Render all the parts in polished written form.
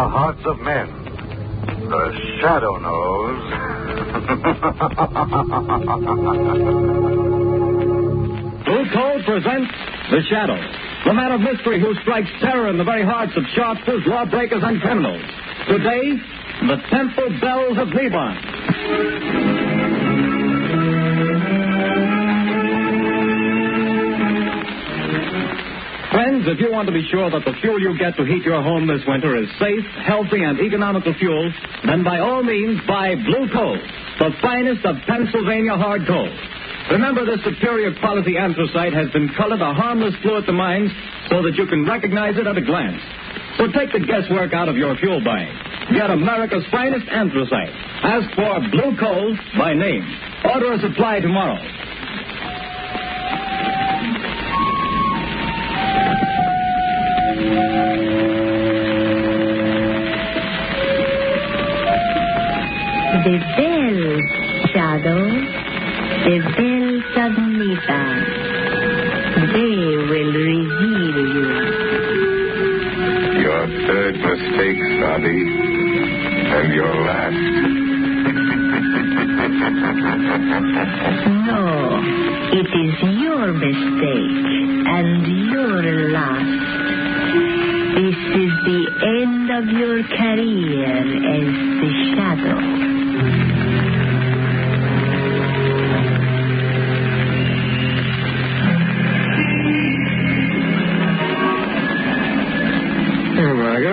hearts of men. The shadow knows. Blue Coal presents The Shadow, the man of mystery who strikes terror in the very hearts of sharpsters, lawbreakers, and criminals. Today, the Temple Bells of Lebanon. Friends, if you want to be sure that the fuel you get to heat your home this winter is safe, healthy, and economical fuel, then by all means buy Blue Coal, the finest of Pennsylvania hard coal. Remember, this superior quality anthracite has been colored a harmless fluid to mines so that you can recognize it at a glance. So take the guesswork out of your fuel buying. Get America's finest anthracite. Ask for Blue Coal by name. Order a supply tomorrow. The bells, Shadow, the bells of Lebanon, they will reveal you. Your third mistake, Sabi, and your last. No, it is your mistake and your last. This is the end of your career as the Shadow.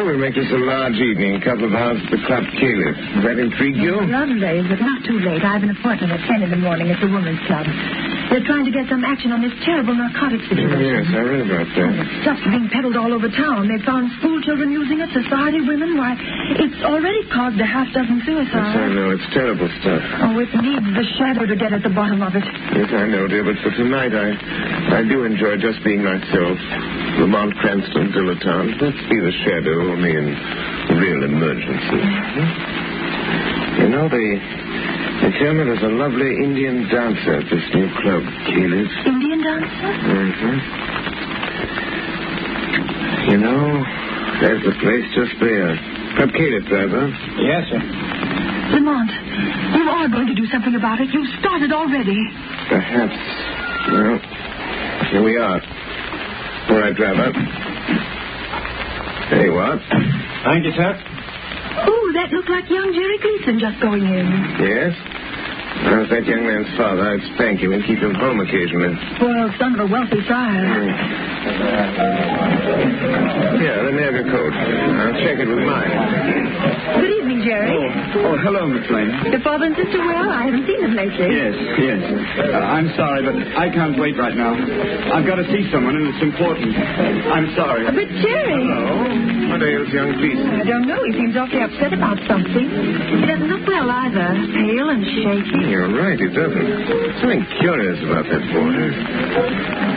We'll make this a large evening. A couple of hours at the Club Caliph. Does that intrigue you? Lovely, but not too late. I have an appointment at 10 in the morning at the Women's Club. They're trying to get some action on this terrible narcotics situation. Yes, I read about that. Stuff's being peddled all over town. They found school children using it, society women. Why, it's already caused a half dozen suicides. Yes, I know. It's terrible stuff. Oh, it needs the Shadow to get at the bottom of it. Yes, I know, dear, but for tonight I do enjoy just being myself. Lamont Cranston, dilettante. Let's be the Shadow, only in real emergency. You know, they tell me there's a lovely Indian dancer at this new club, Caliph. Indian dancer? Mm-hmm. You know, there's the place just there. Club Caliph, driver. Yes, sir. Lamont, you are going to do something about it. You've started already. Perhaps. Well, here we are. All right, driver. There you are. Thank you, sir. Oh, that looked like young Jerry Gleason just going in. Yes? I was that young man's father. I'd spank him and keep him home occasionally. Well, son of a wealthy sire. Here, let me have your coat. I'll check it with mine. Good evening, Jerry. Oh, hello, Miss Lane. Your father and sister well? I haven't seen them lately. Yes. I'm sorry, but I can't wait right now. I've got to see someone, and it's important. I'm sorry. But Jerry. Hello. What ails young Gleason? I don't know. He seems awfully upset about something. He doesn't look well either. Pale and shaky. You're right, he doesn't. Something curious about that boy.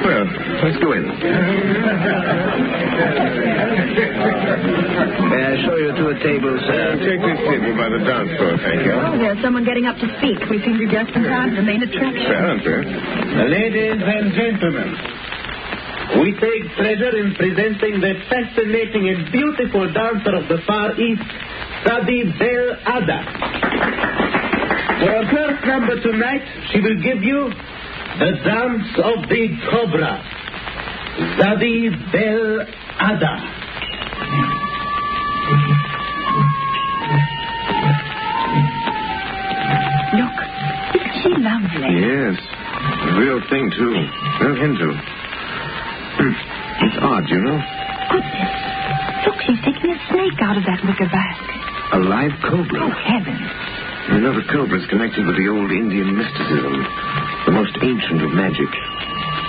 Well, let's go in. May I show you to a table, sir? Take this table by the dance floor, thank you. Oh, there's someone getting up to speak. We seem to be just in time for the main attraction. Apparently. Ladies and gentlemen, we take pleasure in presenting the fascinating and beautiful dancer of the Far East, Sadi Bel Ada. For her first number tonight, she will give you the dance of the Cobra, Sadi Bel Ada. Look, isn't she lovely? Yes. Real thing, too. No Hindu. It's odd, you know. Goodness. Look, she's taking a snake out of that wicker basket. A live cobra. Oh, heavens. You know, the cobra's connected with the old Indian mysticism, the most ancient of magic.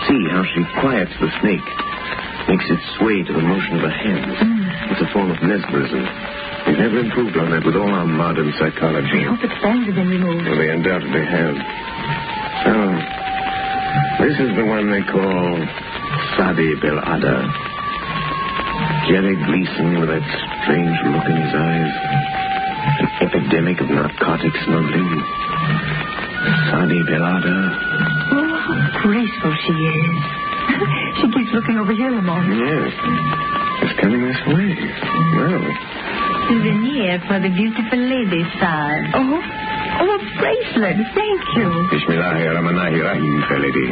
See how she quiets the snake, makes it sway to the motion of her hands. It's a form of mesmerism. We've never improved on that with all our modern psychology. I hope its fangs have been removed. Well, they undoubtedly have. So, this is the one they call Sadi Bel Ada. Jerry Gleason with that strange look in his eyes. An epidemic of narcotic smuggling. Sadi Bel Ada. Oh, how graceful she is. She keeps looking over here, Lamont. Yes. It's coming this way. Well, souvenir for the beautiful lady, sir. Oh, a bracelet. Thank you. Bismillahirrahmanirrahim, fair lady.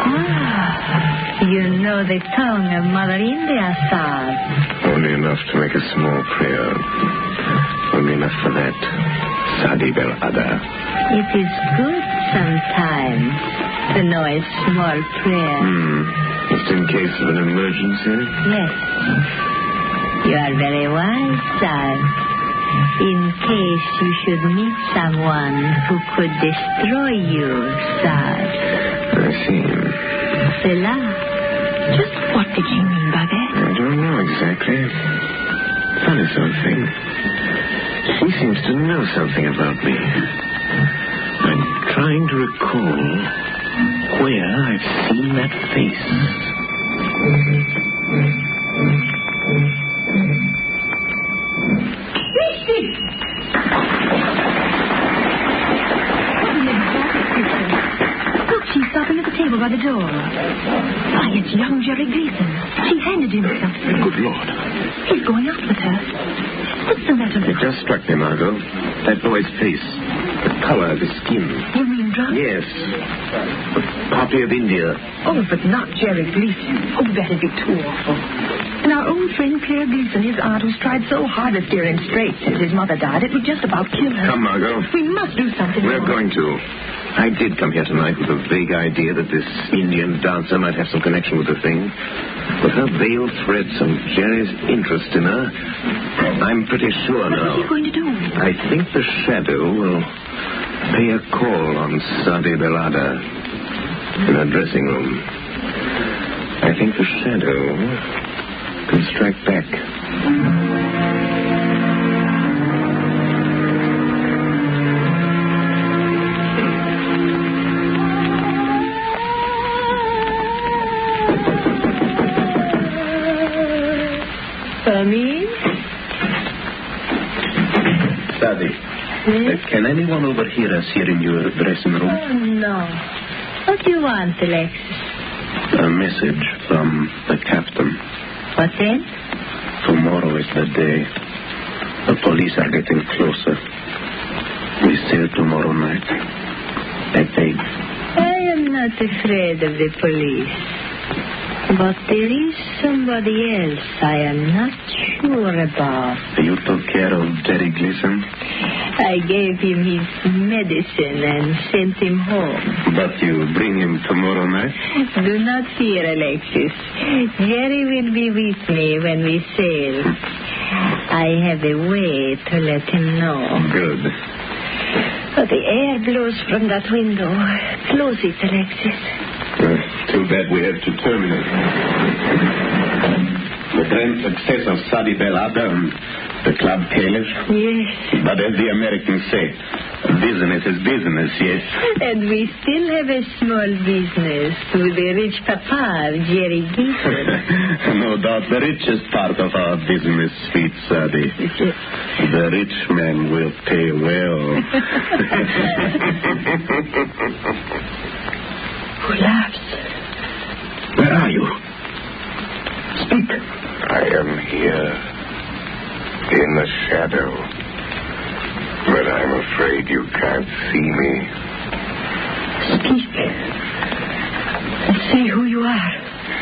Ah, you know the tongue of Mother India, sir. Only enough to make a small prayer. Only enough for that. Sadi Bel Ada. It is good sometimes to know a small prayer. Just in case of an emergency? Yes. You are very wise, sir. In case you should meet someone who could destroy you, sir. I see. Cela. Just what did you mean by that? I don't know exactly. Funny something. She seems to know something about me. I'm trying to recall where I've seen that face. Look, she's stopping at the table by the door. Why, it's young Jerry Gleason. She handed him something. Good Lord. He's going out with her. What's the matter? It just struck me, Margot. That boy's face. The color of his skin. You mean drunk? Yes. A copy of India. Oh, but not Jerry Gleason. Oh, that'd be too awful. And our old friend Claire Gleason, his aunt, who's tried so hard to steer him straight since his mother died, it would just about kill her. Come, Margot. We must do something. We're going to. I did come here tonight with a vague idea that this Indian dancer might have some connection with the thing. But her veiled threats and Jerry's interest in her, I'm pretty sure now. What is he going to do? I think the shadow will pay a call on Sadi Belada in her dressing room. I think the shadow can strike back. Come in. Sadi, can anyone overhear us here in your dressing room? Oh, no. What do you want, Alexis? A message from the captain. What then? Tomorrow is the day. The police are getting closer. We sail tomorrow night. I beg. I am not afraid of the police. But there is somebody else I am not sure about. You took care of Jerry Gleason? I gave him his medicine and sent him home. But you bring him tomorrow night? Do not fear, Alexis. Jerry will be with me when we sail. I have a way to let him know. Good. But the air blows from that window. Close it, Alexis. Too bad we have to terminate. The grand success of Sadi Belada and the club tailors. Yes. But as the Americans say, business is business, yes. And we still have a small business with the rich papa, Jerry Gleason. No doubt the richest part of our business feeds Sadi. The rich man will pay well. Who laughs? Where are you? Speak. I am here, in the shadow. But I'm afraid you can't see me. Speak. And say who you are.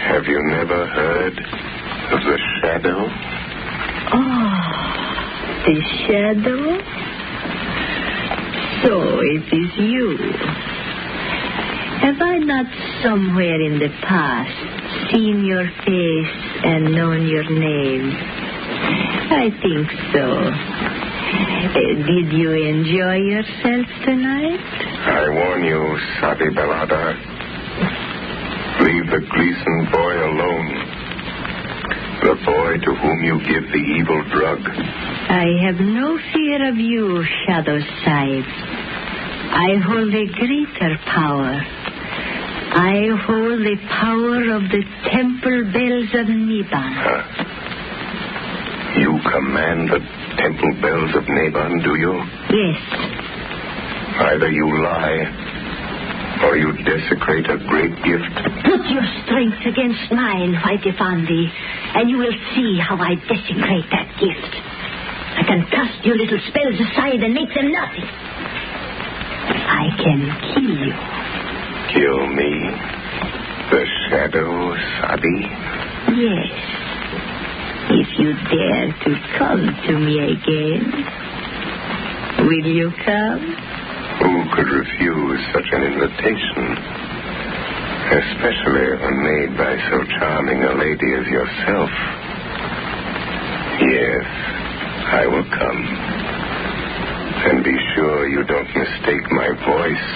Have you never heard of the shadow? Oh, the shadow? So it is you. Have I not somewhere in the past seen your face and known your name? I think so. Did you enjoy yourself tonight? I warn you, Sadi Belada. Leave the Gleason boy alone. The boy to whom you give the evil drug. I have no fear of you, Shadow Sahib. I hold a greater power. I hold the power of the temple bells of Niban. You command the temple bells of Naban, do you? Yes. Either you lie, or you desecrate a great gift. Put your strength against mine, White Effendi, and you will see how I desecrate that gift. can cast your little spells aside and make them nothing. I can kill you. Kill me? The shadow, Sadi? Yes. If you dare to come to me again, will you come? Who could refuse such an invitation? Especially when made by so charming a lady as yourself. Yes, I will come. And be sure you don't mistake my voice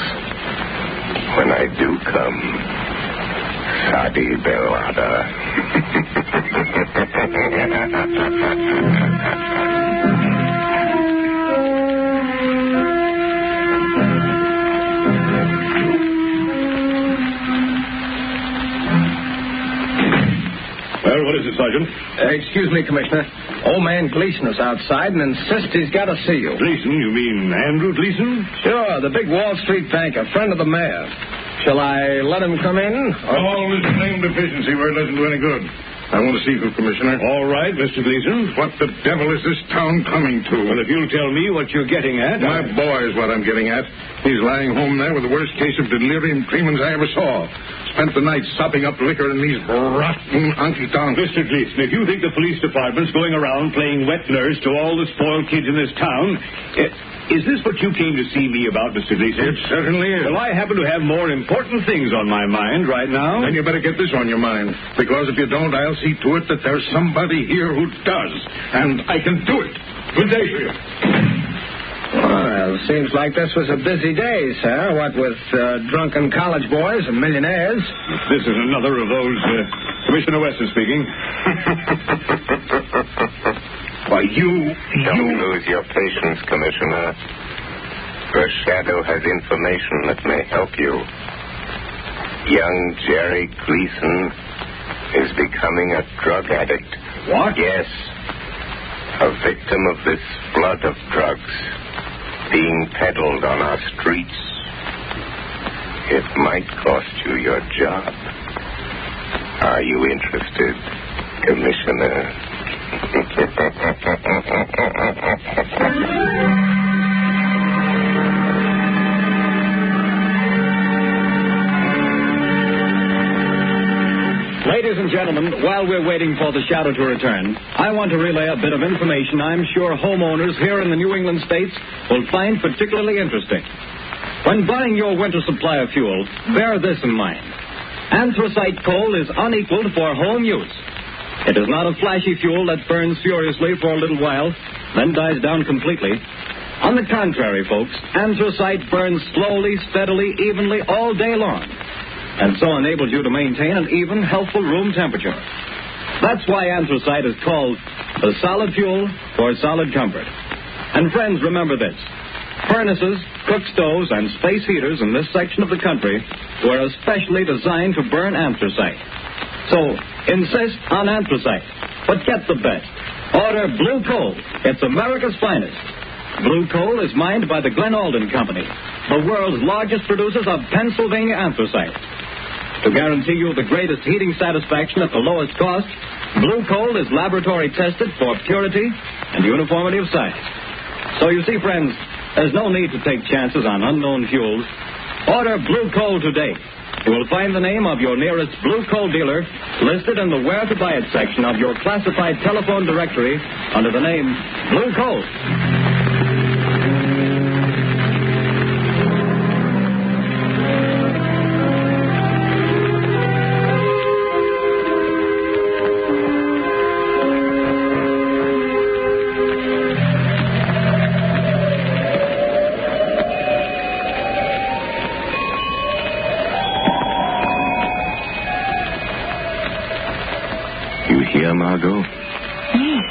when I do come. Sadi Belada. Well, what is it, Sergeant? Excuse me, Commissioner. Old man Gleason is outside and insists he's got to see you. Gleason? You mean Andrew Gleason? Sure, the big Wall Street banker, friend of the mayor. Shall I let him come in? All this name deficiency where it doesn't do any good. I want to see you, Commissioner. All right, Mr. Gleason. What the devil is this town coming to? Well, if you'll tell me what you're getting at... My boy is what I'm getting at. He's lying home there with the worst case of delirium tremens I ever saw. Spent the night sopping up liquor in these rotten honky-tonks. Mr. Gleason, if you think the police department's going around playing wet nurse to all the spoiled kids in this town... Is this what you came to see me about, Mr. Gleason? It certainly is. Well, I happen to have more important things on my mind right now. Then you better get this on your mind. Because if you don't, I'll see to it that there's somebody here who does. And I can do it. Good day to you. Well, seems like this was a busy day, sir. What with drunken college boys and millionaires. This is another of those... Commissioner Weston speaking. Why, Don't lose your patience, Commissioner. The Shadow has information that may help you. Young Jerry Gleason is becoming a drug addict. What? Yes. A victim of this flood of drugs being peddled on our streets. It might cost you your job. Are you interested, Commissioner? Ladies and gentlemen, while we're waiting for the Shadow to return, I want to relay a bit of information I'm sure homeowners here in the New England states will find particularly interesting. When buying your winter supply of fuel, bear this in mind. Anthracite coal is unequaled for home use. It is not a flashy fuel that burns furiously for a little while, then dies down completely. On the contrary, folks, anthracite burns slowly, steadily, evenly all day long, and so enables you to maintain an even, healthful room temperature. That's why anthracite is called the solid fuel for solid comfort. And friends, remember this. Furnaces, cook stoves, and space heaters in this section of the country were especially designed to burn anthracite. So, insist on anthracite, but get the best. Order blue coal. It's America's finest. Blue coal is mined by the Glen Alden Company, the world's largest producers of Pennsylvania anthracite. To guarantee you the greatest heating satisfaction at the lowest cost, blue coal is laboratory tested for purity and uniformity of size. So you see, friends, there's no need to take chances on unknown fuels. Order blue coal today. You will find the name of your nearest blue coal dealer listed in the Where to Buy It section of your classified telephone directory under the name Blue Coal. Margot? Yes.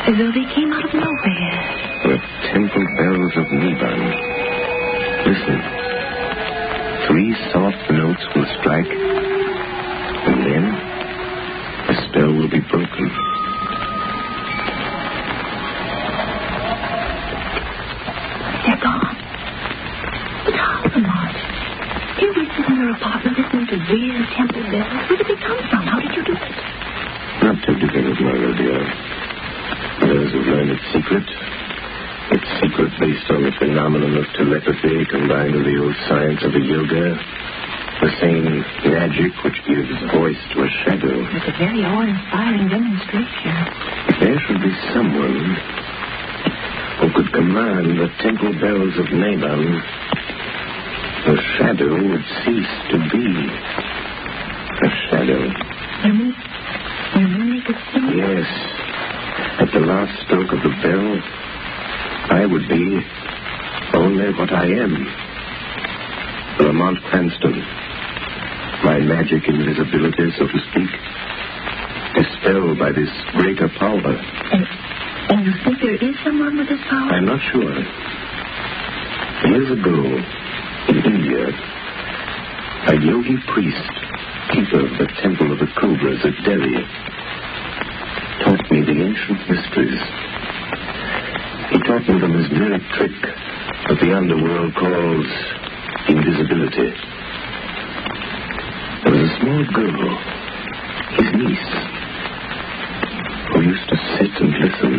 As though they came out of nowhere. The temple bells of Niban. Listen. 3 soft notes will strike, and then the spell will be broken. They're gone. But how the lot? Here we sit in your apartment listening to real temple bells. Where did they come from? How did you do it? Not too difficult, Margot, dear. Those who've learned its secret secret. Its secret based on the phenomenon of telepathy combined with the old science of the yoga. The same magic which gives voice to a shadow. It's a very awe-inspiring demonstration. If there should be someone who could command the temple bells of Naban, the shadow would cease to be a shadow. You mean they could sing? Yes. At the last stroke of the bell, I would be only what I am. Lamont Cranston. My magic invisibility, so to speak, dispelled by this greater power. And you think there is someone with this power? I'm not sure. Years ago, in India, a yogi priest, keeper of the Temple of the Cobras at Delhi, taught me the ancient mysteries. He taught me the mesmeric trick that the underworld calls invisibility. There was a small girl, his niece, who used to sit and listen,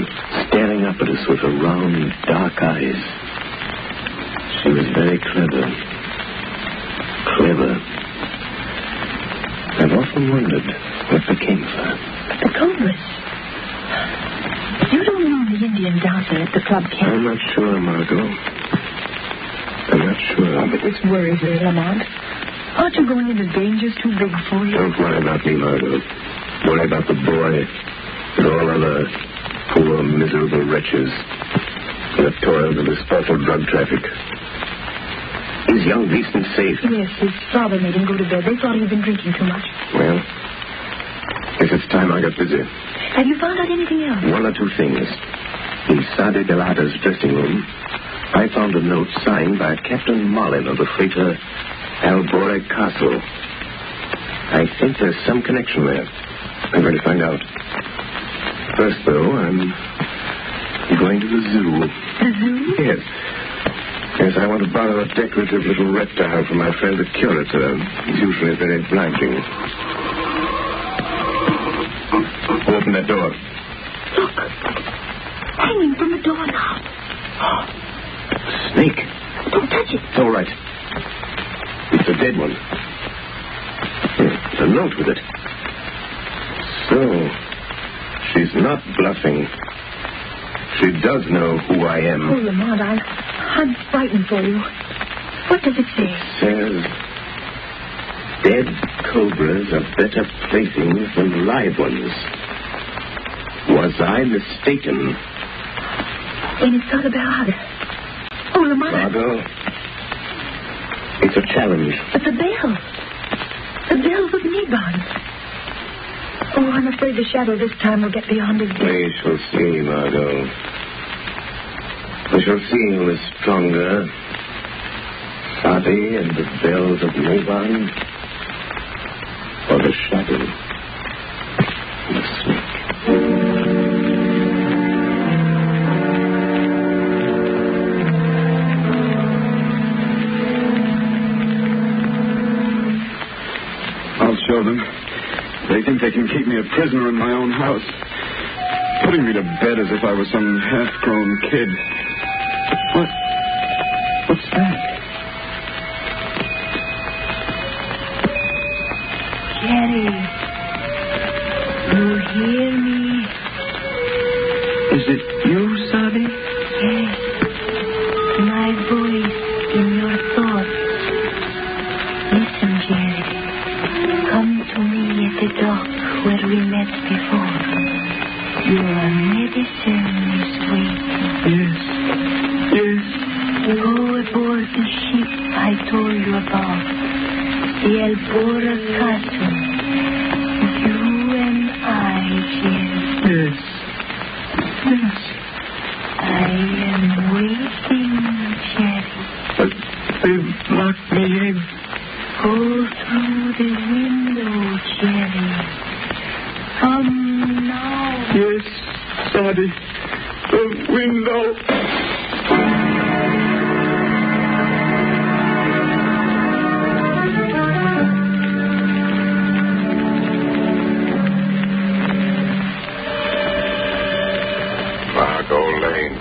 staring up at us with her round, dark eyes. She was very clever. I've often wondered what became of her. The Cobras. You don't mean the Indian dancer at the club camp? I'm not sure, Margot. I'm not sure. Oh, but this worries me, Lamont. Aren't you going into dangers too big for you? Don't worry about me, Margot. Worry about the boy and all other poor, miserable wretches who have toiled in this awful drug traffic. Is young Beeston safe? Yes, his father made him go to bed. They thought he'd been drinking too much. Well, guess it's time I got busy. Have you found out anything else? One or two things. In Sadi Belada's dressing room, I found a note signed by Captain Marlin of the freighter Albora Castle. I think there's some connection there. I'm going to find out. First, though, I'm going to the zoo. The zoo? Yes. Yes, I want to borrow a decorative little reptile from my friend the curator. He's usually very obliging. Open that door. Look. Hanging from the doorknob. Snake. Don't touch it. It's all right. It's a dead one. There's a note with it. So, she's not bluffing. She does know who I am. Oh, Lamont, I'm frightened for you. What does it say? It says, dead cobras are better playthings than live ones. Was I mistaken? And it's got a bell. Oh, Lamont. Margot, it's a challenge. But the bell. The bells of Naban. Oh, I'm afraid the shadow this time will get beyond his gate. We shall see, Margot. We shall see who is stronger. Sadi and the bells of Naban, or the shadow and the snake. I'll show them. They think they can keep me a prisoner in my own house, putting me to bed as if I was some half-grown kid. What's that? Jerry, you hear me? Is it you, Sadi? Yes. My voice in your thoughts. Listen, Jerry. Come to me at the dock where we met before. Your medicine is waiting. Yes. Go aboard the ship I told you about. The Albora Castle. You and I, Jerry. Yes. I am waiting, Jerry. But they've locked me in. Go through the window, Jerry. Come now. Yes, Sadi. The window. Margot Lane.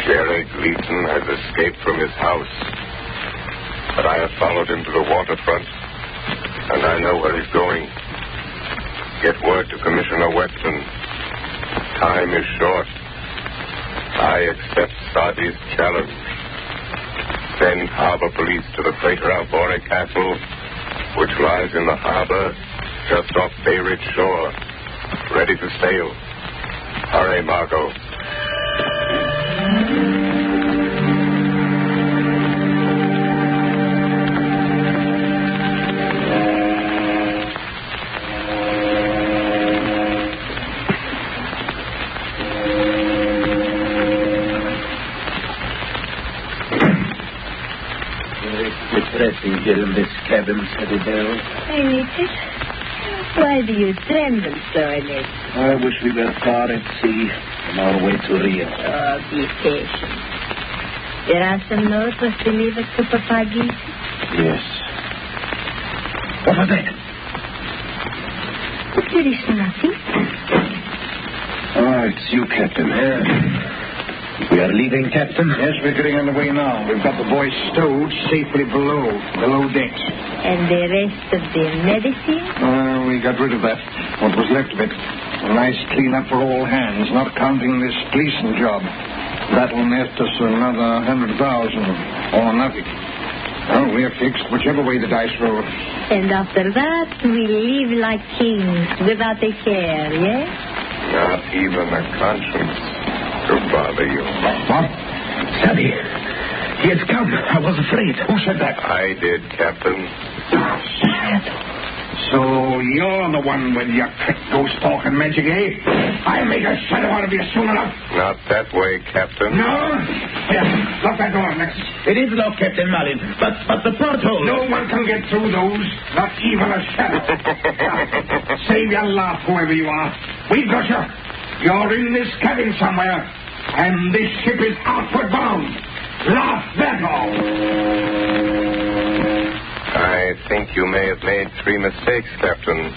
Jerry Gleason has escaped from his house. But I have followed him to the waterfront, and I know where he's going. Get word to Commissioner Weston. Time is short. I accept Sadi's challenge. Send harbor police to the Crater Albore Castle, which lies in the harbor just off Bay Ridge shore, ready to sail. Hurry, Margot. Depressing here in this cabin, Sadie Bell. Ain't it? Why do you tremble so, Annette? I wish we were far at sea on our way to Rio. Oh, be patient. There are some notes was delivered to Papa Gleason? Yes. What was that? There is nothing. Oh, it's you, Captain. We are leaving, Captain? Yes, we're getting on the way now. We've got the boys stowed safely below decks. And the rest of the medicine? We got rid of that. What was left of it. A nice clean-up for all hands, not counting this Gleason job. That'll net us another 100,000 or nothing. Well, we're fixed whichever way the dice roll. And after that, we live like kings without a care, yes? Not even a conscience to bother you. What? Sadie, he has come. I was afraid. Who said that? I did, Captain. So you're the one with your trick ghost talking magic, eh? I'll make a shadow out of you soon enough. Not that way, Captain. No? Here, lock that door, next. It is locked, Captain Malin, but the porthole. No one can get through those, not even a shadow. Save your laugh, whoever you are. We've got you. You're in this cabin somewhere, and this ship is outward bound. Laugh that off. I think you may have made 3 mistakes, Captain.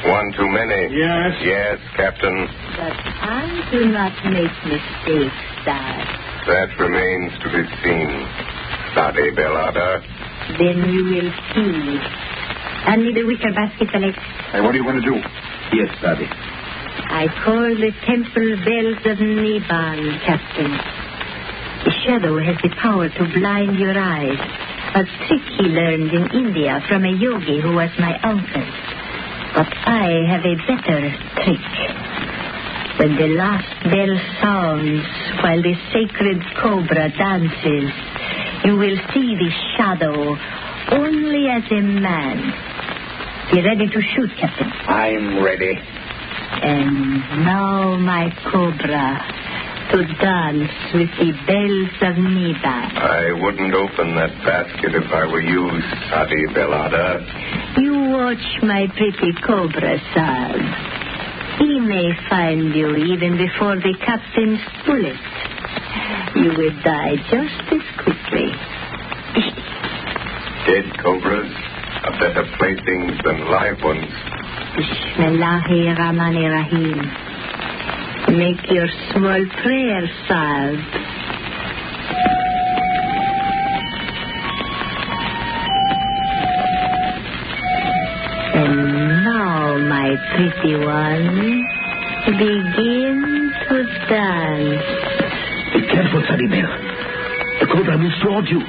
One too many. Yes? Yes, Captain. But I do not make mistakes, sir. That remains to be seen, Sadi Belada. Then you will see. Hand me the wicker basket, Alex. Hey, what are you going to do? Yes, Sadie. I call the temple bells of Niban, Captain. The shadow has the power to blind your eyes. A trick he learned in India from a yogi who was my uncle. But I have a better trick. When the last bell sounds while the sacred cobra dances, you will see the shadow only as a man. Be ready to shoot, Captain. I'm ready. And now, my cobra, to dance with the bells of Niban. I wouldn't open that basket if I were you, Sadi Belada. You watch my pretty cobra, sir. He may find you even before the captain's bullet. You will die just as quickly. Dead cobras are better playthings than live ones. Bismillahirrahmanirrahim. Make your small prayer, sir. And now, my pretty one, begin to dance. Be careful, Sadie Bell. The cobra moves toward you.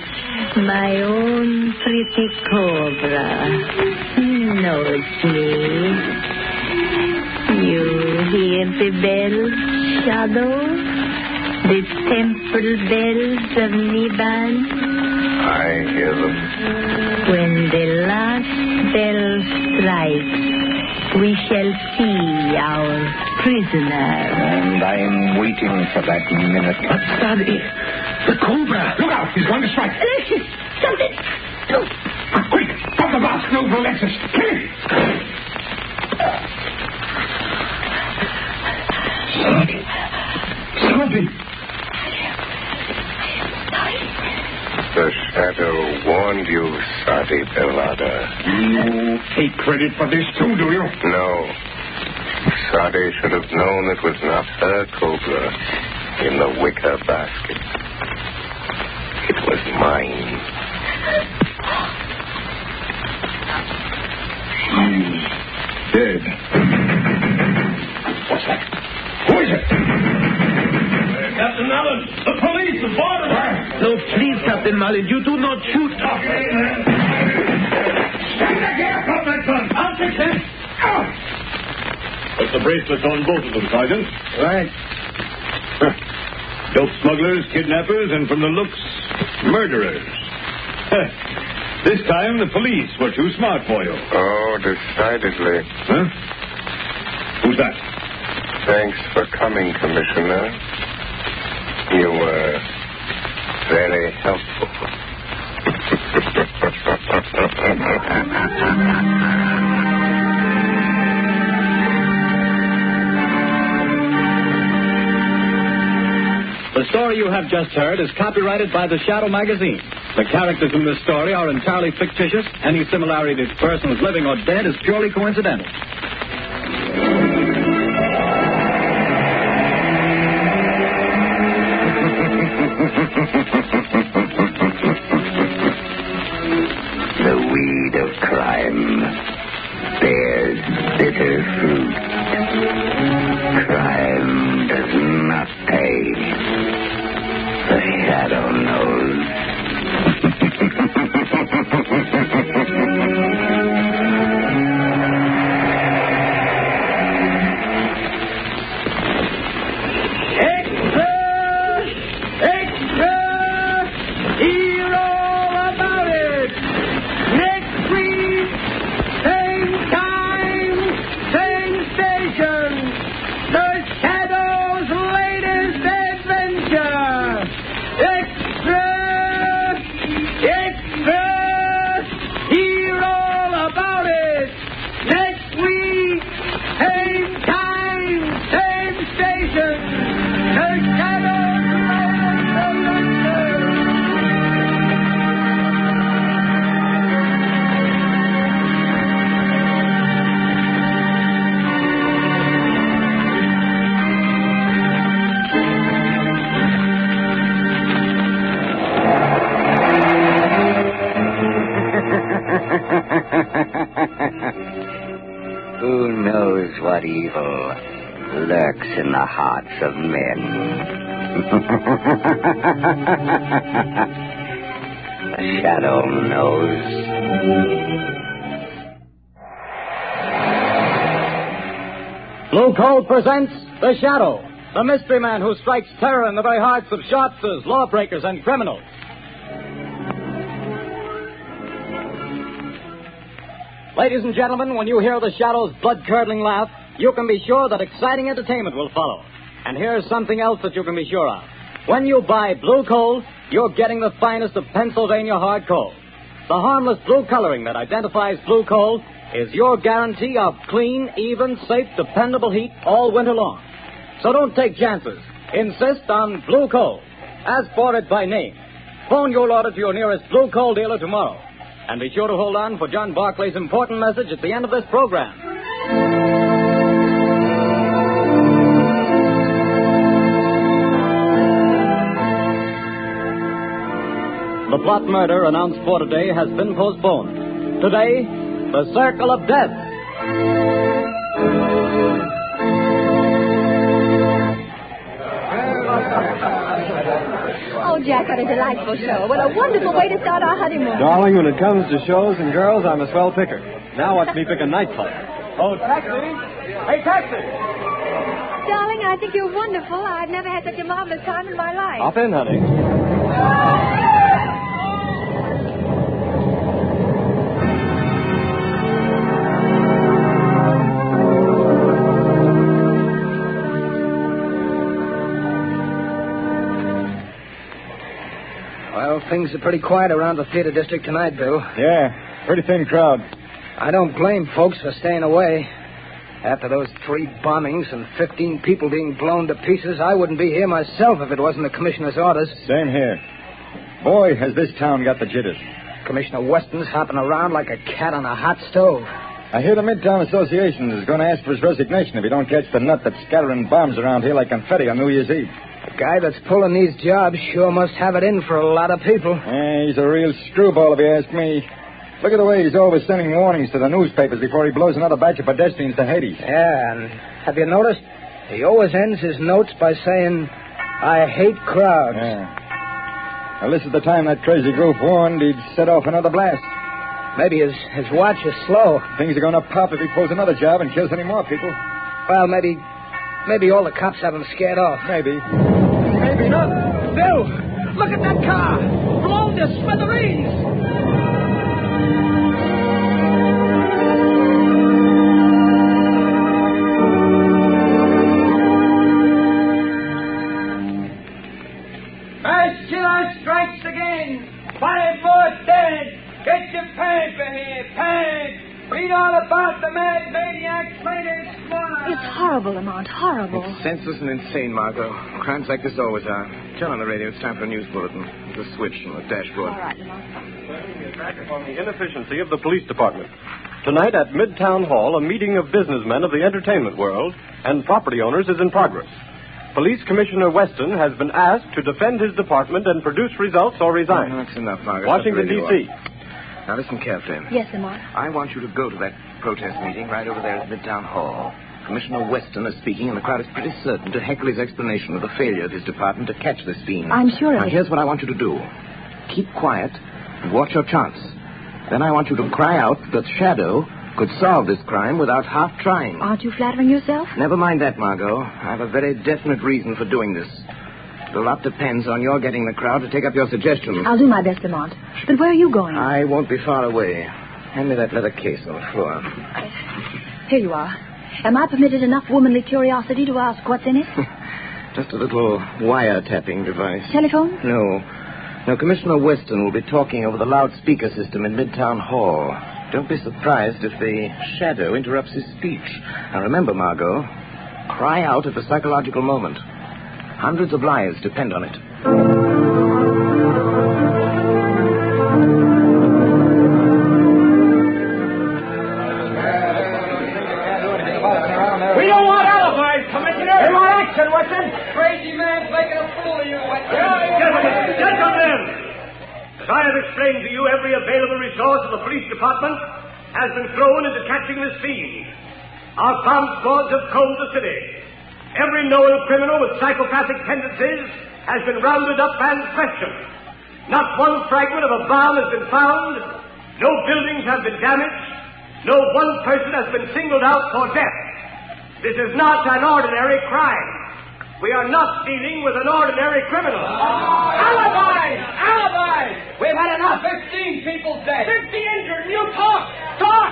My own pretty cobra. He knows me. You hear the bells, Shadow? The temple bells of Niban? I hear them. When the last bell strikes, we shall see our prisoner. And I'm waiting for that minute. But, Sadie, the cobra. Look out! He's going to strike. Alexis, something! No. Quick! Pop the basket over Alexis. Kill him! Sadie. The shadow warned you, Sadi Belada. You take credit for this too, do you? No. Sadi should have known it was not her cobra. in the wicker basket. It was mine. He's dead. What's that? Who is it? Captain Allen, the police, the border. No, please, Captain Mullen, you do not shoot. Okay, man. Stand back here, drop that gun. I'll fix him. Put the bracelets on both of them, Sergeant. Right. Dope smugglers, kidnappers, and from the looks, murderers. This time the police were too smart for you. Oh, decidedly. Huh? Who's that? Thanks for coming, Commissioner. You were very helpful. The story you have just heard is copyrighted by the Shadow magazine. The characters in this story are entirely fictitious. Any similarity to persons living or dead is purely coincidental. The weed of crime bears bitter fruit. Crime does not pay. The Shadow knows. Who knows what evil lurks in the hearts of men? The Shadow knows. Blue Coal presents The Shadow, the mystery man who strikes terror in the very hearts of shopsters, lawbreakers, and criminals. Ladies and gentlemen, when you hear the Shadow's blood-curdling laugh, you can be sure that exciting entertainment will follow. And here's something else that you can be sure of. When you buy Blue Coal, you're getting the finest of Pennsylvania hard coal. The harmless blue coloring that identifies Blue Coal is your guarantee of clean, even, safe, dependable heat all winter long. So don't take chances. Insist on Blue Coal. Ask for it by name. Phone your order to your nearest Blue Coal dealer tomorrow. And be sure to hold on for John Barclay's important message at the end of this program. The plot murder announced for today has been postponed. Today, the Circle of Death. Oh, Jack, what a delightful show. What a wonderful way to start our honeymoon. Darling, when it comes to shows and girls, I'm a swell picker. Now watch me pick a nightclub. Oh, taxi! Hey, taxi! Darling, I think you're wonderful. I've never had such a marvelous time in my life. Hop in, honey. Well, things are pretty quiet around the theater district tonight, Bill. Yeah, pretty thin crowd. I don't blame folks for staying away. After those 3 bombings and 15 people being blown to pieces, I wouldn't be here myself if it wasn't the commissioner's orders. Same here. Boy, has this town got the jitters. Commissioner Weston's hopping around like a cat on a hot stove. I hear the Midtown Association is going to ask for his resignation if he don't catch the nut that's scattering bombs around here like confetti on New Year's Eve. The Guy that's pulling these jobs sure must have it in for a lot of people. He's a real screwball, if you ask me. Look at the way he's always sending warnings to the newspapers before he blows another batch of pedestrians to Hades. Yeah, and have you noticed? He always ends his notes by saying, I hate crowds. Yeah. Well, this is the time that crazy group warned he'd set off another blast. Maybe his watch is slow. Things are going to pop if he pulls another job and kills any more people. Well, maybe all the cops have him scared off. Maybe. Maybe not. Bill, look at that car. Blown to smithereens. Killer strikes again. 5 more dead. Get your pants in here. Pants. Read all about the mad maniacs later, squad. It's horrible, Lamont. Horrible. It's senseless and insane, Margot. Crimes like this always are. Turn on the radio. It's time for a news bulletin. There's a switch on the dashboard. All right, Lamont. On the inefficiency of the police department. Tonight at Midtown Hall, a meeting of businessmen of the entertainment world and property owners is in progress. Police Commissioner Weston has been asked to defend his department and produce results or resign. That's enough, Margaret. Washington, D.C. Now, listen carefully. Yes, Lamont. I want you to go to that protest meeting right over there at Midtown Hall. Commissioner Weston is speaking, and the crowd is pretty certain to heckle his explanation of the failure of his department to catch this fiend. I'm sure of Now, it. here's what I want you to do. Keep quiet and watch your chance. Then I want you to cry out that Shadow could solve this crime without half trying. Aren't you flattering yourself? Never mind that, Margot. I have a very definite reason for doing this. A lot depends on your getting the crowd to take up your suggestions. I'll do my best, Lamont. But where are you going? I won't be far away. Hand me that leather case on the floor. Here you are. Am I permitted enough womanly curiosity to ask what's in it? Just a little wiretapping device. Telephone? No, Commissioner Weston will be talking over the loudspeaker system in Midtown Hall. Don't be surprised if the Shadow interrupts his speech. Now remember, Margot, cry out at the psychological moment. Hundreds of lives depend on it. We don't want alibis, Commissioner. We want action, Weston. Crazy man's making a fool of you, Weston. Gentlemen, as I have explained to you, every available resource of the police department has been thrown into catching this fiend. Our bomb squads have combed the city. Every known criminal with psychopathic tendencies has been rounded up and questioned. Not one fragment of a bomb has been found. No buildings have been damaged. No one person has been singled out for death. This is not an ordinary crime. We are not dealing with an ordinary criminal. Alibis! Alibis! We've had enough. 15 people dead. 50 injured. You talk!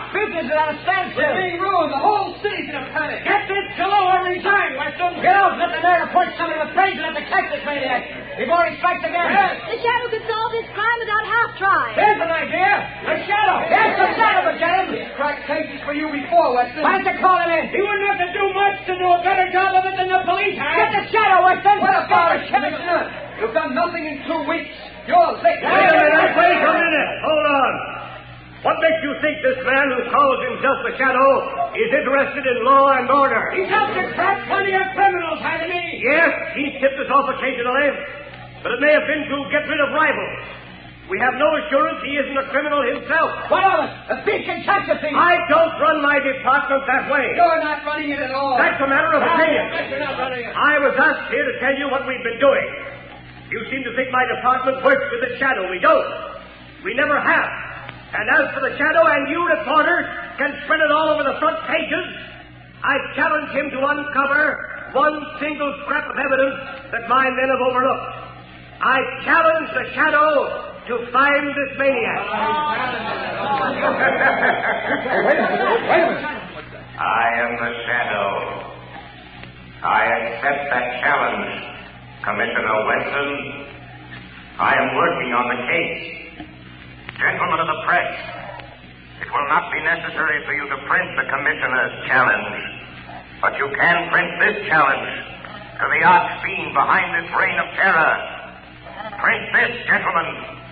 Business is at a standstill. We're being ruined. The whole city's in a panic. Get this pillow or resign, Weston. Girls, let the nerve to point somebody with brains at the Texas maniac. We've already striked again. Yes. The Shadow could solve this crime without half trying. There's an idea. The Shadow. Yes, the Shadow could get him. He's cracked cases for you before, Weston. Why don't you call him in? He wouldn't have to do much to do a better job of it than the police have. Get the Shadow, Weston. What about it, Commissioner? You've done nothing in 2 weeks. You're licked. Wait a minute. Hold on. What makes you think this man who calls himself the Shadow is interested in law and order? He's helped to trap plenty of criminals, hasn't he? Yes, he's tipped us off occasionally, but it may have been to get rid of rivals. We have no assurance he isn't a criminal himself. What of it? A thief can catch a thief. I don't run my department that way. You're not running it at all. That's a matter of opinion. You're not running it. I was asked here to tell you what we've been doing. You seem to think my department works with the Shadow. We don't. We never have. And as for the Shadow, and you reporters can spread it all over the front pages, I challenge him to uncover one single scrap of evidence that my men have overlooked. I challenge the Shadow to find this maniac. Wait a minute. I am the Shadow. I accept that challenge, Commissioner Weston. I am working on the case. Gentlemen of the press, it will not be necessary for you to print the Commissioner's challenge, but you can print this challenge to the arch fiend behind this reign of terror. Print this, gentlemen.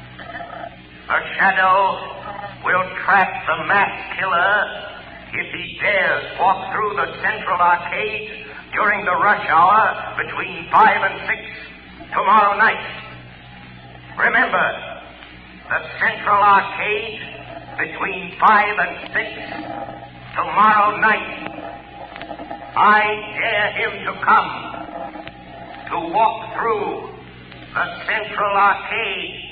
The Shadow will trap the mass killer if he dares walk through the central arcade during the rush hour between 5 and 6 tomorrow night. Remember, the Central Arcade between 5 and 6 tomorrow night. I dare him to come to walk through the Central Arcade.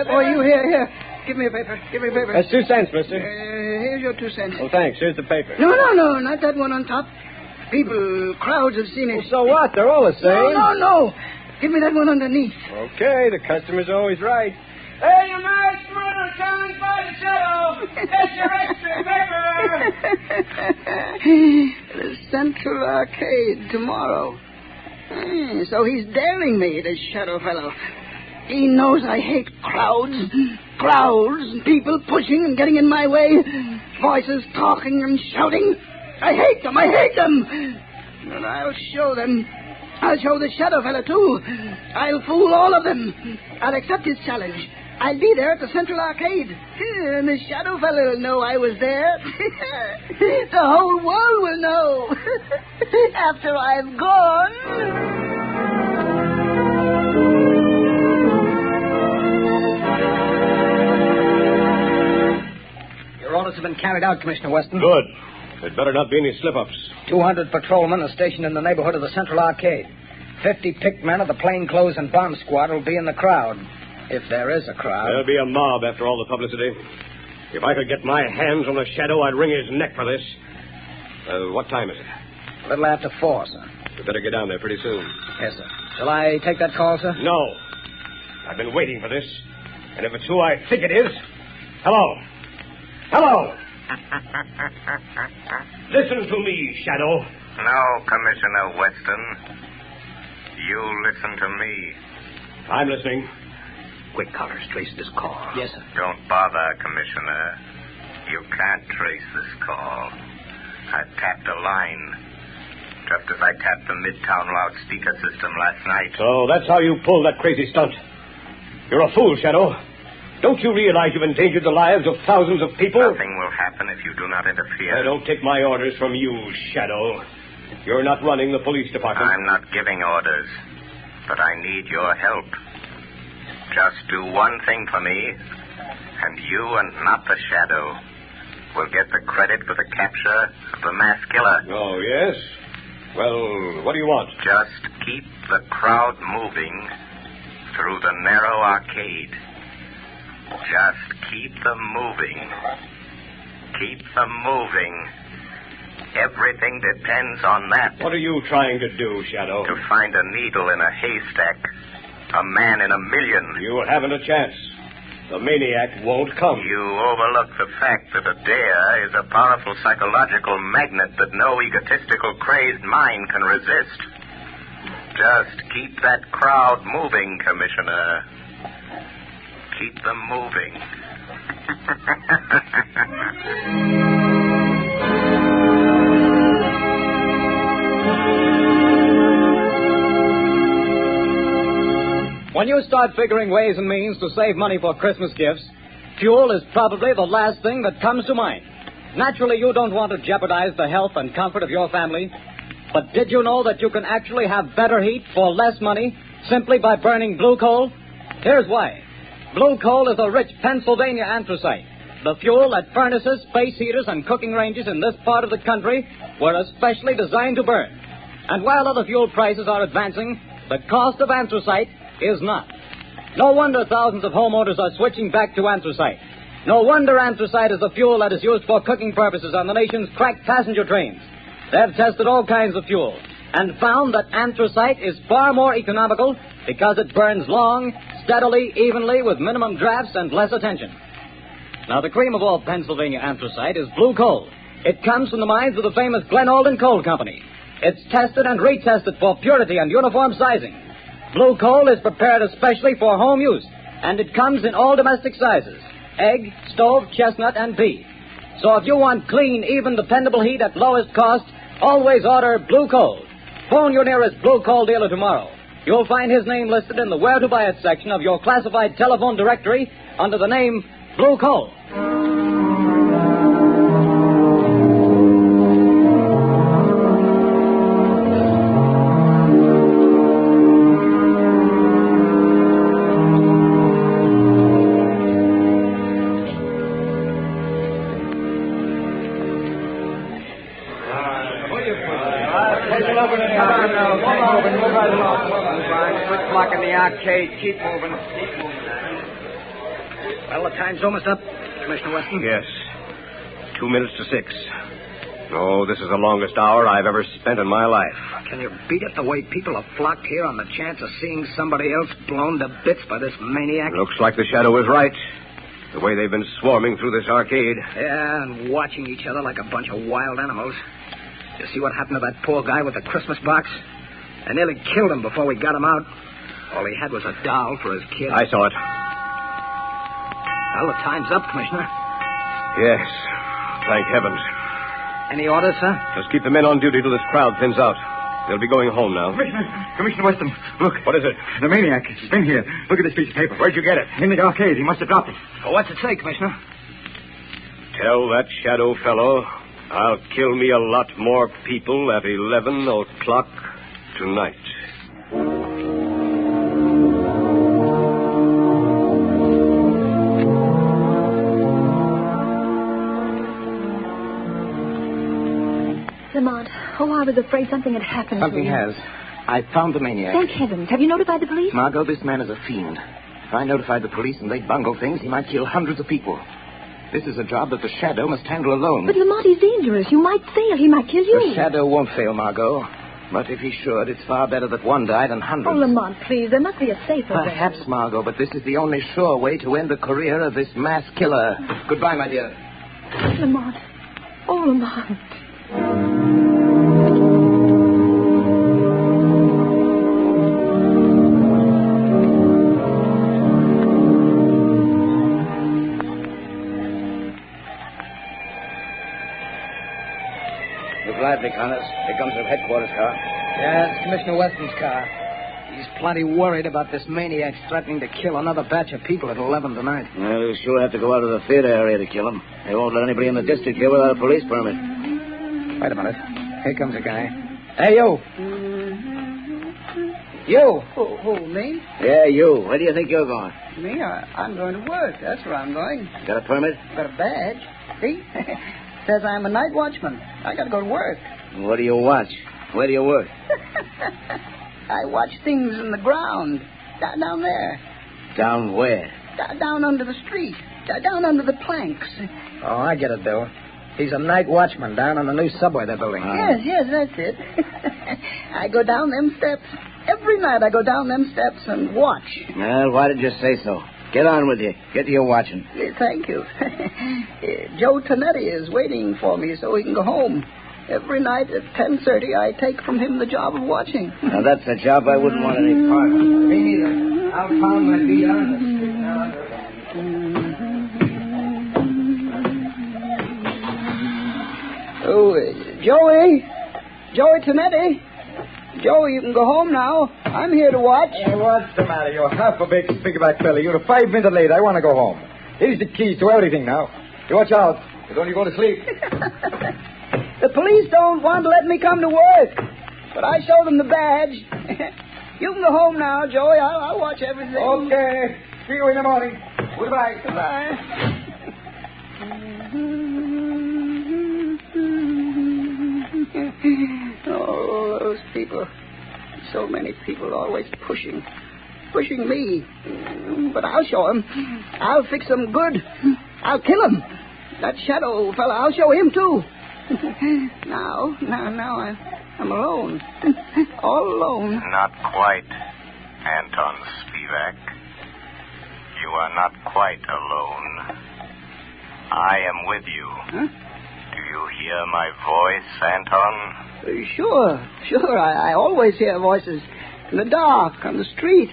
Boy, you here. Give me a paper. That's 2 cents, mister. Here's your 2 cents. Oh, thanks. Here's the paper. No, not that one on top. Crowds have seen it. Well, so what? They're all the same. No. Give me that one underneath. Okay, the customer's always right. Hey, you nice murder challenged by the shadow. That's your extra paper. The Central Arcade tomorrow. So he's daring me, this shadow fellow. He knows I hate crowds, people pushing and getting in my way, voices talking and shouting. I hate them. And I'll show them. I'll show the shadow fellow, too. I'll fool all of them. I'll accept his challenge. I'll be there at the Central Arcade. And the shadow fellow will know I was there. The whole world will know. After I've gone. Your orders have been carried out, Commissioner Weston. Good. There'd better not be any slip-ups. 200 patrolmen are stationed in the neighborhood of the Central Arcade. 50 picked men of the plainclothes and bomb squad will be in the crowd. If there is a crowd. There'll be a mob after all the publicity. If I could get my hands on the shadow, I'd wring his neck for this. What time is it? A little after 4, sir. We better get down there pretty soon. Yes, sir. Shall I take that call, sir? No. I've been waiting for this. And if it's who I think it is... Hello. Listen to me, Shadow. No, Commissioner Weston. You listen to me. I'm listening. Quick, Collars, trace this call. Yes, sir. Don't bother, Commissioner. You can't trace this call. I've tapped a line, just as I tapped the Midtown loudspeaker system last night. So that's how you pulled that crazy stunt. You're a fool, Shadow. Don't you realize you've endangered the lives of thousands of people? Nothing will happen if you do not interfere. I don't take my orders from you, Shadow. You're not running the police department. I'm not giving orders, but I need your help. Just do one thing for me, and you and not the Shadow will get the credit for the capture of the mass killer. Oh, yes? Well, what do you want? Just keep the crowd moving through the narrow arcade. Just keep them moving. Keep them moving. Everything depends on that. What are you trying to do, Shadow? To find a needle in a haystack. A man in a million. You haven't a chance. The maniac won't come. You overlook the fact that a dare is a powerful psychological magnet that no egotistical, crazed mind can resist. Just keep that crowd moving, Commissioner. Keep them moving. When you start figuring ways and means to save money for Christmas gifts, fuel is probably the last thing that comes to mind. Naturally, you don't want to jeopardize the health and comfort of your family. But did you know that you can actually have better heat for less money simply by burning blue coal? Here's why. Blue coal is a rich Pennsylvania anthracite, the fuel that furnaces, space heaters, and cooking ranges in this part of the country were especially designed to burn. And while other fuel prices are advancing, the cost of anthracite is not. No wonder thousands of homeowners are switching back to anthracite. No wonder anthracite is the fuel that is used for cooking purposes on the nation's crack passenger trains. They've tested all kinds of fuel and found that anthracite is far more economical because it burns long, steadily, evenly, with minimum drafts and less attention. Now, the cream of all Pennsylvania anthracite is blue coal. It comes from the mines of the famous Glen Alden Coal Company. It's tested and retested for purity and uniform sizing. Blue coal is prepared especially for home use, and it comes in all domestic sizes: egg, stove, chestnut, and beef. So if you want clean, even, dependable heat at lowest cost, always order Blue Coal. Phone your nearest Blue Coal dealer tomorrow. You'll find his name listed in the Where to Buy It section of your classified telephone directory under the name Blue Coal. Keep moving. Well, the time's almost up, Commissioner Weston. Yes. 2 minutes to 6. Oh, this is the longest hour I've ever spent in my life. Can you beat it the way people have flocked here on the chance of seeing somebody else blown to bits by this maniac? Looks like the shadow was right. The way they've been swarming through this arcade. Yeah, and watching each other like a bunch of wild animals. You see what happened to that poor guy with the Christmas box? I nearly killed him before we got him out. All he had was a doll for his kid. I saw it. Well, the time's up, Commissioner. Yes. Thank heavens. Any orders, sir? Just keep the men on duty till this crowd thins out. They'll be going home now. Commissioner Weston, look. What is it? The maniac. He's been here. Look at this piece of paper. Where'd you get it? In the arcade. He must have dropped it. Oh, what's it say, Commissioner? Tell that shadow fellow I'll kill me a lot more people at 11 o'clock tonight. Lamont, I was afraid something had happened Something to him. has. I found the maniac. Thank heavens. Have you notified the police? Margot, this man is a fiend. If I notified the police and they bungle things, he might kill hundreds of people. This is a job that the Shadow must handle alone. But Lamont, he's dangerous. You might fail. He might kill you. The Shadow won't fail, Margot. But if he should, it's far better that one die than hundreds. Oh, Lamont, please. There must be a safer way. Perhaps, Margot, but this is the only sure way to end the career of this mass killer. Goodbye, my dear. Lamont. Oh, Lamont. Lively, Connors. Here comes the headquarters car. Yeah, it's Commissioner Weston's car. He's plenty worried about this maniac threatening to kill another batch of people at 11 tonight. Well, you'll sure have to go out to the theater area to kill him. They won't let anybody in the district here without a police permit. Wait a minute. Here comes a guy. Hey, you. You. Who, me? Yeah, you. Where do you think you're going? Me? I'm going to work. That's where I'm going. Got a permit? Got a badge. See? Says I'm a night watchman. I got to go to work. What do you watch? Where do you work? I watch things in the ground. Down there. Down where? Down under the street. Down under the planks. Oh, I get it, Bill. He's a night watchman down on the new subway they're building. Yes, that's it. I go down them steps. Every night I go down them steps and watch. Well, why did you say so? Get on with you. Get to your watching. Thank you. Joe Tonetti is waiting for me so he can go home. Every night at 10:30, I take from him the job of watching. Now, that's a job I wouldn't want any part of. Me neither. I'll pound my feet on it. Oh, Joey Tonetti. Joey, you can go home now. I'm here to watch. Hey, what's the matter? You're half a big stick-back fella. You're 5 minutes late. I want to go home. Here's the keys to everything now. You watch out. You don't go to sleep. The police don't want to let me come to work. But I show them the badge. You can go home now, Joey. I'll watch everything. Okay. See you in the morning. Goodbye. Goodbye. Oh, those people. So many people always pushing me. But I'll show them. I'll fix them good. I'll kill him. That shadow fella, I'll show him, too. Now I'm alone. All alone. Not quite, Anton Spivak. You are not quite alone. I am with you. Huh? Do you hear my voice, Anton? Sure. I always hear voices in the dark, on the street,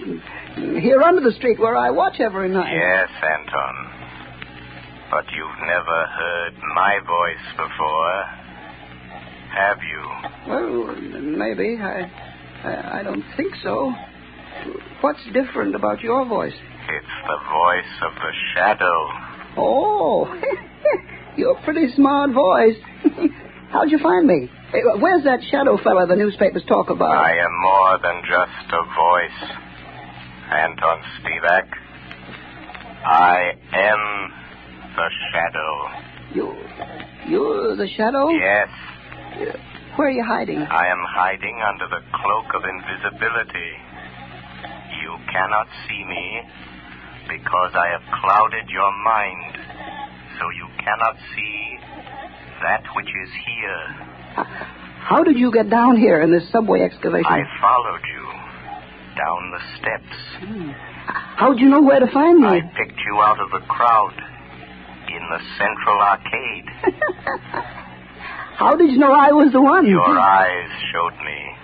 Here under the street where I watch every night. Yes, Anton. But you've never heard my voice before, have you? Well, maybe. I don't think so. What's different about your voice? It's the voice of the shadow. Oh, you're a pretty smart voice. How'd you find me? Hey, where's that shadow fella the newspapers talk about? I am more than just a voice, Anton Spivak. I am the shadow. You're the shadow? Yes. Where are you hiding? I am hiding under the cloak of invisibility. You cannot see me because I have clouded your mind, so you cannot see that which is here. How did you get down here in this subway excavation? I followed you down the steps. How'd you know where to find me? I picked you out of the crowd in the Central Arcade. How did you know I was the one? Your eyes showed me.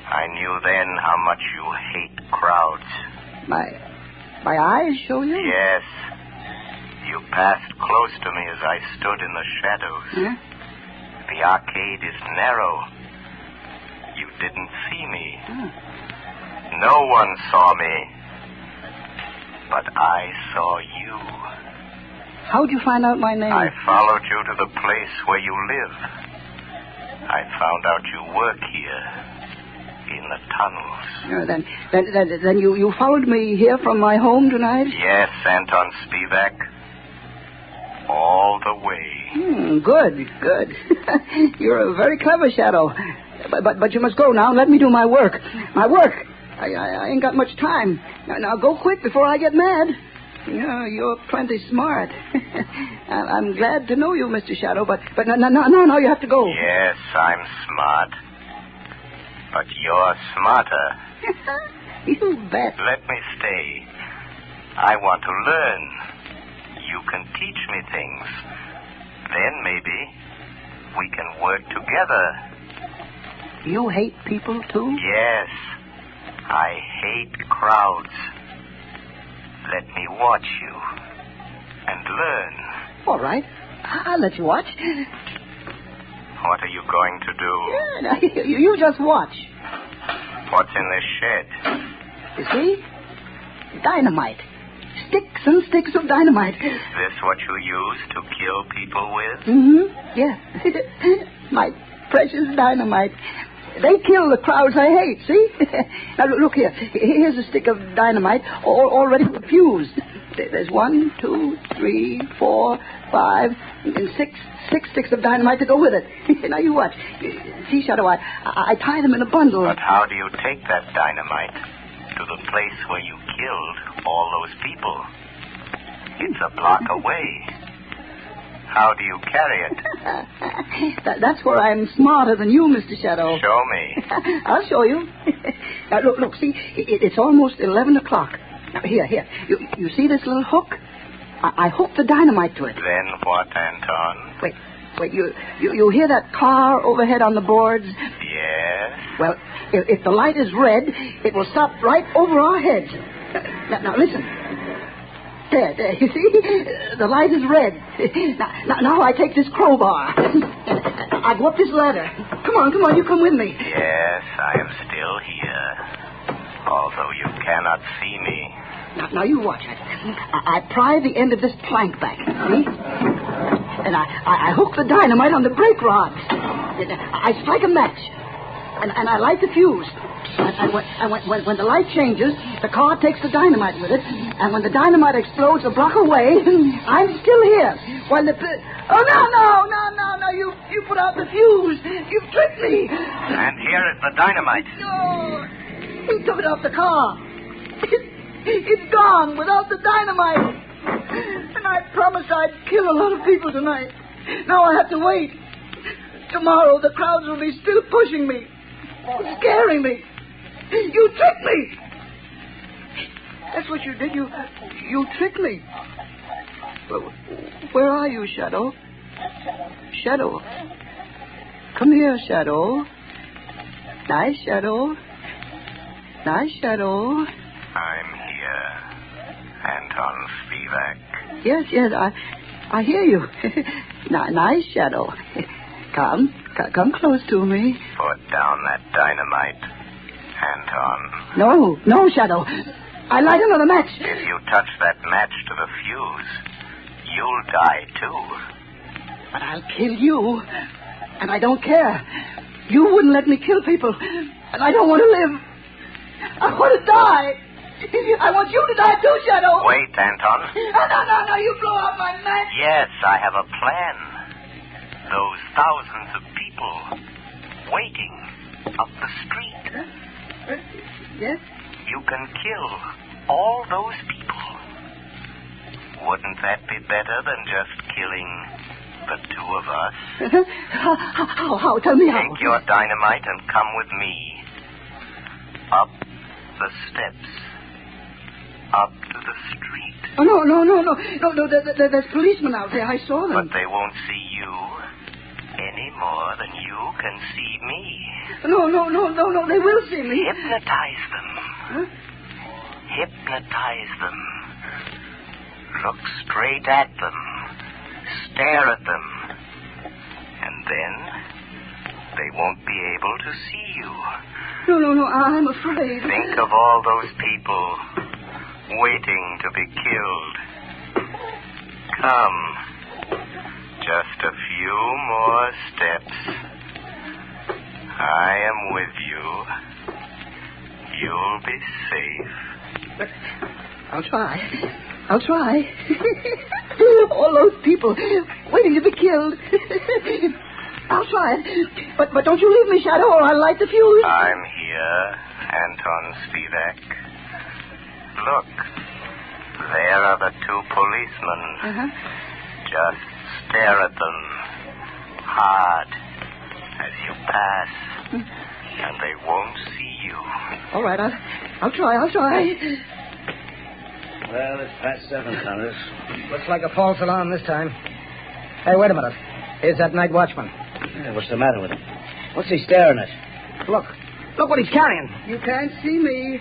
I knew then how much you hate crowds. My eyes show you? Yes. You passed close to me as I stood in the shadows. Huh? The arcade is narrow. You didn't see me. No one saw me. But I saw you. How'd you find out my name? I followed you to the place where you live. I found out you work here in the tunnels. Then you followed me here from my home tonight? Yes, Anton Spivak. All the way. Good. You're a very clever shadow. But you must go now and let me do my work. My work. I ain't got much time. Now go quick before I get mad. You're plenty smart. I'm glad to know you, Mr. Shadow, but no, you have to go. Yes, I'm smart. But you're smarter. You bet. Let me stay. I want to learn. You can teach me things. Then maybe we can work together. You hate people, too? Yes. I hate crowds. Let me watch you and learn. All right. I'll let you watch. What are you going to do? Yeah, you just watch. What's in this shed? You see? Dynamite. Sticks and sticks of dynamite. Is this what you use to kill people with? Yeah. My precious dynamite. They kill the crowds I hate, see? Now, look here. Here's a stick of dynamite already fused. There's 1, 2, 3, 4, 5, and 6 sticks of dynamite to go with it. Now, you watch. See, Shadow, I tie them in a bundle. But how do you take that dynamite to the place where you killed all those people? It's a block away. How do you carry it? That's where I'm smarter than you, Mr. Shadow. Show me. I'll show you. Now, look, see, it's almost 11 o'clock. Now, here. You see this little hook? I hooked the dynamite to it. Then what, Anton? Wait, you hear that car overhead on the boards? Yes. Well, if the light is red, it will stop right over our heads. Now listen. There, you see? The light is red. Now I take this crowbar. I go up this ladder. Come on, you come with me. Yes, I am still here. Although you cannot see me. Now you watch it. I pry the end of this plank back, see? And I hook the dynamite on the brake rods. I strike a match. And I light the fuse. And when the light changes, the car takes the dynamite with it. And when the dynamite explodes a block away, I'm still here. While the... Oh, no. You put out the fuse. You've tricked me. And here is the dynamite. No. He took it off the car. It's gone without the dynamite. And I promised I'd kill a lot of people tonight. Now I have to wait. Tomorrow the crowds will be still pushing me. Scaring me. You tricked me. That's what you did. You tricked me. Where are you, Shadow? Shadow. Come here, Shadow. Nice, Shadow. I'm here. Anton Spivak. Yes, I hear you. Nice, Shadow. Come close to me. Put down that dynamite, Anton. No, Shadow. I light another match. If you touch that match to the fuse, you'll die, too. But I'll kill you. And I don't care. You wouldn't let me kill people. And I don't want to live. I want to die. I want you to die, too, Shadow. Wait, Anton. No, you blow out my match. Yes, I have a plan. Those thousands of people waiting up the street. Yes? You can kill all those people. Wouldn't that be better than just killing the two of us? How? Tell me how. Take your dynamite and come with me. Up the steps. Up to the street. Oh, no. There's policemen out there. I saw them. But they won't see you any more than you can see me. No. They will see me. Hypnotize them. Huh? Hypnotize them. Look straight at them. Stare at them. And then they won't be able to see you. No, I'm afraid. Think of all those people waiting to be killed. Come. Just a few more steps. I am with you. You'll be safe. I'll try. All those people waiting to be killed. I'll try. But don't you leave me, Shadow, or I'll light the fuse. I'm here, Anton Spivak. Look, there are the two policemen. Just stare at them hard as you pass, and they won't see you. All right, I'll try. Well, it's past 7, Connors. Looks like a false alarm this time. Hey, wait a minute. Here's that night watchman. Yeah, what's the matter with him? What's he staring at? Look what he's carrying. You can't see me.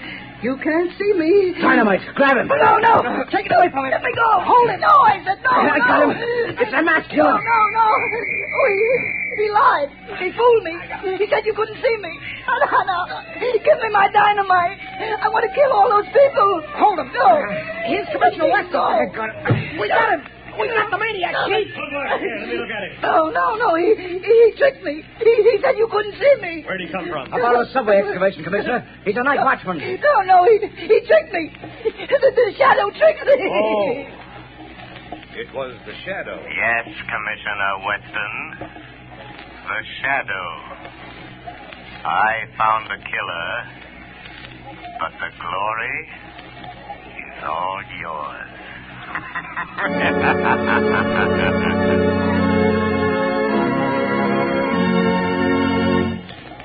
Dynamite, grab him. No. Take it away from him. Let me go. Hold it. No, I said no. I got him. It's a mask killer. No. Oh, he lied. He fooled me. He said you couldn't see me. No. Give me my dynamite. I want to kill all those people. Hold him. No. Here's Commissioner Weston. We got him. We got the maniac, Chief. Here, let me look at him. No. He tricked me. He said you couldn't see me. Where'd he come from? About a subway excavation, Commissioner. He's a night watchman. No, he tricked me. The Shadow tricked me. Oh. It was the Shadow. Yes, Commissioner Weston. The Shadow. I found the killer, but the glory is all yours.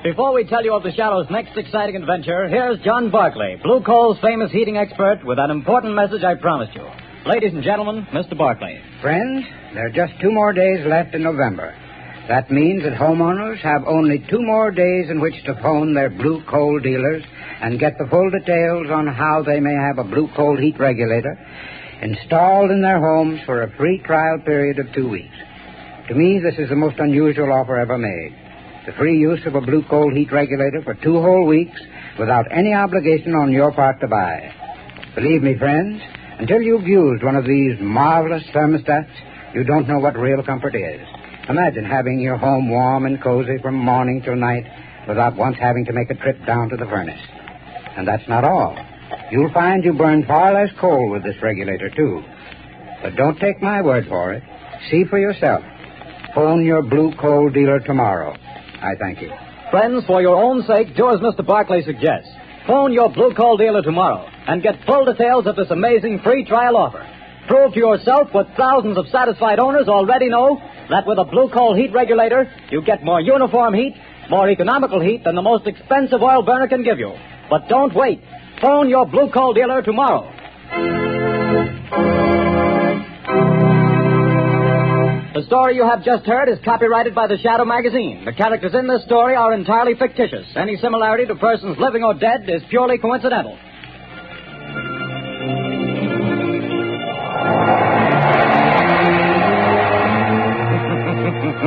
Before we tell you of the Shadow's next exciting adventure, here's John Barclay, Blue Coal's famous heating expert, with an important message I promised you. Ladies and gentlemen, Mr. Barclay. Friends, there are just 2 more days left in November. That means that homeowners have only 2 more days in which to phone their Blue Coal dealers and get the full details on how they may have a Blue Coal heat regulator installed in their homes for a free trial period of 2 weeks. To me, this is the most unusual offer ever made. The free use of a Blue Coal heat regulator for 2 whole weeks without any obligation on your part to buy. Believe me, friends, until you've used one of these marvelous thermostats, you don't know what real comfort is. Imagine having your home warm and cozy from morning till night without once having to make a trip down to the furnace. And that's not all. You'll find you burn far less coal with this regulator, too. But don't take my word for it. See for yourself. Phone your Blue Coal dealer tomorrow. I thank you. Friends, for your own sake, do as Mr. Barclay suggests. Phone your Blue Coal dealer tomorrow and get full details of this amazing free trial offer. Prove to yourself what thousands of satisfied owners already know, that with a Blue Coal heat regulator, you get more uniform heat, more economical heat than the most expensive oil burner can give you. But don't wait. Phone your Blue Coal dealer tomorrow. The story you have just heard is copyrighted by the Shadow magazine. The characters in this story are entirely fictitious. Any similarity to persons living or dead is purely coincidental. The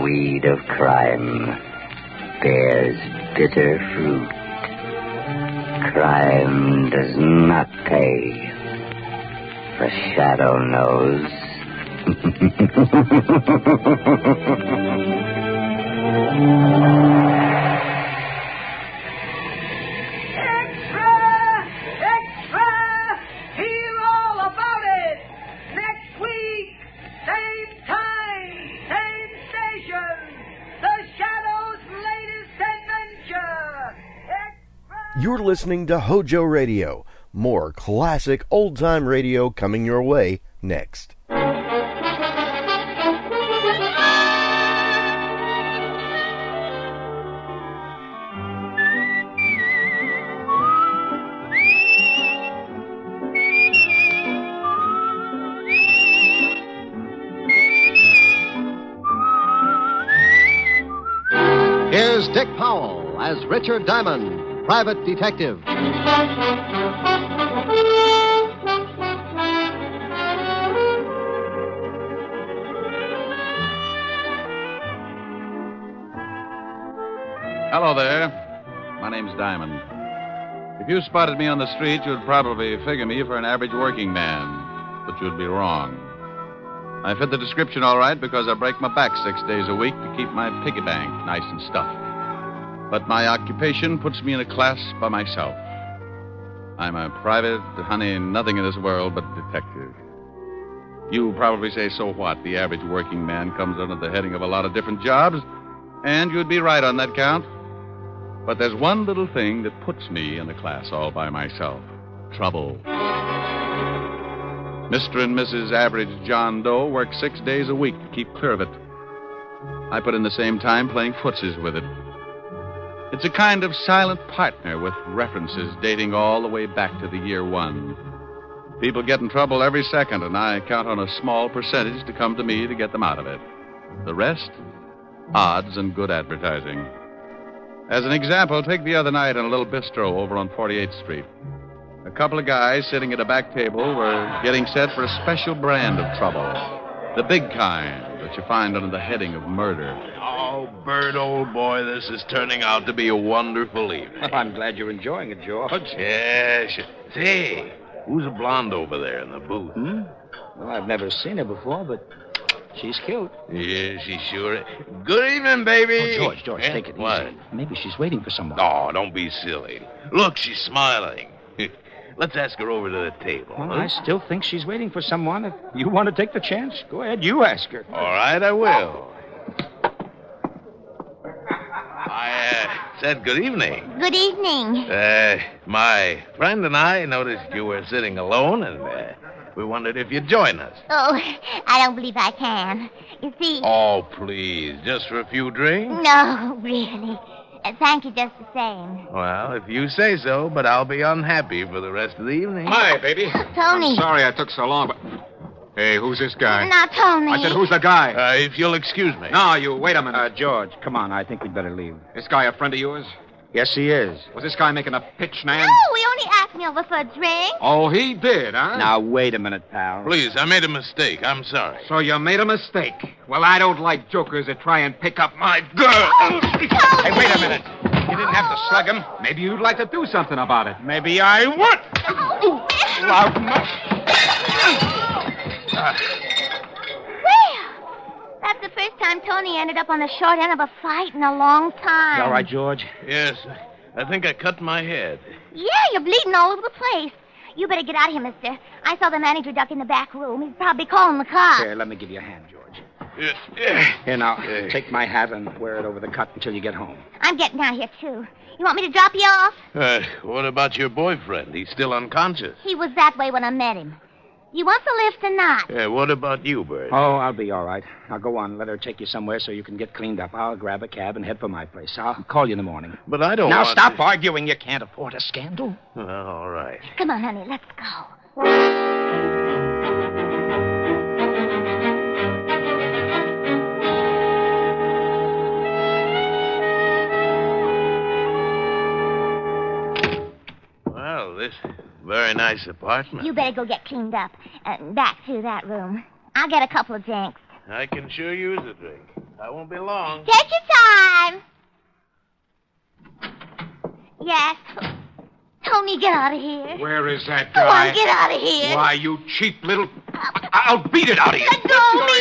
weed of crime bears bitter fruit. Crime does not pay. The shadow knows. You're listening to HOJO Radio. More classic old-time radio coming your way next. Here's Dick Powell as Richard Diamond, private detective. Hello there. My name's Diamond. If you spotted me on the street, you'd probably figure me for an average working man. But you'd be wrong. I fit the description all right because I break my back 6 days a week to keep my piggy bank nice and stuffed. But my occupation puts me in a class by myself. I'm a private, honey, nothing in this world but detective. You probably say, so what? The average working man comes under the heading of a lot of different jobs, and you'd be right on that count. But there's one little thing that puts me in a class all by myself. Trouble. Mr. and Mrs. Average John Doe work 6 days a week to keep clear of it. I put in the same time playing footsies with it. It's a kind of silent partner with references dating all the way back to the year one. People get in trouble every second, and I count on a small percentage to come to me to get them out of it. The rest, odds and good advertising. As an example, take the other night in a little bistro over on 48th Street. A couple of guys sitting at a back table were getting set for a special brand of trouble. The big kind that you find under the heading of murder. Oh, Bert, old boy, this is turning out to be a wonderful evening. Well, I'm glad you're enjoying it, George. Yes. Say, who's a blonde over there in the booth? Well, I've never seen her before, but she's cute. Yeah, she sure is. Good evening, baby. Oh, George, take it easy. What? Maybe she's waiting for someone. Oh, don't be silly. Look, she's smiling. Let's ask her over to the table. Well, I still think she's waiting for someone. If you want to take the chance, go ahead. You ask her. All right, I will. I said good evening. Good evening. My friend and I noticed you were sitting alone, and we wondered if you'd join us. Oh, I don't believe I can. You see... Oh, please, just for a few drinks? No, really. Thank you just the same. Well, if you say so, but I'll be unhappy for the rest of the evening. Hi, baby. Tony. I'm sorry I took so long, but... Hey, who's this guy? Not Tony. I said, who's the guy? If you'll excuse me. No, you wait a minute. George, come on. I think we'd better leave. This guy a friend of yours? Yes, he is. Was this guy making a pitch, Nan? No, he only asked me over for a drink. Oh, he did, huh? Now, wait a minute, pal. Please, I made a mistake. I'm sorry. So you made a mistake. Well, I don't like jokers that try and pick up my girl. Hey, wait a minute. You didn't have to slug him. Maybe you'd like to do something about it. Maybe I would. Loud mouth. That's the first time Tony ended up on the short end of a fight in a long time. You all right, George? Yes, I think I cut my head. Yeah, you're bleeding all over the place. You better get out of here, mister. I saw the manager duck in the back room. He's probably calling the cops. Here, let me give you a hand, George. Here, now, take my hat and wear it over the cut until you get home. I'm getting out of here, too. You want me to drop you off? What about your boyfriend? He's still unconscious. He was that way when I met him. You want the lift or not? What about you, Bert? Oh, I'll be all right. Now, go on. Let her take you somewhere so you can get cleaned up. I'll grab a cab and head for my place. I'll call you in the morning. But I don't Now, want stop to... arguing. You can't afford a scandal. All right. Come on, honey. Let's go. Well, this very very nice apartment. You better go get cleaned up and back to that room. I'll get a couple of drinks. I can sure use a drink. I won't be long. Take your time. Yes. Tony, get out of here. Where is that Go guy? on, get out of here. Why, you cheap little... I'll beat it out of you. Let go of me.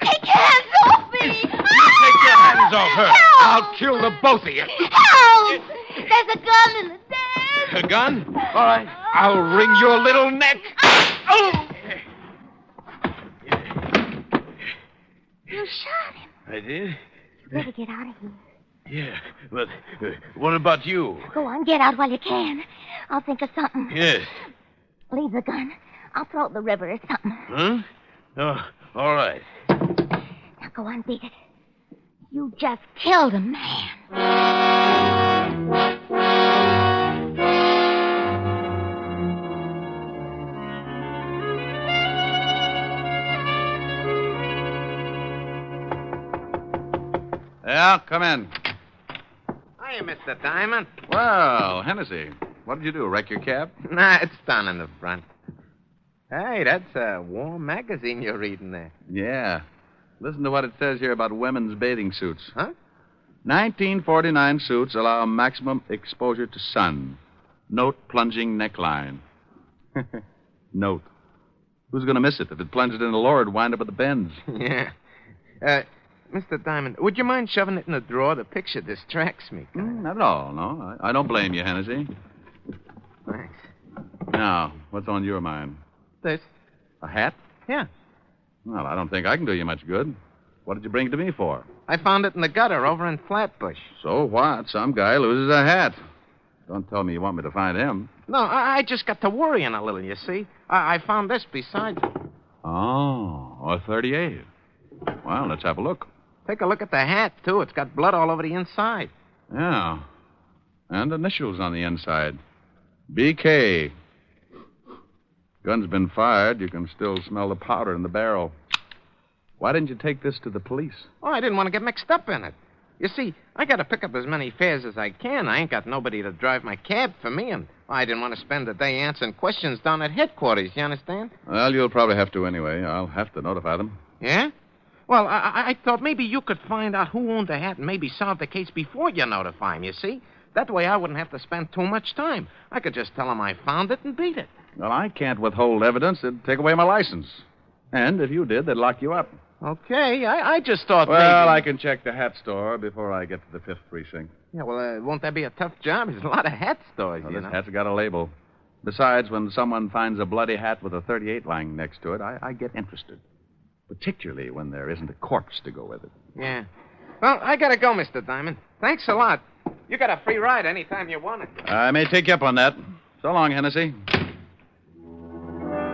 Take your hands off me. Take your hands off her. Help. I'll kill the both of you. Help! There's a gun in the desk. A gun? All right. I'll wring your little neck. Oh! You shot him. I did? You better get out of here. Yeah, but what about you? Go on, get out while you can. I'll think of something. Yes. Leave the gun. I'll throw it in the river or something. Huh? Oh, all right. Now go on, beat it. You just killed a man. Yeah, come in. Hiya, Mr. Diamond. Well, Hennessy, what did you do, wreck your cab? Nah, it's down in the front. Hey, that's a war magazine you're reading there. Yeah. Listen to what it says here about women's bathing suits. Huh? 1949 suits allow maximum exposure to sun. Note plunging neckline. Note. Who's going to miss it? If it plunged in the lower, it'd wind up at the bends. Yeah. Mr. Diamond, would you mind shoving it in the drawer? The picture distracts me. Not at all, no. I don't blame you, Hennessy. Thanks. Now, what's on your mind? This. A hat? Yeah. Well, I don't think I can do you much good. What did you bring it to me for? I found it in the gutter over in Flatbush. So what? Some guy loses a hat. Don't tell me you want me to find him. No, I just got to worrying a little, you see. I found this beside it. Oh, a 38. Well, let's have a look. Take a look at the hat, too. It's got blood all over the inside. Yeah. And initials on the inside. BK. Gun's been fired. You can still smell the powder in the barrel. Why didn't you take this to the police? Oh, I didn't want to get mixed up in it. You see, I got to pick up as many fares as I can. I ain't got nobody to drive my cab for me, and I didn't want to spend the day answering questions down at headquarters, you understand? Well, you'll probably have to anyway. I'll have to notify them. Yeah? Well, I thought maybe you could find out who owned the hat and maybe solve the case before you notify him, you see? That way I wouldn't have to spend too much time. I could just tell him I found it and beat it. Well, I can't withhold evidence. It'd take away my license. And if you did, they'd lock you up. Okay, I just thought well, maybe... I can check the hat store before I get to the 5th precinct. Yeah, well, won't that be a tough job? There's a lot of hat stores, well, you this know. hat's got a label. Besides, when someone finds a bloody hat with a 38 lying next to it, I get interested. Particularly when there isn't a corpse to go with it. Yeah. Well, I gotta go, Mr. Diamond. Thanks a lot. You got a free ride anytime you want it. I may take you up on that. So long, Hennessy.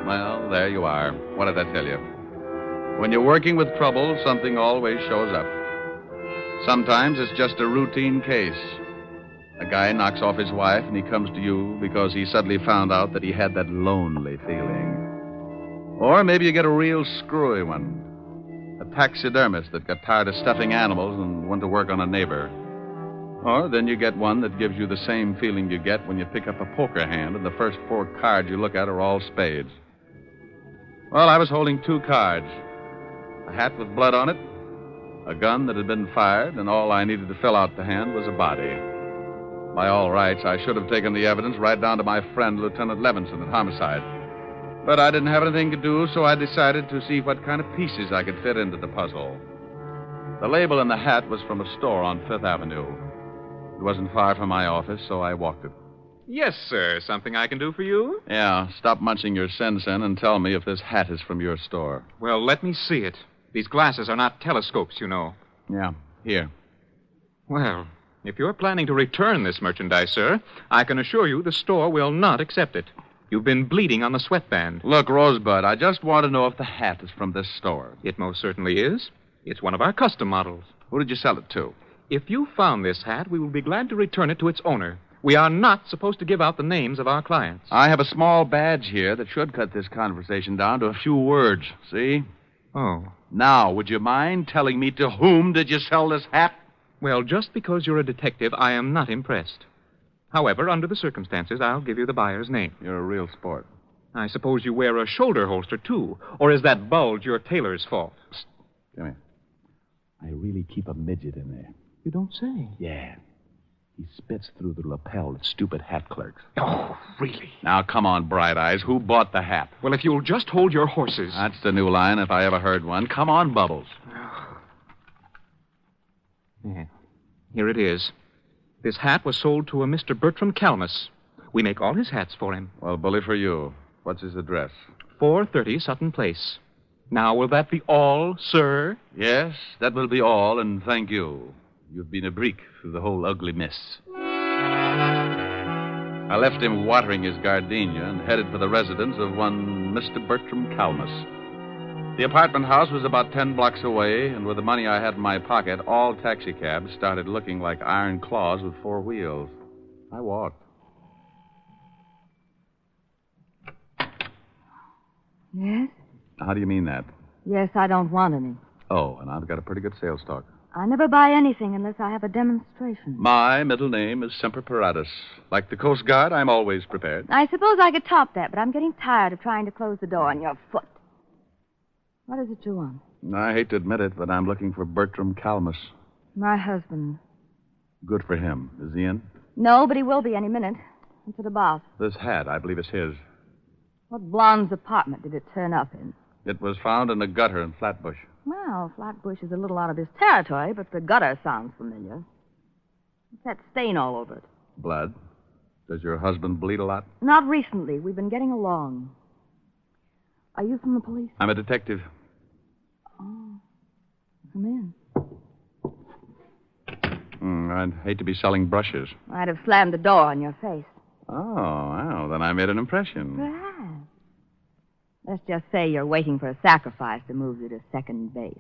Well, there you are. What did I tell you? When you're working with trouble, something always shows up. Sometimes it's just a routine case. A guy knocks off his wife and he comes to you because he suddenly found out that he had that lonely feeling. Or maybe you get a real screwy one. A taxidermist that got tired of stuffing animals and went to work on a neighbor. Or then you get one that gives you the same feeling you get when you pick up a poker hand and the first 4 cards you look at are all spades. Well, I was holding 2 cards. A hat with blood on it, a gun that had been fired, and all I needed to fill out the hand was a body. By all rights, I should have taken the evidence right down to my friend, Lieutenant Levinson, at homicide. But I didn't have anything to do, so I decided to see what kind of pieces I could fit into the puzzle. The label in the hat was from a store on 5th Avenue. It wasn't far from my office, so I walked it. Yes, sir. Something I can do for you? Yeah, stop munching your sen-sen and tell me if this hat is from your store. Well, let me see it. These glasses are not telescopes, you know. Yeah, here. Well, if you're planning to return this merchandise, sir, I can assure you the store will not accept it. You've been bleeding on the sweatband. Look, Rosebud, I just want to know if the hat is from this store. It most certainly is. It's one of our custom models. Who did you sell it to? If you found this hat, we will be glad to return it to its owner. We are not supposed to give out the names of our clients. I have a small badge here that should cut this conversation down to a few words. See? Oh. Now, would you mind telling me to whom did you sell this hat? Well, just because you're a detective, I am not impressed. However, under the circumstances, I'll give you the buyer's name. You're a real sport. I suppose you wear a shoulder holster, too. Or is that bulge your tailor's fault? Psst. Come here. I really keep a midget in there. You don't say. Yeah. He spits through the lapel at stupid hat clerks. Oh, really? Now, come on, Bright Eyes. Who bought the hat? Well, if you'll just hold your horses. That's the new line, if I ever heard one. Come on, Bubbles. Yeah. Here it is. This hat was sold to a Mr. Bertram Calmus. We make all his hats for him. Well, bully for you. What's his address? 430 Sutton Place. Now, will that be all, sir? Yes, that will be all, and thank you. You've been a break through the whole ugly mess. I left him watering his gardenia and headed for the residence of one Mr. Bertram Calmus. The apartment house was about 10 blocks away, and with the money I had in my pocket, all taxicabs started looking like iron claws with 4 wheels. I walked. Yes? How do you mean that? Yes, I don't want any. Oh, and I've got a pretty good sales stock. I never buy anything unless I have a demonstration. My middle name is Semper Paratus. Like the Coast Guard, I'm always prepared. I suppose I could top that, but I'm getting tired of trying to close the door on your foot. What is it you want? I hate to admit it, but I'm looking for Bertram Calmus. My husband. Good for him. Is he in? No, but he will be any minute. What's it about? This hat, I believe, is his. What blonde's apartment did it turn up in? It was found in a gutter in Flatbush. Well, Flatbush is a little out of his territory, but the gutter sounds familiar. What's that stain all over it? Blood. Does your husband bleed a lot? Not recently. We've been getting along. Are you from the police? I'm a detective. Oh. Come in. I'd hate to be selling brushes. I'd have slammed the door on your face. Oh, well, then I made an impression. Perhaps. Let's just say you're waiting for a sacrifice to move you to second base.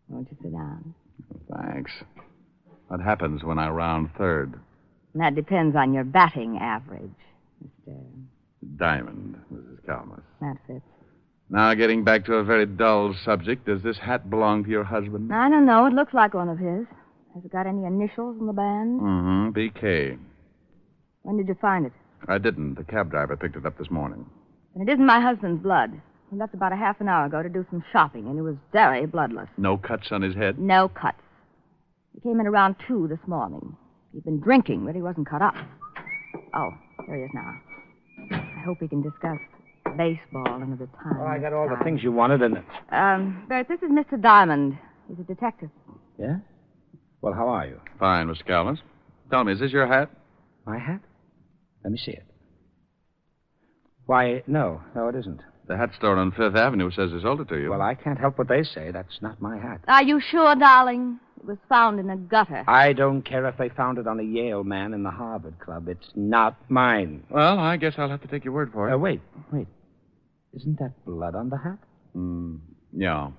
Won't you sit down? Thanks. What happens when I round third? That depends on your batting average, Mr. Diamond, Mrs. Calmus. That fits. Now, getting back to a very dull subject, does this hat belong to your husband? I don't know. It looks like one of his. Has it got any initials in the band? Mm-hmm. BK. When did you find it? I didn't. The cab driver picked it up this morning. And it isn't my husband's blood. He left about a half an hour ago to do some shopping, and he was very bloodless. No cuts on his head? No cuts. He came in around 2 this morning. He'd been drinking, but he wasn't cut up. Oh, there he is now. I hope we can discuss baseball another time. Oh, I got all the things you wanted, didn't it? Bert, this is Mr. Diamond. He's a detective. Yeah? Well, how are you? Fine, Mr. Calmus. Tell me, is this your hat? My hat? Let me see it. Why, no, it isn't. The hat store on Fifth Avenue says they sold it to you. Well, I can't help what they say. That's not my hat. Are you sure, darling? It was found in a gutter. I don't care if they found it on a Yale man in the Harvard Club. It's not mine. Well, I guess I'll have to take your word for it. Wait. Isn't that blood on the hat? Yeah.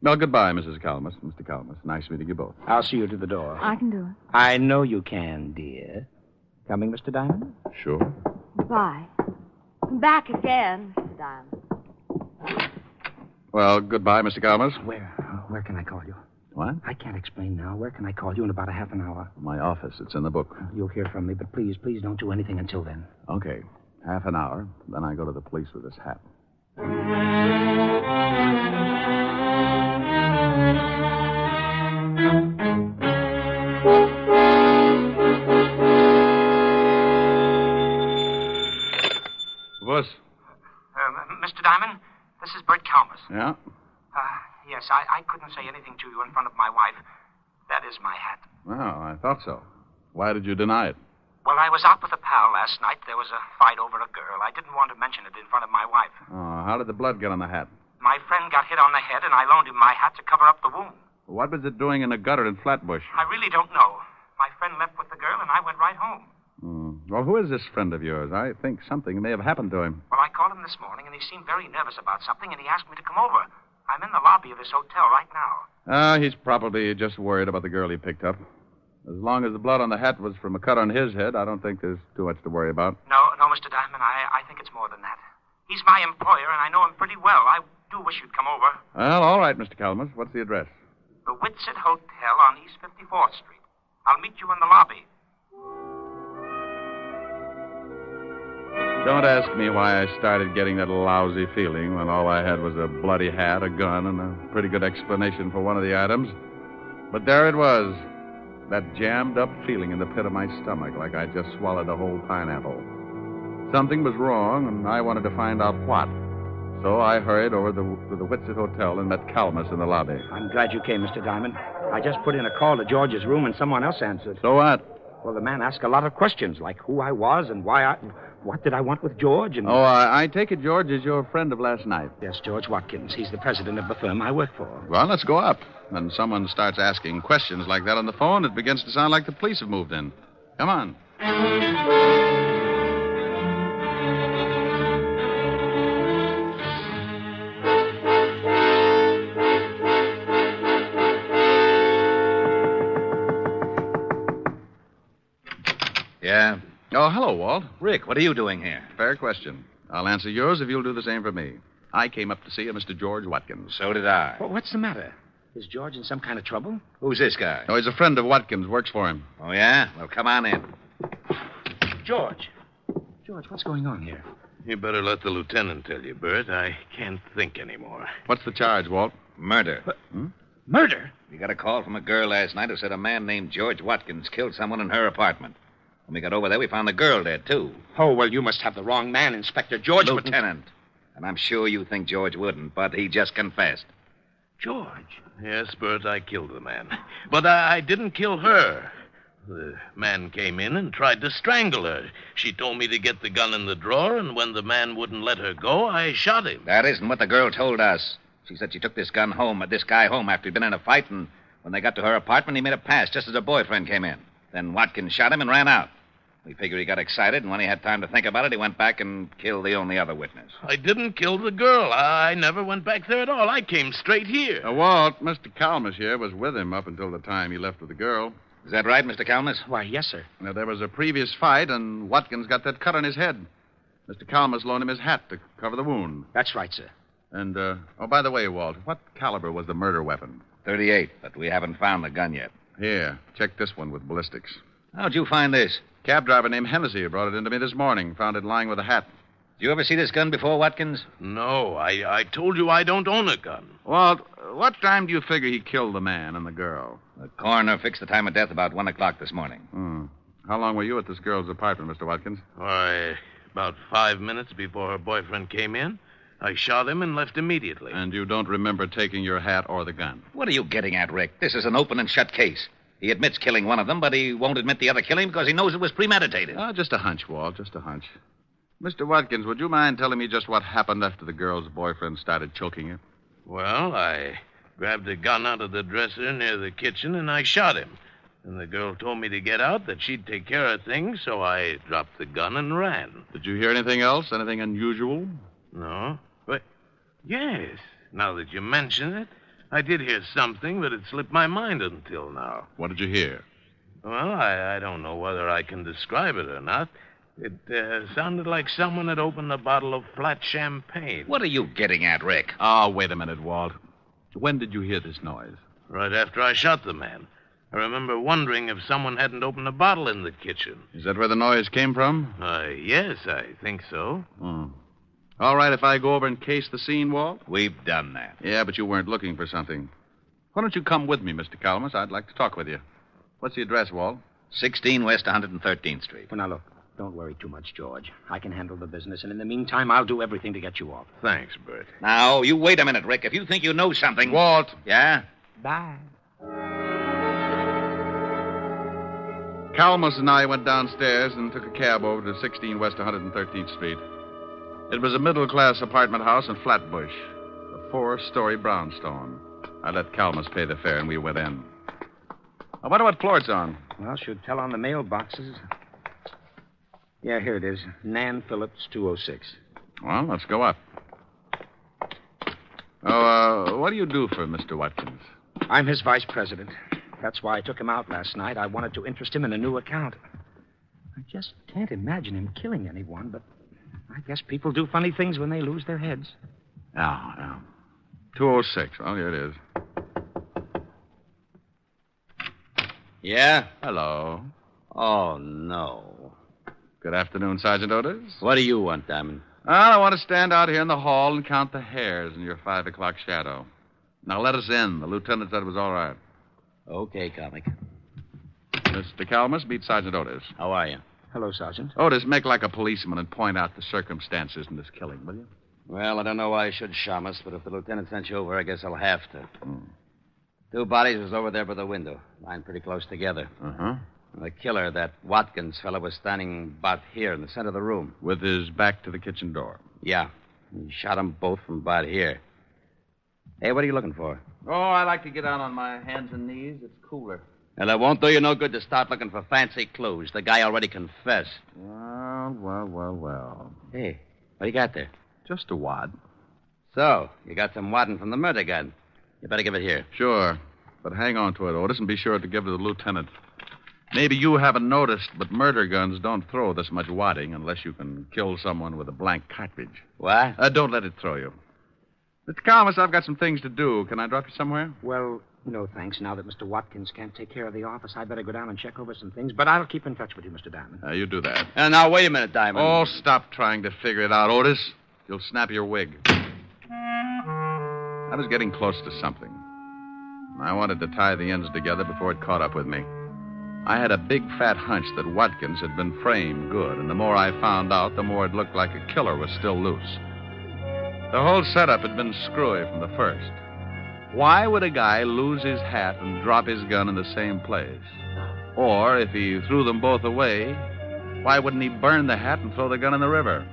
Well, goodbye, Mrs. Calmus, Mr. Calmus. Nice meeting you both. I'll see you to the door. I can do it. I know you can, dear. Coming, Mr. Diamond? Sure. Goodbye. Come back again, Mr. Diamond. Well, goodbye, Mr. Calmus. Where can I call you? What? I can't explain now. Where can I call you in about a half an hour? My office. It's in the book. You'll hear from me, but please don't do anything until then. Okay. Half an hour. Then I go to the police with this hat. Puss. Mr. Diamond, this is Bert Calmus. Yeah? Yes, I couldn't say anything to you in front of my wife. That is my hat. Well, I thought so. Why did you deny it? Well, I was out with a pal last night. There was a fight over a girl. I didn't want to mention it in front of my wife. Oh, how did the blood get on the hat? My friend got hit on the head, and I loaned him my hat to cover up the wound. What was it doing in a gutter in Flatbush? I really don't know. My friend left with the girl, and I went right home. Well, who is this friend of yours? I think something may have happened to him. Well, I called him this morning, and he seemed very nervous about something, and he asked me to come over. I'm in the lobby of his hotel right now. He's probably just worried about the girl he picked up. As long as the blood on the hat was from a cut on his head, I don't think there's too much to worry about. No, Mr. Diamond, I think it's more than that. He's my employer, and I know him pretty well. I do wish you'd come over. Well, all right, Mr. Calmus. What's the address? The Whitsett Hotel on East 54th Street. I'll meet you in the lobby. Don't ask me why I started getting that lousy feeling when all I had was a bloody hat, a gun, and a pretty good explanation for one of the items. But there it was, that jammed up feeling in the pit of my stomach, like I just swallowed a whole pineapple. Something was wrong, and I wanted to find out what. So I hurried over to the Whitsett Hotel and met Calmus in the lobby. I'm glad you came, Mr. Diamond. I just put in a call to George's room and someone else answered. So what? Well, the man asked a lot of questions, like who I was and what did I want with George and... Oh, I take it George is your friend of last night. Yes, George Watkins. He's the president of the firm I work for. Well, let's go up. When someone starts asking questions like that on the phone, it begins to sound like the police have moved in. Come on. Yeah? Oh, hello, Walt. Rick, what are you doing here? Fair question. I'll answer yours if you'll do the same for me. I came up to see a Mr. George Watkins. So did I. Well, what's the matter? Is George in some kind of trouble? Who's this guy? Oh, he's a friend of Watkins, works for him. Oh, yeah? Well, come on in. George, what's going on here? You better let the lieutenant tell you, Bert. I can't think anymore. What's the charge, Walt? Murder. Murder? We got a call from a girl last night who said a man named George Watkins killed someone in her apartment. When we got over there, we found the girl dead, too. Oh, well, you must have the wrong man, Inspector George. Lieutenant. And I'm sure you think George wouldn't, but he just confessed. George? Yes, Bert, I killed the man. But I didn't kill her. The man came in and tried to strangle her. She told me to get the gun in the drawer, and when the man wouldn't let her go, I shot him. That isn't what the girl told us. She said she took this guy home after he'd been in a fight, and when they got to her apartment, he made a pass just as her boyfriend came in. Then Watkins shot him and ran out. We figured he got excited, and when he had time to think about it, he went back and killed the only other witness. I didn't kill the girl. I never went back there at all. I came straight here. Walt, Mr. Calmus here was with him up until the time he left with the girl. Is that right, Mr. Calmus? Why, yes, sir. Now, there was a previous fight, and Watkins got that cut on his head. Mr. Calmus loaned him his hat to cover the wound. That's right, sir. And, by the way, Walt, what caliber was the murder weapon? .38, but we haven't found the gun yet. Here, check this one with ballistics. How'd you find this? Cab driver named Hennessy brought it into me this morning. Found it lying with a hat. Did you ever see this gun before, Watkins? No, I told you I don't own a gun. Walt, what time do you figure he killed the man and the girl? The coroner fixed the time of death about 1 o'clock this morning. How long were you at this girl's apartment, Mr. Watkins? Why, about 5 minutes before her boyfriend came in. I shot him and left immediately. And you don't remember taking your hat or the gun? What are you getting at, Rick? This is an open and shut case. He admits killing one of them, but he won't admit the other killing because he knows it was premeditated. Just a hunch, Walt, just a hunch. Mr. Watkins, would you mind telling me just what happened after the girl's boyfriend started choking her? Well, I grabbed a gun out of the dresser near the kitchen and I shot him. And the girl told me to get out, that she'd take care of things, so I dropped the gun and ran. Did you hear anything else? Anything unusual? No. But, yes, now that you mention it, I did hear something, but it slipped my mind until now. What did you hear? Well, I don't know whether I can describe it or not. It sounded like someone had opened a bottle of flat champagne. What are you getting at, Rick? Oh, wait a minute, Walt. When did you hear this noise? Right after I shot the man. I remember wondering if someone hadn't opened a bottle in the kitchen. Is that where the noise came from? Yes, I think so. All right, if I go over and case the scene, Walt? We've done that. Yeah, but you weren't looking for something. Why don't you come with me, Mr. Calmus? I'd like to talk with you. What's the address, Walt? 16 West 113th Street. Well, now, look, don't worry too much, George. I can handle the business, and in the meantime, I'll do everything to get you off. Thanks, Bert. Now, you wait a minute, Rick. If you think you know something... Walt. Yeah? Bye. Calmus and I went downstairs and took a cab over to 16 West 113th Street. It was a middle-class apartment house in Flatbush, a 4-story brownstone. I let Calmus pay the fare, and we went in. I wonder what floor it's on. Well, should tell on the mailboxes. Yeah, here it is. Nan Phillips, 206. Well, let's go up. Oh, what do you do for Mr. Watkins? I'm his vice president. That's why I took him out last night. I wanted to interest him in a new account. I just can't imagine him killing anyone, but I guess people do funny things when they lose their heads. Yeah. 206. Oh, here it is. Yeah? Hello. Oh, no. Good afternoon, Sergeant Otis. What do you want, Diamond? Well, I want to stand out here in the hall and count the hairs in your 5 o'clock shadow. Now let us in. The lieutenant said it was all right. Okay, comic. Mr. Calmus, beat Sergeant Otis. How are you? Hello, Sergeant. Otis, make like a policeman and point out the circumstances in this killing, will you? Well, I don't know why I should, Shamus, but if the lieutenant sent you over, I guess I'll have to. 2 bodies was over there by the window, lying pretty close together. Uh-huh. The killer, that Watkins fellow, was standing about here in the center of the room. With his back to the kitchen door. Yeah. He shot them both from about here. Hey, what are you looking for? Oh, I like to get down on my hands and knees. It's cooler. Well, it won't do you no good to start looking for fancy clues. The guy already confessed. Well. Hey, what do you got there? Just a wad. So, you got some wadding from the murder gun. You better give it here. Sure. But hang on to it, Otis, and be sure to give it to the lieutenant. Maybe you haven't noticed, but murder guns don't throw this much wadding unless you can kill someone with a blank cartridge. What? Don't let it throw you. Mr. Calmus, I've got some things to do. Can I drop you somewhere? Well, no, thanks. Now that Mr. Watkins can't take care of the office, I'd better go down and check over some things. But I'll keep in touch with you, Mr. Diamond. You do that. Now, wait a minute, Diamond. Oh, stop trying to figure it out, Otis. You'll snap your wig. I was getting close to something. I wanted to tie the ends together before it caught up with me. I had a big, fat hunch that Watkins had been framed good, and the more I found out, the more it looked like a killer was still loose. The whole setup had been screwy from the first. Why would a guy lose his hat and drop his gun in the same place? Or, if he threw them both away, why wouldn't he burn the hat and throw the gun in the river?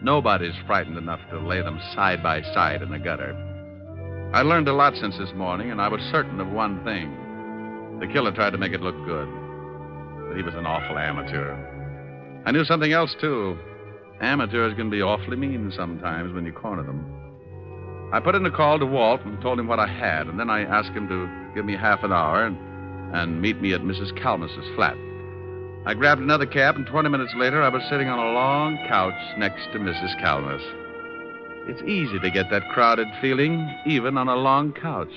Nobody's frightened enough to lay them side by side in the gutter. I learned a lot since this morning, and I was certain of one thing. The killer tried to make it look good, but he was an awful amateur. I knew something else, too. Amateurs can be awfully mean sometimes when you corner them. I put in a call to Walt and told him what I had, and then I asked him to give me half an hour and meet me at Mrs. Calmus's flat. I grabbed another cab, and 20 minutes later, I was sitting on a long couch next to Mrs. Calmus. It's easy to get that crowded feeling, even on a long couch.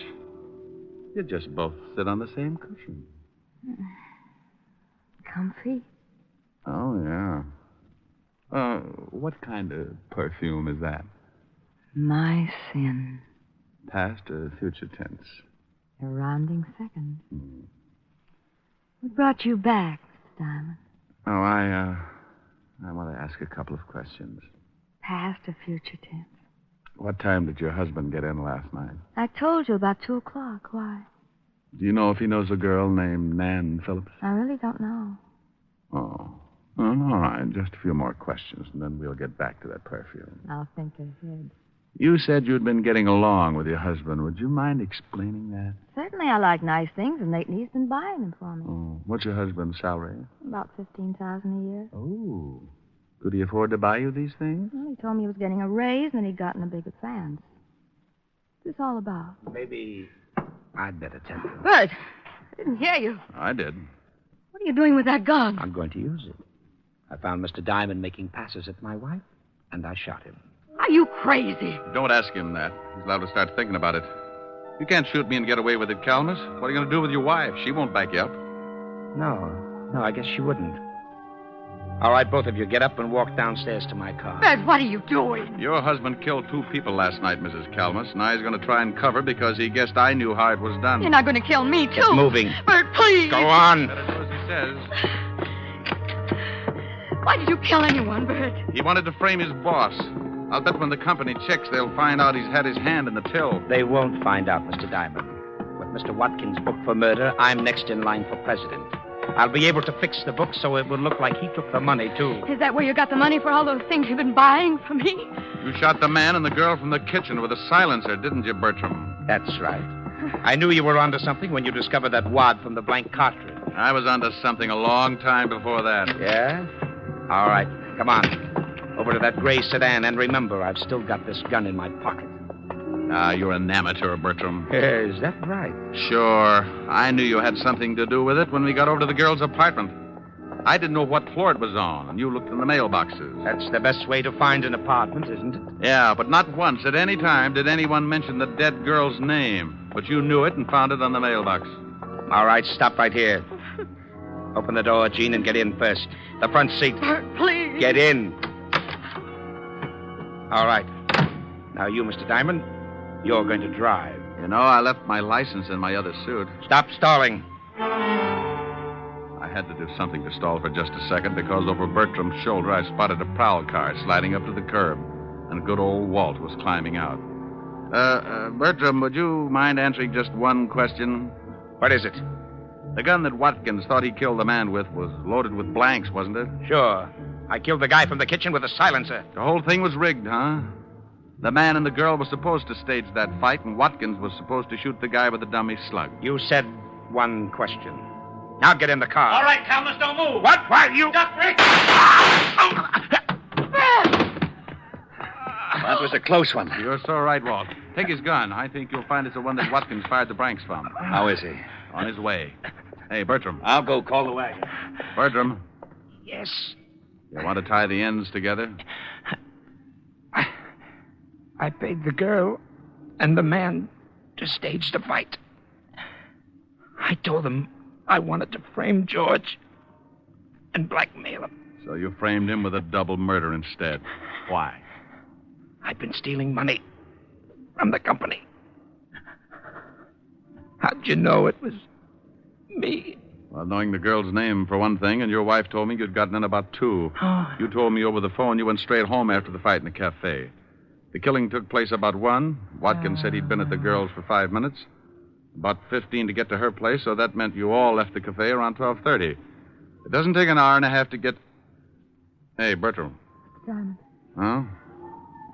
You just both sit on the same cushion. Comfy? Oh, yeah. What kind of perfume is that? My sin. Past or future tense? A rounding second. What brought you back, Mr. Diamond? Oh, I want to ask a couple of questions. Past or future tense? What time did your husband get in last night? I told you about 2 o'clock. Why? Do you know if he knows a girl named Nan Phillips? I really don't know. Oh. Well, all right. Just a few more questions, and then we'll get back to that perfume. I'll think ahead. You said you'd been getting along with your husband. Would you mind explaining that? Certainly I like nice things, and lately he's been buying them for me. Oh. What's your husband's salary? About $15,000 a year. Oh. Could he afford to buy you these things? Well, he told me he was getting a raise, and he'd gotten a big advance. What's this all about? Maybe I'd better tell you. Bert, I didn't hear you. I did. What are you doing with that gun? I'm going to use it. I found Mr. Diamond making passes at my wife, and I shot him. Are you crazy? Don't ask him that. He's allowed to start thinking about it. You can't shoot me and get away with it, Calmus. What are you going to do with your wife? She won't back you up. No, I guess she wouldn't. All right, both of you, get up and walk downstairs to my car. Bert, what are you doing? Your husband killed 2 people last night, Mrs. Calmus. Now he's going to try and cover because he guessed I knew how it was done. You're not going to kill me, too. Get moving. Bert, please. Go on. Better do as he says. Why did you kill anyone, Bert? He wanted to frame his boss. I'll bet when the company checks, they'll find out he's had his hand in the till. They won't find out, Mr. Diamond. With Mr. Watkins' book for murder, I'm next in line for president. I'll be able to fix the book so it will look like he took the money, too. Is that where you got the money for all those things you've been buying from me? You shot the man and the girl from the kitchen with a silencer, didn't you, Bertram? That's right. I knew you were onto something when you discovered that wad from the blank cartridge. I was onto something a long time before that. Yeah? All right, come on. Over to that gray sedan, and remember, I've still got this gun in my pocket. You're an amateur, Bertram. Is that right? Sure. I knew you had something to do with it when we got over to the girl's apartment. I didn't know what floor it was on, and you looked in the mailboxes. That's the best way to find an apartment, isn't it? Yeah, but not once at any time did anyone mention the dead girl's name. But you knew it and found it on the mailbox. All right, stop right here. Open the door, Gene, and get in first. The front seat. Please. Get in. All right. Now you, Mr. Diamond, you're going to drive. You know, I left my license in my other suit. Stop stalling. I had to do something to stall for just a second because over Bertram's shoulder I spotted a prowl car sliding up to the curb, and good old Walt was climbing out. Bertram, would you mind answering just one question? What is it? The gun that Watkins thought he killed the man with was loaded with blanks, wasn't it? Sure. I killed the guy from the kitchen with a silencer. The whole thing was rigged, huh? The man and the girl were supposed to stage that fight, and Watkins was supposed to shoot the guy with the dummy slug. You said one question. Now get in the car. All right, Thomas, don't move. What? Why, you... Duck, Rick. That was a close one. You're so right, Walt. Take his gun. I think you'll find it's the one that Watkins fired the blanks from. How is he? On his way. Hey, Bertram. I'll go call the wagon. Bertram. Yes. You want to tie the ends together? I paid the girl and the man to stage the fight. I told them I wanted to frame George and blackmail him. So you framed him with a double murder instead. Why? I've been stealing money from the company. How'd you know it was me? Well, knowing the girl's name, for one thing, and your wife told me you'd gotten in about two. Oh. You told me over the phone you went straight home after the fight in the cafe. The killing took place about 1. Watkins said he'd been at the girl's for 5 minutes. About 15 to get to her place, so that meant you all left the cafe around 12:30. It doesn't take an hour and a half to get... Hey, Bertram. Simon, Huh?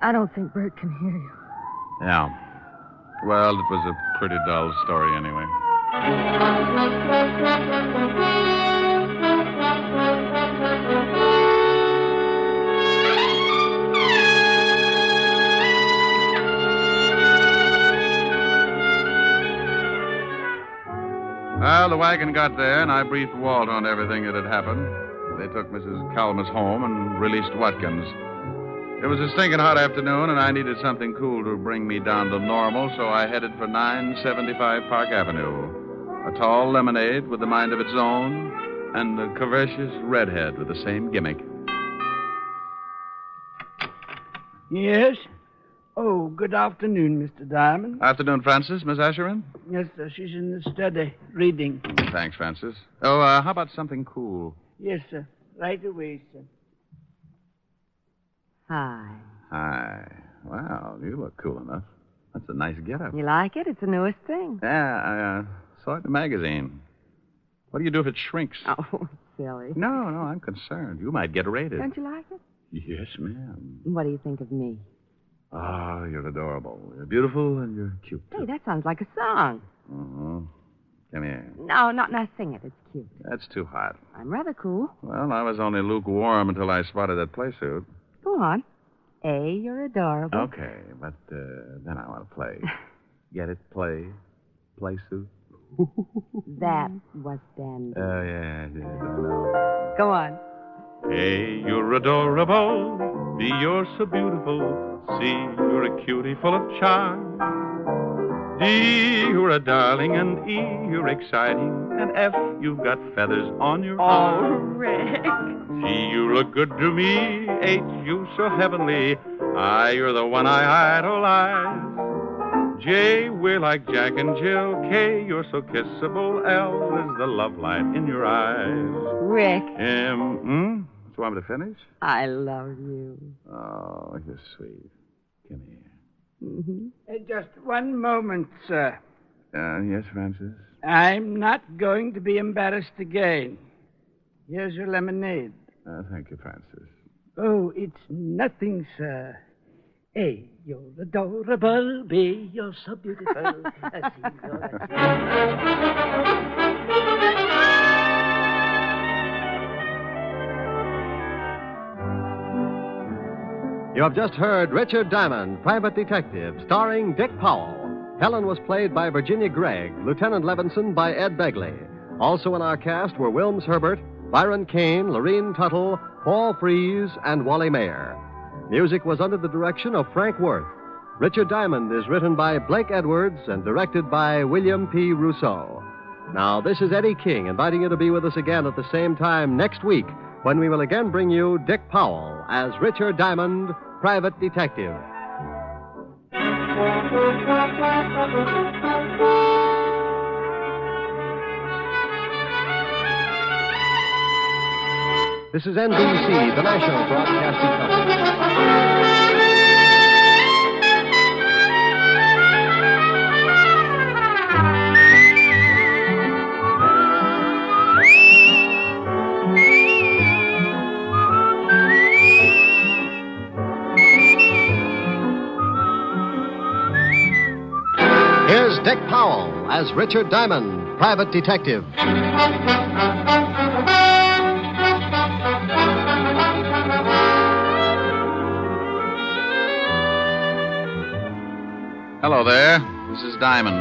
I don't think Bert can hear you. Yeah. Well, it was a pretty dull story anyway. Well, the wagon got there, and I briefed Walt on everything that had happened. They took Mrs. Calamus home and released Watkins. It was a stinking hot afternoon, and I needed something cool to bring me down to normal, so I headed for 975 Park Avenue. A tall lemonade with a mind of its own, and a curvaceous redhead with the same gimmick. Yes? Oh, good afternoon, Mr. Diamond. Afternoon, Francis. Miss Asherin? Yes, sir. She's in the study, reading. Thanks, Francis. Oh, how about something cool? Yes, sir. Right away, sir. Hi. Hi. Wow, you look cool enough. That's a nice getup. You like it? It's the newest thing. Yeah, I saw it in the magazine. What do you do if it shrinks? Oh, silly. No, I'm concerned. You might get raided. Don't you like it? Yes, ma'am. What do you think of me? Oh, you're adorable. You're beautiful and you're cute. Hey, that sounds like a song. Uh-huh. Come here. No, not sing it. It's cute. That's too hot. I'm rather cool. Well, I was only lukewarm until I spotted that play suit. Go on. A, you're adorable. Okay, but then I want to play. Get it? Play suit. That was then. Oh, yeah, I know. Go on. Hey, you're adorable. B, you're so beautiful. C, you're a cutie full of charm. D, you're a darling. And E, you're exciting. And F, you've got feathers on your arm. Oh, Rick. G, you look good to me. H, you so heavenly. I, you're the one I idolize. J, we're like Jack and Jill. K, you're so kissable. L is the love light in your eyes. Rick. Do you want me to finish? I love you. Oh, you're sweet. Come here. Mm-hmm. Just one moment, sir. Yes, Francis? I'm not going to be embarrassed again. Here's your lemonade. Thank you, Francis. Oh, it's nothing, sir. A, you're adorable. B, you're so beautiful. C, You have just heard Richard Diamond, Private Detective, starring Dick Powell. Helen was played by Virginia Gregg, Lieutenant Levinson by Ed Begley. Also in our cast were Wilms Herbert, Byron Kane, Lorene Tuttle, Paul Freese, and Wally Mayer. Music was under the direction of Frank Worth. Richard Diamond is written by Blake Edwards and directed by William P. Rousseau. Now, this is Eddie King inviting you to be with us again at the same time next week when we will again bring you Dick Powell as Richard Diamond, Private Detective. This is NBC, the national broadcasting company. Here's Dick Powell as Richard Diamond, Private Detective. Hello there. This is Diamond.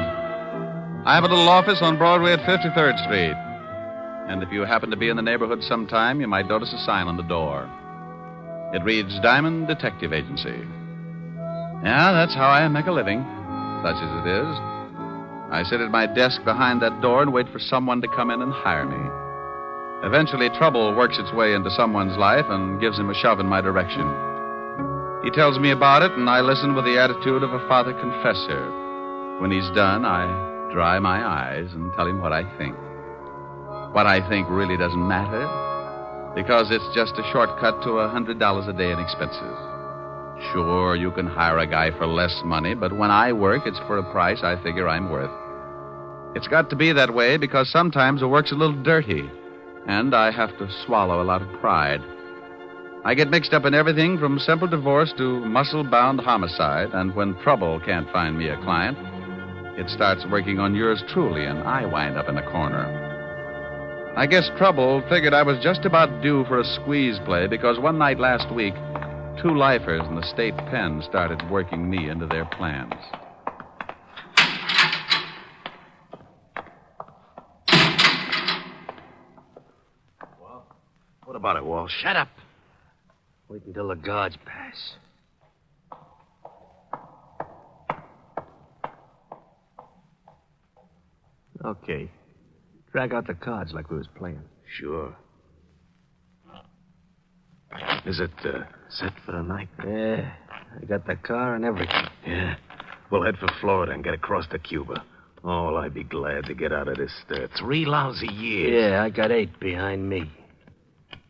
I have a little office on Broadway at 53rd Street. And if you happen to be in the neighborhood sometime, you might notice a sign on the door. It reads Diamond Detective Agency. Yeah, that's how I make a living, such as it is. I sit at my desk behind that door and wait for someone to come in and hire me. Eventually, trouble works its way into someone's life and gives him a shove in my direction. He tells me about it, and I listen with the attitude of a father confessor. When he's done, I dry my eyes and tell him what I think. What I think really doesn't matter, because it's just a shortcut to $100 a day in expenses. Sure, you can hire a guy for less money, but when I work, it's for a price I figure I'm worth. It's got to be that way because sometimes the work's a little dirty, and I have to swallow a lot of pride. I get mixed up in everything from simple divorce to muscle-bound homicide, and when trouble can't find me a client, it starts working on yours truly, and I wind up in a corner. I guess trouble figured I was just about due for a squeeze play because one night last week, 2 lifers in the state pen started working me into their plans. What about it, Walt? Shut up. Wait until the guards pass. Okay. Drag out the cards like we was playing. Sure. Is it set for the night? Yeah. I got the car and everything. Yeah. We'll head for Florida and get across to Cuba. Oh, I'd be glad to get out of this 3 lousy years. Yeah, I got 8 behind me.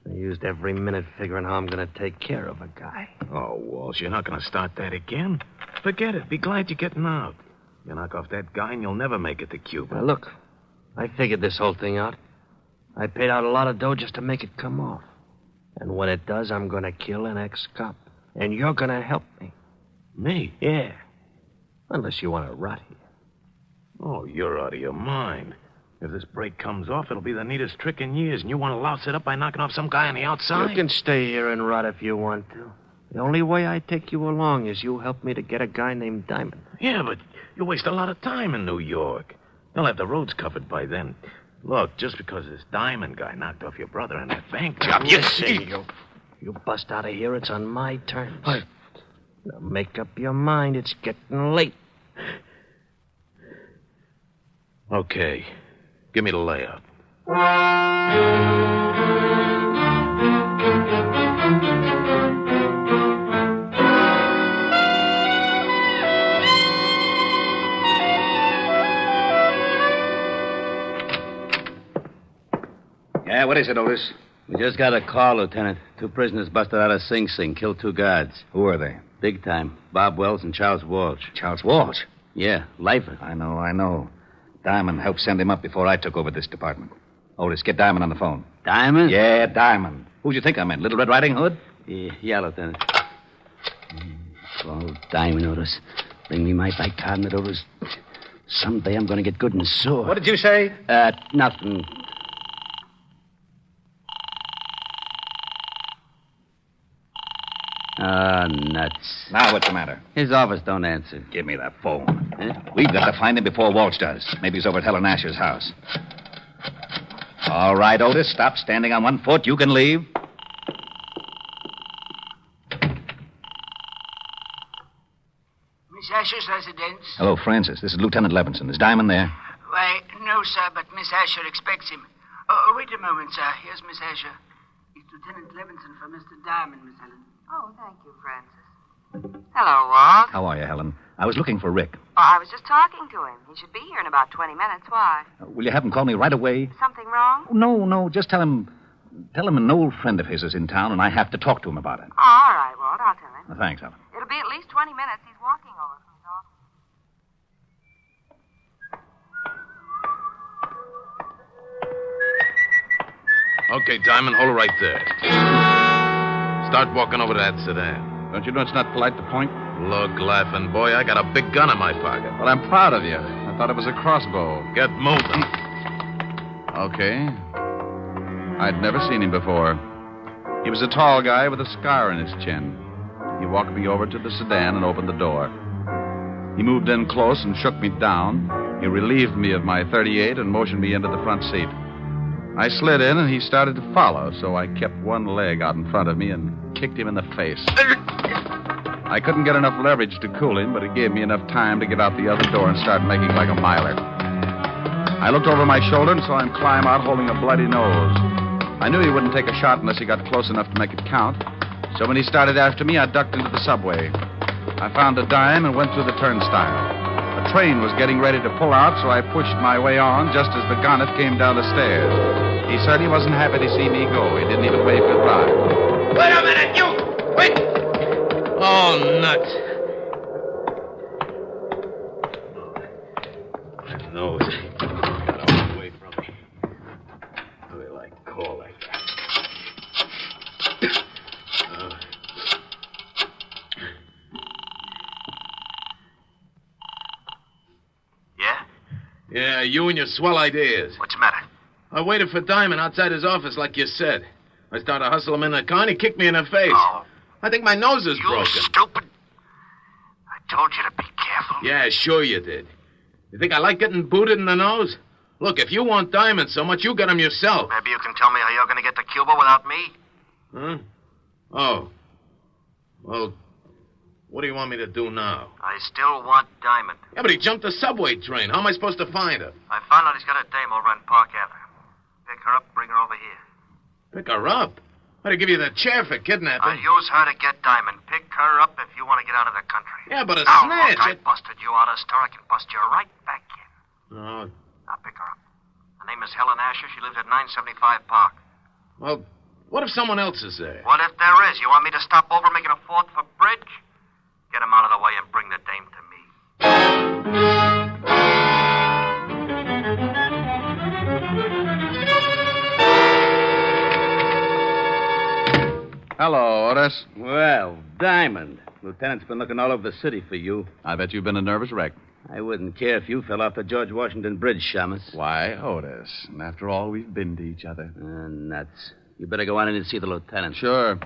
I used every minute figuring how I'm going to take care of a guy. Oh, Walsh, you're not going to start that again. Forget it. Be glad you're getting out. You knock off that guy and you'll never make it to Cuba. Now, look, I figured this whole thing out. I paid out a lot of dough just to make it come off. And when it does, I'm going to kill an ex-cop. And you're going to help me. Me? Yeah. Unless you want to rot here. Oh, you're out of your mind. If this break comes off, it'll be the neatest trick in years, and you want to louse it up by knocking off some guy on the outside? You can stay here and rot if you want to. The only way I take you along is you help me to get a guy named Diamond. Yeah, but you waste a lot of time in New York. They'll have the roads covered by then. Look, just because this Diamond guy knocked off your brother in that bank job... You bust out of here, it's on my terms. Now make up your mind, it's getting late. Okay. Give me the layout. Yeah, what is it, Otis? We just got a call, Lieutenant. 2 prisoners busted out of Sing Sing, killed 2 guards. Who are they? Big time. Bob Wells and Charles Walsh. Charles Walsh? Yeah, lifer. I know. Diamond helped send him up before I took over this department. Otis, get Diamond on the phone. Diamond? Yeah, Diamond. Who'd you think I meant? Little Red Riding Hood? Yeah, Lieutenant. Oh, Diamond, Otis. Bring me my bicarbonate, Otis. Someday I'm going to get good and sore. What did you say? Nothing. Nuts. Now what's the matter? His office don't answer. Give me that phone. We've got to find him before Walsh does. Maybe he's over at Helen Asher's house. All right, Otis, stop standing on one foot. You can leave. Miss Asher's residence. Hello, Francis. This is Lieutenant Levinson. Is Diamond there? Why, no, sir, but Miss Asher expects him. Wait a moment, sir. Here's Miss Asher. It's Lieutenant Levinson for Mr. Diamond, Miss Helen. Oh, thank you, Francis. Hello, Walt. How are you, Helen? I was looking for Rick. Oh, I was just talking to him. He should be here in about 20 minutes. Why? Will you have him call me right away? Something wrong? No. Just tell him an old friend of his is in town, and I have to talk to him about it. Oh, all right, Walt. I'll tell him. Thanks, Helen. It'll be at least 20 minutes. He's walking over from his office. Okay, Diamond, hold it right there. Start walking over to that sedan. Don't you know it's not polite to point? Look, laughing boy, I got a big gun in my pocket. Well, I'm proud of you. I thought it was a crossbow. Get moving. Okay. I'd never seen him before. He was a tall guy with a scar in his chin. He walked me over to the sedan and opened the door. He moved in close and shook me down. He relieved me of my .38 and motioned me into the front seat. I slid in, and he started to follow, so I kept one leg out in front of me and kicked him in the face. I couldn't get enough leverage to cool him, but it gave me enough time to get out the other door and start making like a miler. I looked over my shoulder and saw him climb out holding a bloody nose. I knew he wouldn't take a shot unless he got close enough to make it count, so when he started after me, I ducked into the subway. I found a dime and went through the turnstile. A train was getting ready to pull out, so I pushed my way on just as the gonnet came down the stairs. He certainly wasn't happy to see me go. He didn't even wave goodbye. Wait a minute, you! Wait! Oh, nuts. My nose got away from me. How do I call like that? Yeah, you and your swell ideas. What's the matter? I waited for Diamond outside his office like you said. I started to hustle him in the car and he kicked me in the face. Oh. I think my nose is broken. Stupid. I told you to be careful. Yeah, sure you did. You think I like getting booted in the nose? Look, if you want Diamond so much, you get him yourself. Maybe you can tell me how you're going to get to Cuba without me? Huh? Oh. Well, what do you want me to do now? I still want Diamond. Yeah, but he jumped the subway train. How am I supposed to find her? I found out he's got a dame over on Park Avenue. Pick her up, bring her over here. Pick her up? I'd give you the chair for kidnapping. I'll use her to get Diamond. Pick her up if you want to get out of the country. Yeah, but a now, snitch. Look, I busted you out of the store. I can bust you right back in. No. Now, pick her up. Her name is Helen Asher. She lives at 975 Park. Well, what if someone else is there? What if there is? You want me to stop over making a fourth for bridge? Get him out of the way and bring the dame to me. Hello, Otis. Well, Diamond. Lieutenant's been looking all over the city for you. I bet you've been a nervous wreck. I wouldn't care if you fell off the George Washington Bridge, Shamus. Why, Otis. And after all, we've been to each other. Nuts. You better go on in and see the lieutenant. Sure.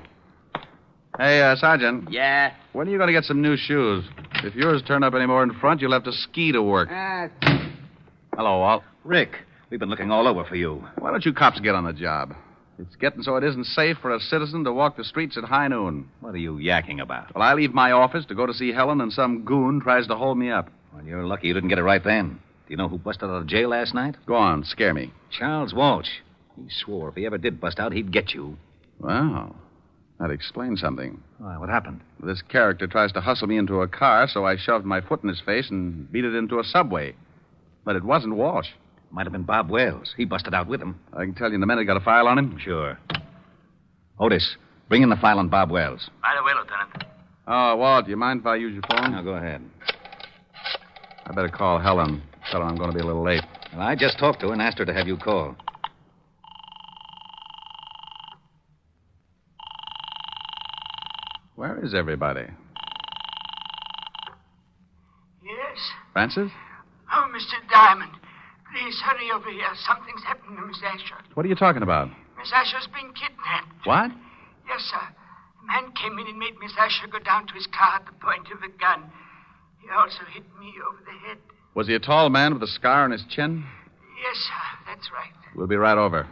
Hey, Sergeant. Yeah? When are you going to get some new shoes? If yours turn up any more in front, you'll have to ski to work. Hello, Walt. Rick, we've been looking all over for you. Why don't you cops get on the job? It's getting so it isn't safe for a citizen to walk the streets at high noon. What are you yakking about? Well, I leave my office to go to see Helen, and some goon tries to hold me up. Well, you're lucky you didn't get it right then. Do you know who busted out of jail last night? Go on, scare me. Charles Walsh. He swore if he ever did bust out, he'd get you. Wow. That explains something. What happened? This character tries to hustle me into a car, so I shoved my foot in his face and beat it into a subway. But it wasn't Walsh. Might have been Bob Wells. He busted out with him. I can tell you in a minute. Got a file on him? Sure. Otis, bring in the file on Bob Wells. Right away, Lieutenant. Oh, Walt, do you mind if I use your phone? Now, go ahead. I better call Helen. Tell her I'm going to be a little late. Well, I just talked to her and asked her to have you call. Where is everybody? Yes? Francis? Oh, Mr. Diamond. Please hurry over here. Something's happened to Miss Asher. What are you talking about? Miss Asher's been kidnapped. What? Yes, sir. A man came in and made Miss Asher go down to his car at the point of a gun. He also hit me over the head. Was he a tall man with a scar on his chin? Yes, sir. That's right. We'll be right over.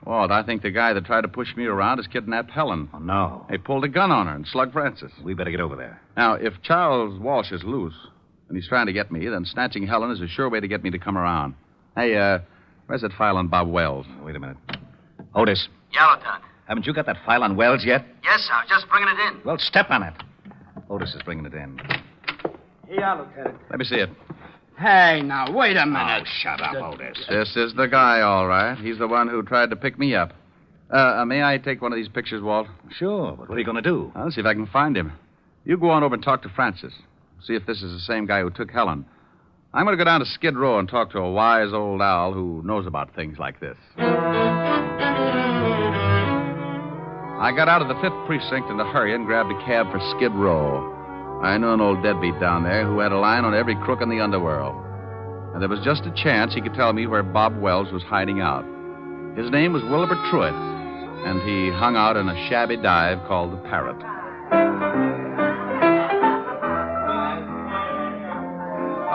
Walt, I think the guy that tried to push me around has kidnapped Helen. Oh, no. He pulled a gun on her and slugged Francis. We better get over there. Now, if Charles Walsh is loose, and he's trying to get me, then snatching Helen is a sure way to get me to come around. Hey, where's that file on Bob Wells? Wait a minute. Otis, Yeah, Lieutenant. haven't you got that file on Wells yet? Yes, sir. I was just bringing it in. Well, step on it. Otis is bringing it in. Yeah, Lieutenant. Let me see it. Hey, now, wait a minute. Oh, shut up, Otis. This is the guy, all right. He's the one who tried to pick me up. May I take one of these pictures, Walt? Sure, but what are you going to do? I'll see if I can find him. You go on over and talk to Francis. See if this is the same guy who took Helen. I'm going to go down to Skid Row and talk to a wise old owl who knows about things like this. I got out of the 5th Precinct in a hurry and grabbed a cab for Skid Row. I knew an old deadbeat down there who had a line on every crook in the underworld. And there was just a chance he could tell me where Bob Wells was hiding out. His name was Wilbur Truitt, and he hung out in a shabby dive called the Parrot.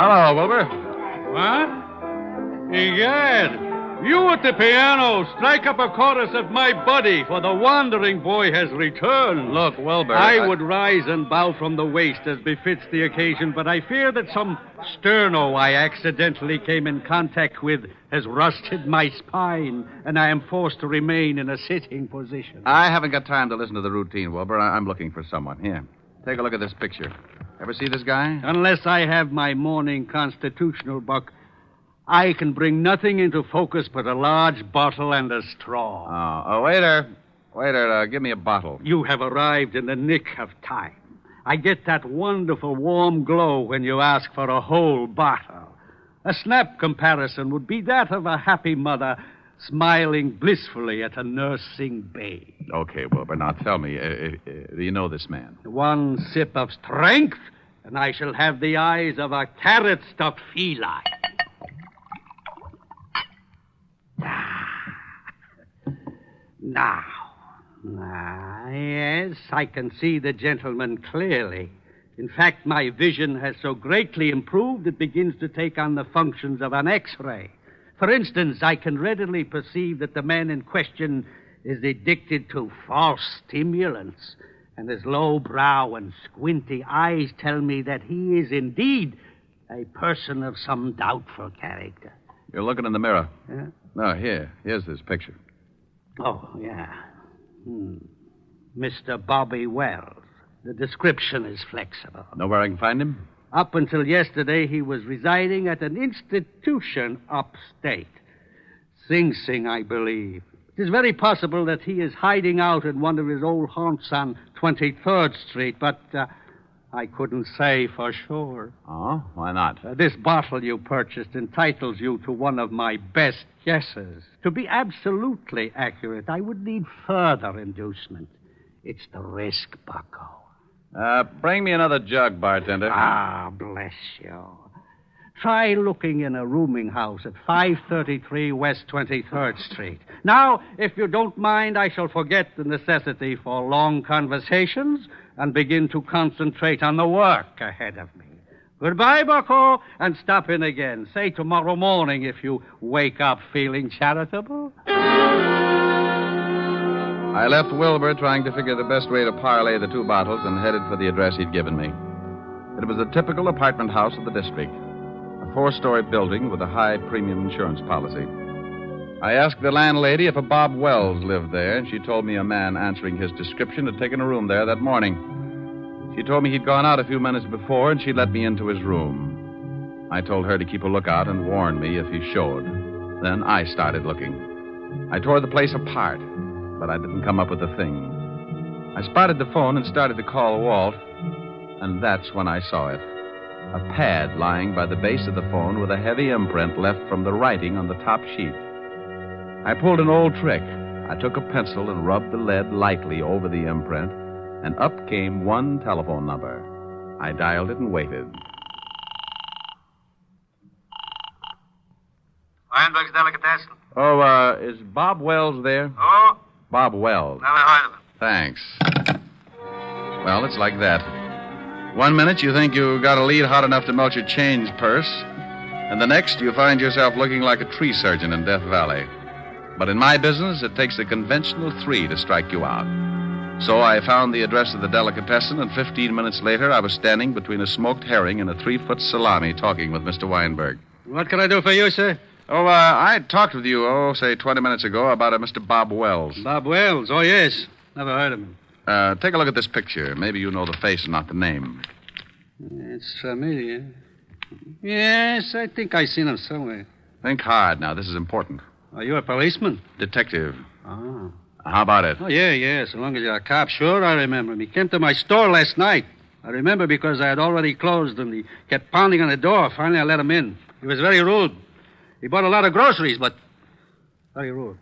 Hello, Wilbur. What? Egad, you at the piano, strike up a chorus of My Buddy, for the wandering boy has returned. Look, Wilbur. I would rise and bow from the waist as befits the occasion, but I fear that some sterno I accidentally came in contact with has rusted my spine, and I am forced to remain in a sitting position. I haven't got time to listen to the routine, Wilbur. I'm looking for someone. Here, take a look at this picture. Ever see this guy? Unless I have my morning constitutional, Buck, I can bring nothing into focus but a large bottle and a straw. Oh, waiter. Waiter, give me a bottle. You have arrived in the nick of time. I get that wonderful warm glow when you ask for a whole bottle. A snap comparison would be that of a happy mother smiling blissfully at a nursing babe. Okay, Wilbur, now tell me, do you know this man? One sip of strength, and I shall have the eyes of a carrot-stuffed feline. Now, yes, I can see the gentleman clearly. In fact, my vision has so greatly improved it begins to take on the functions of an X-ray. For instance, I can readily perceive that the man in question is addicted to false stimulants, and his low brow and squinty eyes tell me that he is indeed a person of some doubtful character. You're looking in the mirror. Yeah? No, here's this picture. Oh, yeah. Mr. Bobby Wells. The description is flexible. Know where I can find him? Up until yesterday, he was residing at an institution upstate. Sing Sing, I believe. It is very possible that he is hiding out in one of his old haunts on 23rd Street, but I couldn't say for sure. Oh, why not? This bottle you purchased entitles you to one of my best guesses. To be absolutely accurate, I would need further inducement. It's the risk, bucko. Bring me another jug, bartender. Ah, bless you. Try looking in a rooming house at 533 West 23rd Street. Now, if you don't mind, I shall forget the necessity for long conversations and begin to concentrate on the work ahead of me. Goodbye, bucko, and stop in again. Say tomorrow morning if you wake up feeling charitable. I left Wilbur trying to figure the best way to parlay the two bottles and headed for the address he'd given me. It was a typical apartment house of the district, a 4-story building with a high premium insurance policy. I asked the landlady if a Bob Wells lived there, and she told me a man answering his description had taken a room there that morning. She told me he'd gone out a few minutes before, and she'd let me into his room. I told her to keep a lookout and warn me if he showed. Then I started looking. I tore the place apart, but I didn't come up with a thing. I spotted the phone and started to call Walt, and that's when I saw it. A pad lying by the base of the phone with a heavy imprint left from the writing on the top sheet. I pulled an old trick. I took a pencil and rubbed the lead lightly over the imprint, and up came one telephone number. I dialed it and waited. Weinberg's Delicatessen. Oh, is Bob Wells there? Oh? Bob Wells. Never heard of him. Thanks. Well, it's like that. One minute you think you got a lead hot enough to melt your change purse, and the next you find yourself looking like a tree surgeon in Death Valley. But in my business, it takes a conventional 3 to strike you out. So I found the address of the delicatessen, and 15 minutes later, I was standing between a smoked herring and a 3-foot salami talking with Mr. Weinberg. What can I do for you, sir? Oh, I talked with you, say 20 minutes ago about a Mr. Bob Wells. Bob Wells? Oh, yes. Never heard of him. Take a look at this picture. Maybe you know the face and not the name. It's familiar. Yes, I think I've seen him somewhere. Think hard now. This is important. Are you a policeman? Detective. Oh. How about it? Oh, yeah. So long as you're a cop, sure, I remember him. He came to my store last night. I remember because I had already closed and he kept pounding on the door. Finally, I let him in. He was very rude. He bought a lot of groceries, but very rude.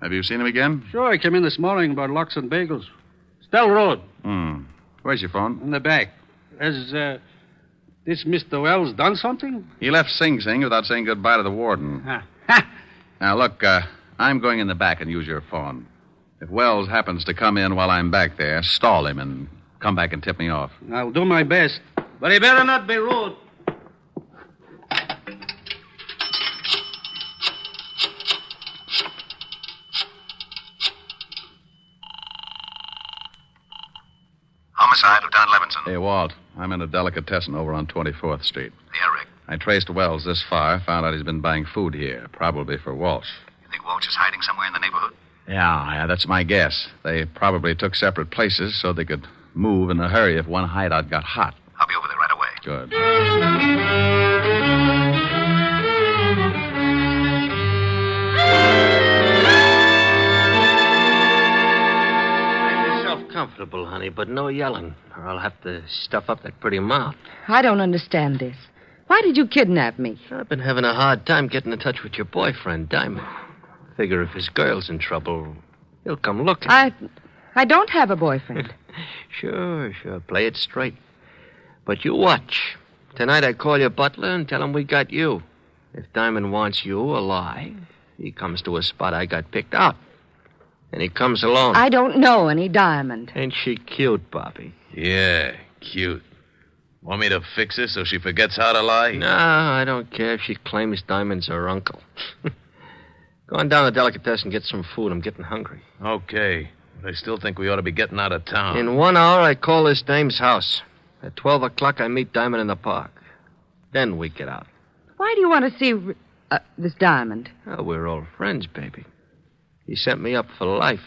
Have you seen him again? Sure, he came in this morning about lox and bagels. Still rude. Where's your phone? In the back. Has this Mr. Wells done something? He left Sing Sing without saying goodbye to the warden. Now, look, I'm going in the back and use your phone. If Wells happens to come in while I'm back there, stall him and come back and tip me off. I'll do my best. But he better not be rude. Homicide, Lieutenant Levinson. Hey, Walt. I'm in a delicatessen over on 24th Street. Yeah, Rick. I traced Wells this far, found out he's been buying food here, probably for Walsh. You think Walsh is hiding somewhere in the neighborhood? Yeah, that's my guess. They probably took separate places so they could move in a hurry if one hideout got hot. I'll be over there right away. Good. Make yourself comfortable, honey, but no yelling, or I'll have to stuff up that pretty mouth. I don't understand this. Why did you kidnap me? I've been having a hard time getting in touch with your boyfriend, Diamond. Figure if his girl's in trouble, he'll come looking. I don't have a boyfriend. Sure. Play it straight. But you watch. Tonight I call your butler and tell him we got you. If Diamond wants you alive, he comes to a spot I got picked out. And he comes alone. I don't know any Diamond. Ain't she cute, Bobby? Yeah, cute. Want me to fix her so she forgets how to lie? No, I don't care if she claims Diamond's her uncle. Go on down to the delicatessen and get some food. I'm getting hungry. Okay. But I still think we ought to be getting out of town. In 1 hour, I call this dame's house. At 12 o'clock, I meet Diamond in the park. Then we get out. Why do you want to see this Diamond? Oh, we're old friends, baby. He sent me up for life.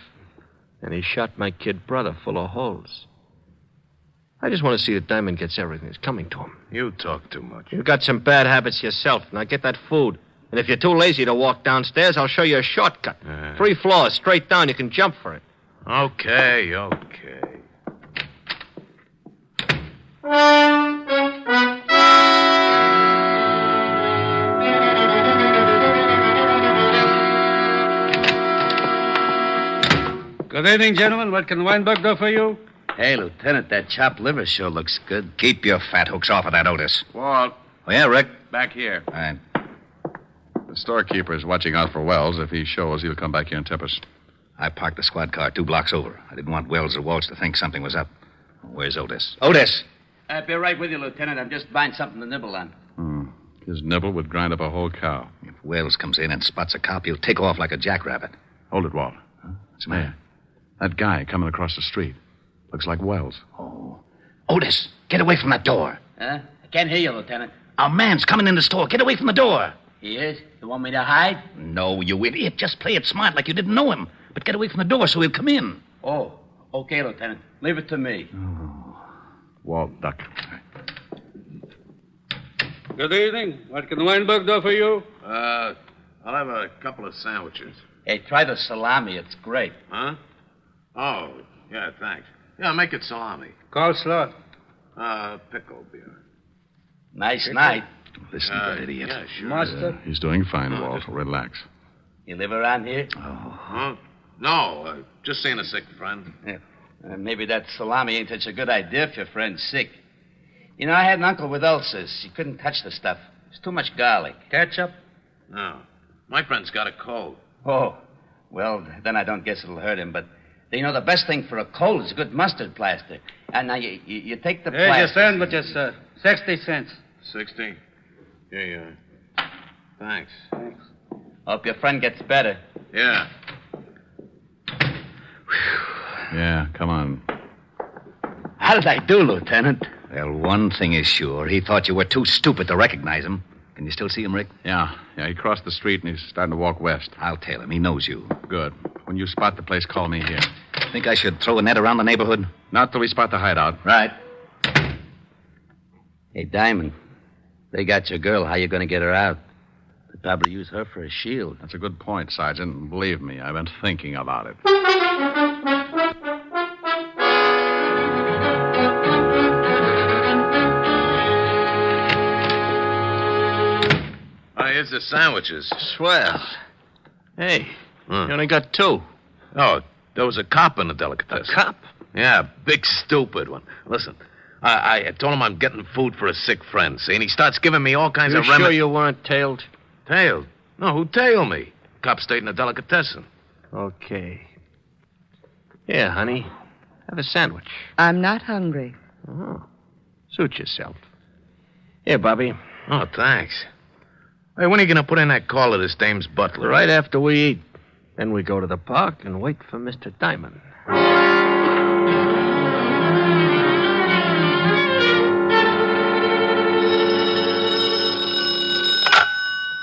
And he shot my kid brother full of holes. I just want to see that Diamond gets everything that's coming to him. You talk too much. You've got some bad habits yourself. Now get that food. And if you're too lazy to walk downstairs, I'll show you a shortcut. 3 floors, straight down. You can jump for it. Okay. Good evening, gentlemen. What can Weinberg do for you? Hey, Lieutenant, that chopped liver sure looks good. Keep your fat hooks off of that, Otis. Walt. Oh, yeah, Rick? Back here. All right. The storekeeper's watching out for Wells. If he shows, he'll come back here and tip us. I parked the squad car 2 blocks over. I didn't want Wells or Walsh to think something was up. Where's Otis? Otis! I'll be right with you, Lieutenant. I'm just buying something to nibble on. His nibble would grind up a whole cow. If Wells comes in and spots a cop, he'll take off like a jackrabbit. Hold it, Walt. What's the matter? That guy coming across the street. Looks like Wells. Oh. Otis, get away from that door. Huh? I can't hear you, Lieutenant. A man's coming in the store. Get away from the door. He is? You want me to hide? No, you idiot. Just play it smart like you didn't know him. But get away from the door so he'll come in. Oh, okay, Lieutenant. Leave it to me. Walt, duck. Good evening. What can Weinberg do for you? I'll have a couple of sandwiches. Hey, try the salami. It's great. Huh? Oh, yeah, thanks. Yeah, make it salami. Coleslaw. Pickle beer. Nice night. Listen to that idiot. Yeah, sure. Mustard. He's doing fine, Walt. Relax. You live around here? Huh? No, just seeing a sick friend. Yeah. Maybe that salami ain't such a good idea if your friend's sick. You know, I had an uncle with ulcers. He couldn't touch the stuff. It's too much garlic. Ketchup? No. My friend's got a cold. Oh. Well, then I don't guess it'll hurt him, but... You know, the best thing for a cold is good mustard plaster. And now you take the plaster... Here's your sandwiches, sir. 60 cents. 60? Yeah. Thanks. Hope your friend gets better. Yeah. Yeah, come on. How did I do, Lieutenant? Well, one thing is sure. He thought you were too stupid to recognize him. Can you still see him, Rick? Yeah, he crossed the street and he's starting to walk west. I'll tell him. He knows you. Good. When you spot the place, call me here. Think I should throw a net around the neighborhood? Not till we spot the hideout. Right. Hey, Diamond, they got your girl. How you going to get her out? They'd probably use her for a shield. That's a good point, Sergeant. Believe me, I've been thinking about it. Here's the sandwiches. Swell. Hey, you only got 2. Oh, there was a cop in the delicatessen. A cop? Yeah, big stupid one. Listen, I told him I'm getting food for a sick friend, see? And he starts giving me all kinds of You sure you weren't tailed? Tailed? No, who tailed me? Cop stayed in the delicatessen. Okay. Here, honey. Have a sandwich. I'm not hungry. Oh. Suit yourself. Here, Bobby. Oh, thanks. Hey, when are you going to put in that call to this dame's butler? Right after we eat. Then we go to the park and wait for Mr. Diamond.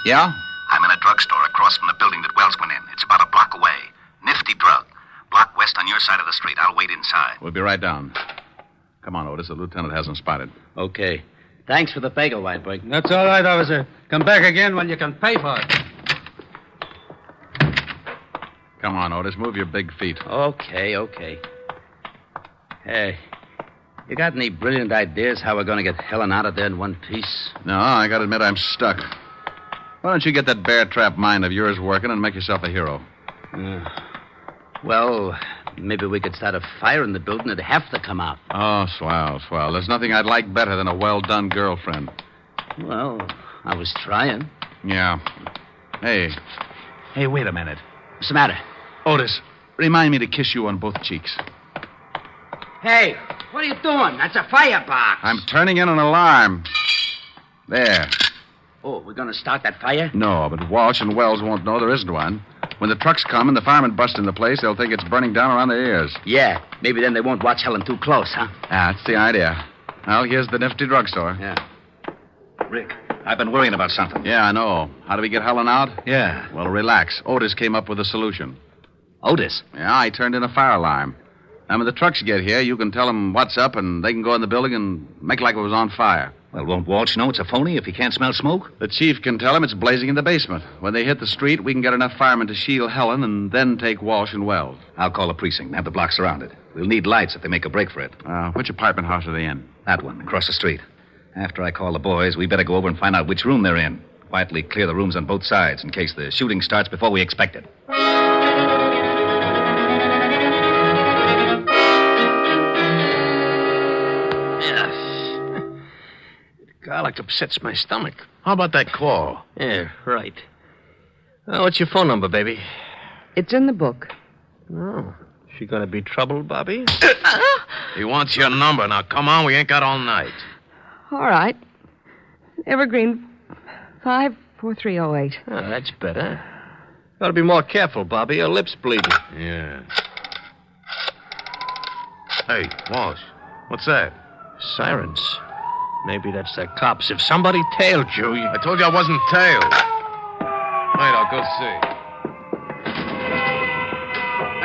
Yeah? I'm in a drugstore across from the building that Wells went in. It's about a block away. Nifty drug. Block west on your side of the street. I'll wait inside. We'll be right down. Come on, Otis. The lieutenant hasn't spotted. Okay. Thanks for the bagel, Whitebreak. That's all right, officer. Come back again when you can pay for it. Come on, Otis. Move your big feet. Okay. Hey, you got any brilliant ideas how we're going to get Helen out of there in one piece? No, I got to admit I'm stuck. Why don't you get that bear trap mind of yours working and make yourself a hero? Well, maybe we could start a fire in the building. It'd have to come out. Oh, swell. There's nothing I'd like better than a well-done girlfriend. Well, I was trying. Yeah. Hey, wait a minute. What's the matter? Otis, remind me to kiss you on both cheeks. Hey, what are you doing? That's a firebox. I'm turning in an alarm. There. Oh, we're going to start that fire? No, but Walsh and Wells won't know there isn't one. When the trucks come and the firemen bust in the place, they'll think it's burning down around their ears. Yeah, maybe then they won't watch Helen too close, huh? That's the idea. Well, here's the nifty drugstore. Yeah. Rick, I've been worrying about something. Yeah, I know. How do we get Helen out? Yeah. Well, relax. Otis came up with a solution. Otis? Yeah, I turned in a fire alarm. And when the trucks get here, you can tell them what's up, and they can go in the building and make like it was on fire. Well, won't Walsh know it's a phony if he can't smell smoke? The chief can tell him it's blazing in the basement. When they hit the street, we can get enough firemen to shield Helen and then take Walsh and Wells. I'll call the precinct and have the block surrounded. We'll need lights if they make a break for it. Which apartment house are they in? That one, across the street. After I call the boys, we better go over and find out which room they're in. Quietly clear the rooms on both sides in case the shooting starts before we expect it. Garlic upsets my stomach. How about that call? Yeah, right. What's your phone number, baby? It's in the book. Oh. She gonna be trouble, Bobby? He wants your number. Now, come on, we ain't got all night. All right. Evergreen 54308. Oh, that's better. Gotta be more careful, Bobby. Your lip's bleeding. Yeah. Hey, Walsh, what's that? Sirens. Maybe that's the cops. If somebody tailed you... I told you I wasn't tailed. Wait, I'll go see.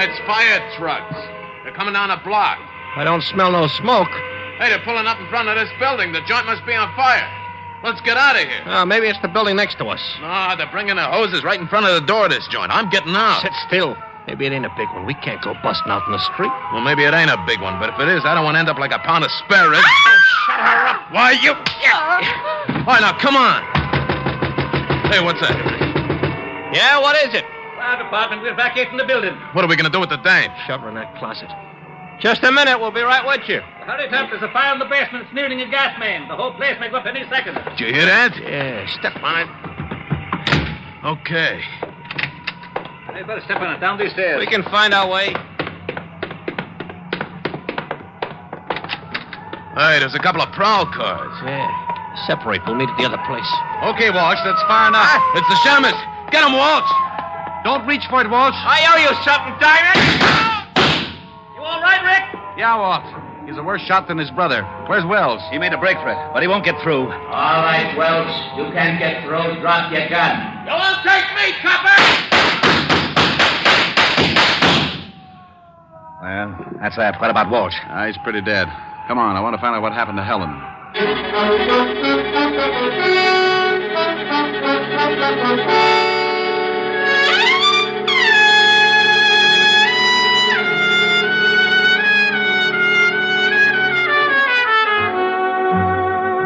It's fire trucks. They're coming down a block. I don't smell no smoke. Hey, they're pulling up in front of this building. The joint must be on fire. Let's get out of here. Oh, maybe it's the building next to us. No, they're bringing the hoses right in front of the door of this joint. I'm getting out. Sit still. Maybe it ain't a big one. We can't go busting out in the street. Well, maybe it ain't a big one, but if it is, I don't want to end up like a pound of spare ribs. Shut her up. Why, you... All right, now, come on. Hey, what's that? Yeah, what is it? Fire department, we're evacuating the building. What are we going to do with the dame? Shove her in that closet. Just a minute. We'll be right with you. Hurry it up. There's a fire in the basement. It's nearing a gas main. The whole place may go up any second. Did you hear that? Yeah, step on it. Okay. Hey, better step on it down these stairs. We can find our way. Hey, there's a couple of prowl cars. Yeah. Separate. We'll meet at the other place. Okay, Walsh, that's far enough. It's the Shamus. Get him, Walsh. Don't reach for it, Walsh. I owe you something, Diamond. You all right? Yeah, Walt. He's a worse shot than his brother. Where's Wells? He made a break for it, but he won't get through. All right, Wells. You can't get through. Drop your gun. You won't take me, copper! Well, that's that. What about Walsh? He's pretty dead. Come on, I want to find out what happened to Helen.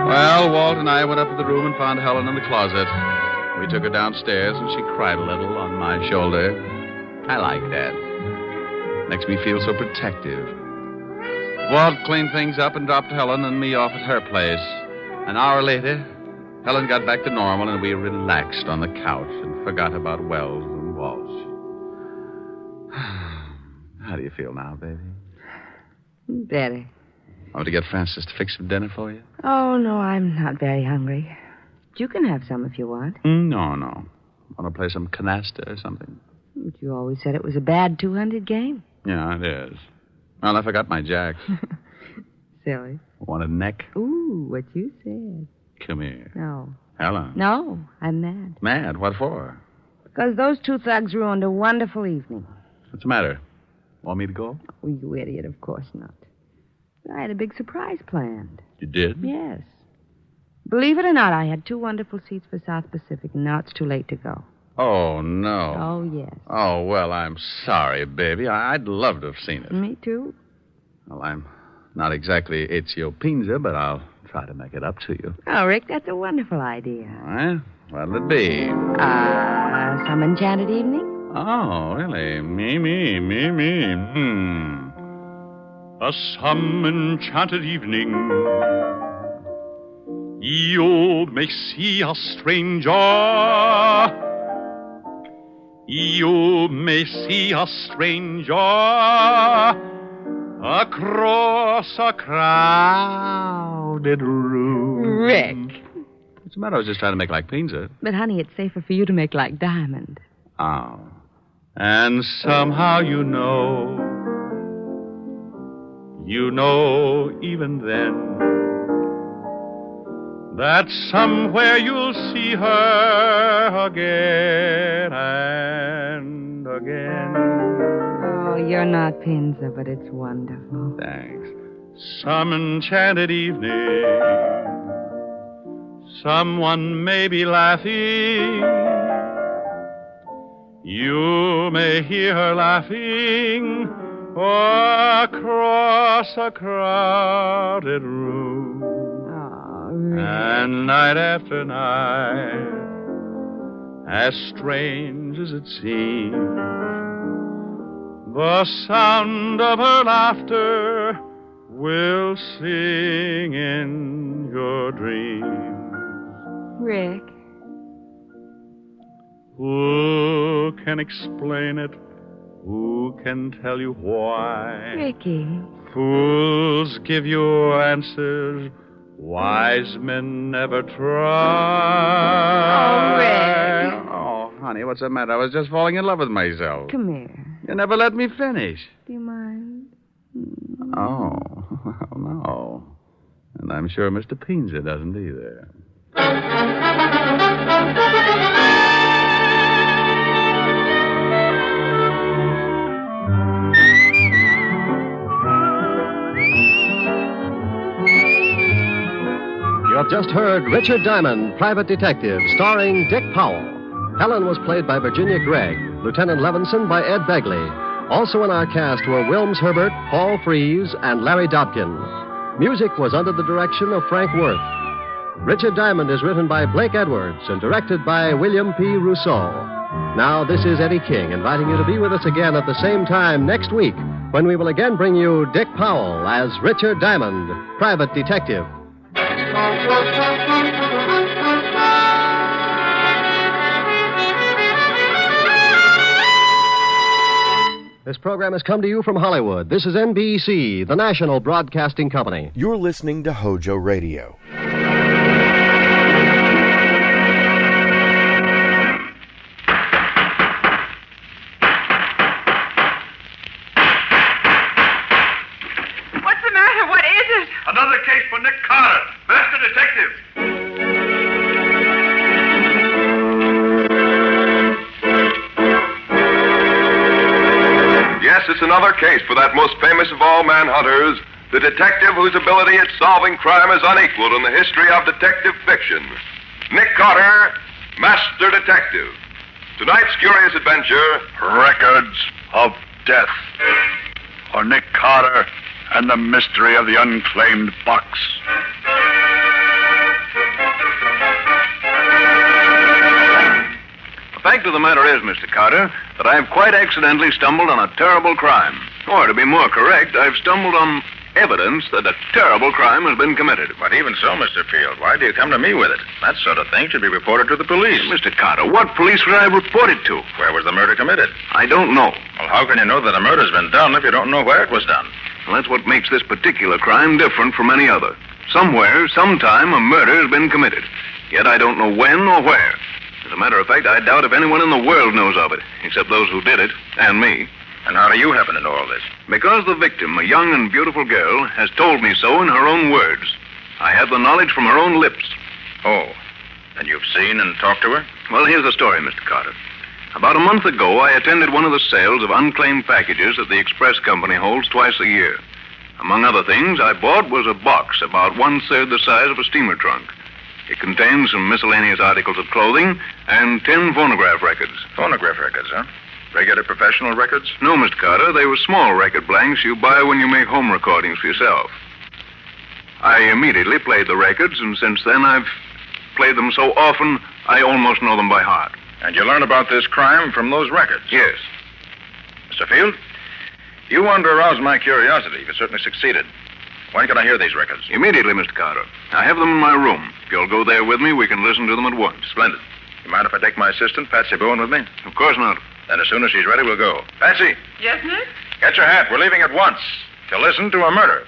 Well, Walt and I went up to the room and found Helen in the closet. We took her downstairs, and she cried a little on my shoulder. I like that. Makes me feel so protective. Walt cleaned things up and dropped Helen and me off at her place. An hour later, Helen got back to normal, and we relaxed on the couch and forgot about Wells and Walsh. How do you feel now, baby? Better. Want to get Francis to fix some dinner for you? Oh, no, I'm not very hungry. You can have some if you want. No. Want to play some canasta or something? But you always said it was a bad 200 game. Yeah, it is. Well, I forgot my jacks. Silly. Want a neck? Ooh, what you said. Come here. No. Helen. No, I'm mad. Mad? What for? Because those two thugs ruined a wonderful evening. What's the matter? Want me to go? Oh, you idiot, of course not. I had a big surprise planned. You did? Yes. Believe it or not, I had 2 wonderful seats for South Pacific, and now it's too late to go. Oh, no. Oh, yes. Oh, well, I'm sorry, baby. I'd love to have seen it. Me too. Well, I'm not exactly Ezio Pinza, but I'll try to make it up to you. Oh, Rick, that's a wonderful idea. All right. What'll it be? Some enchanted evening? Oh, really? Me. A some enchanted evening. You may see a stranger. You may see a stranger across a crowded room. Rick. What's the matter? I was just trying to make like Pinza. But, honey, it's safer for you to make like Diamond. Oh. And somehow you know even then, that somewhere you'll see her again and again. Oh, you're not Pinza, but it's wonderful. Thanks. Some enchanted evening, someone may be laughing. You may hear her laughing across a crowded room. Oh, really? And night after night, as strange as it seems, the sound of her laughter will sing in your dreams. Rick. Who can explain it? Who can tell you why? Ricky. Fools give you answers. Wise men never try. Oh, Rick. Oh, honey, what's the matter? I was just falling in love with myself. Come here. You never let me finish. Do you mind? Oh, well, no. And I'm sure Mr. Pinza doesn't either. You have just heard Richard Diamond, Private Detective, starring Dick Powell. Helen was played by Virginia Gregg, Lieutenant Levinson by Ed Begley. Also in our cast were Wilms Herbert, Paul Frees, and Larry Dobkin. Music was under the direction of Frank Worth. Richard Diamond is written by Blake Edwards and directed by William P. Rousseau. Now, this is Eddie King, inviting you to be with us again at the same time next week, when we will again bring you Dick Powell as Richard Diamond, Private Detective. This program has come to you from Hollywood. This is NBC, the national broadcasting company. You're listening to HOJO Radio. another case for that most famous of all manhunters, the detective whose ability at solving crime is unequaled in the history of detective fiction. Nick Carter, Master Detective. Tonight's curious adventure, Records of Death. Or Nick Carter and the Mystery of the Unclaimed Box. The fact of the matter is, Mr. Carter, that I've quite accidentally stumbled on a terrible crime. Or, to be more correct, I've stumbled on evidence that a terrible crime has been committed. But even so, Mr. Field, why do you come to me with it? That sort of thing should be reported to the police. Mr. Carter, what police would I report it to? Where was the murder committed? I don't know. Well, how can you know that a murder's been done if you don't know where it was done? Well, that's what makes this particular crime different from any other. Somewhere, sometime, a murder has been committed. Yet I don't know when or where. As a matter of fact, I doubt if anyone in the world knows of it, except those who did it, and me. And how do you happen to know all this? Because the victim, a young and beautiful girl, has told me so in her own words. I have the knowledge from her own lips. Oh, and you've seen and talked to her? Well, here's the story, Mr. Carter. About a month ago, I attended one of the sales of unclaimed packages that the express company holds twice a year. Among other things, I bought was a box about 1/3 the size of a steamer trunk. It contains some miscellaneous articles of clothing and 10 phonograph records. Phonograph records, huh? Regular professional records? No, Mr. Carter. They were small record blanks you buy when you make home recordings for yourself. I immediately played the records, and since then I've played them so often, I almost know them by heart. And you learned about this crime from those records? Yes. Mr. Field, you wanted to arouse my curiosity. You certainly succeeded. When can I hear these records? Immediately, Mr. Carter. I have them in my room. If you'll go there with me, we can listen to them at once. Splendid. You mind if I take my assistant, Patsy Bowen, with me? Of course not. Then as soon as she's ready, we'll go. Patsy, Yes, Nick? get your hat. We're leaving at once to listen to a murder.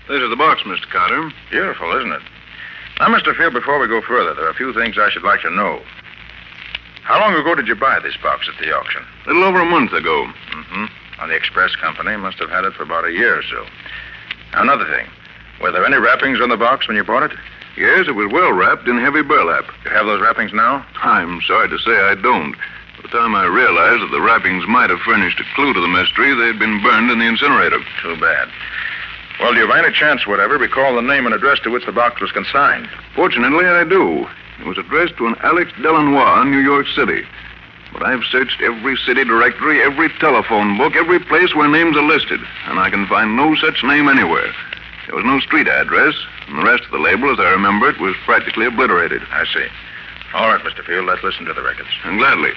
This is the box, Mr. Carter. Beautiful, isn't it? Now, Mr. Field, before we go further, there are a few things I should like to know. How long ago did you buy this box at the auction? A little over a month ago. Mm-hmm. Well, the express company must have had it for about a year or so. Now, another thing. Were there any wrappings on the box when you bought it? Yes, it was well wrapped in heavy burlap. You have those wrappings now? I'm sorry to say I don't. By the time I realized that the wrappings might have furnished a clue to the mystery, they'd been burned in the incinerator. Too bad. Well, do you by any chance, whatever, recall the name and address to which the box was consigned? Fortunately, I do. It was addressed to an Alex Delanois in New York City. But I've searched every city directory, every telephone book, every place where names are listed, and I can find no such name anywhere. There was no street address, and the rest of the label, as I remember it, was practically obliterated. I see. All right, Mr. Field, let's listen to the records. And gladly.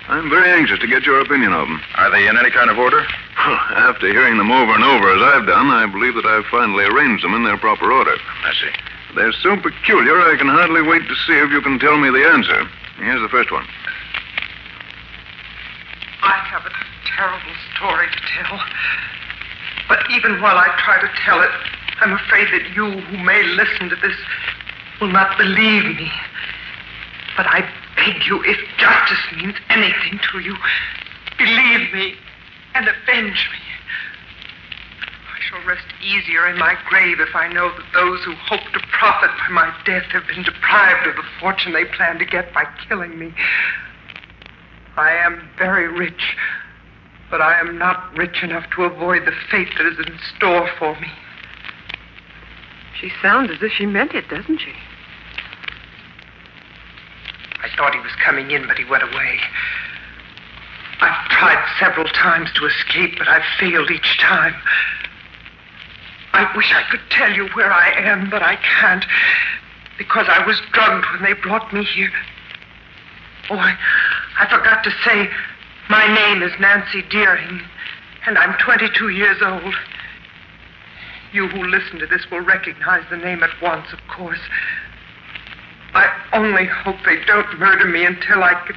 I'm very anxious to get your opinion of them. Are they in any kind of order? After hearing them over and over, as I've done, I believe that I've finally arranged them in their proper order. I see. They're so peculiar, I can hardly wait to see if you can tell me the answer. Here's the first one. I have a terrible story to tell. But even while I try to tell it, I'm afraid that you who may listen to this will not believe me. But I beg you, if justice means anything to you, believe me and avenge me. I shall rest easier in my grave if I know that those who hope to profit by my death have been deprived of the fortune they plan to get by killing me. I am very rich, but I am not rich enough to avoid the fate that is in store for me. She sounds as if she meant it, doesn't she? I thought he was coming in, but he went away. I've tried several times to escape, but I've failed each time. I wish I could tell you where I am, but I can't, because I was drugged when they brought me here. Oh, I forgot to say, my name is Nancy Deering, and I'm 22 years old. You who listen to this will recognize the name at once, of course. I only hope they don't murder me until I can...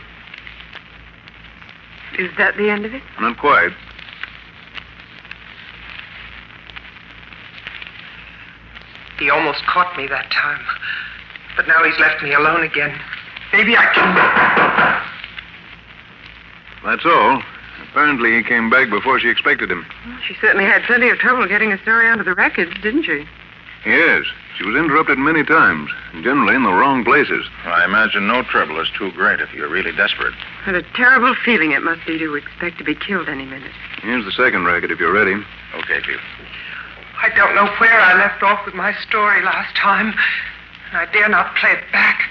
Is that the end of it? Not quite. He almost caught me that time, but now he's left me alone again. Maybe I can... That's all. Apparently he came back before she expected him. Well, she certainly had plenty of trouble getting a story onto the records, didn't she? Yes. She was interrupted many times, generally in the wrong places. I imagine no trouble is too great if you're really desperate. What a terrible feeling it must be to expect to be killed any minute. Here's the second record if you're ready. Okay, Field. I don't know where I left off with my story last time, and I dare not play it back.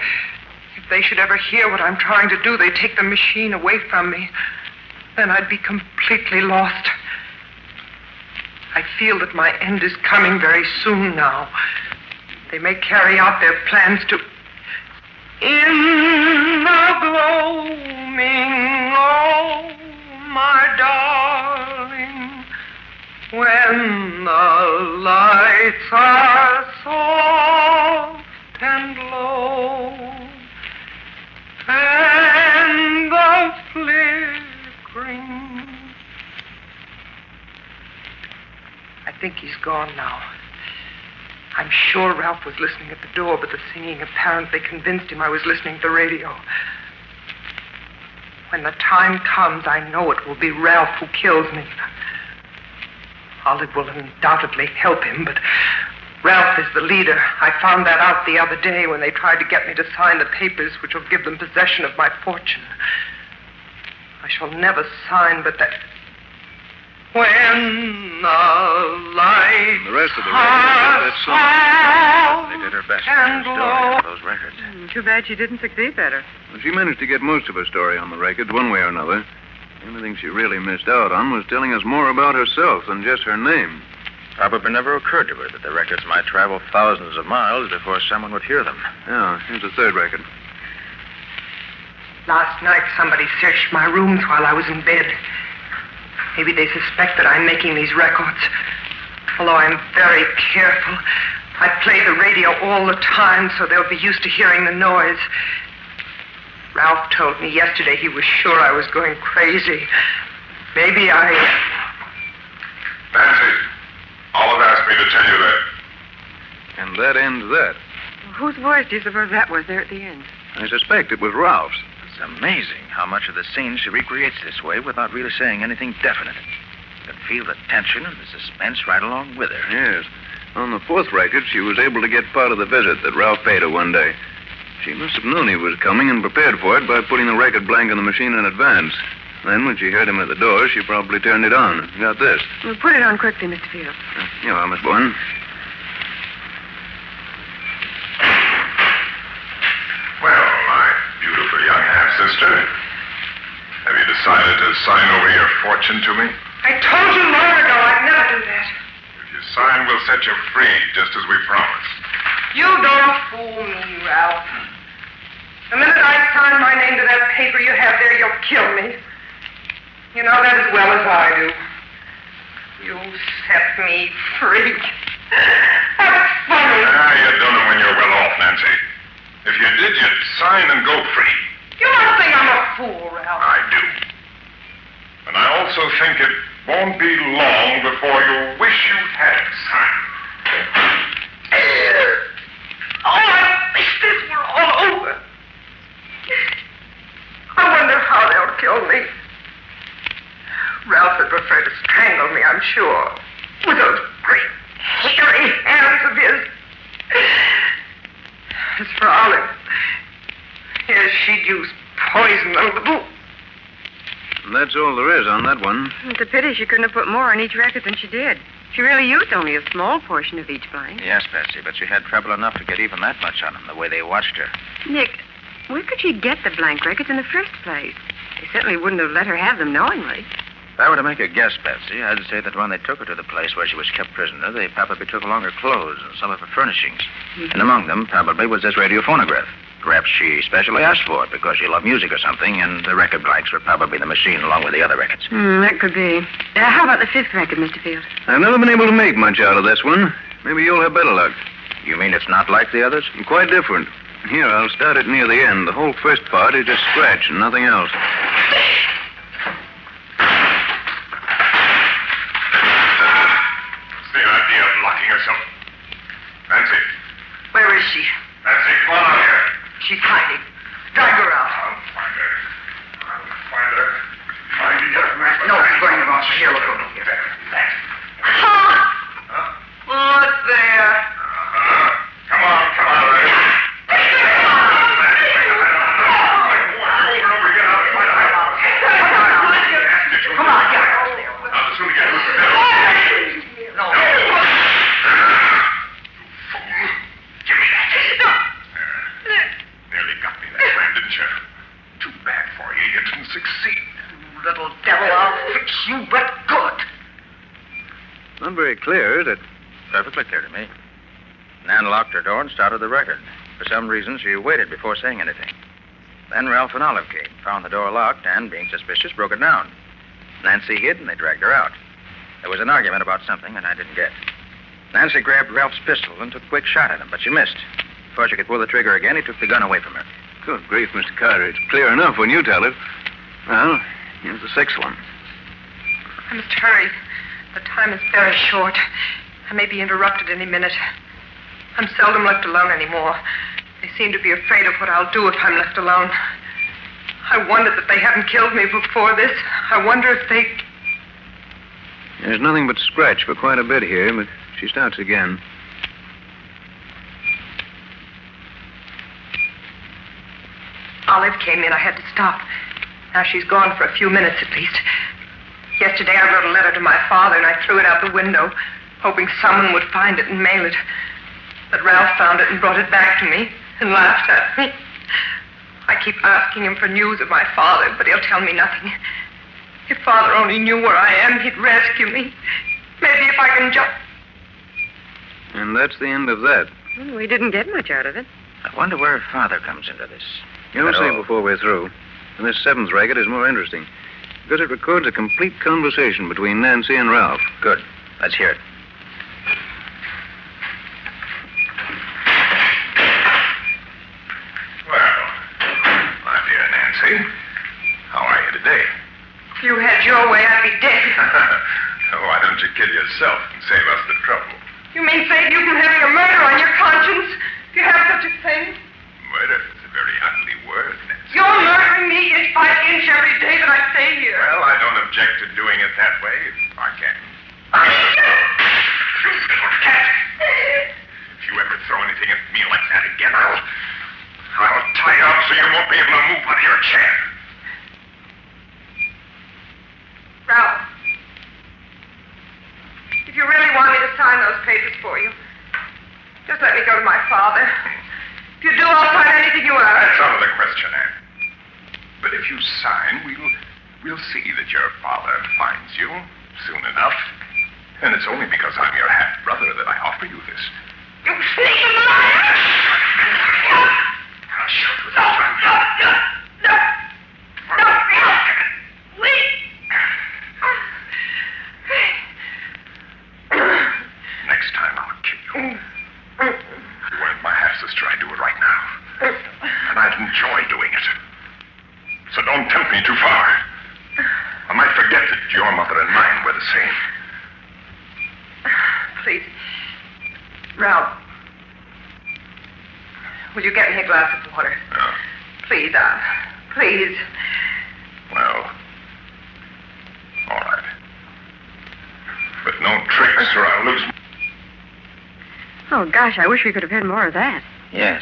If they should ever hear what I'm trying to do, they'd take the machine away from me. Then I'd be completely lost. I feel that my end is coming very soon now. They may carry out their plans to... In the gloaming, oh, my darling, when the lights are soft and low, and the flickering... I think he's gone now. I'm sure Ralph was listening at the door, but the singing apparently convinced him I was listening to the radio. When the time comes, I know it will be Ralph who kills me. Olive will undoubtedly help him, but Ralph is the leader. I found that out the other day when they tried to get me to sign the papers which will give them possession of my fortune. I shall never sign, but that... When the lights The rest of the record, that's song. They did her best in her story on those records. Too bad she didn't succeed better. Well, she managed to get most of her story on the records, one way or another. The only thing she really missed out on was telling us more about herself than just her name. Probably never occurred to her that the records might travel thousands of miles before someone would hear them. Yeah, here's the third record. Last night somebody searched my rooms while I was in bed. Maybe they suspect that I'm making these records. Although I'm very careful, I play the radio all the time so they'll be used to hearing the noise. Ralph told me yesterday he was sure I was going crazy. Maybe I... Nancy, Olive asked me to tell you that. And that ends that. Whose voice do you suppose that was there at the end? I suspect it was Ralph's. It's amazing how much of the scene she recreates this way without really saying anything definite. You can feel the tension and the suspense right along with her. Yes. On the fourth record, she was able to get part of the visit that Ralph paid her one day. She must have known he was coming and prepared for it by putting the record blank on the machine in advance. Then, when she heard him at the door, she probably turned it on. Got this. Well, put it on quickly, Mr. Field. Here you are, Miss Bourne. Well, my beautiful young half-sister, have you decided to sign over your fortune to me? I told you long ago I'd never do that. If you sign, we'll set you free, just as we promised. You don't fool me, Ralph. The minute I sign my name to that paper you have there, you'll kill me. You know that as well as I do. You set me free. That's funny. You don't know when you're well off, Nancy. If you did, you'd sign and go free. You don't think I'm a fool, Ralph. I do. And I also think it won't be long before you wish you had signed. Oh, I wish this were all over. I wonder how they'll kill me. Ralph would prefer to strangle me, I'm sure. With those great, hairy hands of his. As for Olive, yes, she'd use poison on the boot. That's all there is on that one. It's a pity she couldn't have put more on each record than she did. She really used only a small portion of each blank. Yes, Betsy, but she had trouble enough to get even that much on them, the way they watched her. Nick, where could she get the blank records in the first place? They certainly wouldn't have let her have them knowingly. If I were to make a guess, Betsy, I'd say that when they took her to the place where she was kept prisoner, they probably took along her clothes and some of her furnishings. Mm-hmm. And among them, probably, was this radiophonograph. Perhaps she specially asked for it because she loved music or something, and the record blanks were probably the machine along with the other records. That could be. How about the fifth record, Mr. Field? I've never been able to make much out of this one. Maybe you'll have better luck. You mean it's not like the others? Quite different. Here, I'll start it near the end. The whole first part is just scratch and nothing else. What's the idea of locking yourself? Nancy. Where is she? Nancy, come on out here. She's hiding. Drag her out. I'll find her. Find you. No, bring her off. Here, look over here. What's there? I'll fix you, but good. Not very clear, is it? Perfectly clear to me. Nan locked her door and started the record. For some reason, she waited before saying anything. Then Ralph and Olive came, found the door locked, and, being suspicious, broke it down. Nancy hid, and they dragged her out. There was an argument about something that I didn't get. Nancy grabbed Ralph's pistol and took a quick shot at him, but she missed. Before she could pull the trigger again, he took the gun away from her. Good grief, Mr. Carter. It's clear enough when you tell it. Well, here's the sixth one. I must hurry. The time is very short. I may be interrupted any minute. I'm seldom left alone anymore. They seem to be afraid of what I'll do if I'm left alone. I wonder that they haven't killed me before this. I wonder if they... There's nothing but scratch for quite a bit here, but she starts again. Olive came in. I had to stop. Now she's gone for a few minutes at least. Yesterday I wrote a letter to my father and I threw it out the window, hoping someone would find it and mail it. But Ralph found it and brought it back to me and laughed at me. I keep asking him for news of my father, but he'll tell me nothing. If Father only knew where I am, he'd rescue me. Maybe if I can just... And that's the end of that. Well, we didn't get much out of it. I wonder where Father comes into this. You'll see before we're through. And this seventh record is more interesting because it records a complete conversation between Nancy and Ralph. Good. Let's hear it. Well, my dear Nancy, how are you today? If you had your way, I'd be dead. Why don't you kill yourself and save us the trouble? You mean save you from having a murder on your conscience? Do you have such a thing? Murder is a very ugly word, Nancy. You're murdering me inch by inch every day that I stay here. Well, I don't object to doing it that way if I can. You little cat. If you ever throw anything at me like that again, I'll tie you up so you won't be able to move out of your chair. Ralph, if you really want me to sign those papers for you, just let me go to my father. If you do, I'll sign anything you ask. That's out of the question, Anne. But if you sign, we'll see that your father finds you soon enough. And it's only because I'm your half-brother that I offer you this. You sneaking liar! I'll show you this one. No, wait! Next time I'll kill you. You weren't my half-sister. I do it right now. And I'd enjoy doing it. So don't tempt me too far. I might forget that your mother and mine were the same. Please. Ralph. Will you get me a glass of water? No. Please, please. Well, all right. But no tricks or I'll lose... Oh, gosh, I wish we could have had more of that. Yes,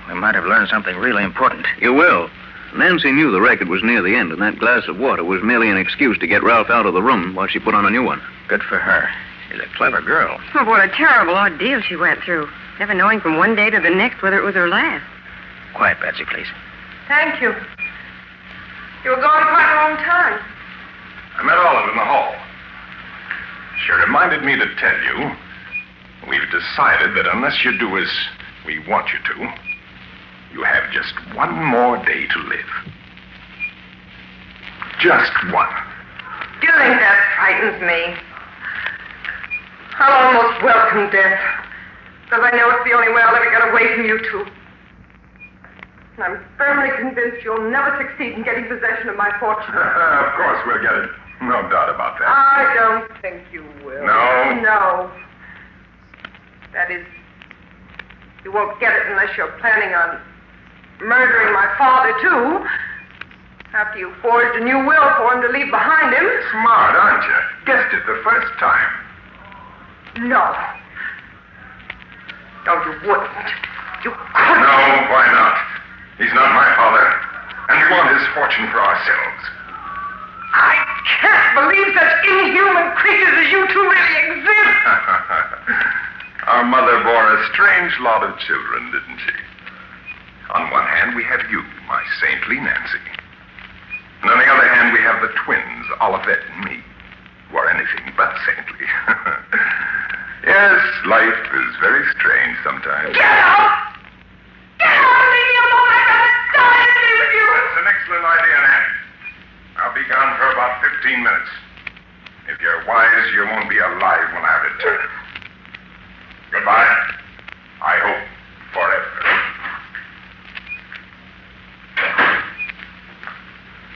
we might have learned something really important. You will. Nancy knew the record was near the end, and that glass of water was merely an excuse to get Ralph out of the room while she put on a new one. Good for her. She's a clever girl. Oh, what a terrible ordeal she went through. Never knowing from one day to the next whether it was her last. Quiet, Betsy, please. Thank you. You were gone quite a long time. I met Olive in the hall. She reminded me to tell you we've decided that unless you do as we want you to, you have just one more day to live. Just one. Do you think that frightens me? I'll almost welcome death, because I know it's the only way I'll ever get away from you two. And I'm firmly convinced you'll never succeed in getting possession of my fortune. Of course we'll get it. No doubt about that. I don't think you will. No? No. That is, you won't get it unless you're planning on murdering my father, too. After you forged a new will for him to leave behind him. Smart, aren't you? Guessed it the first time. No. No, you wouldn't. You couldn't. No, why not? He's not my father, and we want his fortune for ourselves. I can't believe such inhuman creatures as you two really exist. Our mother bore a strange lot of children, didn't she? On one hand, we have you, my saintly Nancy. And on the other hand, we have the twins, Olivet and me, who are anything but saintly. Yes, life is very strange sometimes. Get out! Get out! Leave me alone! I've got to die and be with you! That's an excellent idea, Nan. I'll be gone for about 15 minutes. If you're wise, you won't be alive when I return. Goodbye. I hope forever.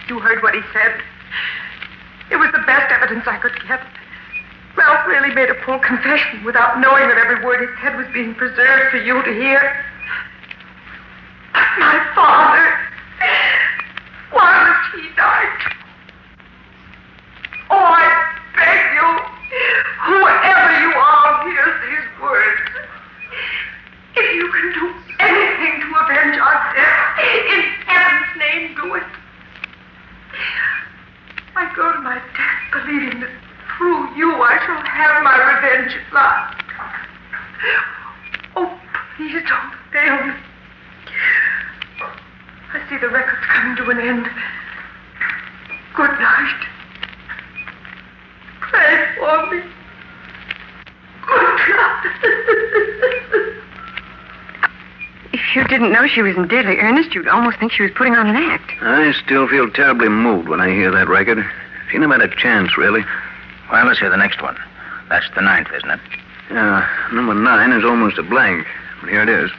You heard what he said. It was the best evidence I could get. Ralph really made a full confession without knowing that every word he said was being preserved for you to hear. My father. Why must he die? Oh, I beg you, whoever you are who hears these words, if you can do anything to avenge our death, in heaven's name, do it. I go to my death believing that through you I shall have my revenge at last. Oh, please don't fail me. I see the record's coming to an end. Good night. Pray for me. Good God. If you didn't know she was in deadly earnest, you'd almost think she was putting on an act. I still feel terribly moved when I hear that record. She never had a chance, really. Well, let's hear the next one. That's the 9th, isn't it? Yeah, number 9 is almost a blank. But here it is.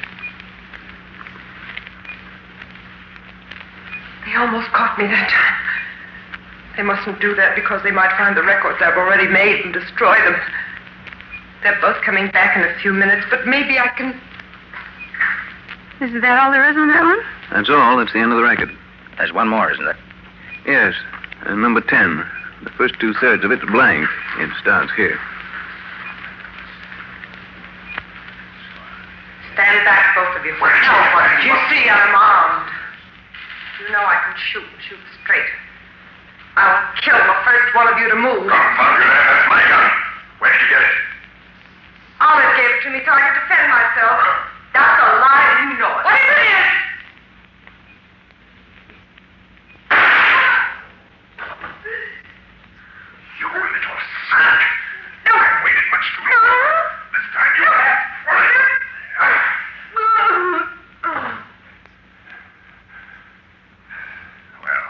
They almost caught me that time. They mustn't do that because they might find the records I've already made and destroy them. They're both coming back in a few minutes, but maybe I can... Is that all there is on that one? That's all. That's the end of the record. There's one more, isn't there? Yes, number 10. The first 2/3 of it's blank. It starts here. Stand back, both of you. No, what? You see I'm armed. You know I can shoot straight. I'll kill the first one of you to move. Confound you, that's my gun. Where did you get it? Olive gave it to me so I could defend myself. That's a lie, and you know it. What is it? You little son. No. I waited much too long. This time you have. Well,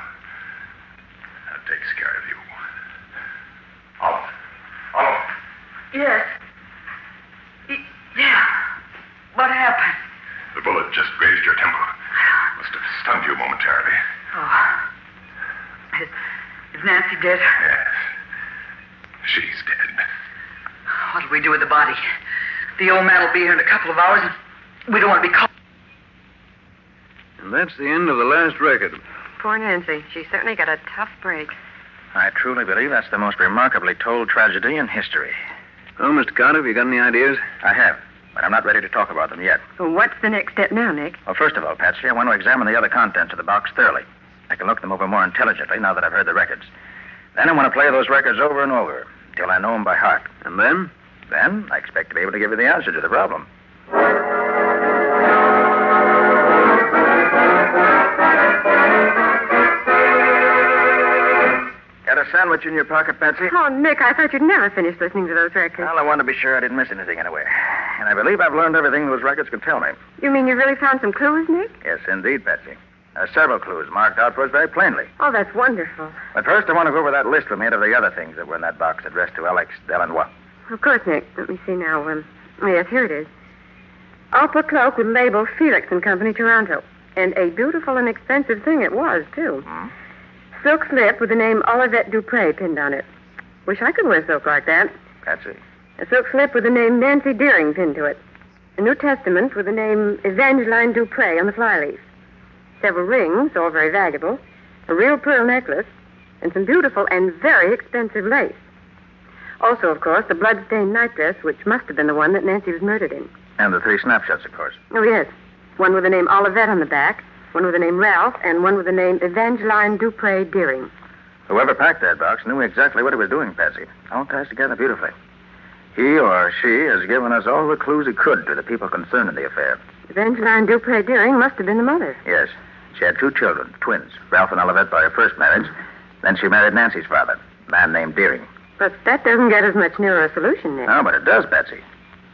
that takes care of you. Olive. Yes. Yeah. What happened? The bullet just grazed your temple. Must have stunned you momentarily. Oh. Is Nancy dead? Yes. She's dead. What'll we do with the body? The old man will be here in a couple of hours, and we don't want to be caught. And that's the end of the last record. Poor Nancy. She certainly got a tough break. I truly believe that's the most remarkably told tragedy in history. Well, Mr. Carter, have you got any ideas? I have, but I'm not ready to talk about them yet. Well, what's the next step now, Nick? Well, first of all, Patsy, I want to examine the other contents of the box thoroughly. I can look them over more intelligently now that I've heard the records. Then I want to play those records over and over till I know them by heart. And then? Then I expect to be able to give you the answer to the problem. Got a sandwich in your pocket, Patsy? Oh, Nick, I thought you'd never finish listening to those records. Well, I want to be sure I didn't miss anything anyway. And I believe I've learned everything those records could tell me. You mean you really found some clues, Nick? Yes, indeed, Patsy. There are several clues marked out for us very plainly. Oh, that's wonderful. But first, I want to go over that list we made of the other things that were in that box addressed to Alex Delanois. Of course, Nick. Let me see now. Yes, here it is. Opera cloak with label Felix and Company, Toronto. And a beautiful and expensive thing it was, too. Silk slip with the name Olivette Dupre pinned on it. Wish I could wear silk like that. Patsy. A silk slip with the name Nancy Deering pinned to it. A New Testament with the name Evangeline Dupre on the flyleaf. Several rings, all very valuable. A real pearl necklace. And some beautiful and very expensive lace. Also, of course, the blood-stained nightdress, which must have been the one that Nancy was murdered in. And the 3 snapshots, of course. Oh, yes. One with the name Olivette on the back, one with the name Ralph, and one with the name Evangeline Dupre Deering. Whoever packed that box knew exactly what he was doing, Patsy. All ties together beautifully. He or she has given us all the clues he could to the people concerned in the affair. Evangeline Dupre Deering must have been the mother. Yes. She had 2 children, twins, Ralph and Olivette by her first marriage. Then she married Nancy's father, A man named Deering. But that doesn't get us much nearer a solution, Nick. No, but it does, Patsy.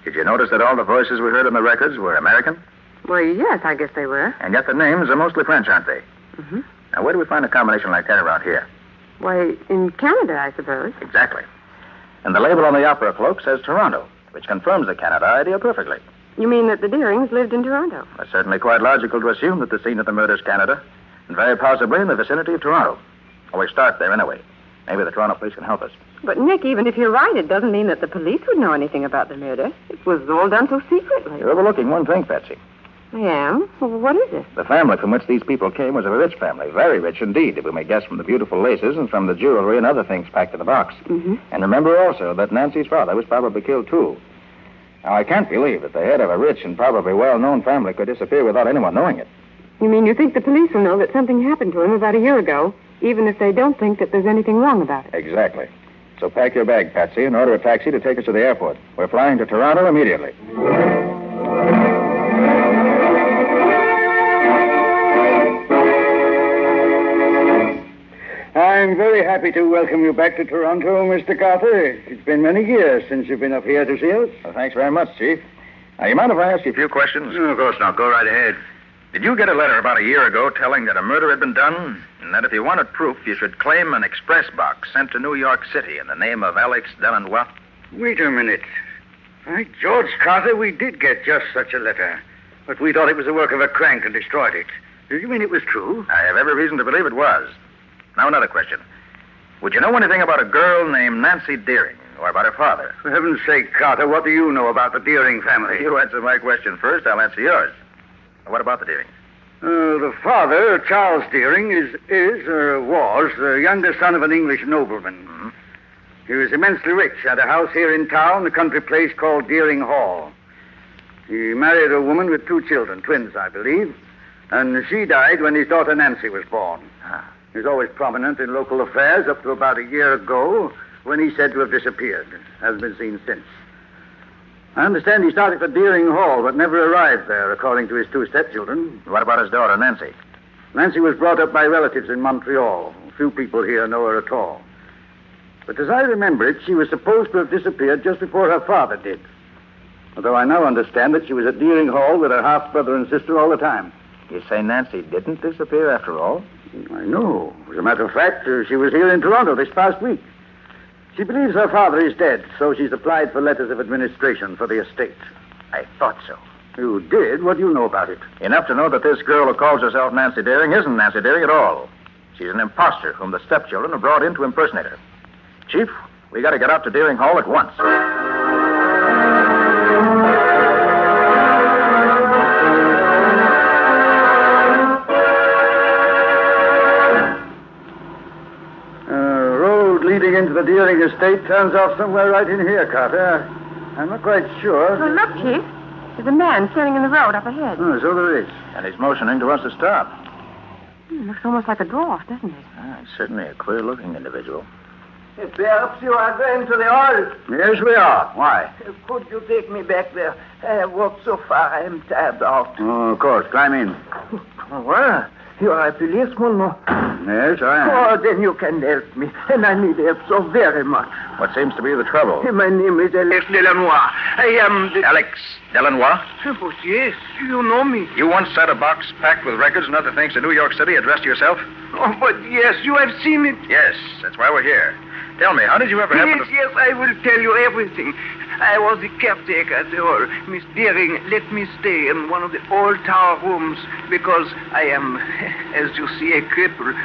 Did you notice that all the voices we heard on the records were American? Well, yes, I guess they were. And yet the names are mostly French, aren't they? Mm-hmm. Now, where do we find a combination like that around here? Why, in Canada, I suppose. Exactly. And the label on the opera cloak says Toronto, which confirms the Canada idea perfectly. You mean that the Deerings lived in Toronto? It's certainly quite logical to assume that the scene of the murder's Canada, and very possibly in the vicinity of Toronto. Well, we start there anyway. Maybe the Toronto police can help us. But, Nick, even if you're right, it doesn't mean that the police would know anything about the murder. It was all done so secretly. You're overlooking one thing, Patsy. I am? Well, what is it? The family from which these people came was a rich family, very rich indeed, if we may guess from the beautiful laces and from the jewelry and other things packed in the box. Mm-hmm. And remember also that Nancy's father was probably killed, too. Now, I can't believe that the head of a rich and probably well-known family could disappear without anyone knowing it. You mean you think the police will know that something happened to him about a year ago, even if they don't think that there's anything wrong about it? Exactly. So pack your bag, Patsy, and order a taxi to take us to the airport. We're flying to Toronto immediately. I'm very happy to welcome you back to Toronto, Mr. Carter. It's been many years since you've been up here to see us. Well, thanks very much, Chief. Now, you mind if I ask you a few questions? No, of course not. Go right ahead. Did you get a letter about a year ago telling that a murder had been done, and that if you wanted proof, you should claim an express box sent to New York City in the name of Alex Delanois? Wait a minute. By George Carter, we did get just such a letter. But we thought it was the work of a crank and destroyed it. Do you mean it was true? I have every reason to believe it was. Now, another question. Would you know anything about a girl named Nancy Deering, or about her father? For heaven's sake, Carter, what do you know about the Deering family? You answer my question first, I'll answer yours. What about the Deerings? The father, Charles Deering, was the younger son of an English nobleman. Mm-hmm. He was immensely rich, had a house here in town, a country place called Deering Hall. He married a woman with 2 children, twins, I believe, and she died when his daughter Nancy was born. Ah. He was always prominent in local affairs up to about a year ago, when he's said to have disappeared. Hasn't been seen since. I understand he started for Deering Hall, but never arrived there, according to his 2 stepchildren. What about his daughter, Nancy? Nancy was brought up by relatives in Montreal. Few people here know her at all. But as I remember it, she was supposed to have disappeared just before her father did. Although I now understand that she was at Deering Hall with her half-brother and sister all the time. You say Nancy didn't disappear after all? I know. As a matter of fact, she was here in Toronto this past week. She believes her father is dead, so she's applied for letters of administration for the estate. I thought so. You did? What do you know about it? Enough to know that this girl who calls herself Nancy Deering isn't Nancy Deering at all. She's an imposter whom the stepchildren have brought in to impersonate her. Chief, we got to get out to Deering Hall at once. Leading into the Deering estate turns off somewhere right in here, Carter. I'm not quite sure. Well, look, Chief. There's a man standing in the road up ahead. Oh, so there is. And he's motioning to us to stop. Looks almost like a dwarf, doesn't it? It's certainly a queer-looking individual. Perhaps you are going to the hall. Yes, we are. Why? Could you take me back there? I have walked so far, I am tired out. Oh, of course. Climb in. Well, you are a policeman, no? Yes, I am. Oh, then you can help me. And I need help so very much. What seems to be the trouble? My name is Alex Delanois. I am the... Alex Delanois? But yes, you know me. You once sent a box packed with records and other things to New York City addressed to yourself? Oh, but yes, you have seen it. Yes, that's why we're here. Tell me, how did you ever happen to... Yes, I will tell you everything. I was the caretaker at the hall. Miss Deering let me stay in one of the old tower rooms because I am, as you see, a cripple.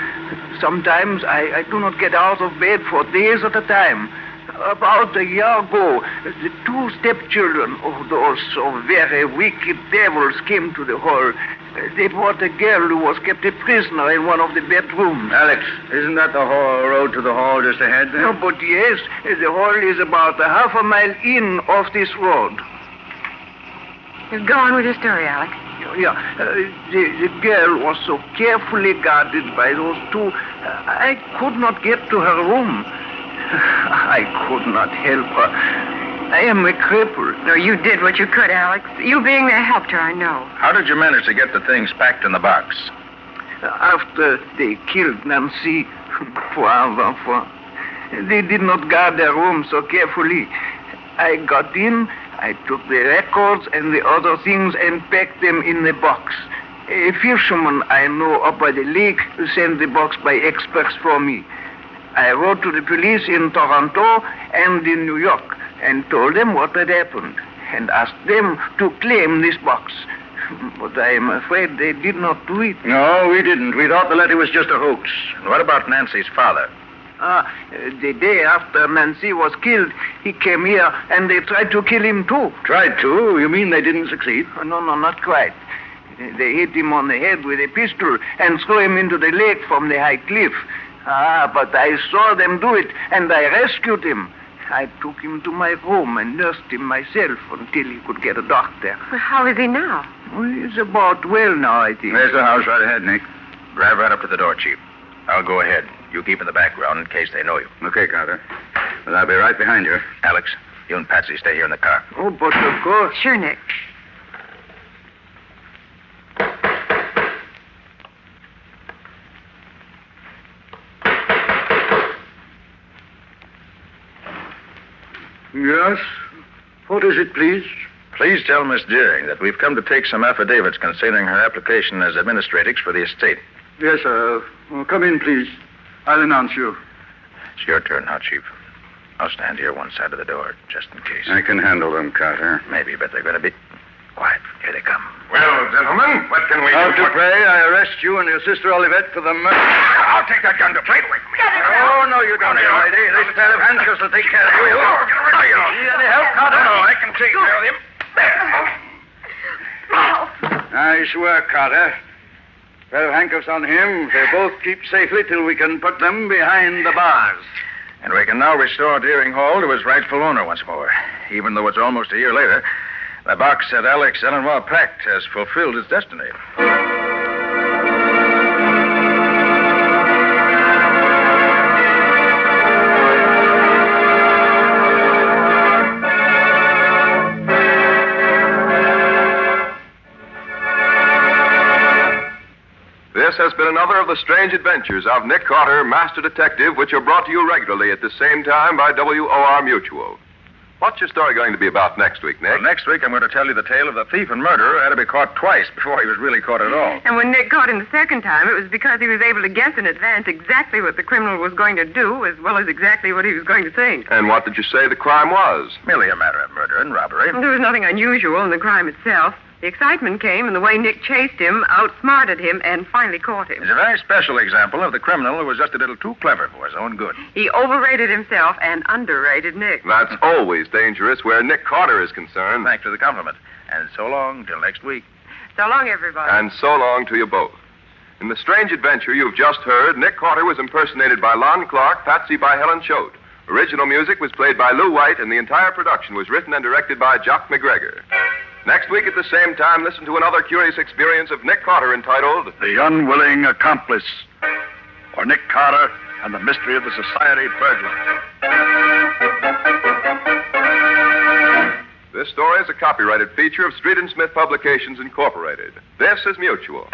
Sometimes I do not get out of bed for days at a time. About a year ago, the 2 stepchildren of those so very wicked devils came to the hall. They brought a girl who was kept a prisoner in one of the bedrooms. Alex, isn't that the road to the hall just ahead there? No, but yes, the hall is about a half a mile in off this road. Go on with your story, Alex. Yeah, the girl was so carefully guarded by those 2, I could not get to her room. I could not help her. I am a cripple. No, you did what you could, Alex. You being there helped her, I know. How did you manage to get the things packed in the box? After they killed Nancy, poor enfant, They did not guard their room so carefully. I got in, I took the records and the other things and packed them in the box. A fisherman I know up by the lake sent the box by express for me. I wrote to the police in Toronto and in New York and told them what had happened and asked them to claim this box. But I am afraid they did not do it. No, we didn't. We thought the letter was just a hoax. And what about Nancy's father? The day after Nancy was killed, he came here and they tried to kill him too. Tried to? You mean they didn't succeed? No, not quite. They hit him on the head with a pistol and threw him into the lake from the high cliff. But I saw them do it and I rescued him. I took him to my room and nursed him myself until he could get a doctor. Well, how is he now? Well, he's about well now, I think. There's the house right ahead, Nick. Drive right up to the door, Chief. I'll go ahead. You keep in the background in case they know you. Okay, Carter. Well, I'll be right behind you. Alex, you and Patsy stay here in the car. Oh, but of course. Sure, Nick. Yes? What is it, please? Please tell Miss Deering that we've come to take some affidavits concerning her application as administratrix for the estate. Yes, sir. Well, come in, please. I'll announce you. It's your turn now, Chief. I'll stand here one side of the door, just in case. I can handle them, Carter. Maybe, but they're going to be... Quiet. Here they come. Well, gentlemen, what can we Out do? to pray, I arrest you and your sister Olivette for the murder. I'll take that gun to play with me. Oh, no, you don't, young lady. This pair of handcuffs will take care of you. Need any help, Carter? No, I can take care of him. Nice work, Carter. Pair of handcuffs on him. They both keep safely till we can put them behind the bars. And we can now restore Deering Hall to its rightful owner once more. Even though it's almost a year later, the box that Alex Ellenmore packed has fulfilled its destiny. This has been another of the strange adventures of Nick Carter, Master Detective, which are brought to you regularly at the same time by WOR Mutual. What's your story going to be about next week, Nick? Well, next week I'm going to tell you the tale of the thief and murderer who had to be caught twice before he was really caught at all. And when Nick caught him the second time, it was because he was able to guess in advance exactly what the criminal was going to do, as well as exactly what he was going to think. And what did you say the crime was? Merely a matter of murder and robbery. There was nothing unusual in the crime itself. The excitement came in the way Nick chased him, outsmarted him, and finally caught him. It's a very special example of the criminal who was just a little too clever for his own good. He overrated himself and underrated Nick. That's always dangerous where Nick Carter is concerned. Thanks for the compliment. And so long till next week. So long, everybody. And so long to you both. In the strange adventure you've just heard, Nick Carter was impersonated by Lon Clark, Patsy by Helen Choate. Original music was played by Lou White, and the entire production was written and directed by Jock McGregor. Next week at the same time, listen to another curious experience of Nick Carter entitled The Unwilling Accomplice, or Nick Carter and the Mystery of the Society Burglar. This story is a copyrighted feature of Street & Smith Publications, Incorporated. This is Mutual.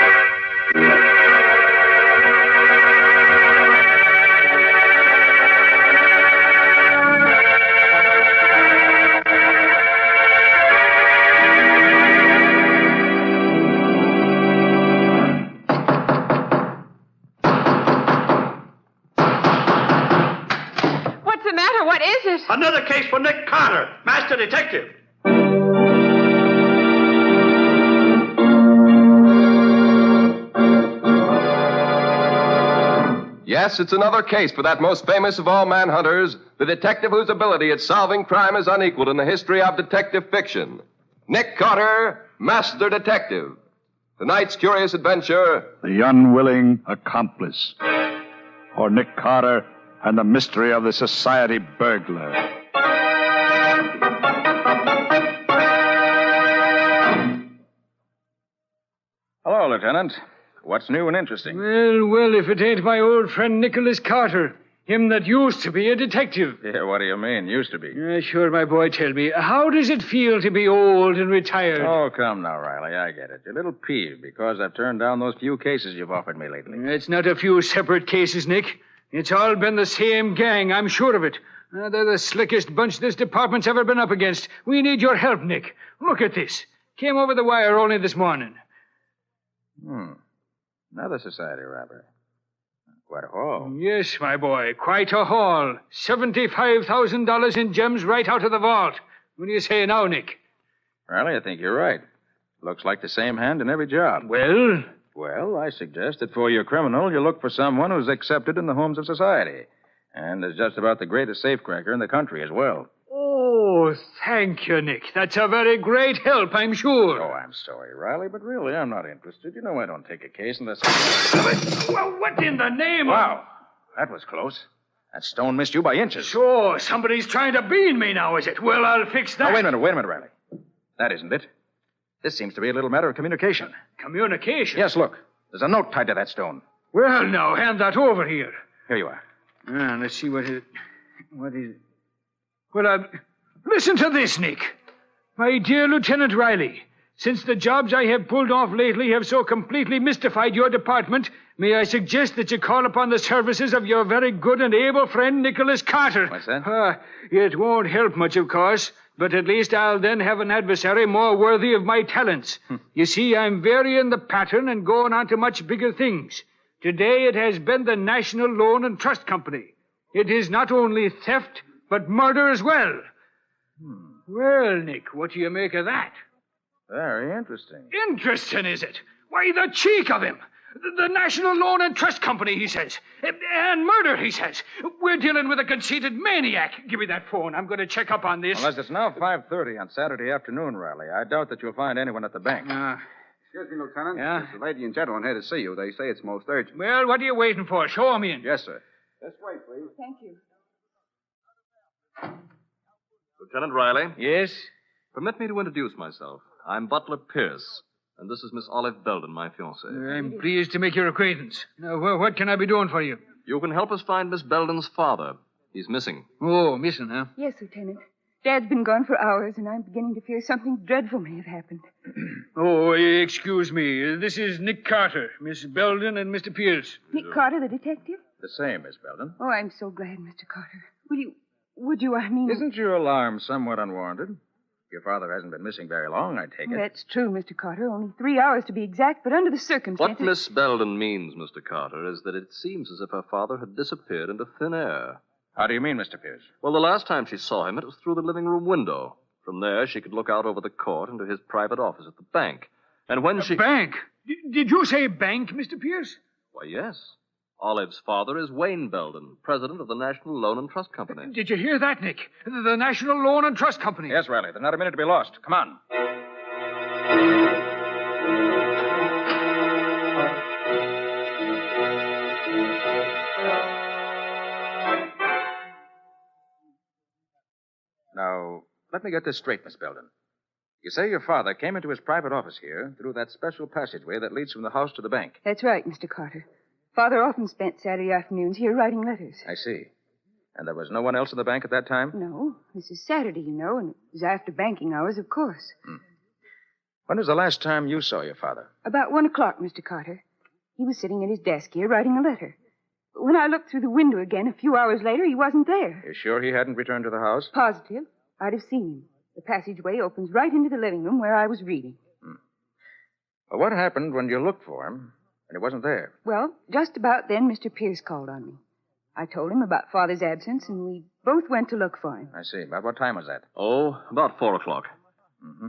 What is it? Another case for Nick Carter, Master Detective. Yes, it's another case for that most famous of all manhunters, the detective whose ability at solving crime is unequaled in the history of detective fiction. Nick Carter, Master Detective. Tonight's curious adventure, The Unwilling Accomplice, or Nick Carter and the Mystery of the Society Burglar. Hello, Lieutenant. What's new and interesting? Well, if it ain't my old friend Nicholas Carter. Him that used to be a detective. Yeah, what do you mean, used to be? Sure, my boy, tell me. How does it feel to be old and retired? Oh, come now, Riley. I get it. You're a little peeved because I've turned down those few cases you've offered me lately. It's not a few separate cases, Nick. It's all been the same gang, I'm sure of it. They're the slickest bunch this department's ever been up against. We need your help, Nick. Look at this. Came over the wire only this morning. Another society robbery. Quite a haul. Yes, my boy, quite a haul. $75,000 in gems right out of the vault. What do you say now, Nick? Riley, I think you're right. Looks like the same hand in every job. Well? Well, I suggest that for your criminal, you look for someone who's accepted in the homes of society. And is just about the greatest safecracker in the country as well. Oh, thank you, Nick. That's a very great help, I'm sure. Oh, I'm sorry, Riley, but really, I'm not interested. You know I don't take a case unless... Well, what in the name of... Wow, that was close. That stone missed you by inches. So, somebody's trying to bean me now, is it? Well, I'll fix that. Now, wait a minute, Riley. That isn't it. This seems to be a little matter of communication. Communication? Yes, look. There's a note tied to that stone. Well, now, hand that over here. Here you are. Let's see what is... Well, listen to this, Nick. My dear Lieutenant Riley, since the jobs I have pulled off lately have so completely mystified your department, may I suggest that you call upon the services of your very good and able friend, Nicholas Carter. What's that? It won't help much, of course, but at least I'll then have an adversary more worthy of my talents. You see, I'm varying the pattern and going on to much bigger things. Today it has been the National Loan and Trust Company. It is not only theft, but murder as well. Well, Nick, what do you make of that? Very interesting. Interesting, is it? Why, the cheek of him. The National Loan and Trust Company, he says. And murder, he says. We're dealing with a conceited maniac. Give me that phone. I'm going to check up on this. Well, as it's now 5:30 on Saturday afternoon, Riley, I doubt that you'll find anyone at the bank. Excuse me, Lieutenant. Yeah? There's a lady and gentleman here to see you. They say it's most urgent. Well, what are you waiting for? Show 'em in. Yes, sir. This way, please. Thank you. Lieutenant Riley? Yes? Permit me to introduce myself. I'm Butler Pierce, and this is Miss Olive Belden, my fiancée. I'm pleased to make your acquaintance. Now, what can I be doing for you? You can help us find Miss Belden's father. He's missing. Oh, missing, huh? Yes, Lieutenant. Dad's been gone for hours, and I'm beginning to fear something dreadful may have happened. Oh, excuse me. This is Nick Carter, Miss Belden, and Mr. Pierce. Nick Carter, the detective? The same, Miss Belden. Oh, I'm so glad, Mr. Carter. Would you, I mean... Isn't your alarm somewhat unwarranted? Your father hasn't been missing very long, I take it. That's true, Mr. Carter. Only 3 hours to be exact, but under the circumstances... What Miss Belden means, Mr. Carter, is that it seems as if her father had disappeared into thin air. How do you mean, Mr. Pierce? Well, the last time she saw him, it was through the living room window. From there, she could look out over the court into his private office at the bank. And when she... Bank? Did you say bank, Mr. Pierce? Why, yes. Olive's father is Wayne Belden, president of the National Loan and Trust Company. Did you hear that, Nick? The National Loan and Trust Company. Yes, Riley. There's not a minute to be lost. Come on. Now, let me get this straight, Miss Belden. You say your father came into his private office here through that special passageway that leads from the house to the bank. That's right, Mr. Carter. Father often spent Saturday afternoons here writing letters. I see. And there was no one else in the bank at that time? No. This is Saturday, you know, and it was after banking hours, of course. When was the last time you saw your father? About 1 o'clock, Mr. Carter. He was sitting at his desk here writing a letter. But when I looked through the window again a few hours later, he wasn't there. You sure he hadn't returned to the house? Positive. I'd have seen him. The passageway opens right into the living room where I was reading. Well, what happened when you looked for him and he wasn't there? Well, just about then, Mr. Pierce called on me. I told him about Father's absence, and we both went to look for him. I see. About what time was that? Oh, about 4 o'clock. Mm-hmm.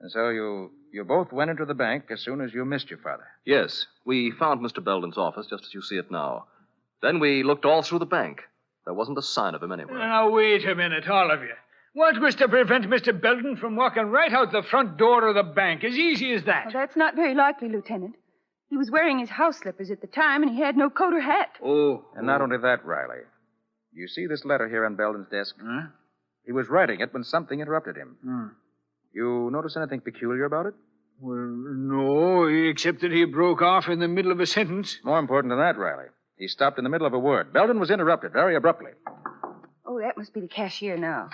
And so you both went into the bank as soon as you missed your father? Yes. We found Mr. Belden's office just as you see it now. Then we looked all through the bank. There wasn't a sign of him anywhere. Now, wait a minute, all of you. What was to prevent Mr. Belden from walking right out the front door of the bank? As easy as that. Well, that's not very likely, Lieutenant. He was wearing his house slippers at the time, and he had no coat or hat. Oh. And not only that, Riley. You see this letter here on Belden's desk? Huh? He was writing it when something interrupted him. You notice anything peculiar about it? Well, no, except that he broke off in the middle of a sentence. More important than that, Riley. He stopped in the middle of a word. Belden was interrupted very abruptly. Oh, that must be the cashier now.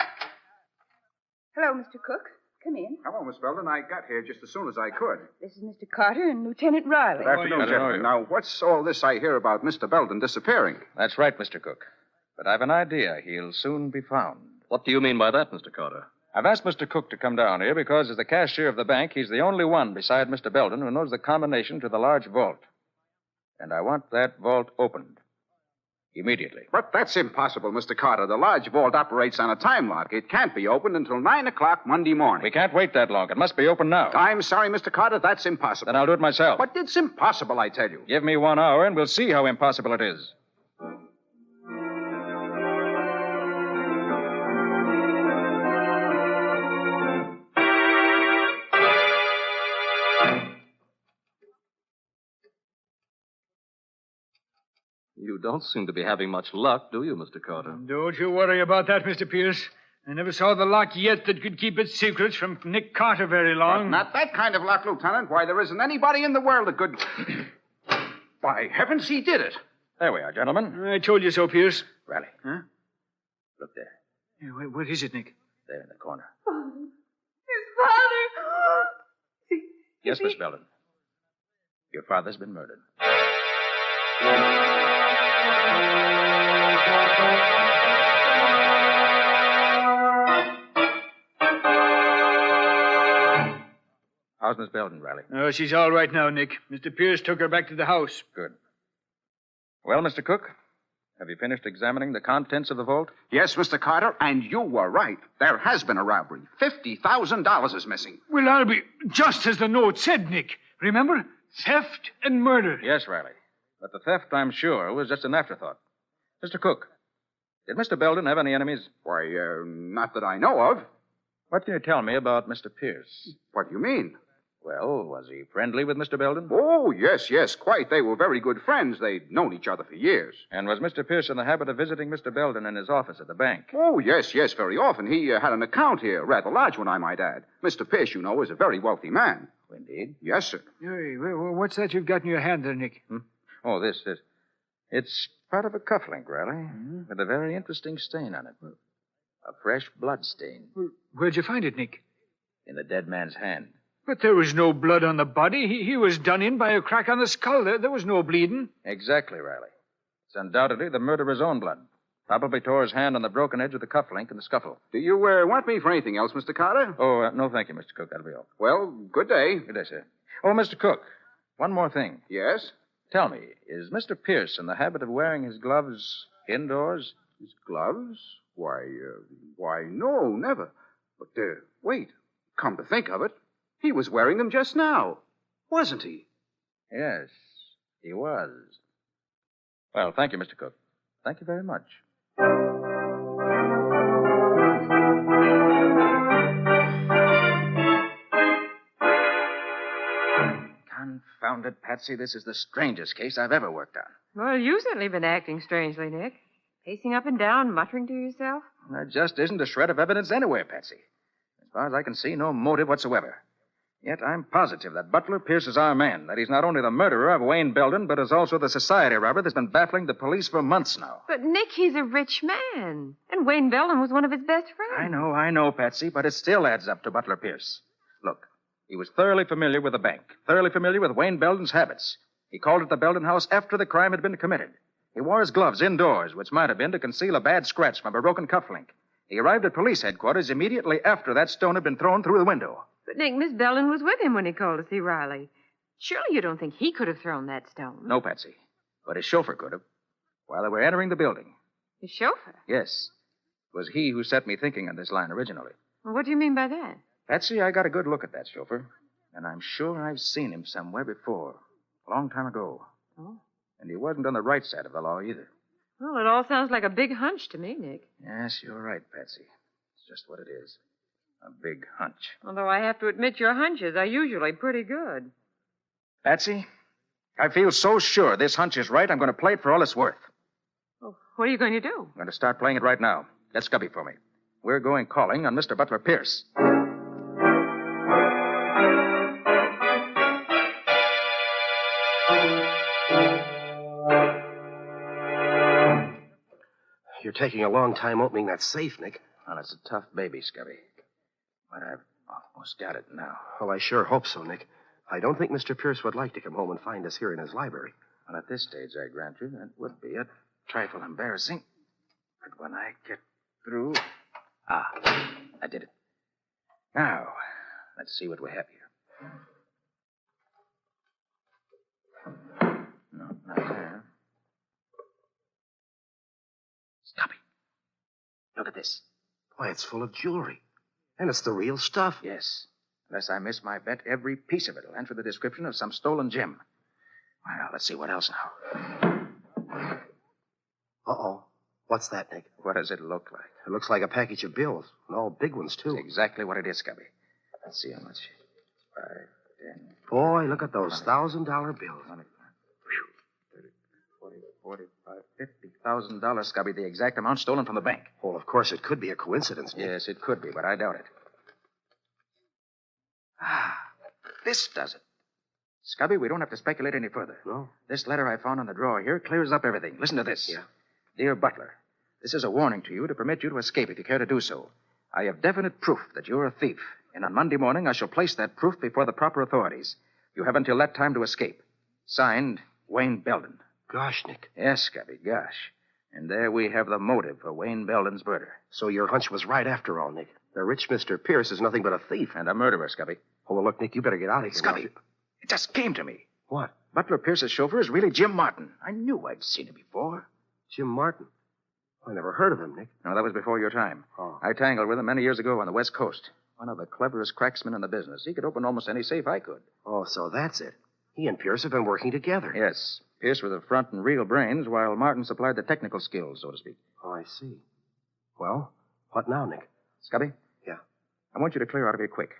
Hello, Mr. Cook. Come in. Hello, Miss Belden. I got here just as soon as I could. This is Mr. Carter and Lieutenant Riley. Good afternoon, gentlemen. Now, what's all this I hear about Mr. Belden disappearing? That's right, Mr. Cook. But I've an idea. He'll soon be found. What do you mean by that, Mr. Carter? I've asked Mr. Cook to come down here because, as the cashier of the bank, he's the only one beside Mr. Belden who knows the combination to the large vault. And I want that vault opened. Immediately. But that's impossible, Mr. Carter. The large vault operates on a time lock. It can't be opened until 9 o'clock Monday morning. We can't wait that long. It must be open now. I'm sorry, Mr. Carter. That's impossible. Then I'll do it myself. But it's impossible, I tell you. Give me 1 hour and we'll see how impossible it is. You don't seem to be having much luck, do you, Mr. Carter? Don't you worry about that, Mr. Pierce. I never saw the lock yet that could keep its secrets from Nick Carter very long. But not that kind of lock, Lieutenant. Why, there isn't anybody in the world that could... By heavens, he did it. There we are, gentlemen. I told you so, Pierce. Riley. Huh? Look there. Yeah, what is it, Nick? There in the corner. His father! Yes, Miss Belden. Your father's been murdered. How's Miss Belden, Riley? Oh, she's all right now, Nick. Mr. Pierce took her back to the house. Good. Well, Mr. Cook, have you finished examining the contents of the vault? Yes, Mr. Carter, and you were right. There has been a robbery. $50,000 is missing. Well, that'll be just as the note said, Nick. Remember? Theft and murder. Yes, Riley. But the theft, I'm sure, was just an afterthought. Mr. Cook, did Mr. Belden have any enemies? Why, not that I know of. What can you tell me about Mr. Pierce? What do you mean? Well, was he friendly with Mr. Belden? Oh, yes, quite. They were very good friends. They'd known each other for years. And was Mr. Pierce in the habit of visiting Mr. Belden in his office at the bank? Oh, yes, very often. He had an account here, rather large one, I might add. Mr. Pierce, you know, is a very wealthy man. Indeed. Yes, sir. Hey, what's that you've got in your hand there, Nick? Oh, this. It's part of a cufflink, Riley, with a very interesting stain on it. A fresh blood stain. Well, where'd you find it, Nick? In the dead man's hand. But there was no blood on the body. He was done in by a crack on the skull. There was no bleeding. Exactly, Riley. It's undoubtedly the murderer's own blood. Probably tore his hand on the broken edge of the cufflink in the scuffle. Do you want me for anything else, Mr. Carter? Oh, no, thank you, Mr. Cook. That'll be all. Well, good day. Good day, sir. Oh, Mr. Cook, one more thing. Yes? Tell me, is Mr. Pierce in the habit of wearing his gloves indoors? His gloves? Why, no, never. But, wait. Come to think of it, he was wearing them just now, wasn't he? Yes, he was. Well, thank you, Mr. Cook. Thank you very much. Confounded, Patsy, this is the strangest case I've ever worked on. Well, you've certainly been acting strangely, Nick. Pacing up and down, muttering to yourself. There just isn't a shred of evidence anywhere, Patsy. As far as I can see, no motive whatsoever. Yet I'm positive that Butler Pierce is our man, that he's not only the murderer of Wayne Belden, but is also the society robber that's been baffling the police for months now. But, Nick, he's a rich man. And Wayne Belden was one of his best friends. I know, Patsy, but it still adds up to Butler Pierce. Look, he was thoroughly familiar with the bank, thoroughly familiar with Wayne Belden's habits. He called at the Belden house after the crime had been committed. He wore his gloves indoors, which might have been to conceal a bad scratch from a broken cufflink. He arrived at police headquarters immediately after that stone had been thrown through the window. But, Nick, Miss Belden was with him when he called to see Riley. Surely you don't think he could have thrown that stone? No, Patsy. But his chauffeur could have. While they were entering the building. His chauffeur? Yes. It was he who set me thinking on this line originally. Well, what do you mean by that? Patsy, I got a good look at that chauffeur. And I'm sure I've seen him somewhere before. A long time ago. Oh. And he wasn't on the right side of the law either. Well, it all sounds like a big hunch to me, Nick. Yes, you're right, Patsy. It's just what it is. A big hunch. Although I have to admit your hunches are usually pretty good. Patsy, I feel so sure this hunch is right, I'm going to play it for all it's worth. Oh, what are you going to do? I'm going to start playing it right now. Get Scubby for me. We're going calling on Mr. Butler Pierce. You're taking a long time opening that safe, Nick. Well, it's a tough baby, Scubby. But I've Almost got it now. Well, I sure hope so, Nick. I don't think Mr. Pierce would like to come home and find us here in his library. Well, at this stage, I grant you, that would be a trifle embarrassing. But when I get through... I did it. Now, let's see what we have here. No, not there. Stop it. Look at this. Why, it's full of jewelry. And it's the real stuff. Yes. Unless I miss my bet, every piece of it will answer the description of some stolen gem. Well, let's see what else now. Uh-oh. What's that, Nick? What does it look like? It looks like a package of bills, and all big ones, too. That's exactly what it is, Scubby. Let's see how much. 5, 10... Boy, look at those $1,000 bills. 20, 30, 40, $45, $50,000, Scubby, the exact amount stolen from the bank. Well, of course, it could be a coincidence, Nick. Yes, it could be, but I doubt it. This does it. Scubby, we don't have to speculate any further. No? This letter I found on the drawer here clears up everything. Listen to this. Yeah. Dear Butler, this is a warning to you to permit you to escape if you care to do so. I have definite proof that you're a thief, and on Monday morning I shall place that proof before the proper authorities. You have until that time to escape. Signed, Wayne Belden. Gosh, Nick. Yes, Scubby, gosh. And there we have the motive for Wayne Belden's murder. So your hunch was right after all, Nick. The rich Mr. Pierce is nothing but a thief. And a murderer, Scubby. Oh, well, look, Nick, you better get out of here. Scubby, it just came to me. What? Butler Pierce's chauffeur is really Jim Martin. I knew I'd seen him before. Jim Martin? I never heard of him, Nick. No, that was before your time. Oh. I tangled with him many years ago on the West Coast. One of the cleverest cracksmen in the business. He could open almost any safe I could. Oh, so that's it. He and Pierce have been working together. Yes. Pierce was the front and real brains, while Martin supplied the technical skills, so to speak. Oh, I see. Well, what now, Nick? Scubby? Yeah? I want you to clear out of here quick.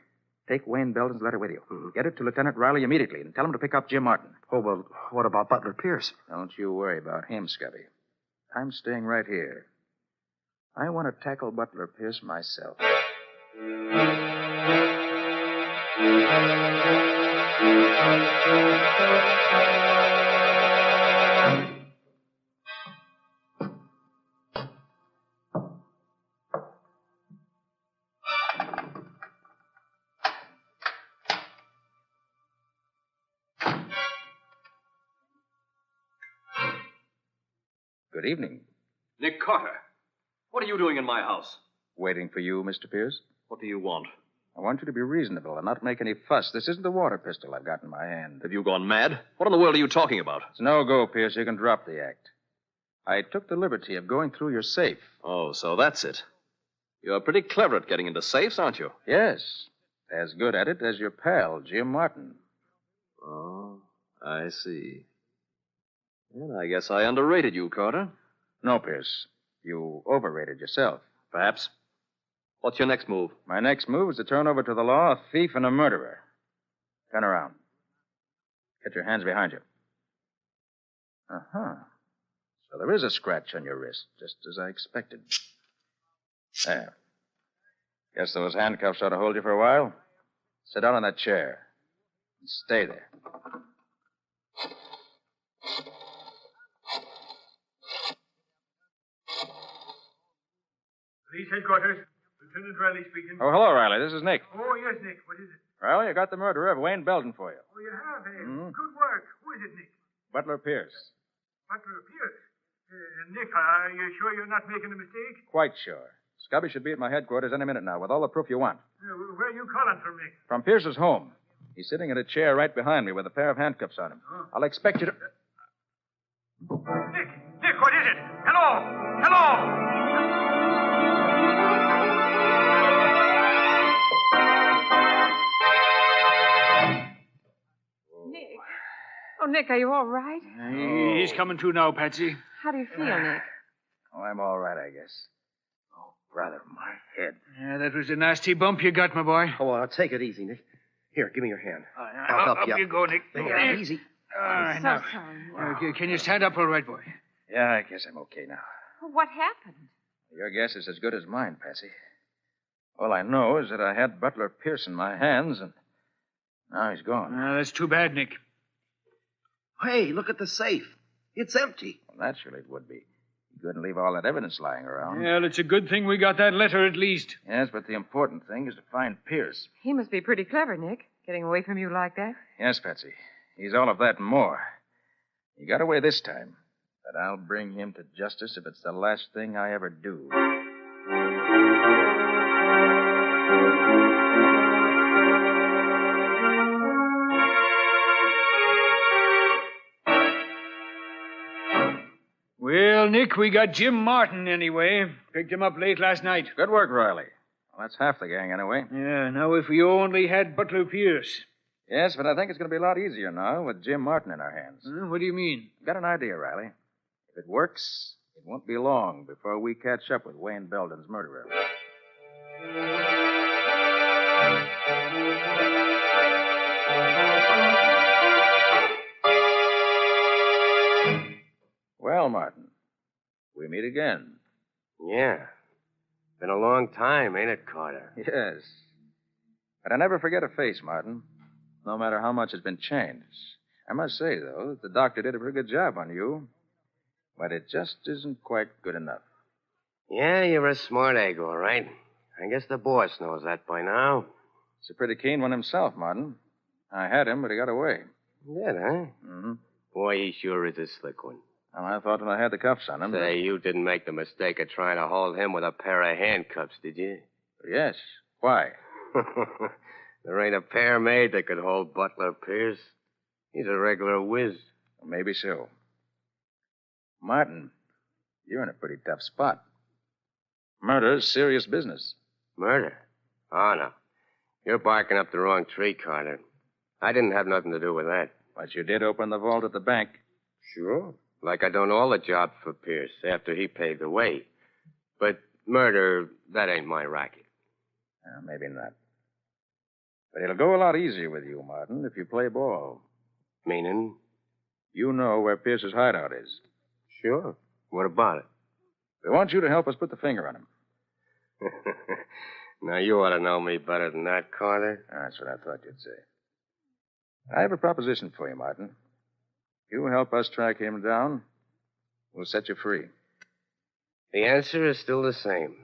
Take Wayne Belden's letter with you. Get it to Lieutenant Riley immediately and tell him to pick up Jim Martin. Oh, well, what about Butler Pierce? Don't you worry about him, Scubby. I'm staying right here. I want to tackle Butler Pierce myself. Good evening. Nick Carter. What are you doing in my house? Waiting for you, Mr. Pierce. What do you want? I want you to be reasonable and not make any fuss. This isn't a water pistol I've got in my hand. Have you gone mad? What in the world are you talking about? It's no go, Pierce. You can drop the act. I took the liberty of going through your safe. Oh, so that's it. You're pretty clever at getting into safes, aren't you? Yes. As good at it as your pal, Jim Martin. Oh, I see. Well, I guess I underrated you, Carter. No, Pierce. You overrated yourself. Perhaps. What's your next move? My next move is to turn over to the law a thief and a murderer. Turn around. Get your hands behind you. Uh-huh. So there is a scratch on your wrist, just as I expected. There. Guess those handcuffs ought to hold you for a while. Sit down in that chair. And stay there. Police headquarters. Lieutenant Riley speaking. Oh, hello, Riley. This is Nick. Oh, yes, Nick. What is it? Well, you got the murderer of Wayne Belden for you. Oh, you have, eh? Mhm. Good work. Who is it, Nick? Butler Pierce. Butler Pierce. Nick, are you sure you're not making a mistake? Quite sure. Scubby should be at my headquarters any minute now with all the proof you want. Where are you calling from, Nick? From Pierce's home. He's sitting in a chair right behind me with a pair of handcuffs on him. Oh. I'll expect you to... Nick, what is it? Hello! Hello! Oh, Nick, are you all right? He's coming to now, Patsy. How do you feel, Nick? Oh, I'm all right, I guess. Oh, brother, my head. Yeah, that was a nasty bump you got, my boy. Oh, well, take it easy, Nick. Here, give me your hand. I'll help you up. you go, Nick. There, easy. All right, So now. sorry. Okay, can you stand up all right, boy? Yeah, I guess I'm okay now. What happened? Your guess is as good as mine, Patsy. All I know is that I had Butler Pierce in my hands, and now he's gone. That's too bad, Nick. Hey, look at the safe. It's empty. Well, naturally it would be. Couldn't leave all that evidence lying around. Well, it's a good thing we got that letter at least. Yes, but the important thing is to find Pierce. He must be pretty clever, Nick, getting away from you like that. Yes, Patsy. He's all of that and more. He got away this time, but I'll bring him to justice if it's the last thing I ever do. Well, Nick, we got Jim Martin anyway. Picked him up late last night. Good work, Riley. Well, that's half the gang anyway. Yeah, now if we only had Butler Pierce. Yes, but I think it's going to be a lot easier now with Jim Martin in our hands. What do you mean? Got an idea, Riley. If it works, it won't be long before we catch up with Wayne Belden's murderer. Well, Martin, we meet again. Yeah. Been a long time, ain't it, Carter? Yes. But I never forget a face, Martin, no matter how much has been changed. I must say, though, that the doctor did a pretty good job on you. But it just isn't quite good enough. Yeah, you're a smart egg, all right. I guess the boss knows that by now. He's a pretty keen one himself, Martin. I had him, but he got away. Did, huh? Mm-hmm. Boy, he sure is a slick one. Well, I thought when I had the cuffs on him... Say, you didn't make the mistake of trying to hold him with a pair of handcuffs, did you? Yes. Why? There ain't a pair made that could hold Butler Pierce. He's a regular whiz. Maybe so. Martin, you're in a pretty tough spot. Murder's serious business. Murder? Oh, no. You're barking up the wrong tree, Carter. I didn't have nothing to do with that. But you did open the vault at the bank. Sure. Like I done all the jobs for Pierce after he paved the way. But murder, that ain't my racket. Maybe not. But it'll go a lot easier with you, Martin, if you play ball. Meaning? You know where Pierce's hideout is. Sure. What about it? We want you to help us put the finger on him. Now, you ought to know me better than that, Carter. That's what I thought you'd say. I have a proposition for you, Martin. You help us track him down, we'll set you free. The answer is still the same.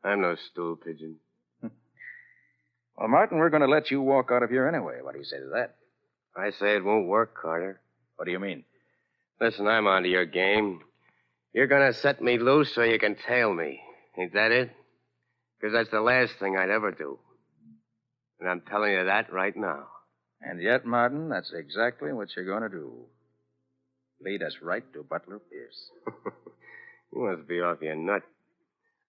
I'm no stool pigeon. Well, Martin, we're going to let you walk out of here anyway. What do you say to that? I say it won't work, Carter. What do you mean? Listen, I'm onto your game. You're going to set me loose so you can tail me. Ain't that it? Because that's the last thing I'd ever do. And I'm telling you that right now. And yet, Martin, that's exactly what you're going to do. Lead us right to Butler Pierce. You must be off your nut.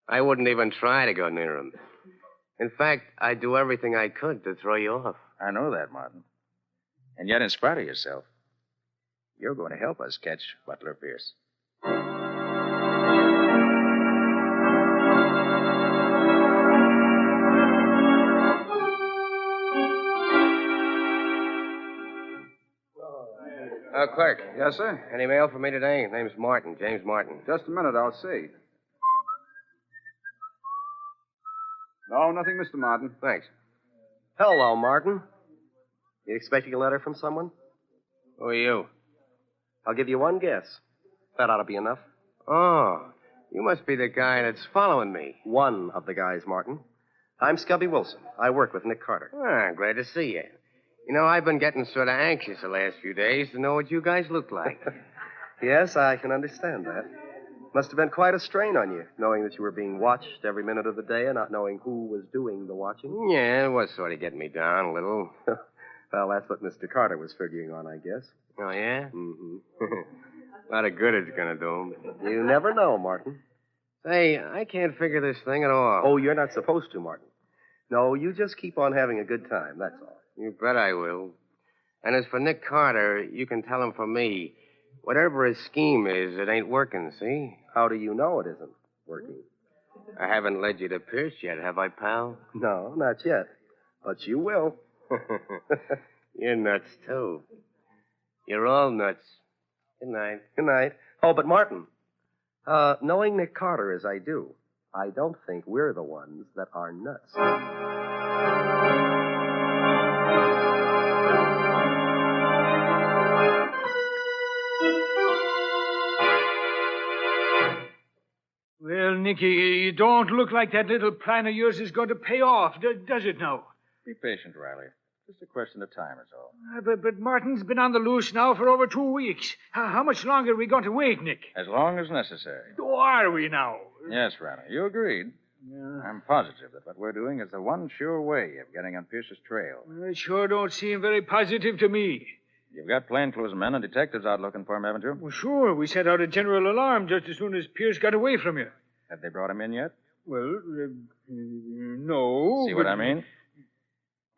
I wouldn't even try to go near him. In fact, I'd do everything I could to throw you off. I know that, Martin. And yet, in spite of yourself, you're going to help us catch Butler Pierce. Clerk. Yes, sir? Any mail for me today? Name's Martin, James Martin. Just a minute, I'll see. No, nothing, Mr. Martin. Thanks. Hello, Martin. You expecting a letter from someone? Who are you? I'll give you one guess. That ought to be enough. Oh, you must be the guy that's following me. One of the guys, Martin. I'm Scubby Wilson. I work with Nick Carter. Glad to see you. You know, I've been getting sort of anxious the last few days to know what you guys look like. Yes, I can understand that. Must have been quite a strain on you, knowing that you were being watched every minute of the day and not knowing who was doing the watching. Yeah, it was sort of getting me down a little. Well, that's what Mr. Carter was figuring on, I guess. Oh, yeah? Mm-hmm. A lot of good it's going to do him. You never know, Martin. Say, I can't figure this thing at all. Oh, you're not supposed to, Martin. No, you just keep on having a good time, that's all. You bet I will. And as for Nick Carter, you can tell him from me, whatever his scheme is, it ain't working, see? How do you know it isn't working? I haven't led you to Pierce yet, have I, pal? No, not yet. But you will. You're nuts, too. You're all nuts. Good night. Good night. Oh, but Martin, knowing Nick Carter as I do, I don't think we're the ones that are nuts. Well, Nicky, you don't look like that little plan of yours is going to pay off, does it now? Be patient, Riley. Just a question of time is all. But Martin's been on the loose now for over 2 weeks. How much longer are we going to wait, Nick? As long as necessary. Oh, are we now? Yes, Riley, you agreed. Yeah. I'm positive that what we're doing is the one sure way of getting on Pierce's trail. It sure don't seem very positive to me. You've got plainclothes men and detectives out looking for him, haven't you? Well, sure. We sent out a general alarm just as soon as Pierce got away from you. Have they brought him in yet? Well, no. See what I mean?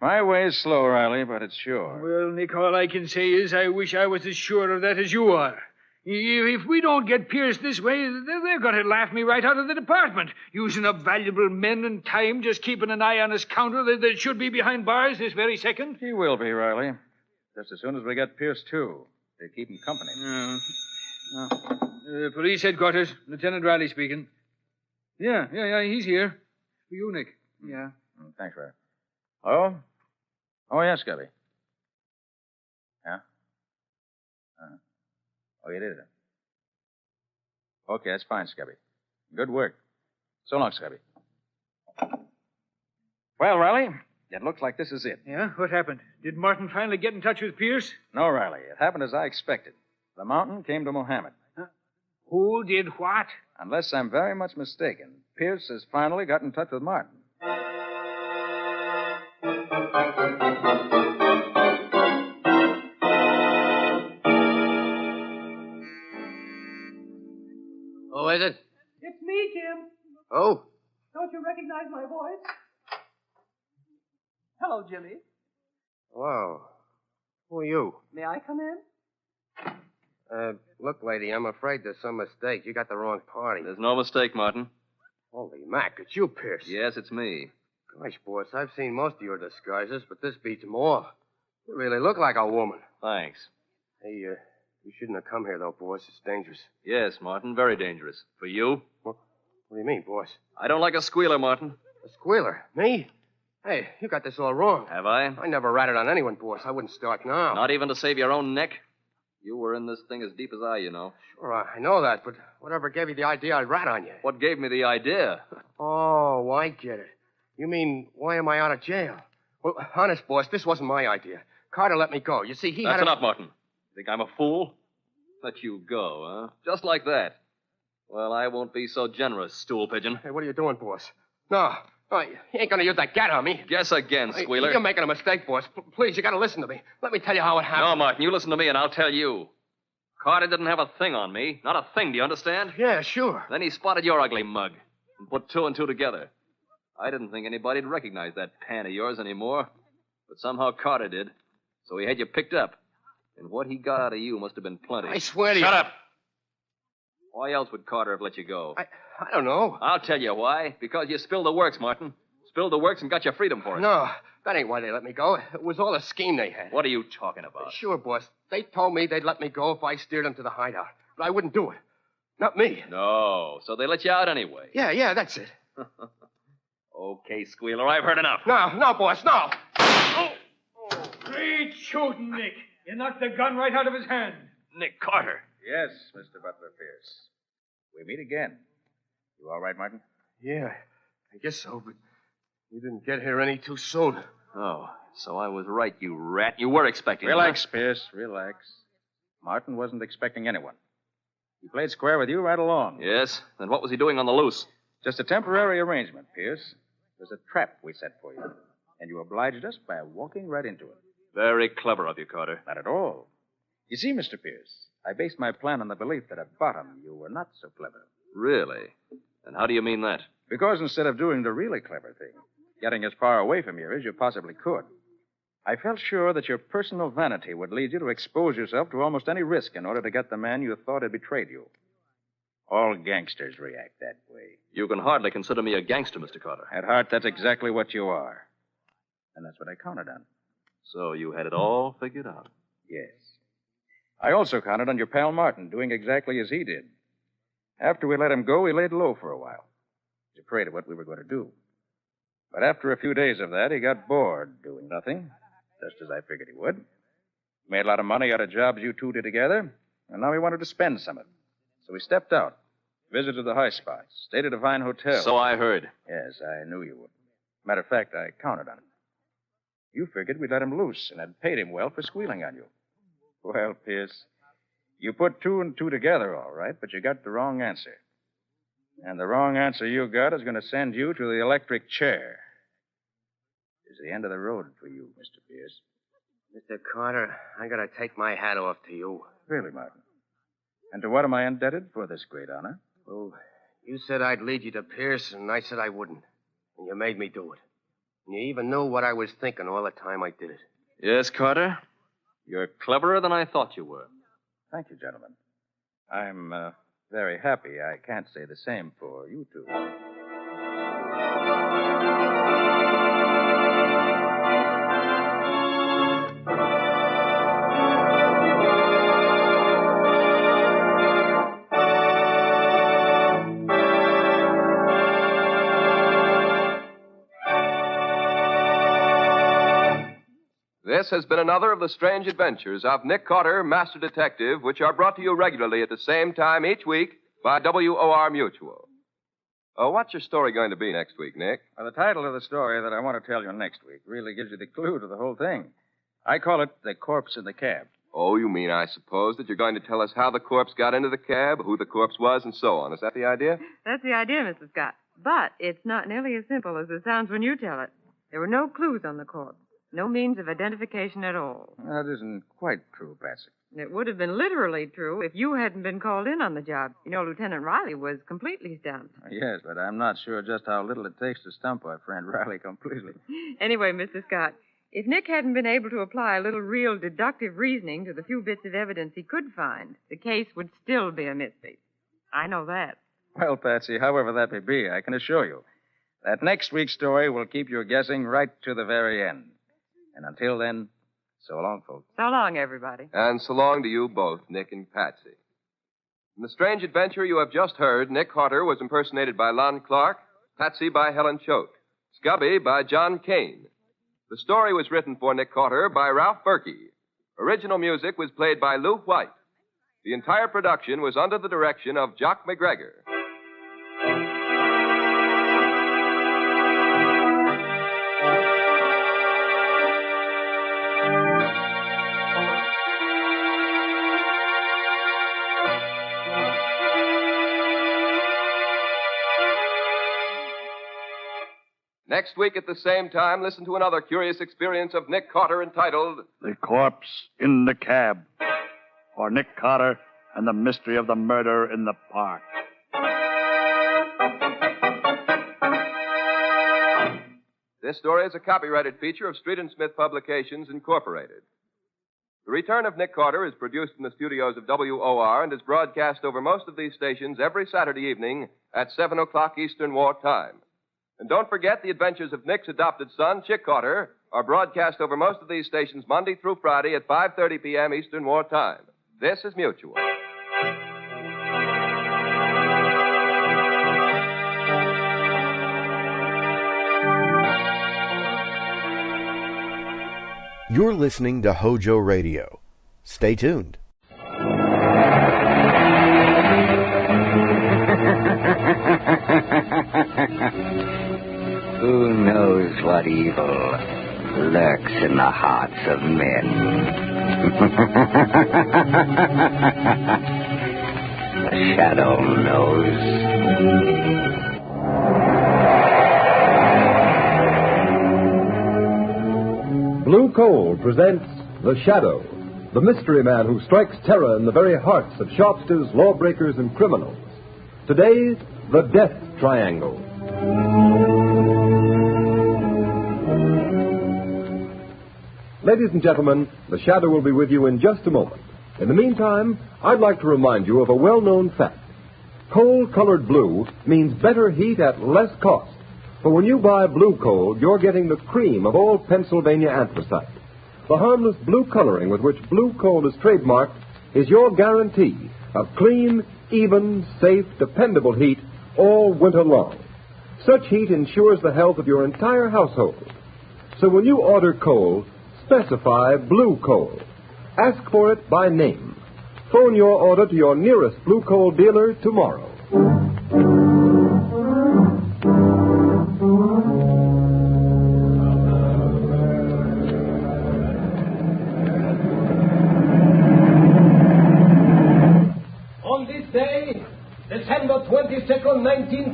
My way's slow, Riley, but it's sure. Well, Nick, all I can say is I wish I was as sure of that as you are. If we don't get Pierce this way, they're going to laugh me right out of the department, using up valuable men and time just keeping an eye on his counter that should be behind bars this very second. He will be, Riley. Just as soon as we get Pierce, too. They keep him company. Police headquarters. Lieutenant Riley speaking. Yeah, he's here. For you, Nick. Yeah. Thanks, Riley. Oh? Oh, yes, Scubby. Yeah? Oh, you did it. Okay, that's fine, Scubby. Good work. So long, Scubby. Well, Riley, it looks like this is it. Yeah? What happened? Did Martin finally get in touch with Pierce? No, Riley. It happened as I expected. The mountain came to Mohammed. Huh? Who did what? Unless I'm very much mistaken, Pierce has finally got in touch with Martin. Who is it? It's me, Jim. Oh. Don't you recognize my voice? Hello, Jimmy. Wow. Who are you? May I come in? Look, lady, I'm afraid there's some mistake. You got the wrong party. There's no mistake, Martin. Holy Mac, it's you, Pierce. Yes, it's me. Gosh, boss, I've seen most of your disguises, but this beats more. You really look like a woman. Thanks. Hey, you shouldn't have come here, though, boss. It's dangerous. Yes, Martin, very dangerous. For you? What do you mean, boss? I don't like a squealer, Martin. A squealer? Me? Hey, you got this all wrong. Have I? I never ratted on anyone, boss. I wouldn't start now. Not even to save your own neck? You were in this thing as deep as I, you know. Sure, I know that, but whatever gave you the idea I'd rat on you? What gave me the idea? Oh, I get it. You mean, why am I out of jail? Well, honest, boss, this wasn't my idea. Carter let me go. You see, That's enough, Martin. Think I'm a fool? Let you go, huh? Just like that. Well, I won't be so generous, stool pigeon. Hey, what are you doing, boss? No, you ain't gonna use that gat on me. Guess again, squealer. You're making a mistake, boss. Please, you gotta listen to me. Let me tell you how it happened. No, Martin, you listen to me and I'll tell you. Carter didn't have a thing on me. Not a thing, do you understand? Yeah, sure. Then he spotted your ugly mug and put two and two together. I didn't think anybody'd recognize that pan of yours anymore. But somehow Carter did. So he had you picked up. And what he got out of you must have been plenty. I swear to you. Shut up. Why else would Carter have let you go? I don't know. I'll tell you why. Because you spilled the works, Martin. Spilled the works and got your freedom for it. No, that ain't why they let me go. It was all a scheme they had. What are you talking about? Sure, boss. They told me they'd let me go if I steered them to the hideout. But I wouldn't do it. Not me. No, so they let you out anyway. Yeah, that's it. Okay, squealer, I've heard enough. No, boss, no. Great shooting, Nick. You knocked the gun right out of his hand. Nick Carter. Yes, Mr. Butler Pierce. We meet again. You all right, Martin? Yeah, I guess so, but you didn't get here any too soon. Oh, so I was right, you rat. You were expecting Relax, him, huh? Pierce, relax. Martin wasn't expecting anyone. He played square with you right along. Yes? Then what was he doing on the loose? Just a temporary arrangement, Pierce. It was a trap we set for you. And you obliged us by walking right into it. Very clever of you, Carter. Not at all. You see, Mr. Pierce, I based my plan on the belief that at bottom you were not so clever. Really? And how do you mean that? Because instead of doing the really clever thing, getting as far away from you as you possibly could, I felt sure that your personal vanity would lead you to expose yourself to almost any risk in order to get the man you thought had betrayed you. All gangsters react that way. You can hardly consider me a gangster, Mr. Carter. At heart, that's exactly what you are. And that's what I counted on. So you had it all figured out? Yes. I also counted on your pal Martin doing exactly as he did. After we let him go, he laid low for a while. He was afraid of what we were going to do. But after a few days of that, he got bored doing nothing, just as I figured he would. Made a lot of money out of jobs you two did together, and now he wanted to spend some of it. So he stepped out, Visited the high spots. Stayed at a fine hotel. So I heard. Yes, I knew you would. Matter of fact, I counted on it. You figured we'd let him loose and had paid him well for squealing on you. Well, Pierce, you put 2 and 2 together, all right, but you got the wrong answer. And the wrong answer you got is going to send you to the electric chair. It's the end of the road for you, Mr. Pierce. Mr. Carter, I gotta take my hat off to you. Really, Martin? And to what am I indebted for this great honor? Well, you said I'd lead you to Pierce, and I said I wouldn't. And you made me do it. And you even knew what I was thinking all the time I did it. Yes, Carter. You're cleverer than I thought you were. Thank you, gentlemen. I'm very happy. I can't say the same for you two. This has been another of the strange adventures of Nick Carter, Master Detective, which are brought to you regularly at the same time each week by WOR Mutual. What's your story going to be next week, Nick? Well, the title of the story that I want to tell you next week really gives you the clue to the whole thing. I call it The Corpse in the Cab. Oh, you mean, I suppose, that you're going to tell us how the corpse got into the cab, who the corpse was, and so on. Is that the idea? That's the idea, Mr. Scott. But it's not nearly as simple as it sounds when you tell it. There were no clues on the corpse. No means of identification at all. That isn't quite true, Patsy. It would have been literally true if you hadn't been called in on the job. You know, Lieutenant Riley was completely stumped. Yes, but I'm not sure just how little it takes to stump our friend Riley completely. Anyway, Mr. Scott, if Nick hadn't been able to apply a little real deductive reasoning to the few bits of evidence he could find, the case would still be a mystery. I know that. Well, Patsy, however that may be, I can assure you that next week's story will keep you guessing right to the very end. And until then, so long, folks. So long, everybody. And so long to you both, Nick and Patsy. In the strange adventure you have just heard, Nick Carter was impersonated by Lon Clark, Patsy by Helen Choate, Scubby by John Kane. The story was written for Nick Carter by Ralph Berkey. Original music was played by Lou White. The entire production was under the direction of Jock McGregor. Next week at the same time, listen to another curious experience of Nick Carter entitled The Corpse in the Cab, or Nick Carter and the Mystery of the Murder in the Park. This story is a copyrighted feature of Street and Smith Publications, Incorporated. The Return of Nick Carter is produced in the studios of WOR and is broadcast over most of these stations every Saturday evening at 7 o'clock Eastern War Time. And don't forget, the adventures of Nick's adopted son, Chick Carter, are broadcast over most of these stations Monday through Friday at 5:30 p.m. Eastern War Time. This is Mutual. You're listening to HOJO Radio. Stay tuned. Who knows what evil lurks in the hearts of men? The shadow knows. Blue Coal presents The Shadow, the mystery man who strikes terror in the very hearts of shopsters, lawbreakers, and criminals. Today, the Death Triangle. Ladies and gentlemen, The Shadow will be with you in just a moment. In the meantime, I'd like to remind you of a well-known fact. Coal-colored blue means better heat at less cost. For when you buy blue coal, you're getting the cream of all Pennsylvania anthracite. The harmless blue coloring with which blue coal is trademarked is your guarantee of clean, even, safe, dependable heat all winter long. Such heat ensures the health of your entire household. So when you order coal, specify blue coal. Ask for it by name. Phone your order to your nearest blue coal dealer tomorrow.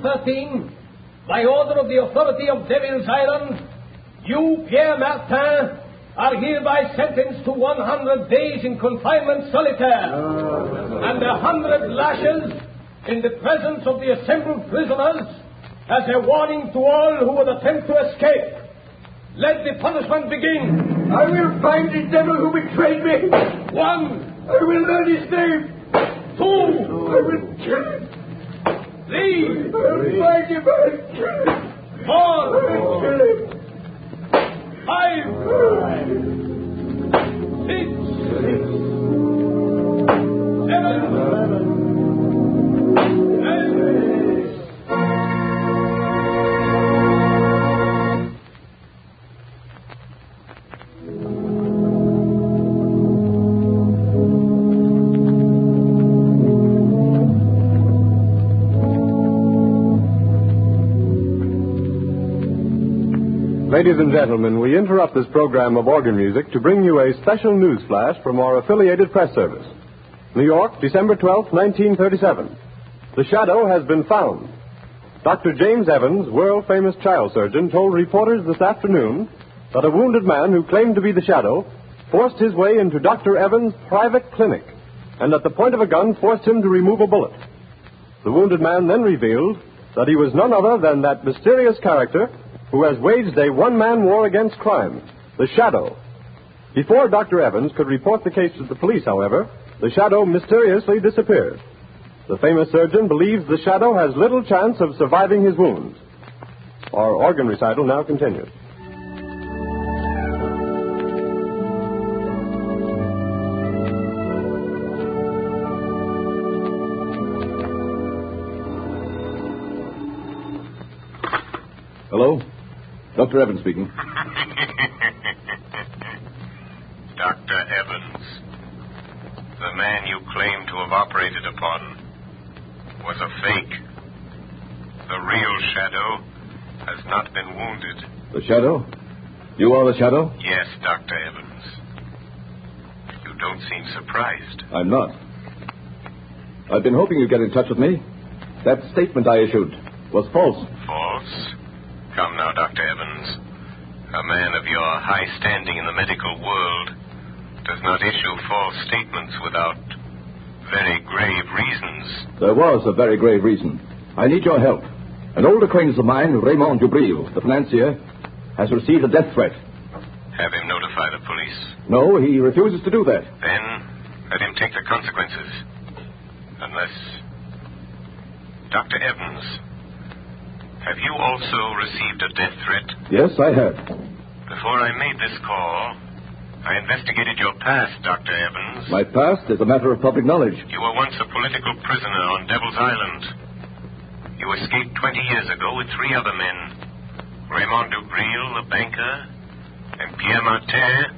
1913, by order of the authority of Devil's Island, you, Pierre Martin, are hereby sentenced to 100 days in confinement solitaire and 100 lashes in the presence of the assembled prisoners as a warning to all who would attempt to escape. Let the punishment begin. I will find the devil who betrayed me. 1. I will learn his name. 2. I will kill him. 3. I will find him. I'll kill him. 4. I'll kill him. 5. Ladies and gentlemen, we interrupt this program of organ music to bring you a special news flash from our affiliated press service. New York, December 12, 1937. The Shadow has been found. Dr. James Evans, world-famous child surgeon, told reporters this afternoon that a wounded man who claimed to be the Shadow forced his way into Dr. Evans' private clinic and at the point of a gun forced him to remove a bullet. The wounded man then revealed that he was none other than that mysterious character who has waged a one-man war against crime, the Shadow. Before Dr. Evans could report the case to the police, however, the Shadow mysteriously disappeared. The famous surgeon believes the Shadow has little chance of surviving his wounds. Our organ recital now continues. Hello? Dr. Evans speaking. Dr. Evans, the man you claim to have operated upon was a fake. The real Shadow has not been wounded. The Shadow? You are the Shadow? Yes, Dr. Evans. You don't seem surprised. I'm not. I've been hoping you'd get in touch with me. That statement I issued was false. False? Come now, Dr. Evans. A man of your high standing in the medical world does not issue false statements without very grave reasons. There was a very grave reason. I need your help. An old acquaintance of mine, Raymond Dubril, the financier, has received a death threat. Have him notify the police. No, he refuses to do that. Then let him take the consequences. Unless... Dr. Evans, have you also received a death threat? Yes, I have. Before I made this call, I investigated your past, Dr. Evans. My past is a matter of public knowledge. You were once a political prisoner on Devil's Island. You escaped 20 years ago with 3 other men. Raymond Dubril, the banker, and Pierre Martin,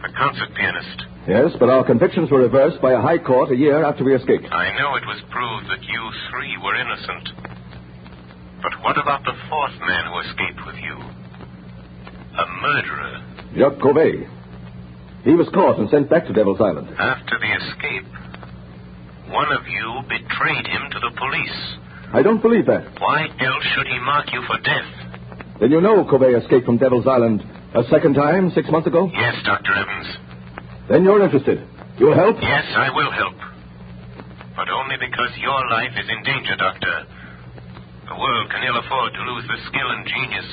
the concert pianist. Yes, but our convictions were reversed by a high court a year after we escaped. I know it was proved that you 3 were innocent. But what about the 4th man who escaped with you? A murderer. Jacques Cauvet. He was caught and sent back to Devil's Island. After the escape, one of you betrayed him to the police. I don't believe that. Why else should he mark you for death? Then you know Cauvet escaped from Devil's Island a second time 6 months ago? Yes, Dr. Evans. Then you're interested. You'll help? Yes, I will help. But only because your life is in danger, Doctor. The world can ill afford to lose the skill and genius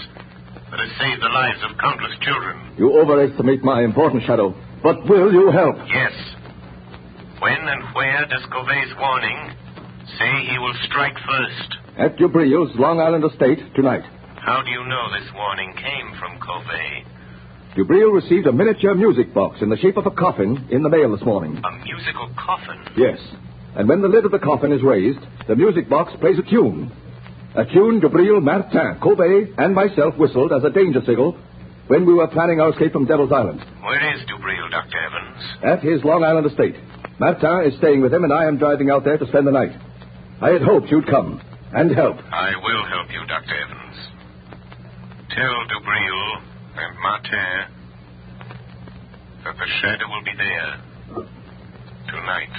that has saved the lives of countless children. You overestimate my importance, Shadow. But will you help? Yes. When and where does Cauvet's warning say he will strike first? At Dubril's Long Island estate tonight. How do you know this warning came from Cauvet? Dubril received a miniature music box in the shape of a coffin in the mail this morning. A musical coffin? Yes. And when the lid of the coffin is raised, the music box plays a tune. A tune Dubril, Martin, Cauvet, and myself whistled as a danger signal when we were planning our escape from Devil's Island. Where is Dubril, Dr. Evans? At his Long Island estate. Martin is staying with him, and I am driving out there to spend the night. I had hoped you'd come and help. I will help you, Dr. Evans. Tell Dubril and Martin that the Shadow will be there tonight.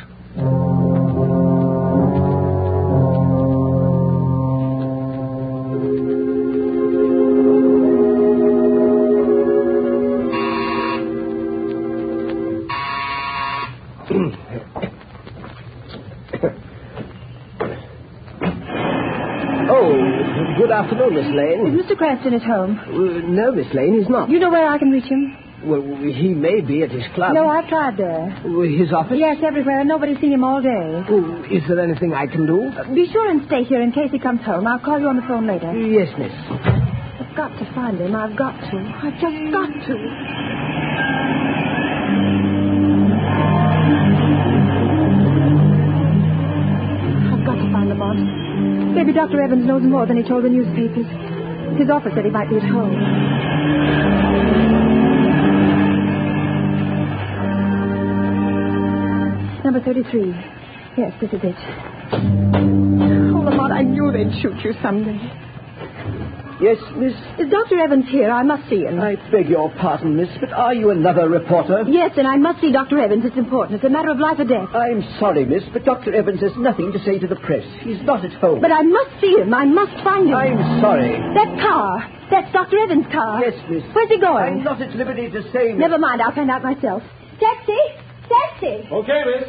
afternoon, Miss Lane. Is Mr. Cranston at home? No, Miss Lane, he's not. You know where I can reach him? Well, he may be at his club. No, I've tried there. His office? Yes, everywhere. Nobody's seen him all day. Is there anything I can do? Be sure and stay here in case he comes home. I'll call you on the phone later. Yes, miss. I've got to find him. I've got to. I've just got to. I've got to find Lamont. Maybe Dr. Evans knows more than he told the newspapers. His office said he might be at home. Number 33. Yes, this is it. Oh, Lamont, I knew they'd shoot you someday. Yes, miss? Is Dr. Evans here? I must see him. I beg your pardon, miss, but are you another reporter? Yes, and I must see Dr. Evans. It's important. It's a matter of life or death. I'm sorry, miss, but Dr. Evans has nothing to say to the press. He's not at home. But I must see him. I must find him. I'm sorry. That car. That's Dr. Evans' car. Yes, miss. Where's he going? I'm not at liberty to say, miss. Never mind. I'll find out myself. Taxi! Taxi! Okay, miss.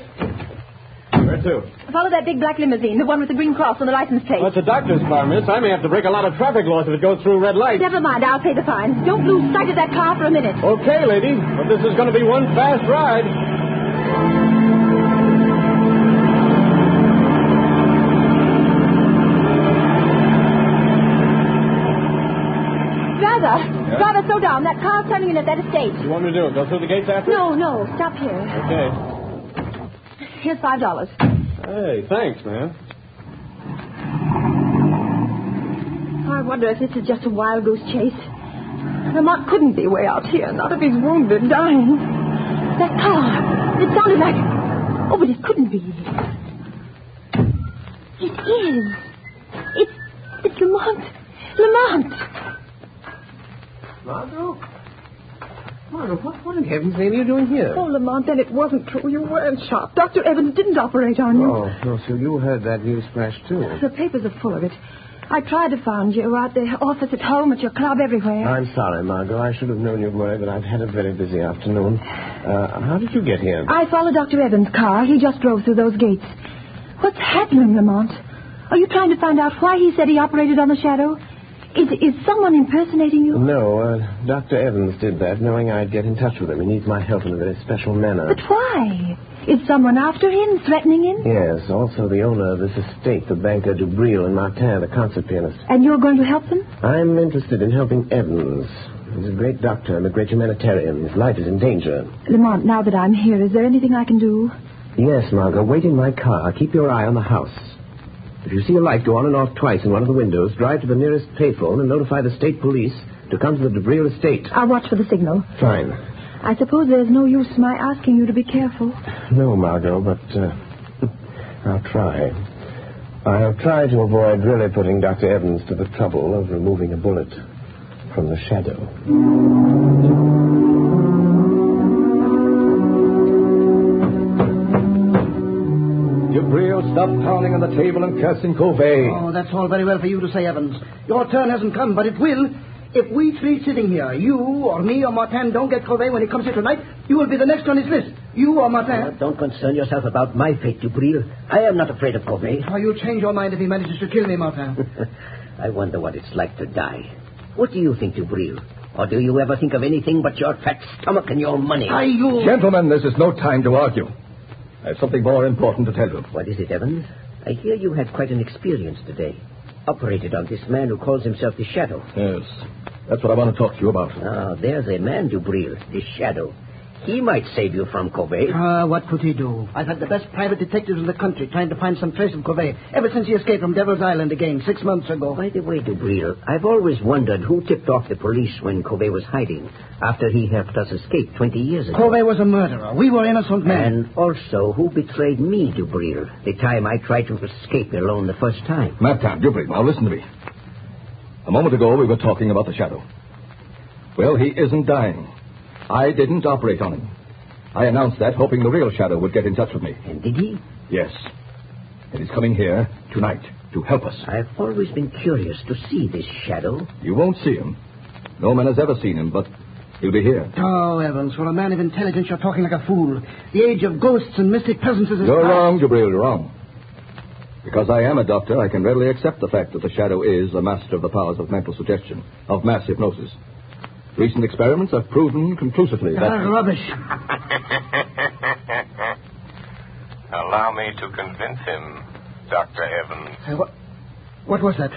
Where to? Follow that big black limousine, the one with the green cross on the license plate. That's a doctor's car, miss. I may have to break a lot of traffic laws if it goes through red lights. Never mind. I'll pay the fine. Don't lose sight of that car for a minute. Okay, lady. But this is going to be one fast ride. Driver, slow down. That car's turning in at that estate. What do you want me to do? Go through the gates after? No. Stop here. Okay. Here's $5. Hey, thanks, man. I wonder if this is just a wild goose chase. Lamont couldn't be way out here, not if he's wounded, dying. That car, it sounded like... Oh, but it couldn't be. It is. It's Lamont. Lamont! Margot, what in heaven's name are you doing here? Oh, Lamont, then it wasn't true. You weren't shot. Dr. Evans didn't operate on you. Oh, no, so you heard that news flash, too. The papers are full of it. I tried to find you at the office, at home, at your club, everywhere. I'm sorry, Margot. I should have known you'd worry, but I've had a very busy afternoon. How did you get here? I followed Dr. Evans' car. He just drove through those gates. What's happening, Lamont? Are you trying to find out why he said he operated on the shadow? Is someone impersonating you? No, Dr. Evans did that, knowing I'd get in touch with him. He needs my help in a very special manner. But why? Is someone after him, threatening him? Yes, also the owner of this estate, the banker Dubril and Martin, the concert pianist. And you're going to help them? I'm interested in helping Evans. He's a great doctor and a great humanitarian. His life is in danger. Lamont, now that I'm here, is there anything I can do? Yes, Margot. Wait in my car. Keep your eye on the house. If you see a light go on and off twice in one of the windows, drive to the nearest payphone and notify the state police to come to the Dubril estate. I'll watch for the signal. Fine. I suppose there's no use my asking you to be careful. No, Margot, but I'll try. I'll try to avoid really putting Dr. Evans to the trouble of removing a bullet from the shadow. Dubril, stop pounding on the table and cursing Covey. Oh, that's all very well for you to say, Evans. Your turn hasn't come, but it will. If we three sitting here, you or me or Martin, don't get Covey when he comes here tonight, you will be the next on his list. You or Martin. Don't concern yourself about my fate, Dubril. I am not afraid of Covey. Oh, you'll change your mind if he manages to kill me, Martin. I wonder what it's like to die. What do you think, Dubril? Or do you ever think of anything but your fat stomach and your money? Gentlemen, this is no time to argue. I have something more important to tell you. What is it, Evans? I hear you had quite an experience today. Operated on this man who calls himself the Shadow. Yes. That's what I want to talk to you about. Ah, there's a man, Dubril, the Shadow. He might save you from Covey. What could he do? I've had the best private detectives in the country trying to find some trace of Covey ever since he escaped from Devil's Island again 6 months ago. By the way, Dubril, I've always wondered who tipped off the police when Covey was hiding after he helped us escape 20 years ago. Covey was a murderer. We were innocent men. And also, who betrayed me, Dubril, the time I tried to escape alone the first time? Martin, Dubril, now listen to me. A moment ago, we were talking about the Shadow. Well, he isn't dying. I didn't operate on him. I announced that, hoping the real Shadow would get in touch with me. And did he? Yes. And he's coming here tonight to help us. I've always been curious to see this Shadow. You won't see him. No man has ever seen him, but he'll be here. Oh, Evans, for a man of intelligence, you're talking like a fool. The age of ghosts and mystic presences is... You're wrong, Dubril, you're wrong. Because I am a doctor, I can readily accept the fact that the shadow is a master of the powers of mental suggestion, of mass hypnosis. Recent experiments have proven conclusively that... Rubbish. Allow me to convince him, Dr. Evans. What was that?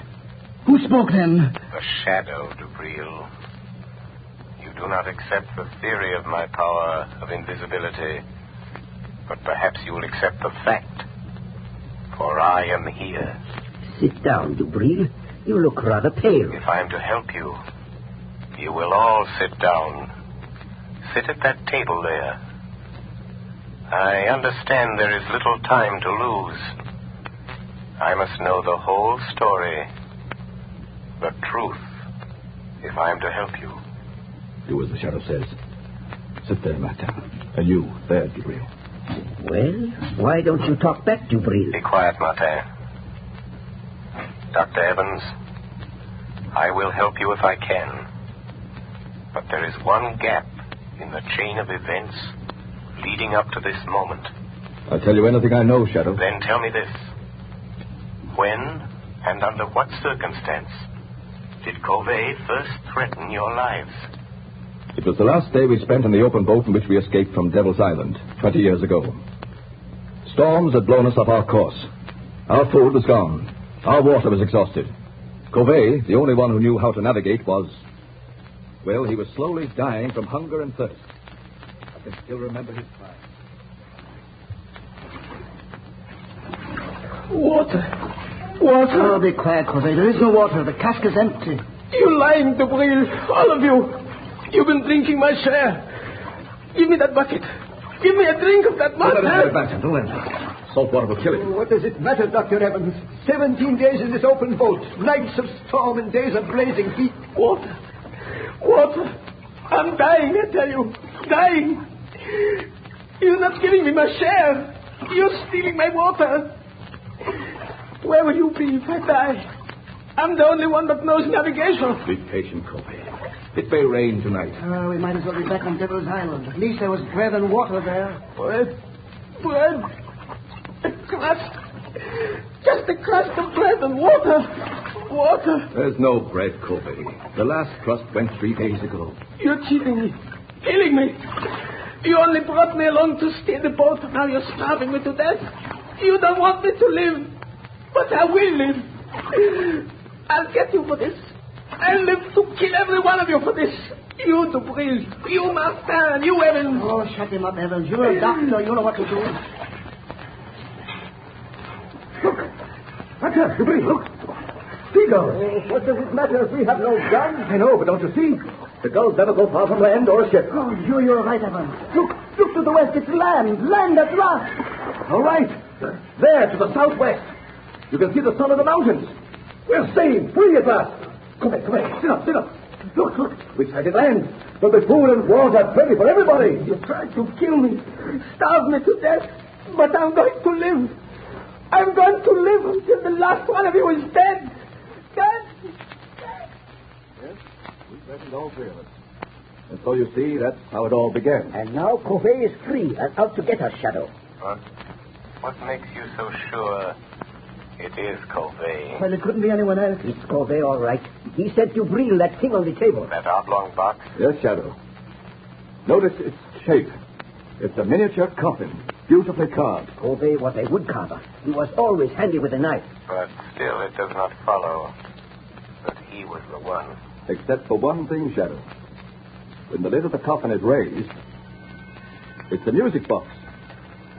Who spoke then? The shadow, Dubril. You do not accept the theory of my power of invisibility, but perhaps you will accept the fact, for I am here. Sit down, Dubril. You look rather pale. If I am to help you, you will all sit down. Sit at that table there. I understand there is little time to lose. I must know the whole story, the truth, if I am to help you. Do as the shadow says. Sit there, Martin. And you, there, Dubril. Well, why don't you talk back, Dubril? Be quiet, Martin. Dr. Evans, I will help you if I can. But there is one gap in the chain of events leading up to this moment. I'll tell you anything I know, Shadow. Then tell me this. When and under what circumstance did Covey first threaten your lives? It was the last day we spent in the open boat in which we escaped from Devil's Island 20 years ago. Storms had blown us off our course. Our food was gone. Our water was exhausted. Covey, the only one who knew how to navigate, was... Well, he was slowly dying from hunger and thirst. I can still remember his cry. Water. Water. Oh, be quiet, Covey. There is no water. The cask is empty. You lying, Dubril. All of you. You've been drinking my share. Give me that bucket. Give me a drink of that water. Salt water will kill you. What does it matter, Dr. Evans? 17 days in this open boat. Nights of storm and days of blazing heat. Water. Water. I'm dying, I tell you. Dying. You're not giving me my share. You're stealing my water. Where will you be if I die? I'm the only one that knows navigation. Be patient, Covey. It may rain tonight. We might as well be back on Devil's Island. At least there was bread and water there. Bread? Bread? A crust? Just a crust of bread and water. Water. There's no bread, Covey. The last crust went 3 days ago. You're cheating me. Killing me. You only brought me along to steer the boat. Now you're starving me to death. You don't want me to live. But I will live. I'll get you for this. I'll live to kill every one of you for this. You, Dubril. You, Martin. You, Evans. Oh, shut him up, Evans. You're a doctor. You know what to do. Look. Doctor, Dubril, look. Seagulls. What does it matter if we have no guns? I know, but don't you see? The gulls never go far from land or a ship. Oh, you're right, Evans. Look to the west. It's land. Land at last. All right. There, to the southwest. You can see the sun of the mountains. We're saved, free at last. Come here. Sit up. Look. We sighted land. There'll be food and water plenty for everybody. You tried to kill me, starve me to death, but I'm going to live. I'm going to live until the last one of you is dead. Dead. Yes, we threatened all 3 of us. And so you see, that's how it all began. And now Covey is free and out to get us, Shadow. What makes you so sure it is Covey? Well, it couldn't be anyone else. It's Covey, all right. He sent Dubril that thing on the table. That oblong box? Yes, Shadow. Notice its shape. It's a miniature coffin, beautifully carved. Covey was a woodcarver. He was always handy with a knife. But still, it does not follow that he was the one. Except for one thing, Shadow. When the lid of the coffin is raised, it's a music box.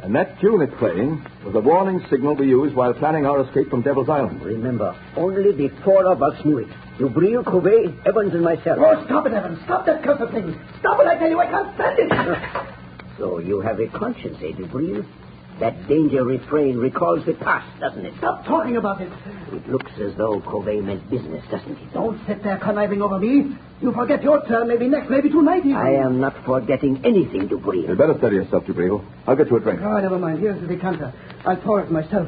And that tune it's playing was a warning signal we used while planning our escape from Devil's Island. Remember, only the 4 of us knew it. Dubril, Covey, Evans, and myself. Oh, stop it, Evans. Stop that cursed thing. Stop it, I tell you. I can't stand it. So you have a conscience, eh, Dubril? That danger refrain recalls the past, doesn't it? Stop talking about it. It looks as though Covey meant business, doesn't it? Don't sit there conniving over me. You forget your turn, maybe next, maybe tonight even. I am not forgetting anything, Dubril. You'd better steady yourself, Dubril. I'll get you a drink. Oh, never mind. Here's the decanter. I'll pour it myself.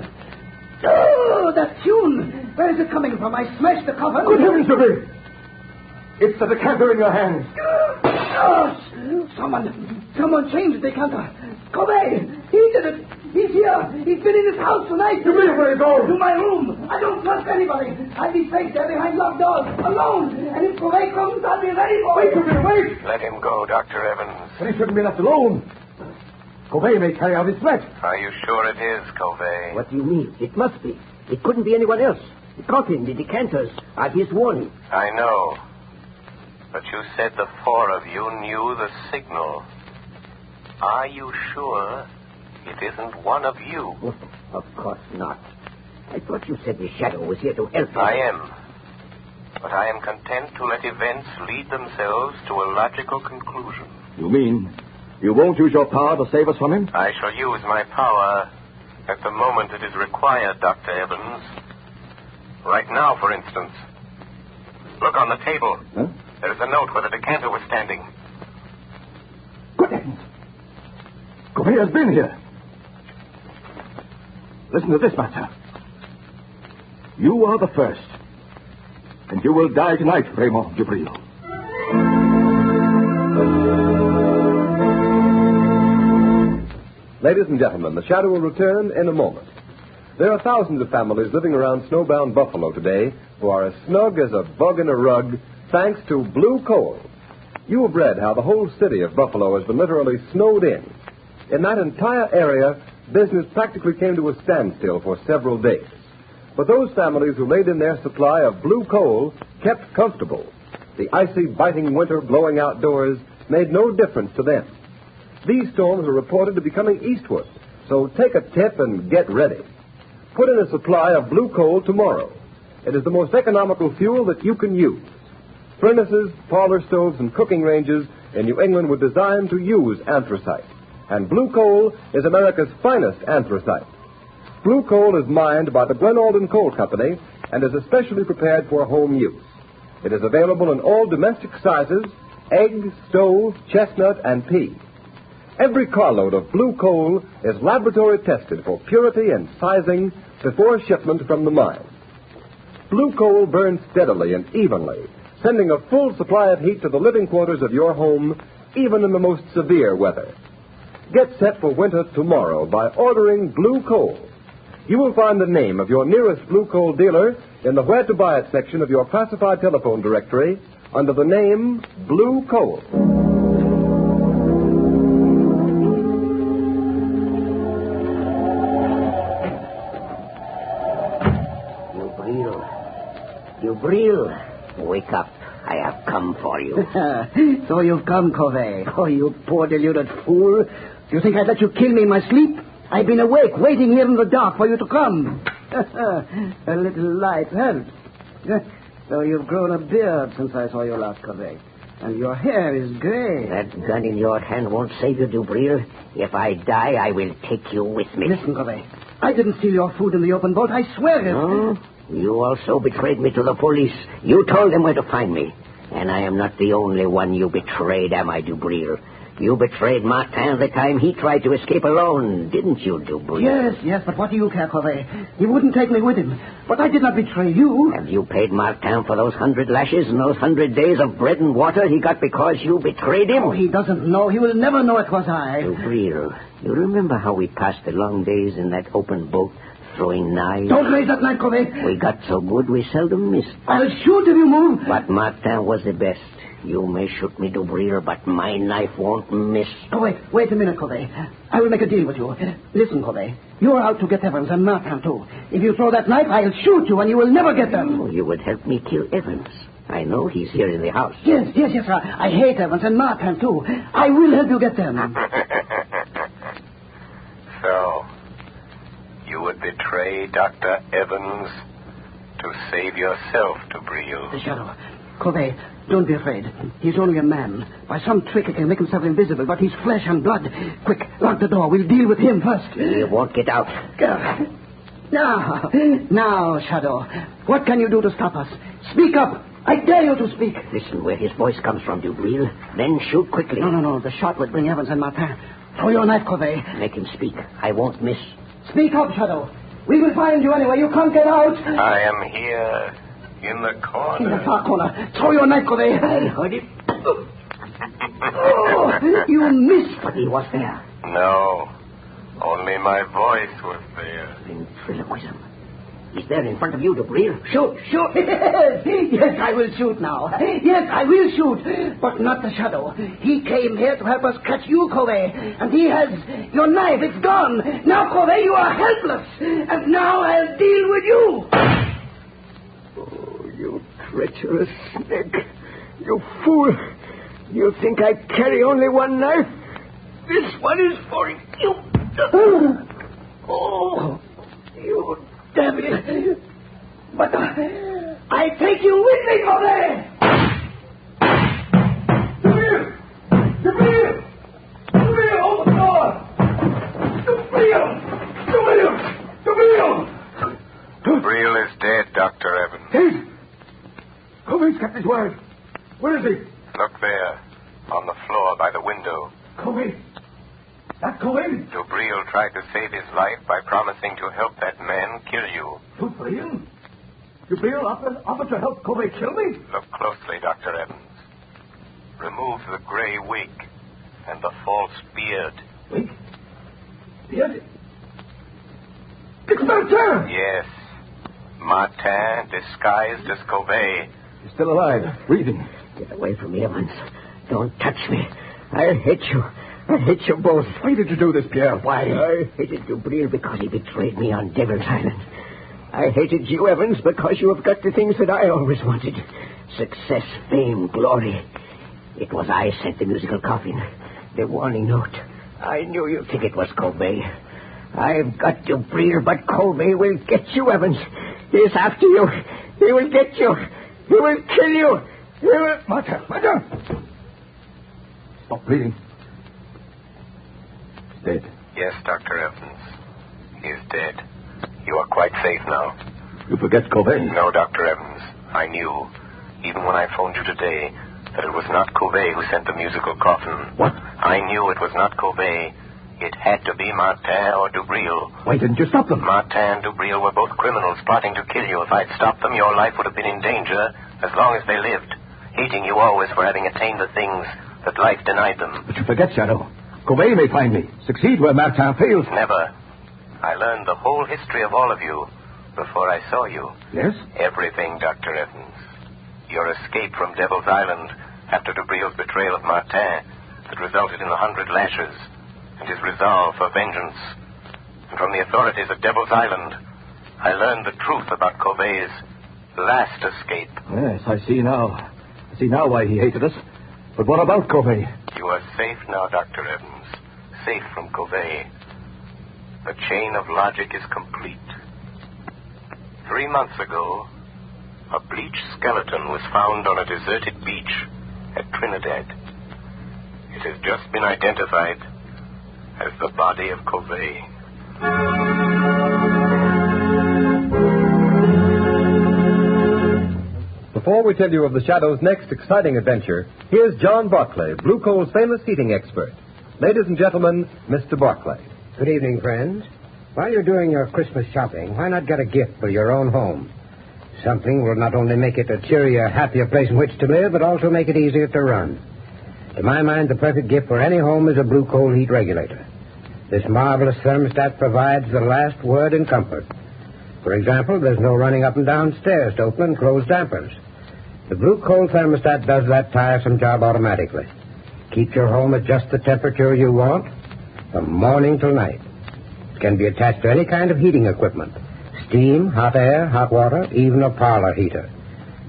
Oh, that tune. Where is it coming from? I smashed the coffin. Good heavens, Dubril. It's the decanter in your hands. Oh, someone changed the decanter. Covey, he did it. He's here. He's been in this house tonight. You mean where he goes? To my room. I don't trust anybody. I'll be safe there behind locked doors, alone. And if Corey comes, I'll be ready for him. Wait. Let him go, Dr. Evans. But he shouldn't be left alone. Covey may carry out his threat. Are you sure it is, Covey? What do you mean? It must be. It couldn't be anyone else. The coffin, the decanters are his warning. I know. But you said the four of you knew the signal. Are you sure it isn't one of you? Oh, of course not. I thought you said the shadow was here to help you. I am. But I am content to let events lead themselves to a logical conclusion. You mean you won't use your power to save us from him? I shall use my power at the moment it is required, Dr. Evans. Right now, for instance. Look on the table. Huh? There is a note where the decanter was standing. Good heavens. Covey has been here. Listen to this, Master. You are the first. And you will die tonight, Raymond Dubril. Ladies and gentlemen, the Shadow will return in a moment. There are thousands of families living around snowbound Buffalo today who are as snug as a bug in a rug thanks to blue coal. You have read how the whole city of Buffalo has been literally snowed in. In that entire area, business practically came to a standstill for several days. But those families who laid in their supply of blue coal kept comfortable. The icy, biting winter blowing outdoors made no difference to them. These storms are reported to be coming eastward, so take a tip and get ready. Put in a supply of blue coal tomorrow. It is the most economical fuel that you can use. Furnaces, parlor stoves, and cooking ranges in New England were designed to use anthracite. And blue coal is America's finest anthracite. Blue coal is mined by the Glenalden Coal Company and is especially prepared for home use. It is available in all domestic sizes: egg, stove, chestnut, and pea. Every carload of blue coal is laboratory tested for purity and sizing before shipment from the mine. Blue coal burns steadily and evenly, sending a full supply of heat to the living quarters of your home, even in the most severe weather. Get set for winter tomorrow by ordering blue coal. You will find the name of your nearest blue coal dealer in the Where to Buy It section of your classified telephone directory under the name Blue Coal. Dubril, wake up. I have come for you. So you've come, Covey. Oh, you poor deluded fool. Do you think I'd let you kill me in my sleep? I've been awake, waiting here in the dark for you to come. A little light helps. So you've grown a beard since I saw you last, Covey. And your hair is gray. That gun in your hand won't save you, Dubril. If I die, I will take you with me. Listen, Covey. I didn't steal your food in the open boat. I swear it. Oh? You also betrayed me to the police. You told them where to find me. And I am not the only one you betrayed, am I, Dubril? You betrayed Martin the time he tried to escape alone, didn't you, Dubril? Yes, but what do you care, Covey? He wouldn't take me with him. But I did not betray you. Have you paid Martin for those 100 lashes and those 100 days of bread and water he got because you betrayed him? Oh, he doesn't know. He will never know it was I. Dubril, you remember how we passed the long days in that open boat, throwing knives? Don't raise that knife, Covey. We got so good we seldom missed. I'll shoot if you move. But Martin was the best. You may shoot me, Dubril, but my knife won't miss. Oh, wait a minute, Covey. I will make a deal with you. Listen, Covey. You're out to get Evans and Martin, too. If you throw that knife, I'll shoot you and you will never get them. Oh, you would help me kill Evans. I know he's here in the house. Yes. I hate Evans and Martin, too. I will help you get them. So, you would betray Dr. Evans to save yourself, Dubril. The Shadow. Covey, don't be afraid. He's only a man. By some trick he can make himself invisible, but he's flesh and blood. Quick, lock the door. We'll deal with him first. You won't get out. Now, Shadow. What can you do to stop us? Speak up. I dare you to speak. Listen where his voice comes from, Dubril. Then shoot quickly. No. The shot would bring Evans and Martin. Throw your knife, Covey. Make him speak. I won't miss. Speak up, Shadow. We will find you anyway. You can't get out. I am here. In the corner. In the far corner. Throw your knife, Covey. I heard it. Oh, you missed. But he was there. No. Only my voice was there. Ventriloquism. He's there in front of you, Dubril. Shoot, shoot. Yes, I will shoot now. Yes, I will shoot. But not the shadow. He came here to help us catch you, Covey. And he has your knife. It's gone. Now, Covey, you are helpless. And now I'll deal with you. Oh, you treacherous snake. You fool. You think I carry only one knife? This one is for you. Oh, you devil. But I take you with me, Covey. Dubril! Dubril, open the door! Dubril! Dubril is dead, Dr. Evans. Dead? Covey's kept his word. Where is he? Look there, on the floor by the window. Covey? That Covey? Dubril tried to save his life by promising to help that man kill you. Dubril? Dubril offered to help Covey kill me? Look closely, Dr. Evans. Remove the gray wig and the false beard. Wig? Beard? It's Martin! Yes. Martin disguised as Covey. He's still alive, breathing. Get away from me, Evans. Don't touch me. I hate you. I hate you both. Why did you do this, Pierre? Why? I hated Dubril because he betrayed me on Devil's Island. I hated you, Evans, because you have got the things that I always wanted. Success, fame, glory. It was I sent the musical coffin, the warning note. I knew you'd think it was Covey. I've got Dubril, but Covey will get you, Evans. He's after you. He will get you. He will kill you. He will... Martin! Stop bleeding. He's dead. Yes, Dr. Evans. He is dead. You are quite safe now. You forget Covey. No, Dr. Evans. I knew, even when I phoned you today, that it was not Covey who sent the musical coffin. What? I knew it was not Covey. It had to be Martin or Dubril. Why didn't you stop them? Martin and Dubril were both criminals plotting to kill you. If I'd stopped them, your life would have been in danger as long as they lived, hating you always for having attained the things that life denied them. But you forget, Shadow. Covey may find me, succeed where Martin fails. Never. I learned the whole history of all of you before I saw you. Yes? Everything, Dr. Evans. Your escape from Devil's Island after Dubril's betrayal of Martin that resulted in 100 lashes, and his resolve for vengeance. And from the authorities at Devil's Island, I learned the truth about Covey's last escape. Yes, I see now. I see now why he hated us. But what about Covey? You are safe now, Dr. Evans. Safe from Covey. The chain of logic is complete. 3 months ago, a bleached skeleton was found on a deserted beach at Trinidad. It has just been identified as the body of Covey. Before we tell you of the Shadow's next exciting adventure, here's John Barclay, Blue Coal's famous heating expert. Ladies and gentlemen, Mr. Barclay. Good evening, friends. While you're doing your Christmas shopping, why not get a gift for your own home? Something will not only make it a cheerier, happier place in which to live, but also make it easier to run. To my mind, the perfect gift for any home is a Blue Coal heat regulator. This marvelous thermostat provides the last word in comfort. For example, there's no running up and down stairs to open and close dampers. The Blue Coal thermostat does that tiresome job automatically. Keeps your home at just the temperature you want from morning till night. It can be attached to any kind of heating equipment. Steam, hot air, hot water, even a parlor heater.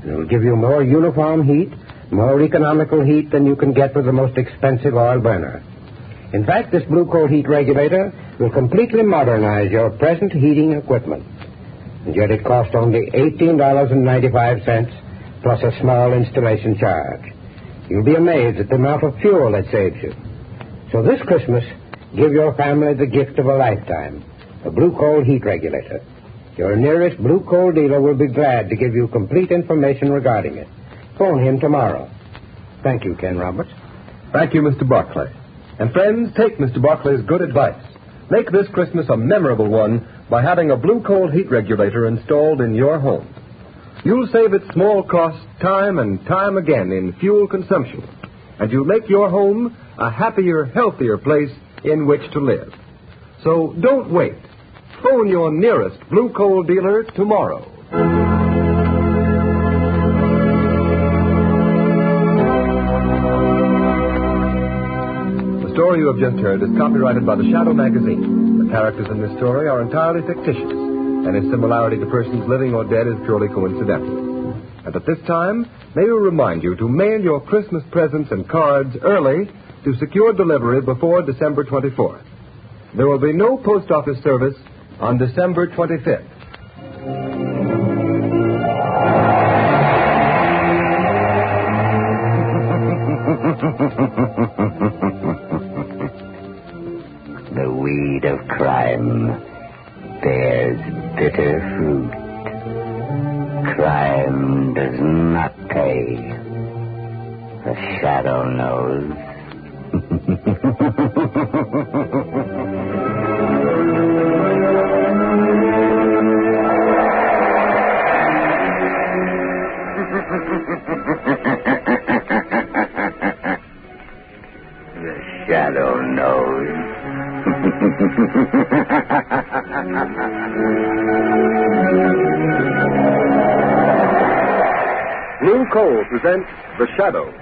And it will give you more uniform heat, more economical heat than you can get with the most expensive oil burner. In fact, this Blue Coal heat regulator will completely modernize your present heating equipment. And yet it costs only $18.95 plus a small installation charge. You'll be amazed at the amount of fuel it saves you. So this Christmas, give your family the gift of a lifetime, a Blue Coal heat regulator. Your nearest Blue Coal dealer will be glad to give you complete information regarding it. Phone him tomorrow. Thank you, Ken Roberts. Thank you, Mr. Barclay. And friends, take Mr. Barclay's good advice. Make this Christmas a memorable one by having a Blue Coal heat regulator installed in your home. You'll save at small cost time and time again in fuel consumption, and you'll make your home a happier, healthier place in which to live. So don't wait. Phone your nearest blue coal dealer tomorrow. The story you have just heard is copyrighted by the Shadow magazine. The characters in this story are entirely fictitious, and its similarity to persons living or dead is purely coincidental. And at this time, may we remind you to mail your Christmas presents and cards early to secure delivery before December 24th. There will be no post office service on December 25th. The weed of crime bears bitter fruit. Crime does not pay. The shadow knows. The shadow knows. Blue Coal presents The Shadow,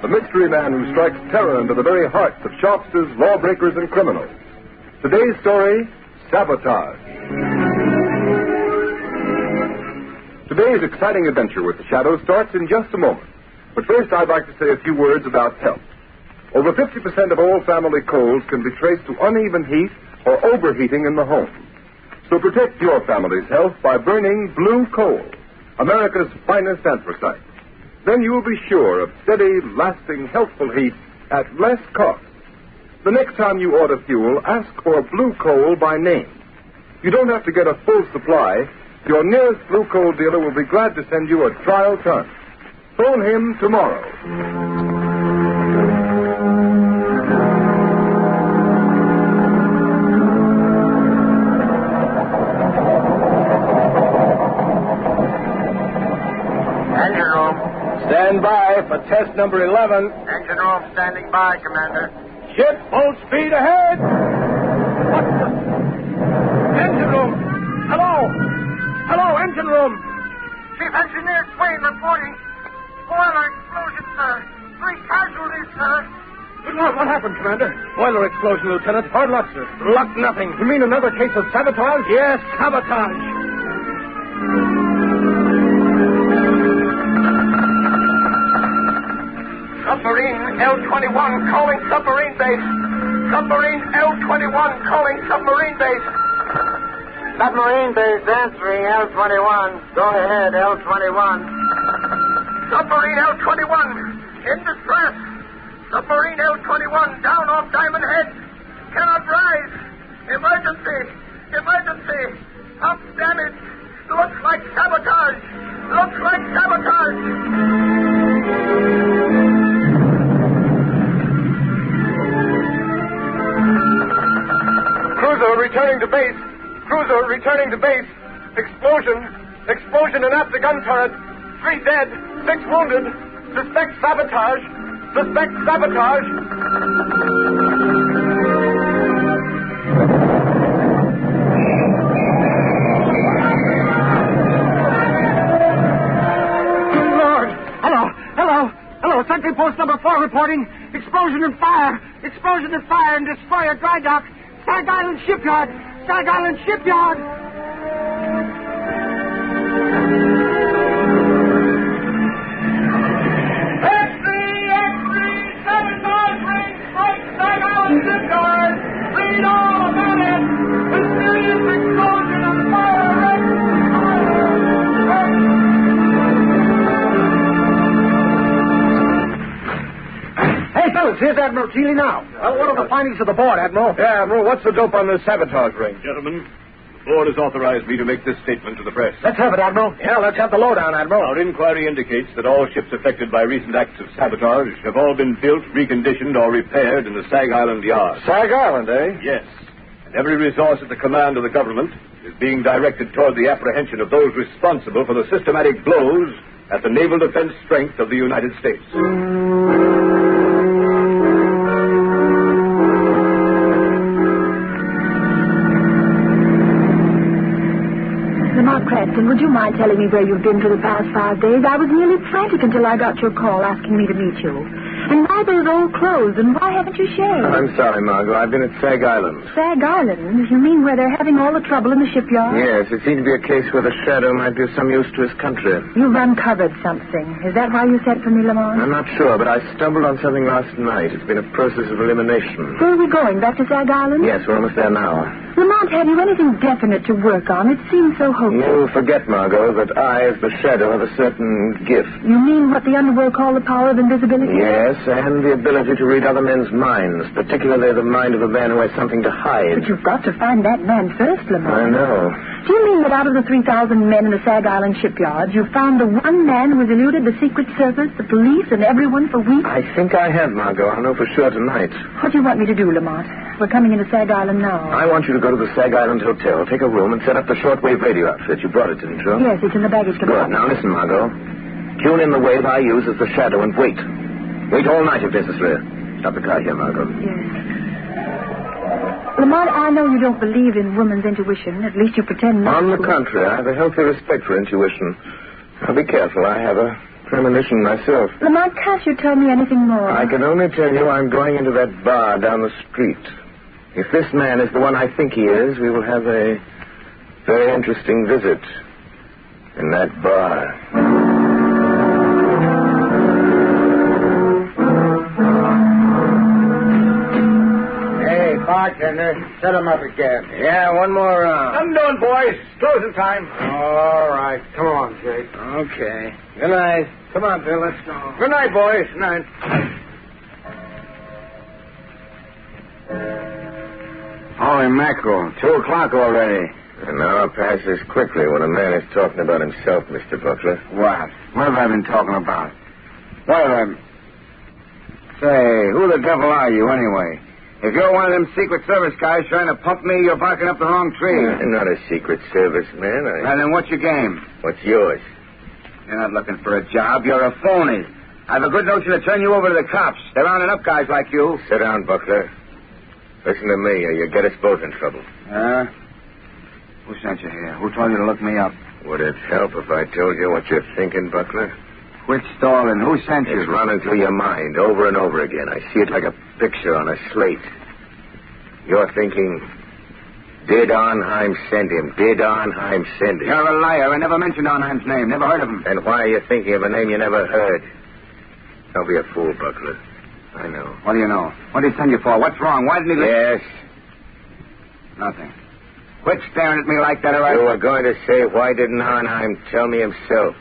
the mystery man who strikes terror into the very hearts of shopsters, lawbreakers, and criminals. Today's story, Sabotage. Today's exciting adventure with The Shadow starts in just a moment. But first, I'd like to say a few words about health. Over 50% of all family colds can be traced to uneven heat or overheating in the home. So protect your family's health by burning Blue Coal, America's finest anthracite. Then you will be sure of steady, lasting, healthful heat at less cost. The next time you order fuel, ask for Blue Coal by name. You don't have to get a full supply. Your nearest Blue Coal dealer will be glad to send you a trial ton. Phone him tomorrow. Engine room. Stand by for test number 11. Engine room standing by, Commander. Ship full speed ahead. What the? Engine room. Hello. Hello, engine room. Chief Engineer Swain reporting. Boiler explosion, sir. 3 casualties, sir. Good Lord, what happened, Commander? Boiler explosion, Lieutenant. Hard luck, sir. Luck nothing. You mean another case of sabotage? Yes, sabotage. Submarine L-21 calling submarine base. Submarine L-21 calling submarine base. Submarine base answering L-21. Go ahead, L-21. Submarine L-21 in distress. Submarine L-21 down off Diamond Head. Cannot rise. Emergency. Emergency. Pump damage. Looks like sabotage. Looks like sabotage. Cruiser returning to base. Cruiser returning to base. Explosion. Explosion in after gun turret. 3 dead. 6 wounded. Suspect sabotage. Suspect sabotage. Lord. Hello. Sentry post number 4 reporting. Explosion and fire. Explosion and fire in destroyer dry dock. Stag Island Shipyard. Stag Island Shipyard. Sabotage ring strike Stag Island Shipyard. Lead all men. Mysterious explosion and fire. Hey, fellas, here's Admiral Keeley now. Well, what are the findings of the board, Admiral? Yeah, Admiral, what's the dope on this sabotage ring? Gentlemen, the board has authorized me to make this statement to the press. Let's have it, Admiral. Yeah, let's have the lowdown, Admiral. Our inquiry indicates that all ships affected by recent acts of sabotage have all been built, reconditioned, or repaired in the Stag Island yard. Stag Island, eh? Yes. And every resource at the command of the government is being directed toward the apprehension of those responsible for the systematic blows at the naval defense strength of the United States. mind telling me where you've been for the past 5 days? I was nearly frantic until I got your call asking me to meet you. And why those old clothes, and why haven't you shaved? I'm sorry, Margot. I've been at Sag Island. Sag Island? You mean where they're having all the trouble in the shipyard? Yes, it seemed to be a case where the Shadow might be of some use to his country. You've uncovered something. Is that why you sent for me, Lamont? I'm not sure, but I stumbled on something last night. It's been a process of elimination. Where are we going? Back to Sag Island? Yes, we're almost there now. Lamont, have you anything definite to work on? It seems so hopeless. You forget, Margot, that I, as the Shadow, have a certain gift. You mean what the underworld call the power of invisibility? Yes, and the ability to read other men's minds, particularly the mind of a man who has something to hide. But you've got to find that man first, Lamont. I know. Do you mean that out of the 3,000 men in the Sag Island shipyards, you found the one man who has eluded the Secret Service, the police, and everyone for weeks? I think I have, Margot. I'll know for sure tonight. What do you want me to do, Lamont? We're coming into Sag Island now. I want you to go to the Sag Island Hotel, take a room, and set up the shortwave radio outfit. You brought it, didn't you? Yes, it's in the baggage Good. compartment. Now listen, Margot. Tune in the wave I use as the Shadow and wait. Wait all night if necessary. Stop the car here, Margot. Yes. Lamont, I know you don't believe in woman's intuition. At least you pretend not On to. the contrary, I have a healthy respect for intuition. Now be careful. I have a premonition myself. Lamont, can't you tell me anything more? I can only tell you I'm going into that bar down the street. If this man is the one I think he is, we will have a very interesting visit in that bar. Bartender, set him up again. Yeah, one more round. I'm doing, boys. Closing time. All right. Come on, Jake. Okay. Good night. Come on, Bill. Let's go. Good night, boys. Good night. Holy mackerel. 2 o'clock already. An hour passes quickly when a man is talking about himself, Mr. Buckler. What? What have I been talking about? What have I... Say, who the devil are you, anyway? If you're one of them Secret Service guys trying to pump me, you're barking up the wrong tree. I'm not a Secret Service man. And then what's your game? What's yours? You're not looking for a job. You're a phony. I have a good notion to turn you over to the cops. They're rounding up guys like you. Sit down, Buckler. Listen to me, or you get us both in trouble. Who sent you here? Who told you to look me up? Would it help if I told you what you're thinking, Buckler? Quit stalling. Who sent you? It's running through your mind over and over again. I see it like a picture on a slate. You're thinking, did Arnheim send him? Did Arnheim send him? You're a liar. I never mentioned Arnheim's name. Never heard of him. Then why are you thinking of a name you never heard? Don't be a fool, Buckler. I know. What do you know? What did he send you for? What's wrong? Why didn't he... Yes. Nothing. Quit staring at me like that, all right? You were going to say, why didn't Arnheim tell me himself?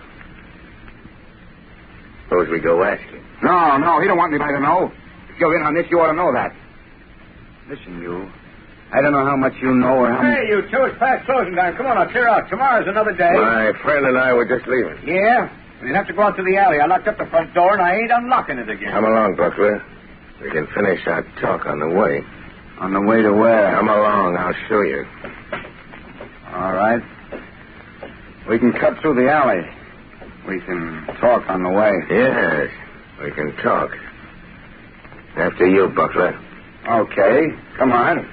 Suppose we go ask him. No, he don't want anybody to know. If you're in on this, you ought to know that. Listen, you. I don't know how much you know or how much... Hey, you two, it's past closing time. Come on, now, cheer out. Tomorrow's another day. My friend and I were just leaving. Yeah? Well, you'll have to go out to the alley. I locked up the front door, and I ain't unlocking it again. Come along, Buckler. We can finish our talk on the way. On the way to where? Come along. I'll show you. All right. We can cut through the alley. We can talk on the way. Yes, we can talk. After you, Buckler. Okay, come on.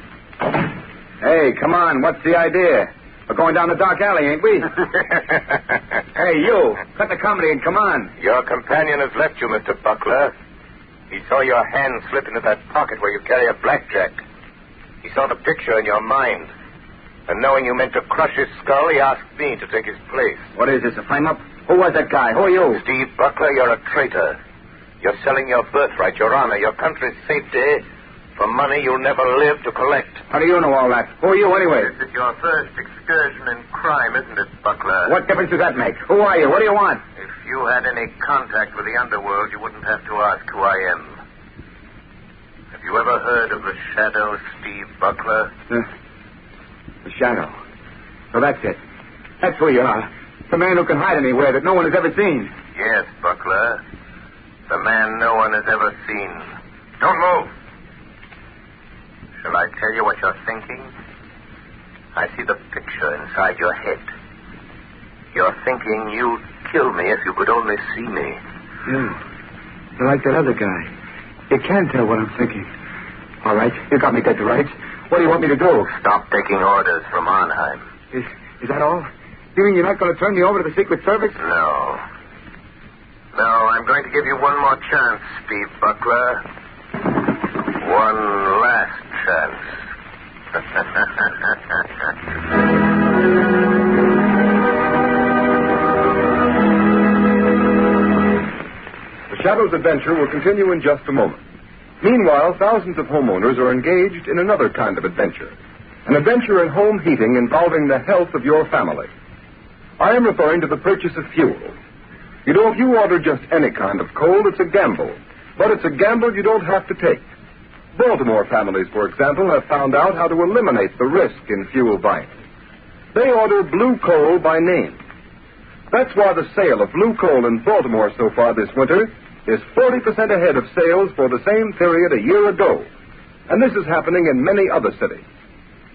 Hey, come on, what's the idea? We're going down the dark alley, ain't we? Hey, you, cut the comedy and come on. Your companion has left you, Mr. Buckler. He saw your hand slip into that pocket where you carry a blackjack. He saw the picture in your mind. And knowing you meant to crush his skull, he asked me to take his place. What is this, a frame-up? Who was that guy? Who are you? Steve Buckler, you're a traitor. You're selling your birthright, your honor, your country's safety for money you'll never live to collect. How do you know all that? Who are you, anyway? This is your first excursion in crime, isn't it, Buckler? What difference does that make? Who are you? What do you want? If you had any contact with the underworld, you wouldn't have to ask who I am. Have you ever heard of the Shadow, Steve Buckler? The Shadow. So that's it. That's who you are. The man who can hide anywhere that no one has ever seen. Yes, Buckler. The man no one has ever seen. Don't move. Shall I tell you what you're thinking? I see the picture inside your head. You're thinking you'd kill me if you could only see me. You're like that other guy. You can't tell what I'm thinking. All right, you got me dead to rights. What do you want me to do? Stop taking orders from Arnheim. Is that all? You mean you're not going to turn me over to the Secret Service? No. No, I'm going to give you one more chance, Steve Buckler. One last chance. The Shadow's adventure will continue in just a moment. Meanwhile, thousands of homeowners are engaged in another kind of adventure. An adventure in home heating involving the health of your family. I am referring to the purchase of fuel. You know, if you order just any kind of coal, it's a gamble. But it's a gamble you don't have to take. Baltimore families, for example, have found out how to eliminate the risk in fuel buying. They order blue coal by name. That's why the sale of blue coal in Baltimore so far this winter is 40% ahead of sales for the same period a year ago. And this is happening in many other cities.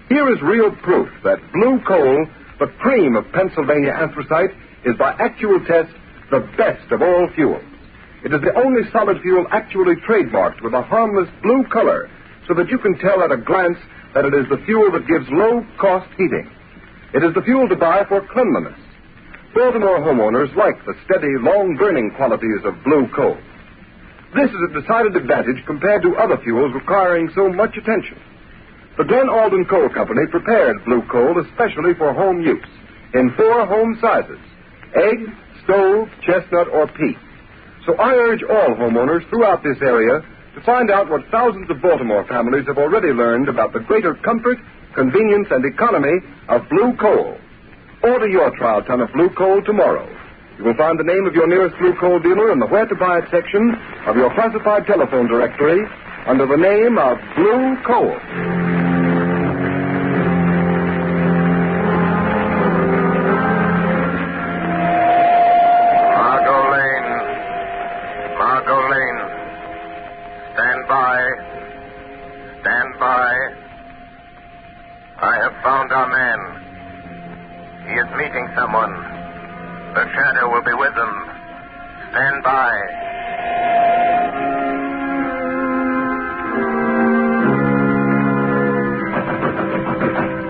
Here is real proof that blue coal, the cream of Pennsylvania anthracite, is by actual test the best of all fuels. It is the only solid fuel actually trademarked with a harmless blue color, so that you can tell at a glance that it is the fuel that gives low-cost heating. It is the fuel to buy for cleanliness. Baltimore homeowners like the steady, long-burning qualities of blue coal. This is a decided advantage compared to other fuels requiring so much attention. The Glen Alden Coal Company prepared blue coal especially for home use in 4 home sizes: egg, stove, chestnut, or peat. So I urge all homeowners throughout this area to find out what thousands of Baltimore families have already learned about the greater comfort, convenience, and economy of blue coal. Order your trial ton of blue coal tomorrow. You will find the name of your nearest blue coal dealer in the Where to Buy It section of your classified telephone directory under the name of Blue Coal. Stand by. I have found our man. He is meeting someone. The Shadow will be with them. Stand by.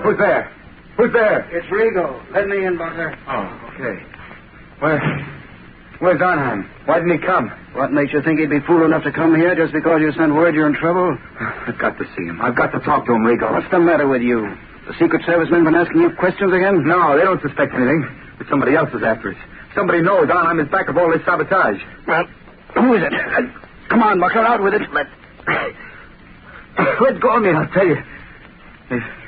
Who's there? Who's there? It's Rigo. Let me in, Butler. Oh, okay. Where's Arnheim? Why didn't he come? What makes you think he'd be fool enough to come here just because you sent word you're in trouble? I've got to see him. I've got to talk to him, Rigo. What's the matter with you? The Secret Service men been asking you questions again? No, they don't suspect anything. But somebody else is after us. Somebody knows Arnheim is back of all this sabotage. Well, who is it? Come on, Buckler, out with it. Let go of me, I'll tell you.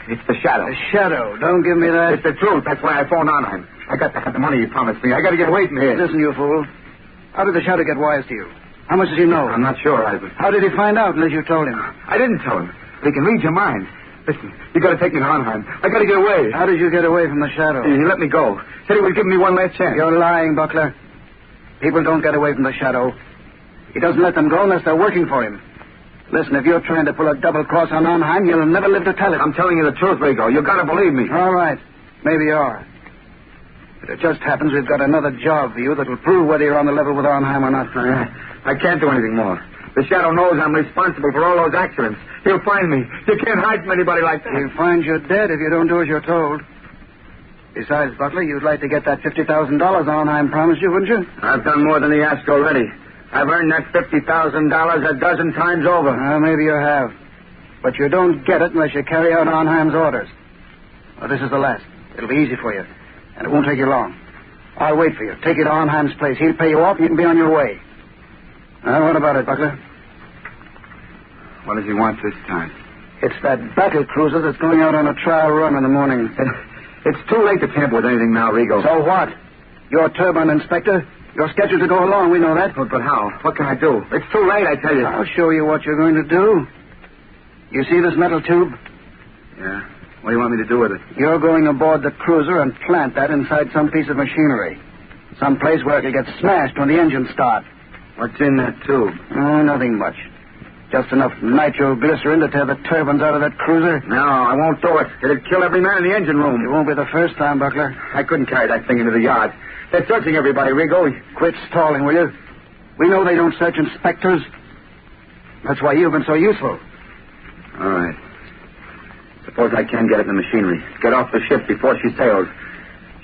It's the Shadow. The Shadow? Don't give me that. It's the truth. That's why I phoned Arnheim. I got the money you promised me. I got to get away from here. Listen, you fool. How did the Shadow get wise to you? How much does he know? I'm not sure, Ivan. How did he find out unless you told him? I didn't tell him. He can read your mind. Listen, you got to take me to Arnheim. I got to get away. How did you get away from the Shadow? He let me go. Said he would give me one last chance. You're lying, Buckler. People don't get away from the Shadow. He doesn't let them go unless they're working for him. Listen, if you're trying to pull a double cross on Arnheim, you'll never live to tell it. I'm telling you the truth, Rigo. You got to believe me. All right. Maybe you are. But it just happens we've got another job for you that'll prove whether you're on the level with Arnheim or not. I can't do anything more. The Shadow knows I'm responsible for all those accidents. He'll find me. You can't hide from anybody like that. He'll find you dead if you don't do as you're told. Besides, Buckler, you'd like to get that $50,000 Arnheim promised you, wouldn't you? I've done more than he asked already. I've earned that $50,000 a dozen times over. Well, maybe you have. But you don't get it unless you carry out Arnheim's orders. Well, this is the last. It'll be easy for you. And it won't take you long. I'll wait for you. Take you to Arnheim's place. He'll pay you off. You can be on your way. Now, what about it, Buckler? What does he want this time? It's that battle cruiser that's going out on a trial run in the morning. It's too late to tamper with anything now, Rigo. So what? You're turbine inspector. You're scheduled to go along. We know that. But how? What can I do? It's too late, I tell you. I'll show you what you're going to do. You see this metal tube? Yeah. What do you want me to do with it? You're going aboard the cruiser and plant that inside some piece of machinery. Some place where it'll get smashed when the engines start. What's in that tube? Oh, nothing much. Just enough nitroglycerin to tear the turbines out of that cruiser. No, I won't do it. It'll kill every man in the engine room. It won't be the first time, Buckler. I couldn't carry that thing into the yard. They're searching everybody, Rigo. Quit stalling, will you? We know they don't search inspectors. That's why you've been so useful. All right. Suppose I can get it in the machinery. Get off the ship before she sails.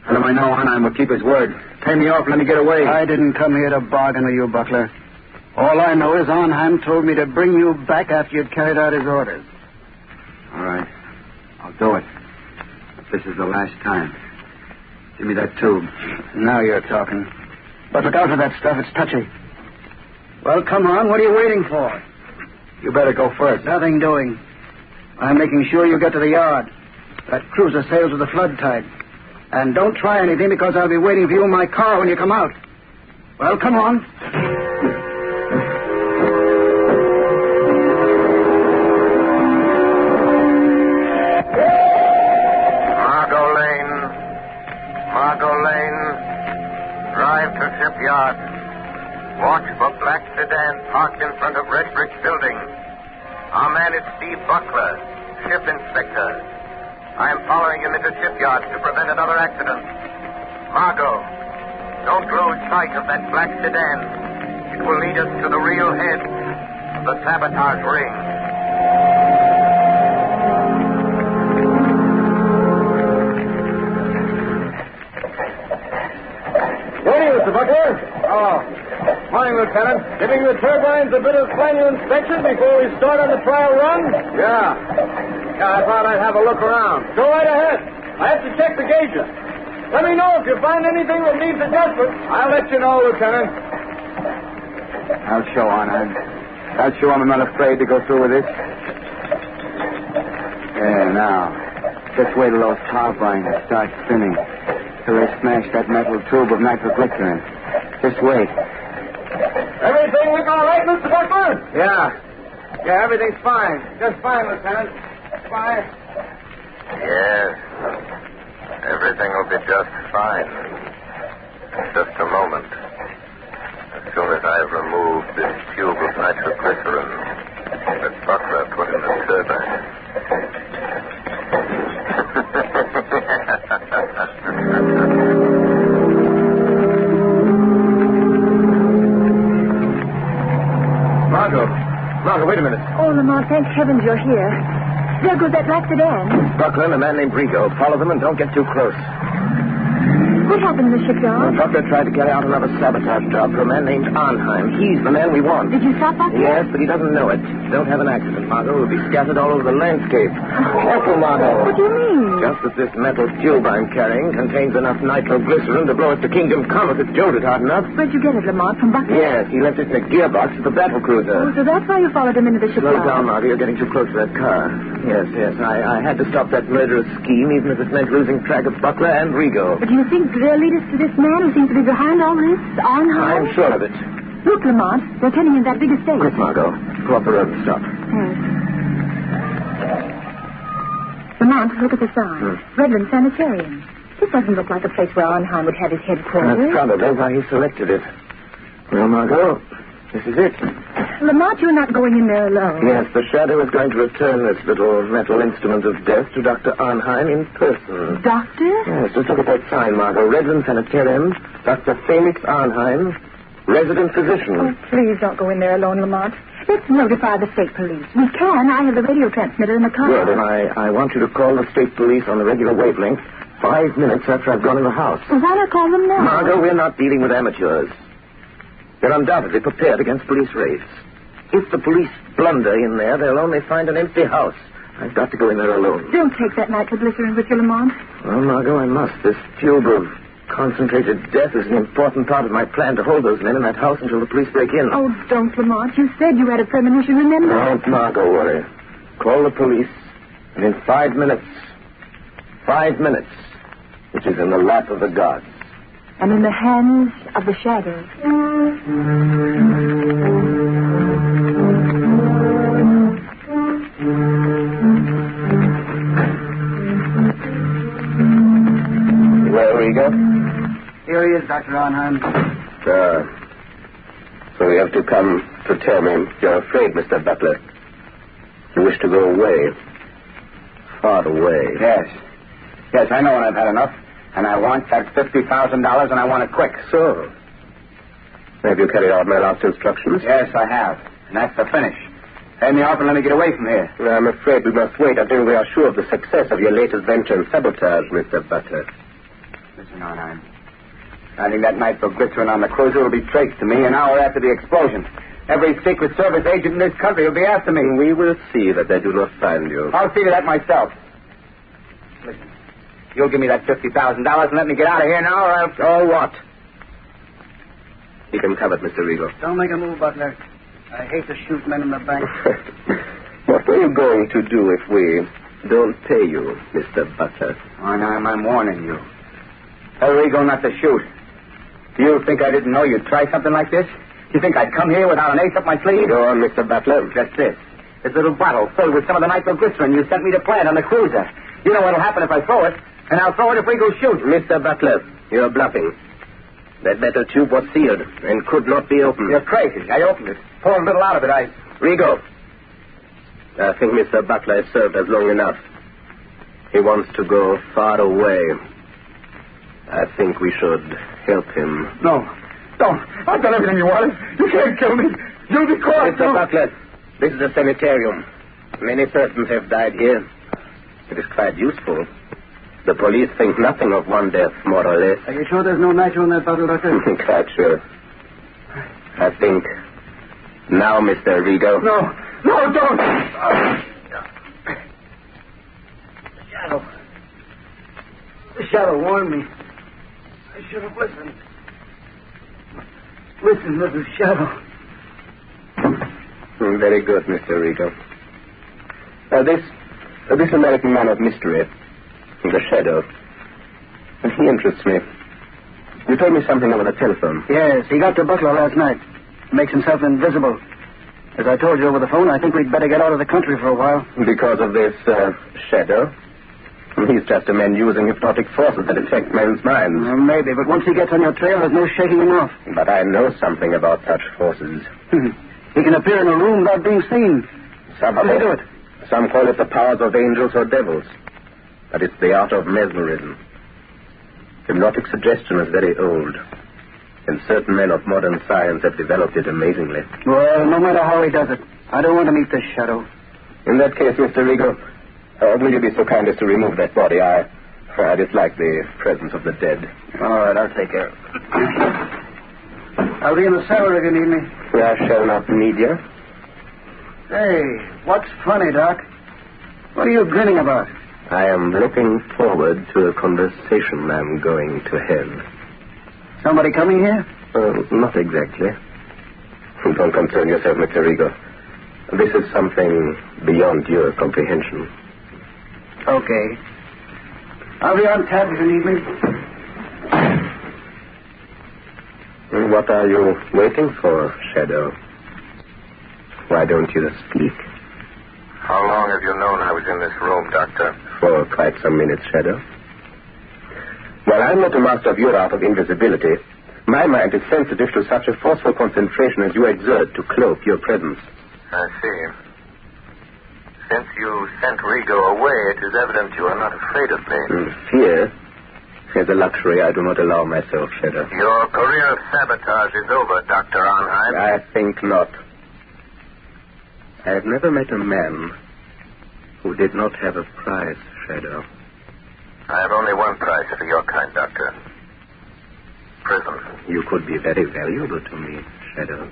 How do I know Arnheim will keep his word? Pay me off, let me get away. I didn't come here to bargain with you, Buckler. All I know is Arnheim told me to bring you back after you'd carried out his orders. All right. I'll do it. But this is the last time. Give me that tube. Now you're talking. But look out for that stuff. It's touchy. Well, come on. What are you waiting for? You better go first. Nothing doing. I'm making sure you get to the yard. That cruiser sails with the flood tide. And don't try anything because I'll be waiting for you in my car when you come out. Well, come on. Margot Lane. Drive to shipyard. Watch for black sedan parked in front of Red Brick Building. Our man is Steve Buckler, ship inspector. I am following him into shipyard to prevent another accident. Margot, don't lose sight of that black sedan. It will lead us to the real head of the sabotage ring. Mr. Buckler. Oh. Morning, Lieutenant. Giving the turbines a bit of final inspection before we start on the trial run? Yeah, I thought I'd have a look around. Go right ahead. I have to check the gauges. Let me know if you find anything that needs adjustment. I'll let you know, Lieutenant. I'll show Arnheim. I'll show him I'm not afraid to go through with this. Yeah, now. Just wait till those turbines start spinning. Till they smash that metal tube of nitroglycerin. Just wait. Everything looking all right, Mr. Buckler? Yeah, everything's fine. Just fine, Lieutenant. Fine. Yes. Everything will be just fine. Just a moment. As soon as I've removed this tube of nitroglycerin that Buckler put in the turbine. Margot, wait a minute. Oh, Lamont, thank heavens you're here. There goes that black sedan. Buckler and a man named Rigo. Follow them and don't get too close. What happened in the shipyard? Buckler tried to carry out another sabotage job for a man named Arnheim. He's the man we want. Did you stop Buckler? Yes, but he doesn't know it. Don't have an accident, Margot. We'll be scattered all over the landscape. Careful, Margot. What do you mean? Just that this metal tube I'm carrying contains enough nitroglycerin to blow it to Kingdom Come if it's jolted hard enough. Where'd you get it, Lamont? From Buckler? Yes, he left it in a gearbox at the battle cruiser. Oh, so that's why you followed him into the shipyard. Slow down, Margot. You're getting too close to that car. Yes. I had to stop that murderous scheme, even if it meant losing track of Buckler and Rigo. But do you think they'll lead us to this man who seems to be behind all this, Arnheim? I'm sure of it. Look, Lamont, they're turning in that big estate. Quick, Margot. Go up the road and stop. Yes. Lamont, look at the sign. Redland Sanitarium. This doesn't look like a place where Arnheim would have his headquarters. That's probably why he selected it. Well, Margot, this is it. Lamont, you're not going in there alone. Yes, the Shadow is going to return this little metal instrument of death to Dr. Arnheim in person. Doctor? Yes, just look at that sign, Margot. Redland Sanitarium, Dr. Felix Arnheim, resident physician. Oh, please don't go in there alone, Lamont. Let's notify the state police. We can. I have the radio transmitter in the car. Good, and I want you to call the state police on the regular wavelength 5 minutes after I've gone in the house. Well, why not call them now? Margot, we're not dealing with amateurs. They're undoubtedly prepared against police raids. If the police blunder in there, they'll only find an empty house. I've got to go in there alone. Don't take that nitroglycerin with you, Lamont. Well, Margot, I must. This tube of concentrated death is an important part of my plan to hold those men in that house until the police break in. Oh, don't, Lamont. You said you had a premonition, remember? Don't, Margot, worry. Call the police, and in 5 minutes, which is in the lap of the gods. And in the hands of the shadows. Where we go? Here he is, Dr. Arnheim. So you have to come to tell me you're afraid, Mr. Butler. You wish to go away. Far away. Yes, I know when I've had enough. And I want that $50,000, and I want it quick. So, have you carried out my last instructions? Yes, I have. And that's the finish. Pay me off and let me get away from here. I'm afraid we must wait until we are sure of the success of your latest venture in sabotage, Mr. Butler. Listen, Arnheim. Finding that nitroglycerin on the cruiser will be traced to me an hour after the explosion. Every Secret Service agent in this country will be after me. We will see that they do not find you. I'll see to that myself. Listen, you'll give me that $50,000 and let me get out of here now, or I'll... Oh, what? Keep him covered, Mr. Regal. Don't make a move, Butler. I hate to shoot men in the bank. What are you going to do if we don't pay you, Mr. Butler? Arnheim, I'm warning you. Tell Regal not to shoot. Do you think I didn't know you'd try something like this? You think I'd come here without an ace up my sleeve? Go on, Mr. Butler. Just this. This little bottle filled with some of the nitroglycerin you sent me to plant on the cruiser. You know what'll happen if I throw it, and I'll throw it if Regal shoots. Mr. Butler, you're bluffing. That metal tube was sealed and could not be opened. You're crazy. I opened it. Poured a little out of it. Regal. I think Mr. Butler has served us long enough. He wants to go far away. I think we should help him. No. Don't. I've done everything you wanted. You can't kill me. You'll be caught. Mr. Butler, this is a sanitarium. Many persons have died here. It is quite useful. The police think nothing of one death, more or less. Are you sure there's no nitro in that bottle, Doctor? Quite sure. I think now, Mr. Regal. No, don't. The shadow warned me. I should have listened. Listen, little shadow. Very good, Mr. Regal. This American man of mystery, the Shadow, he interests me. You told me something over the telephone. Yes, he got to Butler last night. Makes himself invisible. As I told you over the phone, I think we'd better get out of the country for a while. Because of this Shadow? He's just a man using hypnotic forces that affect men's minds. Maybe, but once he gets on your trail, there's no shaking him off. But I know something about such forces. He can appear in a room without being seen. How do they do it? Some call it the powers of angels or devils. But it's the art of mesmerism. Hypnotic suggestion is very old. And certain men of modern science have developed it amazingly. Well, no matter how he does it, I don't want to meet this Shadow. In that case, Mr. Regal, will you be so kind as to remove that body? I dislike the presence of the dead. All right, I'll take care of it. I'll be in the cellar if you need me. I shall not need you. Hey, what's funny, Doc? What are you grinning about? I am looking forward to a conversation I'm going to have. Somebody coming here? Not exactly. Don't concern yourself, Mr. Regal. This is something beyond your comprehension. Okay. I'll be on tap if you need me. What are you waiting for, Shadow? Why don't you speak? How long have you known I was in this room, Doctor? For quite some minutes, Shadow. While I'm not a master of your art of invisibility, my mind is sensitive to such a forceful concentration as you exert to cloak your presence. I see. Since you sent Rigo away, it is evident you are not afraid of me. Fear is a luxury I do not allow myself, Shadow. Your career of sabotage is over, Dr. Arnheim. I think not. I have never met a man who did not have a price, Shadow. I have only one price for your kind, Doctor. Prison. You could be very valuable to me, Shadow.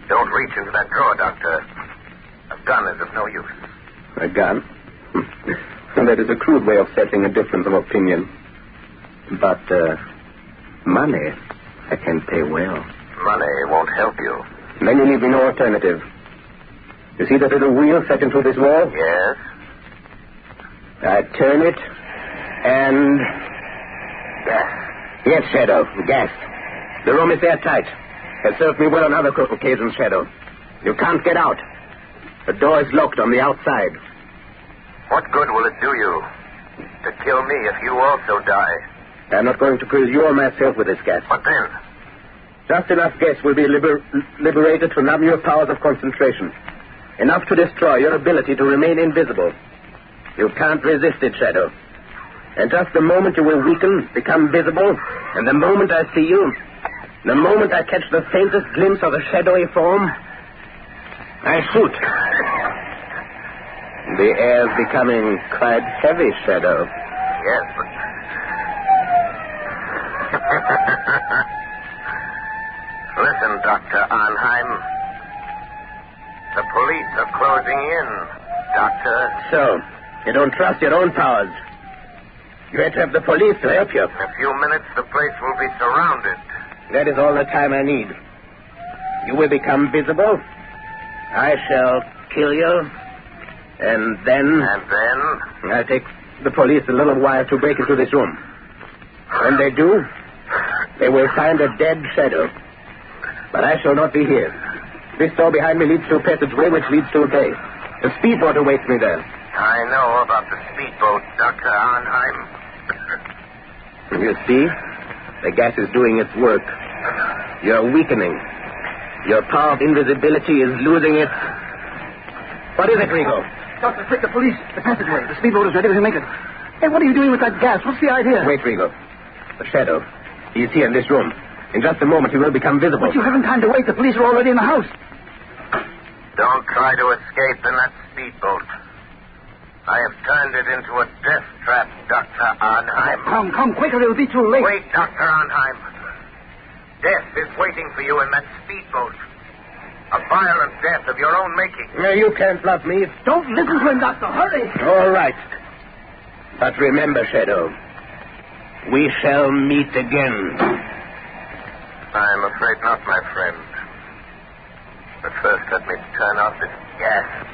Don't reach into that drawer, Doctor. A gun is of no use. A gun? That is a crude way of settling a difference of opinion. But, money, I can pay well. Money won't help you. Then you leave me no alternative. You see that little wheel set into this wall? Yes. I turn it, and... Yes, Shadow, gas. The room is airtight. Has served me well on other occasions, Shadow. You can't get out. The door is locked on the outside. What good will it do you to kill me if you also die? I'm not going to kill you or myself with this gas. What then? Just enough gas will be liberated to numb your powers of concentration. Enough to destroy your ability to remain invisible. You can't resist it, Shadow. And just the moment you will weaken, become visible, and the moment I see you, the moment I catch the faintest glimpse of a shadowy form, I shoot. The air's becoming quite heavy, Shadow. Yes, but Dr. Arnheim. The police are closing in, Doctor. So, you don't trust your own powers. You had to have the police to help you. In a few minutes, the place will be surrounded. That is all the time I need. You will become visible. I shall kill you. And then... And then? I'll take the police a little while to break into this room. When they do, they will find a dead shadow. But I shall not be here. This door behind me leads to a passageway which leads to a bay. A speedboat awaits me there. I know about the speedboat, Dr. Arnheim. You see? The gas is doing its work. You're weakening. Your power of invisibility is losing its... What is it, Rigo? Doctor, quick, the police. The passageway. The speedboat is ready to make it. Hey, what are you doing with that gas? What's the idea? Wait, Rigo. The shadow. He is here in this room. In just a moment, he will become visible. But you haven't time to wait. The police are already in the house. Don't try to escape in that speedboat. I have turned it into a death trap, Dr. Arnheim. Come, quicker. It'll be too late. Wait, Dr. Arnheim. Death is waiting for you in that speedboat. A violent death of your own making. No, you can't bluff me. Don't listen to him, Doctor. Hurry. All right. But remember, Shadow, we shall meet again. I'm afraid not, my friend. But first, let me turn off this gas.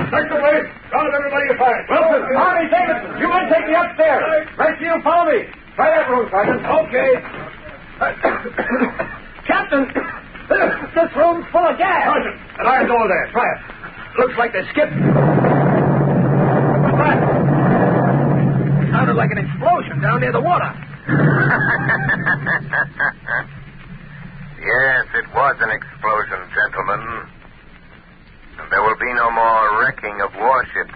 Take the way. Round everybody you find. Wilson, Harvey, Davidson, you men take me upstairs. Rest of you follow me. Try that room, Sergeant. Okay. Captain, this room's full of gas. Sergeant, that iron door there. Try it. Looks like they skipped. What's that? Sounded like an explosion down near the water. Yes, it was an explosion, gentlemen. And there will be no more wrecking of warships.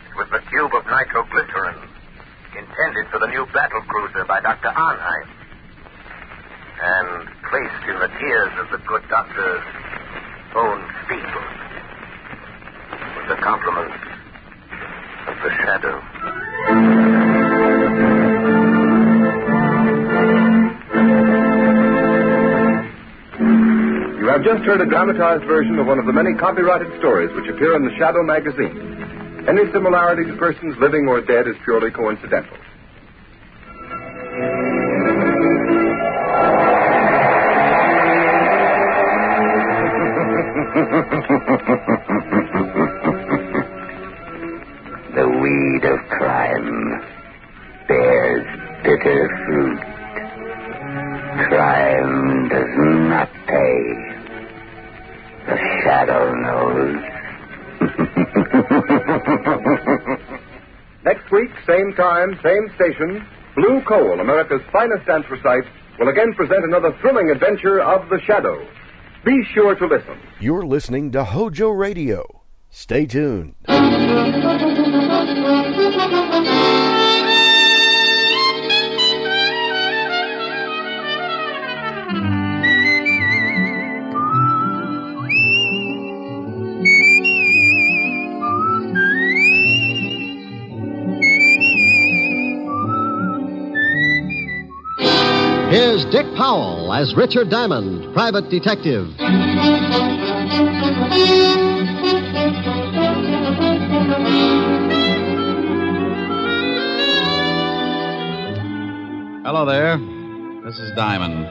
It was the tube of nitroglycerin intended for the new battle cruiser by Dr. Arnheim. And placed in the tears of the good doctor's own speedboat. With the compliments of the shadow. You have just heard a dramatized version of one of the many copyrighted stories which appear in the Shadow magazine. Any similarity to persons living or dead is purely coincidental. The weed of crime bears bitter fruit. Crime does not pay. The shadow knows. Next week, same time, same station, Blue Coal, America's finest anthracite, will again present another thrilling adventure of the Shadow. Be sure to listen. You're listening to HOJO Radio. Stay tuned. Here's Dick Powell as Richard Diamond, private detective. Hello there. This is Diamond.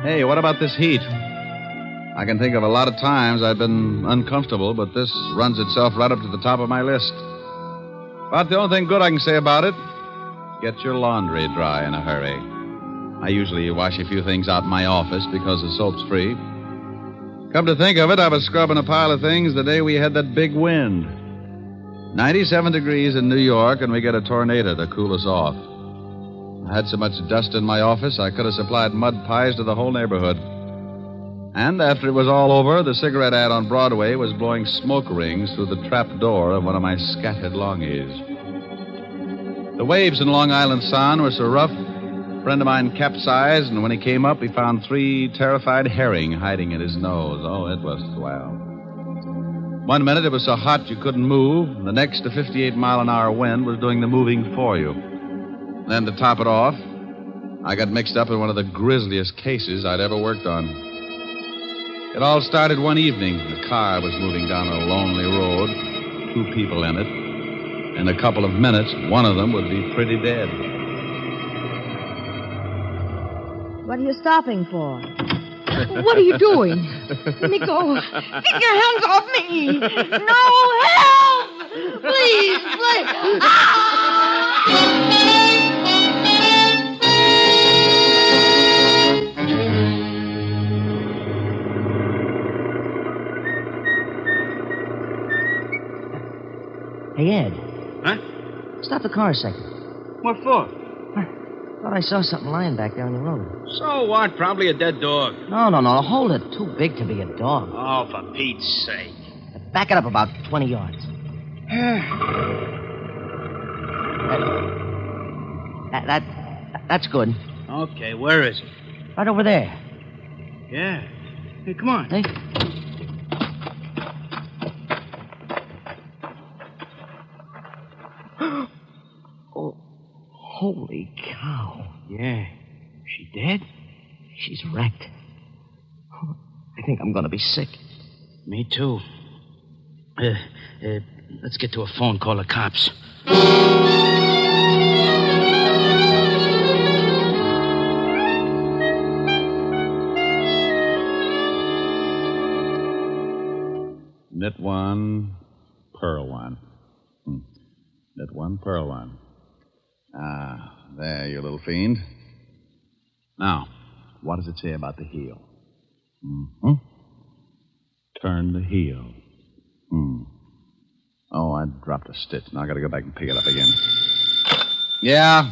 Hey, what about this heat? I can think of a lot of times I've been uncomfortable, but this runs itself right up to the top of my list. But the only thing good I can say about it, get your laundry dry in a hurry. I usually wash a few things out in my office because the soap's free. Come to think of it, I was scrubbing a pile of things the day we had that big wind. 97 degrees in New York, and we get a tornado to cool us off. I had so much dust in my office, I could have supplied mud pies to the whole neighborhood. And after it was all over, the cigarette ad on Broadway was blowing smoke rings through the trap door of one of my scattered longies. The waves in Long Island Sound were so rough, a friend of mine capsized, and when he came up, he found 3 terrified herring hiding in his nose. Oh, it was swell. One minute it was so hot you couldn't move. The next, a 58-mile-an-hour wind was doing the moving for you. Then to top it off, I got mixed up in one of the grisliest cases I'd ever worked on. It all started one evening. A car was moving down a lonely road, 2 people in it. In a couple of minutes, one of them would be pretty dead. What are you stopping for? What are you doing? Let me go. Take your hands off me. No, help! Please, please. Hey, Ed. Huh? Stop the car a second. What for? Thought I saw something lying back there on the road. So what? Probably a dead dog. No. Hold it. Too big to be a dog. Oh, for Pete's sake. Back it up about 20 yards. That's good. Okay, where is it? Right over there. Yeah. Hey, come on. Hey. Oh, holy cow. Yeah. She dead? She's wrecked. I think I'm going to be sick. Me too. Let's get to a phone, call the cops. Knit one, purl one. Knit one, purl one. Ah, there, you little fiend. Now, what does it say about the heel? Mm-hmm. Turn the heel. Oh, I dropped a stitch. Now I gotta go back and pick it up again. Yeah?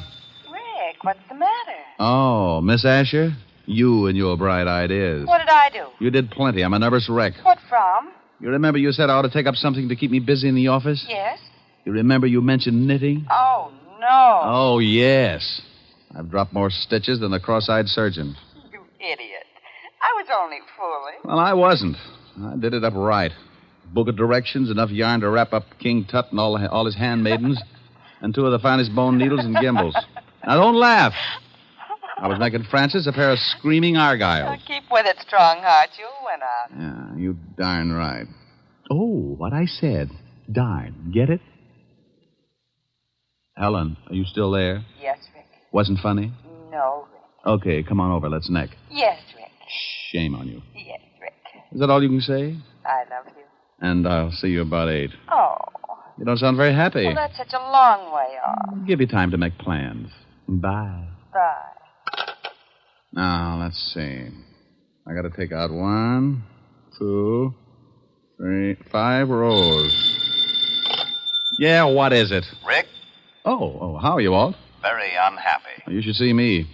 Rick, what's the matter? Oh, Miss Asher? You and your bright ideas. What did I do? You did plenty. I'm a nervous wreck. What from? You remember you said I ought to take up something to keep me busy in the office? Yes. You remember you mentioned knitting? Oh, no. Oh, yes. I've dropped more stitches than the cross-eyed surgeon. You idiot. I was only fooling. Well, I wasn't. I did it up right. Book of directions, enough yarn to wrap up King Tut and all his handmaidens, and 2 of the finest bone needles and gimbals. Now, don't laugh. I was making Francis a pair of screaming argyles. Keep with it, strong heart. You'll win out. Yeah, you darn right. Oh, what I said. Darn. Get it? Helen, are you still there? Yes, Rick. Wasn't funny? No, Rick. Okay, come on over. Let's neck. Yes, Rick. Shame on you. Yes, Rick. Is that all you can say? I love you. And I'll see you about 8. Oh. You don't sound very happy. Well, that's such a long way off. Give you time to make plans. Bye. Bye. Now, let's see. I got to take out 1, 2, 3, 5 rows. Yeah, what is it? Rick? Oh, how are you, Walt? Very unhappy. You should see me.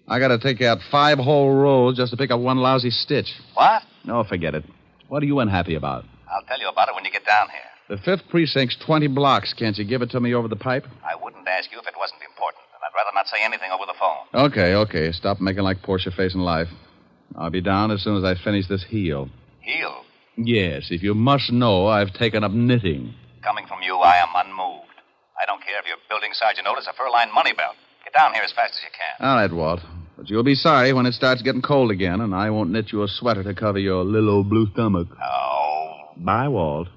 I got to take out 5 whole rows just to pick up 1 lousy stitch. What? No, forget it. What are you unhappy about? I'll tell you about it when you get down here. The 5th precinct's 20 blocks. Can't you give it to me over the pipe? I wouldn't ask you if it wasn't important, and I'd rather not say anything over the phone. Okay. Stop making like Portia facing life. I'll be down as soon as I finish this heel. Heel? Yes, if you must know, I've taken up knitting. Coming from you, I am unmoved. I don't care if you're building Sergeant Otis a fur-lined money belt. Get down here as fast as you can. All right, Walt. But you'll be sorry when it starts getting cold again, and I won't knit you a sweater to cover your little old blue stomach. Oh. Bye, Walt.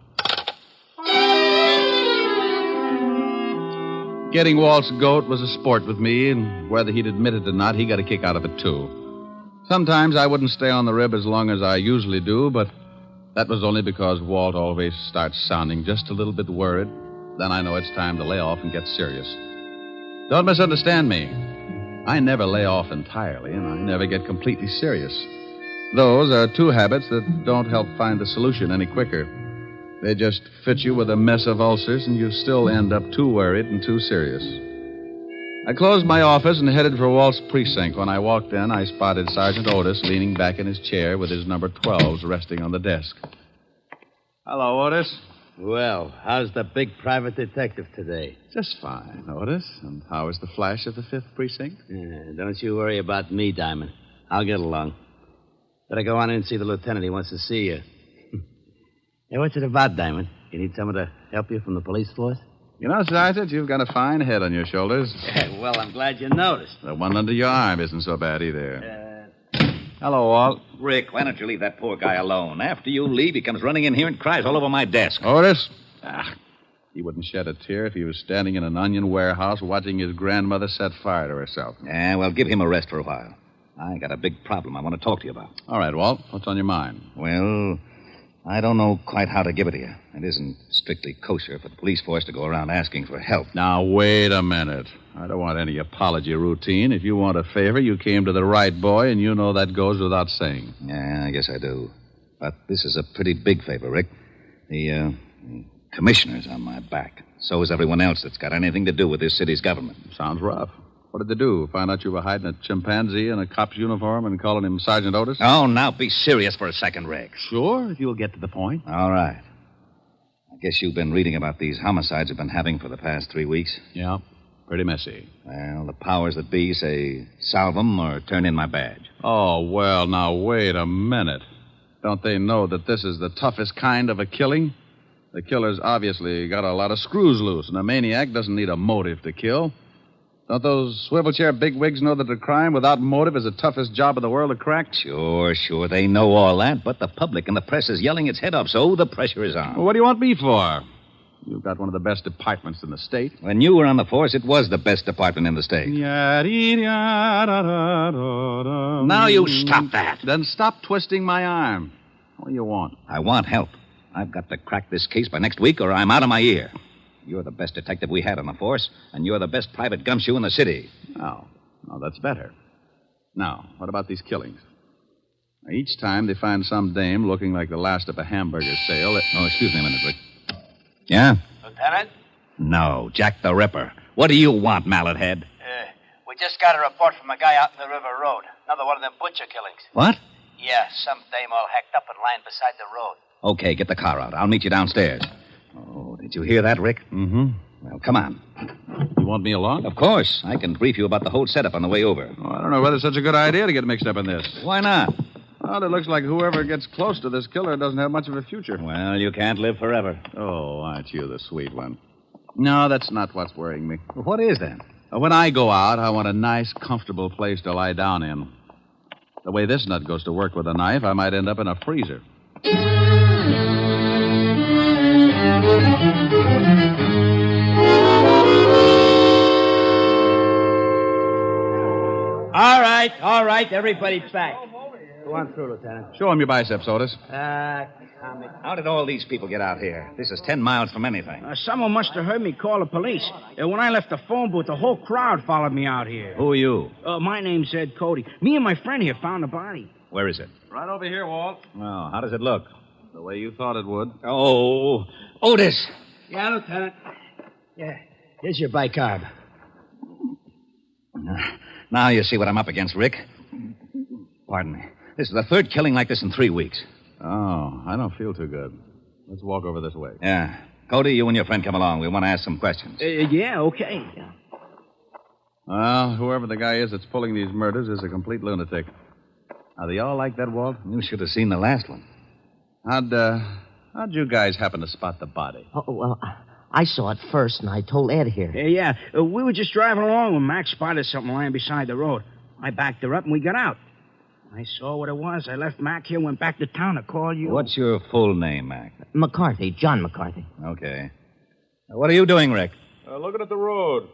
Getting Walt's goat was a sport with me, and whether he'd admit it or not, he got a kick out of it, too. Sometimes I wouldn't stay on the rib as long as I usually do, but that was only because Walt always starts sounding just a little bit worried. Then I know it's time to lay off and get serious. Don't misunderstand me. I never lay off entirely, and I never get completely serious. Those are 2 habits that don't help find the solution any quicker. They just fit you with a mess of ulcers, and you still end up too worried and too serious. I closed my office and headed for Walt's precinct. When I walked in, I spotted Sergeant Otis leaning back in his chair with his number 12s resting on the desk. Hello, Otis. Well, how's the big private detective today? Just fine, Otis. And how is the flash of the 5th precinct? Don't you worry about me, Diamond. I'll get along. Better go on in and see the lieutenant. He wants to see you. Hey, what's it about, Diamond? You need someone to help you from the police force? You know, Sergeant, you've got a fine head on your shoulders. Well, I'm glad you noticed. The one under your arm isn't so bad either. Hello, Walt. Rick, why don't you leave that poor guy alone? After you leave, he comes running in here and cries all over my desk. Otis? He wouldn't shed a tear if he was standing in an onion warehouse watching his grandmother set fire to herself. Yeah, well, give him a rest for a while. I got a big problem I want to talk to you about. All right, Walt. What's on your mind? Well, I don't know quite how to give it to you. It isn't strictly kosher for the police force to go around asking for help. Now, wait a minute. I don't want any apology routine. If you want a favor, you came to the right boy, and you know that goes without saying. Yeah, I guess I do. But this is a pretty big favor, Rick. The commissioner's on my back. So is everyone else that's got anything to do with this city's government. Sounds rough. What did they do? Find out you were hiding a chimpanzee in a cop's uniform and calling him Sergeant Otis? Oh, now be serious for a second, Rick. Sure, if you'll get to the point. All right. I guess you've been reading about these homicides we've been having for the past 3 weeks. Yeah, pretty messy. Well, the powers that be say solve them or turn in my badge. Oh, well, now, wait a minute. Don't they know that this is the toughest kind of a killing? The killer's obviously got a lot of screws loose, and a maniac doesn't need a motive to kill. Don't those swivel chair bigwigs know that a crime without motive is the toughest job in the world to crack? Sure, they know all that, but the public and the press is yelling its head off, so the pressure is on. Well, what do you want me for? You've got one of the best departments in the state. When you were on the force, it was the best department in the state. Now you stop that. Then stop twisting my arm. What do you want? I want help. I've got to crack this case by next week, or I'm out of my ear. You're the best detective we had on the force, and you're the best private gumshoe in the city. Oh, that's better. Now, what about these killings? Each time they find some dame looking like the last of a hamburger sale. Oh, excuse me a minute, Rick. Yeah? Lieutenant? No, Jack the Ripper. What do you want, mallet head? We just got a report from a guy out in the River Road. Another one of them butcher killings. What? Yeah, some dame all hacked up and lying beside the road. Okay, get the car out. I'll meet you downstairs. Oh, did you hear that, Rick? Mm-hmm. Well, come on. You want me along? Of course. I can brief you about the whole setup on the way over. Oh, I don't know whether it's such a good idea to get mixed up in this. Why not? Well, it looks like whoever gets close to this killer doesn't have much of a future. Well, you can't live forever. Oh, aren't you the sweet one? No, that's not what's worrying me. Well, what is then? When I go out, I want a nice, comfortable place to lie down in. The way this nut goes to work with a knife, I might end up in a freezer. All right, everybody's back. Go on through, Lieutenant. Show him your biceps, Otis. How did all these people get out here? This is 10 miles from anything. Someone must have heard me call the police. When I left the phone booth, the whole crowd followed me out here. Who are you? My name's Ed Cody. Me and my friend here found the body. Where is it? Right over here, Walt. Oh, how does it look? The way you thought it would. Oh, Otis. Yeah, Lieutenant. Yeah, here's your bicarb. Now you see what I'm up against, Rick. Pardon me. This is the third killing like this in 3 weeks. Oh, I don't feel too good. Let's walk over this way. Yeah. Cody, you and your friend come along. We want to ask some questions. Yeah, okay. Well, whoever the guy is that's pulling these murders is a complete lunatic. Are they all like that, Walt? You should have seen the last one. How'd you guys happen to spot the body? Oh, well, I saw it first, and I told Ed here. Yeah. We were just driving along when Max spotted something lying beside the road. I backed her up, and we got out. I saw what it was. I left Mac here, went back to town to call you. What's your full name, Mac? McCarthy, John McCarthy. Okay. What are you doing, Rick? Looking at the road.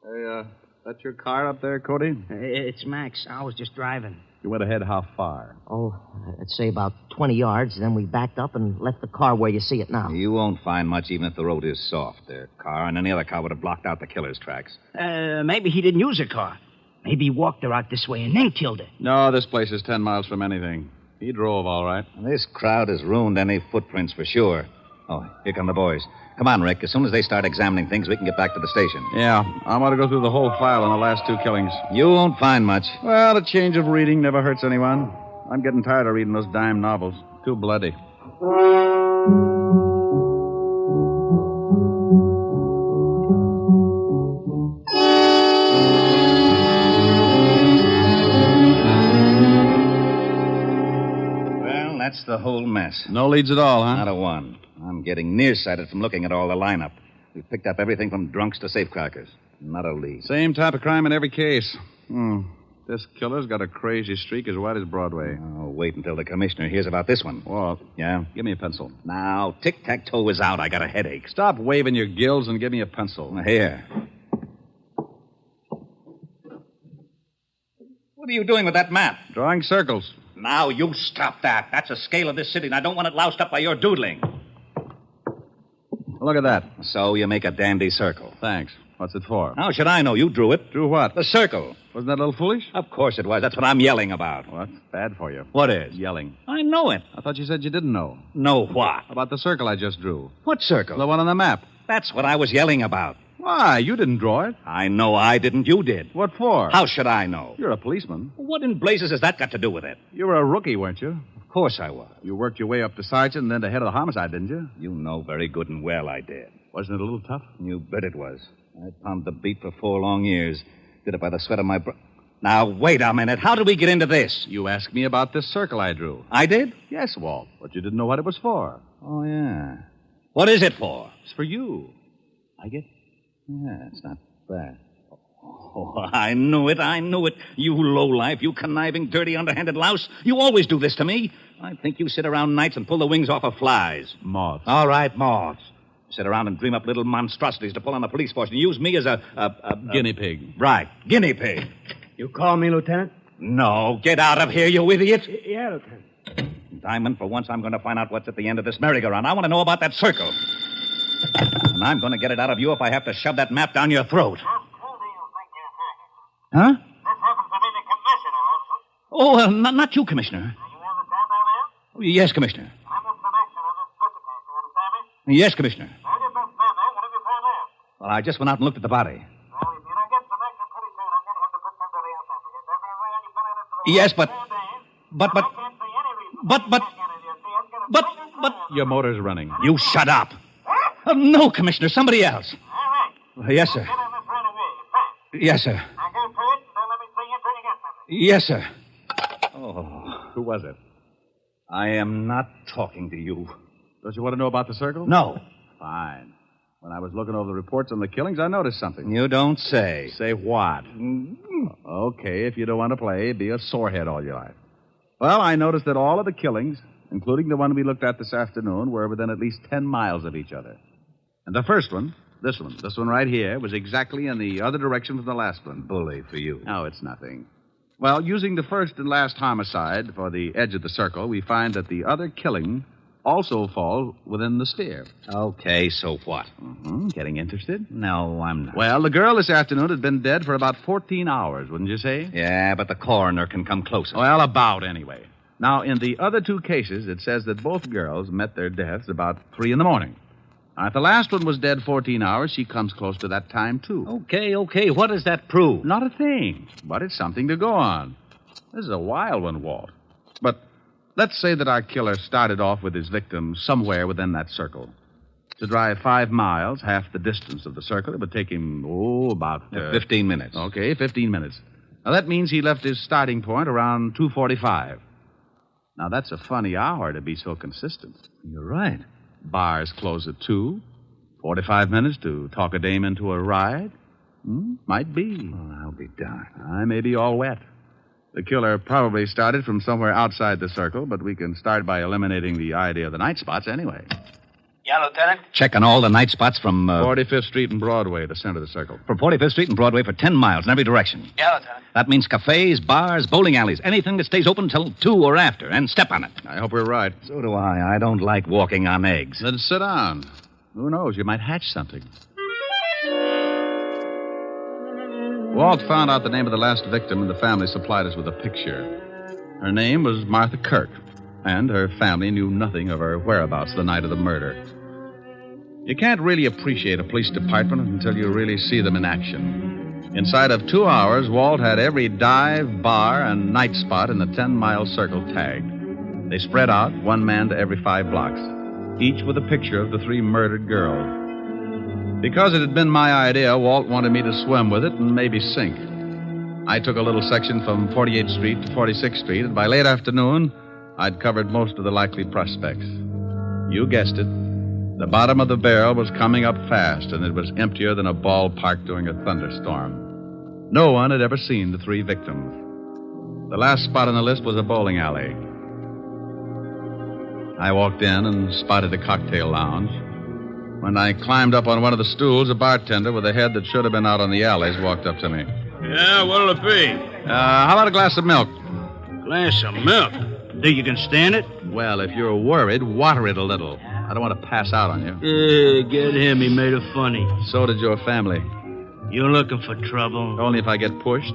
Hey, that's your car up there, Cody? It's Max. I was just driving. You went ahead how far? Oh, I'd say about 20 yards. Then we backed up and left the car where you see it now. You won't find much even if the road is soft. Their car and any other car would have blocked out the killer's tracks. Maybe he didn't use a car. Maybe he walked her out this way and then killed her. No, this place is 10 miles from anything. He drove, all right. This crowd has ruined any footprints for sure. Oh, here come the boys. Come on, Rick. As soon as they start examining things, we can get back to the station. Yeah, I want to go through the whole file on the last 2 killings. You won't find much. Well, a change of reading never hurts anyone. I'm getting tired of reading those dime novels. Too bloody. Well, that's the whole mess. No leads at all, huh? Not a one. I'm getting nearsighted from looking at all the lineup. We picked up everything from drunks to safecrackers. Not a lead. Same type of crime in every case. This killer's got a crazy streak as wide as Broadway. Oh, wait until the commissioner hears about this one. Walt. Yeah? Give me a pencil. Now, tic-tac-toe is out. I got a headache. Stop waving your gills and give me a pencil. Here. What are you doing with that map? Drawing circles. Now, you stop that. That's a scale of this city, and I don't want it loused up by your doodling. Look at that. So you make a dandy circle. Thanks. What's it for? How should I know? You drew it. Drew what? The circle. Wasn't that a little foolish? Of course it was. That's what I'm yelling about. Well, that's bad for you. What is? Yelling. I know it. I thought you said you didn't know. Know what? About the circle I just drew. What circle? The one on the map. That's what I was yelling about. Why? You didn't draw it. I know I didn't. You did. What for? How should I know? You're a policeman. What in blazes has that got to do with it? You were a rookie, weren't you? Of course I was. You worked your way up to sergeant and then to head of the homicide, didn't you? You know very good and well I did. Wasn't it a little tough? You bet it was. I pounded the beat for 4 long years. Did it by the sweat of my brow. Now, wait a minute. How did we get into this? You asked me about this circle I drew. I did? Yes, Walt. But you didn't know what it was for. Oh, yeah. What is it for? It's for you. I get... Yeah, it's not bad. Oh, I knew it. You lowlife, you conniving, dirty, underhanded louse. You always do this to me. I think you sit around nights and pull the wings off of flies. Moths. All right, moths. Sit around and dream up little monstrosities to pull on the police force and use me as a guinea pig. Right, guinea pig. You call me, Lieutenant? No, get out of here, you idiot. Yeah, Lieutenant. Diamond, for once I'm going to find out what's at the end of this merry-go-round. I want to know about that circle. And I'm going to get it out of you if I have to shove that map down your throat. Huh? This happens to be the commissioner, Anderson. Oh, not you, Commissioner. You understand that, man? Yes, Commissioner. I'm the selection of this butcher case. You understand me? Yes, Commissioner. I just don't stand there. What have you found there? Well, I just went out and looked at the body. Well, if you don't get selection pretty soon, I'm going to have to put somebody else on for you. Everywhere you've been in it for the Yes, last 10 days. I can't see any reason. But... Your motor's running. You shut up. No, Commissioner, somebody else. All right. Yes, sir. Get on this right away. Fast. Yes, sir. Now go through it, and don't let me see you until you get something. Yes, sir. Oh. Who was it? I am not talking to you. Don't you want to know about the circle? No. Fine. When I was looking over the reports on the killings, I noticed something. You don't say. Say what? Okay, if you don't want to play, be a sorehead all your life. Well, I noticed that all of the killings, including the one we looked at this afternoon, were within at least 10 miles of each other. And the first one, this one right here, was exactly in the other direction from the last one. Bully for you. Oh, it's nothing. Well, using the first and last homicide for the edge of the circle, we find that the other killing also falls within the steer. Okay, so what? Getting interested? No, I'm not. Well, the girl this afternoon had been dead for about 14 hours, wouldn't you say? Yeah, but the coroner can come closer. Well, about anyway. Now, in the other 2 cases, it says that both girls met their deaths about 3 in the morning. Now, if the last one was dead 14 hours, she comes close to that time, too. Okay. What does that prove? Not a thing, but it's something to go on. This is a wild one, Walt. But let's say that our killer started off with his victim somewhere within that circle. To drive 5 miles, half the distance of the circle, it would take him, about... 15 minutes. Okay, 15 minutes. Now, that means he left his starting point around 2:45. Now, that's a funny hour to be so consistent. You're right. Bars close at 2. 45 minutes to talk a dame into a ride? Might be. Well, I'll be darned. I may be all wet. The killer probably started from somewhere outside the circle, but we can start by eliminating the idea of the night spots anyway. Yeah, Lieutenant? Checking all the night spots from... 45th Street and Broadway, the center of the circle. From 45th Street and Broadway for 10 miles in every direction. Yeah, Lieutenant. That means cafes, bars, bowling alleys, anything that stays open till 2 or after, and step on it. I hope we're right. So do I. I don't like walking on eggs. Then sit down. Who knows? You might hatch something. Walt found out the name of the last victim, and the family supplied us with a picture. Her name was Martha Kirk, and her family knew nothing of her whereabouts the night of the murder. You can't really appreciate a police department until you really see them in action. Inside of 2 hours, Walt had every dive, bar, and night spot in the 10-mile circle tagged. They spread out, 1 man to every 5 blocks, each with a picture of the 3 murdered girls. Because it had been my idea, Walt wanted me to swim with it and maybe sink. I took a little section from 48th Street to 46th Street, and by late afternoon, I'd covered most of the likely prospects. You guessed it. The bottom of the barrel was coming up fast, and it was emptier than a ballpark during a thunderstorm. No one had ever seen the 3 victims. The last spot on the list was a bowling alley. I walked in and spotted a cocktail lounge. When I climbed up on one of the stools, a bartender with a head that should have been out on the alleys walked up to me. Yeah, what'll it be? How about a glass of milk? Glass of milk? Think you can stand it? Well, if you're worried, water it a little. I don't want to pass out on you. Get him. He made it funny. So did your family. You're looking for trouble? Only if I get pushed.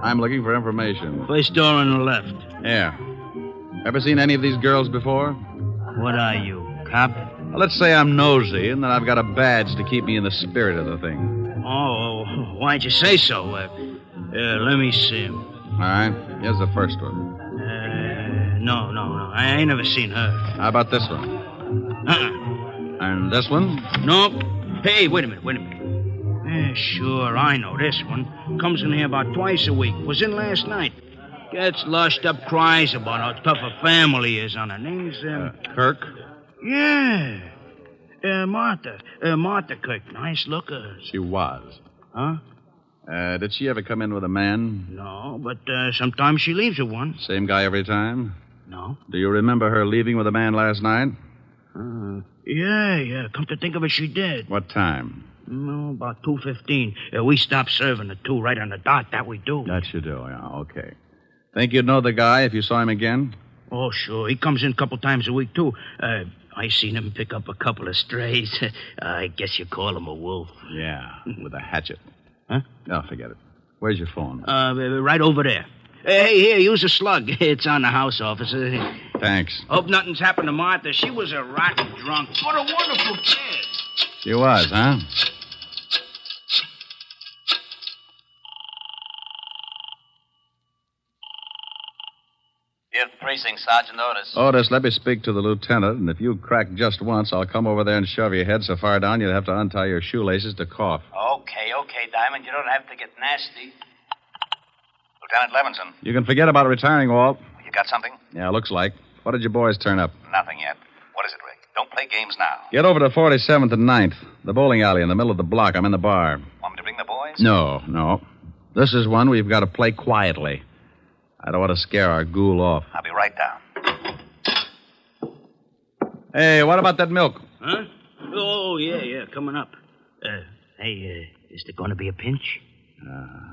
I'm looking for information. First door on the left. Yeah. Ever seen any of these girls before? What are you, cop? Well, let's say I'm nosy, and then I've got a badge to keep me in the spirit of the thing. Oh, why'd you say so? Let me see him. All right. Here's the first one. No. I ain't never seen her. How about this one? And this one? Nope. Hey, wait a minute. Sure, I know this one. Comes in here about twice a week. Was in last night. Gets lushed up, cries about how tough a family is on her. Name's, Kirk? Yeah. Martha. Martha Kirk. Nice looker. She was. Huh? Did she ever come in with a man? No, but sometimes she leaves with one. Same guy every time? No. Do you remember her leaving with a man last night? Yeah. Come to think of it, she did. What time? No, about 2:15. We stopped serving at 2 right on the dot. That we do. That you do, yeah. Okay. Think you'd know the guy if you saw him again? Oh, sure. He comes in a couple times a week, too. I seen him pick up a couple of strays. I guess you call him a wolf. Yeah, with a hatchet. Huh? No, forget it. Where's your phone? Right over there. Hey, here, use a slug. It's on the house, officer. Thanks. Hope nothing's happened to Martha. She was a rotten drunk. What a wonderful kid. She was, huh? Fifth Precinct, Sergeant Otis. Otis, let me speak to the lieutenant, and if you crack just once, I'll come over there and shove your head so far down you'd have to untie your shoelaces to cough. Okay, Diamond. You don't have to get nasty. Lieutenant Levinson. You can forget about retiring, Walt. You got something? Yeah, looks like. What did your boys turn up? Nothing yet. What is it, Rick? Don't play games now. Get over to 47th and 9th, the bowling alley in the middle of the block. I'm in the bar. Want me to bring the boys? No. This is one we've got to play quietly. I don't want to scare our ghoul off. I'll be right down. Hey, what about that milk? Huh? Oh, yeah, coming up. Hey, is there going to be a pinch?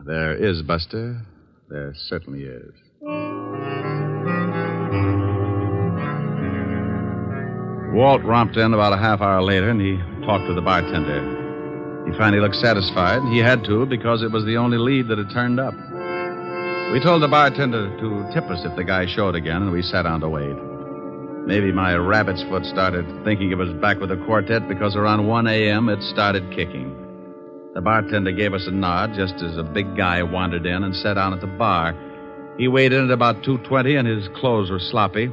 There is, Buster. There certainly is. Walt romped in about a half hour later, and he talked to the bartender. He finally looked satisfied. He had to, because it was the only lead that had turned up. We told the bartender to tip us if the guy showed again, and we sat down to wait. Maybe my rabbit's foot started thinking it was back with the quartet because around 1 a.m. it started kicking. The bartender gave us a nod just as a big guy wandered in and sat down at the bar. He weighed in at about 220, and his clothes were sloppy.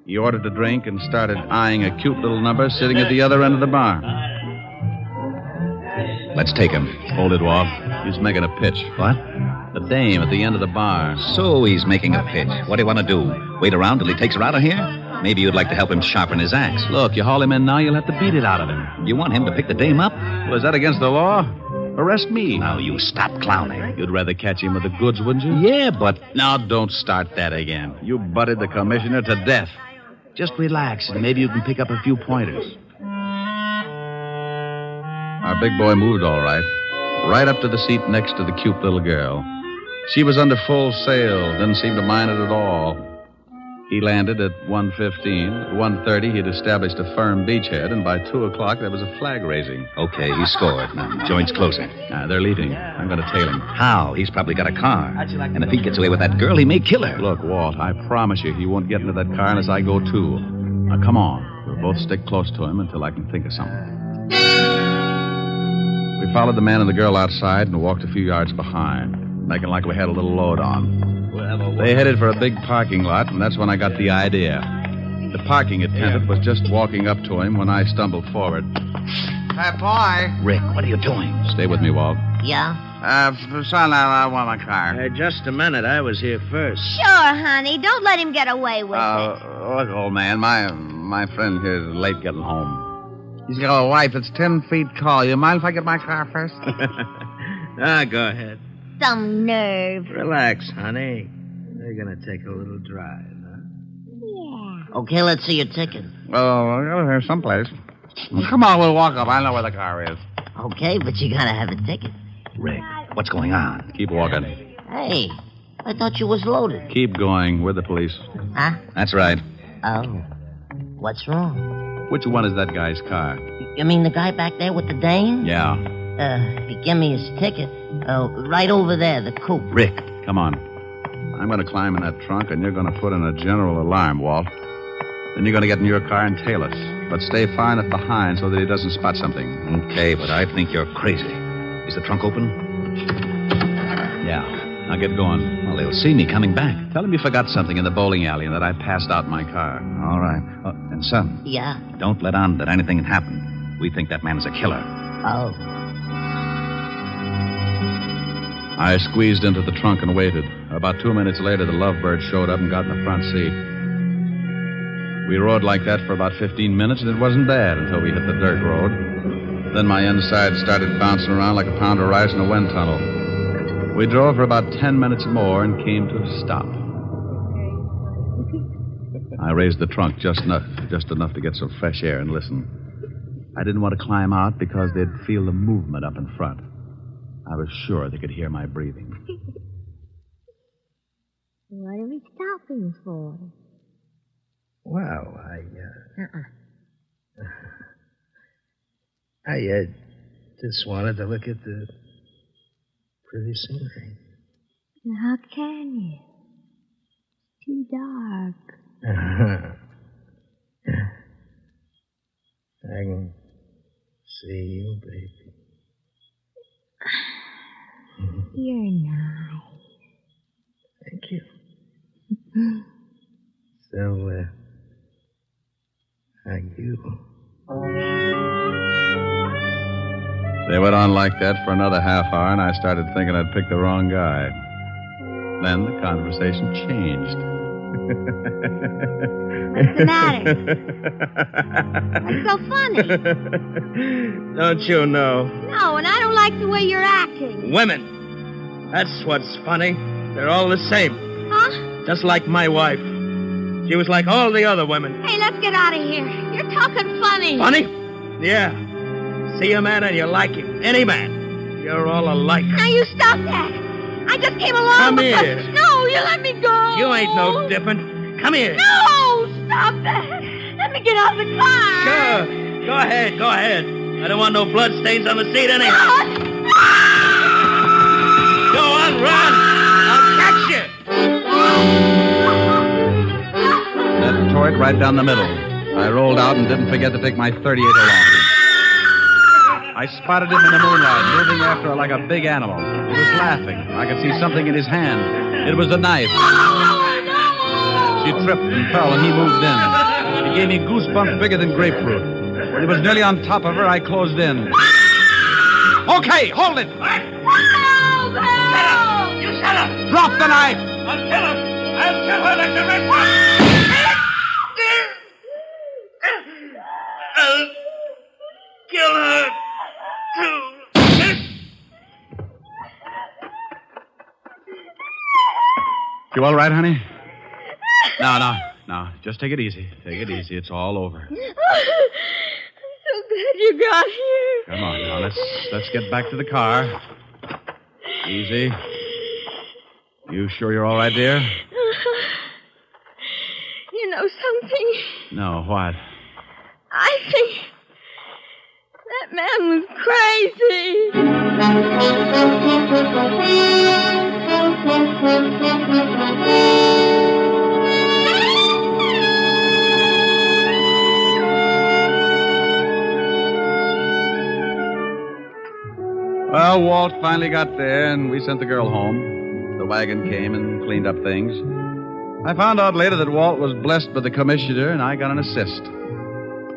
He ordered a drink and started eyeing a cute little number sitting at the other end of the bar. Let's take him. Hold it, Walt. He's making a pitch. What? The dame at the end of the bar. So he's making a pitch. What do you want to do? Wait around till he takes her out of here? Maybe you'd like to help him sharpen his axe. Look, you haul him in now, you'll have to beat it out of him. You want him to pick the dame up? Was that against the law? Arrest me. Now, you stop clowning. You'd rather catch him with the goods, wouldn't you? Yeah, but... Now, don't start that again. You butted the commissioner to death. Just relax, and maybe you can pick up a few pointers. Our big boy moved all right. Right up to the seat next to the cute little girl. She was under full sail, didn't seem to mind it at all. He landed at 1:15. At 1:30, he'd established a firm beachhead, and by 2 o'clock, there was a flag raising. Okay, he scored. Now, joint's closing. They're leaving. I'm going to tail him. How? He's probably got a car. And if he gets away with that girl, he may kill her. Look, Walt, I promise you he won't get into that car unless I go, too. Now, come on. We'll both stick close to him until I can think of something. We followed the man and the girl outside and walked a few yards behind, making like we had a little load on. They headed for a big parking lot, and that's when I got the idea. The parking attendant was just walking up to him when I stumbled forward. Hey, boy. Rick, what are you doing? Stay with me, Walt. Yeah? Son, I want my car. Just a minute. I was here first. Sure, honey. Don't let him get away with it. Look, old man, my friend here is late getting home. He's got a wife that's 10 feet tall. You mind if I get my car first? Go ahead. Some nerve. Relax, honey. We're going to take a little drive, huh? Yeah. Okay, let's see your ticket. Oh, here's someplace. Come on, we'll walk up. I know where the car is. Okay, but you got to have a ticket. Rick, what's going on? Keep walking. Hey, I thought you was loaded. Keep going. We're the police. Huh? That's right. Oh. What's wrong? Which one is that guy's car? You mean the guy back there with the dame? Yeah. If you give me his ticket, right over there, the coupe. Rick, come on. I'm going to climb in that trunk, and you're going to put in a general alarm, Walt. Then you're going to get in your car and tail us. But stay far enough behind so that he doesn't spot something. Okay, but I think you're crazy. Is the trunk open? Yeah. Now get going. Well, they'll see me coming back. Tell him you forgot something in the bowling alley and that I passed out in my car. All right. And, son. Yeah? Don't let on that anything had happened. We think that man is a killer. Oh. I squeezed into the trunk and waited. About 2 minutes later, the Lovebird showed up and got in the front seat. We rode like that for about 15 minutes, and it wasn't bad until we hit the dirt road. Then my inside started bouncing around like a pound of rice in a wind tunnel. We drove for about 10 minutes more and came to a stop. I raised the trunk just enough to get some fresh air and listen. I didn't want to climb out because they'd feel the movement up in front. I was sure they could hear my breathing. What are we stopping for? Well, I just wanted to look at the pretty scenery. How can you? It's too dark. I can see you, baby. You're nice. Thank you. So, how you? They went on like that for another half hour, and I started thinking I'd picked the wrong guy. Then the conversation changed. What's the matter? What's so funny? Don't you know? No, and I don't like the way you're acting. Women. That's what's funny. They're all the same. Huh? Just like my wife. She was like all the other women. Hey, let's get out of here. You're talking funny. Funny? Yeah. See a man and you like him. Any man. You're all alike. Now you stop that. I just came along Come because... here. No, you let me go. You ain't no different. Come here. No, stop that. Let me get out of the car. Sure. Go ahead. I don't want no blood stains on the seat anyhow. Go on, run. I'll catch you. That tore it right down the middle. I rolled out and didn't forget to take my .38 along. I spotted him in the moonlight, moving after her like a big animal. He was laughing. I could see something in his hand. It was a knife. She tripped and fell, and he moved in. She gave me goosebumps bigger than grapefruit. When he was nearly on top of her, I closed in. Okay, hold it! Help! You shut up! Drop the knife! I'll kill him! I'll kill her like the red one! I'll kill her, too. You all right, honey? No. Just take it easy. Take it easy. It's all over. I'm so glad you got here. Come on now. Let's get back to the car. Easy. You sure you're all right, dear? You know something? No, what? I think that man was Well, Walt finally got there, and we sent the girl home. The wagon came and cleaned up things. I found out later that Walt was blessed by the commissioner, and I got an assist.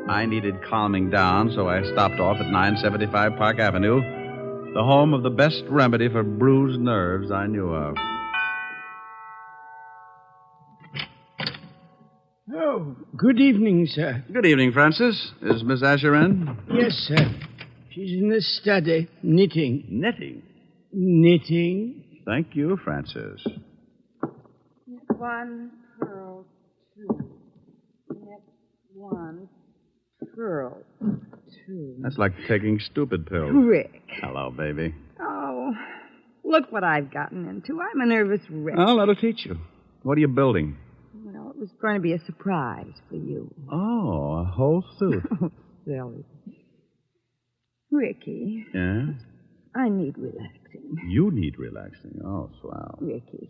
I needed calming down, so I stopped off at 975 Park Avenue, the home of the best remedy for bruised nerves I knew of. Oh, good evening, sir. Good evening, Francis. Is Miss Asher in? Yes, sir. She's in the study, knitting. Knitting? Knitting. Thank you, Francis. One, pearl, two. Next one, pearl, two. That's like taking stupid pills. Rick. Hello, baby. Oh, look what I've gotten into. I'm a nervous wreck. Oh, that'll teach you. What are you building? Well, it was going to be a surprise for you. Oh, a whole suit. Silly. Ricky. Yeah? I need relaxing. You need relaxing. Oh, swell. Ricky,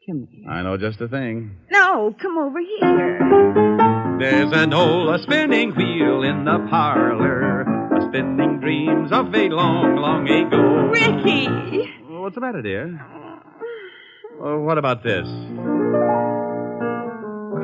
come here. I know just the thing. No, come over here. There's an old spinning wheel in the parlor, spinning dreams of a long, long ago. Ricky! Well, what's the matter, dear? What about this?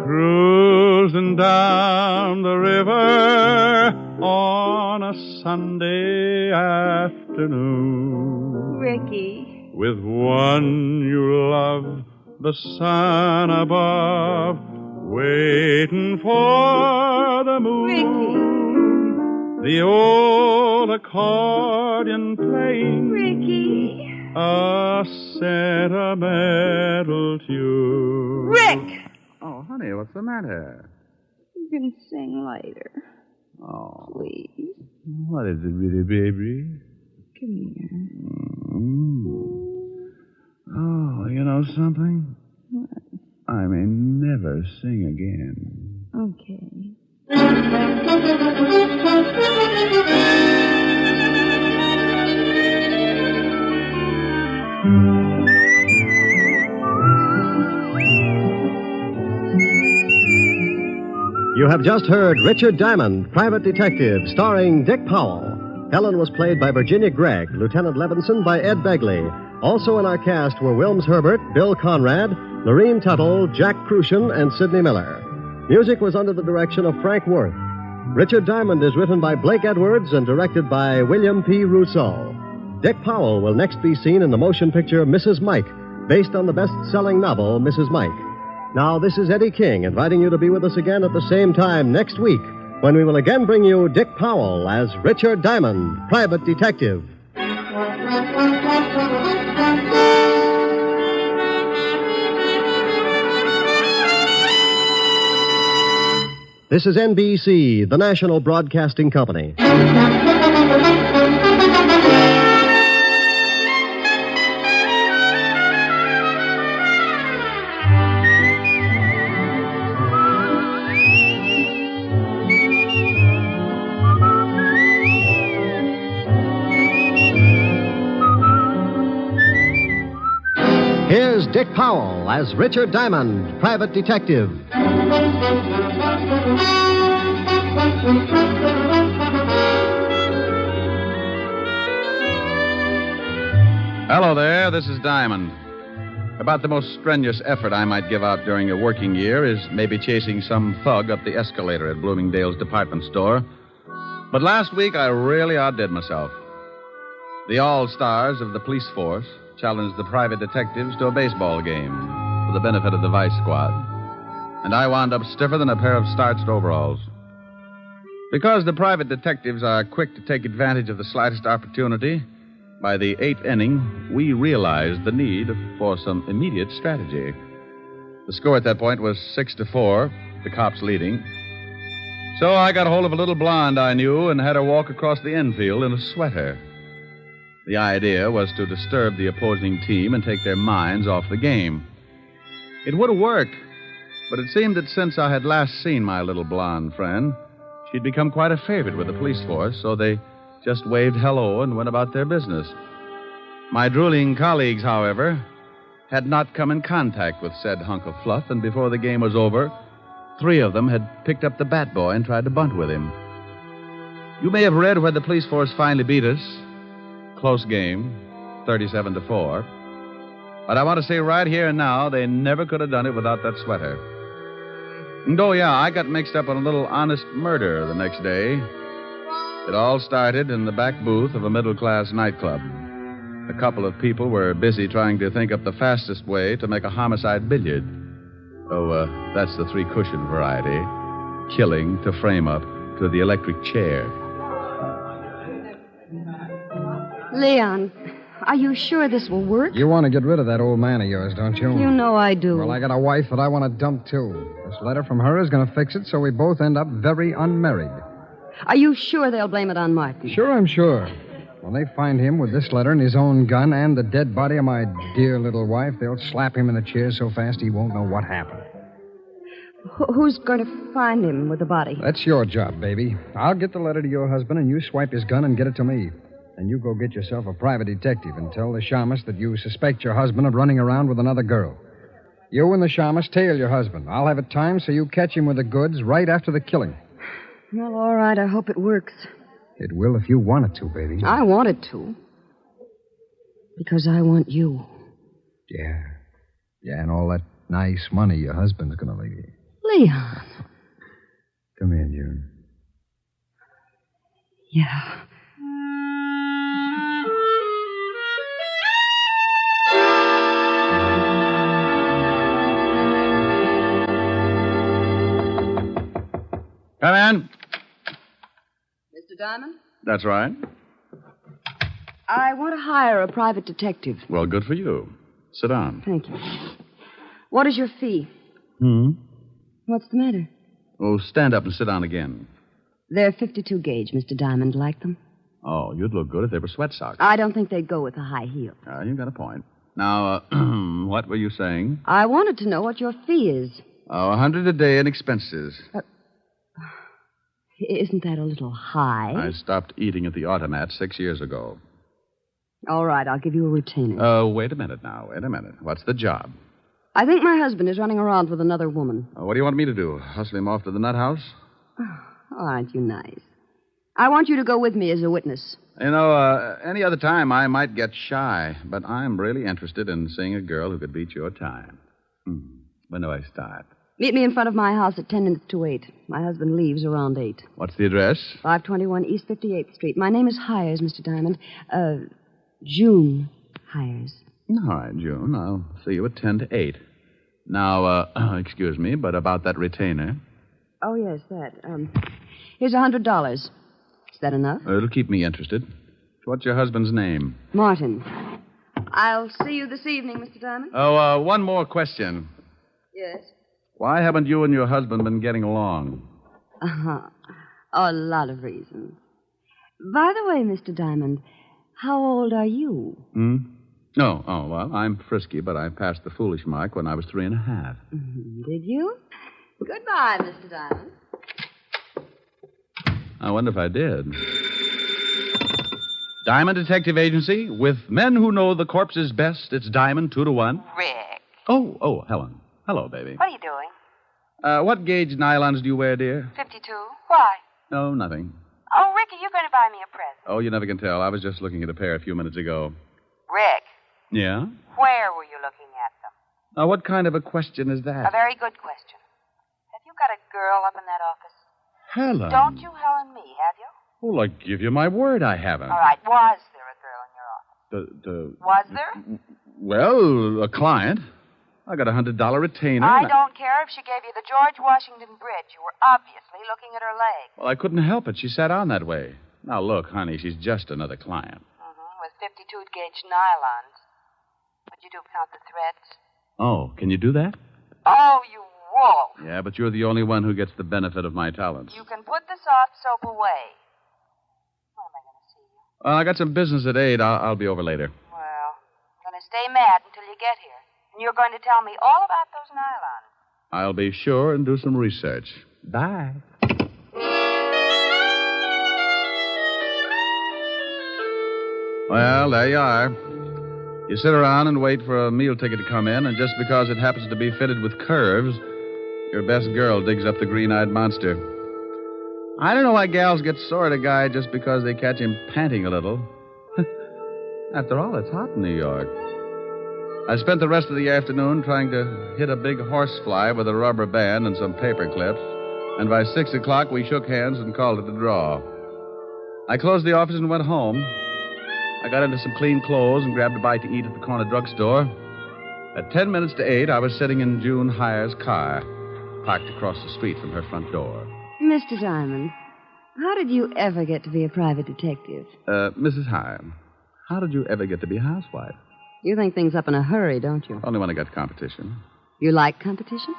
Cruising down the river on a Sunday afternoon. Ricky. With one you love, the sun above, waiting for the moon. Ricky. The old accordion playing. Ricky. A sentimental tune. Rick! Oh, honey, what's the matter? You can sing later. Oh. Please. What is it, really, baby? Come here. Oh, you know something? What? I may never sing again. Okay. You have just heard Richard Diamond, Private Detective, starring Dick Powell. Helen was played by Virginia Gregg, Lieutenant Levinson by Ed Begley. Also in our cast were Wilms Herbert, Bill Conrad, Lorene Tuttle, Jack Crucian, and Sidney Miller. Music was under the direction of Frank Worth. Richard Diamond is written by Blake Edwards and directed by William P. Rousseau. Dick Powell will next be seen in the motion picture Mrs. Mike, based on the best-selling novel Mrs. Mike. Now, this is Eddie King inviting you to be with us again at the same time next week when we will again bring you Dick Powell as Richard Diamond, Private Detective. This is NBC, the national broadcasting company. Here's Dick Powell as Richard Diamond, Private Detective. Hello there, this is Diamond. About the most strenuous effort I might give out during a working year is maybe chasing some thug up the escalator at Bloomingdale's department store. But last week I really outdid myself. The all-stars of the police force challenged the private detectives to a baseball game for the benefit of the vice squad. And I wound up stiffer than a pair of starched overalls. Because the private detectives are quick to take advantage of the slightest opportunity, by the 8th inning, we realized the need for some immediate strategy. The score at that point was 6-4, the cops leading. So I got hold of a little blonde I knew and had her walk across the infield in a sweater. The idea was to disturb the opposing team and take their minds off the game. It would have worked, but it seemed that since I had last seen my little blonde friend, she'd become quite a favorite with the police force, so they just waved hello and went about their business. My drooling colleagues, however, had not come in contact with said hunk of fluff, and before the game was over, 3 of them had picked up the bat boy and tried to bunt with him. You may have read where the police force finally beat us. Close game, 37-4. But I want to say right here and now, they never could have done it without that sweater. And oh, yeah, I got mixed up in a little honest murder the next day. It all started in the back booth of a middle-class nightclub. A couple of people were busy trying to think up the fastest way to make a homicide billiard. Oh, that's the three-cushion variety. Killing to frame up to the electric chair. Leon, are you sure this will work? You want to get rid of that old man of yours, don't you? You know I do. Well, I got a wife that I want to dump, too. This letter from her is going to fix it so we both end up very unmarried. Are you sure they'll blame it on Martin? Sure, I'm sure. When they find him with this letter and his own gun and the dead body of my dear little wife, they'll slap him in the chair so fast he won't know what happened. Who's going to find him with the body? That's your job, baby. I'll get the letter to your husband, and you swipe his gun and get it to me. And you go get yourself a private detective and tell the shamus that you suspect your husband of running around with another girl. You and the shamus tail your husband. I'll have it timed so you catch him with the goods right after the killing. Well, all right. I hope it works. It will if you want it to, baby. I want it to. Because I want you. Yeah. Yeah, and all that nice money your husband's going to leave you. Leon. Come here, June. Yeah. Come in. Mr. Diamond? That's right. I want to hire a private detective. Well, good for you. Sit down. Thank you. What is your fee? What's the matter? Oh, stand up and sit down again. They're 52 gauge, Mr. Diamond. Like them? Oh, you'd look good if they were sweat socks. I don't think they'd go with a high heel. You've got a point. Now, what were you saying? I wanted to know what your fee is. Oh, $100 a day in expenses. Isn't that a little high? I stopped eating at the automat 6 years ago. All right, I'll give you a retainer. Oh, wait a minute now. Wait a minute. What's the job? I think my husband is running around with another woman. What do you want me to do? Hustle him off to the nut house? Oh, aren't you nice? I want you to go with me as a witness. You know, any other time I might get shy, but I'm really interested in seeing a girl who could beat your time. When do I start? Meet me in front of my house at 10 minutes to 8. My husband leaves around 8. What's the address? 521 East 58th Street. My name is Hires, Mr. Diamond. June Hires. All right, June. I'll see you at 10 to 8. Now, excuse me, but about that retainer. Oh, yes, that. Here's $100. Is that enough? It'll keep me interested. What's your husband's name? Martin. I'll see you this evening, Mr. Diamond. Oh, one more question. Yes? Why haven't you and your husband been getting along? A lot of reasons. By the way, Mr. Diamond, how old are you? Oh, well, I'm frisky, but I passed the foolish mark when I was 3.5. Did you? Goodbye, Mr. Diamond. I wonder if I did. Diamond Detective Agency, with men who know the corpses best, it's Diamond 2 to 1. Rick. Oh, Helen. Hello, baby. What are you doing? What gauge nylons do you wear, dear? 52. Why? No, nothing. Oh, Rick, are you going to buy me a present? Oh, you never can tell. I was just looking at a pair a few minutes ago. Rick. Yeah? Where were you looking at them? Now, what kind of a question is that? A very good question. Have you got a girl up in that office? Helen. Don't you Helen me, have you? Well, I give you my word I haven't. All right. Was there a girl in your office? Was there? Well, a client. I got a $100 retainer. I don't care if she gave you the George Washington Bridge. You were obviously looking at her leg. Well, I couldn't help it. She sat on that way. Now, look, honey, she's just another client. With 52-gauge nylons. Would you count the threads? Oh, can you do that? Oh, you wolf. Yeah, but you're the only one who gets the benefit of my talents. You can put the soft soap away. When am I going to see you? I got some business at 8. I'll be over later. Well, I'm going to stay mad until you get here. And you're going to tell me all about those nylons. I'll be sure and do some research. Bye. Well, there you are. You sit around and wait for a meal ticket to come in, and just because it happens to be fitted with curves, your best girl digs up the green-eyed monster. I don't know why gals get sore at a guy just because they catch him panting a little. After all, it's hot in New York. I spent the rest of the afternoon trying to hit a big horsefly with a rubber band and some paper clips, and by 6 o'clock we shook hands and called it a draw. I closed the office and went home. I got into some clean clothes and grabbed a bite to eat at the corner drugstore. At 10 minutes to 8, I was sitting in June Heyer's car, parked across the street from her front door. Mr. Diamond, how did you ever get to be a private detective? Mrs. Heyer, how did you ever get to be a housewife? You think things up in a hurry, don't you? Only when I got competition. You like competition?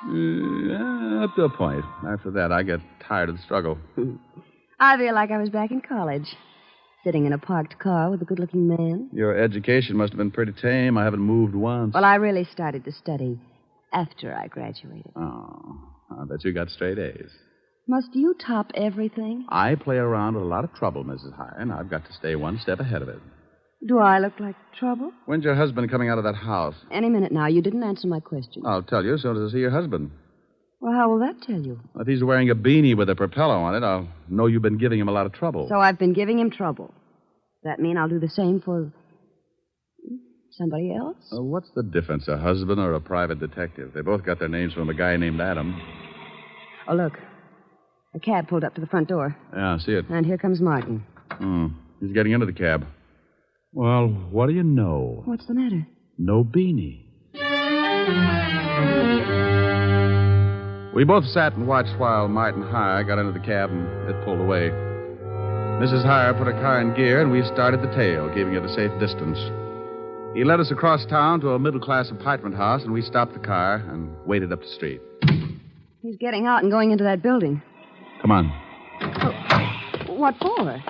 Up to a point. After that, I get tired of the struggle. I feel like I was back in college, sitting in a parked car with a good-looking man. Your education must have been pretty tame. I haven't moved once. Well, I really started to study after I graduated. Oh, I bet you got straight A's. Must you top everything? I play around with a lot of trouble, Mrs. Heyer, and I've got to stay one step ahead of it. Do I look like trouble? When's your husband coming out of that house? Any minute now. You didn't answer my question. I'll tell you as soon as I see your husband. Well, how will that tell you? If he's wearing a beanie with a propeller on it, I'll know you've been giving him a lot of trouble. So I've been giving him trouble. Does that mean I'll do the same for somebody else? What's the difference, a husband or a private detective? They both got their names from a guy named Adam. Oh, look. A cab pulled up to the front door. Yeah, I see it. And here comes Martin. He's getting into the cab. Well, what do you know? What's the matter? No beanie. We both sat and watched while Martin Heyer got into the cab and it pulled away. Mrs. Heyer put her car in gear and we started the tail, keeping it a safe distance. He led us across town to a middle-class apartment house and we stopped the car and waited up the street. He's getting out and going into that building. Come on. Oh, what for?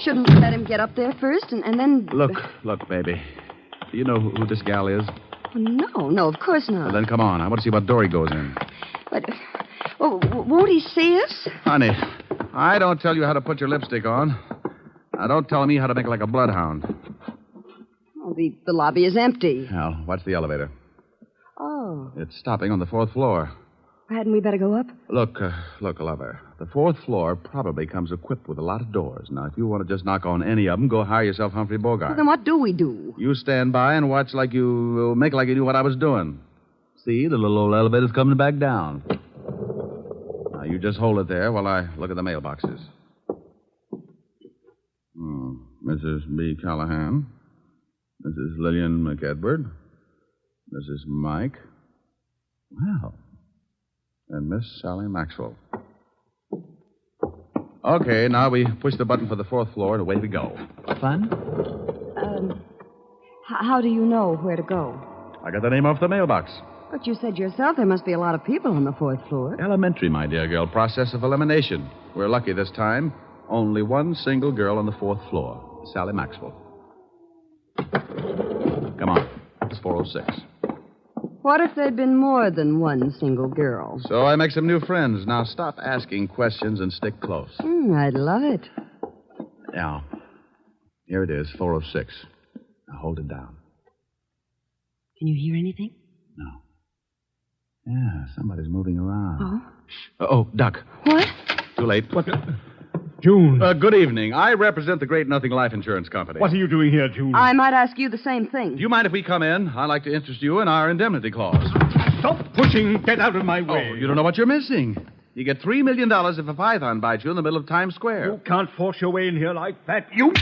Shouldn't we let him get up there first and then... Look, baby. Do you know who this gal is? No, of course not. Well, then come on. I want to see what door he goes in. But... Oh, won't he see us? Honey, I don't tell you how to put your lipstick on. Now, don't tell me how to make like a bloodhound. Oh, the lobby is empty. Well, watch the elevator. Oh. It's stopping on the 4th floor. Hadn't we better go up? Look, lover. The 4th floor probably comes equipped with a lot of doors. Now, if you want to just knock on any of them, go hire yourself Humphrey Bogart. Well, then what do we do? You stand by and watch like you... make like you knew what I was doing. See, the little old elevator's coming back down. Now, you just hold it there while I look at the mailboxes. Mrs. B. Callahan. Mrs. Lillian McEdward. Mrs. Mike. Well... and Miss Sally Maxwell. Okay, now we push the button for the 4th floor and away we go. Fun? How do you know where to go? I got the name off the mailbox. But you said yourself there must be a lot of people on the 4th floor. Elementary, my dear girl. Process of elimination. We're lucky this time. Only one single girl on the 4th floor. Sally Maxwell. Come on. It's 406. What if there'd been more than one single girl? So I make some new friends. Now stop asking questions and stick close. I'd love it. Now, here it is, 406. Now hold it down. Can you hear anything? No. Yeah, somebody's moving around. Oh? Oh, duck. What? Too late. What? June. Good evening. I represent the Great Nothing Life Insurance Company. What are you doing here, June? I might ask you the same thing. Do you mind if we come in? I'd like to interest you in our indemnity clause. Stop pushing. Get out of my way. Oh, you don't know what you're missing. You get $3 million if a python bites you in the middle of Times Square. You can't force your way in here like that. You...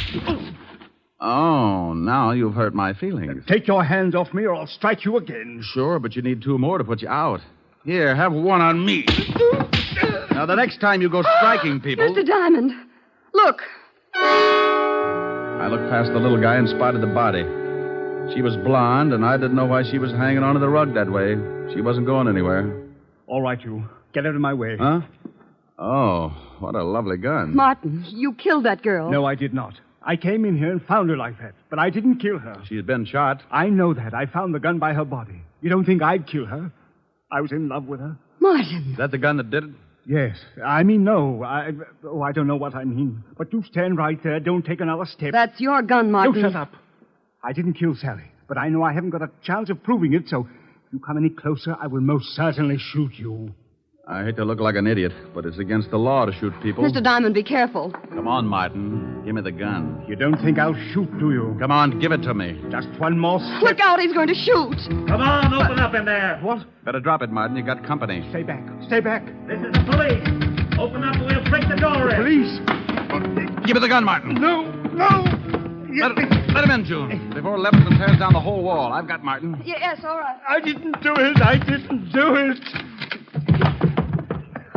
Oh, now you've hurt my feelings. Take your hands off me or I'll strike you again. Sure, but you need 2 more to put you out. Here, have one on me. Now, the next time you go striking people... Mr. Diamond, look. I looked past the little guy and spotted the body. She was blonde, and I didn't know why she was hanging onto the rug that way. She wasn't going anywhere. All right, you. Get out of my way. Huh? Oh, what a lovely gun. Martin, you killed that girl. No, I did not. I came in here and found her like that, but I didn't kill her. She's been shot. I know that. I found the gun by her body. You don't think I'd kill her? I was in love with her. Martin. Is that the gun that did it? Yes. I mean, no. I don't know what I mean. But you stand right there. Don't take another step. That's your gun, Martin. You shut up. I didn't kill Sally, but I know I haven't got a chance of proving it, so if you come any closer, I will most certainly shoot you. I hate to look like an idiot, but it's against the law to shoot people. Mr. Diamond, be careful. Come on, Martin. Give me the gun. You don't think I'll shoot, do you? Come on, give it to me. Just one more step. Look out, he's going to shoot. Come on, open up in there. What? Better drop it, Martin. You got company. Stay back. Stay back. This is the police. Open up or we'll break the door in. Police? Give me the gun, Martin. No. Let Let him in, June, before Levinson tears down the whole wall. I've got Martin. Yes, all right. I didn't do it. I didn't do it.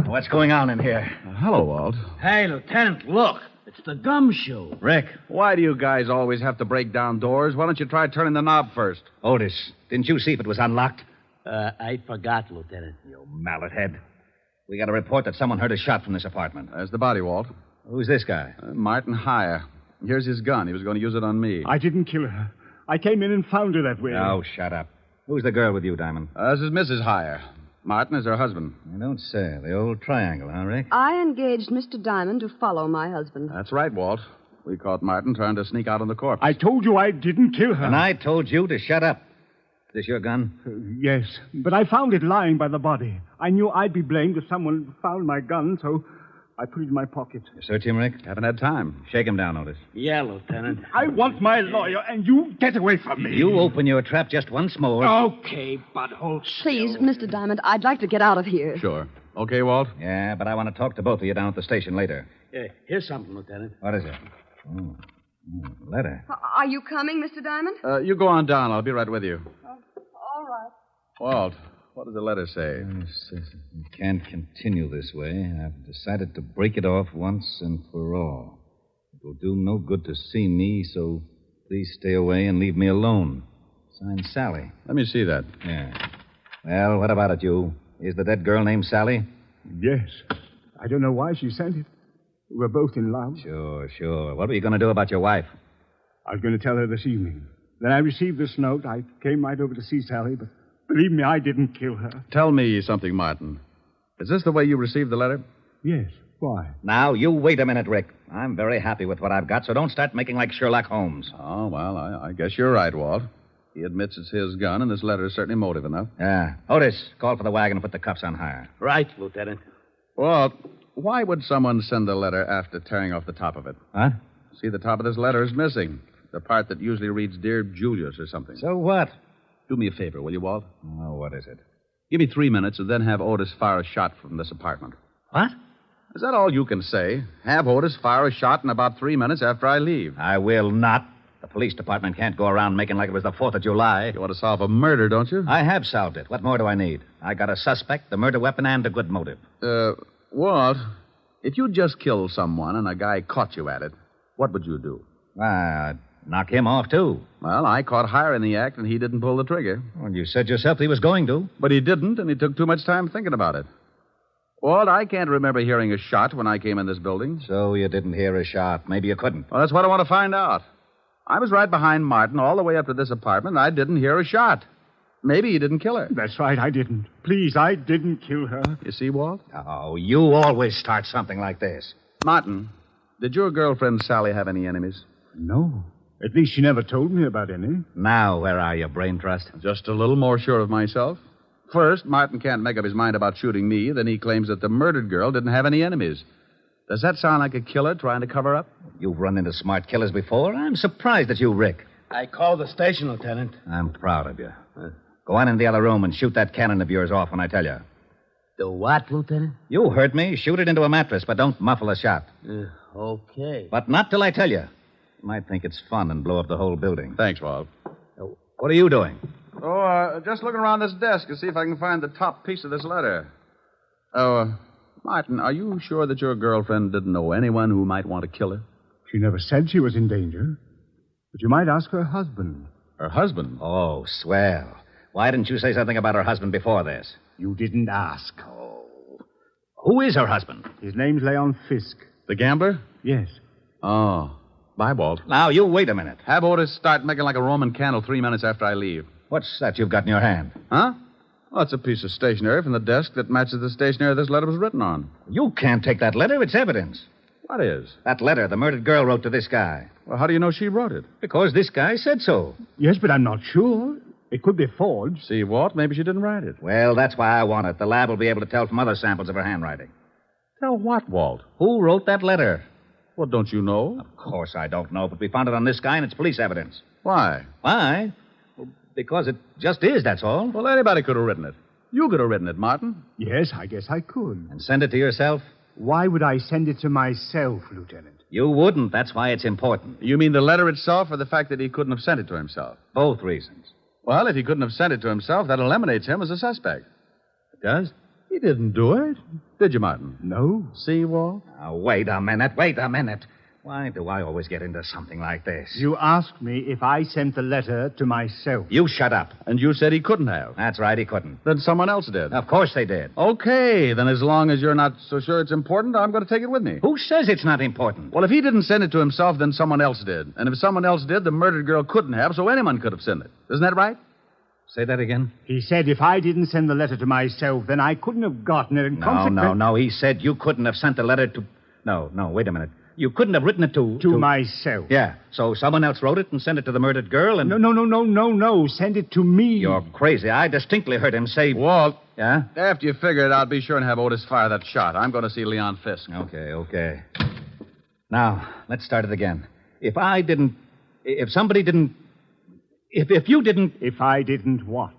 What's going on in here? Hello, Walt. Hey, Lieutenant, look. It's the gum shoe. Rick. Why do you guys always have to break down doors? Why don't you try turning the knob first? Otis, didn't you see if it was unlocked? I forgot, Lieutenant. You mallet head. We got a report that someone heard a shot from this apartment. There's the body, Walt. Who's this guy? Martin Heyer. Here's his gun. He was going to use it on me. I didn't kill her. I came in and found her that way. Oh, shut up. Who's the girl with you, Diamond? This is Mrs. Heyer. Martin is her husband. You don't say. The old triangle, huh, Rick? I engaged Mr. Diamond to follow my husband. That's right, Walt. We caught Martin trying to sneak out on the corpse. I told you I didn't kill her. And I told you to shut up. Is this your gun? Yes, but I found it lying by the body. I knew I'd be blamed if someone found my gun, so I put it in my pocket. You search him, Rick? Haven't had time. Shake him down, Otis. Yeah, Lieutenant. I want my lawyer, and you get away from me. You open your trap just once more. Okay, but hold still. Please, Mr. Diamond, I'd like to get out of here. Sure. Okay, Walt? Yeah, but I want to talk to both of you down at the station later. Here's something, Lieutenant. What is it? Letter. Are you coming, Mr. Diamond? You go on down. I'll be right with you. All right. Walt, what does the letter say? We can't continue this way. I've decided to break it off once and for all. It will do no good to see me, so please stay away and leave me alone. Signed, Sally. Let me see that. Yeah. Well, what about it, you? Is the dead girl named Sally? Yes. I don't know why she sent it. We're both in love. Sure. What were you going to do about your wife? I was going to tell her this evening. Then I received this note. I came right over to see Sally, but believe me, I didn't kill her. Tell me something, Martin. Is this the way you received the letter? Yes. Why? Now, you wait a minute, Rick. I'm very happy with what I've got, so don't start making like Sherlock Holmes. Oh, well, I guess you're right, Walt. He admits it's his gun, and this letter is certainly motive enough. Yeah. Otis, call for the wagon and put the cuffs on Heyer. Right, Lieutenant. Walt, why would someone send a letter after tearing off the top of it? Huh? See, the top of this letter is missing. The part that usually reads, Dear Julius or something. So what? Do me a favor, will you, Walt? Oh, what is it? Give me 3 minutes and then have Otis fire a shot from this apartment. What? Is that all you can say? Have Otis fire a shot in about 3 minutes after I leave. I will not. The police department can't go around making like it was the 4th of July. You want to solve a murder, don't you? I have solved it. What more do I need? I got a suspect, the murder weapon, and a good motive. Walt, if you just killed someone and a guy caught you at it, what would you do? Knock him off, too. Well, I caught Heyer in the act, and he didn't pull the trigger. Well, you said yourself he was going to. But he didn't, and he took too much time thinking about it. Walt, I can't remember hearing a shot when I came in this building. So you didn't hear a shot. Maybe you couldn't. Well, that's what I want to find out. I was right behind Martin all the way up to this apartment, and I didn't hear a shot. Maybe he didn't kill her. That's right, I didn't. Please, I didn't kill her. You see, Walt? Oh, you always start something like this. Martin, did your girlfriend Sally have any enemies? No. At least she never told me about any. Now, where are you, brain trust? Just a little more sure of myself. First, Martin can't make up his mind about shooting me. Then he claims that the murdered girl didn't have any enemies. Does that sound like a killer trying to cover up? You've run into smart killers before. I'm surprised at you, Rick. I called the station, Lieutenant. I'm proud of you. Go on in the other room and shoot that cannon of yours off when I tell you. The what, Lieutenant? You heard me. Shoot it into a mattress, but don't muffle a shot. Okay. But not till I tell you. You might think it's fun and blow up the whole building. Thanks, Walt. What are you doing? Just looking around this desk to see if I can find the top piece of this letter. Martin, are you sure that your girlfriend didn't know anyone who might want to kill her? She never said she was in danger. But you might ask her husband. Her husband? Oh, swell. Why didn't you say something about her husband before this? You didn't ask. Oh. Who is her husband? His name's Leon Fisk. The gambler? Yes. Oh. Bye, Walt. Now, you wait a minute. Have Otis start making like a Roman candle 3 minutes after I leave. What's that you've got in your hand? Huh? Well, it's a piece of stationery from the desk that matches the stationery this letter was written on. You can't take that letter. It's evidence. What is? That letter the murdered girl wrote to this guy. Well, how do you know she wrote it? Because this guy said so. Yes, but I'm not sure. It could be forged. See, Walt, maybe she didn't write it. Well, that's why I want it. The lab will be able to tell from other samples of her handwriting. Tell what, Walt? Who wrote that letter? Well, don't you know? Of course I don't know, but we found it on this guy and it's police evidence. Why? Why? Well, because it just is, that's all. Well, anybody could have written it. You could have written it, Martin. Yes, I guess I could. And send it to yourself? Why would I send it to myself, Lieutenant? You wouldn't. That's why it's important. You mean the letter itself or the fact that he couldn't have sent it to himself? Both reasons. Well, if he couldn't have sent it to himself, that eliminates him as a suspect. It does? He didn't do it. Did you, Martin? No. See, Walt? Now, wait a minute. Why do I always get into something like this? You asked me if I sent the letter to myself. You shut up. And you said he couldn't have. That's right, he couldn't. Then someone else did. Of course they did. Okay, then as long as you're not so sure it's important, I'm going to take it with me. Who says it's not important? Well, if he didn't send it to himself, then someone else did. And if someone else did, the murdered girl couldn't have, so anyone could have sent it. Isn't that right? Say that again. He said if I didn't send the letter to myself, then I couldn't have gotten it. No. He said you couldn't have sent the letter to... No, wait a minute. You couldn't have written it to... To myself. Yeah, so someone else wrote it and sent it to the murdered girl and... No. Send it to me. You're crazy. I distinctly heard him say... Walt. Yeah? After you figure it out, be sure and have Otis fire that shot. I'm going to see Leon Fisk. Okay. Now, let's start it again. If I didn't... If somebody didn't... If you didn't... If I didn't what?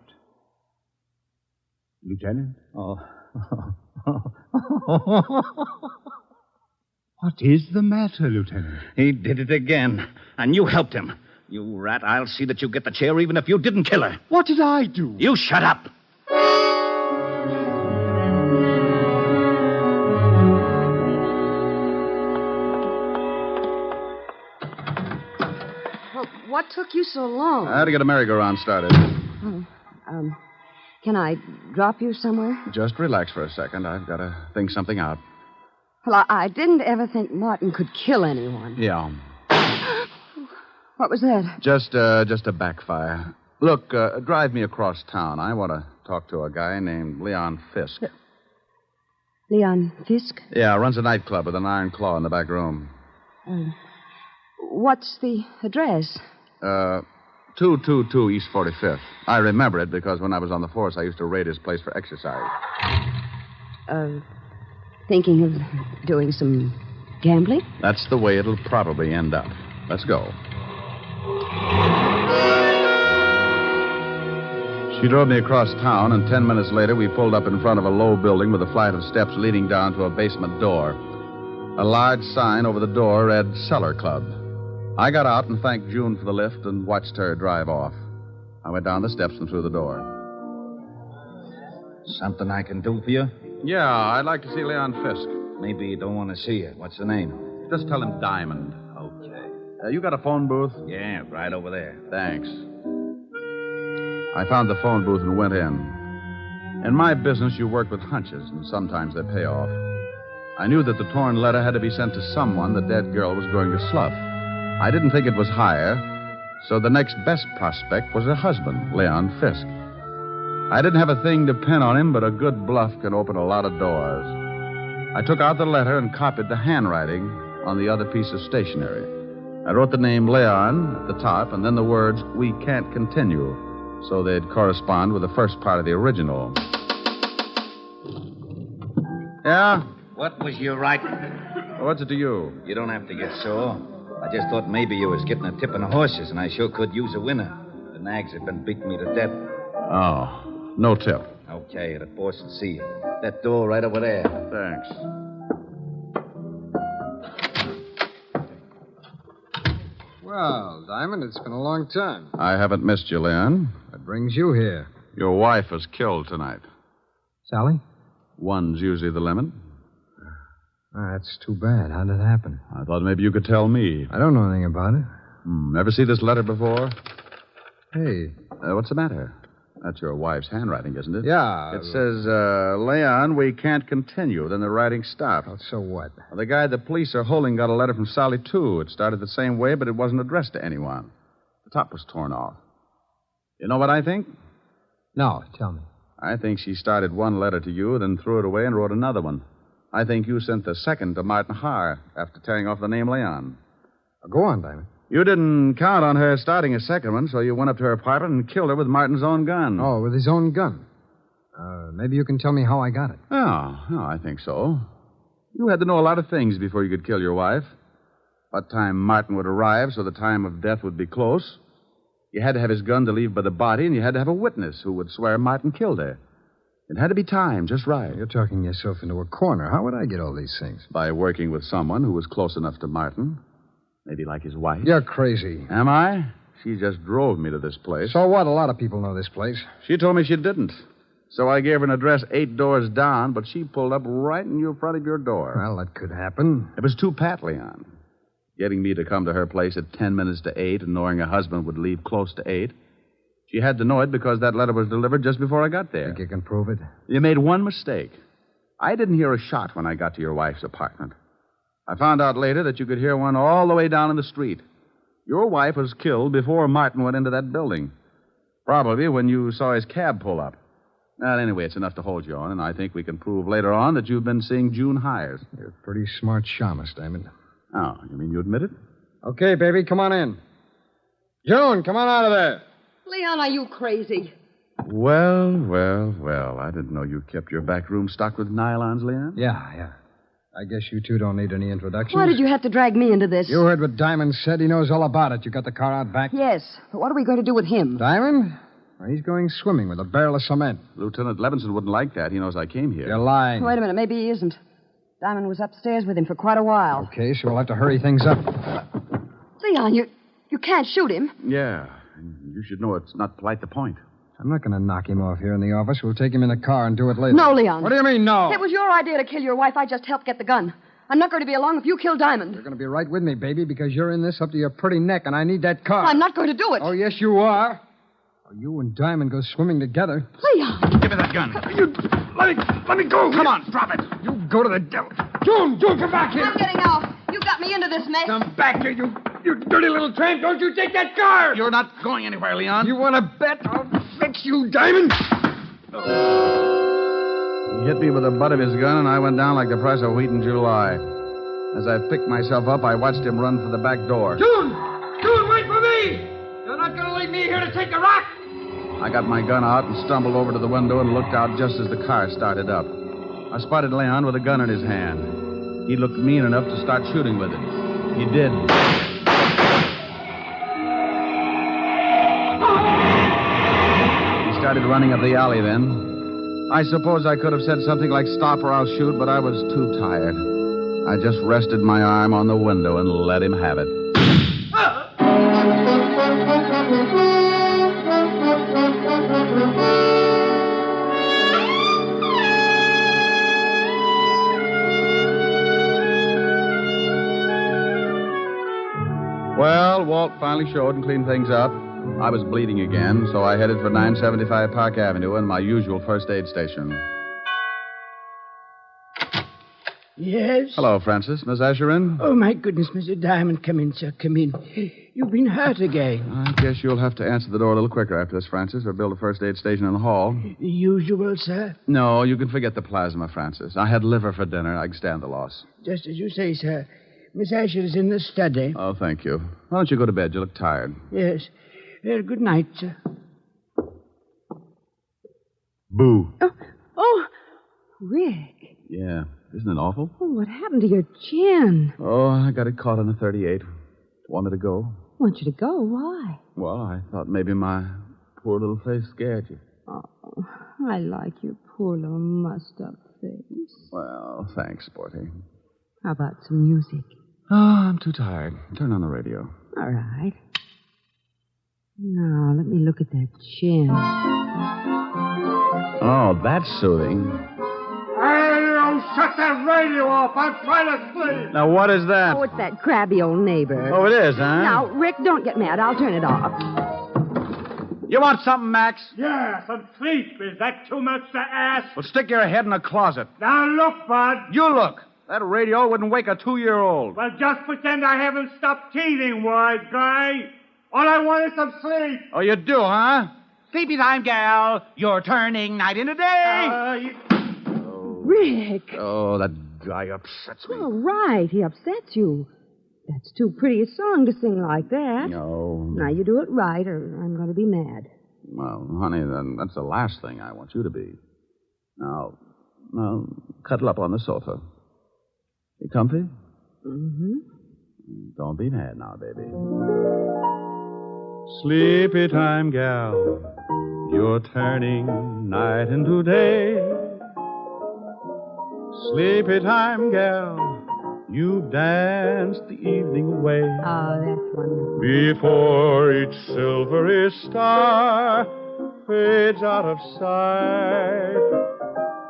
Lieutenant? Oh. What is the matter, Lieutenant? He did it again. And you helped him. You rat, I'll see that you get the chair even if you didn't kill her. What did I do? You shut up. What took you so long? I had to get a merry-go-round started. Can I drop you somewhere? Just relax for a second. I've got to think something out. Well, I didn't ever think Martin could kill anyone. Yeah. What was that? Just a backfire. Look, drive me across town. I want to talk to a guy named Leon Fisk. Leon Fisk? Yeah, runs a nightclub with an iron claw in the back room. What's the address? 222 East 45th. I remember it because when I was on the force, I used to raid his place for exercise. Thinking of doing some gambling? That's the way it'll probably end up. Let's go. She drove me across town, and 10 minutes later, we pulled up in front of a low building with a flight of steps leading down to a basement door. A large sign over the door read Cellar Club. I got out and thanked June for the lift and watched her drive off. I went down the steps and through the door. Something I can do for you? Yeah, I'd like to see Leon Fisk. Maybe you don't want to see it. What's the name? Just tell him Diamond. Okay. You got a phone booth? Yeah, right over there. Thanks. I found the phone booth and went in. In my business, you work with hunches, and sometimes they pay off. I knew that the torn letter had to be sent to someone the dead girl was going to slough. I didn't think it was higher, so the next best prospect was her husband, Leon Fisk. I didn't have a thing to pin on him, but a good bluff can open a lot of doors. I took out the letter and copied the handwriting on the other piece of stationery. I wrote the name Leon at the top and then the words, "We can't continue," so they'd correspond with the first part of the original. Yeah? What was your right? What's it to you? You don't have to get sore. I just thought maybe you was getting a tip on the horses, and I sure could use a winner. The nags have been beating me to death. Oh, no tip. Okay, the boss will see you. That door right over there. Thanks. Well, Diamond, it's been a long time. I haven't missed you, Leon. What brings you here? Your wife was killed tonight. Sally? One's usually the limit. That's too bad. How did it happen? I thought maybe you could tell me. I don't know anything about it. Ever see this letter before? Hey. What's the matter? That's your wife's handwriting, isn't it? Yeah. It says, Leon, we can't continue. Then the writing stopped. Oh, so what? Well, the guy the police are holding got a letter from Sally, too. It started the same way, but it wasn't addressed to anyone. The top was torn off. You know what I think? No, tell me. I think she started one letter to you, then threw it away and wrote another one. I think you sent the second to Martin Haar after tearing off the name Leon. Go on, Diamond. You didn't count on her starting a second one, so you went up to her apartment and killed her with Martin's own gun. Oh, with his own gun. Maybe you can tell me how I got it. Oh, I think so. You had to know a lot of things before you could kill your wife. What time Martin would arrive so the time of death would be close. You had to have his gun to leave by the body, and you had to have a witness who would swear Martin killed her. It had to be timed just right. You're talking yourself into a corner. How would I get all these things? By working with someone who was close enough to Martin. Maybe like his wife. You're crazy. Am I? She just drove me to this place. So what? A lot of people know this place. She told me she didn't. So I gave her an address 8 doors down, but she pulled up right in your front of your door. Well, that could happen. It was too pat, Leon. Getting me to come to her place at 10 minutes to 8 and knowing her husband would leave close to 8. She had to know it because that letter was delivered just before I got there. Think you can prove it? You made one mistake. I didn't hear a shot when I got to your wife's apartment. I found out later that you could hear one all the way down in the street. Your wife was killed before Martin went into that building. Probably when you saw his cab pull up. Well, anyway, it's enough to hold you on, and I think we can prove later on that you've been seeing June Hires. You're a pretty smart shamus, Diamond. Oh, you mean you admit it? Okay, baby, come on in. June, come on out of there. Leon, are you crazy? Well. I didn't know you kept your back room stocked with nylons, Leon. Yeah. I guess you two don't need any introductions. Why did you have to drag me into this? You heard what Diamond said. He knows all about it. You got the car out back? Yes, but what are we going to do with him? Diamond? Well, he's going swimming with a barrel of cement. Lieutenant Levinson wouldn't like that. He knows I came here. You're lying. Wait a minute, maybe he isn't. Diamond was upstairs with him for quite a while. Okay, so we'll have to hurry things up. Leon, you can't shoot him. Yeah, you should know it's not polite to point. I'm not going to knock him off here in the office. We'll take him in the car and do it later. No, Leon. What do you mean, no? It was your idea to kill your wife. I just helped get the gun. I'm not going to be along if you kill Diamond. You're going to be right with me, baby, because you're in this up to your pretty neck, and I need that car. I'm not going to do it. Oh, yes, you are. Oh, you and Diamond go swimming together. Leon! Give me that gun. Let me go. Come on, drop it. You go to the devil. June, come back here. I'm getting out. You got me into this mess. Come back here, you dirty little tramp. Don't you take that car. You're not going anywhere, Leon. You want to bet? I'll fix you, Diamond. He hit me with the butt of his gun, and I went down like the price of wheat in July. As I picked myself up, I watched him run for the back door. June, wait for me! You're not going to leave me here to take the rock? I got my gun out and stumbled over to the window and looked out just as the car started up. I spotted Leon with a gun in his hand. He looked mean enough to start shooting with it. He did. He started running up the alley then. I suppose I could have said something like, "Stop or I'll shoot," but I was too tired. I just rested my arm on the window and let him have it. Well, Walt finally showed and cleaned things up. I was bleeding again, so I headed for 975 Park Avenue and my usual first aid station. Yes? Hello, Francis. Miss Asherin? Oh, my goodness, Mr. Diamond. Come in, sir. Come in. You've been hurt again. I guess you'll have to answer the door a little quicker after this, Francis, or build a first aid station in the hall. The usual, sir? No, you can forget the plasma, Francis. I had liver for dinner. I can stand the loss. Just as you say, sir. Miss Asher is in the study. Oh, thank you. Why don't you go to bed? You look tired. Yes. Good night, sir. Boo. Oh, Rick. Yeah. Isn't it awful? Oh, what happened to your chin? Oh, I got it caught on a 38. Want me to go? Want you to go? Why? Well, I thought maybe my poor little face scared you. Oh, I like your poor little mussed-up face. Well, thanks, Sporty. How about some music? Oh, I'm too tired. Turn on the radio. All right. Now, let me look at that chin. Oh, that's soothing. Hey, shut that radio off. I'm trying to sleep. Now, what is that? Oh, it's that crabby old neighbor. Oh, it is, huh? Now, Rick, don't get mad. I'll turn it off. You want something, Max? Yeah, some sleep. Is that too much to ask? Well, stick your head in a closet. Now, look, Bud. You look. That radio wouldn't wake a 2-year-old. Well, just pretend I haven't stopped teething, wise guy. All I want is some sleep. Oh, you do, huh? Sleepy time, gal. You're turning night into day. Rick. Oh, that guy upsets me. All right, he upsets you. That's too pretty a song to sing like that. No. Now, you do it right, or I'm going to be mad. Well, honey, then that's the last thing I want you to be. Now, cuddle up on the sofa. You comfy? Mm-hmm. Don't be mad now, baby. Sleepy time, gal. You're turning night into day. Sleepy time, gal, you've danced the evening away. Oh, that's wonderful. Before each silvery star fades out of sight,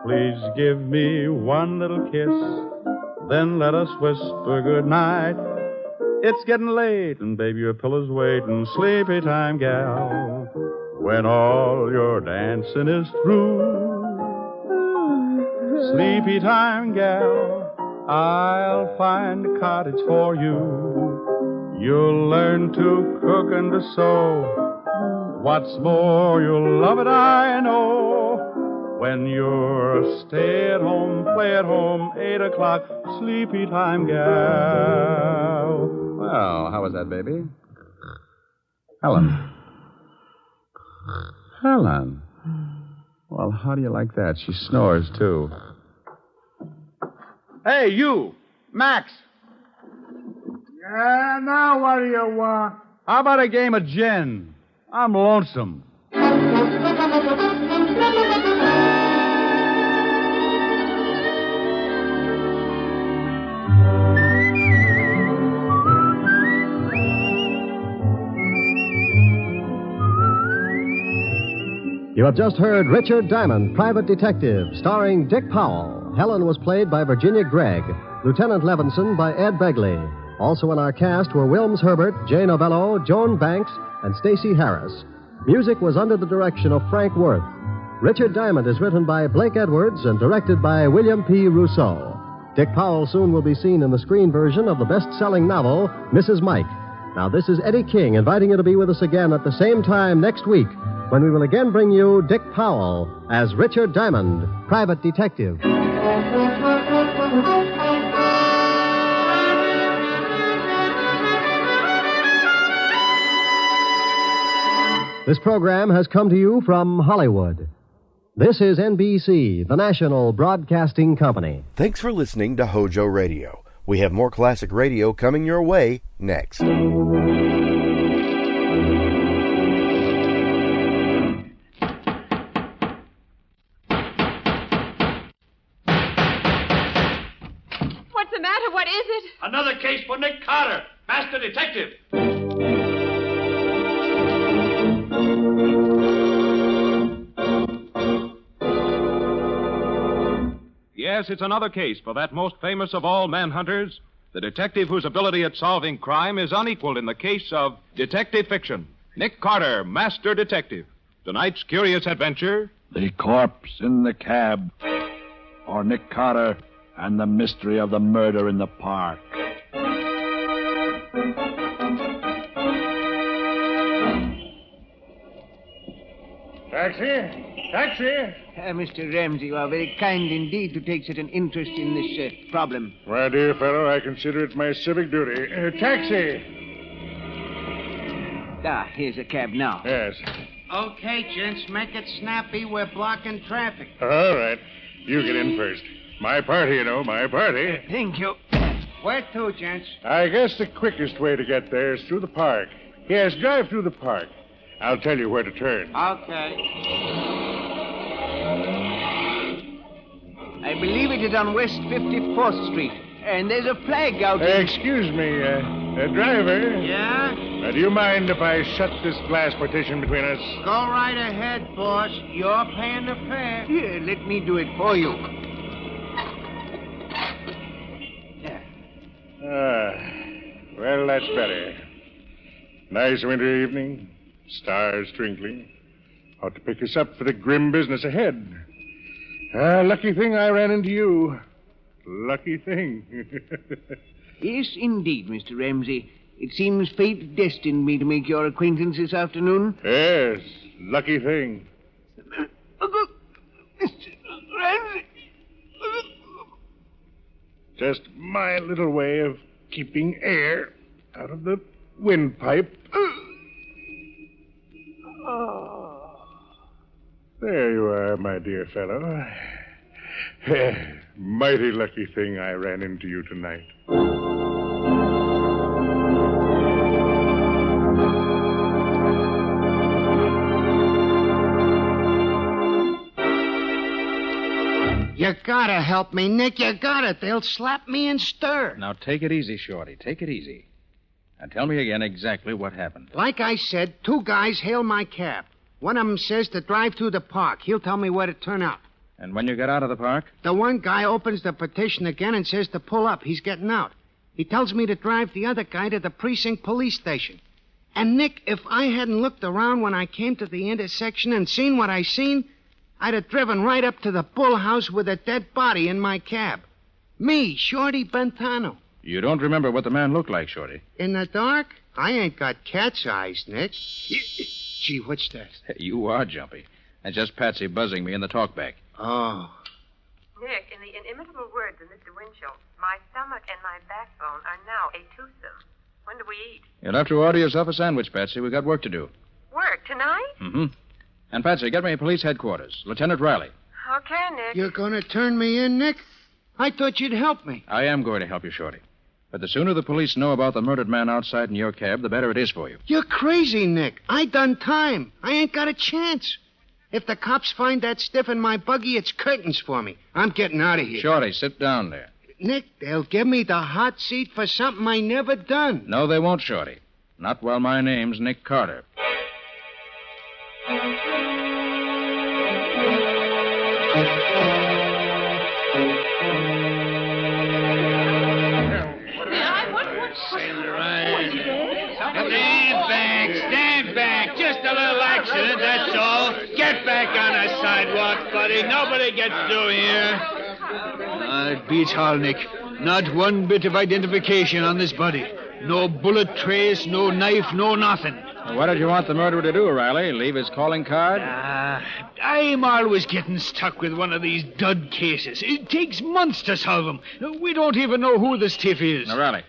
please give me one little kiss, then let us whisper goodnight. It's getting late, and baby, your pillow's waiting. Sleepy time, gal, when all your dancing is through. Sleepy time, gal, I'll find a cottage for you. You'll learn to cook and to sew. What's more, you'll love it, I know. When you're a stay-at-home, play-at-home, 8 o'clock, sleepy time, gal. Well, how was that, baby? Helen. Helen. Well, how do you like that? She snores, too. Hey, you! Max! Yeah, now what do you want? How about a game of gin? I'm lonesome. You have just heard Richard Diamond, Private Detective, starring Dick Powell. Helen was played by Virginia Gregg, Lieutenant Levinson by Ed Begley. Also in our cast were Wilms Herbert, Jay Novello, Joan Banks, and Stacey Harris. Music was under the direction of Frank Worth. Richard Diamond is written by Blake Edwards and directed by William P. Rousseau. Dick Powell soon will be seen in the screen version of the best-selling novel, Mrs. Mike. Now, this is Eddie King inviting you to be with us again at the same time next week, when we will again bring you Dick Powell as Richard Diamond, Private Detective. This program has come to you from Hollywood. This is NBC, the national broadcasting company. Thanks for listening to HOJO Radio. We have more classic radio coming your way next. What is it? Another case for Nick Carter, Master Detective. Yes, it's another case for that most famous of all manhunters, the detective whose ability at solving crime is unequaled in the case of detective fiction. Nick Carter, Master Detective. Tonight's curious adventure... The corpse in the cab. Or Nick Carter and the mystery of the murder in the park. Taxi! Taxi! Mr. Ramsey, you are very kind indeed to take such an interest in this problem. My dear fellow, I consider it my civic duty. Taxi! Here's a cab now. Yes. Okay, gents, make it snappy. We're blocking traffic. All right. You get in first. My party, you know, my party. Thank you. Where to, gents? I guess the quickest way to get there is through the park. Yes, drive through the park. I'll tell you where to turn. Okay. I believe it is on West 54th Street. And there's a flag out there. Excuse me, driver. Yeah? Do you mind if I shut this glass partition between us? Go right ahead, boss. You're paying the fare. Here, let me do it for you. Well, that's better. Nice winter evening. Stars twinkling. Ought to pick us up for the grim business ahead. Lucky thing I ran into you. Lucky thing. Yes, indeed, Mr. Ramsey. It seems fate destined me to make your acquaintance this afternoon. Yes, lucky thing. Mr. Ramsey. Just my little way of keeping air out of the windpipe. There you are, my dear fellow. Mighty lucky thing I ran into you tonight. You gotta help me, Nick. You gotta. They'll slap me and stir. Now, take it easy, Shorty. Take it easy. Now, tell me again exactly what happened. Like I said, two guys hail my cab. One of them says to drive through the park. He'll tell me where to turn up. And when you get out of the park? The one guy opens the petition again and says to pull up. He's getting out. He tells me to drive the other guy to the precinct police station. And, Nick, if I hadn't looked around when I came to the intersection and seen what I seen, I'd have driven right up to the bull house with a dead body in my cab. Me, Shorty Bentano. You don't remember what the man looked like, Shorty. In the dark? I ain't got cat's eyes, Nick. Gee, what's that? You are jumpy. That's just Patsy buzzing me in the talkback. Oh. Nick, in the inimitable words of Mr. Winchell, my stomach and my backbone are now a twosome. When do we eat? You'll have to order yourself a sandwich, Patsy. We've got work to do. Work tonight? Mm-hmm. And, Patsy, get me police headquarters. Lieutenant Riley. Okay, Nick. You're going to turn me in, Nick? I thought you'd help me. I am going to help you, Shorty. But the sooner the police know about the murdered man outside in your cab, the better it is for you. You're crazy, Nick. I done time. I ain't got a chance. If the cops find that stiff in my buggy, it's curtains for me. I'm getting out of here. Shorty, sit down there. Nick, they'll give me the hot seat for something I never done. No, they won't, Shorty. Not while my name's Nick Carter. Stand back. Just a little accident, that's all. Get back on the sidewalk, buddy. Nobody gets through here. It beats all, Nick. Not one bit of identification on this body. No bullet trace, no knife, no nothing. What did you want the murderer to do, Riley? Leave his calling card? I'm always getting stuck with one of these dud cases. It takes months to solve them. We don't even know who the stiff is. Now, Riley,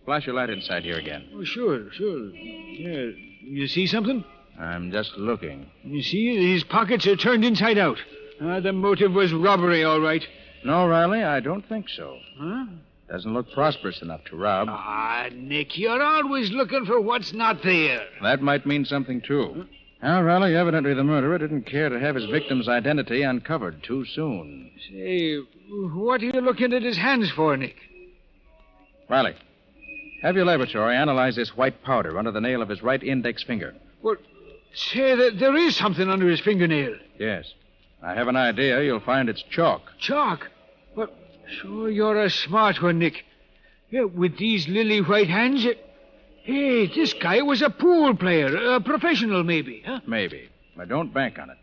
flash your light inside here again. Oh, sure. Yeah. You see something? I'm just looking. You see, these pockets are turned inside out. The motive was robbery, all right. No, Riley, I don't think so. Huh? Doesn't look prosperous enough to rob. Nick, you're always looking for what's not there. That might mean something, too. Now, Riley, evidently the murderer didn't care to have his victim's identity uncovered too soon. Say, what are you looking at his hands for, Nick? Riley, have your laboratory analyze this white powder under the nail of his right index finger. Well, say, there is something under his fingernail. Yes. I have an idea you'll find it's chalk. Chalk? Well, sure, you're a smart one, Nick. Yeah, with these lily white hands, hey, this guy was a pool player, a professional maybe, huh? Maybe, but don't bank on it.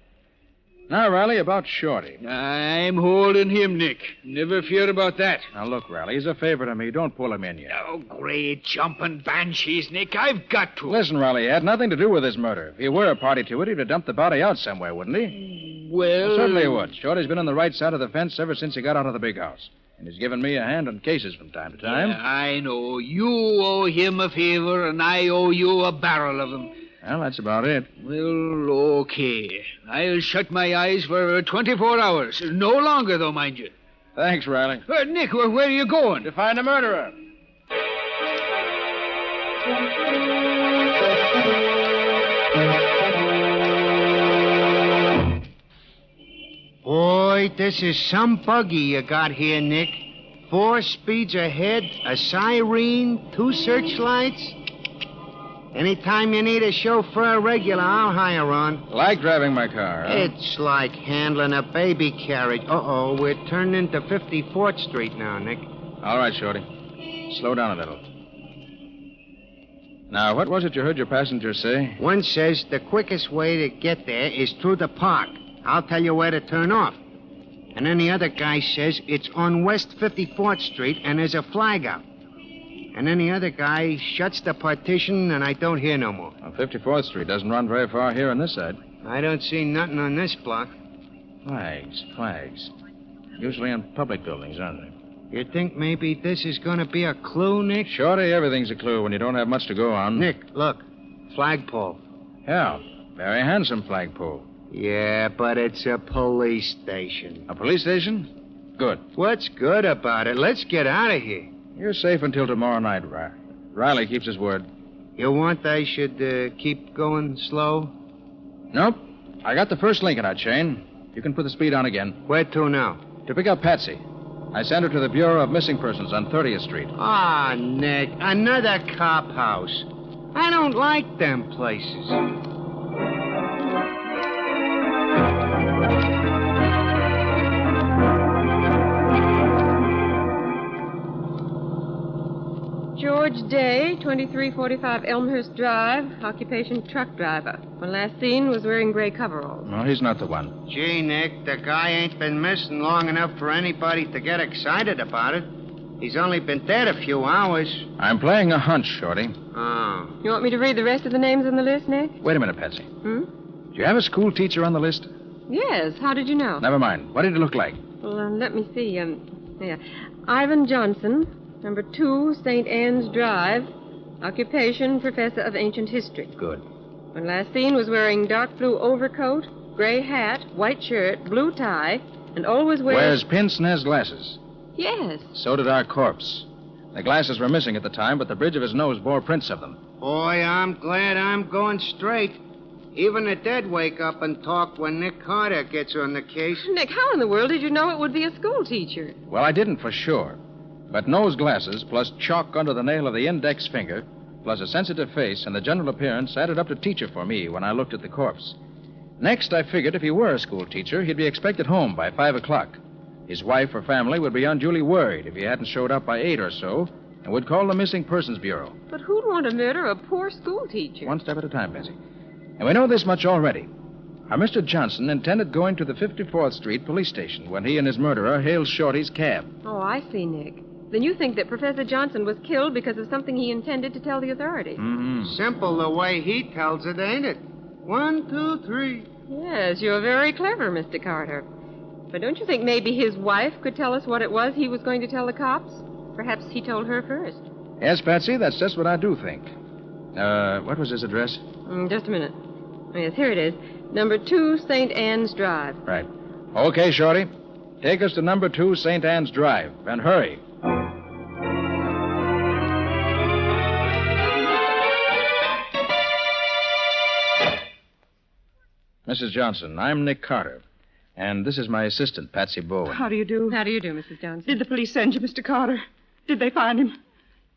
Now, Riley, about Shorty. I'm holding him, Nick. Never fear about that. Now, look, Riley, he's a favor to me. Don't pull him in yet. Oh, great jumping banshees, Nick. I've got to. Listen, Riley, he had nothing to do with this murder. If he were a party to it, he'd have dumped the body out somewhere, wouldn't he? Well, certainly he would. Shorty's been on the right side of the fence ever since he got out of the big house. And he's given me a hand on cases from time to time. Yeah, I know. You owe him a favor, and I owe you a barrel of them. Well, that's about it. Well, okay. I'll shut my eyes for 24 hours. No longer, though, mind you. Thanks, Riley. Nick, where are you going? To find a murderer. Boy, this is some buggy you got here, Nick. 4 speeds ahead, a siren, 2 searchlights. Anytime you need a chauffeur regular, I'll hire on. Like driving my car, huh? It's like handling a baby carriage. Uh-oh, we're turning into 54th Street now, Nick. All right, Shorty. Slow down a little. Now, what was it you heard your passengers say? One says the quickest way to get there is through the park. I'll tell you where to turn off. And then the other guy says it's on West 54th Street and there's a flag out. And then the other guy shuts the partition and I don't hear no more. Well, 54th Street doesn't run very far here on this side. I don't see nothing on this block. Flags. Usually on public buildings, aren't they? You think maybe this is going to be a clue, Nick? Shorty, everything's a clue when you don't have much to go on. Nick, look. Flagpole. Yeah, very handsome flagpole. Yeah, but it's a police station. A police station? Good. What's good about it? Let's get out of here. You're safe until tomorrow night, Riley keeps his word. You want I should keep going slow? Nope. I got the first link in our chain. You can put the speed on again. Where to now? To pick up Patsy. I sent her to the Bureau of Missing Persons on 30th Street. Ah, Nick, another cop house. I don't like them places. George Day, 2345 Elmhurst Drive, occupation truck driver. When last seen was wearing gray coveralls. No, he's not the one. Gee, Nick, the guy ain't been missing long enough for anybody to get excited about it. He's only been dead a few hours. I'm playing a hunch, Shorty. Oh. You want me to read the rest of the names on the list, Nick? Wait a minute, Patsy. Hmm? Do you have a school teacher on the list? Yes. How did you know? Never mind. What did he look like? Well, let me see. Yeah. Ivan Johnson, number 2, St. Anne's Drive. Occupation, professor of ancient history. Good. When last seen was wearing dark blue overcoat, gray hat, white shirt, blue tie, and always Wears pince-nez glasses. Yes. So did our corpse. The glasses were missing at the time, but the bridge of his nose bore prints of them. Boy, I'm glad I'm going straight. Even the dead wake up and talk when Nick Carter gets on the case. Nick, how in the world did you know it would be a school teacher? Well, I didn't for sure. But nose glasses, plus chalk under the nail of the index finger, plus a sensitive face and the general appearance added up to teacher for me when I looked at the corpse. Next, I figured if he were a school teacher, he'd be expected home by 5 o'clock. His wife or family would be unduly worried if he hadn't showed up by 8 or so and would call the Missing Persons Bureau. But who'd want to murder a poor school teacher? One step at a time, Patsy. And we know this much already. Our Mr. Johnson intended going to the 54th Street police station when he and his murderer hailed Shorty's cab. Oh, I see, Nick. Then you think that Professor Johnson was killed because of something he intended to tell the authorities. Mm-hmm. Simple the way he tells it, ain't it? 1, 2, 3. Yes, you're very clever, Mr. Carter. But don't you think maybe his wife could tell us what it was he was going to tell the cops? Perhaps he told her first. Yes, Patsy, that's just what I do think. What was his address? Just a minute. Yes, here it is. Number 2, St. Anne's Drive. Right. Okay, Shorty. Take us to number 2, St. Anne's Drive. And hurry. Mrs. Johnson, I'm Nick Carter. And this is my assistant, Patsy Bowen. How do you do? How do you do, Mrs. Johnson? Did the police send you, Mr. Carter? Did they find him?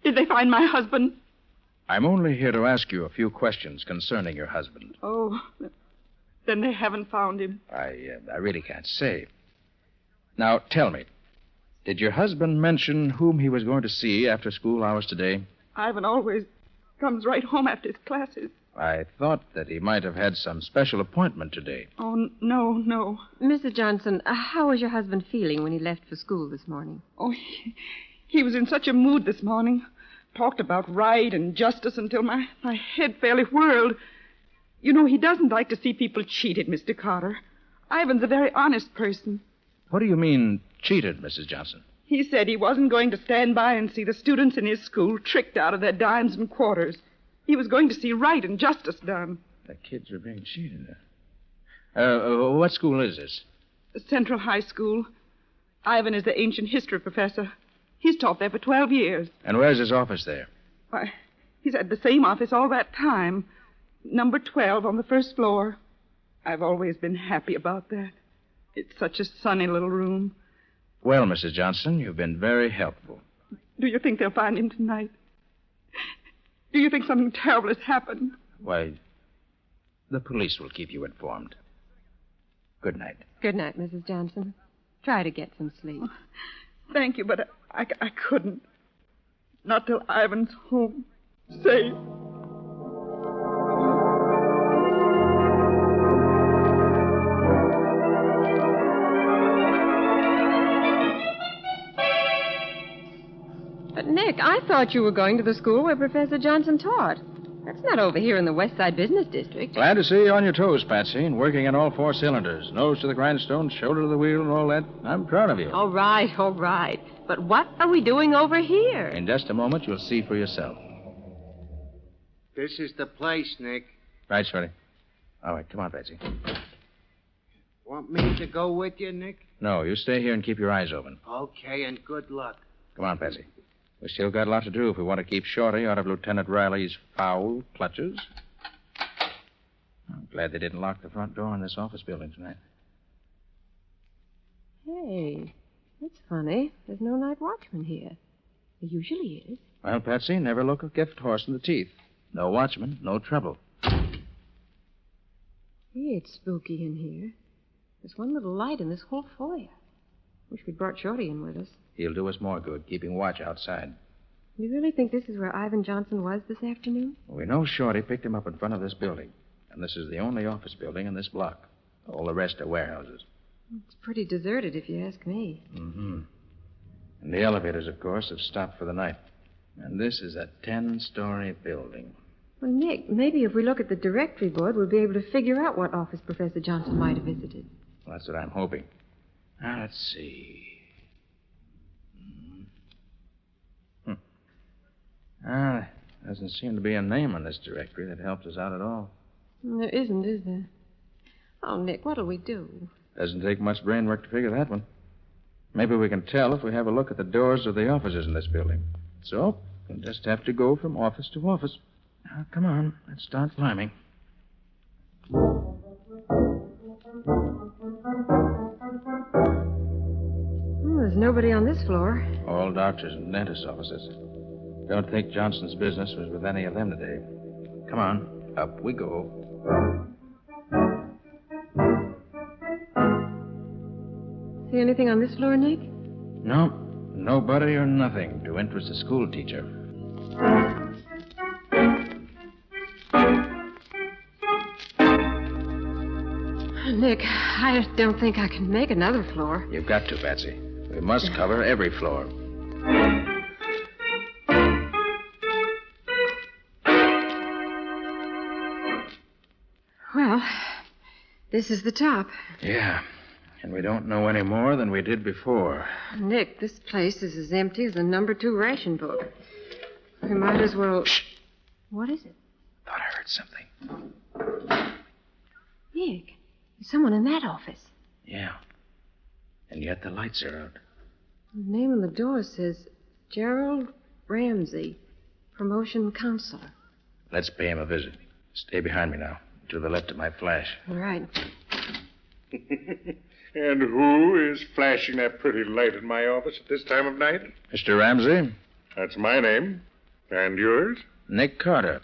Did they find my husband? I'm only here to ask you a few questions concerning your husband. Oh, then they haven't found him. I really can't say. Now, tell me, did your husband mention whom he was going to see after school hours today? Ivan always comes right home after his classes. I thought that he might have had some special appointment today. Oh, no. Mrs. Johnson, how was your husband feeling when he left for school this morning? Oh, he was in such a mood this morning. Talked about right and justice until my head fairly whirled. You know, he doesn't like to see people cheated, Mr. Carter. Ivan's a very honest person. What do you mean, cheated, Mrs. Johnson? He said he wasn't going to stand by and see the students in his school tricked out of their dimes and quarters. He was going to see right and justice done. The kids are being cheated. What school is this? Central High School. Ivan is the ancient history professor. He's taught there for 12 years. And where's his office there? Why, he's had the same office all that time. Number 12 on the first floor. I've always been happy about that. It's such a sunny little room. Well, Mrs. Johnson, you've been very helpful. Do you think they'll find him tonight? Do you think something terrible has happened? Why, the police will keep you informed. Good night. Good night, Mrs. Johnson. Try to get some sleep. Oh, thank you, but I couldn't. Not till Ivan's home. Safe. But, Nick, I thought you were going to the school where Professor Johnson taught. That's not over here in the West Side Business District. Glad to see you on your toes, Patsy, and working in all 4 cylinders. Nose to the grindstone, shoulder to the wheel, and all that. I'm proud of you. All right. But what are we doing over here? In just a moment, you'll see for yourself. This is the place, Nick. Right, Shorty. All right, come on, Patsy. Want me to go with you, Nick? No, you stay here and keep your eyes open. Okay, and good luck. Come on, Patsy. We still got a lot to do if we want to keep Shorty out of Lieutenant Riley's foul clutches. I'm glad they didn't lock the front door in this office building tonight. Hey, that's funny. There's no night watchman here. There usually is. Well, Patsy, never look a gift horse in the teeth. No watchman, no trouble. Hey, it's spooky in here. There's one little light in this whole foyer. Wish we'd brought Shorty in with us. He'll do us more good, keeping watch outside. You really think this is where Ivan Johnson was this afternoon? We know Shorty picked him up in front of this building. And this is the only office building in this block. All the rest are warehouses. It's pretty deserted, if you ask me. Mm-hmm. And the elevators, of course, have stopped for the night. And this is a 10-story building. Well, Nick, maybe if we look at the directory board, we'll be able to figure out what office Professor Johnson might have visited. Well, that's what I'm hoping. Now, let's see. Doesn't seem to be a name on this directory that helps us out at all. There isn't, is there? Oh, Nick, what'll we do? Doesn't take much brain work to figure that one. Maybe we can tell if we have a look at the doors of the offices in this building. So, we'll just have to go from office to office. Now, come on. Let's start climbing. There's nobody on this floor. All doctors and dentist offices. Don't think Johnson's business was with any of them today. Come on. Up we go. See anything on this floor, Nick? No. Nobody or nothing to interest a school teacher. Nick, I don't think I can make another floor. You've got to, Patsy. We must cover every floor. Well, this is the top. Yeah. And we don't know any more than we did before. Nick, this place is as empty as a number 2 ration book. We might as well... Shh. What is it? Thought I heard something. Nick, there's someone in that office. Yeah. And yet the lights are out. The name on the door says Gerald Ramsey, promotion counselor. Let's pay him a visit. Stay behind me now. To the left of my flash. All right. And who is flashing that pretty light in my office at this time of night? Mr. Ramsey? That's my name. And yours? Nick Carter.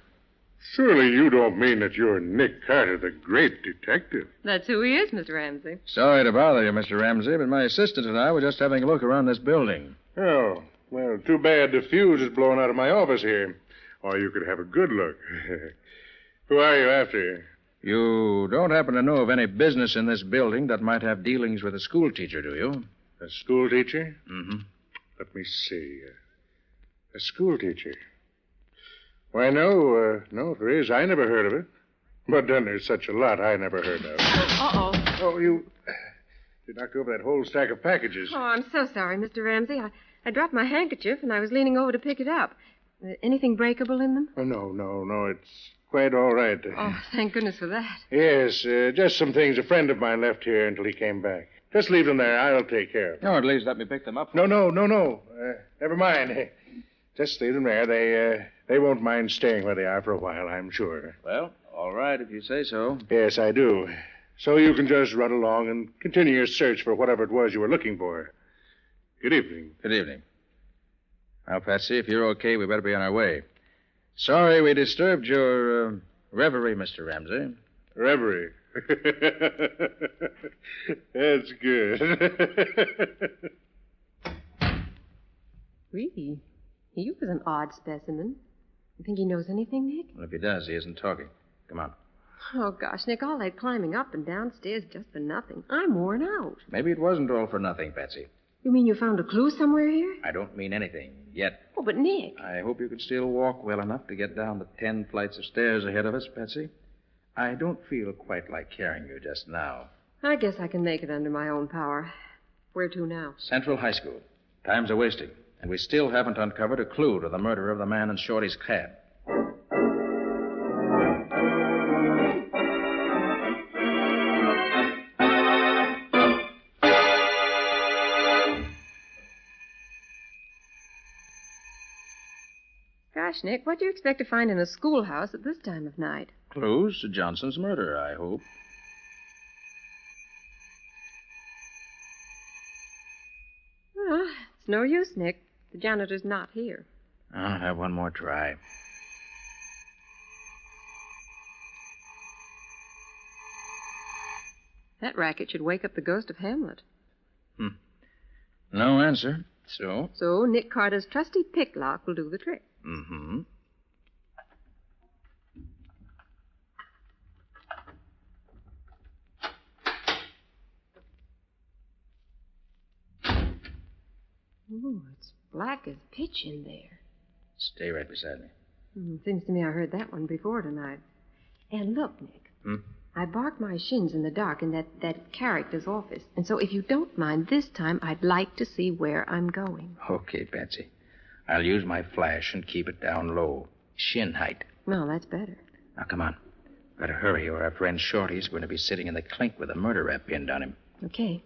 Surely you don't mean that you're Nick Carter, the great detective. That's who he is, Mr. Ramsey. Sorry to bother you, Mr. Ramsey, but my assistant and I were just having a look around this building. Oh, well, too bad the fuse is blowing out of my office here. Or you could have a good look. Who are you after? You don't happen to know of any business in this building that might have dealings with a school teacher, do you? A school teacher? Mm-hmm. Let me see. A school teacher. Why, no, there is. I never heard of it. But then there's such a lot I never heard of. Uh-oh. Oh, you knocked over that whole stack of packages. Oh, I'm so sorry, Mr. Ramsey. I dropped my handkerchief, and I was leaning over to pick it up. Anything breakable in them? Oh, no. It's quite all right. Oh, thank goodness for that. Yes, just some things a friend of mine left here until he came back. Just leave them there. I'll take care of them. No, at least let me pick them up. No. Never mind. Just leave them there. They won't mind staying where they are for a while, I'm sure. Well, all right, if you say so. Yes, I do. So you can just run along and continue your search for whatever it was you were looking for. Good evening. Good evening. Now, Patsy, if you're okay, we better be on our way. Sorry we disturbed your reverie, Mr. Ramsey. Reverie? That's good. Really? He was an odd specimen. You think he knows anything, Nick? Well, if he does, he isn't talking. Come on. Oh, gosh, Nick, all that climbing up and downstairs just for nothing. I'm worn out. Maybe it wasn't all for nothing, Patsy. You mean you found a clue somewhere here? I don't mean anything, yet. Oh, but Nick. I hope you can still walk well enough to get down the 10 flights of stairs ahead of us, Patsy. I don't feel quite like carrying you just now. I guess I can make it under my own power. Where to now? Central High School. Time's a-wasting, and we still haven't uncovered a clue to the murder of the man in Shorty's cab. Gosh, Nick, what do you expect to find in a schoolhouse at this time of night? Clues to Johnson's murder, I hope. It's no use, Nick. The janitor's not here. I'll have one more try. That racket should wake up the ghost of Hamlet. No answer. So? So Nick Carter's trusty pick lock will do the trick. Mm-hmm. Ooh, it's black as pitch in there. Stay right beside me. Seems to me I heard that one before tonight. And look, Nick. I barked my shins in the dark in that character's office. And so if you don't mind, this time I'd like to see where I'm going. Okay, Patsy. I'll use my flash and keep it down low. Shin height. Well, that's better. Now, come on. Better hurry, or our friend Shorty's going to be sitting in the clink with a murder rap pinned on him. Okay.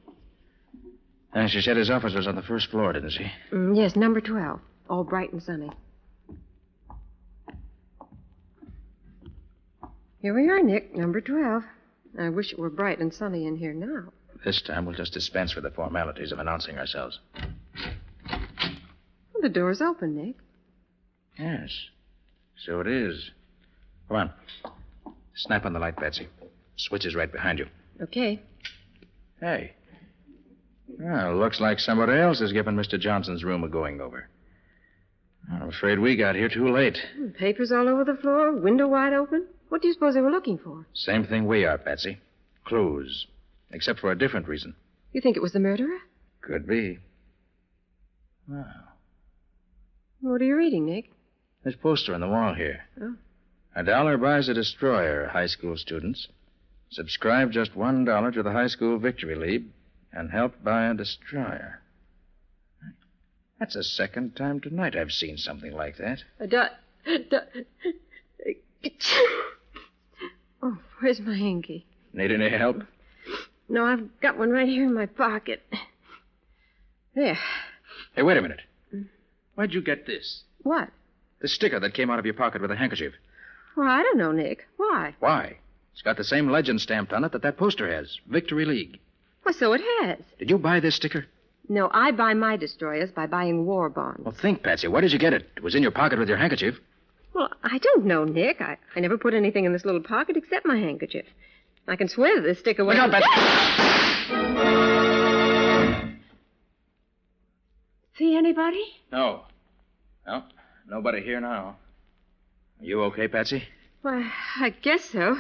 She said his office was on the first floor, didn't she? Yes, number 12. All bright and sunny. Here we are, Nick, number 12. I wish it were bright and sunny in here now. This time we'll just dispense with the formalities of announcing ourselves. Well, the door's open, Nick. Yes, so it is. Come on. Snap on the light, Patsy. Switch is right behind you. Okay. Hey. Well, looks like somebody else is giving Mr. Johnson's room a going-over. I'm afraid we got here too late. Papers all over the floor, window wide open. What do you suppose they were looking for? Same thing we are, Patsy. Clues. Except for a different reason. You think it was the murderer? Could be. Wow. What are you reading, Nick? This poster on the wall here. Oh. $1 buys a destroyer, high school students. Subscribe just $1 to the High School Victory League and help buy a destroyer. That's the second time tonight I've seen something like that. Oh, where's my hanky? Need any help? No, I've got one right here in my pocket. There. Hey, wait a minute. Why'd you get this? What? The sticker that came out of your pocket with a handkerchief. Well, I don't know, Nick. Why? Why? It's got the same legend stamped on it that poster has. Victory League. Well, so it has. Did you buy this sticker? No, I buy my destroyers by buying war bonds. Well, think, Patsy. Where did you get it? It was in your pocket with your handkerchief. Well, I don't know, Nick. I never put anything in this little pocket except my handkerchief. I can swear that this sticker was... Look out, Patsy! See anybody? No. No, nobody here now. Are you okay, Patsy? Why, I guess so.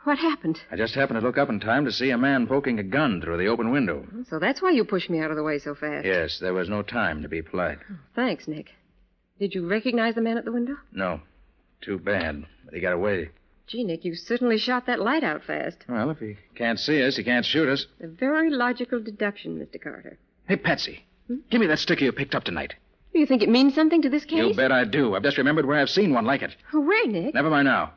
What happened? I just happened to look up in time to see a man poking a gun through the open window. So that's why you pushed me out of the way so fast. Yes, there was no time to be polite. Oh, thanks, Nick. Did you recognize the man at the window? No. Too bad. But he got away. Gee, Nick, you certainly shot that light out fast. Well, if he can't see us, he can't shoot us. A very logical deduction, Mr. Carter. Hey, Patsy. Give me that sticker you picked up tonight. Do you think it means something to this case? You bet I do. I've just remembered where I've seen one like it. Oh, where, Nick? Never mind now.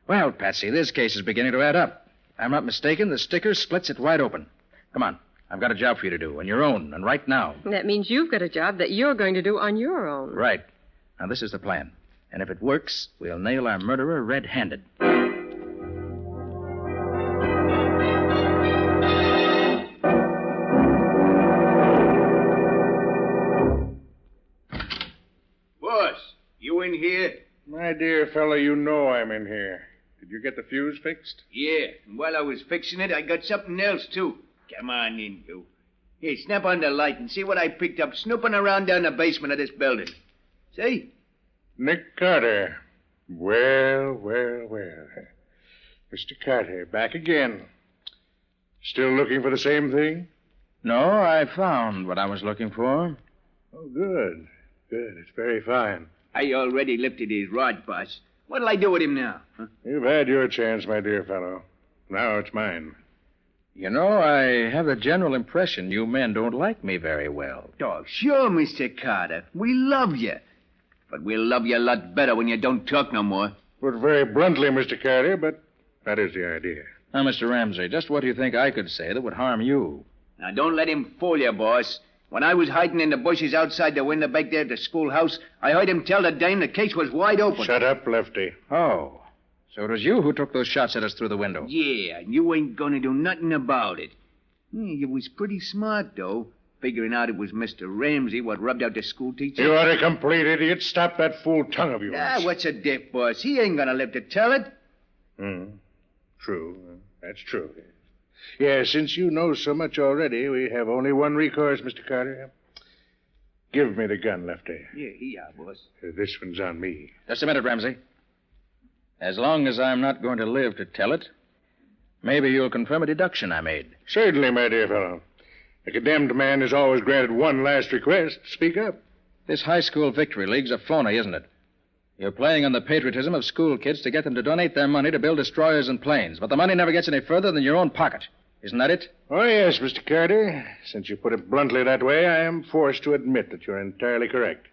Well, Patsy, this case is beginning to add up. If I'm not mistaken, the sticker splits it wide open. Come on. I've got a job for you to do, on your own, and right now. That means you've got a job that you're going to do on your own. Right. Now, this is the plan. And if it works, we'll nail our murderer red-handed. Boss, you in here? My dear fellow, you know I'm in here. Did you get the fuse fixed? Yeah, and while I was fixing it, I got something else, too. Come on in, you. Here, snap on the light and see what I picked up snooping around down the basement of this building. See? Nick Carter. Well. Mr. Carter, back again. Still looking for the same thing? No, I found what I was looking for. Oh, good. Good. It's very fine. I already lifted his rod, boss. What'll I do with him now? Huh? You've had your chance, my dear fellow. Now it's mine. You know, I have the general impression you men don't like me very well. Oh, sure, Mr. Carter. We love you. But we'll love you a lot better when you don't talk no more. Put very bluntly, Mr. Carter, but that is the idea. Now, Mr. Ramsey, just what do you think I could say that would harm you? Now, don't let him fool you, boss. When I was hiding in the bushes outside the window back there at the schoolhouse, I heard him tell the dame the case was wide open. Shut up, Lefty. Oh, so it was you who took those shots at us through the window? Yeah, and you ain't going to do nothing about it. You was pretty smart, though. figuring out it was Mr. Ramsey what rubbed out the schoolteacher. You are a complete idiot. Stop that fool tongue of yours. What's a diff, boss? He ain't gonna live to tell it. True. That's true. Yeah, since you know so much already, we have only one recourse, Mr. Carter. Give me the gun, Lefty. Yeah, here, boss. This one's on me. Just a minute, Ramsey. As long as I'm not going to live to tell it, maybe you'll confirm a deduction I made. Certainly, my dear fellow. A condemned man is always granted one last request. Speak up. This high school victory league's a phony, isn't it? You're playing on the patriotism of school kids to get them to donate their money to build destroyers and planes, but the money never gets any further than your own pocket. Isn't that it? Oh, yes, Mr. Carter. Since you put it bluntly that way, I am forced to admit that you're entirely correct.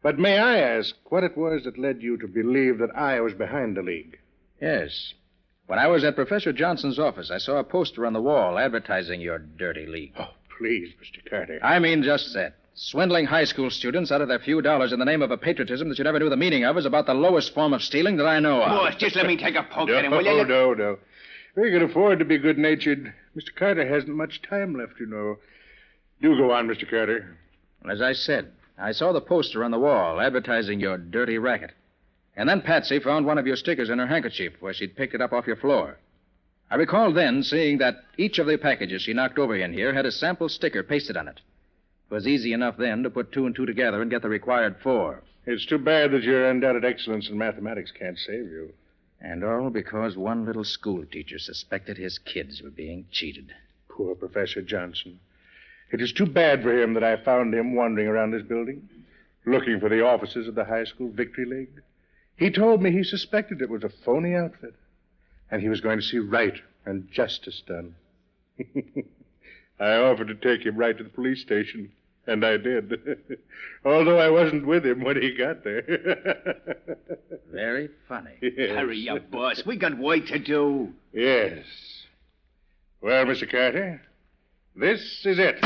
But may I ask what it was that led you to believe that I was behind the league? Yes. When I was at Professor Johnson's office, I saw a poster on the wall advertising your dirty league. Oh, please, Mr. Carter. I mean just that. Swindling high school students out of their few dollars in the name of a patriotism that you never knew the meaning of is about the lowest form of stealing that I know of. Boss, just let me take a poke at him, will you? No. We can afford to be good-natured. Mr. Carter hasn't much time left, you know. Do go on, Mr. Carter. As I said, I saw the poster on the wall advertising your dirty racket. And then Patsy found one of your stickers in her handkerchief where she'd picked it up off your floor. I recall then seeing that each of the packages she knocked over in here had a sample sticker pasted on it. It was easy enough then to put two and two together and get the required 4. It's too bad that your undoubted excellence in mathematics can't save you. And all because one little school teacher suspected his kids were being cheated. Poor Professor Johnson. It is too bad for him that I found him wandering around this building, looking for the offices of the High School Victory League. He told me he suspected it was a phony outfit, and he was going to see right and justice done. I offered to take him right to the police station, and I did, although I wasn't with him when he got there. Very funny. Yes. Hurry up, boss. We got work to do. Yes. Well, Mr. Carter, this is it.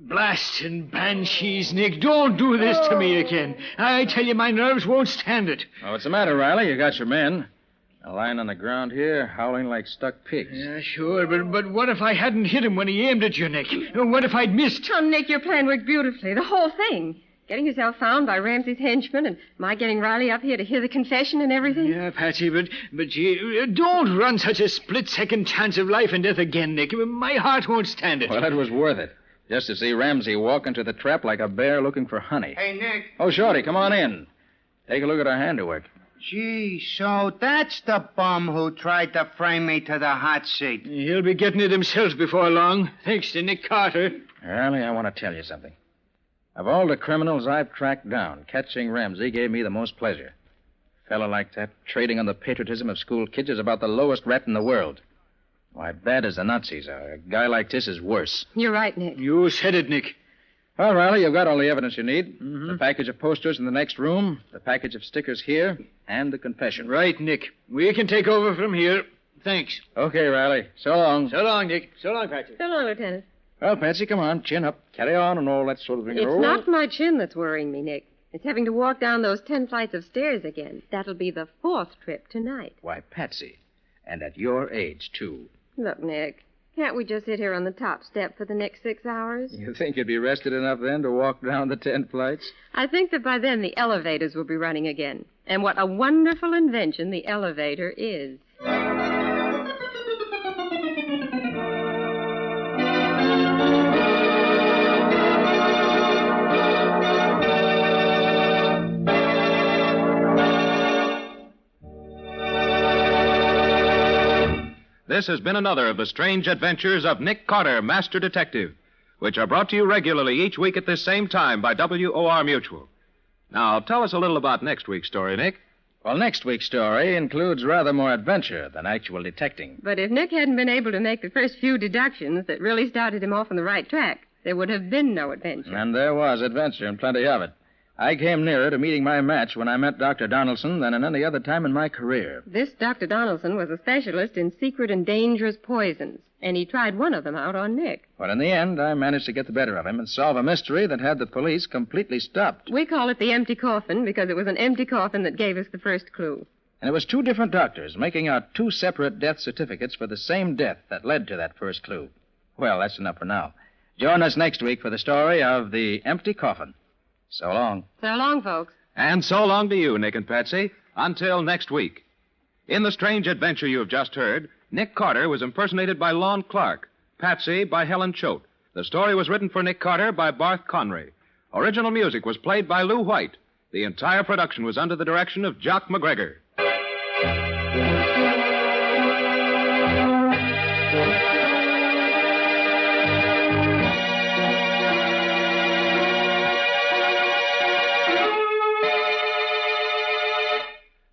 Blasting banshees, Nick. Don't do this to me again. I tell you, my nerves won't stand it. Oh, what's the matter, Riley? You got your men. They're lying on the ground here, howling like stuck pigs. Yeah, sure, but what if I hadn't hit him when he aimed at you, Nick? What if I'd missed? Oh, Nick, your plan worked beautifully. The whole thing. Getting yourself found by Ramsey's henchmen and my getting Riley up here to hear the confession and everything. Yeah, Patsy, but you don't run such a split-second chance of life and death again, Nick. My heart won't stand it. Well, it was worth it. Just to see Ramsey walk into the trap like a bear looking for honey. Hey, Nick. Oh, Shorty, come on in. Take a look at our handiwork. Gee, so that's the bum who tried to frame me to the hot seat. He'll be getting it himself before long, thanks to Nick Carter. Riley, I want to tell you something. Of all the criminals I've tracked down, catching Ramsey gave me the most pleasure. A fellow like that, trading on the patriotism of school kids, is about the lowest rat in the world. Why, bad as the Nazis are, a guy like this is worse. You're right, Nick. You said it, Nick. Well, Riley, you've got all the evidence you need. Mm-hmm. The package of posters in the next room, the package of stickers here, and the confession. Right, Nick. We can take over from here. Thanks. Okay, Riley. So long. So long, Nick. So long, Patsy. So long, Lieutenant. Well, Patsy, come on. Chin up. Carry on and all that sort of thing. It's not my chin that's worrying me, Nick. It's having to walk down those 10 flights of stairs again. That'll be the 4th trip tonight. Why, Patsy. And at your age, too. Look, Nick, can't we just sit here on the top step for the next 6 hours? You think you'd be rested enough then to walk down the 10 flights? I think that by then the elevators will be running again. And what a wonderful invention the elevator is. This has been another of the strange adventures of Nick Carter, Master Detective, which are brought to you regularly each week at this same time by WOR Mutual. Now, tell us a little about next week's story, Nick. Well, next week's story includes rather more adventure than actual detecting. But if Nick hadn't been able to make the first few deductions that really started him off on the right track, there would have been no adventure. And there was adventure, and plenty of it. I came nearer to meeting my match when I met Dr. Donaldson than at any other time in my career. This Dr. Donaldson was a specialist in secret and dangerous poisons, and he tried one of them out on Nick. But in the end, I managed to get the better of him and solve a mystery that had the police completely stopped. We call it the empty coffin because it was an empty coffin that gave us the first clue. And it was two different doctors making out two separate death certificates for the same death that led to that first clue. Well, that's enough for now. Join us next week for the story of the empty coffin. So long. So long, folks. And so long to you, Nick and Patsy. Until next week. In the strange adventure you have just heard, Nick Carter was impersonated by Lon Clark, Patsy by Helen Choate. The story was written for Nick Carter by Barth Conry. Original music was played by Lou White. The entire production was under the direction of Jock McGregor.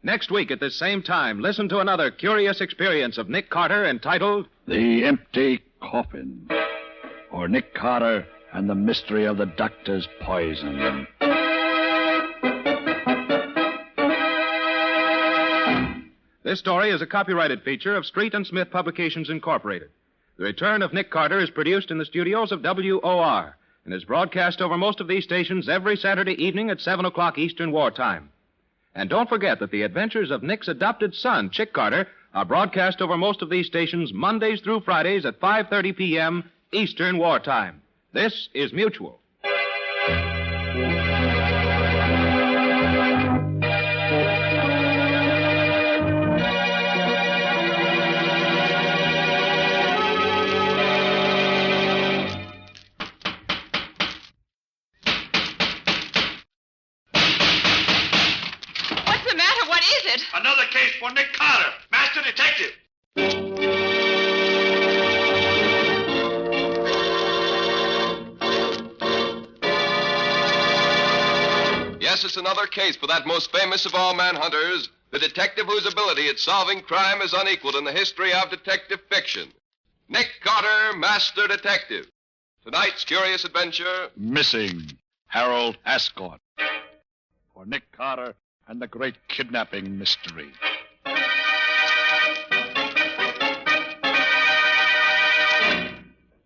Next week at this same time, listen to another curious experience of Nick Carter entitled The Empty Coffin, or Nick Carter and the Mystery of the Doctor's Poison. This story is a copyrighted feature of Street and Smith Publications, Incorporated. The Return of Nick Carter is produced in the studios of WOR and is broadcast over most of these stations every Saturday evening at 7 o'clock Eastern Wartime. And don't forget that the adventures of Nick's adopted son, Chick Carter, are broadcast over most of these stations Mondays through Fridays at 5:30 p.m. Eastern Wartime. This is Mutual. Another case for Nick Carter, Master Detective. Yes, it's another case for that most famous of all manhunters, the detective whose ability at solving crime is unequaled in the history of detective fiction. Nick Carter, Master Detective. Tonight's curious adventure... Missing Harold Ascot. For Nick Carter and the great kidnapping mystery.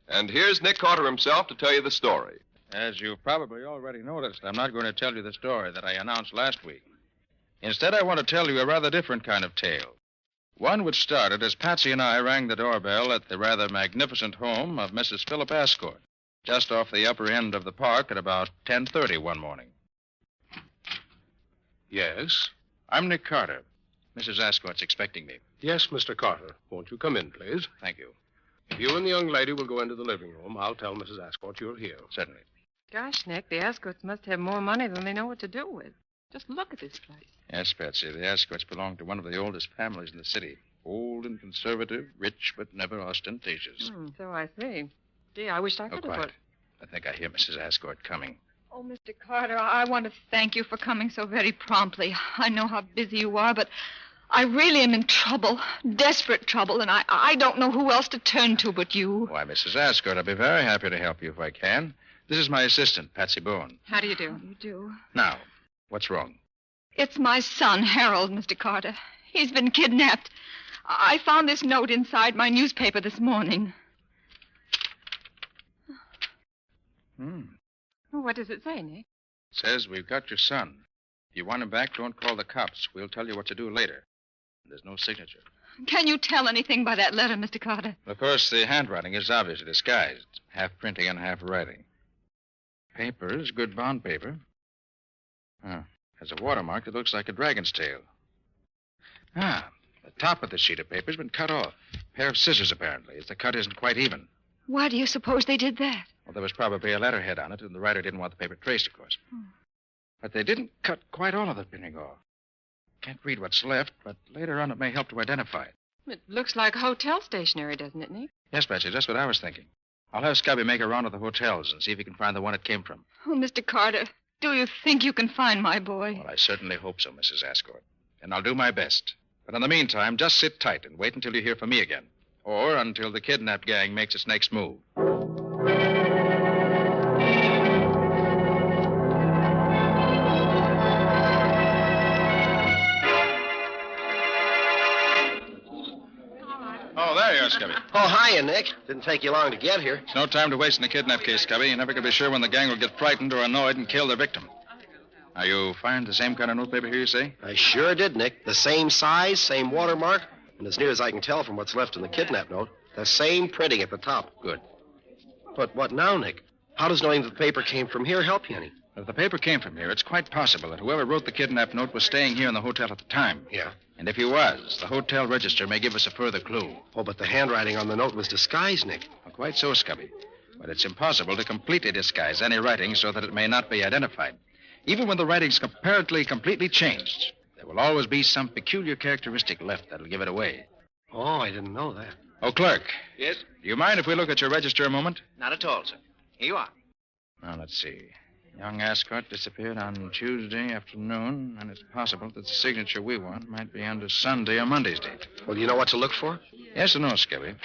And here's Nick Carter himself to tell you the story. As you've probably already noticed, I'm not going to tell you the story that I announced last week. Instead, I want to tell you a rather different kind of tale. One which started as Patsy and I rang the doorbell at the rather magnificent home of Mrs. Philip Ascot, just off the upper end of the park at about 10:30 one morning. Yes? I'm Nick Carter. Mrs. Ascot's expecting me. Yes, Mr. Carter. Won't you come in, please? Thank you. If you and the young lady will go into the living room, I'll tell Mrs. Ascot you're here. Certainly. Gosh, Nick, the Ascots must have more money than they know what to do with. Just look at this place. Yes, Patsy, the Ascots belong to one of the oldest families in the city. Old and conservative, rich but never ostentatious. So I see. Gee, I wish I could have quiet. put... I think I hear Mrs. Ascot coming. Oh, Mr. Carter, I want to thank you for coming so very promptly. I know how busy you are, but I really am in trouble, desperate trouble, and I don't know who else to turn to but you. Why, Mrs. Ascot, I'll be very happy to help you if I can. This is my assistant, Patsy Boone. How do you do? You do. Now, what's wrong? It's my son, Harold, Mr. Carter. He's been kidnapped. I found this note inside my newspaper this morning. Well, what does it say, Nick? It says we've got your son. If you want him back, don't call the cops. We'll tell you what to do later. There's no signature. Can you tell anything by that letter, Mr. Carter? Of course, the handwriting is obviously disguised. Half printing and half writing. Paper is good bond paper. Has a watermark that looks like a dragon's tail. The top of the sheet of paper's been cut off. A pair of scissors, apparently, as the cut isn't quite even. Why do you suppose they did that? Well, there was probably a letterhead on it, and the writer didn't want the paper traced, of course. But they didn't cut quite all of the printing off. Can't read what's left, but later on it may help to identify it. It looks like hotel stationery, doesn't it, Nick? Yes, Patsy, that's what I was thinking. I'll have Scubby make a round of the hotels and see if he can find the one it came from. Oh, Mr. Carter, do you think you can find my boy? Well, I certainly hope so, Mrs. Ascot. And I'll do my best. But in the meantime, just sit tight and wait until you hear from me again. Or until the kidnapped gang makes its next move. Oh, there you are, Scubby. Oh, hiya, Nick. Didn't take you long to get here. It's no time to waste in a kidnap case, Scubby. You're never going to be sure when the gang will get frightened or annoyed and kill their victim. Now, you find the same kind of notepaper here, you say? I sure did, Nick. The same size, same watermark, and as near as I can tell from what's left in the kidnap note, the same printing at the top. Good. But what now, Nick? How does knowing that the paper came from here help you any? If the paper came from here, it's quite possible that whoever wrote the kidnap note was staying here in the hotel at the time. Yeah. And if he was, the hotel register may give us a further clue. Oh, but the handwriting on the note was disguised, Nick. Well, quite so, Scubby. But it's impossible to completely disguise any writing so that it may not be identified. Even when the writing's completely changed, there will always be some peculiar characteristic left that'll give it away. Oh, I didn't know that. Oh, clerk. Yes? Do you mind if we look at your register a moment? Not at all, sir. Here you are. Now, let's see. Young Ascot disappeared on Tuesday afternoon, and it's possible that the signature we want might be under Sunday or Monday's date. Well, do you know what to look for? Yes or no, Scubby?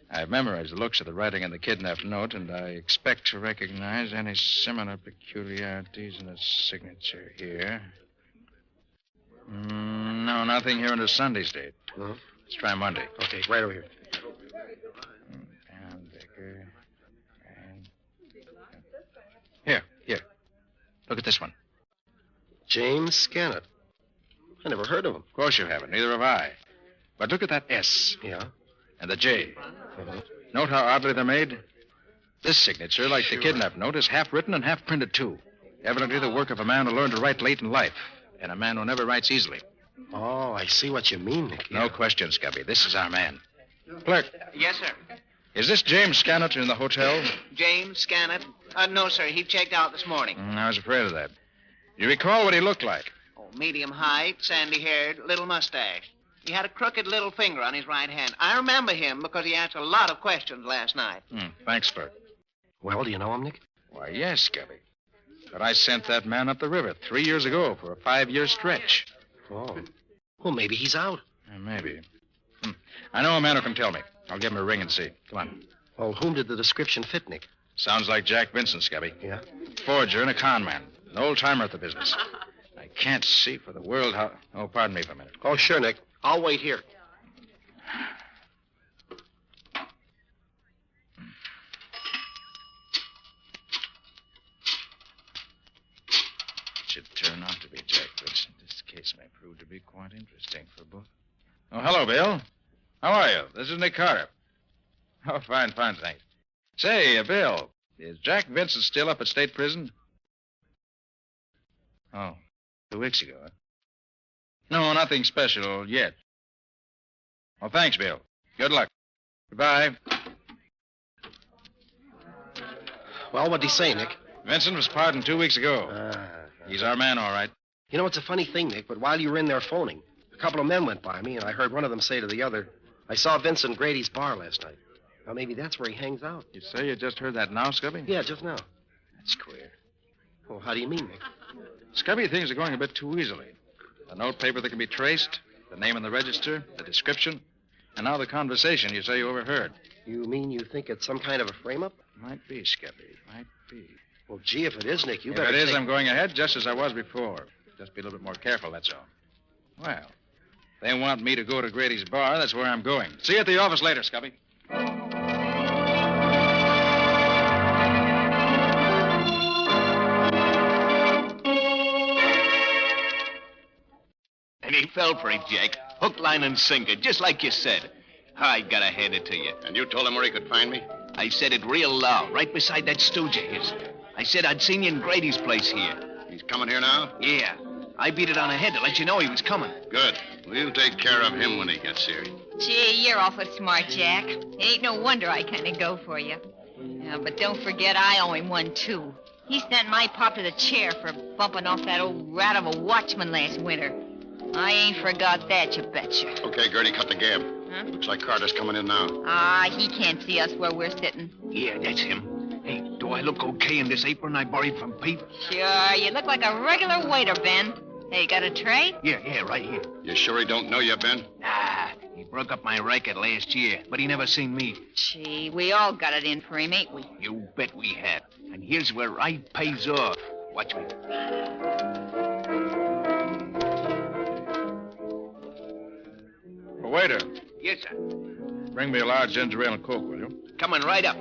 I've memorized the looks of the writing in the kidnap note, and I expect to recognize any similar peculiarities in the signature here. No, nothing here under Sunday's date. No? Let's try Monday. Okay, right over here. And Baker. And... Here. Look at this one. James Scannett. I never heard of him. Of course you haven't. Neither have I. But look at that S. Yeah? And the J. Note how oddly they're made? This signature, like the kidnap note, is half written and half printed, too. Evidently the work of a man who learned to write late in life, and a man who never writes easily. Oh, I see what you mean, Nick. No question, Scubby. This is our man. Clerk, Yes, sir. is this James Scannett in the hotel? James Scannett? No, sir. He checked out this morning. I was afraid of that. Do you recall what he looked like? Oh, medium height, sandy-haired, little mustache. He had a crooked little finger on his right hand. I remember him because he asked a lot of questions last night. Thanks, clerk. Well, do you know him, Nick? Why, yes, Scubby. But I sent that man up the river 3 years ago for a 5-year stretch. Oh. Well, maybe he's out. Maybe. I know a man who can tell me. I'll give him a ring and see. Come on. Well, whom did the description fit, Nick? Sounds like Jack Vincent, Scubby. Yeah? Forger and a con man. An old-timer at the business. I can't see for the world how... Oh, pardon me for a minute. Oh, sure, Nick. I'll wait here. It should turn out to be Jack Vincent. This case may prove to be quite interesting for both. Oh, hello, Bill. How are you? This is Nick Carter. Oh, fine, thanks. Say, Bill, is Jack Vincent still up at state prison? Oh, 2 weeks ago, huh? No, nothing special yet. Well, thanks, Bill. Good luck. Goodbye. Well, what'd he say, Nick? Vincent was pardoned 2 weeks ago. He's our man, all right. You know, it's a funny thing, Nick, but while you were in there phoning, a couple of men went by me, and I heard one of them say to the other, I saw Vincent Grady's bar last night. Now, maybe that's where he hangs out. You say you just heard that now, Scubby? Yeah, just now. That's queer. Well, how do you mean, Nick? Scubby, things are going a bit too easily. The notepaper that can be traced, the name in the register, the description, and now the conversation you say you overheard. You mean you think it's some kind of a frame-up? Might be, Scubby. Might be. Well, gee, if it is, Nick, you If better it is, take... I'm going ahead just as I was before. Just be a little bit more careful, that's all. Well, they want me to go to Grady's bar. That's where I'm going. See you at the office later, Scubby. And he fell for it, Jack. Hook, line, and sinker, just like you said. I gotta hand it to you. And you told him where he could find me? I said it real loud, right beside that stooge of his. I said I'd seen you in Grady's place here. He's coming here now? Yeah. I beat it on the head to let you know he was coming. Good. We'll take care of him when he gets here. Gee, you're awful smart, Jack. It ain't no wonder I kind of go for you. Yeah, but don't forget I owe him one, too. He sent my pop to the chair for bumping off that old rat of a watchman last winter. I ain't forgot that, you betcha. Okay, Gertie, cut the gab. Huh? Looks like Carter's coming in now. He can't see us where we're sitting. Yeah, that's him. Hey, do I look okay in this apron I borrowed from Pete? Sure, you look like a regular waiter, Ben. Hey, got a tray? Yeah, right here. You sure he don't know you, Ben? Nah, he broke up my racket last year, but he never seen me. Gee, we all got it in for him, ain't we? You bet we have. And here's where I pays off. Watch me. Waiter, Yes, sir. bring me a large ginger ale and Coke, will you? Coming right up.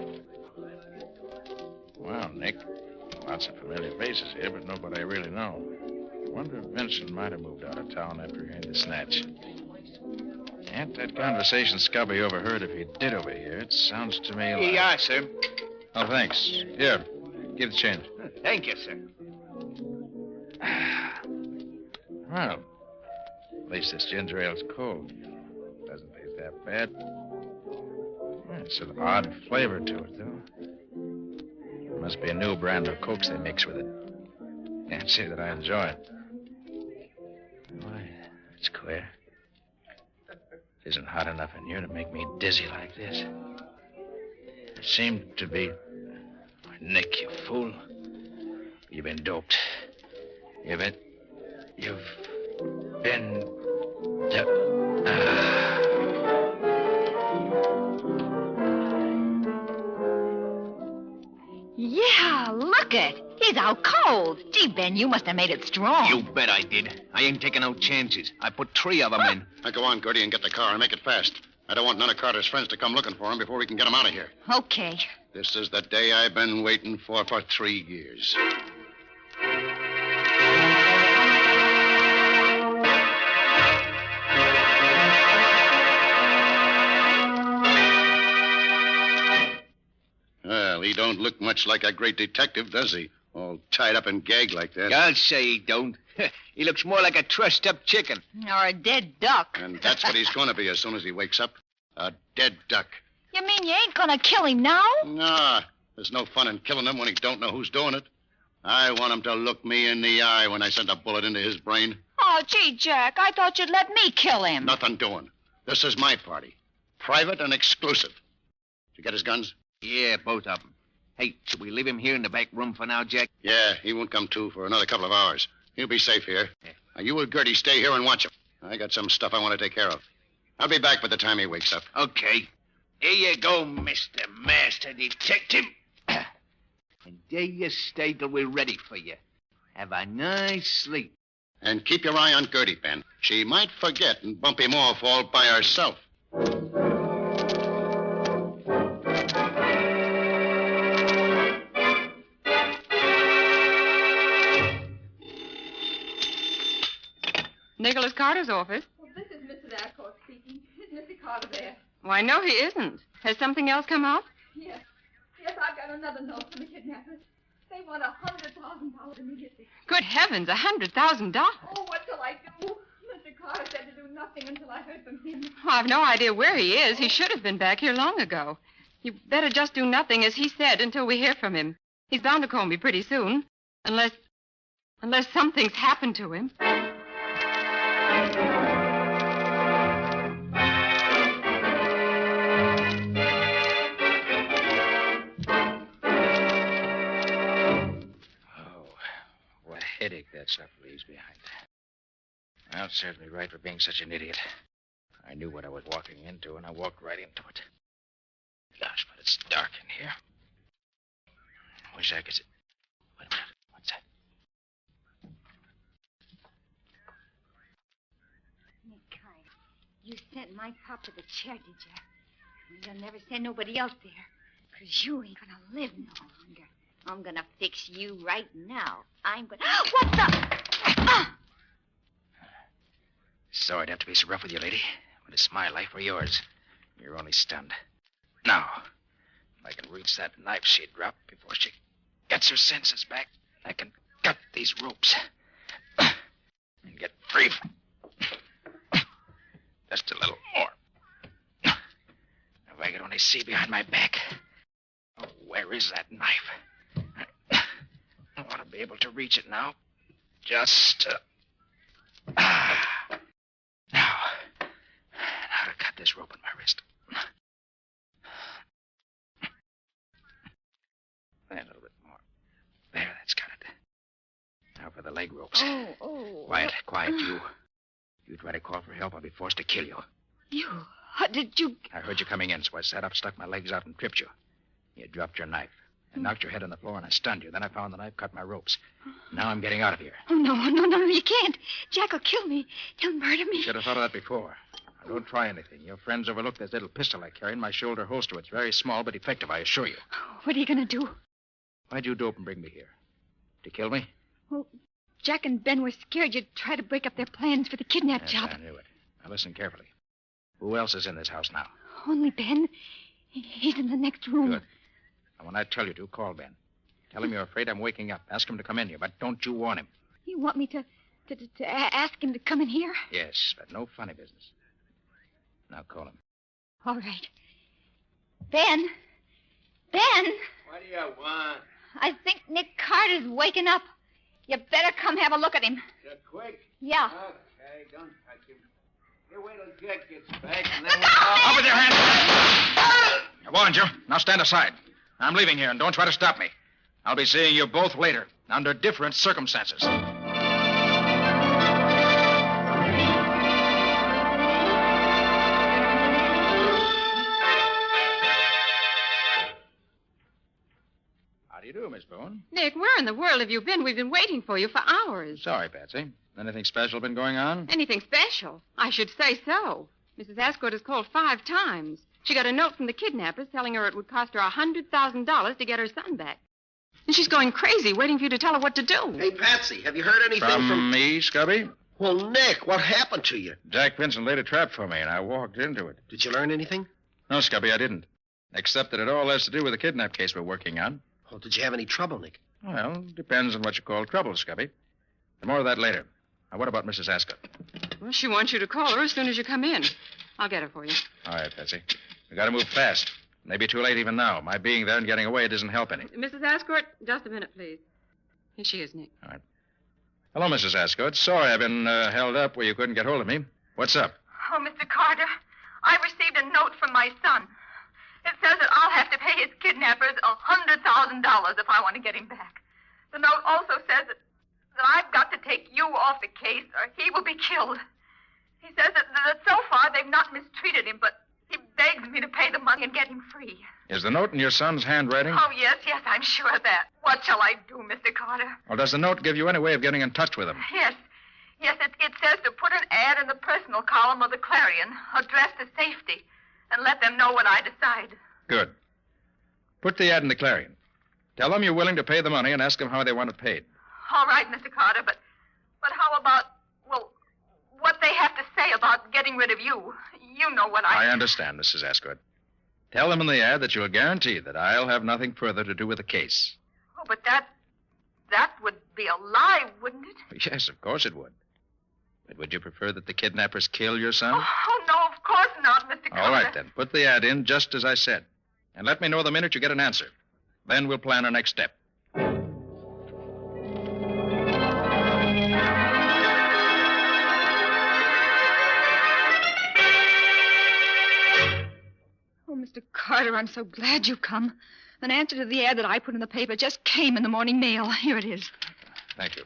Well, Nick, a lot Lots of familiar faces here, but nobody I really know. I wonder if Vincent might have moved out of town after he heard the snatch. And that conversation Scubby overheard, if he did overhear, it sounds to me like... Yeah, sir. Oh, thanks. Here, give the change. Thank you, sir. Well, at least this ginger ale's cold. Doesn't taste that bad. Well, it's an odd flavor to it, though. Must be a new brand of Cokes they mix with it. Can't say that I enjoy it. Why, it's queer. It isn't hot enough in here to make me dizzy like this. It seemed to be... Nick, you fool. You've been doped. You've been... Yeah, look it. He's out cold. Gee, Ben, you must have made it strong. You bet I did. I ain't taking no chances. I put 3 of them in. Now go on, Gertie, and get the car and make it fast. I don't want none of Carter's friends to come looking for him before we can get him out of here. Okay. This is the day I've been waiting for 3 years. Well, he don't look much like a great detective, does he? All tied up and gagged like that. I'll say he don't. He looks more like a trussed-up chicken. Or a dead duck. And that's what he's going to be as soon as he wakes up. A dead duck. You mean you ain't gonna kill him now? Nah, there's no fun in killing him when he don't know who's doing it. I want him to look me in the eye when I send a bullet into his brain. Oh, gee, Jack, I thought you'd let me kill him. Nothing doing. This is my party. Private and exclusive. Did you get his guns? Yeah, both of them. Hey, should we leave him here in the back room for now, Jack? Yeah, he won't come to for another couple of hours. He'll be safe here. Yeah. Now, you and Gertie stay here and watch him. I got some stuff I want to take care of. I'll be back by the time he wakes up. Okay. Here you go, Mr. Master Detective. And there you stay till we're ready for you. Have a nice sleep. And keep your eye on Gertie, Ben. She might forget and bump him off all by herself. Nicholas Carter's office. Well, this is Mrs. Adcourt speaking. Is Mr. Carter there? Why, no, he isn't. Has something else come out? Yes. Yes, I've got another note from the kidnappers. They want $100,000 immediately. Good heavens, $100,000. Oh, what shall I do? Mr. Carter said to do nothing until I heard from him. Oh, I've no idea where he is. He should have been back here long ago. You better just do nothing, as he said, until we hear from him. He's bound to call me pretty soon. Unless something's happened to him. Headache that stuff leaves behind. Well, it serves me right for being such an idiot. I knew what I was walking into, and I walked right into it. Gosh, but it's dark in here. I wish I could see... Wait a minute. What's that? Nick Carter, you sent my pop to the chair, did you? Well, you'll never send nobody else there. Because you ain't gonna live no longer. I'm gonna fix you right now. I'm gonna... What the... Sorry to have to be so rough with you, lady, but it's my life or yours. You're only stunned. Now, if I can reach that knife she dropped before she gets her senses back, I can cut these ropes and get free from... Just a little more. If I could only see behind my back. Oh, where is that knife? I want to be able to reach it now. Just... Now to cut this rope on my wrist. A little bit more. There, that's got it. Now for the leg ropes. Oh. Quiet, you. You try to call for help, I'll be forced to kill you. You... How did you... I heard you coming in, so I sat up, stuck my legs out, and tripped you. You dropped your knife. I knocked your head on the floor, and I stunned you. Then I found the knife, cut my ropes. Now I'm getting out of here. Oh, no, you can't. Jack will kill me. He'll murder me. Should have thought of that before. Now, don't try anything. Your friends overlooked this little pistol I carry in my shoulder holster. It's very small, but effective, I assure you. What are you going to do? Why'd you dope and bring me here? To kill me? Well, Jack and Ben were scared you'd try to break up their plans for the kidnap Yes, job. I knew it. Now listen carefully. Who else is in this house now? Only Ben. He's in the next room. Good. And when I tell you to, call Ben. Tell him you're afraid I'm waking up. Ask him to come in here, but don't you warn him. You want me to ask him to come in here? Yes, but no funny business. Now call him. All right. Ben? Ben? What do you want? I think Nick Carter's waking up. You better come have a look at him. So quick? Yeah. Okay, don't touch him. You wait till Jack gets back, and then we'll talk. Up with your hands! I warned you. Now stand aside. I'm leaving here, and don't try to stop me. I'll be seeing you both later, under different circumstances. How do you do, Miss Boone? Nick, where in the world have you been? We've been waiting for you for hours. Sorry, Patsy. Anything special been going on? Anything special? I should say so. Mrs. Ascot has called 5 times. She got a note from the kidnappers telling her it would cost her $100,000 to get her son back. And she's going crazy, waiting for you to tell her what to do. Hey, Patsy, have you heard anything From me, Scubby? Well, Nick, what happened to you? Jack Vincent laid a trap for me, and I walked into it. Did you learn anything? No, Scubby, I didn't. Except that it all has to do with the kidnap case we're working on. Well, did you have any trouble, Nick? Well, depends on what you call trouble, Scubby. More of that later. Now, what about Mrs. Ascot? Well, she wants you to call her as soon as you come in. I'll get her for you. All right, Patsy. We got to move fast. Maybe too late even now. My being there and getting away doesn't help any. Mrs. Ascot, just a minute, please. Here she is, Nick. All right. Hello, Mrs. Ascot. Sorry I've been held up where you couldn't get hold of me. What's up? Oh, Mr. Carter, I received a note from my son. It says that I'll have to pay his kidnappers $100,000 if I want to get him back. The note also says that I've got to take you off the case or he will be killed. He says that so far they've not mistreated him, but he begs me to pay the money and get him free. Is the note in your son's handwriting? Oh, yes, I'm sure of that. What shall I do, Mr. Carter? Well, does the note give you any way of getting in touch with him? Yes, it says to put an ad in the personal column of the Clarion, addressed to safety, and let them know what I decide. Good. Put the ad in the Clarion. Tell them you're willing to pay the money and ask them how they want it paid. All right, Mr. Carter, but how about, well, what they have to say about getting rid of you? You know what I understand, Mrs. Ascot. Tell them in the ad that you'll guarantee that I'll have nothing further to do with the case. Oh, but that would be a lie, wouldn't it? Yes, of course it would. But would you prefer that the kidnappers kill your son? Oh, no, of course not, Mr. Carter. All right, then. Put the ad in just as I said. And let me know the minute you get an answer. Then we'll plan our next step. Oh, Mr. Carter, I'm so glad you've come. An answer to the ad that I put in the paper just came in the morning mail. Here it is. Thank you.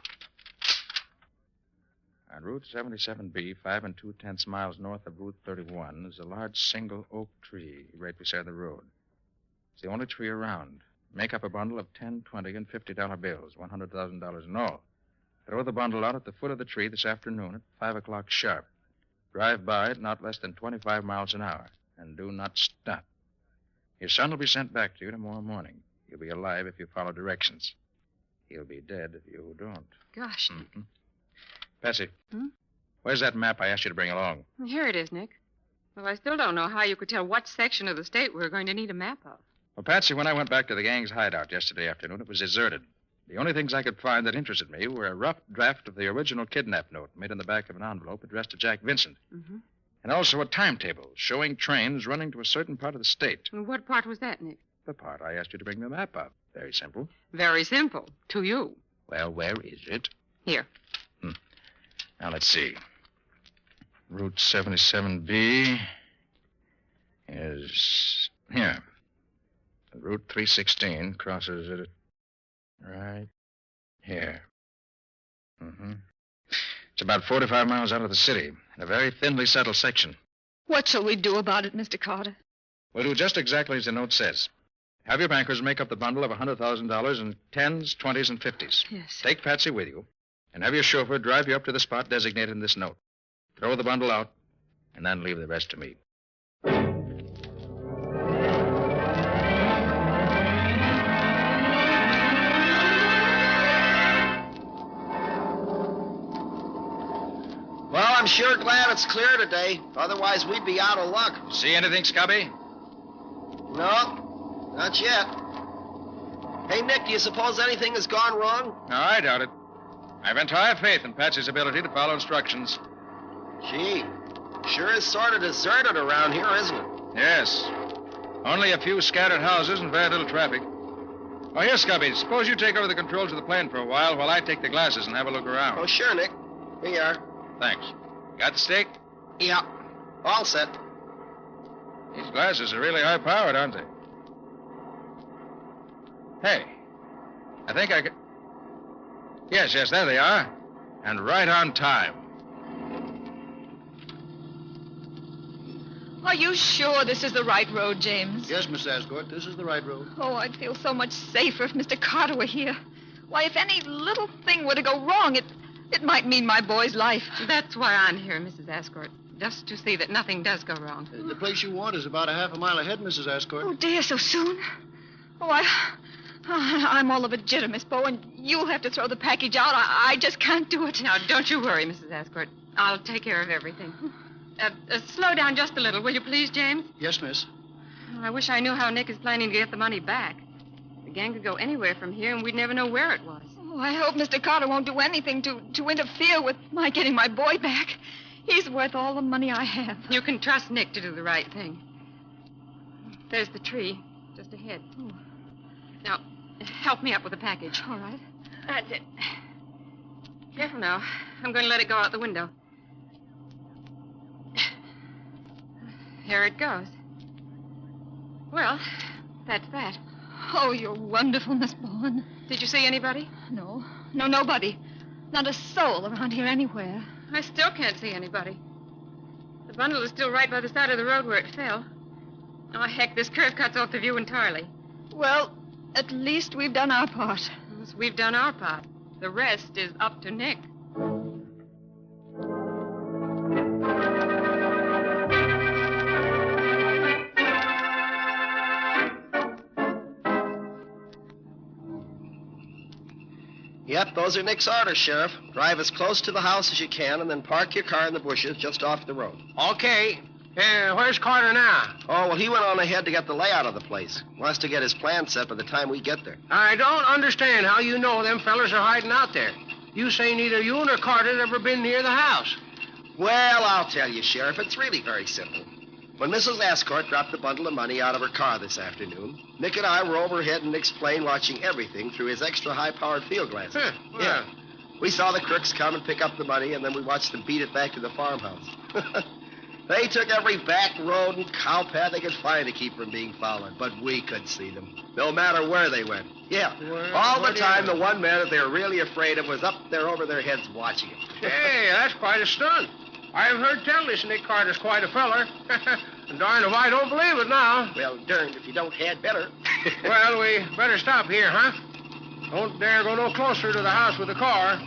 On Route 77B, 5 2/10 miles north of Route 31, is a large single oak tree right beside the road. It's the only tree around. Make up a bundle of $10, $20, and $50 bills, $100,000 in all. Throw the bundle out at the foot of the tree this afternoon at 5 o'clock sharp. Drive by at not less than 25 miles an hour, and do not stop. Your son will be sent back to you tomorrow morning. He'll be alive if you follow directions. He'll be dead if you don't. Gosh. Mm-hmm. Patsy, where's that map I asked you to bring along? Here it is, Nick. Well, I still don't know how you could tell what section of the state we're going to need a map of. Well, Patsy, when I went back to the gang's hideout yesterday afternoon, it was deserted. The only things I could find that interested me were a rough draft of the original kidnap note made in the back of an envelope addressed to Jack Vincent. Mm-hmm. And also a timetable showing trains running to a certain part of the state. And what part was that, Nick? The part I asked you to bring the map of. Very simple. Very simple. To you. Well, where is it? Here. Now, let's see. Route 77B is here. Route 316 crosses it right here. It's about 45 miles out of the city, in a very thinly settled section. What shall we do about it, Mr. Carter? We'll do just exactly as the note says. Have your bankers make up the bundle of $100,000 in 10s, 20s, and 50s. Yes. Take Patsy with you, and have your chauffeur drive you up to the spot designated in this note. Throw the bundle out, and then leave the rest to me. sure glad it's clear today. Otherwise, we'd be out of luck. See anything, Scubby? No, not yet. Hey, Nick, do you suppose anything has gone wrong? No, I doubt it. I've entire faith in Patsy's ability to follow instructions. Gee, sure is sort of deserted around here, isn't it? Yes. Only a few scattered houses and very little traffic. Oh, here, Scubby. Suppose you take over the controls of the plane for a while I take the glasses and have a look around. Oh, sure, Nick. Here you are. Thanks. Got the stick? Yeah. All set. These glasses are really high-powered, aren't they? Hey, I think I can... Yes, there they are. And right on time. Are you sure this is the right road, James? Yes, Miss Ascot, this is the right road. Oh, I'd feel so much safer if Mr. Carter were here. Why, if any little thing were to go wrong, it might mean my boy's life. That's why I'm here, Mrs. Ascot. Just to see that nothing does go wrong. The place you want is about a half a mile ahead, Mrs. Ascot. Oh, dear, so soon? Oh, I'm all of a jitter, Miss Bowen. You'll have to throw the package out. I just can't do it. Now, don't you worry, Mrs. Ascot. I'll take care of everything. Slow down just a little, will you please, James? Yes, miss. I wish I knew how Nick is planning to get the money back. The gang could go anywhere from here, and we'd never know where it was. Oh, I hope Mr. Carter won't do anything to interfere with my getting my boy back. He's worth all the money I have. You can trust Nick to do the right thing. There's the tree, just ahead. Oh. Now, help me up with the package. All right. That's it. Careful now. I'm going to let it go out the window. Here it goes. Well, that's that. Oh, you're wonderful, Miss Bowen. Did you see anybody? No, nobody. Not a soul around here anywhere. I still can't see anybody. The bundle is still right by the side of the road where it fell. Oh, heck, this curve cuts off the view entirely. Well, at least we've done our part. Yes, we've done our part. The rest is up to Nick. Yep, those are Nick's orders, Sheriff. Drive as close to the house as you can and then park your car in the bushes just off the road. Okay. Where's Carter now? Oh, well, he went on ahead to get the layout of the place. Wants to get his plan set by the time we get there. I don't understand how you know them fellers are hiding out there. You say neither you nor Carter's ever been near the house. Well, I'll tell you, Sheriff. It's really very simple. When Mrs. Ascot dropped the bundle of money out of her car this afternoon, Nick and I were overhead in Nick's plane watching everything through his extra high-powered field glasses. Yeah. We saw the crooks come and pick up the money, and then we watched them beat it back to the farmhouse. They took every back road and cow path they could find to keep from being followed, but we could see them, no matter where they went. Yeah, all the time the one man that they were really afraid of was up there over their heads watching them. Hey, that's quite a stunt. I've heard tell this Nick Carter's quite a feller. Darned if I don't believe it now. Well, darned if you don't, had better. Well, we better stop here, huh? Don't dare go no closer to the house with the car.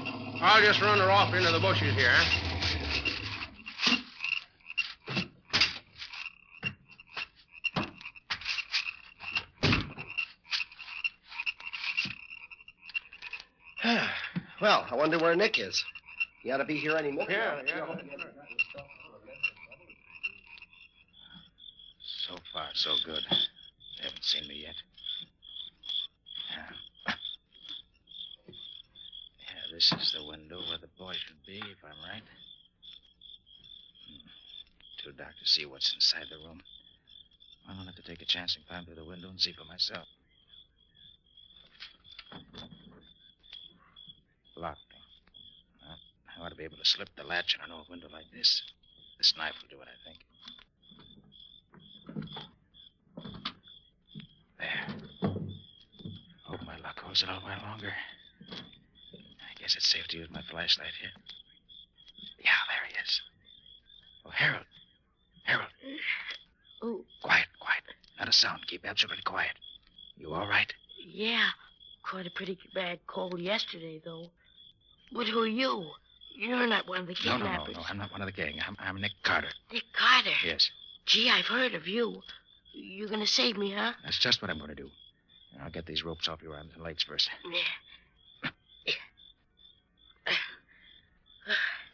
I'll just run her off into the bushes here, huh? Well, I wonder where Nick is. He ought to be here any minute. Yeah. So far, so good. They haven't seen me yet. Yeah, this is the window where the boy should be, if I'm right. Too dark to see what's inside the room. I'll have to take a chance and climb through the window and see for myself. Locked. Well, I ought to be able to slip the latch on an old window like this. This knife will do it, I think. There. Hope my luck holds it a while longer. I guess it's safe to use my flashlight here. Yeah, there he is. Oh, Harold. Harold. Oh. Quiet. Not a sound. Keep absolutely quiet. You all right? Yeah. Caught a pretty bad cold yesterday, though. But who are you? You're not one of the kidnappers. No. I'm not one of the gang. I'm Nick Carter. Nick Carter? Yes. Gee, I've heard of you. You're going to save me, huh? That's just what I'm going to do. I'll get these ropes off your arms and legs first. Yeah.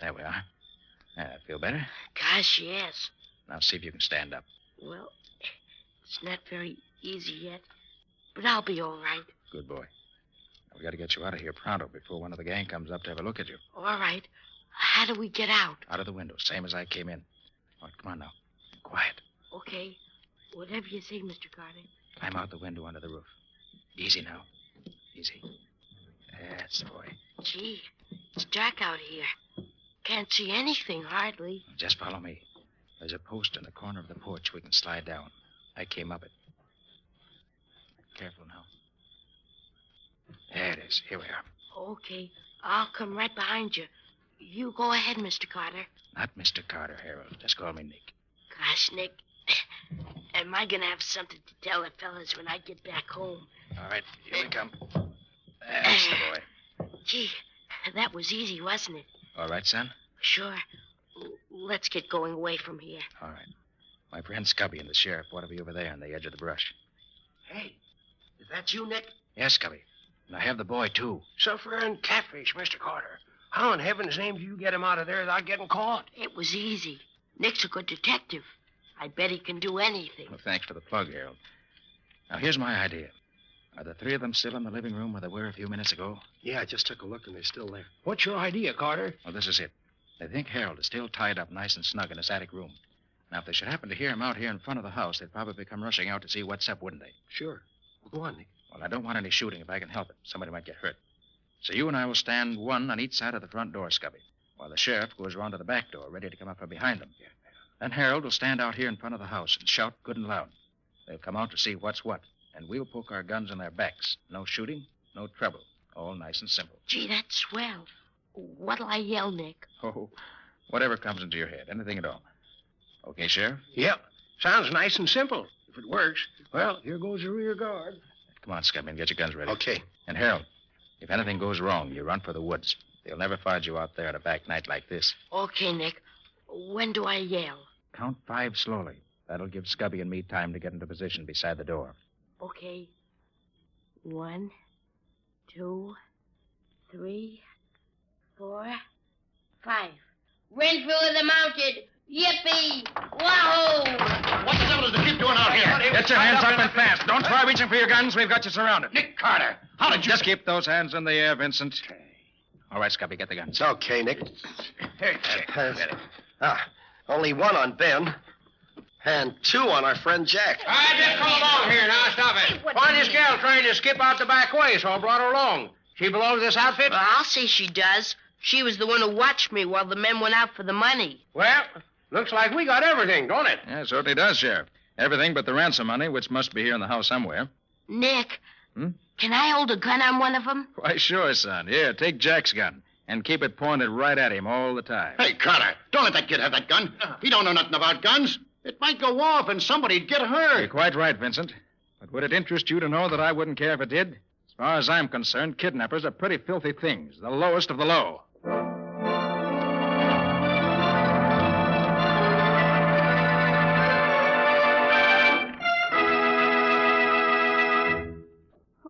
There we are. Feel better? Gosh, yes. Now see if you can stand up. Well, it's not very easy yet, but I'll be all right. Good boy. Now, we got to get you out of here pronto before one of the gang comes up to have a look at you. All right. How do we get out? Out of the window, same as I came in. All right, come on now. Quiet. Okay. Whatever you say, Mr. Carter. Climb out the window under the roof. Easy now. Easy. That's the boy. Gee, it's dark out here. Can't see anything, hardly. Just follow me. There's a post in the corner of the porch we can slide down. I came up it. Careful now. There it is. Here we are. Okay. I'll come right behind you. You go ahead, Mr. Carter. Not Mr. Carter, Harold. Just call me Nick. Gosh, Nick. Am I going to have something to tell the fellas when I get back home? All right, here we come. That's the boy. Gee, that was easy, wasn't it? All right, son? Sure. Let's get going away from here. All right. My friend Scubby and the sheriff ought to be over there on the edge of the brush. Hey, is that you, Nick? Yes, Scubby. And I have the boy, too. Suffering catfish, Mr. Carter. How in heaven's name do you get him out of there without getting caught? It was easy. Nick's a good detective. I bet he can do anything. Well, thanks for the plug, Harold. Now, here's my idea. Are the three of them still in the living room where they were a few minutes ago? Yeah, I just took a look and they're still there. What's your idea, Carter? Well, this is it. They think Harold is still tied up nice and snug in his attic room. Now, if they should happen to hear him out here in front of the house, they'd probably come rushing out to see what's up, wouldn't they? Sure. Well, go on, Nick. Well, I don't want any shooting if I can help it. Somebody might get hurt. So you and I will stand one on each side of the front door, Scubby, while the sheriff goes around to the back door, ready to come up from behind them. Yeah. Then Harold will stand out here in front of the house and shout good and loud. They'll come out to see what's what, and we'll poke our guns in their backs. No shooting, no trouble. All nice and simple. Gee, that's swell. What'll I yell, Nick? Oh, whatever comes into your head. Anything at all. Okay, Sheriff? Yep. Sounds nice and simple. If it works, well, here goes the rear guard. Come on, Scubby, and get your guns ready. Okay. And Harold, if anything goes wrong, you run for the woods. They'll never find you out there at a back night like this. Okay, Nick. When do I yell? Count 5 slowly. That'll give Scubby and me time to get into position beside the door. Okay. 1, 2, 3, 4, 5. Renfrew of the Mounted. Yippee! Wahoo! What the devil is the keep doing out here? Get your hands up and fast. Don't try reaching for your guns. We've got you surrounded. Nick Carter, how did you... Just keep those hands in the air, Vincent. All right, Scubby, get the guns. It's okay, Nick. Here, Only one on Ben. And 2 on our friend Jack. I just come along here. Now, stop it. Find this gal trying to skip out the back way, so I brought her along. She belongs to this outfit? Well, I'll say she does. She was the one who watched me while the men went out for the money. Well, looks like we got everything, don't it? Yeah, it certainly does, Sheriff. Everything but the ransom money, which must be here in the house somewhere. Nick, can I hold a gun on one of them? Why, sure, son. Here, take Jack's gun. And keep it pointed right at him all the time. Hey, Carter, don't let that kid have that gun. He don't know nothing about guns. It might go off and somebody'd get hurt. You're quite right, Vincent. But would it interest you to know that I wouldn't care if it did? As far as I'm concerned, kidnappers are pretty filthy things. The lowest of the low.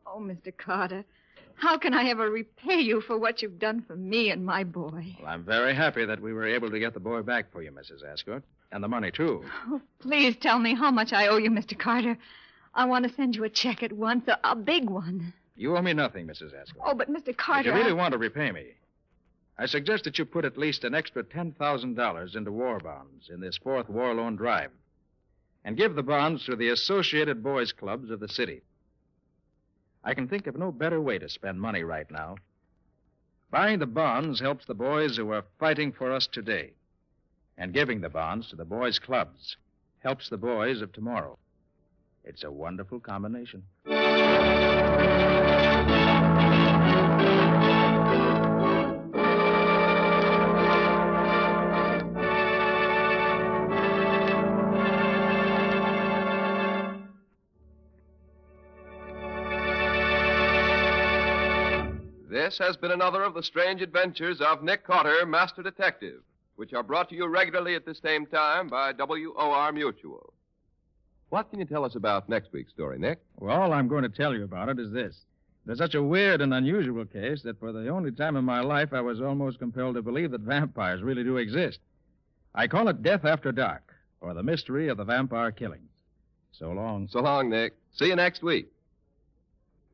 Oh, Mr. Carter, how can I ever repay you for what you've done for me and my boy? Well, I'm very happy that we were able to get the boy back for you, Mrs. Ascot. And the money, too. Oh, please tell me how much I owe you, Mr. Carter. I want to send you a check at once, a big one. You owe me nothing, Mrs. Ascot. Oh, but Mr. Carter... If you really want to repay me, I suggest that you put at least an extra $10,000 into war bonds in this 4th war loan drive. And give the bonds to the Associated Boys Clubs of the city. I can think of no better way to spend money right now. Buying the bonds helps the boys who are fighting for us today. And giving the bonds to the boys' clubs helps the boys of tomorrow. It's a wonderful combination. This has been another of the strange adventures of Nick Carter, Master Detective, which are brought to you regularly at the same time by WOR Mutual. What can you tell us about next week's story, Nick? Well, all I'm going to tell you about it is this. There's such a weird and unusual case that for the only time in my life I was almost compelled to believe that vampires really do exist. I call it Death After Dark, or The Mystery of the Vampire Killings. So long. So long, Nick. See you next week.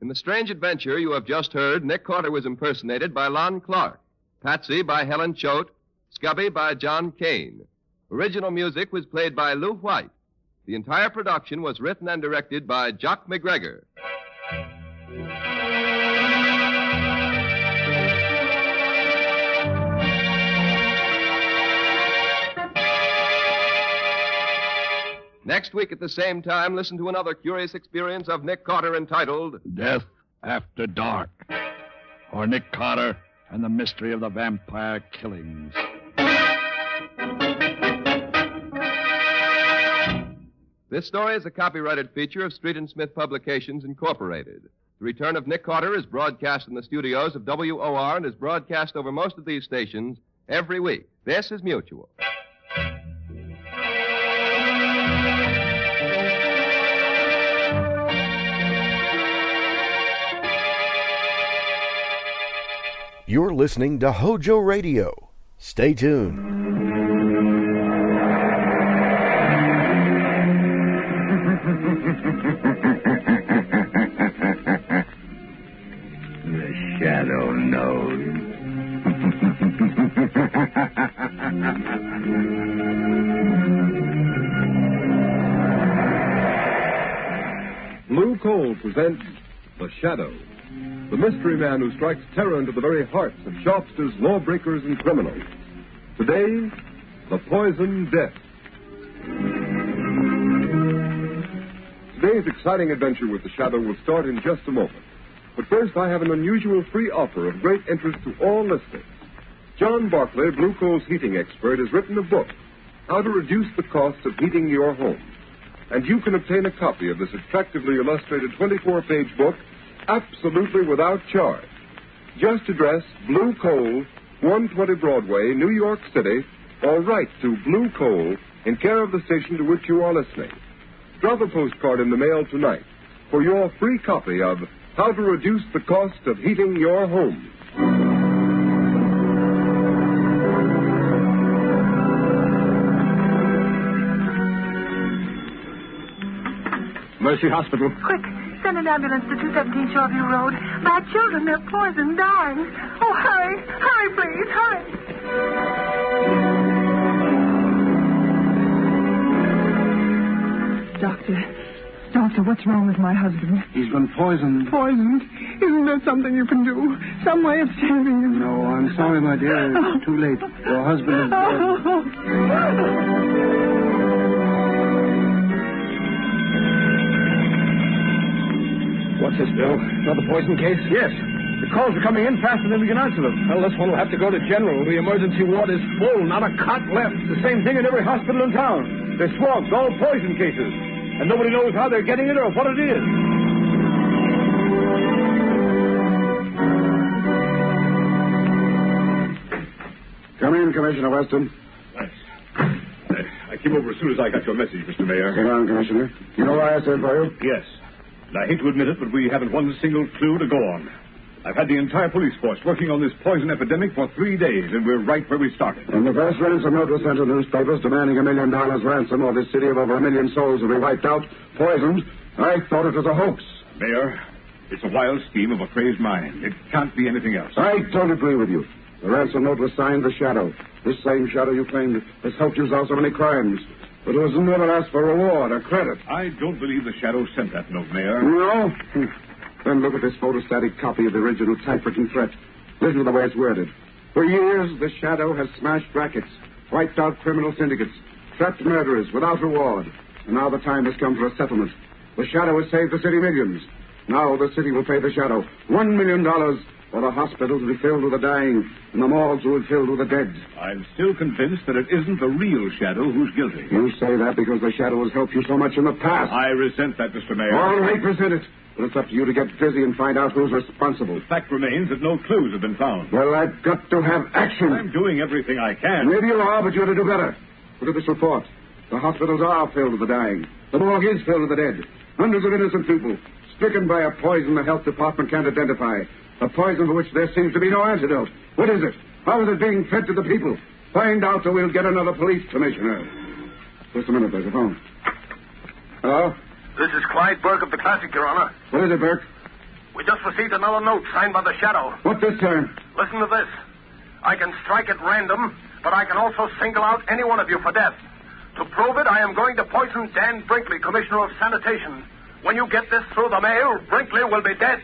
In the strange adventure you have just heard, Nick Carter was impersonated by Lon Clark, Patsy by Helen Choate, Scubby by John Kane. Original music was played by Lou White. The entire production was written and directed by Jock McGregor. Next week at the same time, listen to another curious experience of Nick Carter entitled Death After Dark, or Nick Carter and the Mystery of the Vampire Killings. This story is a copyrighted feature of Street and Smith Publications, Incorporated. The return of Nick Carter is broadcast in the studios of WOR and is broadcast over most of these stations every week. This is Mutual. You're listening to HOJO Radio. Stay tuned. The shadow knows. Blue Coal presents The Shadow, the mystery man who strikes terror into the very hearts of shopsters, lawbreakers, and criminals. Today, the poison death. Today's exciting adventure with the Shadow will start in just a moment. But first, I have an unusual free offer of great interest to all listeners. John Barclay, Blue Coal's heating expert, has written a book, How to Reduce the Cost of Heating Your Home. And you can obtain a copy of this attractively illustrated 24-page book absolutely without charge. Just address Blue Coal, 120 Broadway, New York City, or write to Blue Coal in care of the station to which you are listening. Drop a postcard in the mail tonight for your free copy of How to Reduce the Cost of Heating Your Home. Mercy Hospital. Quick, send an ambulance to 217 Shoreview Road. My children, they're poisoned, dying. Oh, hurry. Hurry, please. Hurry. Doctor, what's wrong with my husband? He's been poisoned. Poisoned? Isn't there something you can do? Some way of saving him? No, I'm sorry, my dear. It's too late. Your husband is dead. What's this, Bill? Another poison case? Yes. The calls are coming in faster than we can answer them. Well, this one will have to go to General. The emergency ward is full. Not a cot left. The same thing in every hospital in town. They're swamped, all poison cases. And nobody knows how they're getting it or what it is. Come in, Commissioner Weston. Thanks. I came over as soon as I got your message, Mr. Mayor. Sit down, Commissioner. You know why I sent for you? Yes. And I hate to admit it, but we haven't one single clue to go on. I've had the entire police force working on this poison epidemic for 3 days, and we're right where we started. When the first ransom note was sent to newspapers demanding $1 million ransom, or this city of over 1 million souls will be wiped out, poisoned, I thought it was a hoax. Mayor, it's a wild scheme of a crazed mind. It can't be anything else. I don't agree with you. The ransom note was signed The Shadow. This same Shadow you claimed has helped you solve so many crimes. But it was never asked for reward or credit. I don't believe the Shadow sent that note, Mayor. No? Then look at this photostatic copy of the original typewritten threat. Listen to the way it's worded. For years, the Shadow has smashed rackets, wiped out criminal syndicates, trapped murderers without reward. And now the time has come for a settlement. The Shadow has saved the city millions. Now the city will pay the Shadow $1 million for the hospitals to be filled with the dying and the morgues will be filled with the dead. I'm still convinced that it isn't the real Shadow who's guilty. You say that because the Shadow has helped you so much in the past. I resent that, Mr. Mayor. All right, resent it. But it's up to you to get busy and find out who's responsible. The fact remains that no clues have been found. Well, I've got to have action. I'm doing everything I can. Maybe you are, but you ought to do better. Look at this report. The hospitals are filled with the dying. The morgue is filled with the dead. Hundreds of innocent people stricken by a poison the health department can't identify. A poison for which there seems to be no antidote. What is it? How is it being fed to the people? Find out or we'll get another police commissioner. Just a minute, there's a phone. Hello? This is Clyde Burke of the Classic, Your Honor. What is it, Burke? We just received another note signed by the Shadow. What this time? Listen to this. I can strike at random, but I can also single out any one of you for death. To prove it, I am going to poison Dan Brinkley, Commissioner of Sanitation. When you get this through the mail, Brinkley will be dead.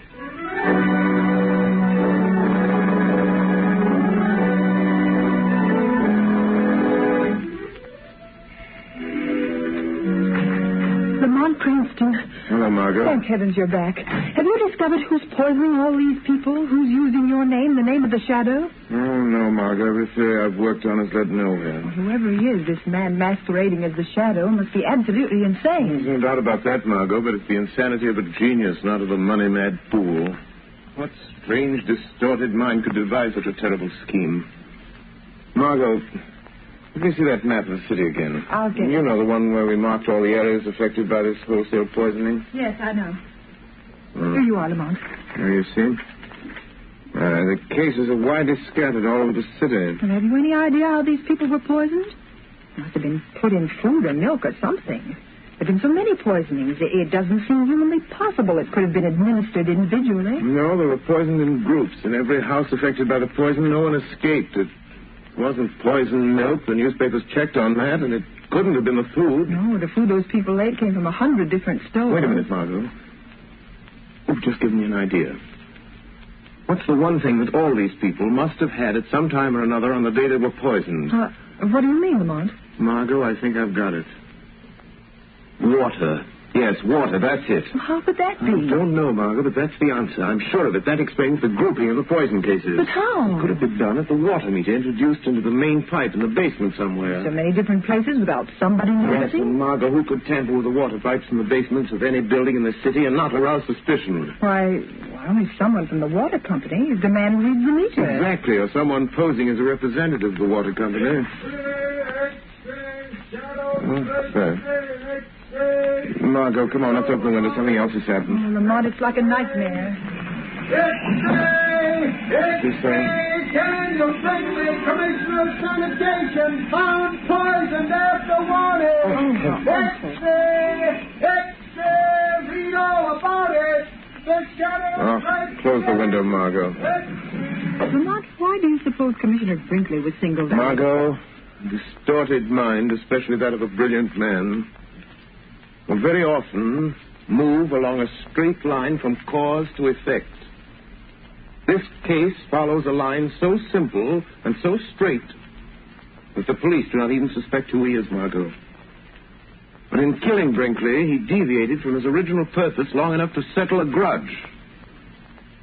Lamont Cranston. Hello, Margot. Thank heavens you're back. Have you discovered who's poisoning all these people? Who's using your name, the name of the Shadow? Oh, no, Margot. Every theory I've worked on has led nowhere. Whoever he is, this man masquerading as the Shadow must be absolutely insane. There's no doubt about that, Margot, but it's the insanity of a genius, not of a money-mad fool. What strange, distorted mind could devise such a terrible scheme? Margot, let me see that map of the city again. I'll get it. You know, the one where we marked all the areas affected by this wholesale poisoning? Yes, I know. Here you are, Lamont. There you see. The cases are widely scattered all over the city. And have you any idea how these people were poisoned? Must have been put in food or milk or something. There have been so many poisonings, it doesn't seem humanly possible it could have been administered individually. No, they were poisoned in groups. In every house affected by the poison, no one escaped. It wasn't poisoned milk. The newspapers checked on that, and it couldn't have been the food. No, the food those people ate came from 100 different stores. Wait a minute, Margot. I've just given you an idea. What's the one thing that all these people must have had at some time or another on the day they were poisoned? What do you mean, Lamont? Margot, I think I've got it. Water. Yes, water, that's it. Well, how could that be? I don't know, Margot, but that's the answer. I'm sure of it. That explains the grouping of the poison cases. But how? It could have been done at the water meter introduced into the main pipe in the basement somewhere. So many different places without somebody Yes, noticing? and Margot, who could tamper with the water pipes in the basements of any building in the city and not arouse suspicion? Why, only someone from the water company. The man who reads the meter. Exactly, or someone posing as a representative of the water company. Margot, come on, let's open the window. Something else has happened. Oh, Lamont, it's like a nightmare. She's saying? Daniel Brinkley, Commissioner of Sanitation, found poisoned after warning. X-ray, read all about it. The Shadow... Oh, close the window, Margot. Lamont, why do you suppose Commissioner Brinkley was singled out? Margot, distorted mind, especially that of a brilliant man, will very often move along a straight line from cause to effect. This case follows a line so simple and so straight that the police do not even suspect who he is, Margot. But in killing Brinkley, he deviated from his original purpose long enough to settle a grudge.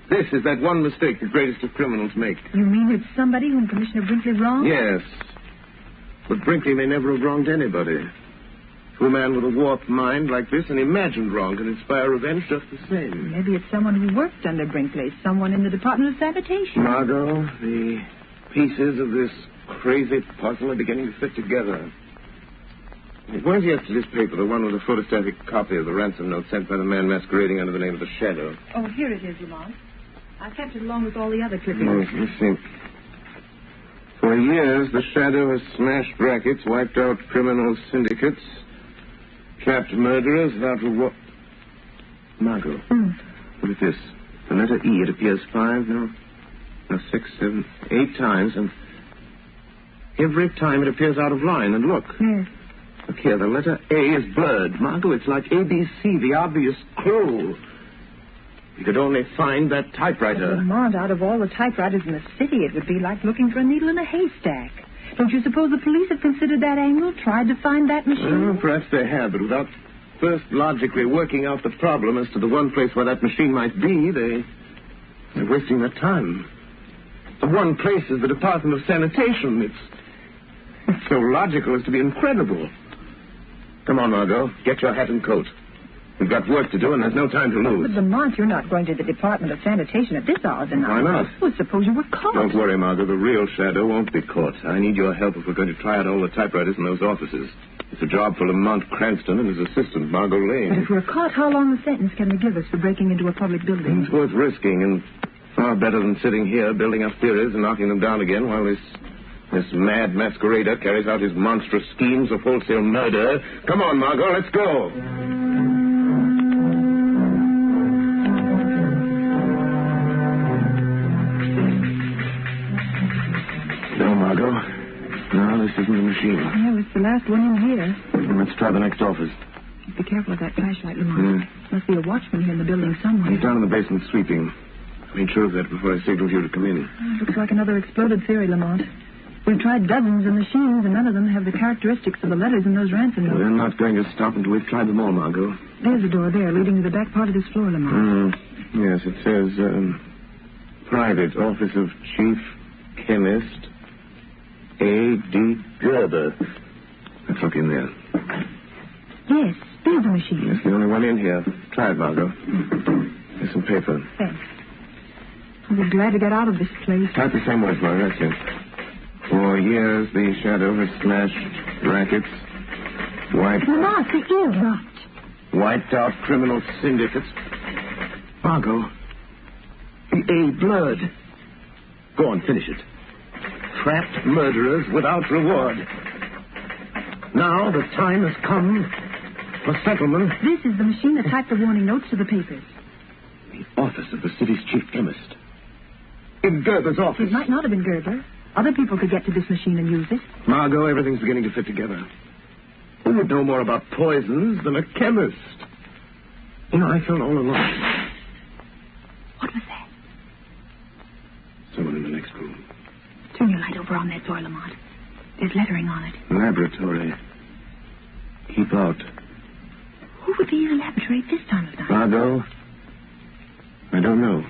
This is that one mistake the greatest of criminals make. You mean it's somebody whom Commissioner Brinkley wronged? Yes. But Brinkley may never have wronged anybody. To a man with a warped mind like this, an imagined wrong can inspire revenge just the same. Maybe it's someone who worked under Brinkley, someone in the Department of Sanitation. Margot, the pieces of this crazy puzzle are beginning to fit together. Where's yesterday's paper, the one with a photostatic copy of the ransom note sent by the man masquerading under the name of the Shadow? Oh, here it is, Lamont. I kept it along with all the other clippings. Oh, let me see. For years, the Shadow has smashed rackets, wiped out criminal syndicates, trapped murderers without reward. Margot, look at this. The letter E, it appears 6, 7, 8 times, and every time it appears out of line. And look. Yes. Look here, the letter A is blurred. Margot, it's like ABC, the obvious clue. You could only find that typewriter. Lamont, out of all the typewriters in the city, it would be like looking for a needle in a haystack. Don't you suppose the police have considered that angle, tried to find that machine? Well, perhaps they have, but without first logically working out the problem as to the one place where that machine might be, they're wasting their time. The one place is the Department of Sanitation. It's so logical as to be incredible. Come on, Margot. Get your hat and coat. We've got work to do, and there's no time to lose. But, Lamont, you're not going to the Department of Sanitation at this hour of the night. Why not? Well, suppose you were caught. Don't worry, Margot. The real Shadow won't be caught. I need your help if we're going to try out all the typewriters in those offices. It's a job for Lamont Cranston and his assistant, Margot Lane. But if we're caught, how long a sentence can they give us for breaking into a public building? It's worth risking, and far better than sitting here building up theories and knocking them down again while this This mad masquerader carries out his monstrous schemes of wholesale murder. Come on, Margot, let's go. No, Margot. No, this isn't the machine. Yeah, it's the last one in here. Let's try the next office. Be careful of that flashlight, Lamont. Must be a watchman here in the building somewhere. He's down in the basement sweeping. I made sure of that before I signaled you to come in. Looks like another exploded theory, Lamont. We've tried dozens of machines, and none of them have the characteristics of the letters in those ransom notes. We're not going to stop until we've tried them all, Margot. There's a door there leading to the back part of this floor, Lamont. Yes, it says, Private Office of Chief Chemist A.D. Gerber. Let's look in there. Yes, there's the machine. It's the only one in here. Try it, Margot. Here's some paper. Thanks. I'll be glad to get out of this place. Type the same words, Margot. That's it. For years, the shadow has smashed rackets, Lamont, the ear rot. wiped out criminal syndicates. Margot, the A blood. Go on, finish it. Trapped murderers without reward. Now the time has come for settlement. This is the machine that typed the warning notes to the papers. The office of the city's chief chemist. In Gerber's office. It might not have been Gerber. Other people could get to this machine and use it. Margot, everything's beginning to fit together. Who would know more about poisons than a chemist? You know, I felt all alone. What was that? Someone in the next room. Turn your light over on that door, Lamont. There's lettering on it. Laboratory. Keep out. Who would be in a laboratory at this time of night? Margot, I don't know.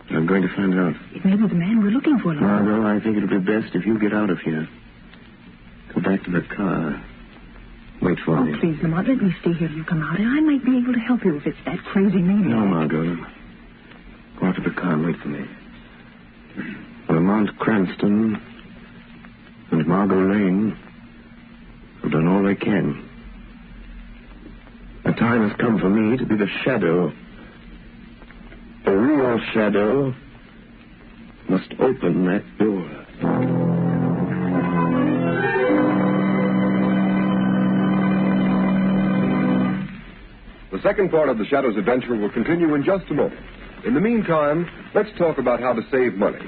I'm going to find out. It may be the man we're looking for, Lamont. Margot, I think it'll be best if you get out of here. Go back to the car. Wait for me. Oh, please, Lamont, let me stay here till you come out, and I might be able to help you if it's that crazy maniac. No, Margot. Go out to the car and wait for me. Lamont Cranston and Margot Lane have done all they can. The time has come for me to be the shadow. The real shadow must open that door. The second part of the Shadow's adventure will continue in just a moment. In the meantime, let's talk about how to save money.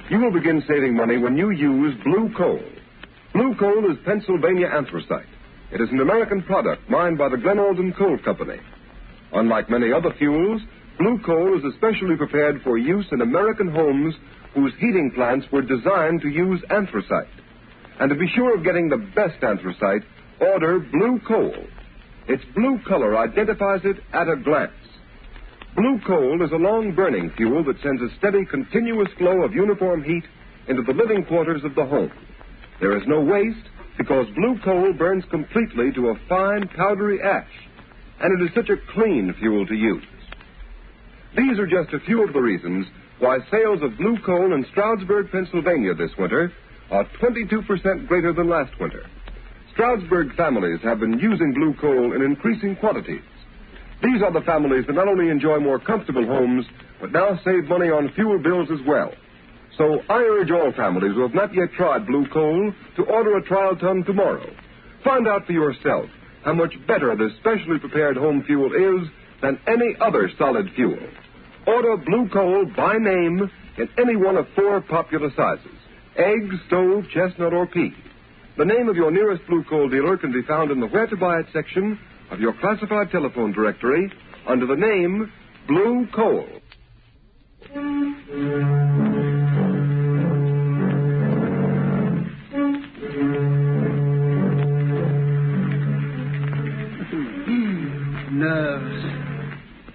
You will begin saving money when you use blue coal. Blue coal is Pennsylvania anthracite. It is an American product mined by the Glen Alden Coal Company. Unlike many other fuels, blue coal is especially prepared for use in American homes whose heating plants were designed to use anthracite. And to be sure of getting the best anthracite, order blue coal. Its blue color identifies it at a glance. Blue coal is a long-burning fuel that sends a steady, continuous flow of uniform heat into the living quarters of the home. There is no waste because blue coal burns completely to a fine, powdery ash, and it is such a clean fuel to use. These are just a few of the reasons why sales of blue coal in Stroudsburg, Pennsylvania this winter are 22% greater than last winter. Stroudsburg families have been using blue coal in increasing quantities. These are the families that not only enjoy more comfortable homes, but now save money on fuel bills as well. So I urge all families who have not yet tried blue coal to order a trial ton tomorrow. Find out for yourself how much better this specially prepared home fuel is than any other solid fuel. Order blue coal by name in any one of 4 popular sizes: egg, stove, chestnut, or pea. The name of your nearest blue coal dealer can be found in the Where to Buy It section of your classified telephone directory under the name Blue Coal.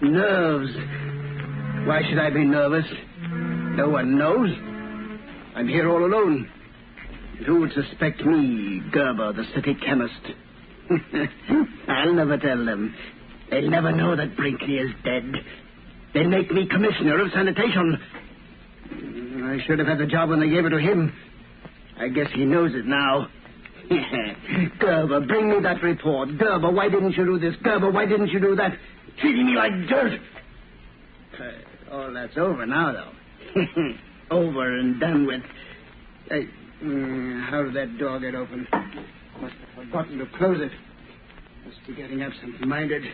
Nerves. Why should I be nervous? No one knows. I'm here all alone. Who would suspect me, Gerber, the city chemist? I'll never tell them. They'll never know that Brinkley is dead. They'll make me commissioner of sanitation. I should have had the job when they gave it to him. I guess he knows it now. Gerber, bring me that report. Gerber, why didn't you do this? Gerber, why didn't you do that? Treating me like dirt. All that's over now, though. Over and done with. How did that door get open? Must have forgotten to close it. Must be getting absent-minded.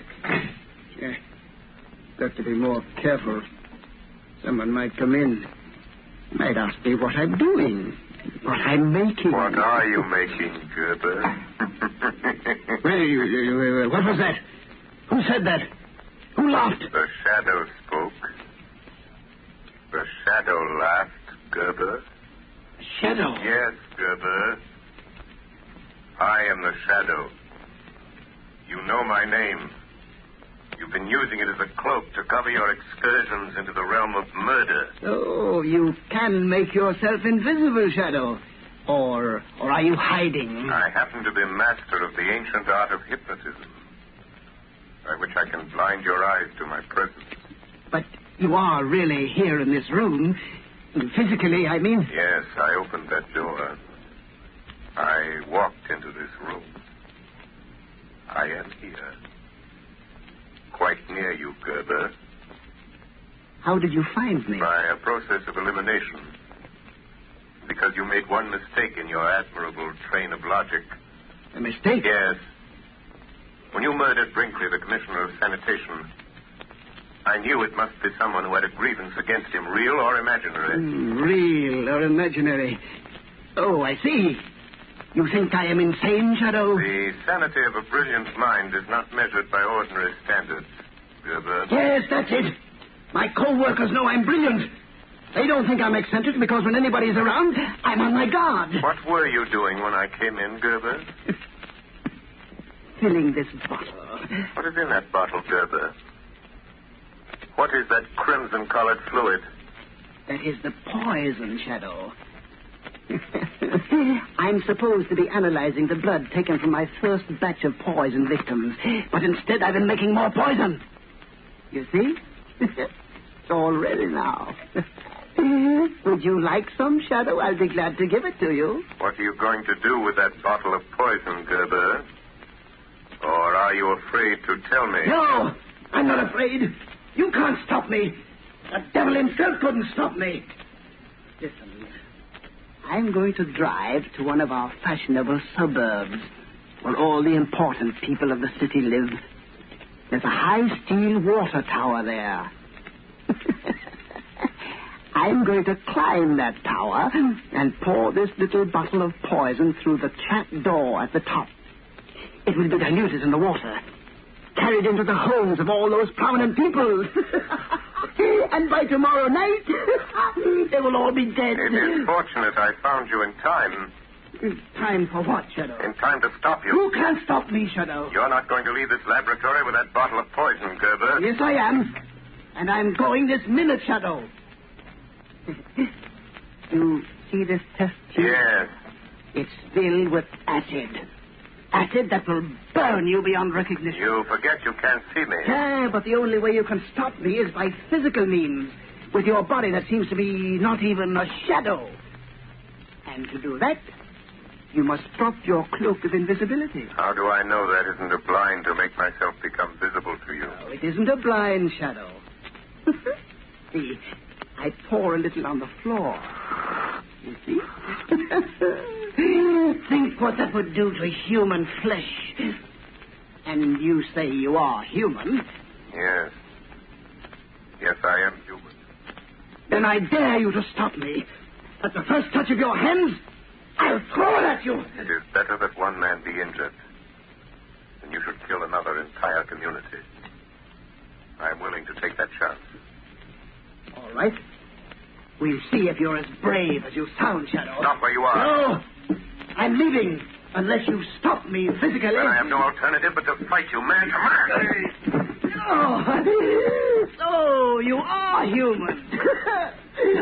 Yeah. Got to be more careful. Someone might come in. Might ask me what I'm doing. What I'm making. What are you making, Gerber? What was that? Who said that? Who laughed? The shadow spoke. The shadow laughed, Gerber. Shadow? Yes, Gerber. I am the shadow. You know my name. You've been using it as a cloak to cover your excursions into the realm of murder. Oh, you can make yourself invisible, Shadow. Or are you hiding? I happen to be master of the ancient art of hypnotism, by which I can blind your eyes to my presence. But you are really here in this room. Physically, I mean. Yes, I opened that door. I walked into this room. I am here. Quite near you, Gerber. How did you find me? By a process of elimination. Because you made one mistake in your admirable train of logic. A mistake? Yes. When you murdered Brinkley, the Commissioner of Sanitation, I knew it must be someone who had a grievance against him, real or imaginary. Real or imaginary. Oh, I see. You think I am insane, Shadow? The sanity of a brilliant mind is not measured by ordinary standards, Gerber. Yes, that's it. My co-workers know I'm brilliant. They don't think I'm eccentric because when anybody's around, I'm on my guard. What were you doing when I came in, Gerber? Filling this bottle. What is in that bottle, Gerber? What is that crimson-colored fluid? That is the poison, Shadow. I'm supposed to be analyzing the blood taken from my first batch of poison victims. But instead, I've been making more poison. You see? It's all ready now. Would you like some, Shadow? I'll be glad to give it to you. What are you going to do with that bottle of poison, Gerber? Or are you afraid to tell me? No, I'm not afraid. You can't stop me. The devil himself couldn't stop me. Listen. I'm going to drive to one of our fashionable suburbs where all the important people of the city live. There's a high steel water tower there. I'm going to climb that tower and pour this little bottle of poison through the trap door at the top. It will be diluted in the water, carried into the homes of all those prominent people. And by tomorrow night, they will all be dead. It is fortunate I found you in time. Time for what, Shadow? In time to stop you. You can't stop me, Shadow. You're not going to leave this laboratory with that bottle of poison, Gerber. Yes, I am. And I'm going this minute, Shadow. You see this test tube? Yes. It's filled with acid. Acid that will burn you beyond recognition. You forget you can't see me. Yeah, but the only way you can stop me is by physical means, with your body that seems to be not even a shadow. And to do that, you must drop your cloak of invisibility. How do I know that isn't a blind to make myself become visible to you? No, it isn't a blind, Shadow. See, I pour a little on the floor. You see? Think what that would do to human flesh. And you say you are human. Yes. Yes, I am human. Then I dare you to stop me. At the first touch of your hands, I'll throw it at you. It is better that one man be injured than you should kill another entire community. I'm willing to take that chance. All right. We'll see if you're as brave as you sound, Shadow. Stop where you are. No. I'm leaving unless you stop me physically. Then I have no alternative but to fight you man to man. Oh, so you are human.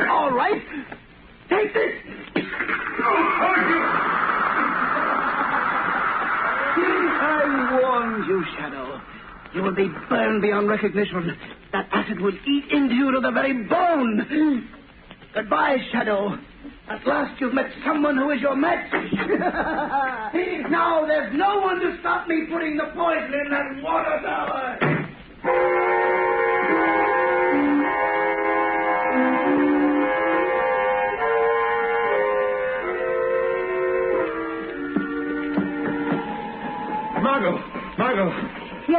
All right. Take this. I warned you, Shadow. You will be burned beyond recognition. That acid will eat into you to the very bone. Goodbye, Shadow. At last you've met someone who is your match. Now there's no one to stop me putting the poison in that water tower.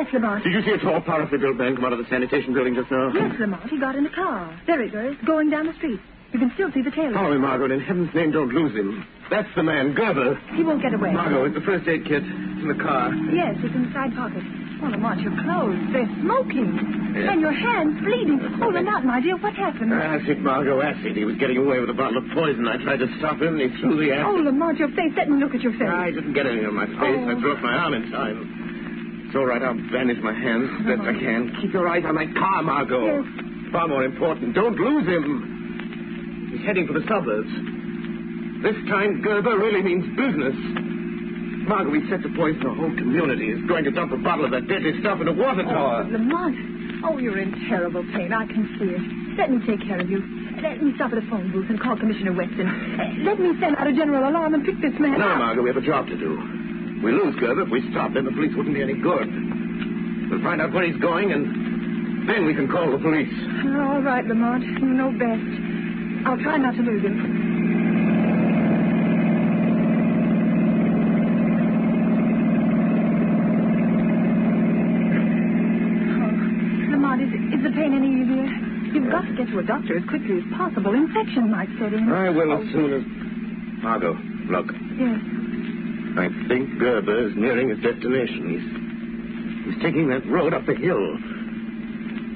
Yes, Lamont. Did you see a tall, powerfully built man come out of the sanitation building just now? Yes, Lamont. He got in the car. There he goes, going down the street. You can still see the tail. Follow him, Margot. In heaven's name, don't lose him. That's the man, Gerber. He won't get away. Margot, it's the first aid kit. It's in the car. Yes, it's in the side pocket. Oh, Lamont, your clothes. They're smoking. Yes. And your hands bleeding. Oh, Lamont, my dear, what happened? Acid, Margot, acid. He was getting away with a bottle of poison. I tried to stop him, and he threw the acid. Oh, Lamont, your face. Let me look at your face. I didn't get anything on my face. I threw up my arm in time. It's all right. I'll bandage my hands as best I can. Keep your eyes on my car, Margot. Yes. Far more important. Don't lose him. He's heading for the suburbs. This time, Gerber really means business. Margot, we set to poison the whole community. He's going to dump a bottle of that deadly stuff in a water tower. Oh, Lamont. Oh, you're in terrible pain. I can see it. Let me take care of you. Let me stop at a phone booth and call Commissioner Weston. Let me send out a general alarm and pick this man No, up. Margot, we have a job to do. We lose Gerber. If we stop, then the police wouldn't be any good. We'll find out where he's going, and then we can call the police. All right, Lamont. You know best. I'll try not to lose him. Oh, Lamont, is the pain any easier? You've got to get to a doctor as quickly as possible. Infection might set in. I will as soon as... Margot, look. Yes. I think Gerber is nearing his destination. He's taking that road up the hill.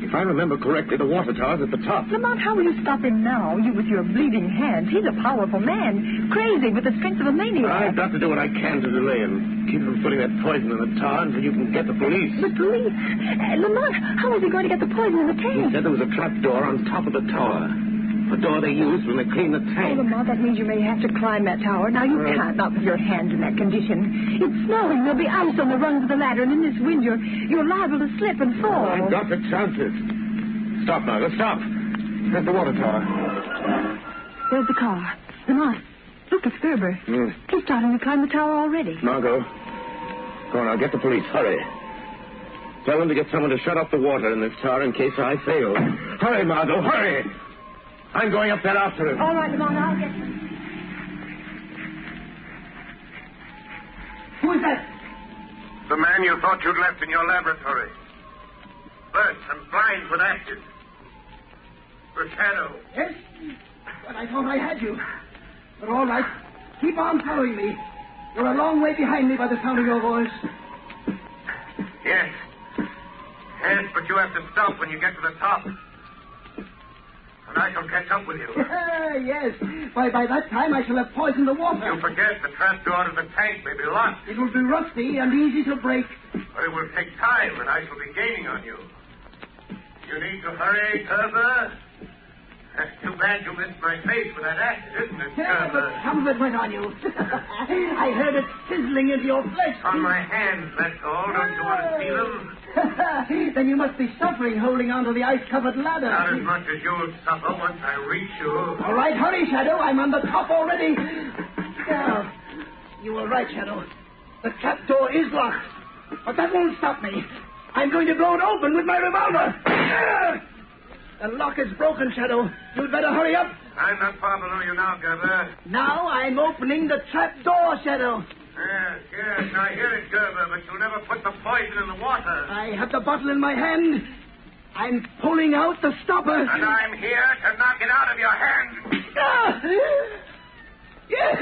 If I remember correctly, the water tower's at the top. Lamont, how will you stop him now? You with your bleeding hands. He's a powerful man. Crazy with the strength of a maniac. I've got to do what I can to delay him. Keep him putting that poison in the tower until you can get the police. The police? Lamont, how is he going to get the poison in the tank? He said there was a trap door on top of the tower. The door they used when they cleaned the tank. Oh, Lamont, that means you may have to climb that tower. Now, you can't, not with your hands in that condition. It's snowing. There'll be ice on the rungs of the ladder, and in this wind, you're liable to slip and fall. I've got the chances. Stop, Margaret, stop. There's the water tower. There's the car. Lamont, look, it's Gerber. He's starting to climb the tower already. Margot, go on, I'll get the police. Hurry. Tell them to get someone to shut off the water in this tower in case I fail. Hurry, Margot, hurry! I'm going up there after him. All right, Lamont, I'll get him. Who is that? The man you thought you'd left in your laboratory. Burnt and blind with acid. The shadow. Yes? But I thought I had you. But all right. Keep on following me. You're a long way behind me by the sound of your voice. Yes. Yes, but you have to stop when you get to the top. And I shall catch up with you. Yes. By that time, I shall have poisoned the water. You forget the trap door to the tank may be locked. It will be rusty and easy to break. But it will take time, and I shall be gaining on you. You need to hurry, Gerber. That's too bad you missed my face with that acid, isn't it, Yeah, Gerber? but some of it went on you. I heard it sizzling into your flesh. On my hands, that's all. Don't you want to see them? Then you must be suffering holding onto the ice-covered ladder. Not as much as you'll suffer once I reach you. All right, hurry, Shadow. I'm on the top already. Now, you were right, Shadow. The trap door is locked. But that won't stop me. I'm going to blow it open with my revolver. The lock is broken, Shadow. You'd better hurry up. I'm not far below you now, Gerber. Now I'm opening the trap door, Shadow. Yes, I hear it, Gerber, but you'll never put the poison in the water. I have the bottle in my hand. I'm pulling out the stopper. And I'm here to knock it out of your hand. Ah! Yes!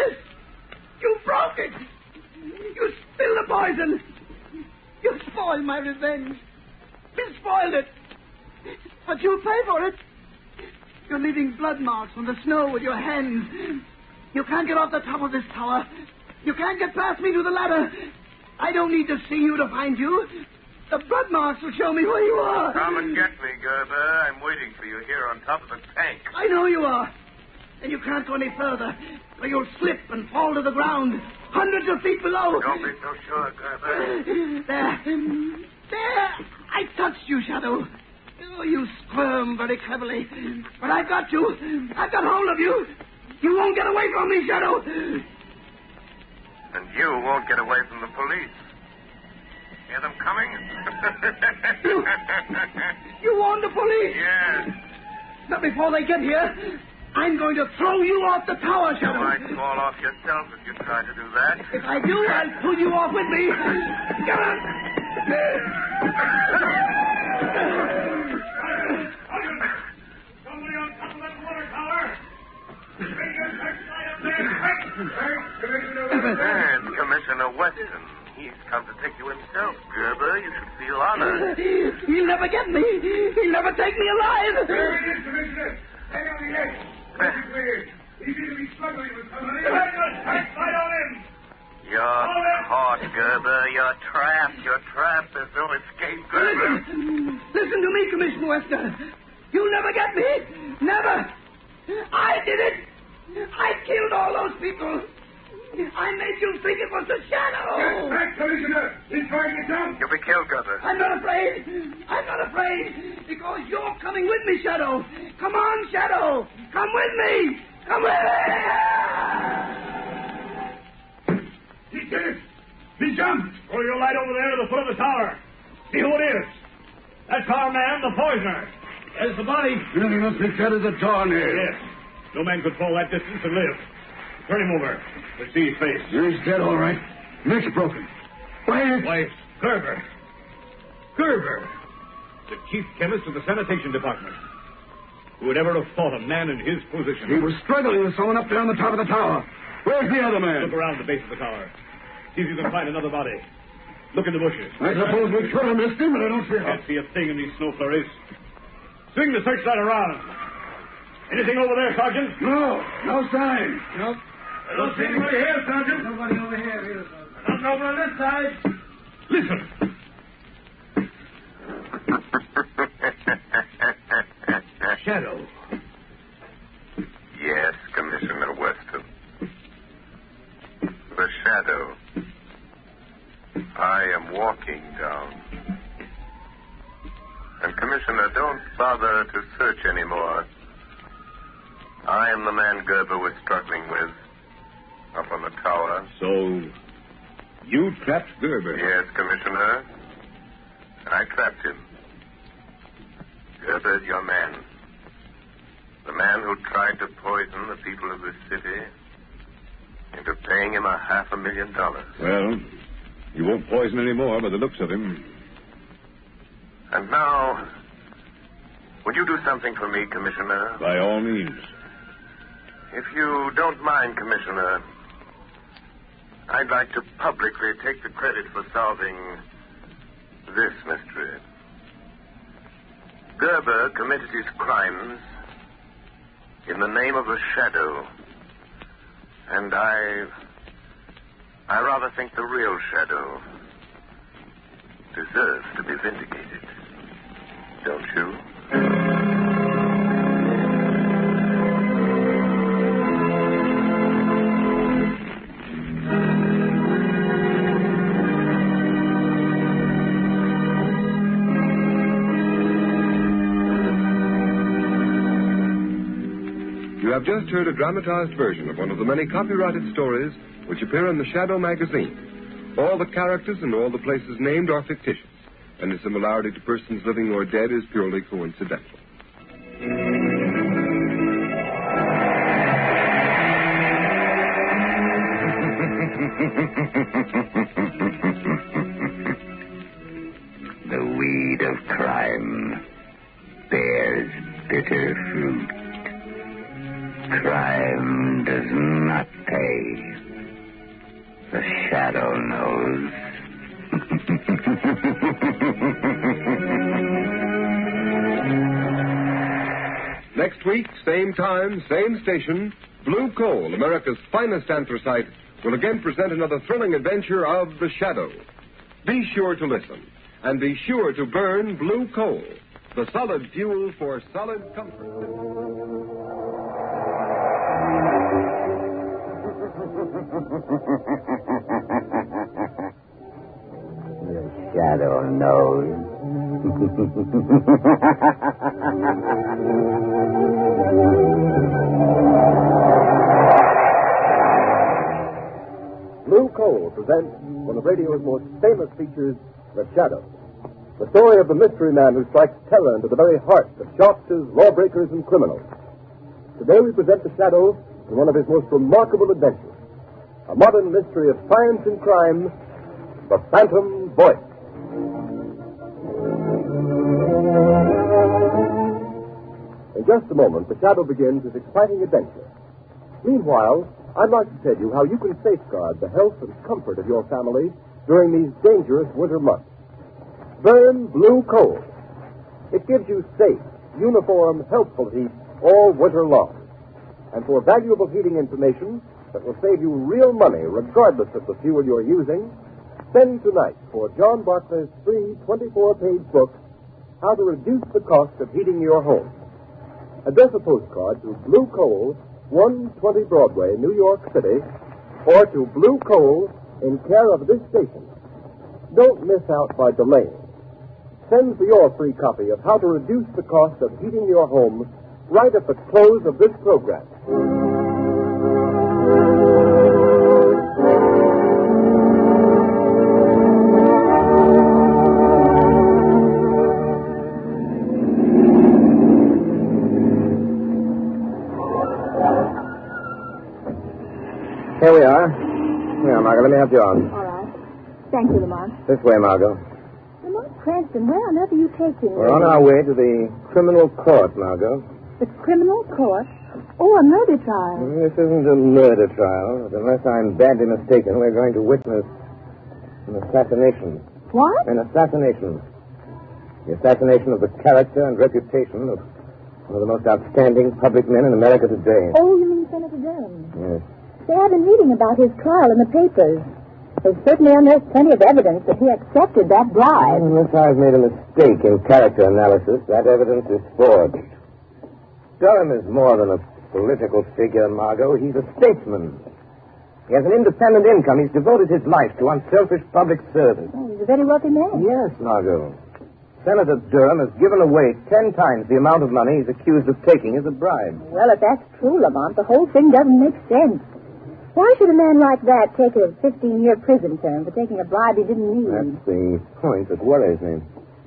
You broke it! You spilled the poison! You spoiled my revenge. You spoiled it. But you'll pay for it. You're leaving blood marks on the snow with your hands. You can't get off the top of this tower. You can't get past me to the ladder. I don't need to see you to find you. The blood marks will show me where you are. Come and get me, Gerber. I'm waiting for you here on top of the tank. I know you are. And you can't go any further, or you'll slip and fall to the ground, hundreds of feet below. Don't be so sure, Gerber. There. I touched you, Shadow. Oh, you squirm very cleverly. But I've got you. I've got hold of you. You won't get away from me, Shadow. And you won't get away from the police. Hear them coming? You warned the police? Yes. But before they get here, I'm going to throw you off the tower, Shadow. You might fall off yourself if you try to do that. If I do, I'll pull you off with me. Come on. Somebody on top of that water tower. Bring your searchlight up there quick. And Commissioner Weston. He's come to take you himself, Gerber. You should feel honored. He'll never get me. He'll never take me alive. There he is, Commissioner. Hang on the edge. That's clear. He seems to be struggling with somebody. Hang your searchlight on him. You're caught, Gerber. You're trapped. You're trapped. There's no escape, Gerber. Listen to me, Commissioner Weston. You'll never get me. Never. I did it. I killed all those people. I made you think it was the shadow. Get back, Commissioner. He's trying to jump. You'll be killed, Gerber. I'm not afraid. I'm not afraid because you're coming with me, Shadow. Come on, Shadow. Come with me. Come with me. He did it. He jumped. Throw your light over there to the foot of the tower. See who it is. That's our man, the poisoner. There's the body. Really must be cut as a tornado. Yes. No man could fall that distance and live. Turn him over. Let's see his face. He's dead, all right. Neck's broken. Why, Gerber. Gerber. The chief chemist of the sanitation department. Who would ever have thought a man in his position? He was struggling with someone up there on the top of the tower. Where's the other man? Look around the base of the tower. See if you can find another body. Look in the bushes. I suppose we could have missed him, but I don't see how. Can't see a thing in these snow flurries. Swing the searchlight around. Anything over there, Sergeant? No sign. Nope. I don't see anybody here, Sergeant. Nobody over here either, Sergeant. Nothing over on this side. Listen. Shadow. Yes, Commissioner Weston. The shadow. I am walking down. And, Commissioner, don't bother to search anymore. I am the man Gerber was struggling with up on the tower. So, you trapped Gerber? Yes, Commissioner. I trapped him. Gerber's your man. The man who tried to poison the people of this city into paying him $500,000. Well, you won't poison any more by the looks of him. And now, would you do something for me, Commissioner? By all means. If you don't mind, Commissioner, I'd like to publicly take the credit for solving this mystery. Gerber committed his crimes in the name of a shadow. And I rather think the real shadow deserves to be vindicated. Don't you? You have just heard a dramatized version of one of the many copyrighted stories which appear in the Shadow magazine. All the characters and all the places named are fictitious. Any similarity to persons living or dead is purely coincidental. The weed of crime bears bitter fruit. Crime does not pay. The shadow knows. Next week, same time, same station, Blue Coal, America's finest anthracite, will again present another thrilling adventure of The Shadow. Be sure to listen, and be sure to burn Blue Coal, the solid fuel for solid comfort. The shadow knows. Blue Coal presents one of radio's most famous features, The Shadow. The story of the mystery man who strikes terror into the very heart of sharpshooters, lawbreakers, and criminals. Today we present The Shadow in one of his most remarkable adventures. A modern mystery of science and crime, The Phantom Voice. In just a moment, the Shadow begins his exciting adventure. Meanwhile, I'd like to tell you how you can safeguard the health and comfort of your family during these dangerous winter months. Burn Blue Coal. It gives you safe, uniform, helpful heat all winter long. And for valuable heating information that will save you real money regardless of the fuel you're using, send tonight for John Barclay's free 24-page book, How to Reduce the Cost of Heating Your Home. Address a postcard to Blue Coal, 120 Broadway, New York City, or to Blue Coal in care of this station. Don't miss out by delaying. Send for your free copy of How to Reduce the Cost of Heating Your Home right at the close of this program. Here we are. Here, Margot, let me help you on. All right. Thank you, Lamont. This way, Margot. Lamont Cranston, where on earth are you taking me? We're on our way to the criminal court, Margot. The criminal court? Oh, a murder trial. This isn't a murder trial, but unless I'm badly mistaken, we're going to witness an assassination. What? An assassination. The assassination of the character and reputation of one of the most outstanding public men in America today. Oh, you mean Senator Durham? Yes. They have been reading about his trial in the papers. They've certainly unearthed plenty of evidence that he accepted that bribe. Unless I've made a mistake in character analysis, that evidence is forged. Durham is more than a political figure, Margot. He's a statesman. He has an independent income. He's devoted his life to unselfish public service. Oh, he's a very wealthy man. Yes, Margot. Senator Durham has given away 10 times the amount of money he's accused of taking as a bribe. Well, if that's true, Lamont, the whole thing doesn't make sense. Why should a man like that take a 15-year prison term for taking a bribe he didn't need? That's the point that worries me.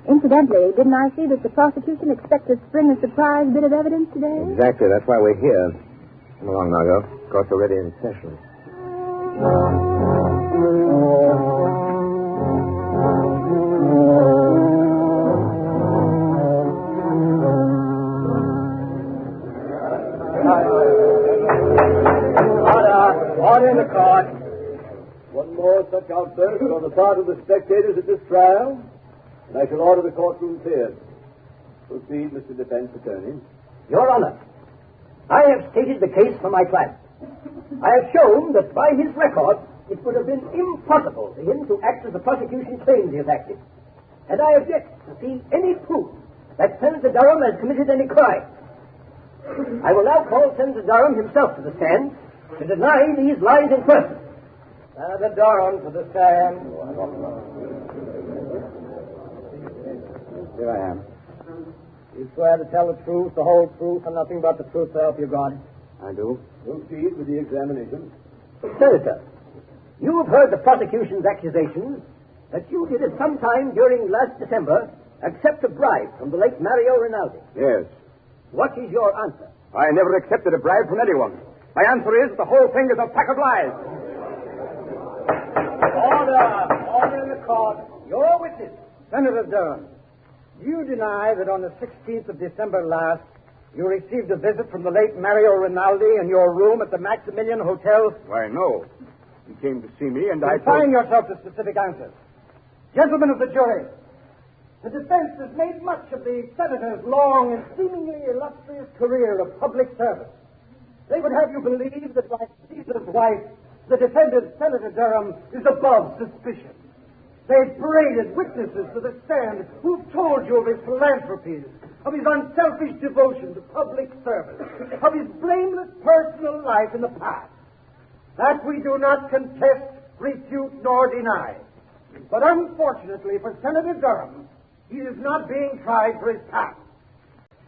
Incidentally, didn't I see that the prosecution expects to spring a surprise bit of evidence today? Exactly. That's why we're here. Come along, Margot. Court's already in session. Order in the court. One more such outburst on the part of the spectators at this trial, and I shall order the courtroom cleared. Proceed, Mr. Defense Attorney. Your Honor, I have stated the case for my client. I have shown that by his record, it would have been impossible for him to act as the prosecution claims he has acted. And I have yet to see any proof that Senator Durham has committed any crime. I will now call Senator Durham himself to the stand to deny these lies in person. Senator Durham to the stand. Here I am. You swear to tell the truth, the whole truth, and nothing but the truth, so help you God? I do. Proceed with the examination. Senator, you have heard the prosecution's accusations that you did at some time during last December accept a bribe from the late Mario Rinaldi. Yes. What is your answer? I never accepted a bribe from anyone. My answer is the whole thing is a pack of lies. Order in the court. Your witness, Senator Durham. Do you deny that on the 16th of December last, you received a visit from the late Mario Rinaldi in your room at the Maximilian Hotel? Why, no. He came to see me, and Confine yourself to specific answers. Gentlemen of the jury, the defense has made much of the senator's long and seemingly illustrious career of public service. They would have you believe that, like Caesar's wife, the defendant, Senator Durham, is above suspicion. They've paraded witnesses to the stand who've told you of his philanthropies, of his unselfish devotion to public service, of his blameless personal life in the past. That we do not contest, refute, nor deny. But unfortunately for Senator Durham, he is not being tried for his past.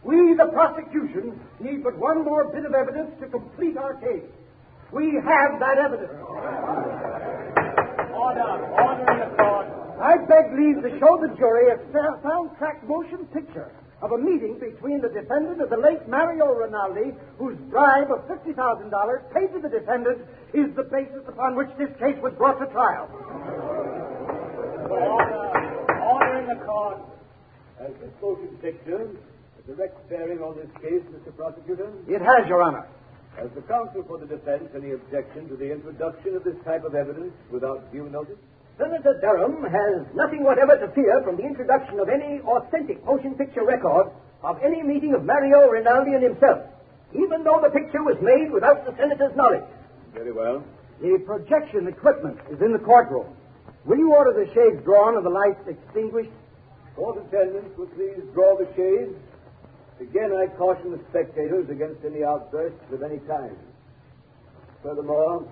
We, the prosecution, need but one more bit of evidence to complete our case. We have that evidence. Order in the court. I beg leave to show the jury a soundtrack motion picture of a meeting between the defendant and the late Mario Rinaldi, whose bribe of $50,000 paid to the defendant is the basis upon which this case was brought to trial. Order in the court. Has this motion picture a direct bearing on this case, Mr. Prosecutor? It has, Your Honor. Has the counsel for the defense any objection to the introduction of this type of evidence without due notice? Senator Durham has nothing whatever to fear from the introduction of any authentic motion picture record of any meeting of Mario Rinaldi and himself, even though the picture was made without the senator's knowledge. Very well. The projection equipment is in the courtroom. Will you order the shades drawn and the lights extinguished? Court attendants will please draw the shades. Again, I caution the spectators against any outbursts of any kind. Furthermore,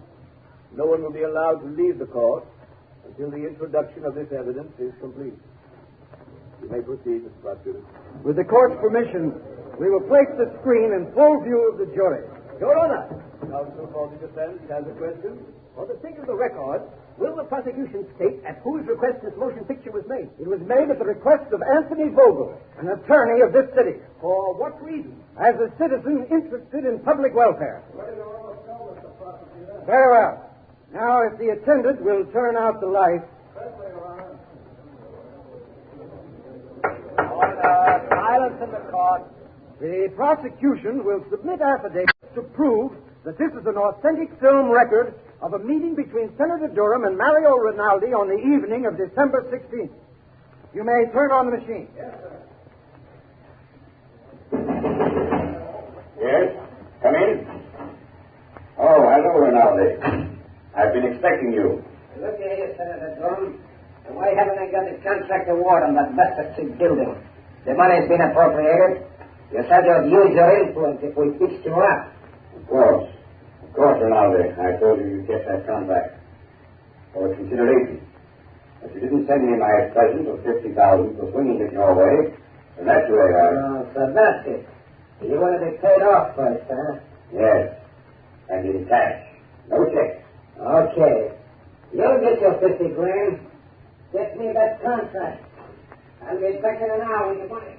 no one will be allowed to leave the court until the introduction of this evidence is complete. You may proceed, Mr. Prosecutor. With the court's permission, we will place the screen in full view of the jury. Your Honor. Counsel for the defense has a question. For the sake of the record, will the prosecution state at whose request this motion picture was made? It was made at the request of Anthony Vogel, an attorney of this city. For what reason? As a citizen interested in public welfare. Very well. Now, if the attendant will turn out the light. Order. Silence in the court. The prosecution will submit affidavits to prove that this is an authentic film record of a meeting between Senator Durham and Mario Rinaldi on the evening of December 16th. You may turn on the machine. Yes, sir. Yes? Come in. Oh, hello, Rinaldi. I've been expecting you. Look here, Senator Durham. Why haven't I got a contract award on that Buster Street building? The money's been appropriated. You said you'd use your influence if we fixed you up. Of course, Rinaldi. I told you you'd get that contract. For consideration. But you didn't send me my present of $50,000 for swinging it your way. And that's the way Oh, so that's it. You want to be paid off first, huh? Yes. And in cash. No check. Okay. You'll get your 50 grand. Get me that contract. I'll be back in an hour with the money.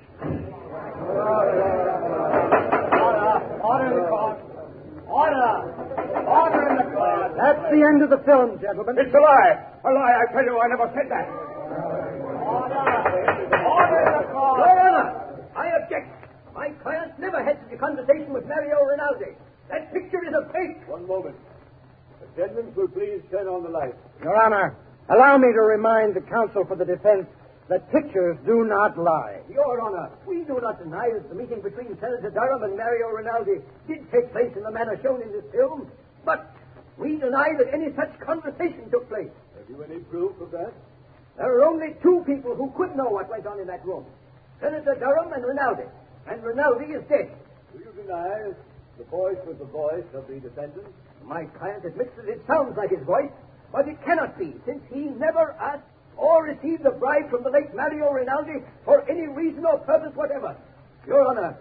Order in the court. Order in the court. That's the end of the film, gentlemen. It's a lie. A lie, I tell you, I never said that. Order in the court. Your Honor, I object. My client never had such a conversation with Mario Rinaldi. That picture is a fake. One moment. Attendants will please turn on the light. Your Honor, allow me to remind the counsel for the defense that pictures do not lie. Your Honor, we do not deny that the meeting between Senator Durham and Mario Rinaldi did take place in the manner shown in this film, but we deny that any such conversation took place. Have you any proof of that? There are only two people who could know what went on in that room. Senator Durham and Rinaldi. And Rinaldi is dead. Do you deny the voice was the voice of the defendant? My client admits that it sounds like his voice, but it cannot be, since he never asked or received a bribe from the late Mario Rinaldi for any reason or purpose whatever. Your Honor,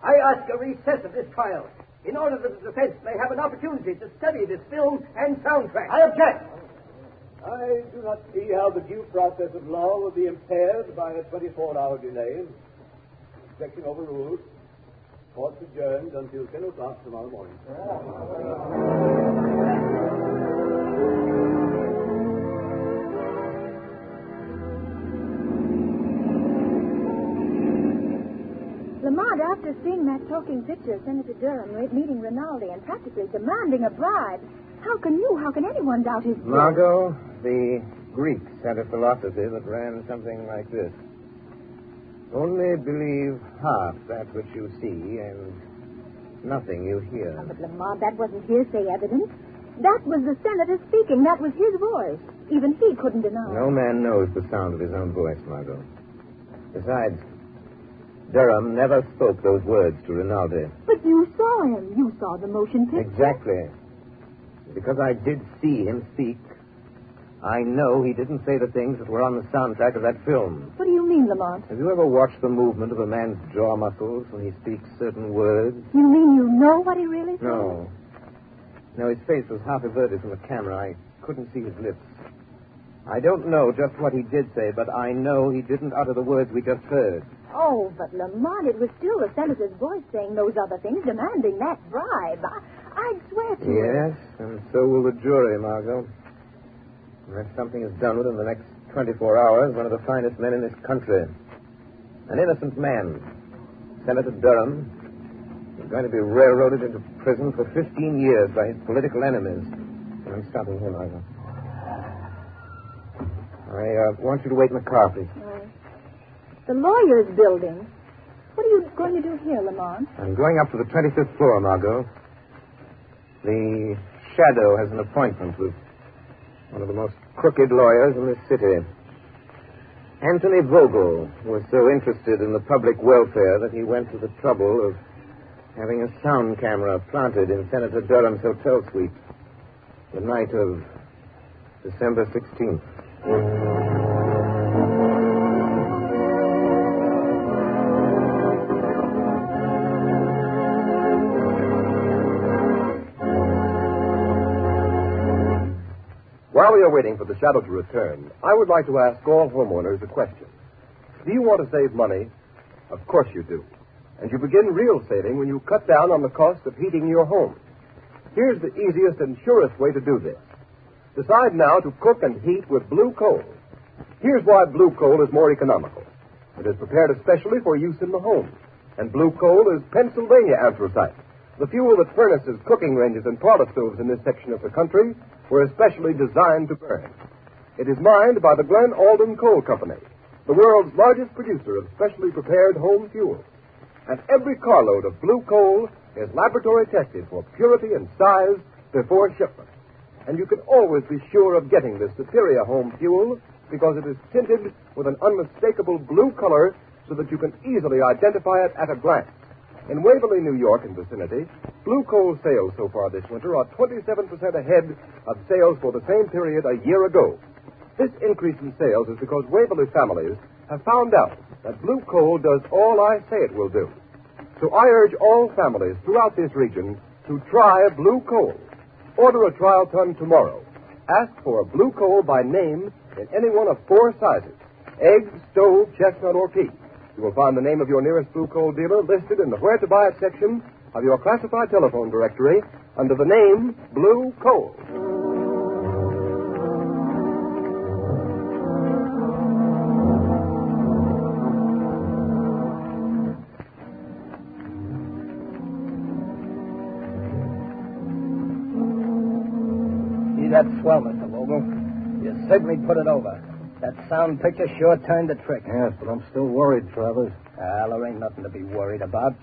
I ask a recess of this trial in order that the defense may have an opportunity to study this film and soundtrack. I object. I do not see how the due process of law will be impaired by a 24-hour delay. Objection overruled. Court's adjourned until 10 o'clock tomorrow morning. Lamont, after seeing that talking picture of Senator Durham meeting Rinaldi and practically demanding a bribe, how can anyone doubt his guilt? Margot, the Greeks had a philosophy that ran something like this. Only believe half that which you see and nothing you hear. Oh, but Lamont, that wasn't hearsay evidence. That was the senator speaking. That was his voice. Even he couldn't deny. No man knows the sound of his own voice, Margot. Besides, Durham never spoke those words to Rinaldi. But you saw him. You saw the motion picture. Exactly. Because I did see him speak, I know he didn't say the things that were on the soundtrack of that film. What do you mean, Lamont? Have you ever watched the movement of a man's jaw muscles when he speaks certain words? You mean you know what he really said? No. No, his face was half averted from the camera. I couldn't see his lips. I don't know just what he did say, but I know he didn't utter the words we just heard. Oh, but Lamont, it was still the senator's voice saying those other things, demanding that bribe. I'd swear to it. Yes, and so will the jury, Margot. Unless something is done within the next 24 hours, one of the finest men in this country, An innocent man, Senator Durham, is going to be railroaded into prison for 15 years by his political enemies. I'm stopping here, Margot. I want you to wait in the car, please. The lawyer's building. What are you going to do here, Lamont? I'm going up to the 25th floor, Margot. The Shadow has an appointment with one of the most crooked lawyers in this city. Anthony Vogel was so interested in the public welfare that he went to the trouble of having a sound camera planted in Senator Durham's hotel suite the night of December 16th. While we are waiting for the Shadow to return, I would like to ask all homeowners a question. Do you want to save money? Of course you do. And you begin real saving when you cut down on the cost of heating your home. Here's the easiest and surest way to do this. Decide now to cook and heat with blue coal. Here's why blue coal is more economical. It is prepared especially for use in the home. And blue coal is Pennsylvania anthracite, the fuel that furnaces, cooking ranges, and parlor stoves in this section of the country were especially designed to burn. It is mined by the Glen Alden Coal Company, the world's largest producer of specially prepared home fuel. And every carload of blue coal is laboratory tested for purity and size before shipment. And you can always be sure of getting this superior home fuel because it is tinted with an unmistakable blue color so that you can easily identify it at a glance. In Waverly, New York and vicinity, blue coal sales so far this winter are 27% ahead of sales for the same period a year ago. This increase in sales is because Waverly families have found out that blue coal does all I say it will do. So I urge all families throughout this region to try blue coal. Order a trial ton tomorrow. Ask for blue coal by name in any one of 4 sizes: egg, stove, chestnut, or pea. You will find the name of your nearest blue coal dealer listed in the Where to Buy It section of your classified telephone directory under the name Blue Coal. See that swell, Mr. Vogel? You certainly put it over. That sound picture sure turned the trick. Yes, but I'm still worried, Travers. Well, there ain't nothing to be worried about.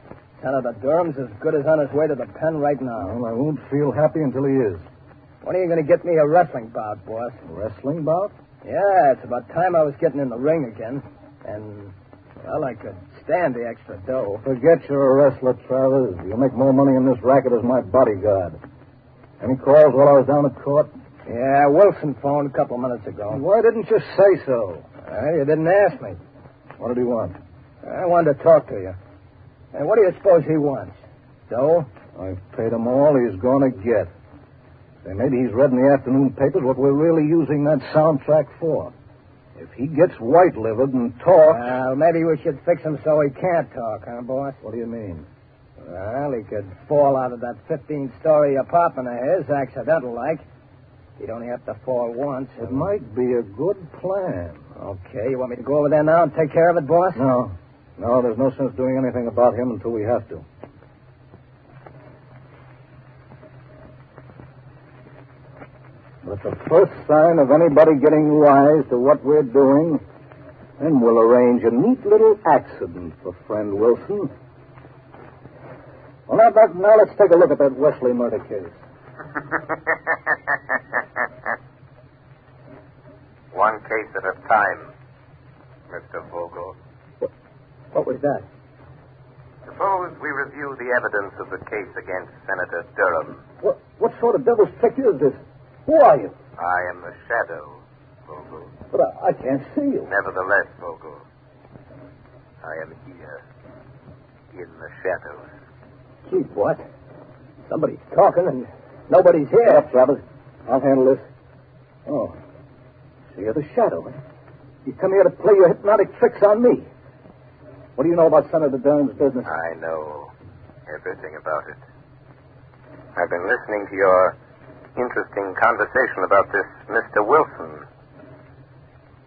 Senator Durham's as good as on his way to the pen right now. Well, I won't feel happy until he is. When are you going to get me a wrestling bout, boss? A wrestling bout? Yeah, it's about time I was getting in the ring again. And, well, I could stand the extra dough. Forget you're a wrestler, Travers. You'll make more money in this racket as my bodyguard. Any calls while I was down at court? Yeah, Wilson phoned a couple of minutes ago. Why didn't you say so? You didn't ask me. What did he want? I wanted to talk to you. And what do you suppose he wants? Dough? I've paid him all he's going to get. Say, maybe he's read in the afternoon papers what we're really using that soundtrack for. If he gets white-livered and talks... Well, maybe we should fix him so he can't talk, huh, boss? What do you mean? Well, he could fall out of that 15-story apartment of his, accidental-like. He'd only have to fall once. It might be a good plan. Okay, you want me to go over there now and take care of it, boss? No, there's no sense doing anything about him until we have to. But the first sign of anybody getting wise to what we're doing, then we'll arrange a neat little accident for friend Wilson. Well, now let's take a look at that Wesley murder case. One case at a time, Mr. Vogel. What was that? Suppose we review the evidence of the case against Senator Durham. What sort of devil's picture is this? Who are you? I am the Shadow, Vogel. But I can't see you. Nevertheless, Vogel, I am here, in the shadows. Gee, what? Somebody's talking and nobody's here. Up, Travers. I'll handle this. Oh. So you're the Shadow, eh? You come here to play your hypnotic tricks on me. What do you know about Senator Durham's business? I know everything about it. I've been listening to your interesting conversation about this Mr. Wilson.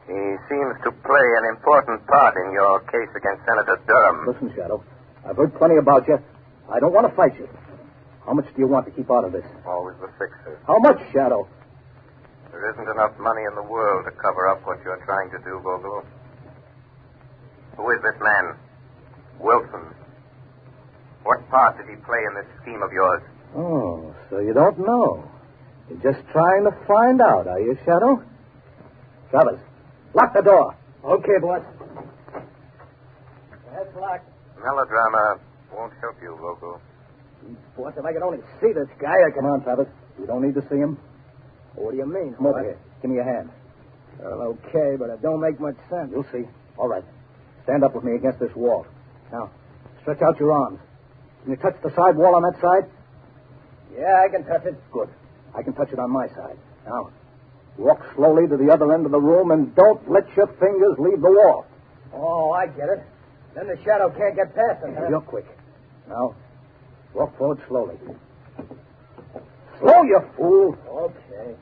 He seems to play an important part in your case against Senator Durham. Listen, Shadow, I've heard plenty about you. I don't want to fight you. How much do you want to keep out of this? Always the fixer. How much, Shadow? There isn't enough money in the world to cover up what you're trying to do, Vogel. Who is this man? Wilson. What part did he play in this scheme of yours? Oh, so you don't know. You're just trying to find out, are you, Shadow? Travers, lock the door. Okay, boss. That's locked. Melodrama won't help you, Vogel. Boss, if I could only see this guy, I could... Come on, Travers. You don't need to see him. What do you mean? Come over here. Give me your hand. Well, okay, but it don't make much sense. You'll see. All right. Stand up with me against this wall. Now, stretch out your arms. Can you touch the side wall on that side? Yeah, I can touch it. Good. I can touch it on my side. Now, walk slowly to the other end of the room and don't let your fingers leave the wall. Oh, I get it. Then the shadow can't get past it, huh? You're quick. Now, walk forward slowly. Slow, you fool. Okay.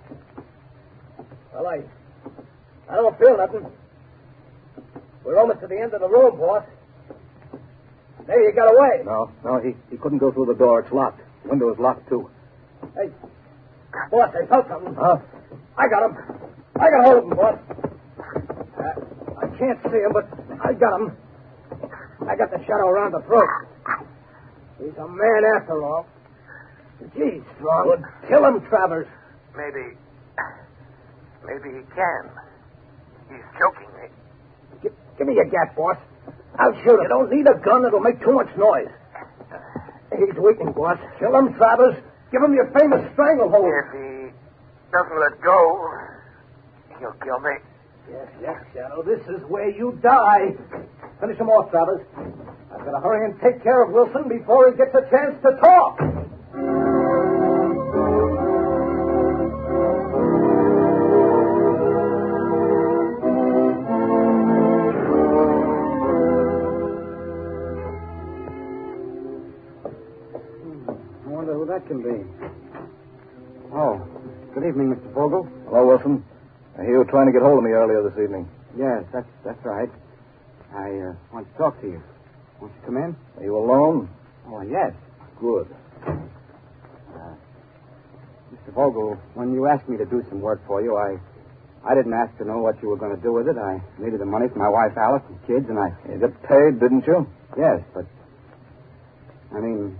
Well, I don't feel nothing. We're almost to the end of the room, boss. Maybe you got away. No, he couldn't go through the door. It's locked. The window is locked, too. Hey, boss, I felt something. Huh? I got him. I got hold of him, boss. I can't see him, but I got him. I got the shadow around the throat. He's a man after all. Gee, Strong. Would kill him, Travers. Maybe he can. He's choking me. Give me your gat, boss. I'll shoot him. You don't need a gun. It'll make too much noise. He's weakening, boss. Kill him, Travers. Give him your famous stranglehold. If he doesn't let go, he'll kill me. Yes, Shadow. This is where you die. Finish him off, Travers. I've got to hurry and take care of Wilson before he gets a chance to talk. I wonder who that can be. Oh, good evening, Mr. Vogel. Hello, Wilson. I hear you were trying to get hold of me earlier this evening. Yes, that's right. I want to talk to you. Won't you come in? Are you alone? Oh, yes. Good. Mr. Vogel, when you asked me to do some work for you, I didn't ask to know what you were going to do with it. I needed the money for my wife, Alice, and kids, and You got paid, didn't you? Yes, but... I mean...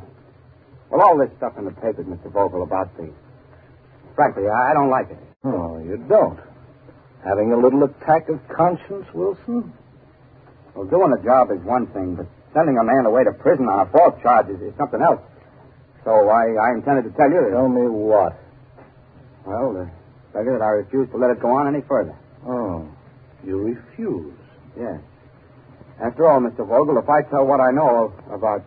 Well, all this stuff in the papers, Mr. Vogel, about the... Frankly, I don't like it. Oh, you don't? Having a little attack of conscience, Wilson? Well, doing a job is one thing, but sending a man away to prison on a false charge is something else. So I intended to tell you that... Tell me what? Well, the figure that I refuse to let it go on any further. Oh, you refuse? Yes. After all, Mr. Vogel, if I tell what I know about...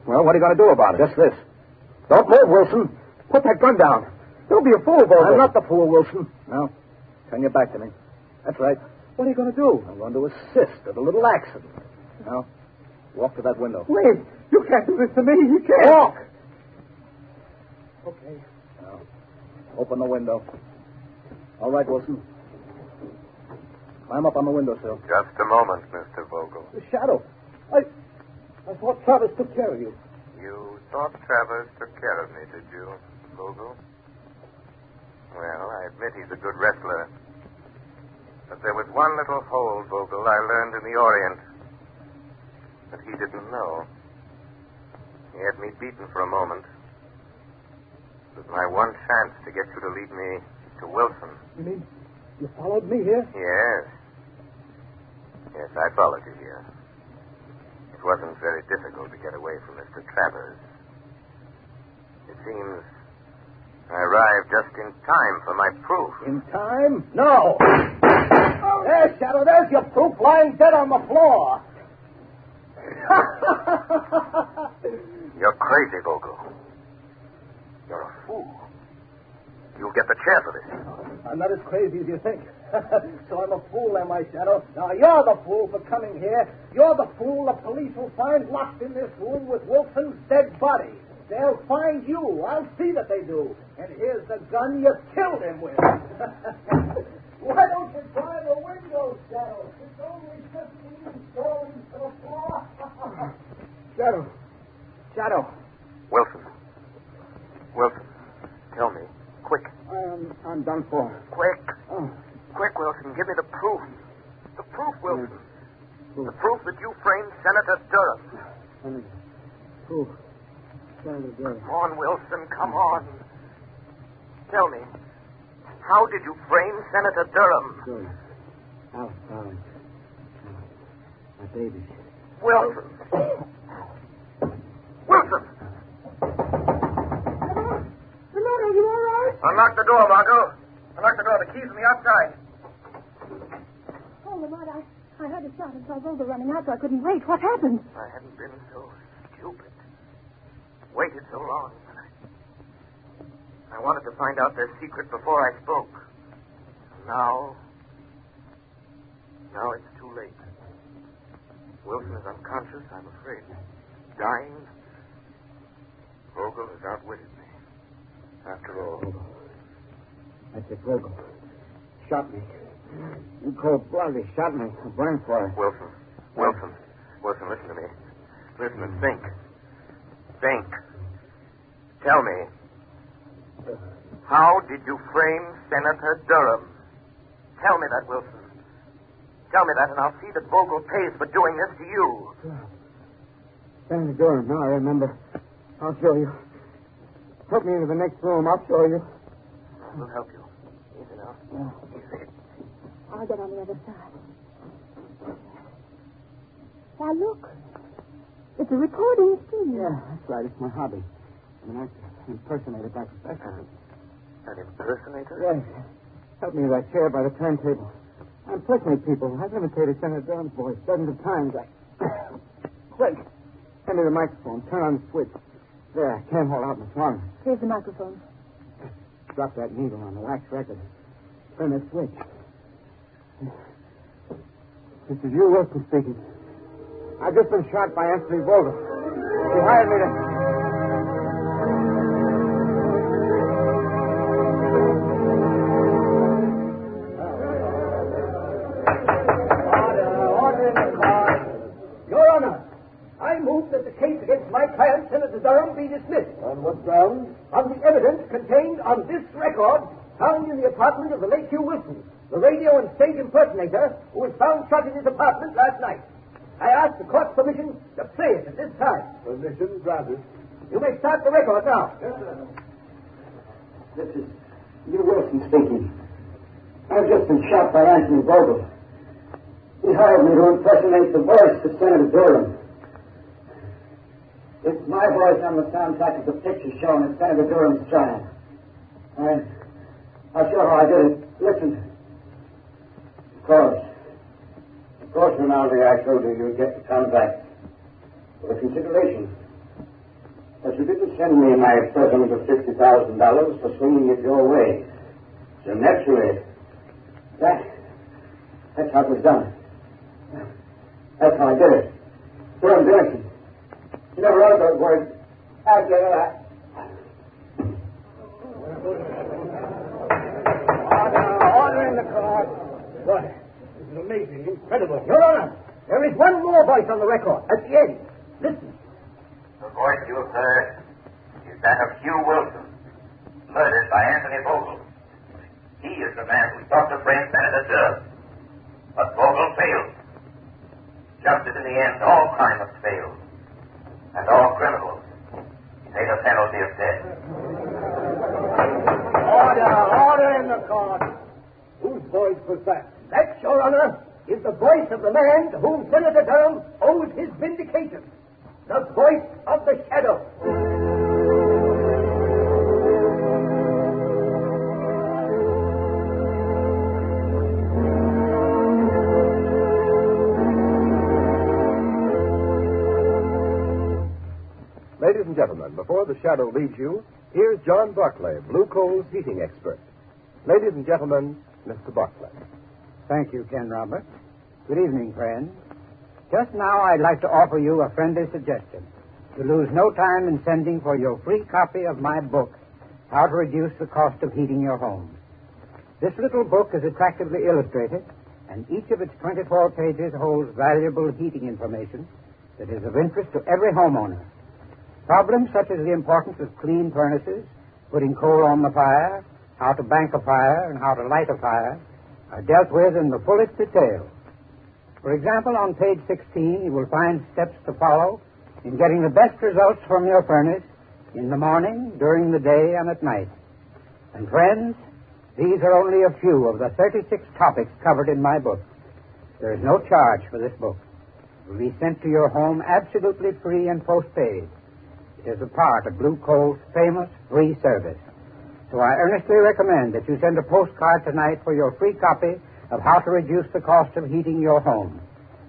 Well, what are you going to do about it? Just this. Don't move, Wilson. Put that gun down. Don't be a fool, Vogel. I'm not the fool, Wilson. Now, turn your back to me. That's right. What are you going to do? I'm going to assist at a little accident. Now, walk to that window. Wait. You can't do this to me. You can't. Walk. Okay. Now, open the window. All right, Wilson. Climb up on the windowsill. Just a moment, Mr. Vogel. The shadow. I thought Travers took care of you. You thought Travers took care of me, did you, Vogel? Well, I admit he's a good wrestler. But there was one little hold, Vogel, I learned in the Orient that he didn't know. He had me beaten for a moment. It was my one chance to get you to lead me to Wilson. You mean you followed me here? Yes. Yes, I followed you here. It wasn't very difficult to get away from Mr. Travers. It seems I arrived just in time for my proof. In time? No. There, Shadow, there's your proof lying dead on the floor. You're crazy, Vogel. You're a fool. You'll get the chair for this. I'm not as crazy as you think. So I'm a fool, am I, Shadow? Now, you're the fool for coming here. You're the fool the police will find locked in this room with Wilson's dead body. They'll find you. I'll see that they do. And here's the gun you killed him with. Why don't you try the window, Shadow? It's only 15 stories to the floor. Shadow. Wilson, tell me. Quick. I'm done for. Quick. Oh. Quick, Wilson. Give me the proof. The proof, Wilson. The proof that you framed Senator Durham. Proof. Senator Durham. Come on, Wilson. Come on. Tell me. How did you frame Senator Durham? Durham. Alice. My baby. Wilson. Wilson! Lamont, are you all right? Unlock the door, Margot. Unlock the door. The key's on the outside. Oh, Lamont, I heard a shot and saw Volga running out, so I couldn't wait. What happened? I hadn't been so stupid. Waited so long. I wanted to find out their secret before I spoke. Now it's too late. Wilson is unconscious, I'm afraid. Dying. Vogel has outwitted me. After all. That's it, Vogel. Shot me. In cold blood, he shot me. I burned for it. Wilson, listen to me. Listen and think. Tell me. How did you frame Senator Durham? Tell me that, Wilson. Tell me that, and I'll see that Vogel pays for doing this to you. Senator Durham, now I remember. I'll show you. Put me into the next room. I'll show you. I will help you. Easy now. Yeah. Easy. I'll get on the other side. Why, look. It's a recording studio. Yeah, that's right. It's my hobby. I'm an actor. Impersonator by profession. An impersonator? Yes. Help me with that chair by the turntable. I impersonate people. I've imitated Senator Durham's voice dozens of times. Quick. Hand me the microphone. Turn on the switch. There, I can't hold out much longer. Here's the microphone. Drop that needle on the wax record. Turn the switch. This is you, Wilson, speaking. I've just been shot by Anthony Vogel. He hired me to... Senator Durham be dismissed. On what grounds? On the evidence contained on this record found in the apartment of the late Hugh Wilson, the radio and stage impersonator who was found shot in his apartment last night. I ask the court's permission to play it at this time. Permission granted. You may start the record now. Yes, sir. This is Hugh Wilson speaking. I've just been shot by Anthony Vogel. He hired me to impersonate the voice of Senator Durham. It's my voice on the soundtrack of the picture shown at Senator Durham's trial. I'll show how I did it. Listen. Of course, Rinaldi, I told you you'd get the contract for the consideration. But you didn't send me my present of $50,000 for swinging it your way. So naturally, that's how it was done. That's how I did it. Durham Jackson. You never wrote those words. I'll get it. Order in the court. Boy, this is amazing, incredible. Your Honor, there is one more voice on the record at the end. Listen. The voice you have heard is that of Hugh Wilson, murdered by Anthony Vogel. He is the man who sought to frame Senator Durham. But Vogel failed. Just as in the end all crime must fail. And all criminals pay the penalty of death. Order in the court. Whose voice was that? That, Your Honor, is the voice of the man to whom Senator Durham owes his vindication. The voice of the shadow. Ladies and gentlemen, before the shadow leaves you, here's John Barclay, Blue Coal's heating expert. Ladies and gentlemen, Mr. Barclay. Thank you, Ken Robert. Good evening, friends. Just now, I'd like to offer you a friendly suggestion. to lose no time in sending for your free copy of my book, How to Reduce the Cost of Heating Your Home. This little book is attractively illustrated, and each of its 24 pages holds valuable heating information that is of interest to every homeowner. Problems such as the importance of clean furnaces, putting coal on the fire, how to bank a fire, and how to light a fire are dealt with in the fullest detail. For example, on page 16, you will find steps to follow in getting the best results from your furnace in the morning, during the day, and at night. And friends, these are only a few of the 36 topics covered in my book. There is no charge for this book. It will be sent to your home absolutely free and postpaid. It is a part of Blue Coal's famous free service. So I earnestly recommend that you send a postcard tonight for your free copy of How to Reduce the Cost of Heating Your Home.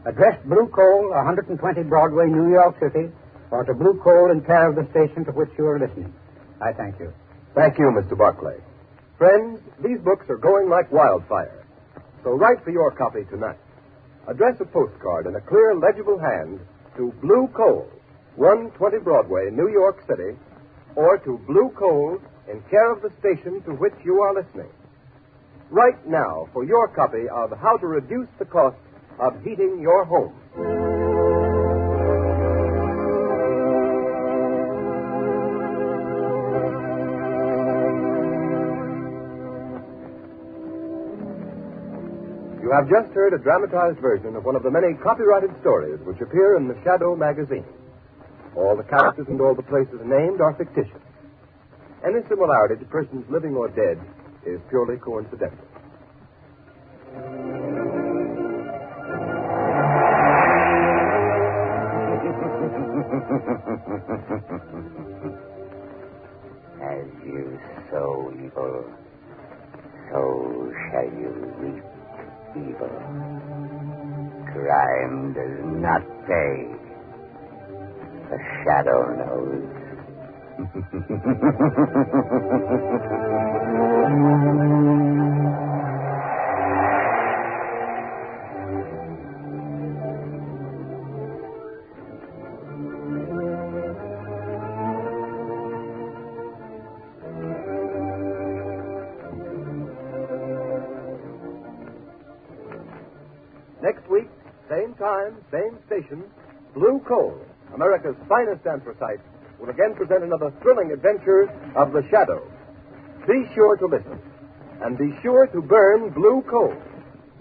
Addressed Blue Coal, 120 Broadway, New York City, or to Blue Coal in care of the station to which you are listening. I thank you. Thank you, Mr. Barclay. Friends, these books are going like wildfire. So write for your copy tonight. Address a postcard in a clear, legible hand to Blue Coal, 120 Broadway, New York City, or to Blue Coal in care of the station to which you are listening. Write now for your copy of How to Reduce the Cost of Heating Your Home. You have just heard a dramatized version of one of the many copyrighted stories which appear in the Shadow magazine. All the characters and all the places named are fictitious. Any similarity to persons living or dead is purely coincidental. As you sow evil, so shall you reap evil. Crime does not pay. The Shadow knows. Next week, same time, same station, Blue Coal, America's finest anthracite, will again present another thrilling adventure of the Shadow. Be sure to listen, and be sure to burn Blue Coal,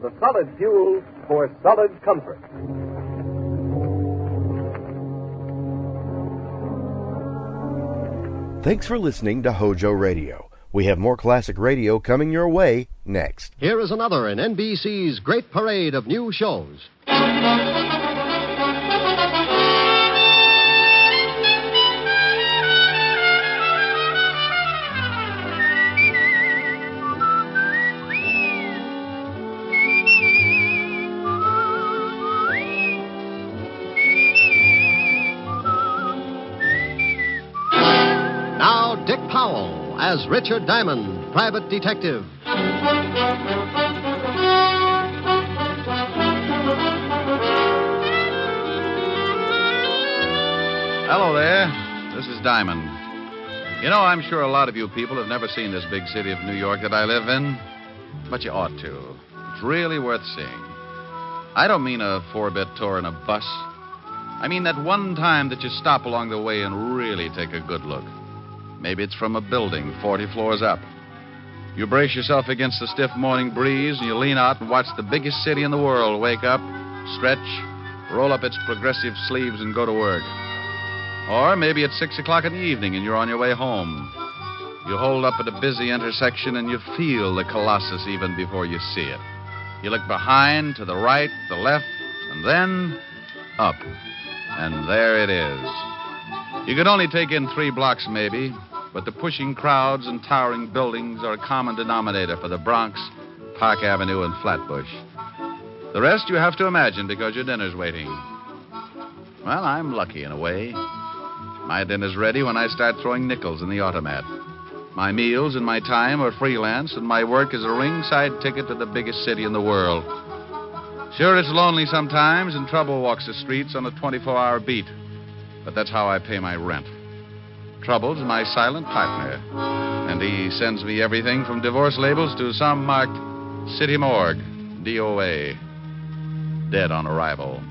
the solid fuel for solid comfort. Thanks for listening to HOJO Radio. We have more classic radio coming your way next. Here is another in NBC's great parade of new shows. Now, Dick Powell as Richard Diamond, private detective. Hello there. This is Diamond. You know, I'm sure a lot of you people have never seen this big city of New York that I live in, but you ought to. It's really worth seeing. I don't mean a 4-bit tour in a bus. I mean that one time that you stop along the way and really take a good look. Maybe it's from a building 40 floors up. You brace yourself against the stiff morning breeze and you lean out and watch the biggest city in the world wake up, stretch, roll up its progressive sleeves and go to work. Or maybe it's 6 o'clock in the evening and you're on your way home. You hold up at a busy intersection and you feel the Colossus even before you see it. You look behind, to the right, the left, and then up. And there it is. You could only take in 3 blocks maybe, but the pushing crowds and towering buildings are a common denominator for the Bronx, Park Avenue, and Flatbush. The rest you have to imagine because your dinner's waiting. Well, I'm lucky in a way. My dinner's ready when I start throwing nickels in the automat. My meals and my time are freelance, and my work is a ringside ticket to the biggest city in the world. Sure, it's lonely sometimes, and trouble walks the streets on a 24-hour beat. But that's how I pay my rent. Trouble's my silent partner. And he sends me everything from divorce labels to some marked City Morgue, DOA. Dead on arrival.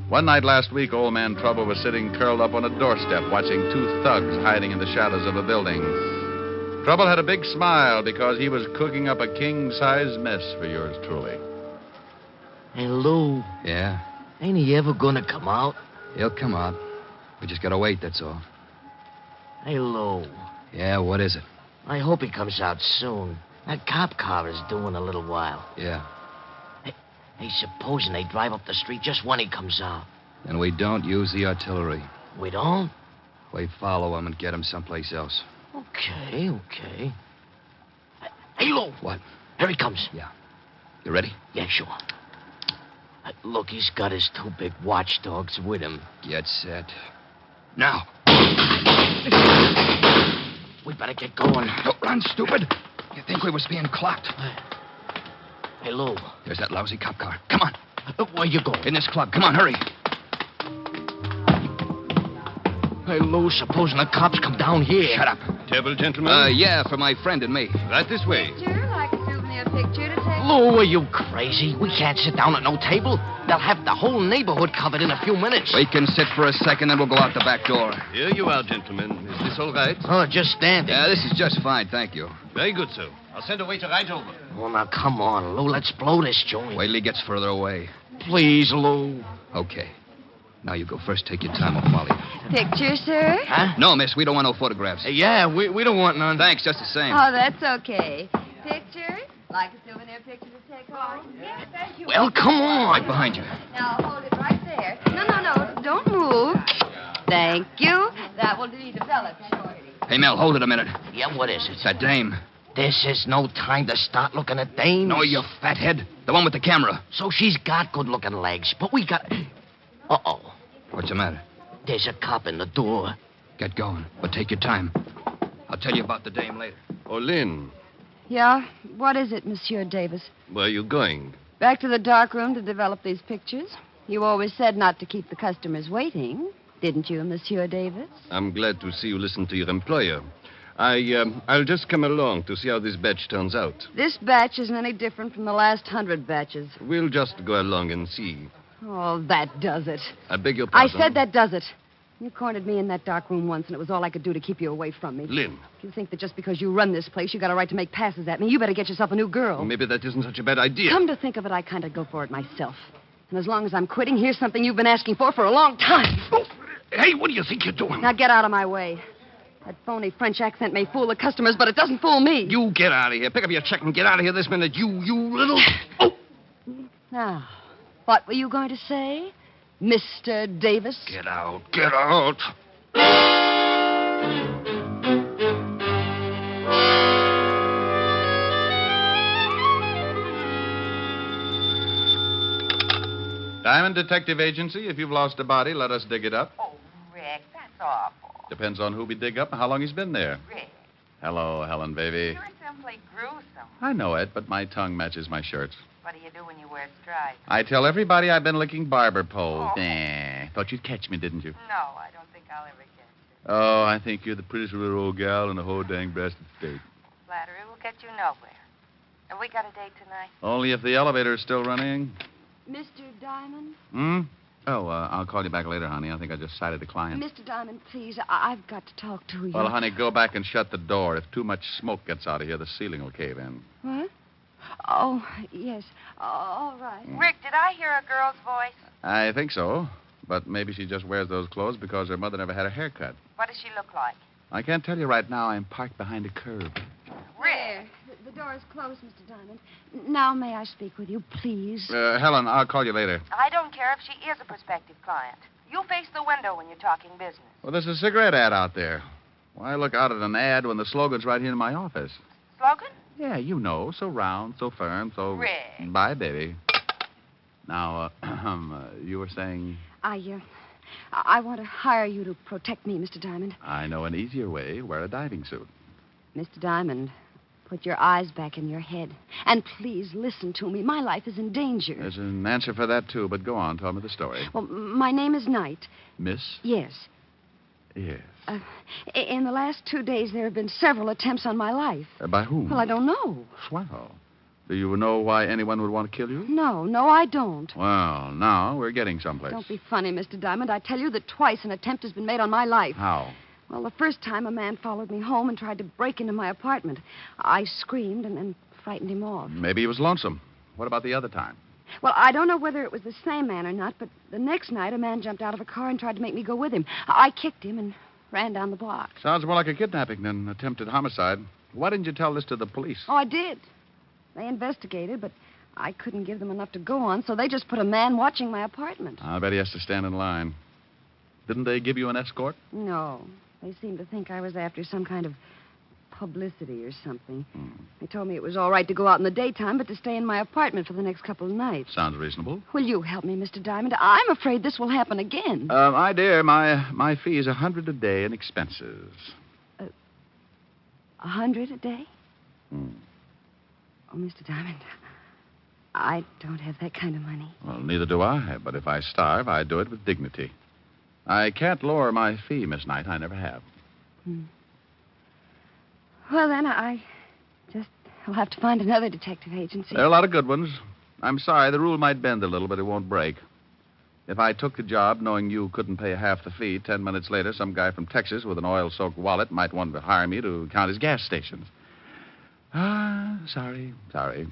One night last week, old man Trouble was sitting curled up on a doorstep watching two thugs hiding in the shadows of a building. Trouble had a big smile because he was cooking up a king-size mess for yours truly. Hey, Lou. Yeah? Ain't he ever gonna come out? He'll come out. We just gotta wait, that's all. Hey, Lou. Yeah, what is it? I hope he comes out soon. That cop car is due in a little while. Yeah. Hey, supposing they drive up the street just when he comes out. Then we don't use the artillery. We don't? We follow him and get him someplace else. Okay. Hey, Lou. What? Here he comes. Yeah. You ready? Yeah, sure. Look, he's got his two big watchdogs with him. Get set. Now. We better get going. Don't run, stupid. You think we was being clocked? Hey, Lou. There's that lousy cop car. Come on. Where you going? In this club. Come on, hurry. Hey, Lou, supposing the cops come down here. Shut up. Table, gentlemen? Yeah, for my friend and me. Right this way. Picture, like a souvenir picture to take. Lou, are you crazy? We can't sit down at no table. They'll have the whole neighborhood covered in a few minutes. We can sit for a second, then we'll go out the back door. Here you are, gentlemen. Is this all right? Oh, just standing. Yeah, this is just fine, thank you. Very good, sir. I'll send a waiter right over. Oh, now, come on, Lou. Let's blow this joint. Wait till he gets further away. Please, Lou. Okay. Now you go first. Take your time. I'll follow you. Picture, sir? Huh? No, miss. We don't want no photographs. Yeah, we don't want none. Thanks, just the same. Oh, that's okay. Picture? Like a souvenir picture to take home? Yes, thank you. Well, come on. Right behind you. Now, hold it right there. No. Don't move. Thank you. That will be developed shortly. Hey, Mel, hold it a minute. Yeah, what is it? It's that dame. This is no time to start looking at dames. No, you fathead. The one with the camera. So she's got good-looking legs, but we got... Uh-oh. What's the matter? There's a cop in the door. Get going, but take your time. I'll tell you about the dame later. Oh, Lynn, Yeah? What is it, Monsieur Davis? where are you going? Back to the dark room to develop these pictures? You always said not to keep the customers waiting, didn't you, Monsieur Davis? I'm glad to see you listen to your employer. I'll just come along to see how this batch turns out. This batch isn't any different from the last 100 batches. We'll just go along and see. Oh, that does it. I beg your I pardon. said that does it. You cornered me in that dark room once, and it was all I could do to keep you away from me. Lynn. If you think that just because you run this place, you got a right to make passes at me, you better get yourself a new girl. Maybe that isn't such a bad idea. Come to think of it, I kind of go for it myself. And as long as I'm quitting, here's something you've been asking for a long time. Oh, hey, what do you think you're doing? Now get out of my way. That phony French accent may fool the customers, but it doesn't fool me. You get out of here. Pick up your check and get out of here this minute. You little... Oh! Now, what were you going to say, Mr. Davis? Get out. Get out. Diamond Detective Agency, if you've lost a body, let us dig it up. Oh, Rick, that's awful. Depends on who we dig up and how long he's been there. Rick, Hello, Helen, baby. you're simply gruesome. I know it, but my tongue matches my shirts. What do you do when you wear stripes? I tell everybody I've been licking barber poles. Oh. Nah. Thought you'd catch me, didn't you? No, I don't think I'll ever get you. Oh, I think you're the prettiest little old gal in the whole dang breasted state. Flattery will get you nowhere. Have we got a date tonight? Only if the elevator's still running. Mr. Diamond? Hmm? Oh, I'll call you back later, honey. I think I just sighted the client. Mr. Diamond, please, I've got to talk to you. Well, honey, go back and shut the door. If too much smoke gets out of here, the ceiling will cave in. What? Oh, yes. All right. Rick, did I hear a girl's voice? I think so. But maybe she just wears those clothes because her mother never had a haircut. What does she look like? I can't tell you right now. I'm parked behind a curb. There. The door is closed, Mr. Diamond. Now may I speak with you, please? Helen, I'll call you later. I don't care if she is a prospective client. You face the window when you're talking business. Well, there's a cigarette ad out there. Why look out at an ad when the slogan's right here in my office? Slogan? Yeah, you know. So round, so firm, so... Rick. Bye, baby. Now, you were saying... I want to hire you to protect me, Mr. Diamond. I know an easier way. Wear a diving suit. Mr. Diamond, Put your eyes back in your head. And please listen to me. My life is in danger. There's an answer for that, too, but go on. Tell me the story. Well, my name is Knight. Miss? Yes. Yes. In the last 2 days, there have been several attempts on my life. By whom? Well, I don't know. Swell. Do you know why anyone would want to kill you? No, I don't. Well, now we're getting someplace. Don't be funny, Mr. Diamond. I tell you that twice an attempt has been made on my life. How? Well, the first time a man followed me home and tried to break into my apartment. I screamed and then frightened him off. Maybe he was lonesome. What about the other time? Well, I don't know whether it was the same man or not, but the next night a man jumped out of a car and tried to make me go with him. I kicked him and ran down the block. Sounds more like a kidnapping than attempted homicide. Why didn't you tell this to the police? Oh, I did. They investigated, but I couldn't give them enough to go on, so they just put a man watching my apartment. I bet he has to stand in line. Didn't they give you an escort? No. They seemed to think I was after some kind of publicity or something. They told me it was all right to go out in the daytime, but to stay in my apartment for the next couple of nights. Sounds reasonable. Will you help me, Mr. Diamond? I'm afraid this will happen again. My dear, my fee is $100 a day in expenses. $100 a day? Oh, Mr. Diamond, I don't have that kind of money. Well, neither do I, but if I starve, I do it with dignity. I can't lower my fee, Miss Knight. I never have. Well, then, I'll have to find another detective agency. There are a lot of good ones. I'm sorry, the rule might bend a little, but it won't break. If I took the job knowing you couldn't pay half the fee, 10 minutes later, some guy from Texas with an oil-soaked wallet might want to hire me to count his gas stations. Sorry,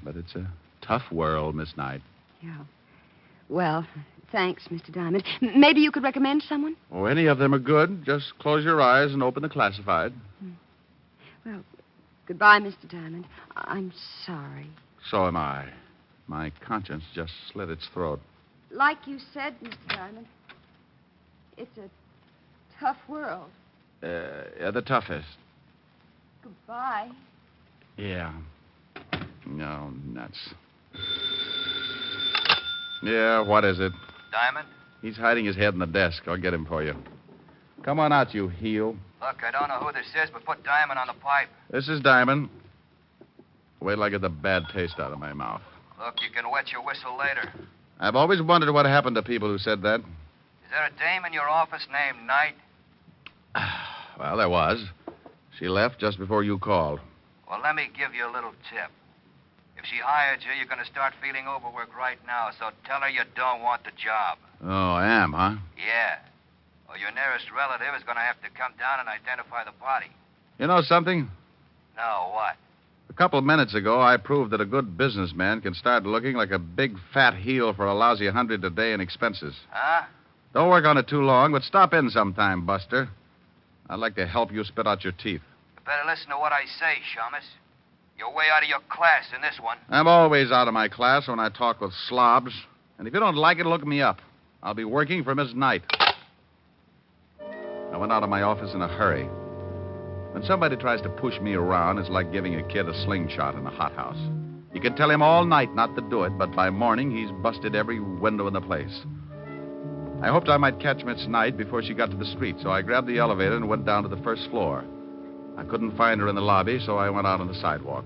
but it's a tough world, Miss Knight. Yeah. Well, thanks, Mr. Diamond. Maybe you could recommend someone? Oh, any of them are good. Just close your eyes and open the classified. Well, goodbye, Mr. Diamond. I'm sorry. So am I. My conscience just slit its throat. Like you said, Mr. Diamond, it's a tough world. The toughest. Goodbye. Yeah. No, nuts. Yeah, what is it? Diamond? He's hiding his head in the desk. I'll get him for you. Come on out, you heel. Look, I don't know who this is, but put Diamond on the pipe. This is Diamond. Wait till I get the bad taste out of my mouth. Look, you can wet your whistle later. I've always wondered what happened to people who said that. Is there a dame in your office named Knight? Well, there was. She left just before you called. Well, let me give you a little tip. If she hired you, you're going to start feeling overworked right now, so tell her you don't want the job. Oh, I am, huh? Yeah. Or your nearest relative is going to have to come down and identify the body. You know something? No, what? A couple of minutes ago, I proved that a good businessman can start looking like a big fat heel for a lousy $100 a day in expenses. Huh? Don't work on it too long, but stop in sometime, Buster. I'd like to help you spit out your teeth. You better listen to what I say, Shamus. You're way out of your class in this one. I'm always out of my class when I talk with slobs. And if you don't like it, look me up. I'll be working for Miss Knight. I went out of my office in a hurry. When somebody tries to push me around, it's like giving a kid a slingshot in a hothouse. You can tell him all night not to do it, but by morning, he's busted every window in the place. I hoped I might catch Miss Knight before she got to the street, so I grabbed the elevator and went down to the first floor. I couldn't find her in the lobby, so I went out on the sidewalk.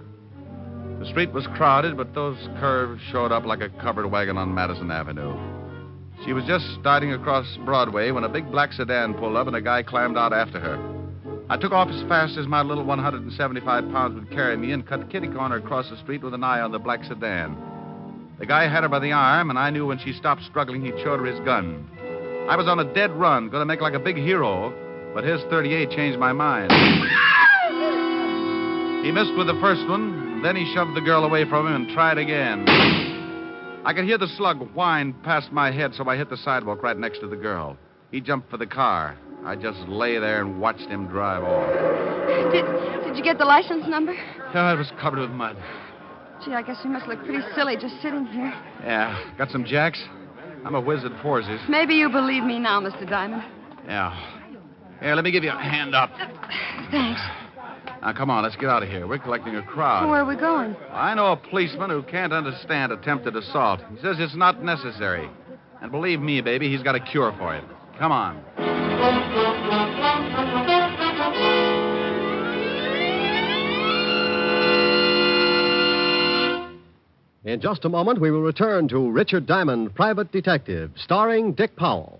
The street was crowded, but those curves showed up like a covered wagon on Madison Avenue. She was just starting across Broadway when a big black sedan pulled up and a guy climbed out after her. I took off as fast as my little 175 pounds would carry me and cut kitty corner across the street with an eye on the black sedan. The guy had her by the arm, and I knew when she stopped struggling, he'd showed her his gun. I was on a dead run, going to make like a big hero, but his .38 changed my mind. He missed with the first one, then he shoved the girl away from him and tried again. I could hear the slug whine past my head, so I hit the sidewalk right next to the girl. He jumped for the car. I just lay there and watched him drive off. Did you get the license number? Oh, it was covered with mud. Gee, I guess you must look pretty silly just sitting here. Yeah. Got some jacks? I'm a whiz at forces. Maybe you believe me now, Mr. Diamond. Yeah. Here, let me give you a hand up. Thanks. Now, come on, let's get out of here. We're collecting a crowd. Where are we going? I know a policeman who can't understand attempted assault. He says it's not necessary. And believe me, baby, he's got a cure for it. Come on. In just a moment, we will return to Richard Diamond, Private Detective, starring Dick Powell.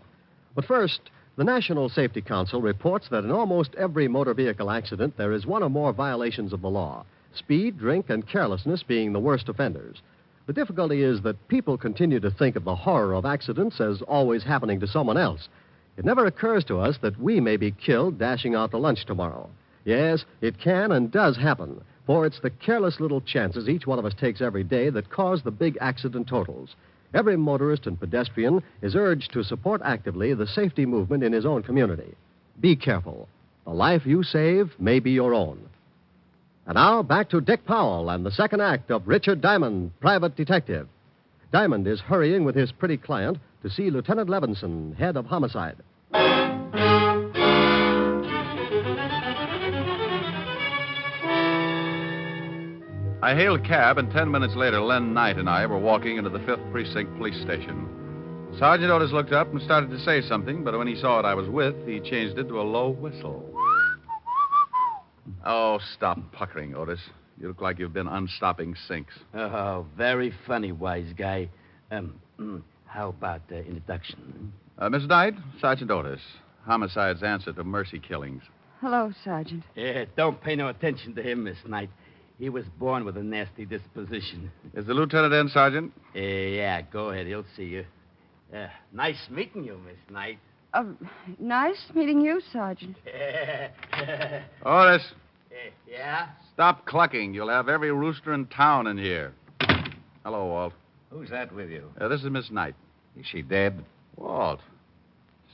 But first, the National Safety Council reports that in almost every motor vehicle accident, there is one or more violations of the law, speed, drink, and carelessness being the worst offenders. The difficulty is that people continue to think of the horror of accidents as always happening to someone else. It never occurs to us that we may be killed dashing out to lunch tomorrow. Yes, it can and does happen, for it's the careless little chances each one of us takes every day that cause the big accident totals. Every motorist and pedestrian is urged to support actively the safety movement in his own community. Be careful. The life you save may be your own. And now, back to Dick Powell and the second act of Richard Diamond, Private Detective. Diamond is hurrying with his pretty client to see Lieutenant Levinson, head of homicide. I hailed a cab, and 10 minutes later, Len Knight and I were walking into the 5th Precinct Police Station. Sergeant Otis looked up and started to say something, but when he saw what I was with, he changed it to a low whistle. Oh, stop puckering, Otis. You look like you've been unstopping sinks. Oh, very funny, wise guy. How about introduction? Miss Knight, Sergeant Otis. Homicide's answer to mercy killings. Hello, Sergeant. Yeah, don't pay no attention to him, Miss Knight. He was born with a nasty disposition. Is the lieutenant in, Sergeant? Yeah, go ahead. He'll see you. Nice meeting you, Miss Knight. Nice meeting you, Sergeant. Otis. Yeah? Stop clucking. You'll have every rooster in town in here. Hello, Walt. Who's that with you? This is Miss Knight. Is she dead? Walt,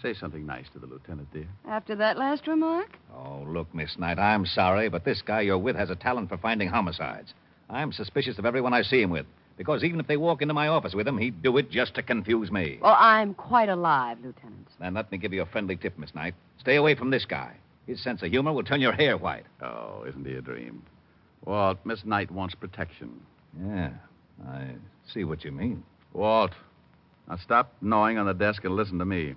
say something nice to the lieutenant, dear. After that last remark? Oh, look, Miss Knight, I'm sorry, but this guy you're with has a talent for finding homicides. I'm suspicious of everyone I see him with, because even if they walk into my office with him, he'd do it just to confuse me. Well, I'm quite alive, Lieutenant. Then let me give you a friendly tip, Miss Knight. Stay away from this guy. His sense of humor will turn your hair white. Oh, isn't he a dream? Walt, Miss Knight wants protection. Yeah, I see what you mean. Walt, now stop gnawing on the desk and listen to me.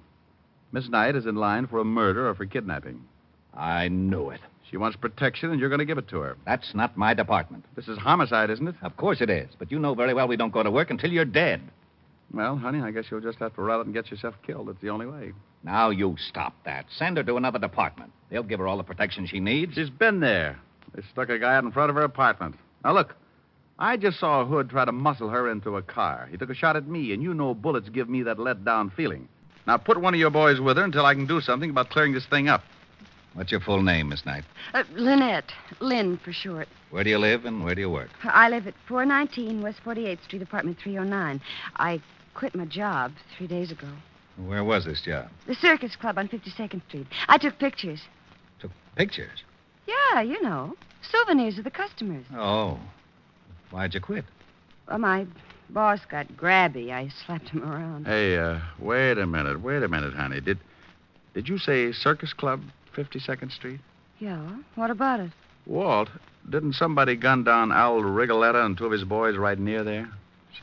Miss Knight is in line for a murder or for kidnapping. I knew it. She wants protection, and you're going to give it to her. That's not my department. This is homicide, isn't it? Of course it is. But you know very well we don't go to work until you're dead. Well, honey, I guess you'll just have to run out and get yourself killed. It's the only way. Now you stop that. Send her to another department. They'll give her all the protection she needs. She's been there. They stuck a guy out in front of her apartment. Now, look, I just saw Hood try to muscle her into a car. He took a shot at me, and you know bullets give me that let-down feeling. Now, put one of your boys with her until I can do something about clearing this thing up. What's your full name, Miss Knight? Lynette. Lynn, for short. Where do you live and where do you work? I live at 419 West 48th Street, apartment 309. I quit my job 3 days ago. Where was this job? The Circus Club on 52nd Street. I took pictures. Took pictures? Yeah, you know. Souvenirs of the customers. Oh. Why'd you quit? Well, my boss got grabby. I slapped him around. Hey, wait a minute, honey. Did you say Circus Club, 52nd Street? Yeah, what about it? Walt, didn't somebody gun down Al Rigoletta and two of his boys right near there?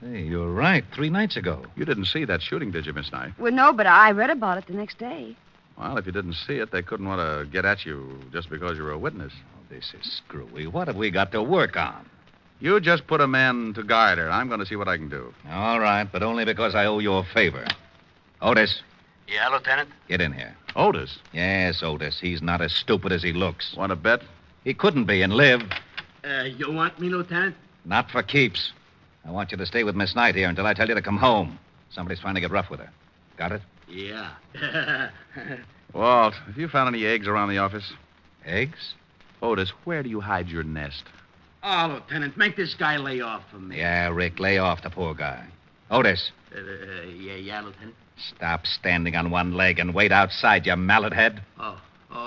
Say, you're right. 3 nights ago. You didn't see that shooting, did you, Miss Knight? Well, no, but I read about it the next day. Well, if you didn't see it, they couldn't want to get at you just because you were a witness. Oh, this is screwy. What have we got to work on? You just put a man to guard her. I'm going to see what I can do. All right, but only because I owe you a favor. Otis. Yeah, Lieutenant? Get in here. Otis? Yes, Otis. He's not as stupid as he looks. Want to bet? He couldn't be and live. You want me, Lieutenant? Not for keeps. I want you to stay with Miss Knight here until I tell you to come home. Somebody's trying to get rough with her. Got it? Yeah. Walt, have you found any eggs around the office? Eggs? Otis, where do you hide your nest? Oh, Lieutenant, make this guy lay off from me. Yeah, Rick, lay off the poor guy. Otis. Yeah, Lieutenant. Stop standing on one leg and wait outside, you mallet head. Oh,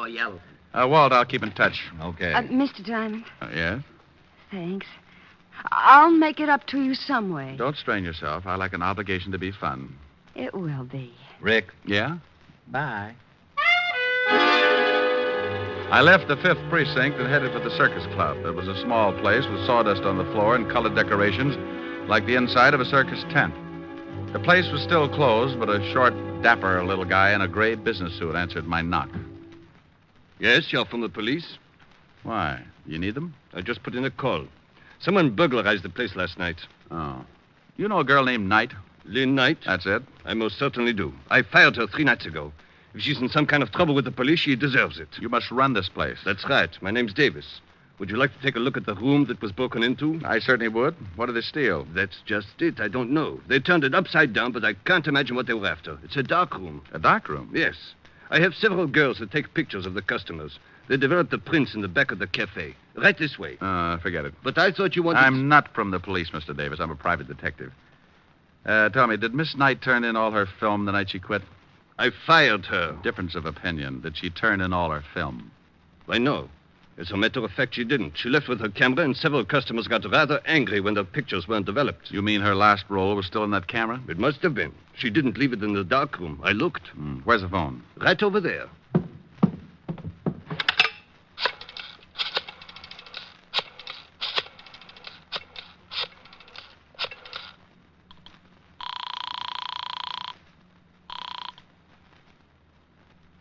yeah, Lieutenant. Walt, I'll keep in touch. Okay. Mr. Diamond. Yes? Thanks. I'll make it up to you some way. Don't strain yourself. I like an obligation to be fun. It will be. Rick. Yeah? Bye. I left the 5th Precinct and headed for the Circus Club. It was a small place with sawdust on the floor and colored decorations like the inside of a circus tent. The place was still closed, but a short, dapper little guy in a gray business suit answered my knock. Yes, you're from the police? Why? You need them? I just put in a call. Someone burglarized the place last night. Oh. You know a girl named Knight? Lynn Knight? That's it. I most certainly do. I fired her 3 nights ago. If she's in some kind of trouble with the police, she deserves it. You must run this place. That's right. My name's Davis. Would you like to take a look at the room that was broken into? I certainly would. What did they steal? That's just it. I don't know. They turned it upside down, but I can't imagine what they were after. It's a dark room. A dark room? Yes. I have several girls that take pictures of the customers. They developed the prints in the back of the cafe. Right this way. Forget it. But I thought you wanted... I'm not from the police, Mr. Davis. I'm a private detective. Tell me, did Miss Knight turn in all her film the night she quit? I fired her. Difference of opinion. Did she turn in all her film? I know. As a matter of fact, she didn't. She left with her camera, and several customers got rather angry when their pictures weren't developed. You mean her last roll was still in that camera? It must have been. She didn't leave it in the dark room. I looked. Where's the phone? Right over there.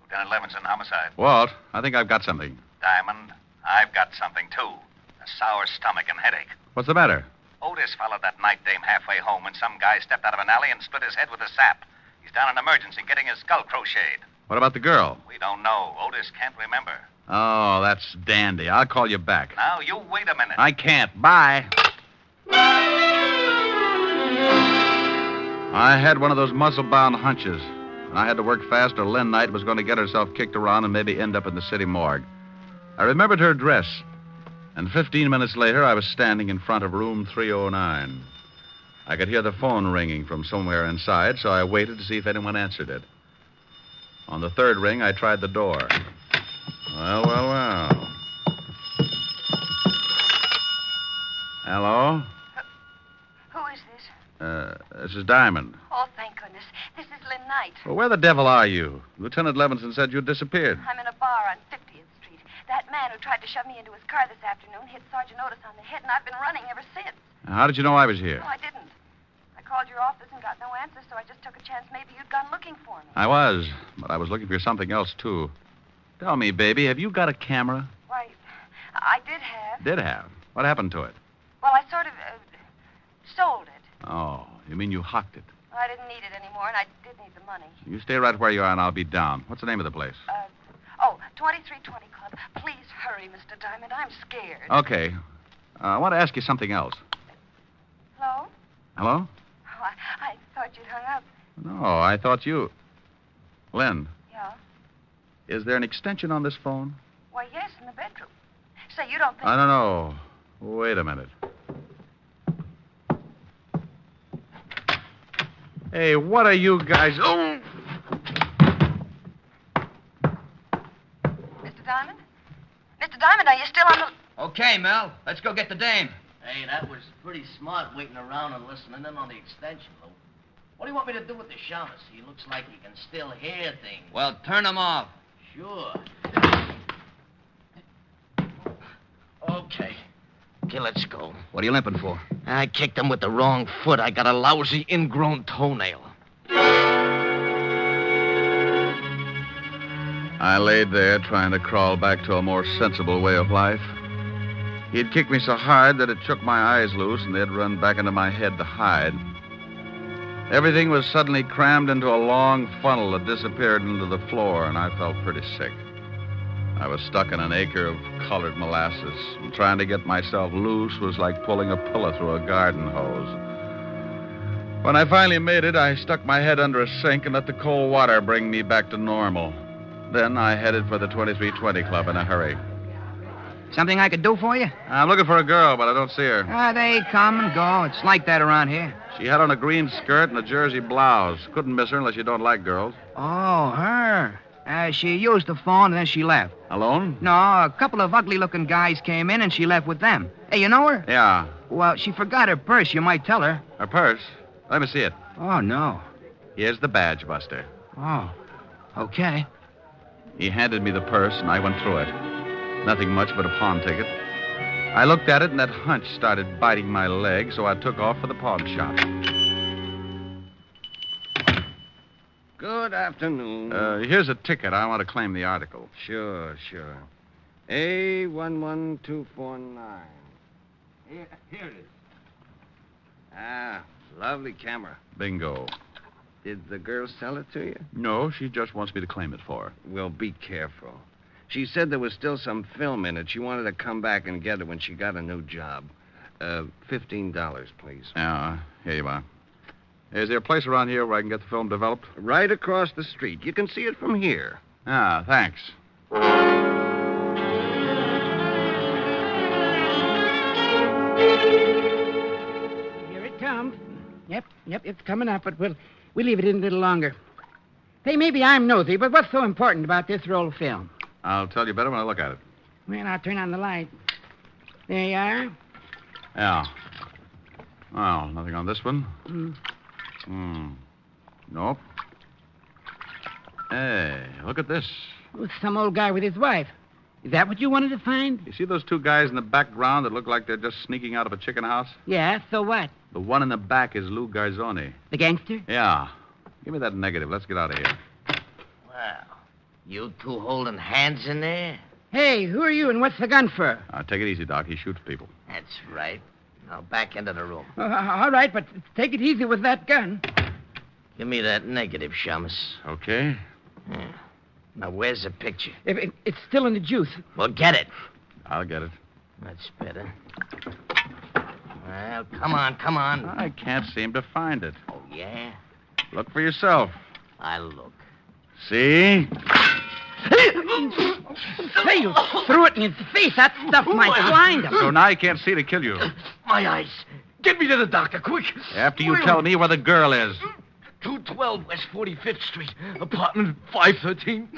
Lieutenant Levinson, homicide. Walt, I think I've got something. Diamond, I've got something, too. A sour stomach and headache. What's the matter? Otis followed that night dame halfway home when some guy stepped out of an alley and split his head with a sap. He's down in emergency getting his skull crocheted. What about the girl? We don't know. Otis can't remember. Oh, that's dandy. I'll call you back. Now, you wait a minute. I can't. Bye. I had one of those muscle-bound hunches. And I had to work fast or Lynn Knight was going to get herself kicked around and maybe end up in the city morgue. I remembered her dress. And 15 minutes later, I was standing in front of room 309. I could hear the phone ringing from somewhere inside, so I waited to see if anyone answered it. On the third ring, I tried the door. Well. Hello? Who is this? This is Diamond. Oh, thank goodness. This is Lynn Knight. Well, where the devil are you? Lieutenant Levinson said you disappeared. I'm in a bar on 50th Street. That man who tried to shove me into his car this afternoon hit Sergeant Otis on the head, and I've been running ever since. How did you know I was here? No, I didn't. I called your office and got no answer, so I just took a chance maybe you'd gone looking for me. I was, but I was looking for something else, too. Tell me, baby, have you got a camera? Why, I did have. Did have? What happened to it? Well, I sort of sold it. Oh, you mean you hocked it? Well, I didn't need it anymore, and I did need the money. You stay right where you are, and I'll be down. What's the name of the place? 2320 Club. Please hurry, Mr. Diamond. I'm scared. Okay. I want to ask you something else. Hello? Hello? Oh, I thought you'd hung up. No, I thought you... Lynn. Yeah? Is there an extension on this phone? Why, yes, in the bedroom. Say, you don't think... I don't know. Wait a minute. Hey, what are you guys... Oh! Mr. Diamond? Mr. Diamond, are you still on the... Okay, Mel. Let's go get the dame. Hey, that was pretty smart waiting around and listening in on the extension, Lou. What do you want me to do with the shamus? He looks like he can still hear things. Well, turn him off. Sure. Okay, let's go. What are you limping for? I kicked him with the wrong foot. I got a lousy ingrown toenail. I laid there trying to crawl back to a more sensible way of life. He'd kicked me so hard that it shook my eyes loose and they'd run back into my head to hide. Everything was suddenly crammed into a long funnel that disappeared into the floor, and I felt pretty sick. I was stuck in an acre of colored molasses, and trying to get myself loose was like pulling a pillow through a garden hose. When I finally made it, I stuck my head under a sink and let the cold water bring me back to normal. Then I headed for the 2320 Club in a hurry. Something I could do for you? I'm looking for a girl, but I don't see her. They come and go. It's like that around here. She had on a green skirt and a jersey blouse. Couldn't miss her unless you don't like girls. Oh, her. She used the phone and then she left. Alone? No, a couple of ugly-looking guys came in and she left with them. Hey, you know her? Yeah. Well, she forgot her purse. You might tell her. Her purse? Let me see it. Oh, no. Here's the badge, Buster. Oh, okay. He handed me the purse, and I went through it. Nothing much but a pawn ticket. I looked at it, and that hunch started biting my leg, so I took off for the pawn shop. Good afternoon. Here's a ticket. I want to claim the article. Sure. A11249. Here it is. Lovely camera. Bingo. Did the girl sell it to you? No, she just wants me to claim it for her. Well, be careful. She said there was still some film in it. She wanted to come back and get it when she got a new job. $15, please. Yeah, here you are. Is there a place around here where I can get the film developed? Right across the street. You can see it from here. Ah, thanks. Here it comes. Yep, it's coming up, but we'll leave it in a little longer. Hey, maybe I'm nosy, but what's so important about this roll of film? I'll tell you better when I look at it. Well, I'll turn on the light. There you are. Yeah. Well, nothing on this one. Nope. Hey, look at this. Oh, some old guy with his wife. Is that what you wanted to find? You see those two guys in the background that look like they're just sneaking out of a chicken house? Yeah, so what? The one in the back is Lou Garzoni. The gangster? Yeah. Give me that negative. Let's get out of here. Well, you two holding hands in there? Hey, who are you and what's the gun for? Take it easy, Doc. He shoots people. That's right. Now back into the room. All right, but take it easy with that gun. Give me that negative, Shamus. Okay. Yeah. Now, where's the picture? It's still in the juice. Well, get it. I'll get it. That's better. Well, come on. I can't seem to find it. Oh, yeah? Look for yourself. I'll look. See? Say, you threw it in his face. That stuff might blind him. So now you can't see to kill you. My eyes. Get me to the doctor, quick. After you tell me where the girl is. 212 West 45th Street, apartment 513.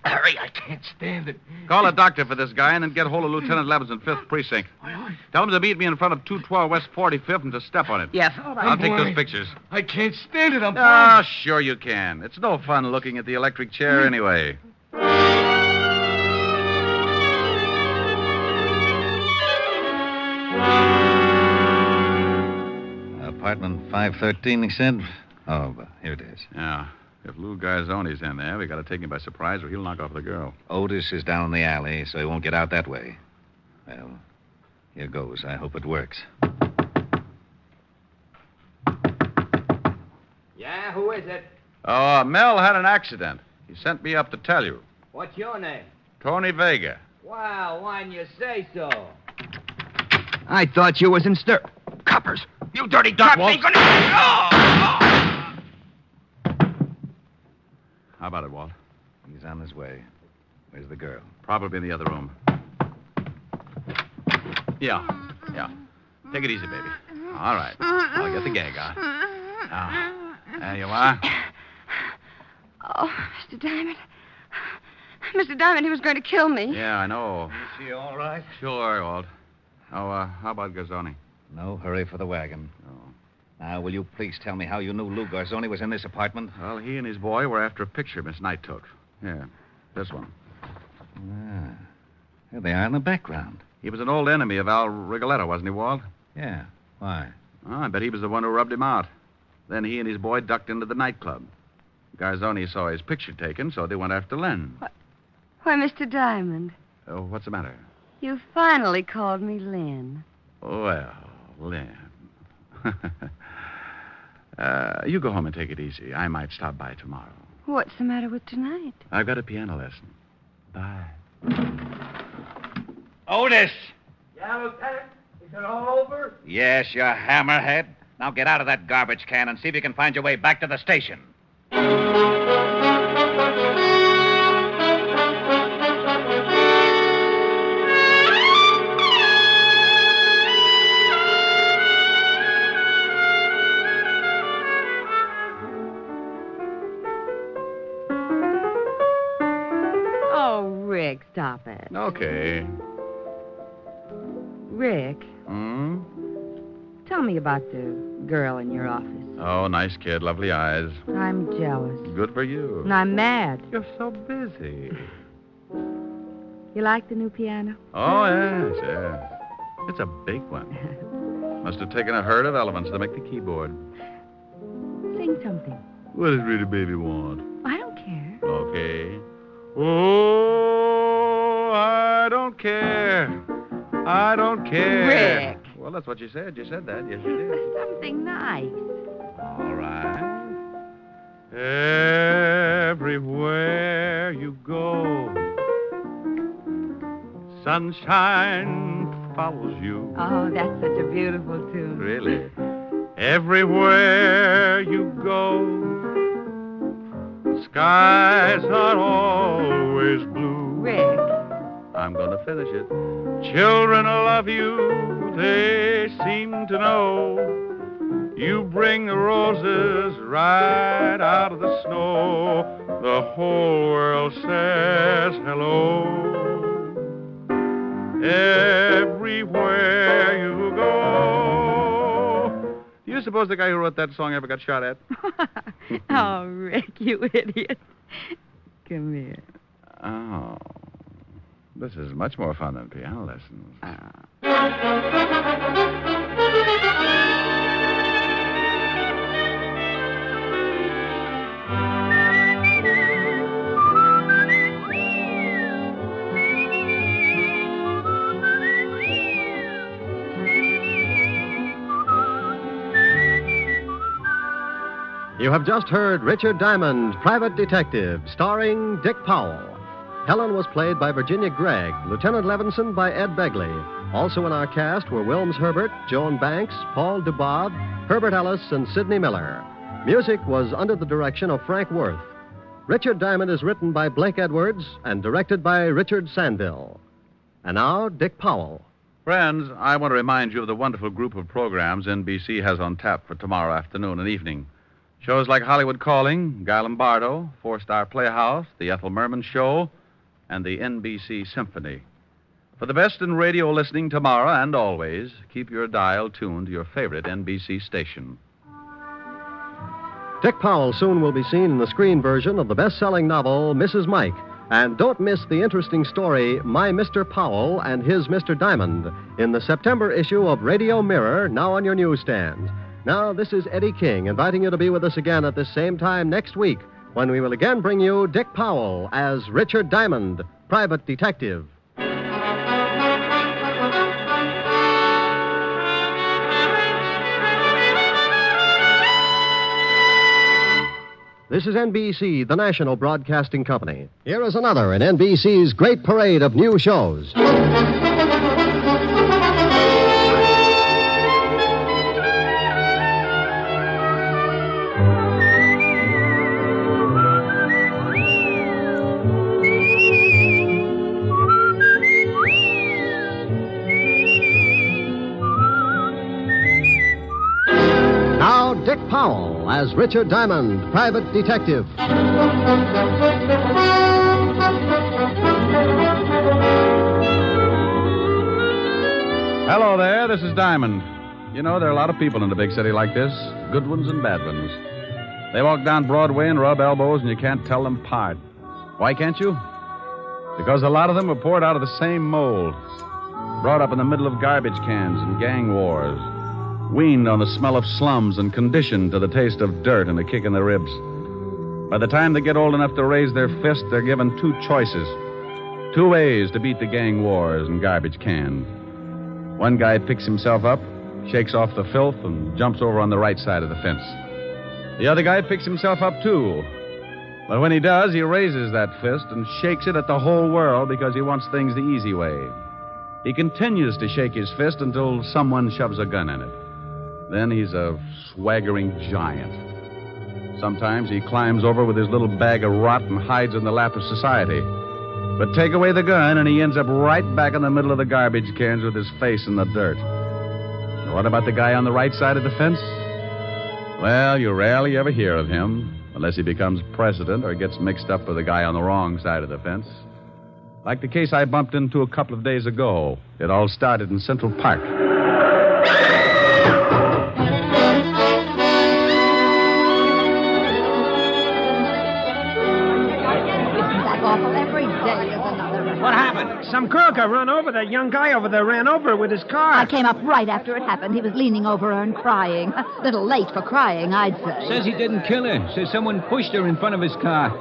Harry, I can't stand it. Call a doctor for this guy and then get hold of Lieutenant Levins in 5th Precinct. Tell him to meet me in front of 212 West 45th and to step on it. Yes, all right. I'll take those pictures. I can't stand it. I'm Ah, sure you can. It's no fun looking at the electric chair anyway. Apartment 513, he said? Oh, here it is. Yeah. If Lou Garzoni's in there, we got to take him by surprise or he'll knock off the girl. Otis is down in the alley, so he won't get out that way. Well, here goes. I hope it works. Yeah, who is it? Oh, Mel had an accident. He sent me up to tell you. What's your name? Tony Vega. Well, why didn't you say so? I thought you was in stir... Coppers! You dirty Doc cops ain't Walt. gonna... How about it, Walt? He's on his way. Where's the girl? Probably in the other room. Yeah. Take it easy, baby. All right. I'll get the gag on. Now, there you are. Oh, Mr. Diamond. Mr. Diamond, he was going to kill me. Yeah, I know. Is he all right? Sure, Walt. Oh, how about Garzoni? No hurry for the wagon. Oh. Now, will you please tell me how you knew Lou Garzoni was in this apartment? Well, he and his boy were after a picture Miss Knight took. Yeah, this one. Ah, there they are in the background. He was an old enemy of Al Rigoletto, wasn't he, Walt? Yeah. Why? Oh, I bet he was the one who rubbed him out. Then he and his boy ducked into the nightclub. Garzoni saw his picture taken, so they went after Len. Why, Mr. Diamond, Oh, what's the matter? you finally called me Lynn. Well, Len. You go home and take it easy. I might stop by tomorrow. What's the matter with tonight? I've got a piano lesson. Bye. Otis! Yeah, Lieutenant? Is it all over? Yes, you hammerhead. Now get out of that garbage can and see if you can find your way back to the station. Oh, Rick, stop it. Okay. Rick, tell me about the girl in your office. Oh, nice kid, lovely eyes. I'm jealous. Good for you. And I'm mad. You're so busy. You like the new piano? Oh, yes. It's a big one. Must have taken a herd of elephants to make the keyboard. Sing something. What does Rita Baby want? I don't care. Okay. Oh, I don't care. I don't care. Rick. Well, Well, that's what you said. You said that. Yes, you did. Something nice. All right. Everywhere you go, sunshine follows you. Oh, that's such a beautiful tune. Really? Everywhere you go, skies are always blue. Rick. I'm going to finish it. Children love you, they seem to know. You bring the roses right out of the snow. The whole world says hello. Everywhere you go. Do you suppose the guy who wrote that song ever got shot at? Oh, Rick, you idiot. Come here. Oh. This is much more fun than piano lessons. You have just heard Richard Diamond, Private Detective, starring Dick Powell. Helen was played by Virginia Gregg, Lieutenant Levinson by Ed Begley. Also in our cast were Wilms Herbert, Joan Banks, Paul Dubov, Herbert Ellis, and Sidney Miller. Music was under the direction of Frank Worth. Richard Diamond is written by Blake Edwards and directed by Richard Sandville. And now, Dick Powell. Friends, I want to remind you of the wonderful group of programs NBC has on tap for tomorrow afternoon and evening. Shows like Hollywood Calling, Guy Lombardo, Four-Star Playhouse, The Ethel Merman Show, and the NBC Symphony. For the best in radio listening tomorrow and always, keep your dial tuned to your favorite NBC station. Dick Powell soon will be seen in the screen version of the best-selling novel, Mrs. Mike. And don't miss the interesting story, My Mr. Powell and His Mr. Diamond, in the September issue of Radio Mirror, now on your newsstand. Now, this is Eddie King, inviting you to be with us again at this same time next week, when we will again bring you Dick Powell as Richard Diamond, Private Detective. This is NBC, the national broadcasting company. Here is another in NBC's great parade of new shows. Now, Dick Powell as Richard Diamond, Private Detective. Hello there, this is Diamond. You know, there are a lot of people in a big city like this, good ones and bad ones. They walk down Broadway and rub elbows, and you can't tell them apart. Why can't you? Because a lot of them were poured out of the same mold, brought up in the middle of garbage cans and gang wars, weaned on the smell of slums and conditioned to the taste of dirt and a kick in the ribs. By the time they get old enough to raise their fist, they're given two choices, two ways to beat the gang wars and garbage cans. One guy picks himself up, shakes off the filth, and jumps over on the right side of the fence. The other guy picks himself up, too. But when he does, he raises that fist and shakes it at the whole world because he wants things the easy way. He continues to shake his fist until someone shoves a gun in it. Then he's a swaggering giant. Sometimes he climbs over with his little bag of rot and hides in the lap of society. But take away the gun, and he ends up right back in the middle of the garbage cans with his face in the dirt. And what about the guy on the right side of the fence? Well, you rarely ever hear of him, unless he becomes president or gets mixed up with the guy on the wrong side of the fence. Like the case I bumped into a couple of days ago. It all started in Central Park. What happened? Some crook got run over. That young guy over there ran over with his car. I came up right after it happened. He was leaning over her and crying. A little late for crying, I'd say. Says he didn't kill her. Says someone pushed her in front of his car.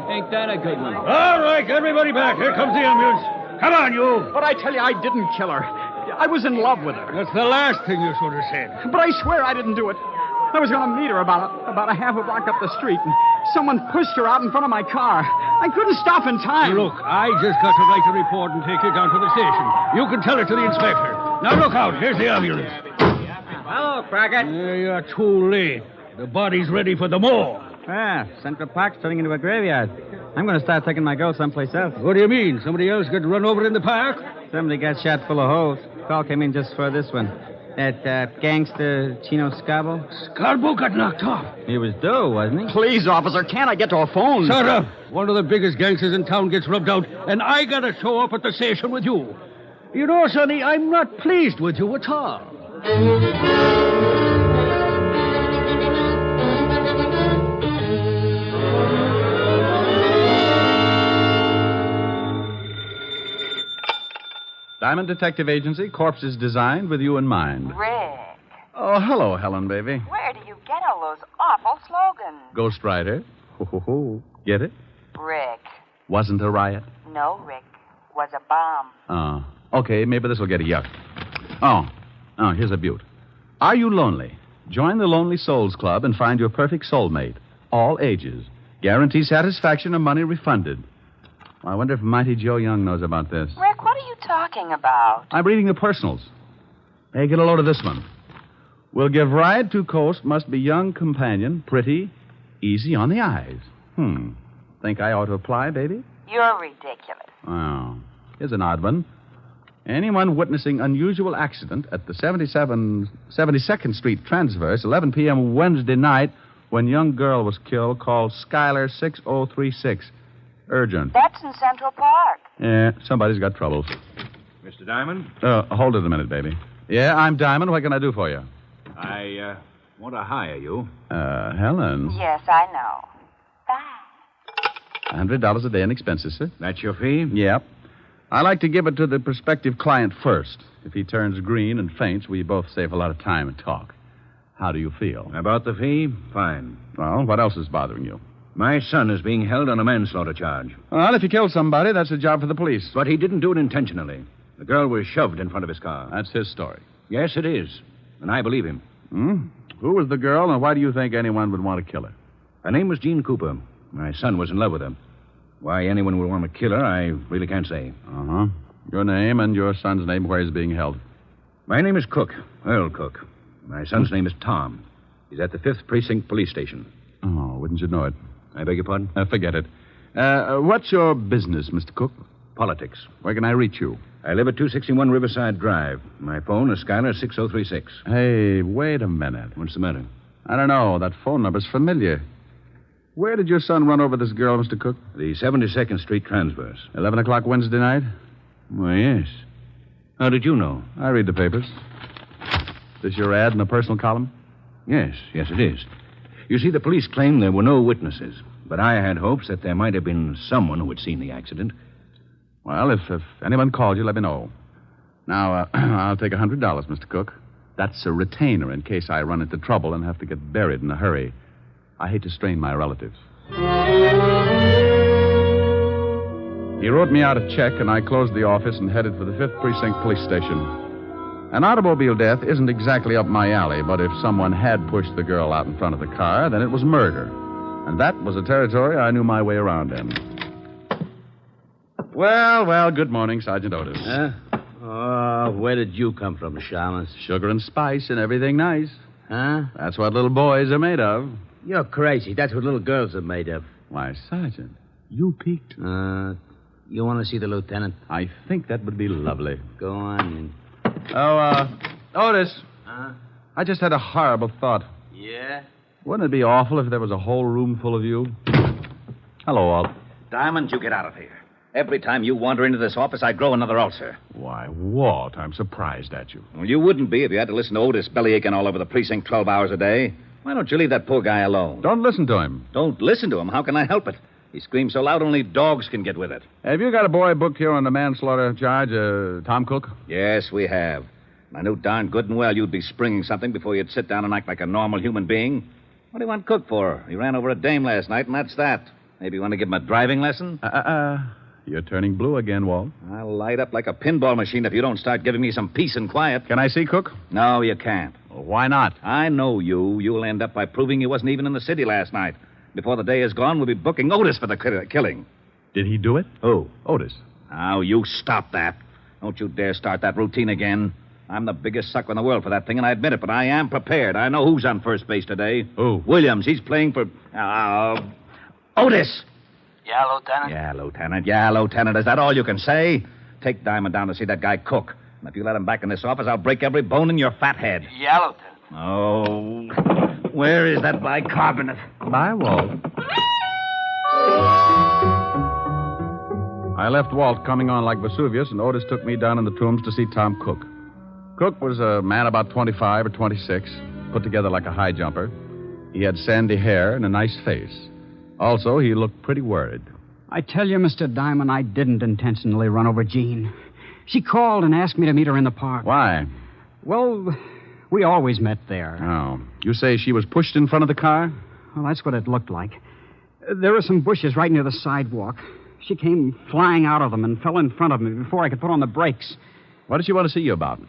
Ain't that a good one? All right, everybody back. Here comes the ambulance. Come on, you. But I tell you, I didn't kill her. I was in love with her. That's the last thing you should have said. But I swear I didn't do it. I was going to meet her about a half a block up the street, and someone pushed her out in front of my car. I couldn't stop in time. Look, I just got to write a report and take you down to the station. You can tell it to the inspector. Now look out. Here's the ambulance. Hello, Crockett. You're too late. The body's ready for the morgue. Central Park's turning into a graveyard. I'm going to start taking my girl someplace else. What do you mean? Somebody else got run over in the park? Somebody got shot full of holes. Call came in just for this one. That gangster Chino Scabo. Scabo got knocked off. He was due, wasn't he? Please, officer, can't I get to a phone? Shut up. One of the biggest gangsters in town gets rubbed out, and I got to show up at the station with you. You know, Sonny, I'm not pleased with you at all. Diamond Detective Agency, corpses designed with you in mind. Rick, Oh, hello, Helen, baby. where do you get all those awful slogans? Ghost Rider. Ho, ho, ho. Get it? Rick. Wasn't a riot. No, Rick. Was a bomb. Okay, maybe this will get a yuck. Oh, here's a beaut. Are you lonely? Join the Lonely Souls Club and find your perfect soulmate. All ages. Guarantee satisfaction and money refunded. I wonder if Mighty Joe Young knows about this. Rick, what are you talking about? I'm reading the personals. Hey, get a load of this one. Will give ride to coast, must be young companion, pretty, easy on the eyes. Think I ought to apply, baby? You're ridiculous. Oh, here's an odd one. Anyone witnessing unusual accident at the 72nd Street Transverse, 11 p.m. Wednesday night, when young girl was killed, call Skylar 6036. Urgent. That's in Central Park. Yeah, somebody's got troubles. Mr. Diamond? Hold it a minute, baby. Yeah, I'm Diamond. What can I do for you? I want to hire you. Helen. Yes, I know. $100 a day in expenses, sir. That's your fee? Yep. I like to give it to the prospective client first. If he turns green and faints, we both save a lot of time and talk. How do you feel? About the fee? Fine. Well, what else is bothering you? My son is being held on a manslaughter charge. Well, if he killed somebody, that's a job for the police. But he didn't do it intentionally. The girl was shoved in front of his car. That's his story. Yes, it is. And I believe him. Who was the girl, and why do you think anyone would want to kill her? Her name was Jean Cooper. My son was in love with her. Why anyone would want to kill her, I really can't say. Your name and your son's name, where he's being held? My name is Cook, Earl Cook. My son's name is Tom. He's at the 5th Precinct Police Station. Oh, wouldn't you know it? I beg your pardon? Forget it. What's your business, Mr. Cook? Politics. Where can I reach you? I live at 261 Riverside Drive. My phone is Skylar 6036. Hey, wait a minute. What's the matter? I don't know. That phone number's familiar. Where did your son run over this girl, Mr. Cook? The 72nd Street Transverse. 11 o'clock Wednesday night? Why, yes. How did you know? I read the papers. This your ad in the personal column? Yes, it is. You see, the police claim there were no witnesses, but I had hopes that there might have been someone who had seen the accident. Well, if anyone called you, let me know. Now, I'll take $100, Mr. Cook. That's a retainer in case I run into trouble and have to get buried in a hurry. I hate to strain my relatives. He wrote me out a check, and I closed the office and headed for the 5th Precinct Police Station. An automobile death isn't exactly up my alley, but if someone had pushed the girl out in front of the car, then it was murder. And that was a territory I knew my way around in. Well, good morning, Sergeant Otis. Where did you come from, Shamus? Sugar and spice and everything nice. Huh? That's what little boys are made of. You're crazy. That's what little girls are made of. Why, Sergeant, you peeked. You want to see the lieutenant? I think that would be lovely. Go on. Otis. Huh? I just had a horrible thought. Yeah? Wouldn't it be awful if there was a whole room full of you? Hello, Walt. Diamond, you get out of here. Every time you wander into this office, I grow another ulcer. Why, Walt, I'm surprised at you. Well, you wouldn't be if you had to listen to Otis bellyaching all over the precinct 12 hours a day. Why don't you leave that poor guy alone? Don't listen to him. Don't listen to him? How can I help it? He screams so loud only dogs can get with it. Have you got a boy booked here on the manslaughter charge, Tom Cook? Yes, we have. I knew darn good and well you'd be springing something before you'd sit down and act like a normal human being. What do you want Cook for? He ran over a dame last night, and that's that. Maybe you want to give him a driving lesson? You're turning blue again, Walt. I'll light up like a pinball machine if you don't start giving me some peace and quiet. Can I see Cook? No, you can't. Well, why not? I know you. You'll end up by proving you wasn't even in the city last night. Before the day is gone, we'll be booking Otis for the killing. Did he do it? Who? Otis. Now, you stop that. Don't you dare start that routine again. I'm the biggest sucker in the world for that thing, and I admit it, but I am prepared. I know who's on first base today. Who? Williams. He's playing for... Otis! Yeah, Lieutenant? Yeah, Lieutenant. Is that all you can say? Take Diamond down to see that guy Cook. And if you let him back in this office, I'll break every bone in your fat head. Yeah, Lieutenant. Oh, where is that bicarbonate? Bye, Walt. I left Walt coming on like Vesuvius, and Otis took me down in the tombs to see Tom Cook. Cook was a man about 25 or 26, put together like a high jumper. He had sandy hair and a nice face. Also, he looked pretty worried. I tell you, Mr. Diamond, I didn't intentionally run over Jean. She called and asked me to meet her in the park. Why? Well, we always met there. Oh. You say she was pushed in front of the car? Well, that's what it looked like. There were some bushes right near the sidewalk. She came flying out of them and fell in front of me before I could put on the brakes. What did she want to see you about?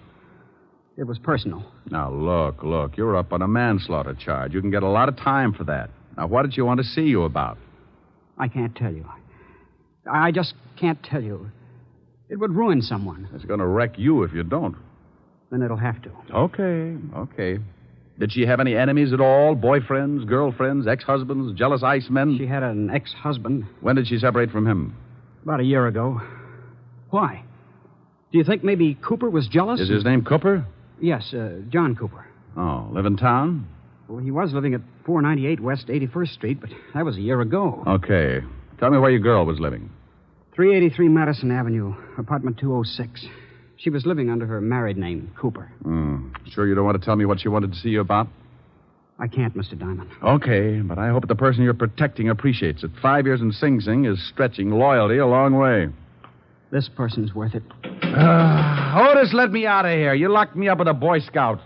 It was personal. Now, look. You're up on a manslaughter charge. You can get a lot of time for that. Now, what did she want to see you about? I can't tell you. I just can't tell you. It would ruin someone. It's going to wreck you if you don't. Then it'll have to. Okay. Did she have any enemies at all? Boyfriends, girlfriends, ex-husbands, jealous icemen? She had an ex-husband. When did she separate from him? About a year ago. Why? Do you think maybe Cooper was jealous? Is his name Cooper? Yes, John Cooper. Oh, live in town? Well, he was living at 498 West 81st Street, but that was a year ago. Okay. Tell me where your girl was living. 383 Madison Avenue, apartment 206. She was living under her married name, Cooper. Sure you don't want to tell me what she wanted to see you about? I can't, Mr. Diamond. Okay, but I hope the person you're protecting appreciates it. 5 years in Sing Sing is stretching loyalty a long way. This person's worth it. Otis, let me out of here. You locked me up with a Boy Scout.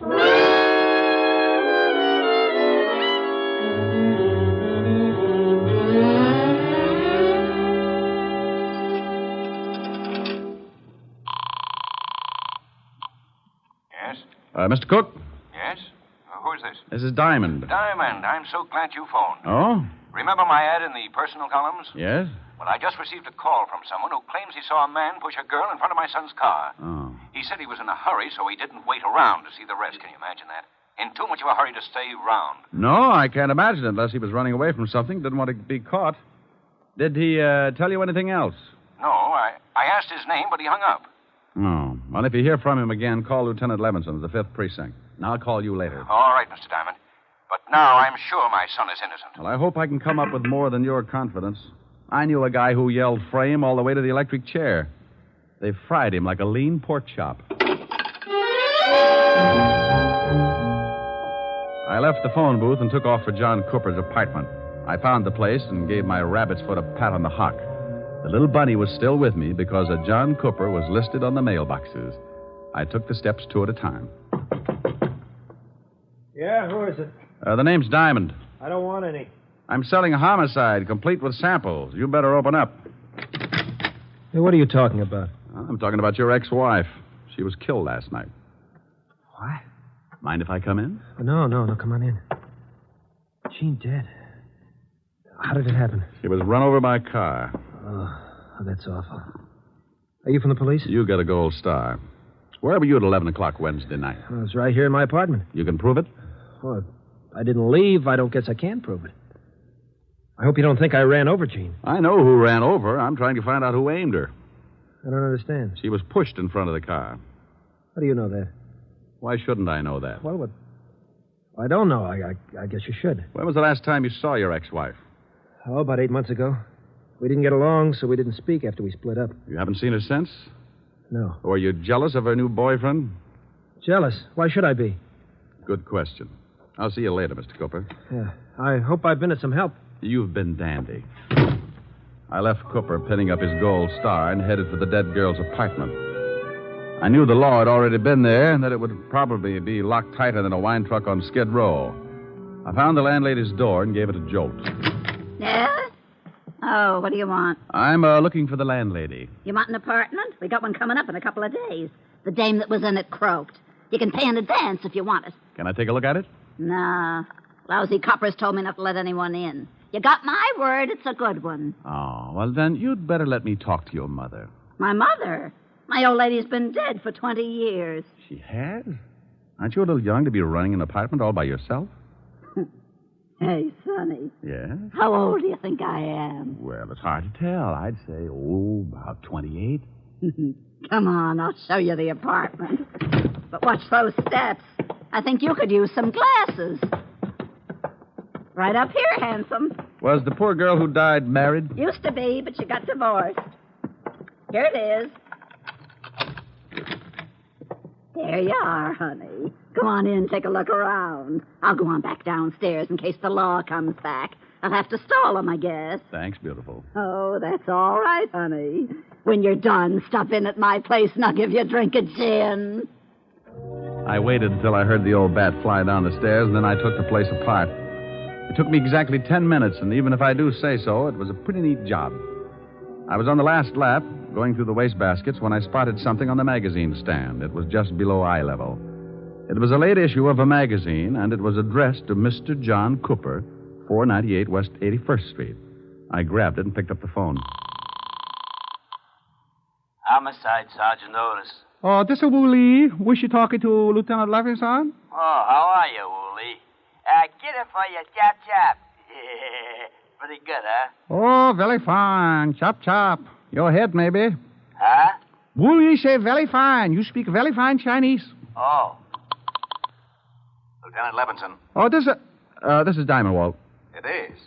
Mr. Cook? Yes? Who is this? This is Diamond. Diamond, I'm so glad you phoned. Oh? Remember my ad in the personal columns? Yes? Well, I just received a call from someone who claims he saw a man push a girl in front of my son's car. Oh. He said he was in a hurry, so he didn't wait around to see the rest. Can you imagine that? In too much of a hurry to stay round. No, I can't imagine it unless he was running away from something, didn't want to be caught. Did he tell you anything else? No, I asked his name, but he hung up. Oh. Well, if you hear from him again, call Lieutenant Levinson of the 5th Precinct. And I'll call you later. All right, Mr. Diamond. But now I'm sure my son is innocent. Well, I hope I can come up with more than your confidence. I knew a guy who yelled frame all the way to the electric chair. They fried him like a lean pork chop. I left the phone booth and took off for John Cooper's apartment. I found the place and gave my rabbit's foot a pat on the hock. The little bunny was still with me because a John Cooper was listed on the mailboxes. I took the steps two at a time. Yeah, who is it? The name's Diamond. I don't want any. I'm selling a homicide, complete with samples. You better open up. Hey, what are you talking about? I'm talking about your ex-wife. She was killed last night. What? Mind if I come in? No, come on in. Jean dead. How did it happen? She was run over by a car. Oh, that's awful. Are you from the police? You got a gold star. Where were you at 11 o'clock Wednesday night? I was right here in my apartment. You can prove it? Well, I didn't leave. I don't guess I can prove it. I hope you don't think I ran over Jean. I know who ran over. I'm trying to find out who aimed her. I don't understand. She was pushed in front of the car. How do you know that? Why shouldn't I know that? Well, what? I don't know. I guess you should. When was the last time you saw your ex-wife? Oh, about 8 months ago. We didn't get along, so we didn't speak after we split up. You haven't seen her since? No. Were you jealous of her new boyfriend? Jealous? Why should I be? Good question. I'll see you later, Mr. Cooper. Yeah. I hope I've been of some help. You've been dandy. I left Cooper pinning up his gold star and headed for the dead girl's apartment. I knew the law had already been there and that it would probably be locked tighter than a wine truck on Skid Row. I found the landlady's door and gave it a jolt. Yeah? Oh, what do you want? I'm looking for the landlady. You want an apartment? We got one coming up in a couple of days. The dame that was in it croaked. You can pay in advance if you want it. Can I take a look at it? Nah. Lousy coppers told me not to let anyone in. You got my word, it's a good one. Oh, well, then you'd better let me talk to your mother. My mother? My old lady's been dead for 20 years. She has? Aren't you a little young to be running an apartment all by yourself? Hey, Sonny. Yes? How old do you think I am? Well, it's hard to tell. I'd say, about 28. Come on, I'll show you the apartment. But watch those steps. I think you could use some glasses. Right up here, handsome. Was the poor girl who died married? Used to be, but she got divorced. Here it is. There you are, honey. Go on in, take a look around. I'll go on back downstairs in case the law comes back. I'll have to stall him, I guess. Thanks, beautiful. Oh, that's all right, honey. When you're done, stop in at my place and I'll give you a drink of gin. I waited until I heard the old bat fly down the stairs, and then I took the place apart. It took me exactly 10 minutes, and even if I do say so, it was a pretty neat job. I was on the last lap, going through the wastebaskets, when I spotted something on the magazine stand. It was just below eye level. It was a late issue of a magazine, and it was addressed to Mr. John Cooper, 498 West 81st Street. I grabbed it and picked up the phone. Homicide, Sergeant Otis. Oh, this is Wooly. Was you talking to Lieutenant Levinson? Oh, how are you, Wooly? Get it for you, chop chop. Pretty good, huh? Oh, very fine. Chop, chop. Your head, maybe. Huh? Wooly say very fine. You speak very fine Chinese. Oh. Lieutenant Levinson. Oh, this is Diamond, Walt. It is.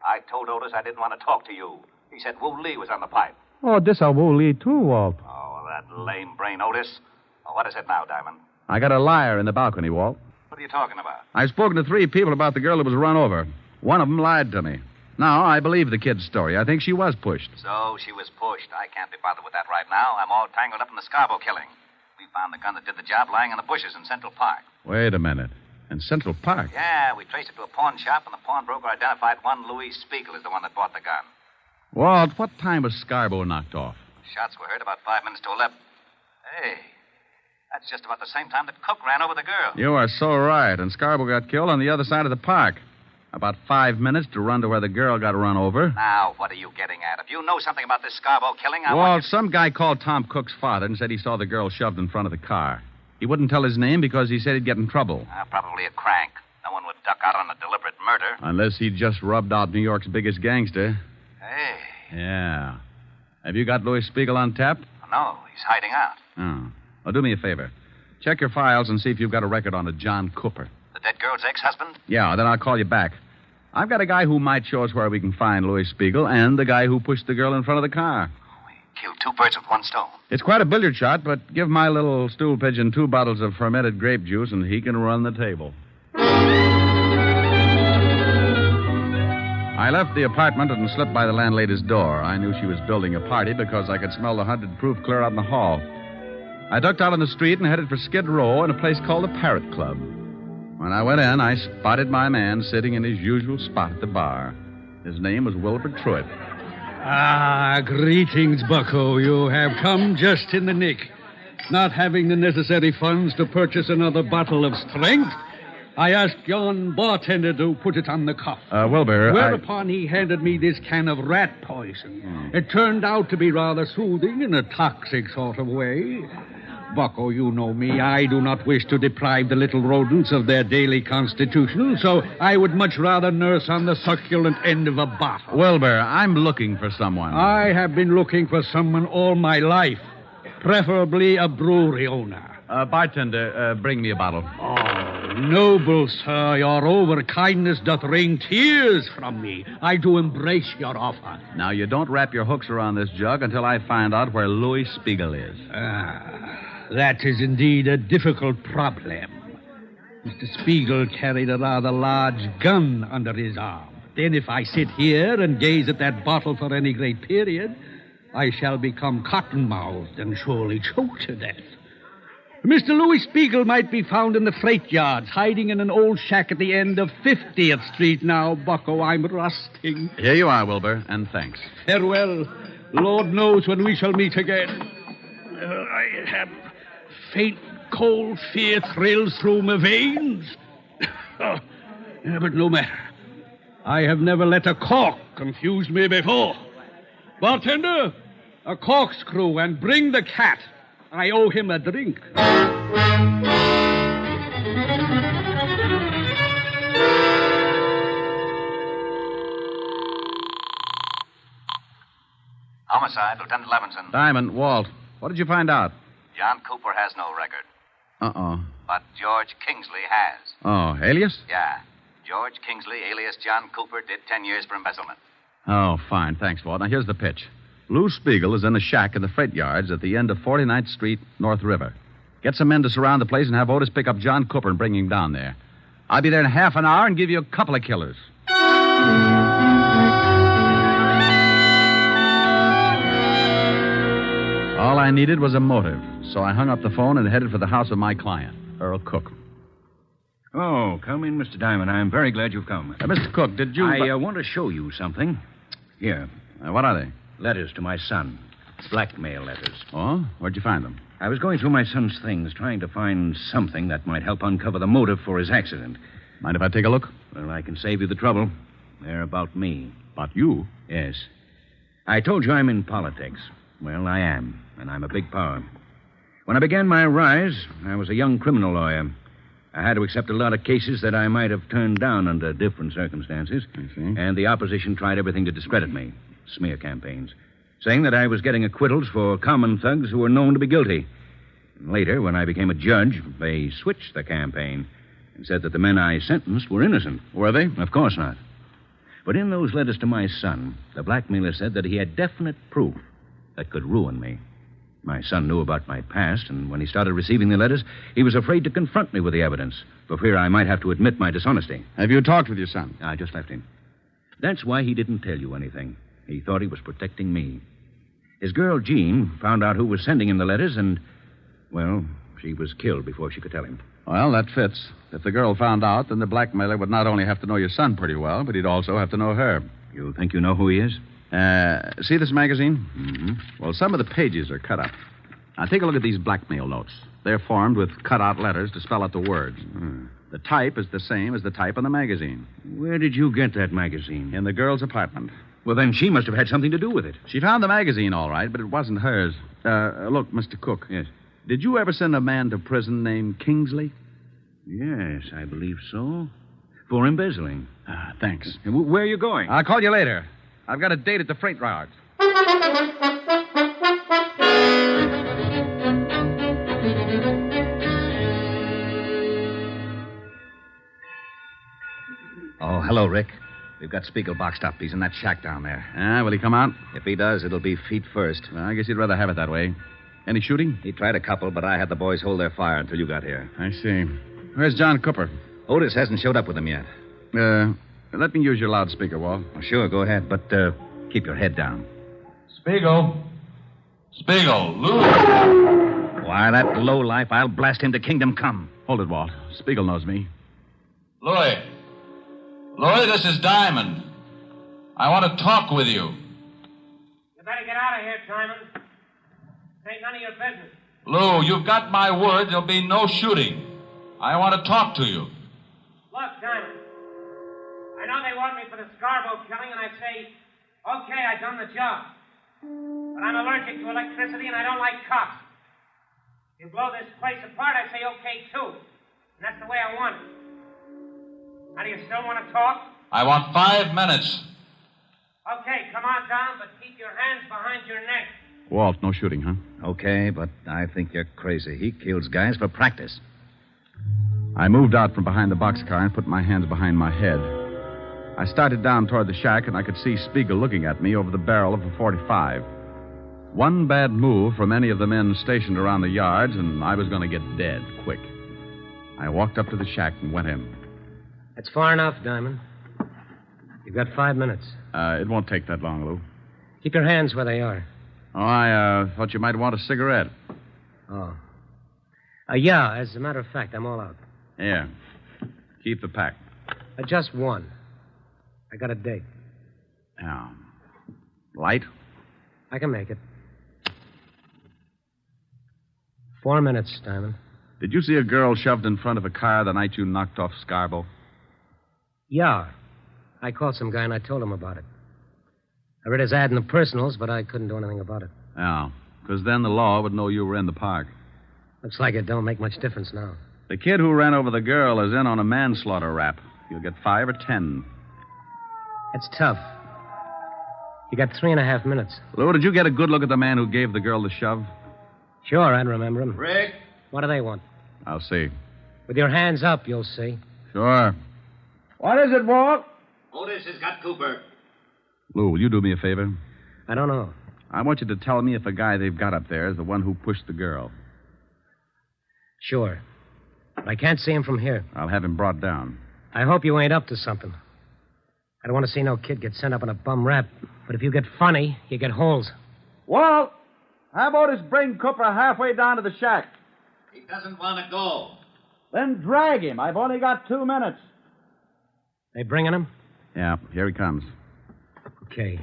I told Otis I didn't want to talk to you. He said Wu Lee was on the pipe. Oh, this is Wooly, too, Walt. Oh, that lame brain Otis. Oh, what is it now, Diamond? I got a liar in the balcony, Walt. What are you talking about? I've spoken to 3 people about the girl that was run over. One of them lied to me. Now, I believe the kid's story. I think she was pushed. So she was pushed. I can't be bothered with that right now. I'm all tangled up in the Scarborough killing. We found the gun that did the job lying in the bushes in Central Park. Wait a minute. In Central Park? Yeah, we traced it to a pawn shop, and the pawnbroker identified one Louis Spiegel as the one that bought the gun. Walt, what time was Scarborough knocked off? Shots were heard about 5 minutes to 11. Hey, that's just about the same time that Cook ran over the girl. You are so right. And Scarborough got killed on the other side of the park. About 5 minutes to run to where the girl got run over. Now, what are you getting at? If you know something about this Scarborough killing, I Walt, want you... some guy called Tom Cook's father and said he saw the girl shoved in front of the car. He wouldn't tell his name because he said he'd get in trouble. Probably a crank. No one would duck out on a deliberate murder. Unless he just rubbed out New York's biggest gangster. Hey. Yeah. Have you got Louis Spiegel on tap? No, he's hiding out. Oh. Well, do me a favor. Check your files and see if you've got a record on a John Cooper. The dead girl's ex-husband? Yeah, then I'll call you back. I've got a guy who might show us where we can find Louis Spiegel and the guy who pushed the girl in front of the car. Killed 2 birds with 1 stone. It's quite a billiard shot, but give my little stool pigeon 2 bottles of fermented grape juice and he can run the table. I left the apartment and slipped by the landlady's door. I knew she was building a party because I could smell the 100 proof clear out in the hall. I ducked out on the street and headed for Skid Row in a place called the Parrot Club. When I went in, I spotted my man sitting in his usual spot at the bar. His name was Wilbur Truitt. Ah, greetings, Bucko. You have come just in the nick. Not having the necessary funds to purchase another bottle of strength, I asked yon bartender to put it on the cuff. Wilbur, Whereupon he handed me this can of rat poison. It turned out to be rather soothing in a toxic sort of way. Bucko, you know me. I do not wish to deprive the little rodents of their daily constitution, so I would much rather nurse on the succulent end of a bottle. Wilbur, I'm looking for someone. I have been looking for someone all my life, preferably a brewery owner. Bartender, bring me a bottle. Oh, noble sir, your overkindness doth wring tears from me. I do embrace your offer. Now, you don't wrap your hooks around this jug until I find out where Louis Spiegel is. That is indeed a difficult problem. Mr. Spiegel carried a rather large gun under his arm. Then if I sit here and gaze at that bottle for any great period, I shall become cotton-mouthed and surely choke to death. Mr. Louis Spiegel might be found in the freight yards, hiding in an old shack at the end of 50th Street now, Bucko. I'm rusting. Here you are, Wilbur, and thanks. Farewell. Lord knows when we shall meet again. I have faint, cold fear thrills through my veins. But no matter. I have never let a cork confuse me before. Bartender, a corkscrew, and bring the cat. I owe him a drink. Homicide, Lieutenant Levinson. Diamond, Walt, what did you find out? John Cooper has no record, Uh-oh. but George Kingsley has. Oh, alias? Yeah. George Kingsley, alias John Cooper, did 10 years for embezzlement. Oh, fine. Thanks, Walt. Now, here's the pitch. Lou Spiegel is in a shack in the freight yards at the end of 49th Street, North River. Get some men to surround the place and have Otis pick up John Cooper and bring him down there. I'll be there in half an hour and give you a couple of killers. All I needed was a motive, so I hung up the phone and headed for the house of my client, Earl Cook. Oh, come in, Mr. Diamond. I'm very glad you've come. Mr. Cook, did you... I want to show you something. Here. What are they? Letters to my son. Blackmail letters. Oh? Where'd you find them? I was going through my son's things, trying to find something that might help uncover the motive for his accident. Mind if I take a look? Well, I can save you the trouble. They're about me. About you? Yes. I told you I'm in politics. Well, I am, and I'm a big power. When I began my rise, I was a young criminal lawyer. I had to accept a lot of cases that I might have turned down under different circumstances. I see. And the opposition tried everything to discredit me. Smear campaigns. Saying that I was getting acquittals for common thugs who were known to be guilty. And later, when I became a judge, they switched the campaign and said that the men I sentenced were innocent. Were they? Of course not. But in those letters to my son, the blackmailer said that he had definite proof that could ruin me. My son knew about my past, and when he started receiving the letters, he was afraid to confront me with the evidence, for fear I might have to admit my dishonesty. Have you talked with your son? I just left him. That's why he didn't tell you anything. He thought he was protecting me. His girl, Jean, found out who was sending him the letters, and, well, she was killed before she could tell him. Well, that fits. If the girl found out, then the blackmailer would not only have to know your son pretty well, but he'd also have to know her. You think you know who he is? See this magazine? Mm-hmm. Well, some of the pages are cut up. Now, take a look at these blackmail notes. They're formed with cut-out letters to spell out the words. The type is the same as the type on the magazine. Where did you get that magazine? In the girl's apartment. Well, then she must have had something to do with it. She found the magazine, all right, but it wasn't hers. Look, Mr. Cook. Yes. Did you ever send a man to prison named Kingsley? Yes, I believe so. For embezzling. Thanks. Where are you going? I'll call you later. I've got a date at the freight yards. Oh, hello, Rick. We've got Spiegel boxed up. He's in that shack down there. Will he come out? If he does, it'll be feet first. Well, I guess he'd rather have it that way. Any shooting? He tried a couple, but I had the boys hold their fire until you got here. I see. Where's John Cooper? Otis hasn't showed up with him yet. Let me use your loudspeaker, Walt. Oh, sure, go ahead, but keep your head down. Spiegel, Lou. Why, that lowlife, I'll blast him to kingdom come. Hold it, Walt. Spiegel knows me. Louis, this is Diamond. I want to talk with you. You better get out of here, Diamond. This ain't none of your business. Lou, you've got my word there'll be no shooting. I want to talk to you. Look, Diamond. I know they want me for the Scarborough killing, and I say, okay, I done the job. But I'm allergic to electricity, and I don't like cops. If you blow this place apart, I say okay, too. And that's the way I want it. Now, do you still want to talk? I want 5 minutes. Okay, come on down, but keep your hands behind your neck. Walt, no shooting, huh? Okay, but I think you're crazy. He kills guys for practice. I moved out from behind the boxcar and put my hands behind my head. I started down toward the shack, and I could see Spiegel looking at me over the barrel of a .45. One bad move from any of the men stationed around the yards, and I was going to get dead quick. I walked up to the shack and went in. That's far enough, Diamond. You've got 5 minutes. It won't take that long, Lou. Keep your hands where they are. Oh, I thought you might want a cigarette. Oh. Yeah, as a matter of fact, I'm all out. Yeah. Keep the pack. Just one. I got a date. Yeah. Light? I can make it. 4 minutes, Diamond. Did you see a girl shoved in front of a car the night you knocked off Scarborough? Yeah. I called some guy and I told him about it. I read his ad in the personals, but I couldn't do anything about it. Yeah. Because then the law would know you were in the park. Looks like it don't make much difference now. The kid who ran over the girl is in on a manslaughter rap. You'll get 5 or 10. It's tough. You got 3.5 minutes. Lou, did you get a good look at the man who gave the girl the shove? Sure, I'd remember him. Rick? What do they want? I'll see. With your hands up, you'll see. Sure. What is it, Walt? Otis has got Cooper. Lou, will you do me a favor? I don't know. I want you to tell me if the guy they've got up there is the one who pushed the girl. Sure. But I can't see him from here. I'll have him brought down. I hope you ain't up to something. I don't want to see no kid get sent up on a bum rap. But if you get funny, you get holes. Walt, how about us bring Cooper halfway down to the shack? He doesn't want to go. Then drag him. I've only got 2 minutes. They bringing him? Yeah, here he comes. Okay.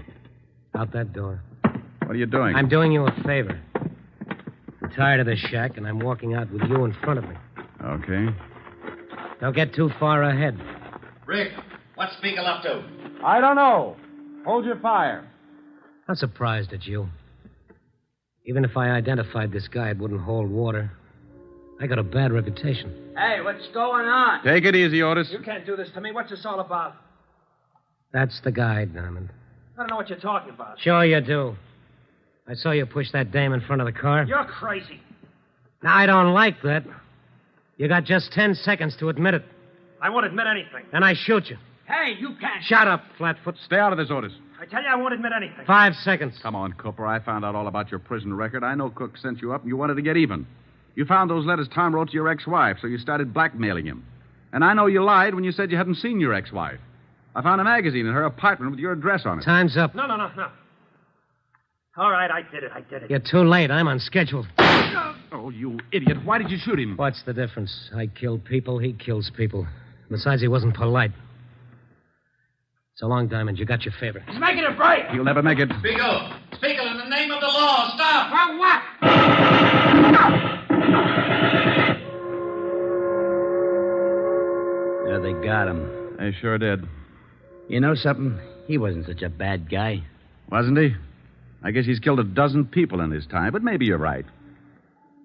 Out that door. What are you doing? I'm doing you a favor. I'm tired of this shack, and I'm walking out with you in front of me. Okay. Don't get too far ahead. Rick, what's Spiegel up to? I don't know. Hold your fire. I'm surprised at you. Even if I identified this guy, it wouldn't hold water. I got a bad reputation. Hey, what's going on? Take it easy, Otis. You can't do this to me. What's this all about? That's the guy, Diamond. I don't know what you're talking about. Sure you do. I saw you push that dame in front of the car. You're crazy. Now, I don't like that. You got just 10 seconds to admit it. I won't admit anything. Then I shoot you. Hey, you can't. Shut up, Flatfoot. Stay out of this, Otis. I tell you, I won't admit anything. 5 seconds. Come on, Cooper. I found out all about your prison record. I know Cook sent you up and you wanted to get even. You found those letters Tom wrote to your ex-wife, so you started blackmailing him. And I know you lied when you said you hadn't seen your ex-wife. I found a magazine in her apartment with your address on it. Time's up. No. All right, I did it. You're too late. I'm on schedule. Oh, you idiot. Why did you shoot him? What's the difference? I kill people, he kills people. Besides, he wasn't polite. So long, Diamond. You got your favor. He's making a break. He'll never make it. Spiegel, in the name of the law, stop. For what? Yeah, they got him. They sure did. You know something? He wasn't such a bad guy. Wasn't he? I guess he's killed 12 people in his time, but maybe you're right.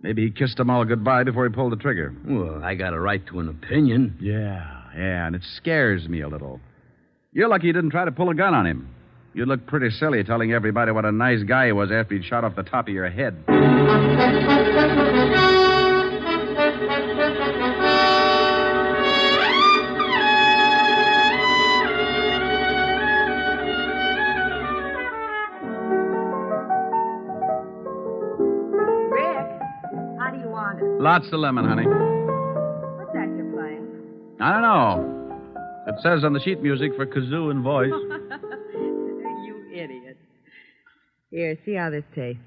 Maybe he kissed them all goodbye before he pulled the trigger. Well, I got a right to an opinion. Yeah, and it scares me a little. You're lucky you didn't try to pull a gun on him. You'd look pretty silly telling everybody what a nice guy he was after he'd shot off the top of your head. Lots of lemon, honey. What's that you're playing? I don't know. It says on the sheet music for kazoo and voice. You idiot. Here, see how this tastes.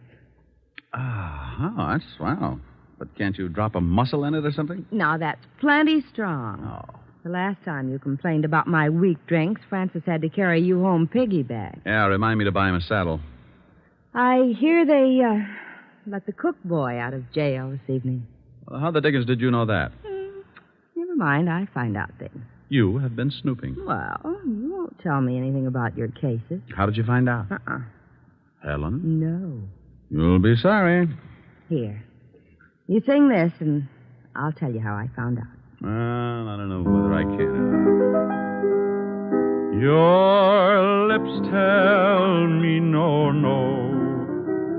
That's swell. But can't you drop a mussel in it or something? No, that's plenty strong. Oh. The last time you complained about my weak drinks, Francis had to carry you home piggyback. Yeah, remind me to buy him a saddle. I hear they let the cook boy out of jail this evening. Well, how the dickens did you know that? Never mind, I find out things. You have been snooping. Well, you won't tell me anything about your cases. How did you find out? Helen? No. You'll be sorry. Here. You sing this, and I'll tell you how I found out. Well, I don't know whether I can. Your lips tell me no,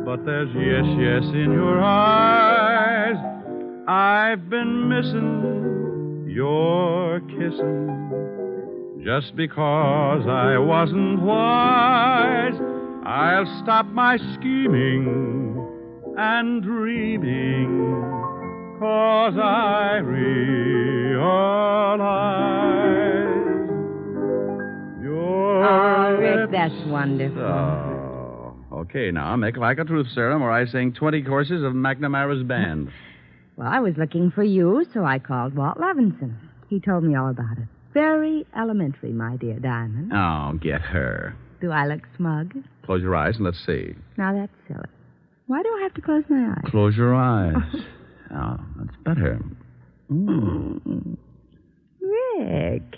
but there's yes in your eyes. I've been missing your kissing just because I wasn't wise. I'll stop my scheming and dreaming 'cause I realize you're... Rick, that's wonderful. Oh, okay, now make like a truth serum or I sing 20 courses of McNamara's band. Well, I was looking for you, so I called Walt Levinson. He told me all about it. Very elementary, my dear Diamond. Oh, get her. Do I look smug? Close your eyes and let's see. Now, that's silly. Why do I have to close my eyes? Close your eyes. Oh, that's better. Rick,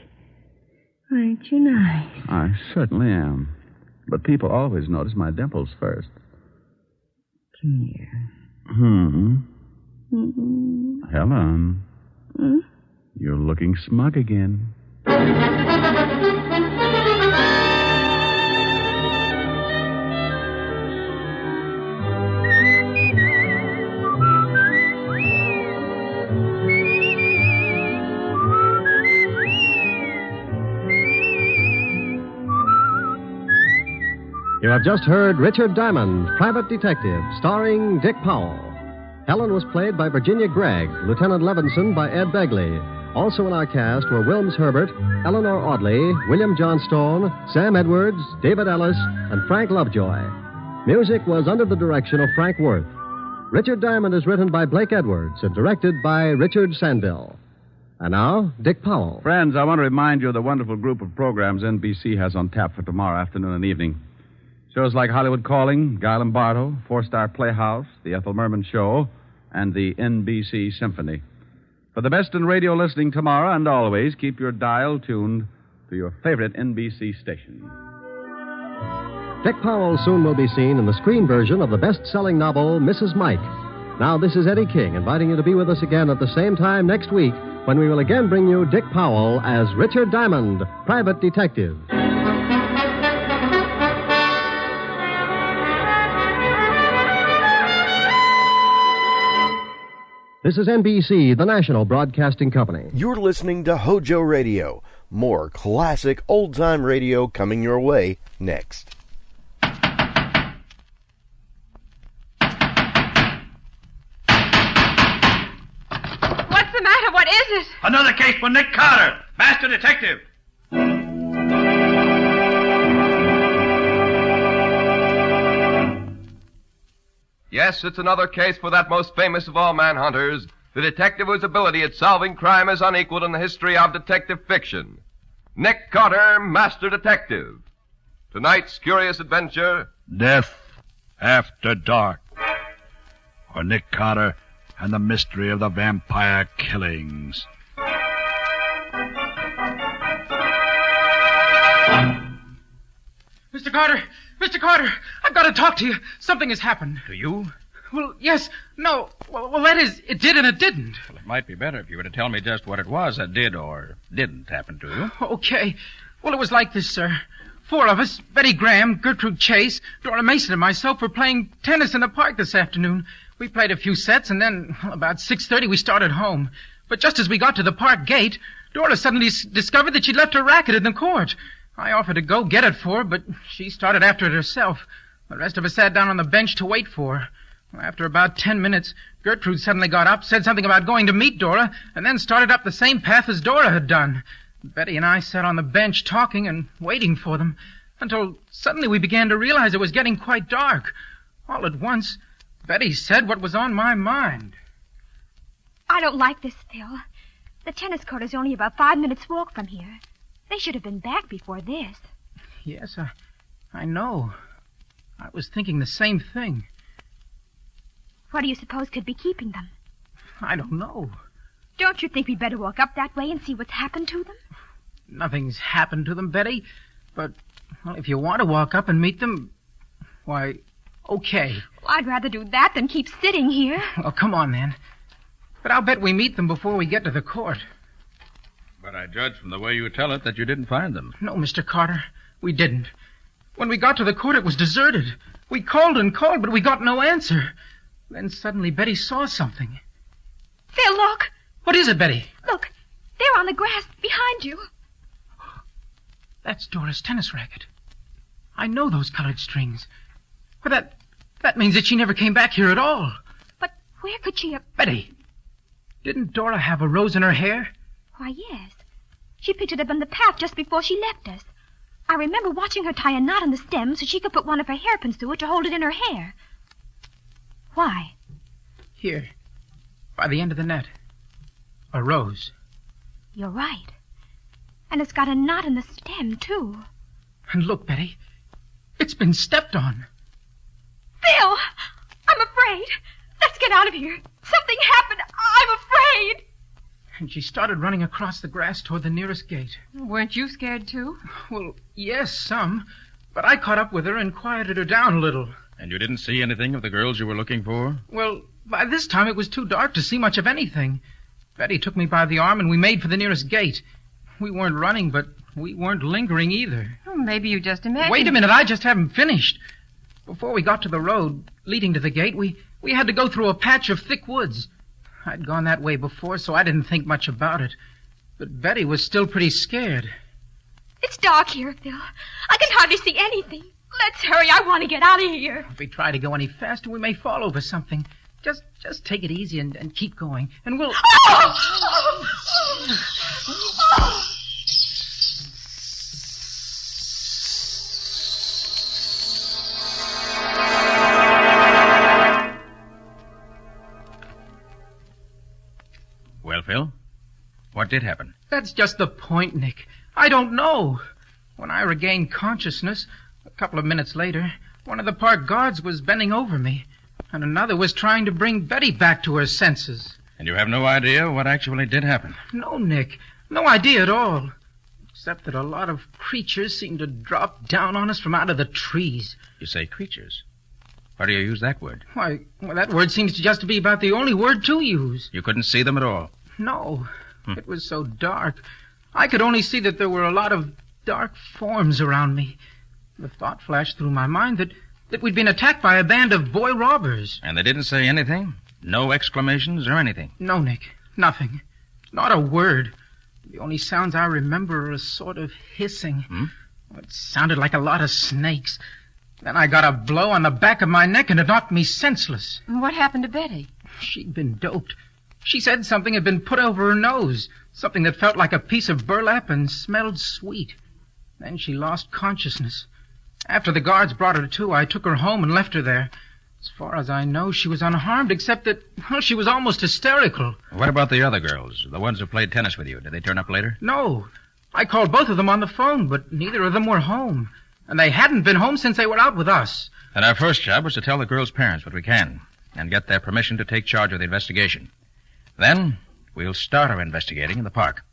aren't you nice? I certainly am. But people always notice my dimples first. Come here. Helen. You're looking smug again. You have just heard Richard Diamond, Private Detective, starring Dick Powell. Helen was played by Virginia Gregg, Lieutenant Levinson by Ed Begley. Also in our cast were Wilms Herbert, Eleanor Audley, William Johnstone, Sam Edwards, David Ellis, and Frank Lovejoy. Music was under the direction of Frank Worth. Richard Diamond is written by Blake Edwards and directed by Richard Sandville. And now, Dick Powell. Friends, I want to remind you of the wonderful group of programs NBC has on tap for tomorrow afternoon and evening. Shows like Hollywood Calling, Guy Lombardo, Four-Star Playhouse, The Ethel Merman Show, and the NBC Symphony. For the best in radio listening tomorrow and always, keep your dial tuned to your favorite NBC station. Dick Powell soon will be seen in the screen version of the best-selling novel, Mrs. Mike. Now, this is Eddie King inviting you to be with us again at the same time next week when we will again bring you Dick Powell as Richard Diamond, Private Detective. This is NBC, the national broadcasting company. You're listening to HOJO Radio. More classic old-time radio coming your way next. What's the matter? What is it? Another case for Nick Carter, Master Detective. Yes, it's another case for that most famous of all manhunters, the detective whose ability at solving crime is unequaled in the history of detective fiction. Nick Carter, Master Detective. Tonight's curious adventure... Death After Dark. Or Nick Carter and the Mystery of the Vampire Killings. Mr. Carter! Mr. Carter! I've got to talk to you. Something has happened. To you? Well, yes. No. Well, that is, it did and it didn't. Well, it might be better if you were to tell me just what it was that did or didn't happen to you. Okay. Well, it was like this, sir. 4 of us, Betty Graham, Gertrude Chase, Dora Mason, and myself were playing tennis in the park this afternoon. We played a few sets, and then, about 6:30, we started home. But just as we got to the park gate, Dora suddenly discovered that she'd left her racket in the court. I offered to go get it for her, but she started after it herself. The rest of us sat down on the bench to wait for her. After about 10 minutes, Gertrude suddenly got up, said something about going to meet Dora, and then started up the same path as Dora had done. Betty and I sat on the bench talking and waiting for them, until suddenly we began to realize it was getting quite dark. All at once, Betty said what was on my mind. I don't like this, Phil. The tennis court is only about 5 minutes' walk from here. They should have been back before this. Yes, I know. I was thinking the same thing. What do you suppose could be keeping them? I don't know. Don't you think we'd better walk up that way and see what's happened to them? Nothing's happened to them, Betty. But, well, if you want to walk up and meet them, why, okay. Well, I'd rather do that than keep sitting here. Well, come on, then. But I'll bet we meet them before we get to the court. But I judge from the way you tell it that you didn't find them. No, Mr. Carter, we didn't. When we got to the court, it was deserted. We called and called, but we got no answer. Then suddenly Betty saw something. Phil, look. What is it, Betty? Look, there on the grass behind you. That's Dora's tennis racket. I know those colored strings. Well, that means that she never came back here at all. But where could she have... Betty, didn't Dora have a rose in her hair? Why, yes. She picked it up on the path just before she left us. I remember watching her tie a knot on the stem so she could put one of her hairpins through it to hold it in her hair. Why? Here. By the end of the net. A rose. You're right. And it's got a knot in the stem, too. And look, Betty. It's been stepped on. Phil! I'm afraid. Let's get out of here. Something happened. I'm afraid. And she started running across the grass toward the nearest gate. Weren't you scared, too? Well, yes, some. But I caught up with her and quieted her down a little. And you didn't see anything of the girls you were looking for? Well, by this time it was too dark to see much of anything. Betty took me by the arm and we made for the nearest gate. We weren't running, but we weren't lingering either. Well, maybe you just imagined... Wait a minute, I just haven't finished. Before we got to the road leading to the gate, we had to go through a patch of thick woods. I'd gone that way before, so I didn't think much about it. But Betty was still pretty scared. It's dark here, Phil. I can hardly see anything. Let's hurry. I want to get out of here. If we try to go any faster, we may fall over something. Just take it easy and keep going, and we'll... Well, Phil, what did happen? That's just the point, Nick. I don't know. When I regained consciousness, a couple of minutes later, one of the park guards was bending over me, and another was trying to bring Betty back to her senses. And you have no idea what actually did happen? No, Nick. No idea at all. Except that a lot of creatures seemed to drop down on us from out of the trees. You say creatures? Why do you use that word? Why, well, that word seems just to be about the only word to use. You couldn't see them at all? No. It was so dark. I could only see that there were a lot of dark forms around me. The thought flashed through my mind that we'd been attacked by a band of boy robbers. And they didn't say anything? No exclamations or anything? No, Nick. Nothing. Not a word. The only sounds I remember are a sort of hissing. It sounded like a lot of snakes. Then I got a blow on the back of my neck and it knocked me senseless. What happened to Betty? She'd been doped. She said something had been put over her nose, something that felt like a piece of burlap and smelled sweet. Then she lost consciousness. After the guards brought her to, I took her home and left her there. As far as I know, she was unharmed, except that, well, she was almost hysterical. What about the other girls, the ones who played tennis with you? Did they turn up later? No. I called both of them on the phone, but neither of them were home. And they hadn't been home since they were out with us. And our first job was to tell the girls' parents what we can and get their permission to take charge of the investigation. Then we'll start our investigating in the park.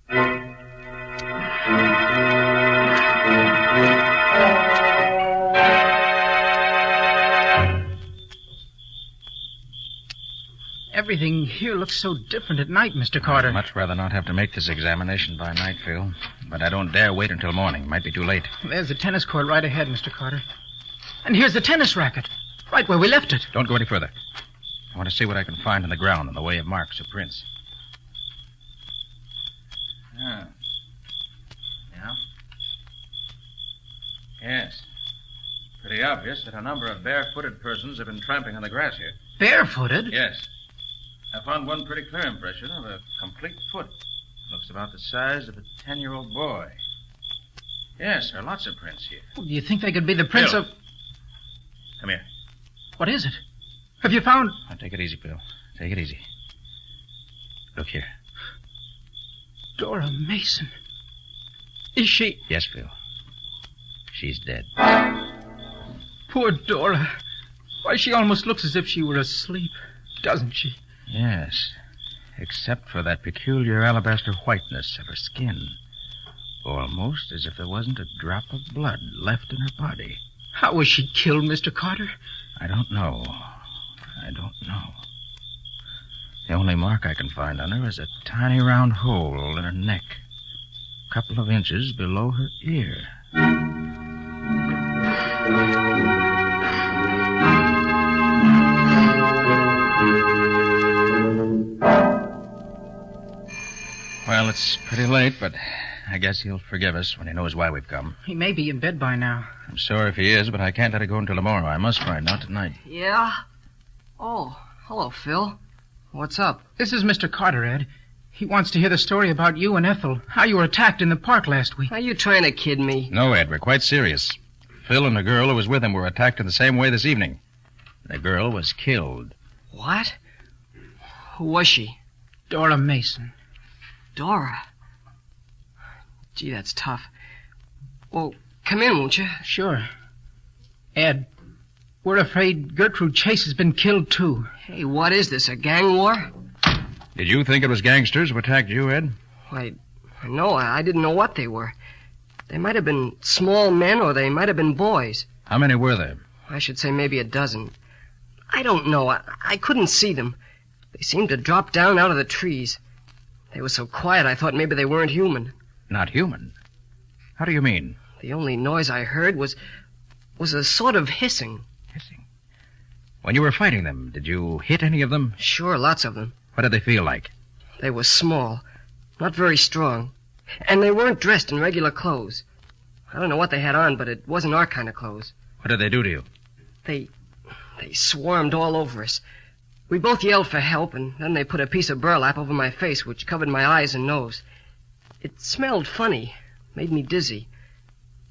Everything here looks so different at night, Mr. Carter. I'd much rather not have to make this examination by night, Phil. But I don't dare wait until morning. Might be too late. There's the tennis court right ahead, Mr. Carter. And here's the tennis racket, right where we left it. Don't go any further. I want to see what I can find in the ground in the way of marks or prints. Yeah. Yes. Pretty obvious that a number of barefooted persons have been tramping on the grass here. Barefooted? Yes. I found one pretty clear impression of a complete foot. Looks about the size of a 10-year-old boy. Yes, there are lots of prints here. Well, do you think they could be the prints Bill. of... Come here. What is it? Have you found... Now, take it easy, Bill. Take it easy. Look here. Dora Mason. Is she... Yes, Bill. She's dead. Poor Dora. Why, she almost looks as if she were asleep, doesn't she? Yes. Except for that peculiar alabaster whiteness of her skin. Almost as if there wasn't a drop of blood left in her body. How was she killed, Mr. Carter? I don't know. The only mark I can find on her is a tiny round hole in her neck. A couple of inches below her ear. Well, it's pretty late, but I guess he'll forgive us when he knows why we've come. He may be in bed by now. I'm sorry if he is, but I can't let it go until tomorrow. I must find out tonight. Yeah? Oh, hello, Phil. What's up? This is Mr. Carter, Ed. He wants to hear the story about you and Ethel, how you were attacked in the park last week. Are you trying to kid me? No, Ed, we're quite serious. Phil and the girl who was with him were attacked in the same way this evening. The girl was killed. What? Who was she? Dora Mason. Dora? Gee, that's tough. Well, come in, won't you? Sure. Ed, we're afraid Gertrude Chase has been killed, too. Hey, what is this, a gang war? Did you think it was gangsters who attacked you, Ed? No, I didn't know what they were. They might have been small men or they might have been boys. How many were there? I should say maybe a dozen. I don't know. I couldn't see them. They seemed to drop down out of the trees. They were so quiet I thought maybe they weren't human. Not human? How do you mean? The only noise I heard was a sort of hissing. Hissing? When you were fighting them, did you hit any of them? Sure, lots of them. What did they feel like? They were small, not very strong. And they weren't dressed in regular clothes. I don't know what they had on, but it wasn't our kind of clothes. What did they do to you? They swarmed all over us. We both yelled for help, and then they put a piece of burlap over my face, which covered my eyes and nose. It smelled funny, made me dizzy.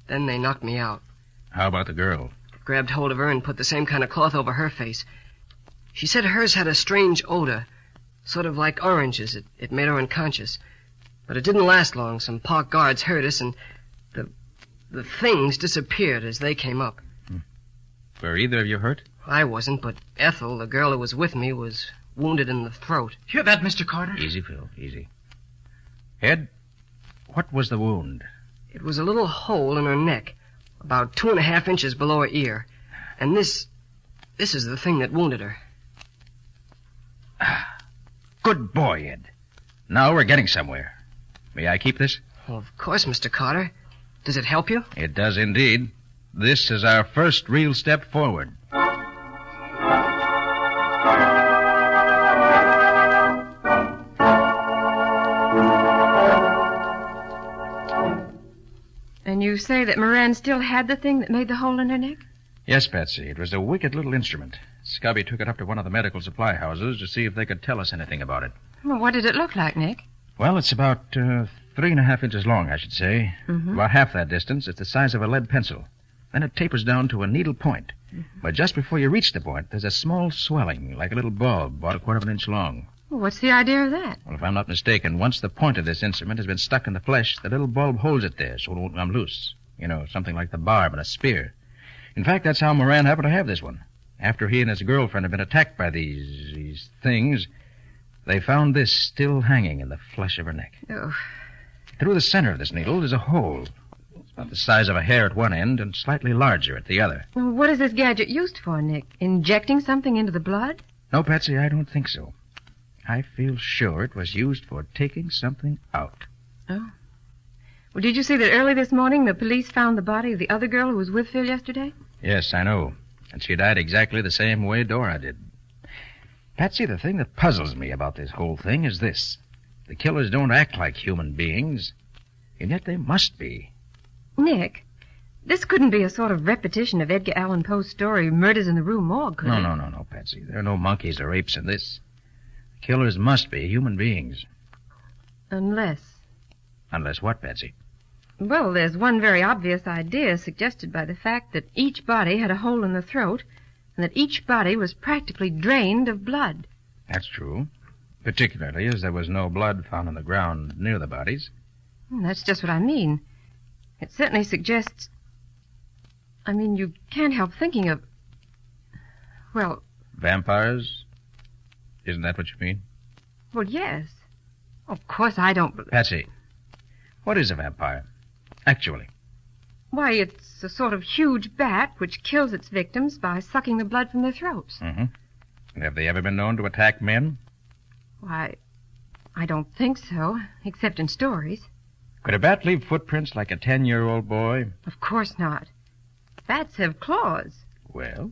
Then they knocked me out. How about the girl? Grabbed hold of her and put the same kind of cloth over her face. She said hers had a strange odor, sort of like oranges. It made her unconscious. But it didn't last long. Some park guards heard us, and the things disappeared as they came up. Were either of you hurt? I wasn't, but Ethel, the girl who was with me, was wounded in the throat. Hear that, Mr. Carter? Easy, Phil, easy. Ed, what was the wound? It was a little hole in her neck, about 2.5 inches below her ear. And this is the thing that wounded her. Good boy, Ed. Now we're getting somewhere. May I keep this? Well, of course, Mr. Carter. Does it help you? It does indeed. This is our first real step forward. And you say that Moran still had the thing that made the hole in her neck? Yes, Patsy. It was a wicked little instrument. Scubby took it up to one of the medical supply houses to see if they could tell us anything about it. Well, what did it look like, Nick? Well, it's about 3.5 inches long, I should say. Mm-hmm. About half that distance. It's the size of a lead pencil. Then it tapers down to a needle point. Mm-hmm. But just before you reach the point, there's a small swelling, like a little bulb, about 1/4 inch long. Well, what's the idea of that? Well, if I'm not mistaken, once the point of this instrument has been stuck in the flesh, the little bulb holds it there so it won't come loose. You know, something like the barb in a spear. In fact, that's how Moran happened to have this one. After he and his girlfriend had been attacked by these things, they found this still hanging in the flesh of her neck. Oh. Through the center of this needle is a hole. It's about the size of a hair at one end and slightly larger at the other. Well, what is this gadget used for, Nick? Injecting something into the blood? No, Patsy, I don't think so. I feel sure it was used for taking something out. Oh. Well, did you see that early this morning the police found the body of the other girl who was with Phil yesterday? Yes, I know. And she died exactly the same way Dora did. Patsy, the thing that puzzles me about this whole thing is this. The killers don't act like human beings, and yet they must be. Nick, this couldn't be a sort of repetition of Edgar Allan Poe's story, Murders in the Rue Morgue, could it? No, Patsy. There are no monkeys or apes in this. The killers must be human beings. Unless... Unless what, Patsy? Well, there's one very obvious idea suggested by the fact that each body had a hole in the throat and that each body was practically drained of blood. That's true. Particularly as there was no blood found on the ground near the bodies. That's just what I mean. It certainly suggests... I mean, you can't help thinking of... Well... Vampires? Isn't that what you mean? Well, yes. Of course I don't... Patsy, what is a vampire? Actually. Why, it's a sort of huge bat which kills its victims by sucking the blood from their throats. Mm-hmm. And have they ever been known to attack men? Why, I don't think so, except in stories. Could a bat leave footprints like a 10-year-old boy? Of course not. Bats have claws. Well?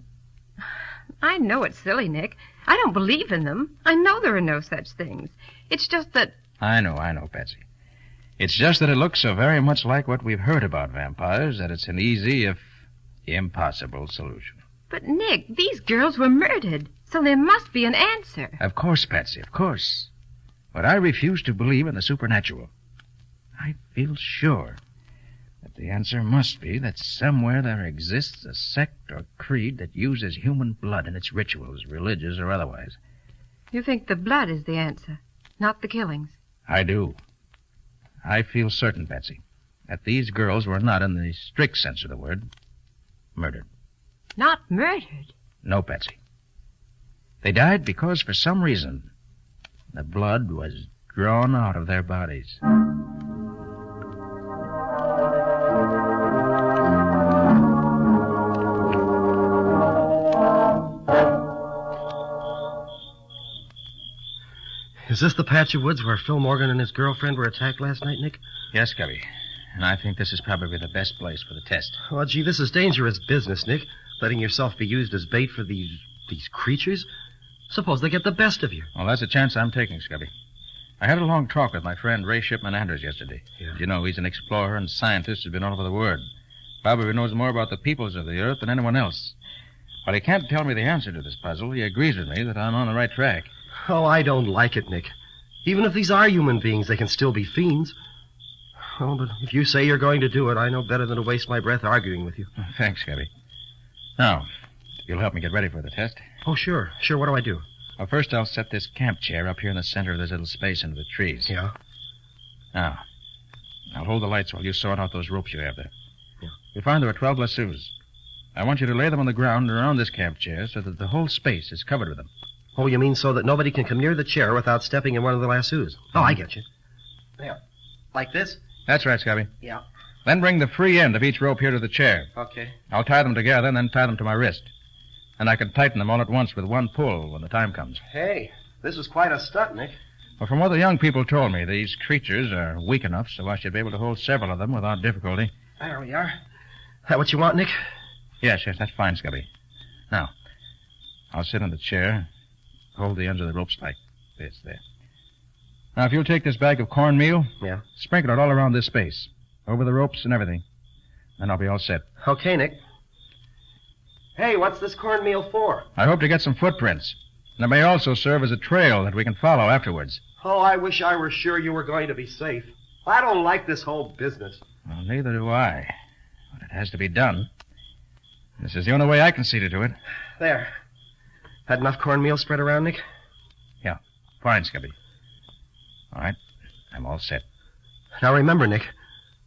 I know it's silly, Nick. I don't believe in them. I know there are no such things. It's just that... I know, Patsy. It's just that it looks so very much like what we've heard about vampires that it's an easy, if impossible, solution. But, Nick, these girls were murdered, so there must be an answer. Of course, Patsy, of course. But I refuse to believe in the supernatural. I feel sure that the answer must be that somewhere there exists a sect or creed that uses human blood in its rituals, religious or otherwise. You think the blood is the answer, not the killings? I do. I feel certain, Betsy, that these girls were not, in the strict sense of the word, murdered. Not murdered? No, Betsy. They died because, for some reason, the blood was drawn out of their bodies. Is this the patch of woods where Phil Morgan and his girlfriend were attacked last night, Nick? Yes, Cubby. And I think this is probably the best place for the test. Oh, gee, this is dangerous business, Nick. Letting yourself be used as bait for these creatures. Suppose they get the best of you. Well, that's a chance I'm taking, Scubby. I had a long talk with my friend Ray Shipman Anders yesterday. Yeah. You know, he's an explorer and scientist who's been all over the world. Probably knows more about the peoples of the earth than anyone else. While he can't tell me the answer to this puzzle, he agrees with me that I'm on the right track. Oh, I don't like it, Nick. Even if these are human beings, they can still be fiends. Oh, but if you say you're going to do it, I know better than to waste my breath arguing with you. Thanks, Scubby. Now, you'll help me get ready for the test. Oh, sure. Sure, what do I do? Well, first I'll set this camp chair up here in the center of this little space under the trees. Yeah? Now, I'll hold the lights while you sort out those ropes you have there. Yeah. You'll find there are 12 lassos. I want you to lay them on the ground around this camp chair so that the whole space is covered with them. Oh, you mean so that nobody can come near the chair without stepping in one of the lassos? Oh, I get you. There. Like this? That's right, Scubby. Yeah. Then bring the free end of each rope here to the chair. Okay. I'll tie them together and then tie them to my wrist. And I can tighten them all at once with one pull when the time comes. Hey, this is quite a stunt, Nick. Well, from what the young people told me, these creatures are weak enough so I should be able to hold several of them without difficulty. There we are. That what you want, Nick? Yes, that's fine, Scubby. Now, I'll sit in the chair, hold the ends of the ropes like this, there. Now, if you'll take this bag of cornmeal, yeah, sprinkle it all around this space, over the ropes and everything, then I'll be all set. Okay, Nick. Hey, what's this cornmeal for? I hope to get some footprints. And it may also serve as a trail that we can follow afterwards. Oh, I wish I were sure you were going to be safe. I don't like this whole business. Well, neither do I. But it has to be done. This is the only way I can see to do it. There. Had enough cornmeal spread around, Nick? Yeah. Fine, Scubby. All right. I'm all set. Now remember, Nick,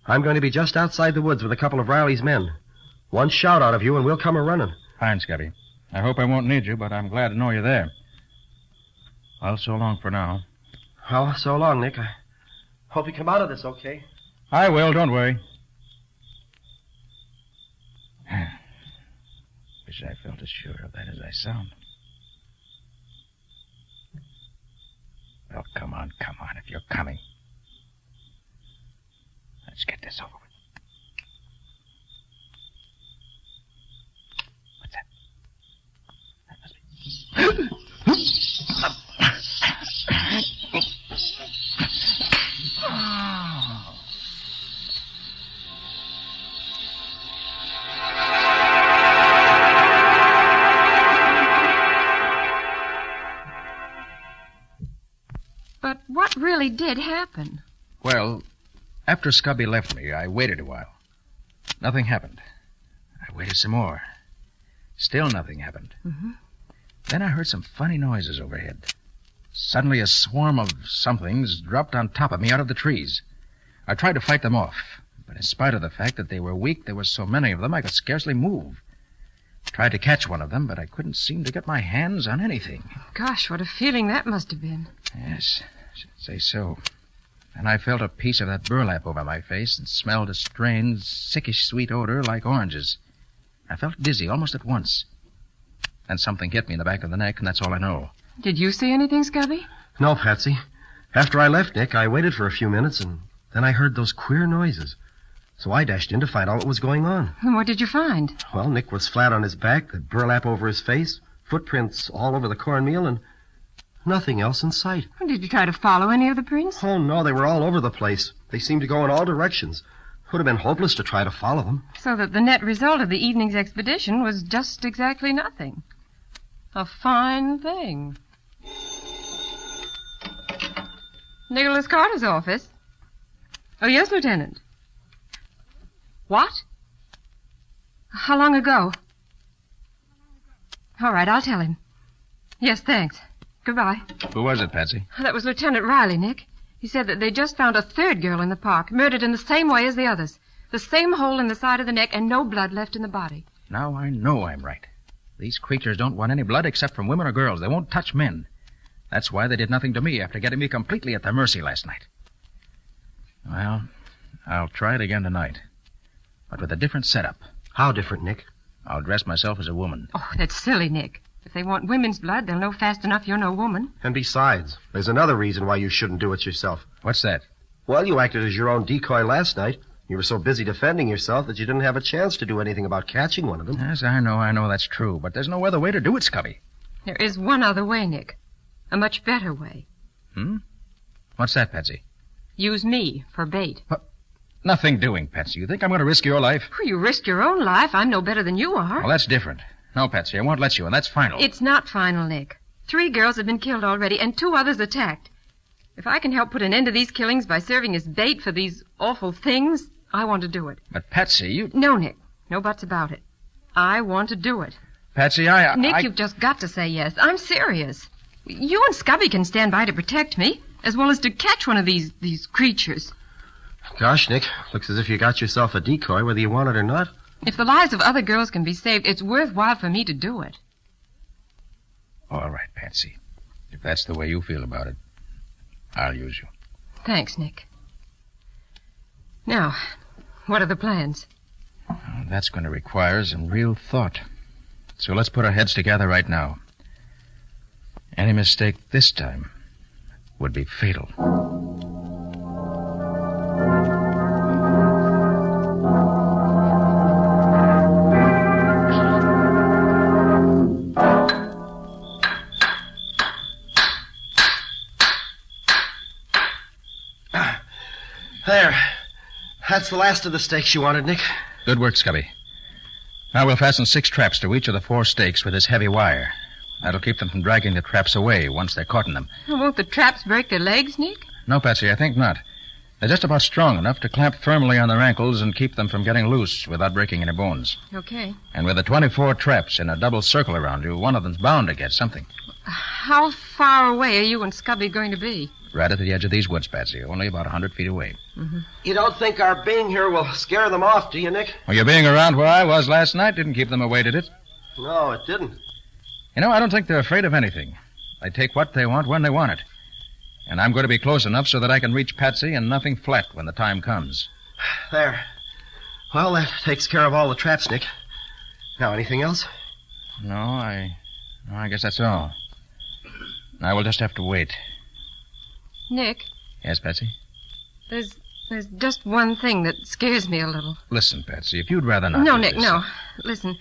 I'm going to be just outside the woods with a couple of Riley's men. One shout out of you and we'll come a-running. Fine, Scubby. I hope I won't need you, but I'm glad to know you're there. Well, so long for now. Well, so long, Nick. I hope you come out of this okay. I will, don't worry. Wish I felt as sure of that as I sound. Well, come on, if you're coming. Let's get this over with. What's that? That must be... But what really did happen? Well, after Scubby left me, I waited a while. Nothing happened. I waited some more. Still nothing happened. Mm-hmm. Then I heard some funny noises overhead. Suddenly a swarm of somethings dropped on top of me out of the trees. I tried to fight them off, but in spite of the fact that they were weak, there were so many of them I could scarcely move. Tried to catch one of them, but I couldn't seem to get my hands on anything. Gosh, what a feeling that must have been. Yes, I should say so. And I felt a piece of that burlap over my face and smelled a strange, sickish sweet odor like oranges. I felt dizzy almost at once. Then something hit me in the back of the neck, and that's all I know. Did you see anything, Scubby? No, Patsy. After I left Nick, I waited for a few minutes, and then I heard those queer noises. So I dashed in to find out what was going on. What did you find? Well, Nick was flat on his back, the burlap over his face, footprints all over the cornmeal, and nothing else in sight. Did you try to follow any of the prints? Oh, no, they were all over the place. They seemed to go in all directions. Would have been hopeless to try to follow them. So that the net result of the evening's expedition was just exactly nothing. A fine thing. Nicholas Carter's office? Oh, yes, Lieutenant. What? How long ago? All right, I'll tell him. Yes, thanks. Goodbye. Who was it, Patsy? That was Lieutenant Riley, Nick. He said that they just found a third girl in the park, murdered in the same way as the others. The same hole in the side of the neck and no blood left in the body. Now I know I'm right. These creatures don't want any blood except from women or girls. They won't touch men. That's why they did nothing to me after getting me completely at their mercy last night. Well, I'll try it again tonight. But with a different setup. How different, Nick? I'll dress myself as a woman. Oh, that's silly, Nick. If they want women's blood, they'll know fast enough you're no woman. And besides, there's another reason why you shouldn't do it yourself. What's that? Well, you acted as your own decoy last night. You were so busy defending yourself that you didn't have a chance to do anything about catching one of them. Yes, I know that's true. But there's no other way to do it, Scubby. There is one other way, Nick. A much better way. What's that, Patsy? Use me for bait. Nothing doing, Patsy. You think I'm going to risk your life? Well, you risk your own life. I'm no better than you are. Well, that's different. No, Patsy, I won't let you, and that's final. It's not final, Nick. 3 girls have been killed already, and 2 others attacked. If I can help put an end to these killings by serving as bait for these awful things, I want to do it. But, Patsy, you... No, Nick. No buts about it. I want to do it. Patsy, Nick, you've just got to say yes. I'm serious. You and Scubby can stand by to protect me, as well as to catch one of these creatures. Gosh, Nick, looks as if you got yourself a decoy, whether you want it or not. If the lives of other girls can be saved, it's worthwhile for me to do it. All right, Patsy. If that's the way you feel about it, I'll use you. Thanks, Nick. Now, what are the plans? Well, that's going to require some real thought. So let's put our heads together right now. Any mistake this time would be fatal. There. That's the last of the stakes you wanted, Nick. Good work, Scubby. Now we'll fasten 6 traps to each of the 4 stakes with this heavy wire. That'll keep them from dragging the traps away once they're caught in them. Well, won't the traps break their legs, Nick? No, Patsy, I think not. They're just about strong enough to clamp firmly on their ankles and keep them from getting loose without breaking any bones. Okay. And with the 24 traps in a double circle around you, one of them's bound to get something. How far away are you and Scubby going to be? Right at the edge of these woods, Patsy, only about 100 feet away. Mm-hmm. You don't think our being here will scare them off, do you, Nick? Well, your being around where I was last night didn't keep them away, did it? No, it didn't. You know, I don't think they're afraid of anything. They take what they want when they want it. And I'm going to be close enough so that I can reach Patsy and nothing flat when the time comes. There. Well, that takes care of all the traps, Nick. Now, anything else? No, I guess that's all. I will just have to wait. Nick? Yes, Patsy? There's just one thing that scares me a little. Listen, Patsy, if you'd rather not... No, do Nick, this, no. Listen,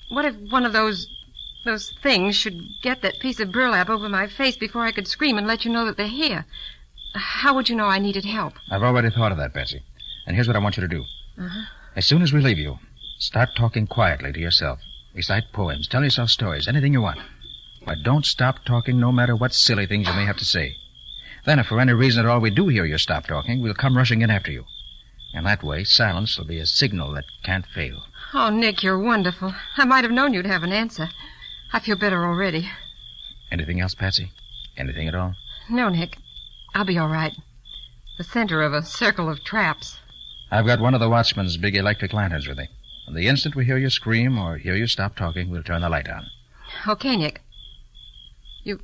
what if one of those things should get that piece of burlap over my face before I could scream and let you know that they're here? How would you know I needed help? I've already thought of that, Patsy. And here's what I want you to do. Uh-huh. As soon as we leave you, start talking quietly to yourself. Recite poems, tell yourself stories, anything you want. But don't stop talking no matter what silly things you may have to say. Then, if for any reason at all we do hear you stop talking, we'll come rushing in after you. And that way, silence will be a signal that can't fail. Oh, Nick, you're wonderful. I might have known you'd have an answer. I feel better already. Anything else, Patsy? Anything at all? No, Nick. I'll be all right. The center of a circle of traps. I've got one of the watchman's big electric lanterns with me. And the instant we hear you scream or hear you stop talking, we'll turn the light on. Okay, Nick. You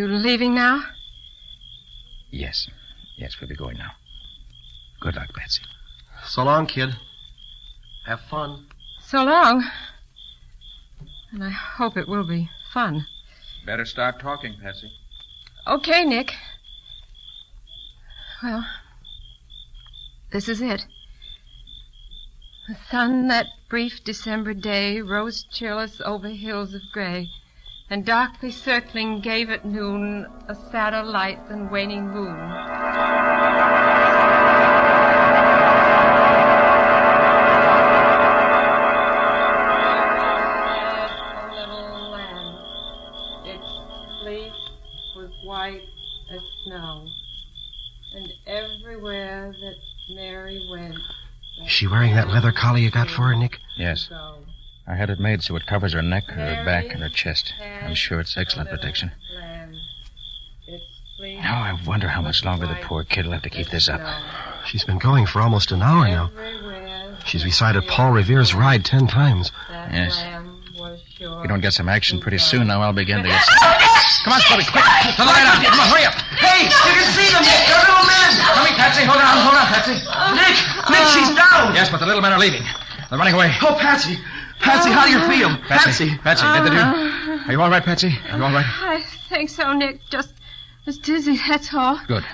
leaving now? Yes. Yes, we'll be going now. Good luck, Patsy. So long, kid. Have fun. So long. And I hope it will be fun. Better start talking, Patsy. Okay, Nick. Well, this is it. The sun that brief December day rose cheerless over hills of gray, and darkly circling gave at noon a sadder light than waning moon. A little land. Its fleece was white as snow, and everywhere that Mary went. Is she wearing that leather collar you got for her, Nick? Yes. I had it made so it covers her neck, her back, and her chest. I'm sure it's excellent protection. Now I wonder how much longer the poor kid will have to keep this up. She's been going for almost an hour now. She's recited Paul Revere's Ride 10 times. Yes. If we don't get some action pretty soon, now I'll begin to get... Come on, Scotty, quick. Turn the light on. Come on, hurry up. Hey, you can see them, Nick. They're little men. Come here, Patsy. Hold on, Patsy. Nick, she's down. Yes, but the little men are leaving. They're running away. Oh, Patsy, how do you feel? Patsy, did they do? Are you all right, Patsy? Are you all right? I think so, Nick. Just dizzy, that's all. Good.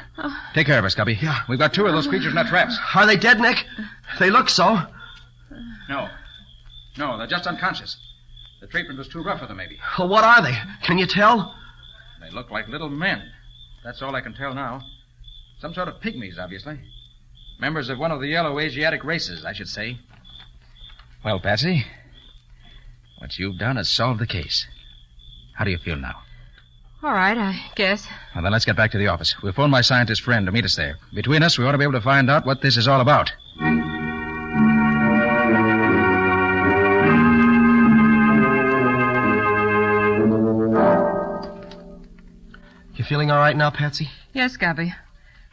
Take care of us, Gubby. Yeah. We've got 2 of those creatures in our traps. Are they dead, Nick? They look so. No, they're just unconscious. The treatment was too rough for them, maybe. Well, what are they? Can you tell? They look like little men. That's all I can tell now. Some sort of pygmies, obviously. Members of one of the yellow Asiatic races, I should say. Well, Patsy, what you've done has solved the case. How do you feel now? All right, I guess. Well, then let's get back to the office. We'll phone my scientist friend to meet us there. Between us, we ought to be able to find out what this is all about. You feeling all right now, Patsy? Yes, Gubby.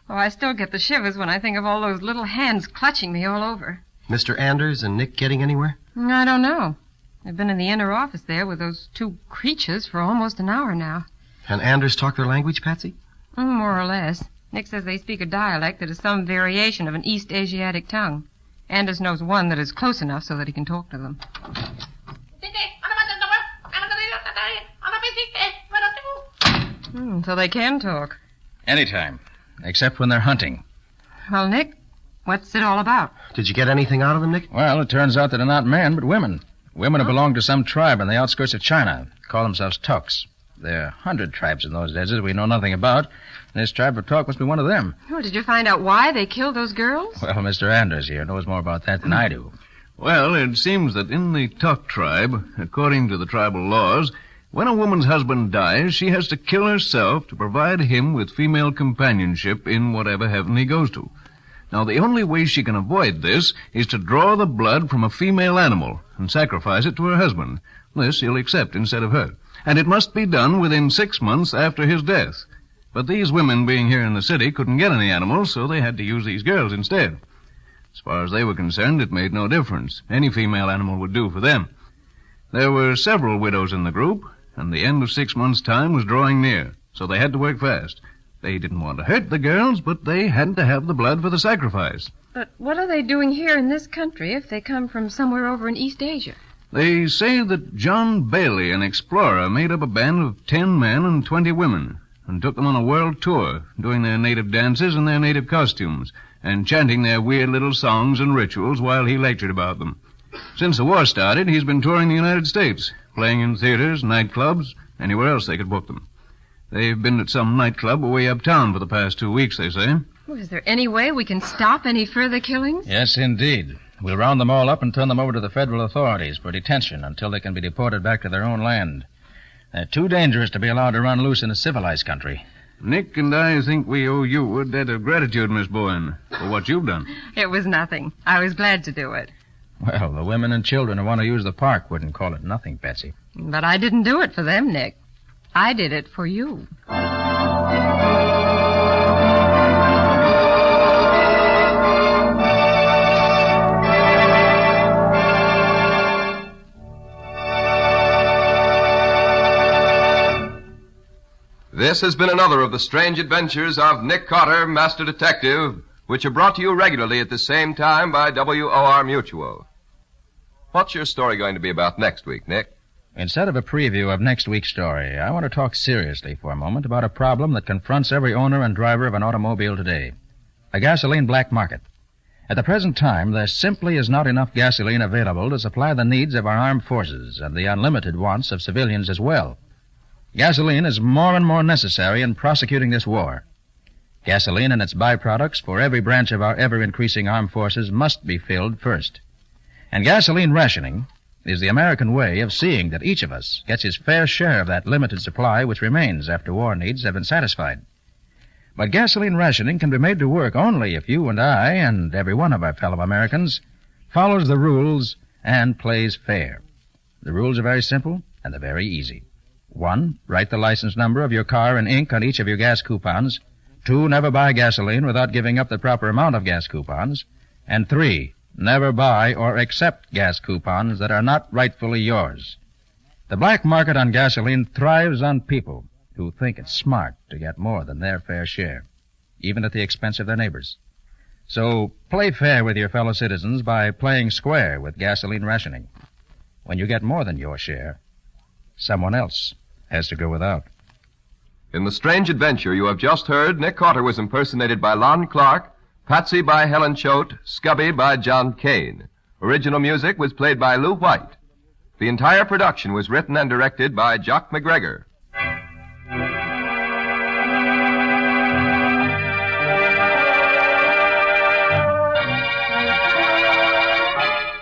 Oh, I still get the shivers when I think of all those little hands clutching me all over. Mr. Anders and Nick getting anywhere? I don't know. They've been in the inner office there with those 2 creatures for almost an hour now. Can Anders talk their language, Patsy? More or less. Nick says they speak a dialect that is some variation of an East Asiatic tongue. Anders knows one that is close enough so that he can talk to them. So they can talk. Anytime, except when they're hunting. Well, Nick, what's it all about? Did you get anything out of them, Nick? Well, it turns out that they're not men, but women. Women who belong to some tribe on the outskirts of China. Call themselves Tuks. There are 100 tribes in those deserts we know nothing about. This tribe of Tuk must be one of them. Oh, did you find out why they killed those girls? Well, Mr. Anders here knows more about that than I do. Well, it seems that in the Tuk tribe, according to the tribal laws, when a woman's husband dies, she has to kill herself to provide him with female companionship in whatever heaven he goes to. Now, the only way she can avoid this is to draw the blood from a female animal and sacrifice it to her husband. This he'll accept instead of her. And it must be done within 6 months after his death. But these women, being here in the city, couldn't get any animals, so they had to use these girls instead. As far as they were concerned, it made no difference. Any female animal would do for them. There were several widows in the group, and the end of 6 months' time was drawing near, so they had to work fast. They didn't want to hurt the girls, but they had to have the blood for the sacrifice. But what are they doing here in this country if they come from somewhere over in East Asia? They say that John Bailey, an explorer, made up a band of 10 men and 20 women and took them on a world tour, doing their native dances and their native costumes, and chanting their weird little songs and rituals while he lectured about them. Since the war started, he's been touring the United States, playing in theaters, nightclubs, anywhere else they could book them. They've been at some nightclub way uptown for the past 2 weeks, they say. Well, is there any way we can stop any further killings? Yes, indeed. We'll round them all up and turn them over to the federal authorities for detention until they can be deported back to their own land. They're too dangerous to be allowed to run loose in a civilized country. Nick and I think we owe you a debt of gratitude, Miss Bowen, for what you've done. It was nothing. I was glad to do it. Well, the women and children who want to use the park wouldn't call it nothing, Betsy. But I didn't do it for them, Nick. I did it for you. This has been another of the strange adventures of Nick Carter, Master Detective, which are brought to you regularly at the same time by WOR Mutual. What's your story going to be about next week, Nick? Instead of a preview of next week's story, I want to talk seriously for a moment about a problem that confronts every owner and driver of an automobile today. A gasoline black market. At the present time, there simply is not enough gasoline available to supply the needs of our armed forces and the unlimited wants of civilians as well. Gasoline is more and more necessary in prosecuting this war. Gasoline and its byproducts for every branch of our ever-increasing armed forces must be filled first. And gasoline rationing is the American way of seeing that each of us gets his fair share of that limited supply which remains after war needs have been satisfied. But gasoline rationing can be made to work only if you and I, and every one of our fellow Americans, follows the rules and plays fair. The rules are very simple, and they're very easy. 1, write the license number of your car in ink on each of your gas coupons. 2, never buy gasoline without giving up the proper amount of gas coupons. And 3, never buy or accept gas coupons that are not rightfully yours. The black market on gasoline thrives on people who think it's smart to get more than their fair share, even at the expense of their neighbors. So play fair with your fellow citizens by playing square with gasoline rationing. When you get more than your share, someone else has to go without. In the strange adventure you have just heard, Nick Carter was impersonated by Lon Clark, Patsy by Helen Choate, Scubby by John Kane. Original music was played by Lou White. The entire production was written and directed by Jock McGregor.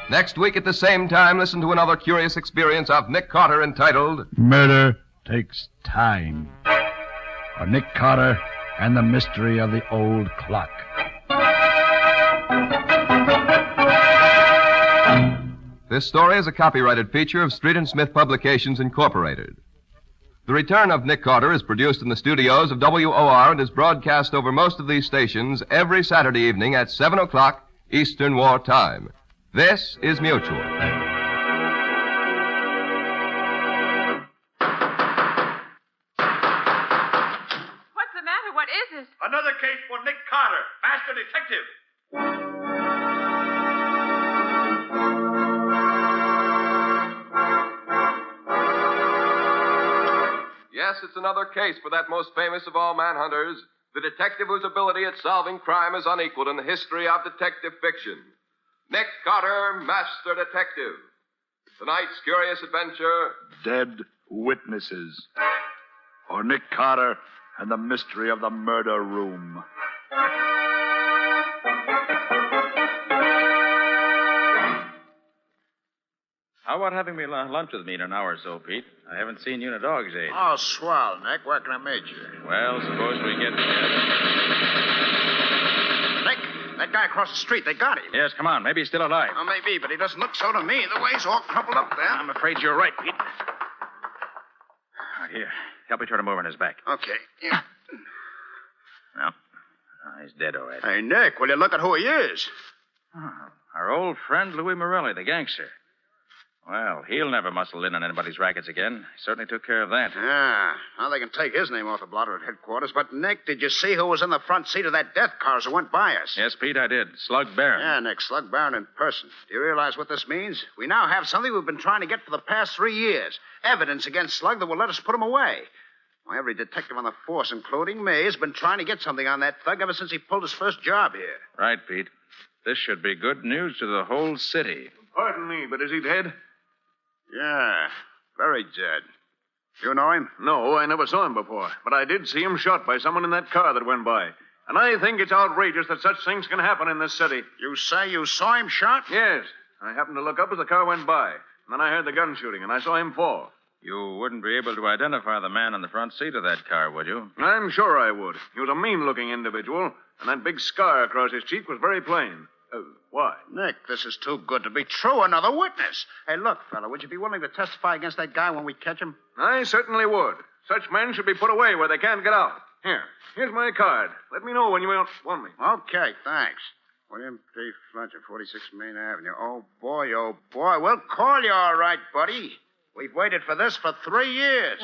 Next week at the same time, listen to another curious experience of Nick Carter entitled Murder Takes Time. Or Nick Carter and the Mystery of the Old Clock. This story is a copyrighted feature of Street and Smith Publications, Incorporated. The Return of Nick Carter is produced in the studios of WOR and is broadcast over most of these stations every Saturday evening at 7 o'clock Eastern War Time. This is Mutual. What's the matter? What is it? Another case for Nick Carter, Master Detective. Yes, it's another case for that most famous of all manhunters, the detective whose ability at solving crime is unequaled in the history of detective fiction. Nick Carter, Master Detective. Tonight's curious adventure, Dead Witnesses. Or Nick Carter and the Mystery of the Murder Room. How about having me lunch with me in an hour or so, Pete? I haven't seen you in a dog's age. Oh, swell, Nick. Where can I meet you? Well, suppose we get together. Nick, that guy across the street, they got him. Yes, come on. Maybe he's still alive. Oh, maybe, but he doesn't look so to me. The way he's all crumpled up there. I'm afraid you're right, Pete. Here, help me turn him over on his back. Okay. Yeah. No. He's dead already. Hey, Nick, will you look at who he is? Oh, our old friend Louis Morelli, the gangster. Well, he'll never muscle in on anybody's rackets again. He certainly took care of that. Yeah. Now they can take his name off the blotter at headquarters. But, Nick, did you see who was in the front seat of that death car as it went by us? Yes, Pete, I did. Slug Barron. Yeah, Nick, Slug Barron in person. Do you realize what this means? We now have something we've been trying to get for the past 3 years. Evidence against Slug that will let us put him away. Well, every detective on the force, including me, has been trying to get something on that thug ever since he pulled his first job here. Right, Pete. This should be good news to the whole city. Pardon me, but is he dead? Yeah, very dead. You know him? No, I never saw him before. But I did see him shot by someone in that car that went by. And I think it's outrageous that such things can happen in this city. You say you saw him shot? Yes. I happened to look up as the car went by. And then I heard the gun shooting, and I saw him fall. You wouldn't be able to identify the man in the front seat of that car, would you? I'm sure I would. He was a mean-looking individual, and that big scar across his cheek was very plain. Why? Nick, this is too good to be true. Another witness. Hey, look, fella, would you be willing to testify against that guy when we catch him? I certainly would. Such men should be put away where they can't get out. Here's my card. Let me know when you want me. Okay, thanks. William P. Fletcher, 46 Main Avenue. Oh, boy. We'll call you all right, buddy. We've waited for this for 3 years.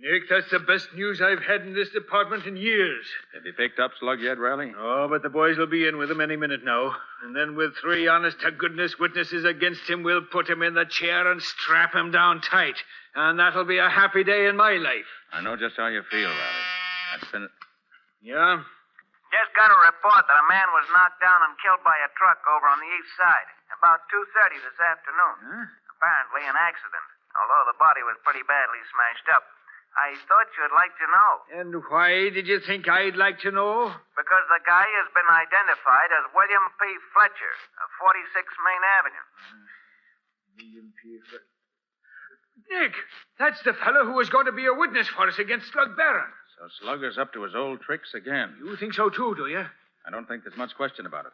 Nick, that's the best news I've had in this department in years. Have you picked up Slug yet, Riley? Oh, but the boys will be in with him any minute now. And then with 3 honest-to-goodness witnesses against him, we'll put him in the chair and strap him down tight. And that'll be a happy day in my life. I know just how you feel, Riley. That's been... Yeah? Just got a report that a man was knocked down and killed by a truck over on the east side. About 2:30 this afternoon. Huh? Apparently an accident, although the body was pretty badly smashed up. I thought you'd like to know. And why did you think I'd like to know? Because the guy has been identified as William P. Fletcher of 46 Main Avenue. William P. Fletcher. Nick, that's the fellow who was going to be a witness for us against Slug Barron. So Slugger's up to his old tricks again. You think so, too, do you? I don't think there's much question about it.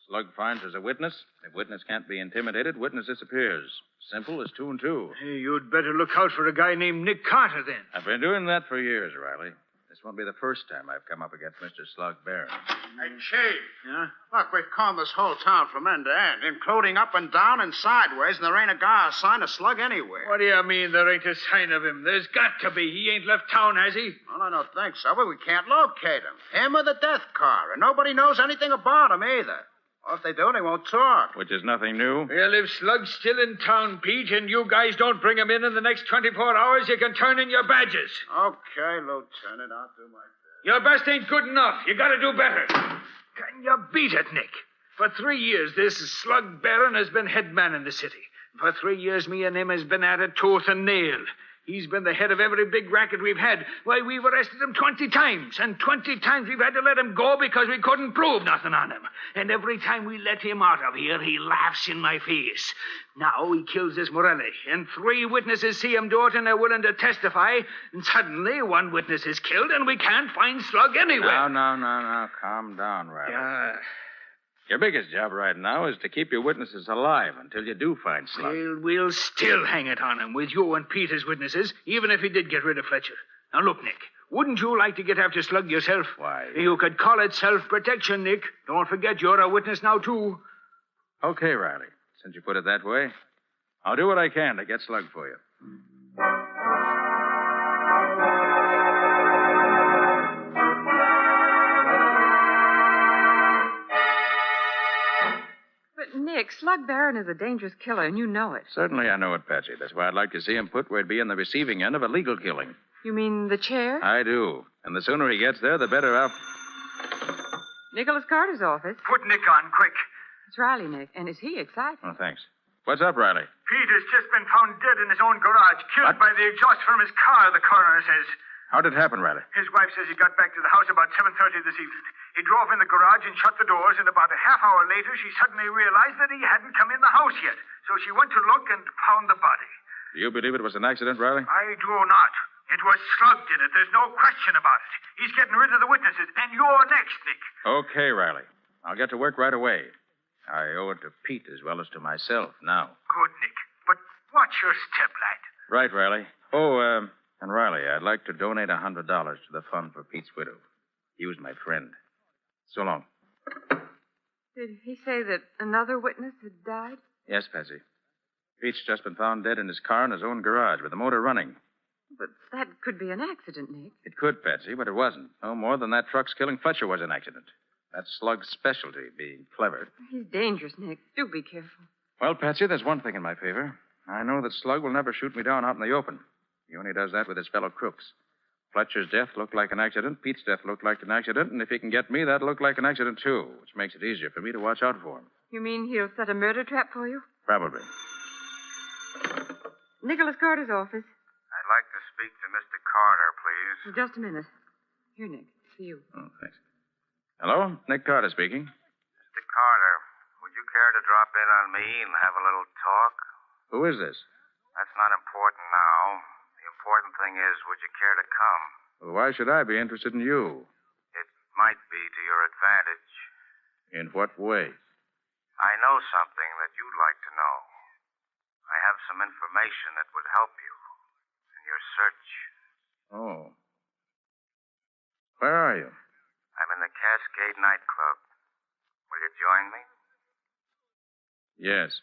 Slug finds there's a witness. If witness can't be intimidated, witness disappears. Simple as 2 and 2. Hey, you'd better look out for a guy named Nick Carter, then. I've been doing that for years, Riley. This won't be the first time I've come up against Mr. Slug Barron. Hey, Chief. Yeah? Look, we've combed this whole town from end to end, including up and down and sideways, and there ain't a guy assigned a slug anywhere. What do you mean there ain't a sign of him? There's got to be. He ain't left town, has he? Well, I don't think so, but we can't locate him. Him or the death car, and nobody knows anything about him either. Well, if they do, they won't talk. Which is nothing new. Well, if Slug's still in town, Pete, and you guys don't bring him in the next 24 hours, you can turn in your badges. Okay, Lieutenant, I'll do my best. Your best ain't good enough. You gotta do better. Can you beat it, Nick? For 3 years, this Slug Barron has been head man in the city. For 3 years, me and him has been at it tooth and nail. He's been the head of every big racket we've had. Why, we've arrested him 20 times, and 20 times we've had to let him go because we couldn't prove nothing on him. And every time we let him out of here, he laughs in my face. Now he kills this Morelli, and 3 witnesses see him do it and are willing to testify, and suddenly 1 witness is killed, and we can't find Slug anywhere. No. Calm down, Riley. Your biggest job right now is to keep your witnesses alive until you do find Slug. We'll still hang it on him with you and Pete as witnesses, even if he did get rid of Fletcher. Now, look, Nick, wouldn't you like to get after Slug yourself? Why? You could call it self-protection, Nick. Don't forget you're a witness now, too. Okay, Riley. Since you put it that way, I'll do what I can to get Slug for you. Nick, Slug Barron is a dangerous killer, and you know it. Certainly I know it, Patsy. That's why I'd like to see him put where he'd be in the receiving end of a legal killing. You mean the chair? I do. And the sooner he gets there, the better off. Nicholas Carter's office. Put Nick on, quick. It's Riley, Nick, and is he excited? Oh, thanks. What's up, Riley? Pete has just been found dead in his own garage, killed by the exhaust from his car, the coroner says. How did it happen, Riley? His wife says he got back to the house about 7:30 this evening. He drove in the garage and shut the doors, and about a half hour later, she suddenly realized that he hadn't come in the house yet. So she went to look and found the body. Do you believe it was an accident, Riley? I do not. It was Slug did it. There's no question about it. He's getting rid of the witnesses, and you're next, Nick. Okay, Riley. I'll get to work right away. I owe it to Pete as well as to myself now. Good, Nick. But watch your step, lad. Right, Riley. Oh, and Riley, I'd like to donate $100 to the fund for Pete's widow. He was my friend. So long. Did he say that another witness had died? Yes, Patsy. Pete's just been found dead in his car in his own garage with the motor running. But that could be an accident, Nick. It could, Patsy, but it wasn't. No more than that truck's killing Fletcher was an accident. That's Slug's specialty, being clever. He's dangerous, Nick. Do be careful. Well, Patsy, there's one thing in my favor. I know that Slug will never shoot me down out in the open. He only does that with his fellow crooks. Fletcher's death looked like an accident. Pete's death looked like an accident. And if he can get me, that'll look like an accident, too, which makes it easier for me to watch out for him. You mean he'll set a murder trap for you? Probably. Nicholas Carter's office. I'd like to speak to Mr. Carter, please. Just a minute. Here, Nick. For you. Oh, thanks. Hello? Nick Carter speaking. Mr. Carter, would you care to drop in on me and have a little talk? Who is this? That's not important now. The important thing is, would you care to come? Well, why should I be interested in you? It might be to your advantage. In what way? I know something that you'd like to know. I have some information that would help you in your search. Oh. Where are you? I'm in the Cascade nightclub. Will you join me? Yes.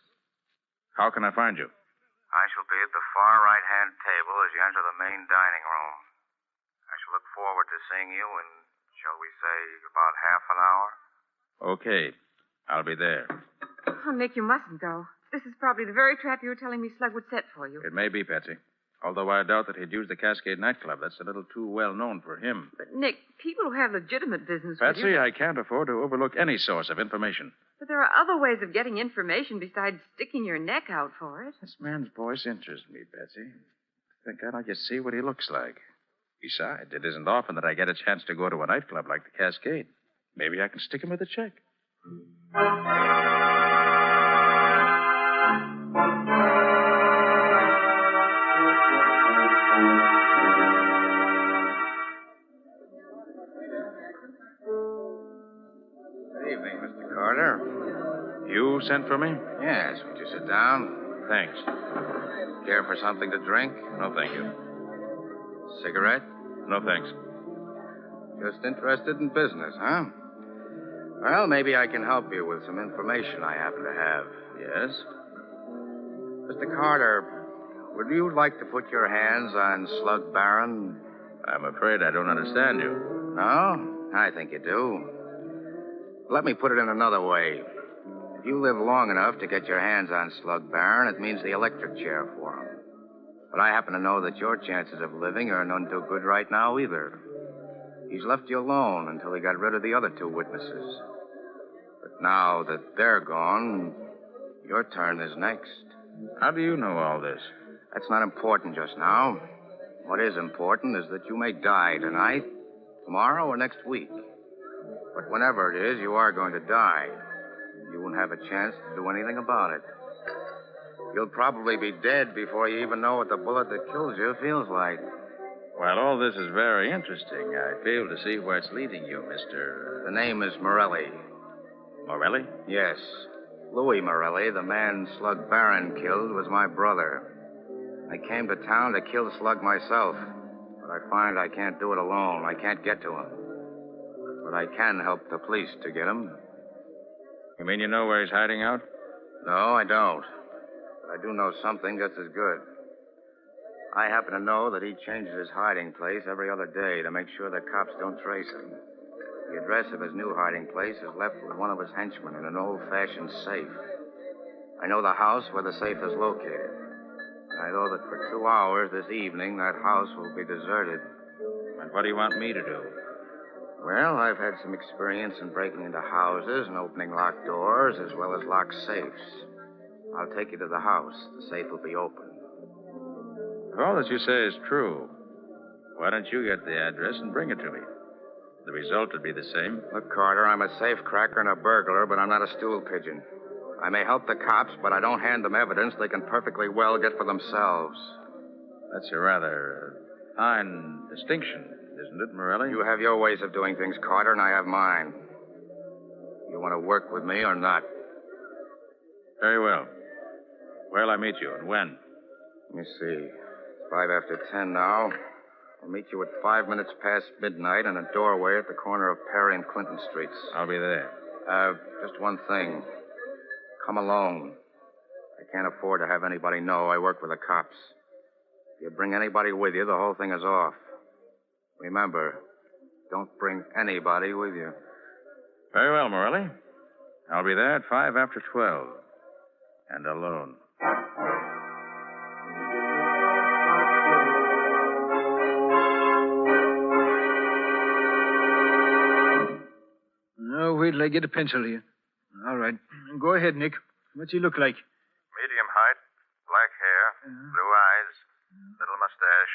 How can I find you? I shall be at the far right-hand table as you enter the main dining room. I shall look forward to seeing you in, shall we say, about half an hour. Okay. I'll be there. Oh, Nick, you mustn't go. This is probably the very trap you were telling me Slug would set for you. It may be, Patsy. Although I doubt that he'd use the Cascade nightclub. That's a little too well known for him. But, Nick, people who have legitimate business Patsy, with you... I can't afford to overlook any source of information. But there are other ways of getting information besides sticking your neck out for it. This man's voice interests me, Patsy. I think I'd like to see what he looks like. Besides, it isn't often that I get a chance to go to a nightclub like the Cascade. Maybe I can stick him with a check. sent for me? Yes, would you sit down? Thanks. Care for something to drink? No, thank you. Cigarette? No, thanks. Just interested in business, huh? Well, maybe I can help you with some information I happen to have. Yes? Mr. Carter, would you like to put your hands on Slug Barron? I'm afraid I don't understand you. No? I think you do. Let me put it in another way. If you live long enough to get your hands on Slug Barron, it means the electric chair for him. But I happen to know that your chances of living are none too good right now either. He's left you alone until he got rid of the other two witnesses. But now that they're gone, your turn is next. How do you know all this? That's not important just now. What is important is that you may die tonight, tomorrow, or next week. But whenever it is, you are going to die. You won't have a chance to do anything about it. You'll probably be dead before you even know what the bullet that kills you feels like. Well, all this is very interesting. I fail to see where it's leading you, Mr. The name is Morelli. Morelli? Yes. Louis Morelli, the man Slug Barron killed, was my brother. I came to town to kill Slug myself, but I find I can't do it alone. I can't get to him. But I can help the police to get him. You mean you know where he's hiding out? No, I don't. But I do know something just as good. I happen to know that he changes his hiding place every other day to make sure the cops don't trace him. The address of his new hiding place is left with one of his henchmen in an old-fashioned safe. I know the house where the safe is located. And I know that for 2 hours this evening, that house will be deserted. And what do you want me to do? Well, I've had some experience in breaking into houses and opening locked doors, as well as locked safes. I'll take you to the house. The safe will be open. If all that you say is true, why don't you get the address and bring it to me? The result would be the same. Look, Carter, I'm a safe cracker and a burglar, but I'm not a stool pigeon. I may help the cops, but I don't hand them evidence they can perfectly well get for themselves. That's a rather fine distinction, isn't it, Morelli? You have your ways of doing things, Carter, and I have mine. You want to work with me or not? Very well. Where'll I meet you and when? Let me see. It's 5 after 10 now. I'll meet you at 5 minutes past midnight in a doorway at the corner of Perry and Clinton Streets. I'll be there. Just one thing. Come alone. I can't afford to have anybody know I work with the cops. If you bring anybody with you, the whole thing is off. Remember, don't bring anybody with you. Very well, Morelli. I'll be there at 5 after 12. And alone. Oh, wait till I get a pencil here. All right. Go ahead, Nick. What's he look like? Medium height, black hair, blue eyes, little mustache,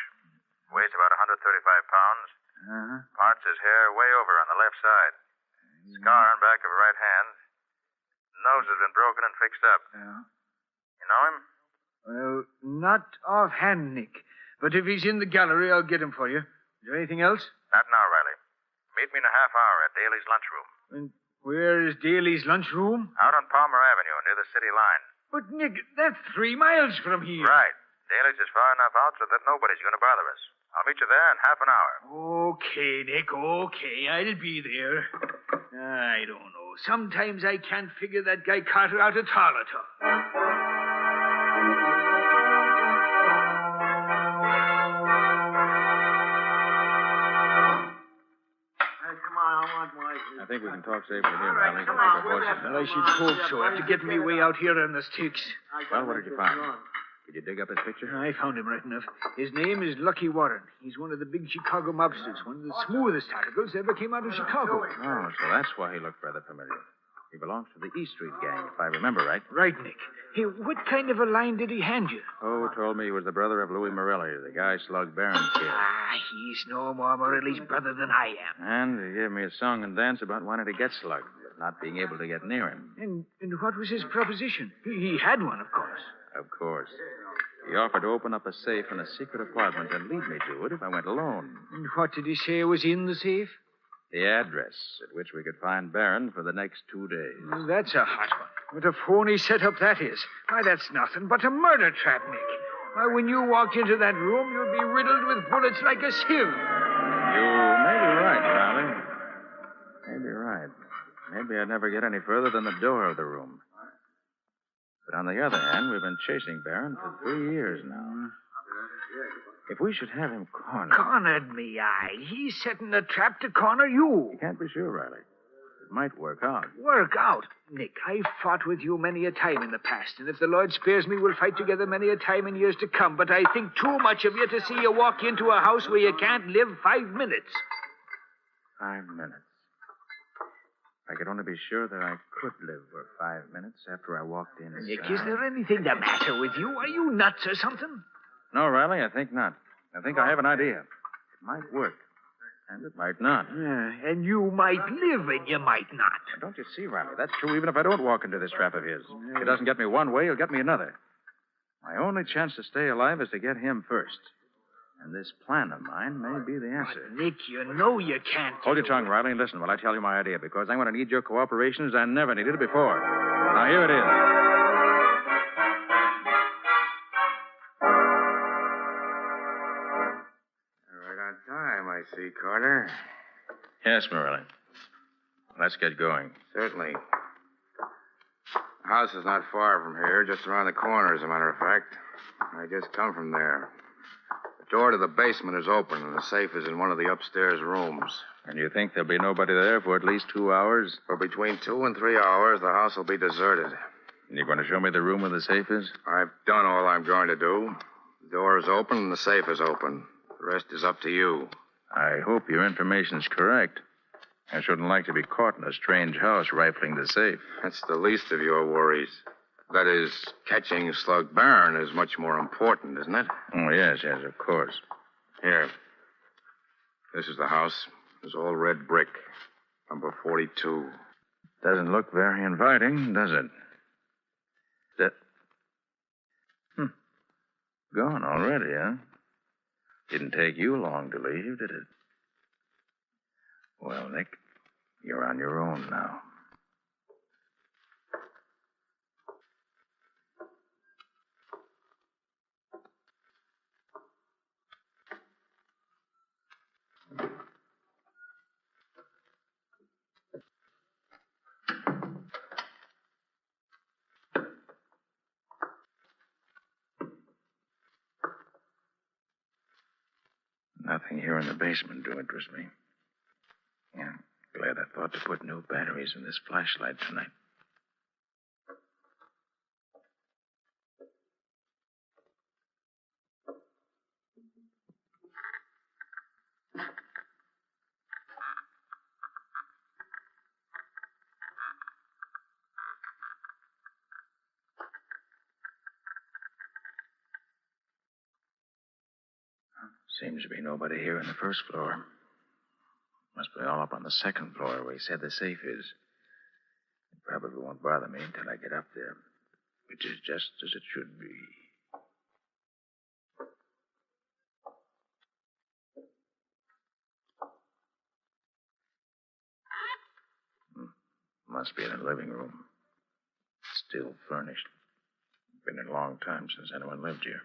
weighs about 135 pounds. Parts his hair way over on the left side. Scar on back of right hand. Nose has been broken and fixed up. You know him? Well, not offhand, Nick. But if he's in the gallery, I'll get him for you. Is there anything else? Not now, Riley. Meet me in a half hour at Daly's lunchroom. And where is Daly's lunchroom? Out on Palmer Avenue near the city line. But, Nick, that's 3 miles from here. Right. Daly's is far enough out so that nobody's going to bother us. I'll meet you there in half an hour. Okay, Nick, okay. I'll be there. I don't know. Sometimes I can't figure that guy Carter out at all. I think we can talk safely here, Riley. Well, I should hope so. After getting me way out here on the sticks. Well, what did you find? Did you dig up his picture? I found him right enough. His name is Lucky Warren. He's one of the big Chicago mobsters, one of the smoothest articles that ever came out of Chicago. Oh, so that's why he looked rather familiar. He belongs to the East Street gang, if I remember right. Right, Nick. Hey, what kind of a line did he hand you? Oh, told me he was the brother of Louis Morelli, the guy Slug Barron killed. He's no more Morelli's brother than I am. And he gave me a song and dance about wanting to get Slug, but not being able to get near him. And what was his proposition? He had one, of course. Of course. He offered to open up a safe in a secret apartment and lead me to it if I went alone. And what did he say was in the safe? The address at which we could find Barron for the next 2 days. Well, that's a hot one. What a phony setup that is. Why, that's nothing but a murder trap, Nick. Why, when you walked into that room, you'd be riddled with bullets like a sieve. You may be right, Riley. Maybe right. Maybe I'd never get any further than the door of the room. But on the other hand, we've been chasing Barron for 3 years now. If we should have him cornered... Cornered me, aye. He's setting a trap to corner you. You can't be sure, Riley. It might work out. Work out? Nick, I've fought with you many a time in the past, and if the Lord spares me, we'll fight together many a time in years to come. But I think too much of you to see you walk into a house where you can't live 5 minutes. 5 minutes. I could only be sure that I could live for 5 minutes after I walked in. Nick, is there anything the matter with you? Are you nuts or something? No, Riley, I think not. I think I have an idea. It might work. And it might not. And you might live and you might not. Don't you see, Riley? That's true even if I don't walk into this trap of his. If it doesn't get me one way, he'll get me another. My only chance to stay alive is to get him first. And this plan of mine may be the answer. But Nick, you know you can't. Hold your tongue, Riley, and listen while I tell you my idea, because I'm going to need your cooperation as I never needed it before. Now, here it is. I see, Carter. Yes, Morelli. Let's get going. Certainly. The house is not far from here, just around the corner, as a matter of fact. I just come from there. The door to the basement is open, and the safe is in one of the upstairs rooms. And you think there'll be nobody there for at least 2 hours? For between 2 and 3 hours, the house will be deserted. And you're going to show me the room where the safe is? I've done all I'm going to do. The door is open, and the safe is open. The rest is up to you. I hope your information's correct. I shouldn't like to be caught in a strange house rifling the safe. That's the least of your worries. That is, catching Slug Barron is much more important, isn't it? Oh, yes, of course. Here. This is the house. It's all red brick. Number 42. Doesn't look very inviting, does it? Gone already, huh? Didn't take you long to leave, did it? Well, Nick, you're on your own now. Nothing here in the basement to interest me. Yeah, glad I thought to put new batteries in this flashlight tonight. Seems to be nobody here on the first floor. Must be all up on the second floor where he said the safe is. It probably won't bother me until I get up there, which is just as it should be. Must be in the living room. Still furnished. Been a long time since anyone lived here.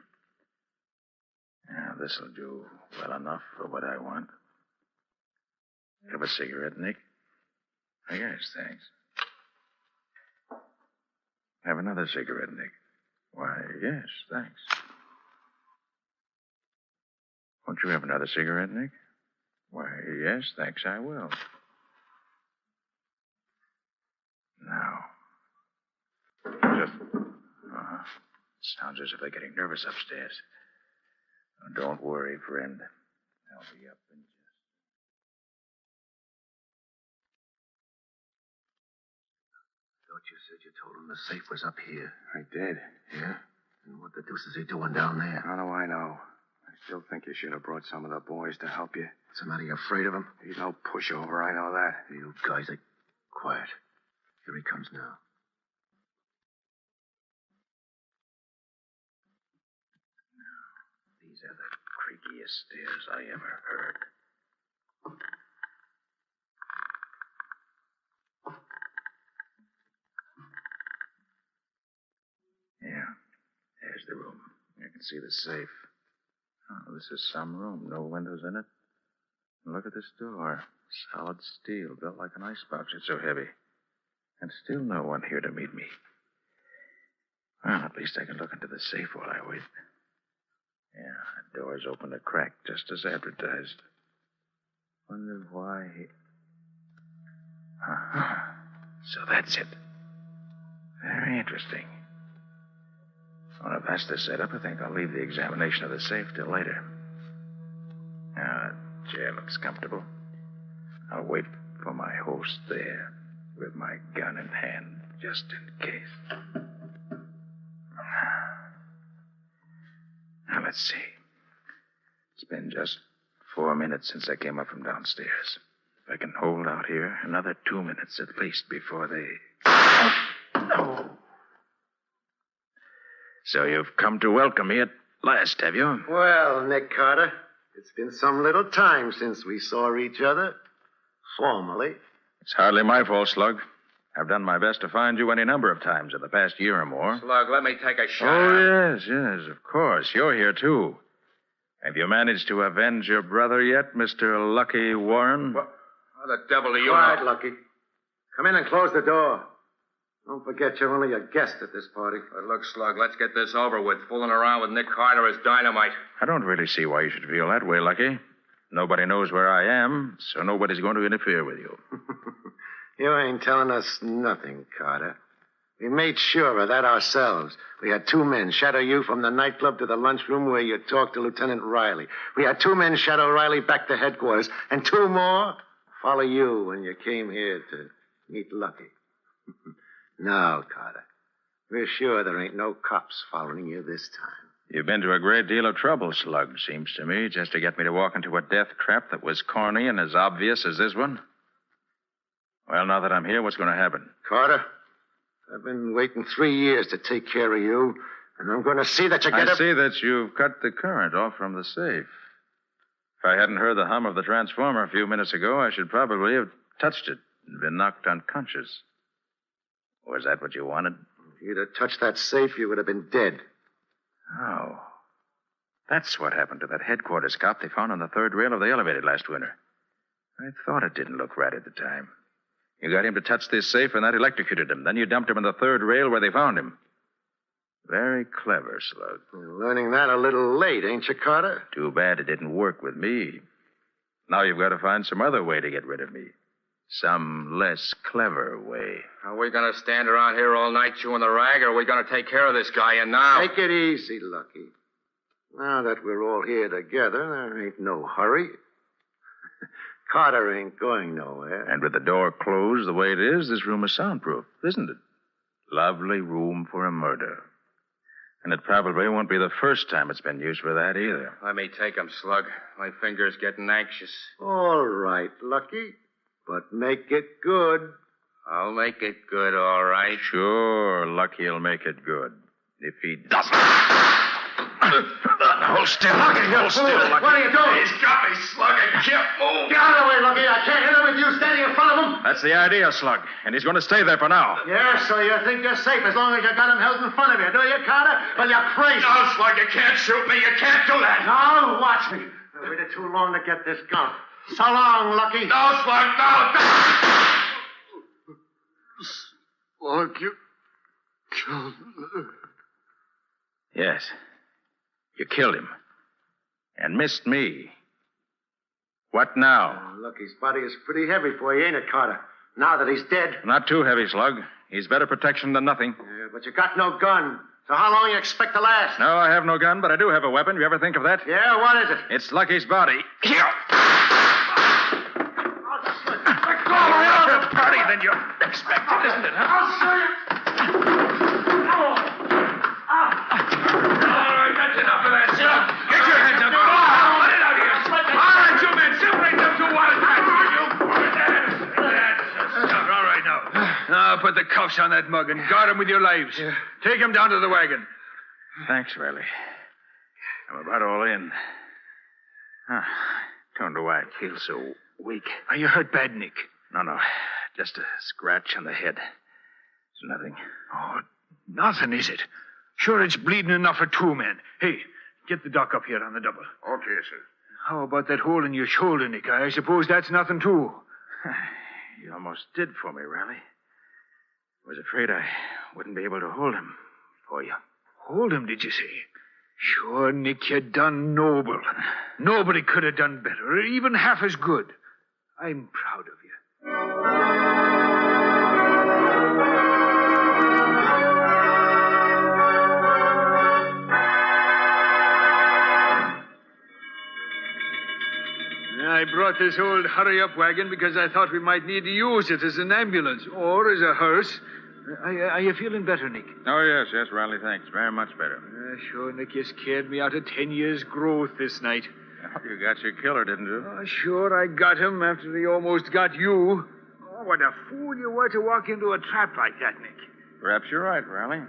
Yeah, this'll do well enough for what I want. Have a cigarette, Nick? Oh, yes, thanks. Have another cigarette, Nick? Why, yes, thanks. Won't you have another cigarette, Nick? Why, yes, thanks, I will. Now. Just... sounds as if they're getting nervous upstairs. Oh, don't worry, friend. I'll be up in just... Thought you said you told him the safe was up here. I did. Yeah? And what the deuce is he doing down there? How do I know? I still think you should have brought some of the boys to help you. What's the matter? You afraid of him? He's no pushover, I know that. You guys are quiet. Here he comes now. These are the creakiest stairs I ever heard. see the safe. Oh, this is some room. No windows in it. And look at this door. Solid steel, built like an icebox. It's so heavy. And still no one here to meet me. Well, at least I can look into the safe while I wait. Yeah, the door's open a crack, just as advertised. Wonder why he... Uh-huh. So that's it. Very interesting. Well, if that's the setup, I think I'll leave the examination of the safe till later. Now, the chair looks comfortable. I'll wait for my host there with my gun in hand, just in case. Now, let's see. It's been just 4 minutes since I came up from downstairs. If I can hold out here another 2 minutes at least before they... Oh. So you've come to welcome me at last, have you? Well, Nick Carter, it's been some little time since we saw each other. Formally. It's hardly my fault, Slug. I've done my best to find you any number of times in the past year or more. Slug, let me take a shot. Oh, yes, of course. You're here, too. Have you managed to avenge your brother yet, Mr. Lucky Warren? What? How the devil do you Quiet, know? Lucky. Come in and close the door. Don't forget you're only a guest at this party. But look, Slug, let's get this over with. Fooling around with Nick Carter is dynamite. I don't really see why you should feel that way, Lucky. Nobody knows where I am, so nobody's going to interfere with you. You ain't telling us nothing, Carter. We made sure of that ourselves. We had 2 men shadow you from the nightclub to the lunchroom where you talked to Lieutenant Riley. We had 2 men shadow Riley back to headquarters, and 2 more follow you when you came here to meet Lucky. No, Carter. We're sure there ain't no cops following you this time. You've been to a great deal of trouble, Slug, seems to me, just to get me to walk into a death trap that was corny and as obvious as this one. Well, now that I'm here, what's going to happen? Carter, I've been waiting 3 years to take care of you, and I'm going to see that you get I see that you've cut the current off from the safe. If I hadn't heard the hum of the transformer a few minutes ago, I should probably have touched it and been knocked unconscious. Was that what you wanted? If you'd have touched that safe, you would have been dead. Oh. That's what happened to that headquarters cop they found on the 3rd rail of the elevator last winter. I thought it didn't look right at the time. You got him to touch this safe, and that electrocuted him. Then you dumped him on the 3rd rail where they found him. Very clever, Slug. You're learning that a little late, ain't you, Carter? Too bad it didn't work with me. Now you've got to find some other way to get rid of me. Some less clever way. Are we going to stand around here all night chewing the rag, or are we going to take care of this guy and now? Take it easy, Lucky. Now that we're all here together, there ain't no hurry. Carter ain't going nowhere. And with the door closed the way it is, this room is soundproof, isn't it? Lovely room for a murder. And it probably won't be the first time it's been used for that either. Let me take him, Slug. My finger's getting anxious. All right, Lucky. But make it good. I'll make it good, all right. Sure, Lucky'll make it good. If he doesn't... Hold still, Lucky. Hold still, Lucky. What are you doing? He's got me, Slug. I can't move. Get out of the way, Lucky. I can't hit him with you standing in front of him. That's the idea, Slug. And he's going to stay there for now. Yeah, so you think you're safe as long as you got him held in front of you, do you, Carter? Well, you're crazy. No, Slug, you can't shoot me. You can't do that. No, watch me. I waited too long to get this gun. So long, Lucky. No, Slug, no. Slug, you killed her. Yes. You killed him. And missed me. What now? Oh, look, his body is pretty heavy for you, ain't it, Carter? Now that he's dead. Not too heavy, Slug. He's better protection than nothing. Yeah, but you got no gun. So how long you expect to last? No, I have no gun, but I do have a weapon. You ever think of that? Yeah, what is it? It's Lucky's body. Here. Let go! More party than you expected, isn't it, huh? I'll show you. All right, that's enough of that, Slug. Get your hands up. Go on, let it out here. All right, you men, separate them 2 wild cats. All right, now. Now, put the cuffs on that mug and guard him with your lives. Yeah. Take him down to the wagon. Thanks, Riley. I'm about all in. Don't know why I feel so weak. Are you hurt bad, Nick? No. Just a scratch on the head. It's nothing. Oh, nothing, is it? Sure, it's bleeding enough for 2 men. Hey, Get the doc up here on the double. Okay, sir. How about that hole in your shoulder, Nick? I suppose that's nothing, too. You almost did for me, Riley. I was afraid I wouldn't be able to hold him for you. Hold him, did you say? Sure, Nick, you done noble. Nobody could have done better, or even half as good. I'm proud of you. I brought this old hurry-up wagon because I thought we might need to use it as an ambulance or as a hearse. Are you feeling better, Nick? Oh, yes, Riley, thanks. Very much better. Sure, Nick, you scared me out of 10 years' growth this night. Oh, you got your killer, didn't you? Oh, sure, I got him after he almost got you. Oh, what a fool you were to walk into a trap like that, Nick. Perhaps you're right, Riley.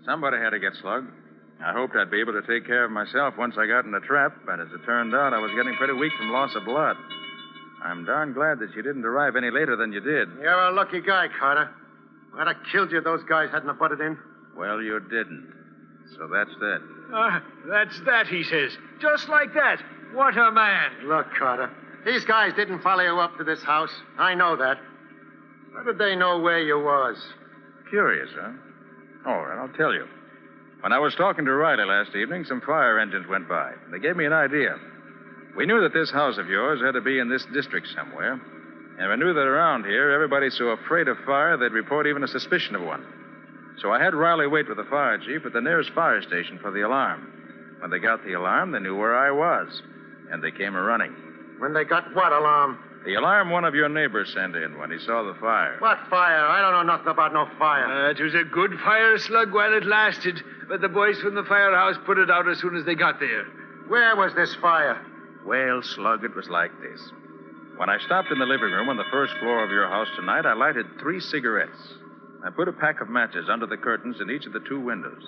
Somebody had to get slugged. I hoped I'd be able to take care of myself once I got in the trap, but as it turned out, I was getting pretty weak from loss of blood. I'm darn glad that you didn't arrive any later than you did. You're a lucky guy, Carter. I'd have killed you if those guys hadn't have butted in. Well, you didn't. So that's that. That's that, he says. Just like that. What a man. Look, Carter, these guys didn't follow you up to this house. I know that. How did they know where you was? Curious, huh? All right, I'll tell you. When I was talking to Riley last evening, some fire engines went by. They gave me an idea. We knew that this house of yours had to be in this district somewhere. And we knew that around here, everybody's so afraid of fire, they'd report even a suspicion of one. So I had Riley wait with the fire chief at the nearest fire station for the alarm. When they got the alarm, they knew where I was. And they came a-running. When they got what alarm? The alarm one of your neighbors sent in when he saw the fire. What fire? I don't know nothing about no fire. It was a good fire, Slug, while it lasted. But the boys from the firehouse put it out as soon as they got there. Where was this fire? Well, Slug, it was like this. When I stopped in the living room on the first floor of your house tonight, I lighted 3 cigarettes. I put a pack of matches under the curtains in each of the 2 windows.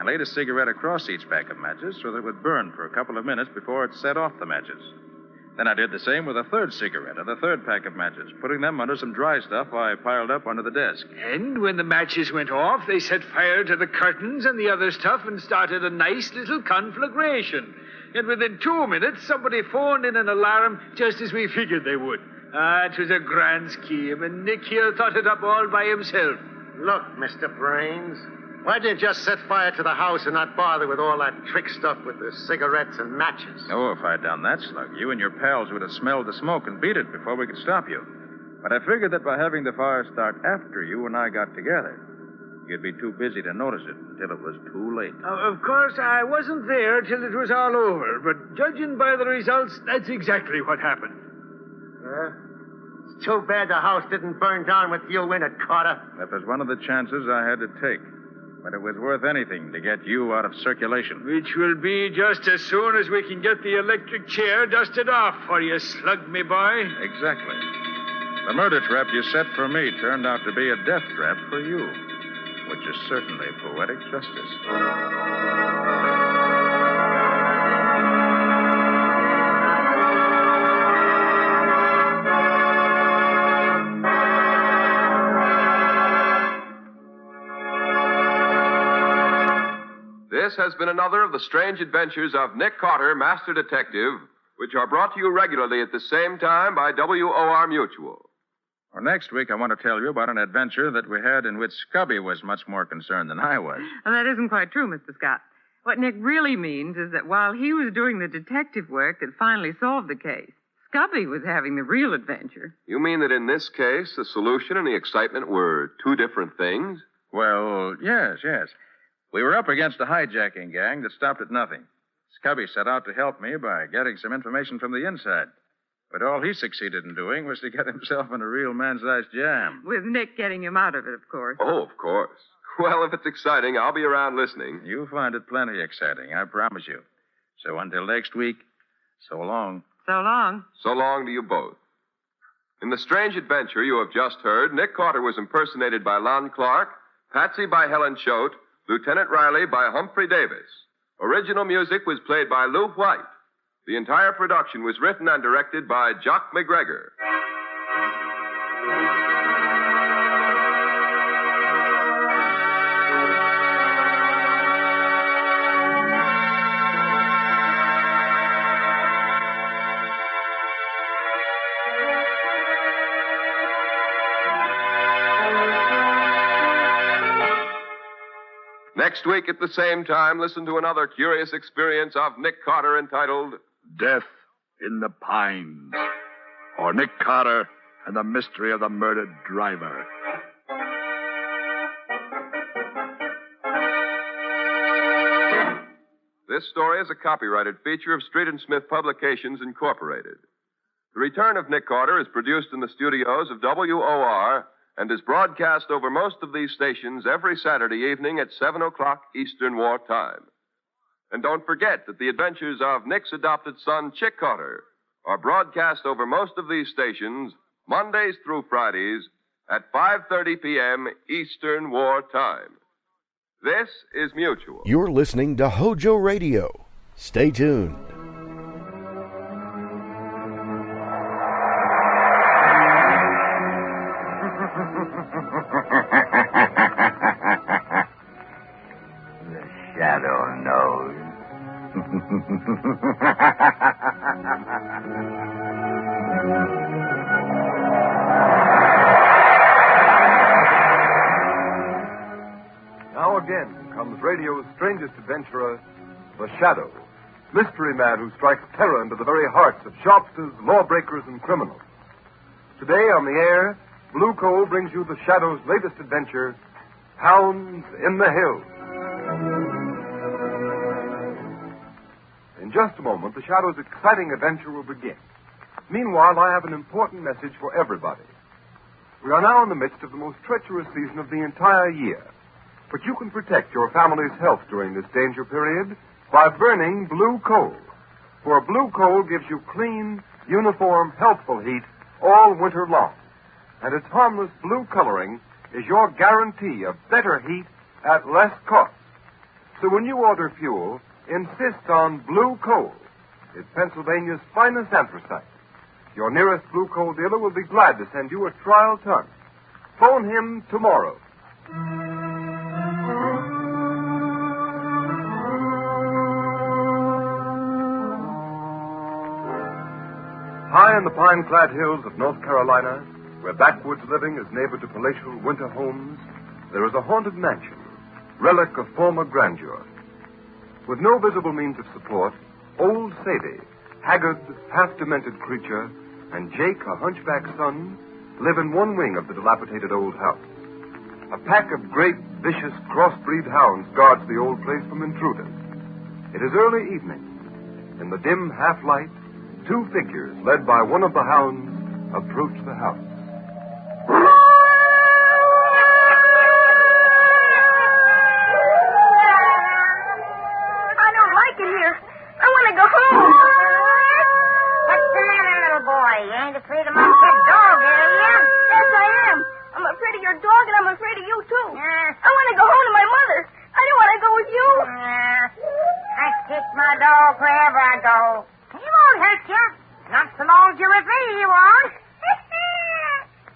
I laid a cigarette across each pack of matches so that it would burn for a couple of minutes before it set off the matches. Then I did the same with a 3rd cigarette and the 3rd pack of matches, putting them under some dry stuff I piled up under the desk. And when the matches went off, they set fire to the curtains and the other stuff and started a nice little conflagration. And within 2 minutes, somebody phoned in an alarm just as we figured they would. It was a grand scheme, and Nick here thought it up all by himself. Look, Mr. Brains, why didn't you just set fire to the house and not bother with all that trick stuff with the cigarettes and matches? Oh, if I'd done that, Slug, you and your pals would have smelled the smoke and beat it before we could stop you. But I figured that by having the fire start after you and I got together, you'd be too busy to notice it until it was too late. Of course, I wasn't there till it was all over, but judging by the results, that's exactly what happened. Yeah? It's too bad the house didn't burn down with you in it, Carter. That was one of the chances I had to take. But it was worth anything to get you out of circulation. Which will be just as soon as we can get the electric chair dusted off for you, Slug, me boy. Exactly. The murder trap you set for me turned out to be a death trap for you, which is certainly poetic justice. This has been another of the strange adventures of Nick Carter, Master Detective, which are brought to you regularly at the same time by WOR Mutual. Well, next week, I want to tell you about an adventure that we had in which Scubby was much more concerned than I was. And that isn't quite true, Mr. Scott. What Nick really means is that while he was doing the detective work that finally solved the case, Scubby was having the real adventure. You mean that in this case, the solution and the excitement were 2 different things? Well, yes. We were up against a hijacking gang that stopped at nothing. Scubby set out to help me by getting some information from the inside. But all he succeeded in doing was to get himself in a real man-sized jam. With Nick getting him out of it, of course. Oh, of course. Well, if it's exciting, I'll be around listening. You'll find it plenty exciting, I promise you. So until next week, so long. So long. So long to you both. In the strange adventure you have just heard, Nick Carter was impersonated by Lon Clark, Patsy by Helen Choate, Lieutenant Riley by Humphrey Davis. Original music was played by Lou White. The entire production was written and directed by Jock McGregor. Next week at the same time, listen to another curious experience of Nick Carter entitled Death in the Pines, or Nick Carter and the Mystery of the Murdered Driver. This story is a copyrighted feature of Street and Smith Publications, Incorporated. The Return of Nick Carter is produced in the studios of WOR and is broadcast over most of these stations every Saturday evening at 7 o'clock Eastern War Time. And don't forget that the adventures of Nick's adopted son, Chick Carter, are broadcast over most of these stations Mondays through Fridays at 5:30 p.m. Eastern War Time. This is Mutual. You're listening to HOJO Radio. Stay tuned. The shadow knows. Now again comes radio's strangest adventurer, the Shadow, mystery man who strikes terror into the very hearts of shopsters, lawbreakers, and criminals. Today on the air, Blue Coal brings you the Shadow's latest adventure, Hounds in the Hills. In just a moment, the Shadow's exciting adventure will begin. Meanwhile, I have an important message for everybody. We are now in the midst of the most treacherous season of the entire year. But you can protect your family's health during this danger period by burning blue coal. For blue coal gives you clean, uniform, healthful heat all winter long. And its harmless blue coloring is your guarantee of better heat at less cost. So when you order fuel, insist on blue coal. It's Pennsylvania's finest anthracite. Your nearest blue coal dealer will be glad to send you a trial ton. Phone him tomorrow. High in the pine-clad hills of North Carolina, where backwoods living is neighbor to palatial winter homes, there is a haunted mansion, relic of former grandeur. With no visible means of support, old Sadie, haggard, half-demented creature, and Jake, a hunchback son, live in one wing of the dilapidated old house. A pack of great, vicious, crossbreed hounds guards the old place from intruders. It is early evening. In the dim half-light, two figures, led by one of the hounds, approach the house. I don't like it here. I want to go home. What's the matter, little boy? You ain't afraid of my pet dog, are you? Yes, I am. I'm afraid of your dog, and I'm afraid of you, too. I want to go home to my mother. I don't want to go with you. I kick my dog wherever I go. He won't hurt you. Not so long as you're with me, he won't.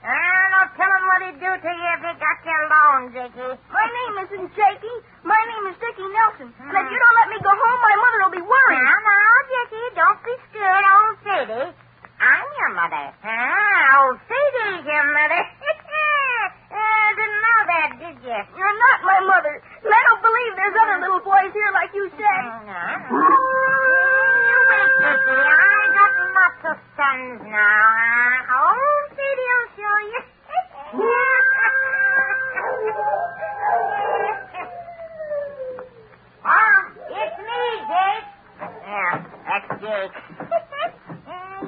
I'll tell him what he'd do to you if he got you alone, Jakey. My name isn't Jakey. My name is Dickie Nelson. And if you don't let me go home, my mother will be worried. Now, Jakey, don't be scared, old Sadie. I'm your mother. Old Sadie's your mother. Didn't know that, did you? You're not my mother. And I don't believe there's other little boys here like you said. Wait, Dickie. I got lots of sons now. Old Sadie will show you. It's me, Jake. Yeah, that's Jake.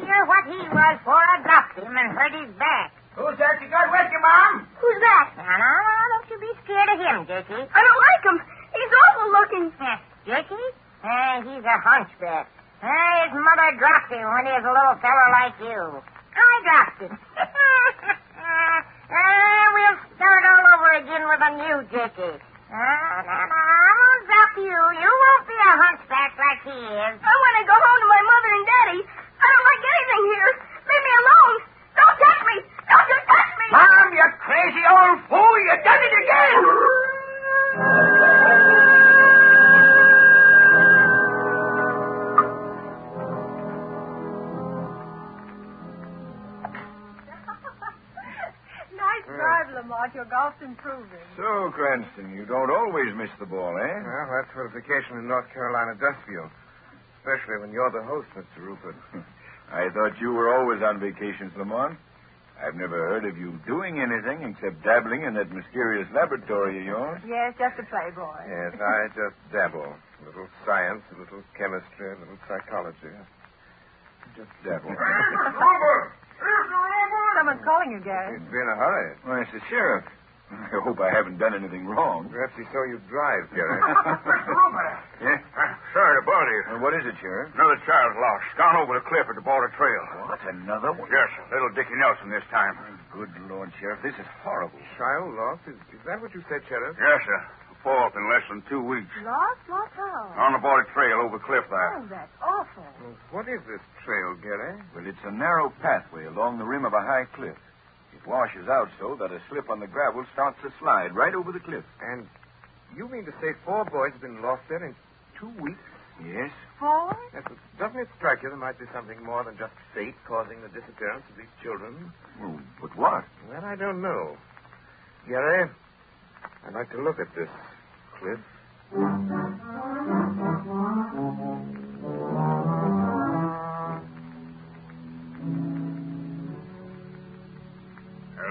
You're what he was before I dropped him and hurt his back. Who's that you got with you, Mom? Who's that? Now, don't you be scared of him, Jakey. I don't like him. He's awful looking. Jakey? He's a hunchback. His mother dropped him when he was a little fellow like you. I dropped him. We'll start all over again with a new Jakey. I won't drop you. You won't be a hunchback like he is. I want to go home to my mother and Daddy. I don't like anything here. Leave me alone. Don't touch me. Don't you touch me. Mom, you crazy old fool. You done it again. Nice drive, Lamar. Art. Your golf's improving. So, Cranston, you don't always miss the ball, eh? Well, that's what a vacation in North Carolina does for you. Especially when you're the host, Mr. Rupert. I thought you were always on vacations, Lamont. I've never heard of you doing anything except dabbling in that mysterious laboratory of yours. Yes, just a playboy. Yes, I just dabble. A little science, a little chemistry, a little psychology. Just dabble. Someone's calling you, Gary. He'd be in a hurry. Why, it's the sheriff. I hope I haven't done anything wrong. Perhaps he saw you drive, Gary. Yeah? Sorry to bother you. What is it, Sheriff? Another child's lost. Gone over the cliff at the border trail. What, another one? Yes, little Dickie Nelson this time. Good Lord, Sheriff, this is horrible. Child lost? Is that what you said, Sheriff? Yes, sir. Fourth in less than 2 weeks. Lost? Lost how? On the border trail over the cliff there. Oh, that's awful. Well, what is this trail, Gary? Well, it's a narrow pathway along the rim of a high cliff. It washes out so that a slip on the gravel starts to slide right over the cliff. And you mean to say 4 boys have been lost there in 2 weeks? Yes. 4? Yes, but doesn't it strike you there might be something more than just fate causing the disappearance of these children? Well, but what? Well, I don't know. Gary, I'd like to look at this cliff.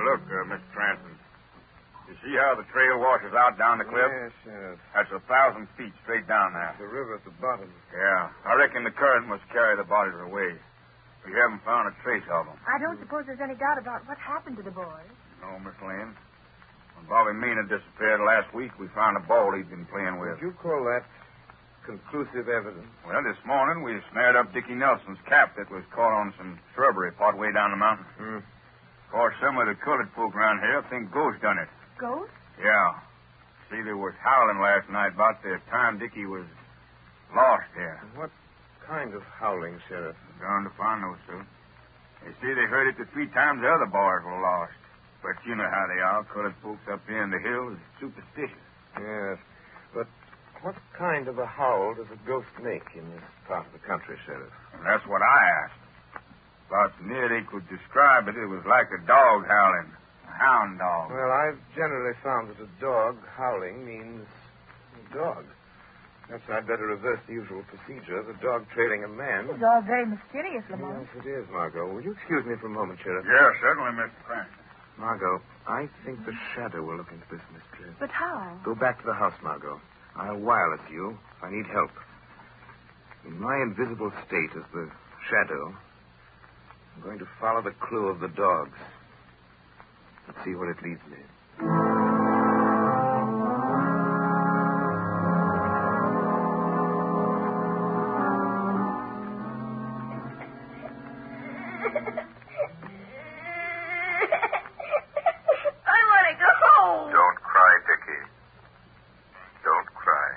Look, Mr. Cranston. You see how the trail washes out down the cliff? Yes, Sheriff. That's 1,000 feet straight down there. The river at the bottom. Yeah. I reckon the current must carry the bodies away. We haven't found a trace of them. I don't suppose there's any doubt about what happened to the boys. No, Miss Lynn. When Bobby Meena disappeared last week, we found a ball he'd been playing with. Would you call that conclusive evidence? Well, this morning we snared up Dickie Nelson's cap that was caught on some shrubbery part way down the mountain. Of course, some of the colored folk around here think ghosts done it. Ghosts? Yeah. See, they was howling last night about the time Dickie was lost here. What kind of howling, Sheriff? Darned if I know, sir. They say they heard it the 3 times the other boys were lost. But you know how they are. Colored folks up here in the hills are superstitious. Yes. But what kind of a howl does a ghost make in this part of the country, Sheriff? And that's what I asked. About near they could describe it, it was like a dog howling. A hound dog. Well, I've generally found that a dog howling means a dog. Perhaps I'd better reverse the usual procedure, the dog trailing a man. It's all very mysterious, Lamont. Yes, it is, Margot. Will you excuse me for a moment, Sheriff? Yeah, certainly, Mr. Cranston. Margot, I think the shadow will look into this mystery. But how? Go back to the house, Margot. I'll wireless you if I need help. In my invisible state as the shadow, I'm going to follow the clue of the dogs. Let's see where it leads me. I want to go home. Don't cry, Dickie. Don't cry.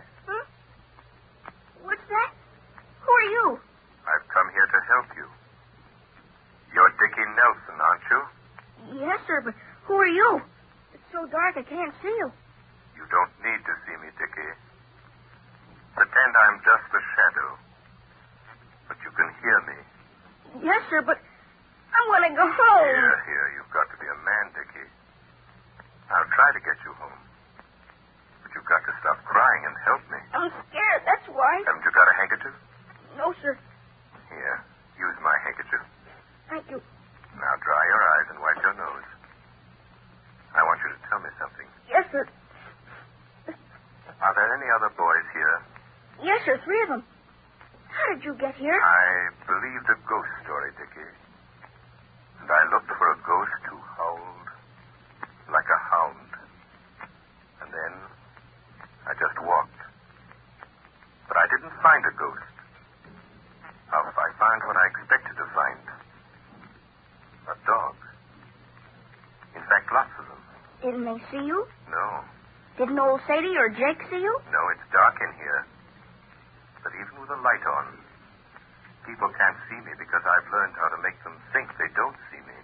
What's that? Who are you? I've come here to help you. You're Dickie Nelson, aren't you? Yes, sir, but who are you? It's so dark I can't see you. You don't need to see me, Dickie. Pretend I'm just a shadow. But you can hear me. Yes, sir, but I want to go home. Here, you've got to be a man, Dickie. I'll try to get you home. But you've got to stop crying and help me. I'm scared, that's why. Haven't you got a handkerchief? No, sir. Here, use my handkerchief. Thank you. Now dry your eyes and wipe your nose. I want you to tell me something. Yes, sir. Are there any other boys here? Yes, sir, 3 of them. How did you get here? I believed a ghost story, Dickie. And I looked for a ghost who howled like a hound. And then I just walked. But I didn't find a ghost. I found what I expected to find. A dog. In fact, lots of them. Didn't they see you? No. Didn't old Sadie or Jake see you? No, it's dark in here. But even with a light on, people can't see me because I've learned how to make them think they don't see me.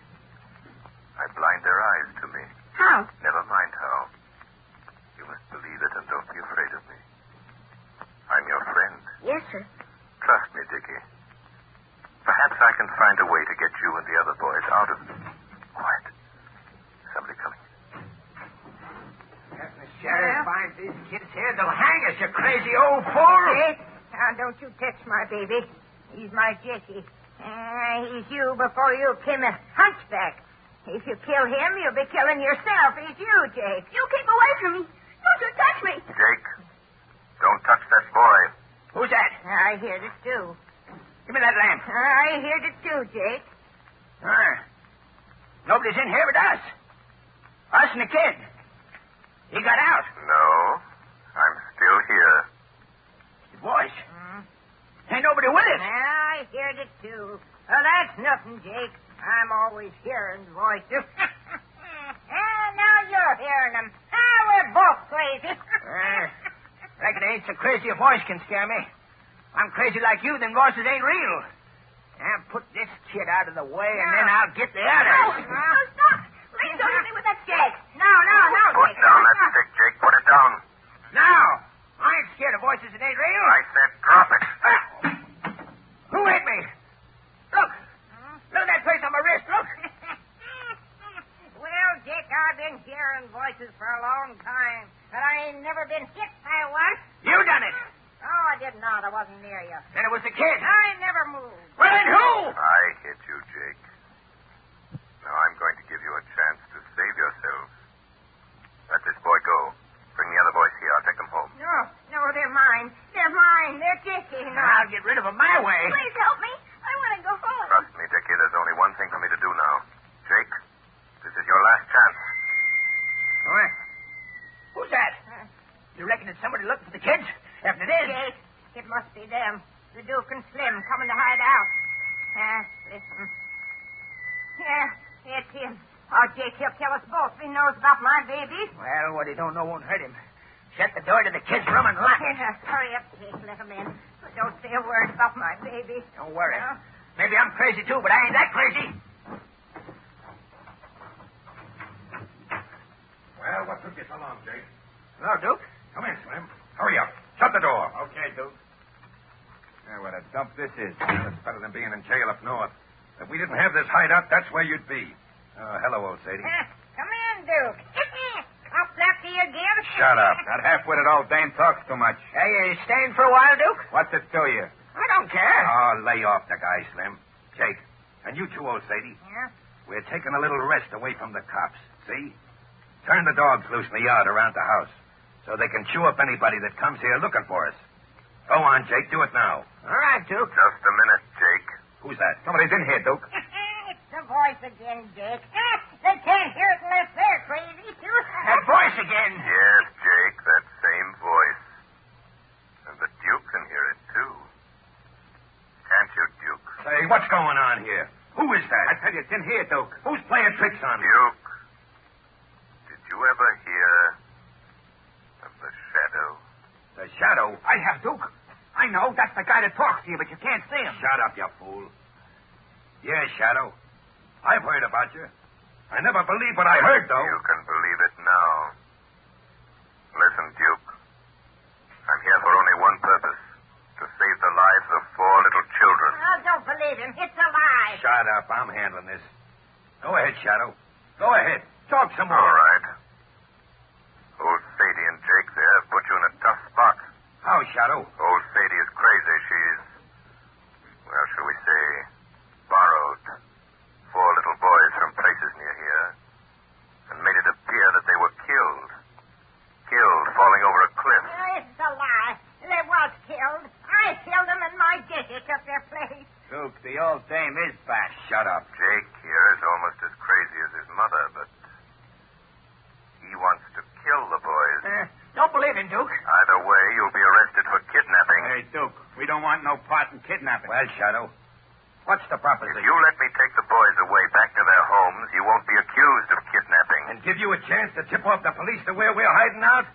I blind their eyes to me. How? Never mind how. You must believe it and don't be afraid of me. I'm your friend. Yes, sir. Trust me, Dickie. Perhaps I can find a way to get you and the other boys out of this. Quiet. Somebody coming. Sheriff finds these kids here, they'll hang us, you crazy old fool. Jake, now don't you touch my baby. He's my Jackie. He's you before you came a hunchback. If you kill him, you'll be killing yourself. He's you, Jake. You keep away from me. Don't you touch me. Jake, don't touch that boy. Who's that? I heard it, too. Give me that lamp. I heard it, too, Jake. Nobody's in here but us. Us and the kid. He got out. No, I'm still here. His voice. Ain't nobody with us. I heard it, too. Well, that's nothing, Jake. I'm always hearing voices. Now you're hearing them. We're both crazy. Reckon it ain't so crazy a voice can scare me. I'm crazy like you, then voices ain't real. Now put this kid out of the way, and then I'll get the others. No, stop. Please don't hit me with that stick. No, Put Jake. down that stick, Jake. Put it down. Now, I ain't scared of voices that ain't real. I said drop it. Who hit me? Look. Look at that place on my wrist. Look. Well, Jake, I've been hearing voices for a long time, but I ain't never been hit by one. You done it. Oh, I did not. I wasn't near you. Then it was the kid. I never moved. Well, then who? I hit you, Jake. Now I'm going to give you a chance to save yourselves. Let this boy go. Bring the other boys here. I'll take them home. No, they're mine. They're mine. They're Dickie. I'll get rid of them my way. Please help me. I want to go home. Trust me, Dickie, there's only one thing for me to do now. Jake, this is your last chance. All right. Who's that? You reckon it's somebody looking for the kids? If it is... Jake, it must be them. The Duke and Slim coming to hide out. Listen. Yeah, it's him. Oh, Jake, he'll kill us both if he knows about my baby. Well, what he don't know won't hurt him. Shut the door to the kids' room and lock it. Hurry up, Jake. Let him in. But don't say a word about my baby. Don't worry. Maybe I'm crazy, too, but I ain't that crazy. Well, what took you so long, Jake? Hello, Duke. Come in, Slim. Hurry up. Shut the door. Okay, Duke. Yeah, what a dump this is. Well, it's better than being in jail up north. If we didn't have this hideout, that's where you'd be. Hello, old Sadie. Come in, Duke. I'll slap you again. Shut up. Not half-witted old dame talks too much. Hey, you staying for a while, Duke? What's it to you? I don't care. Oh, lay off the guy, Slim. Jake, and you too, old Sadie. Yeah? We're taking a little rest away from the cops, see? Turn the dogs loose in the yard around the house so they can chew up anybody that comes here looking for us. Go on, Jake. Do it now. All right, Duke. Just a minute, Jake. Who's that? Somebody's in here, Duke. It's the voice again, Jake. They can't hear it unless they're crazy, too. That voice again. Yes, Jake, that same voice. And the Duke can hear it, too. Can't you, Duke? Say, what's going on here? Who is that? I tell you, it's in here, Duke. Who's playing tricks on me? Duke, did you ever hear of the Shadow? The Shadow? I have, Duke. I know. That's the guy that talks to you, but you can't see him. Shut up, you fool. Yeah, Shadow. I've heard about you. I never believed what I heard, though. You can believe it now. Listen, Duke. I'm here for only one purpose. To save the lives of 4 little children. Oh, don't believe him. It's a lie. Shut up. I'm handling this. Go ahead, Shadow. Go ahead. Talk some more. All right. Old Sadie and Jake there have put you in a tough spot. How, Shadow? Old Sadie is crazy. She's, well, shall we say, borrowed 4 little boys from places near here and made it appear that they were killed. Killed falling over a cliff. It's a lie. They was killed. I killed them and my Dickie took their place. Duke, the old dame is back. Shut up. Jake here is almost as crazy as his mother, but he wants to kill the boys. Don't believe him, Duke. Either way, you'll be arrested for kidnapping. Hey, Duke, we don't want no part in kidnapping. Well, Shadow, what's the proposition? If you let me take the boys away back to their homes, you won't be accused of kidnapping. And give you a chance to tip off the police to where we're hiding out?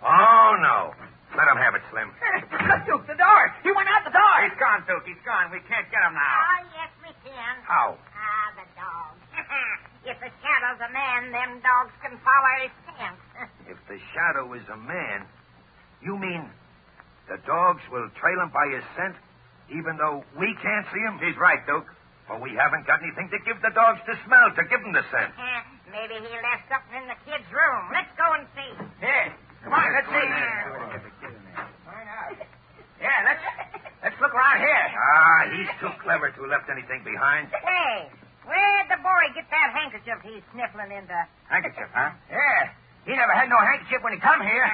Oh, no. Let him have it, Slim. Look, Duke, the door. He went out the door. He's gone, Duke. He's gone. We can't get him now. Oh, yes, we can. How? The dog. If the Shadow's a man, them dogs can follow his scent. If the Shadow is a man, you mean the dogs will trail him by his scent, even though we can't see him? He's right, Duke. For we haven't got anything to give the dogs to smell to give them the scent. Maybe he left something in the kid's room. Let's go and see. Here. Come on, let's see. Yeah, let's look around here. Ah, he's too clever to have left anything behind. Hey, where'd the boy get that handkerchief he's sniffling into? Handkerchief, huh? Yeah. He never had no handkerchief when he come here.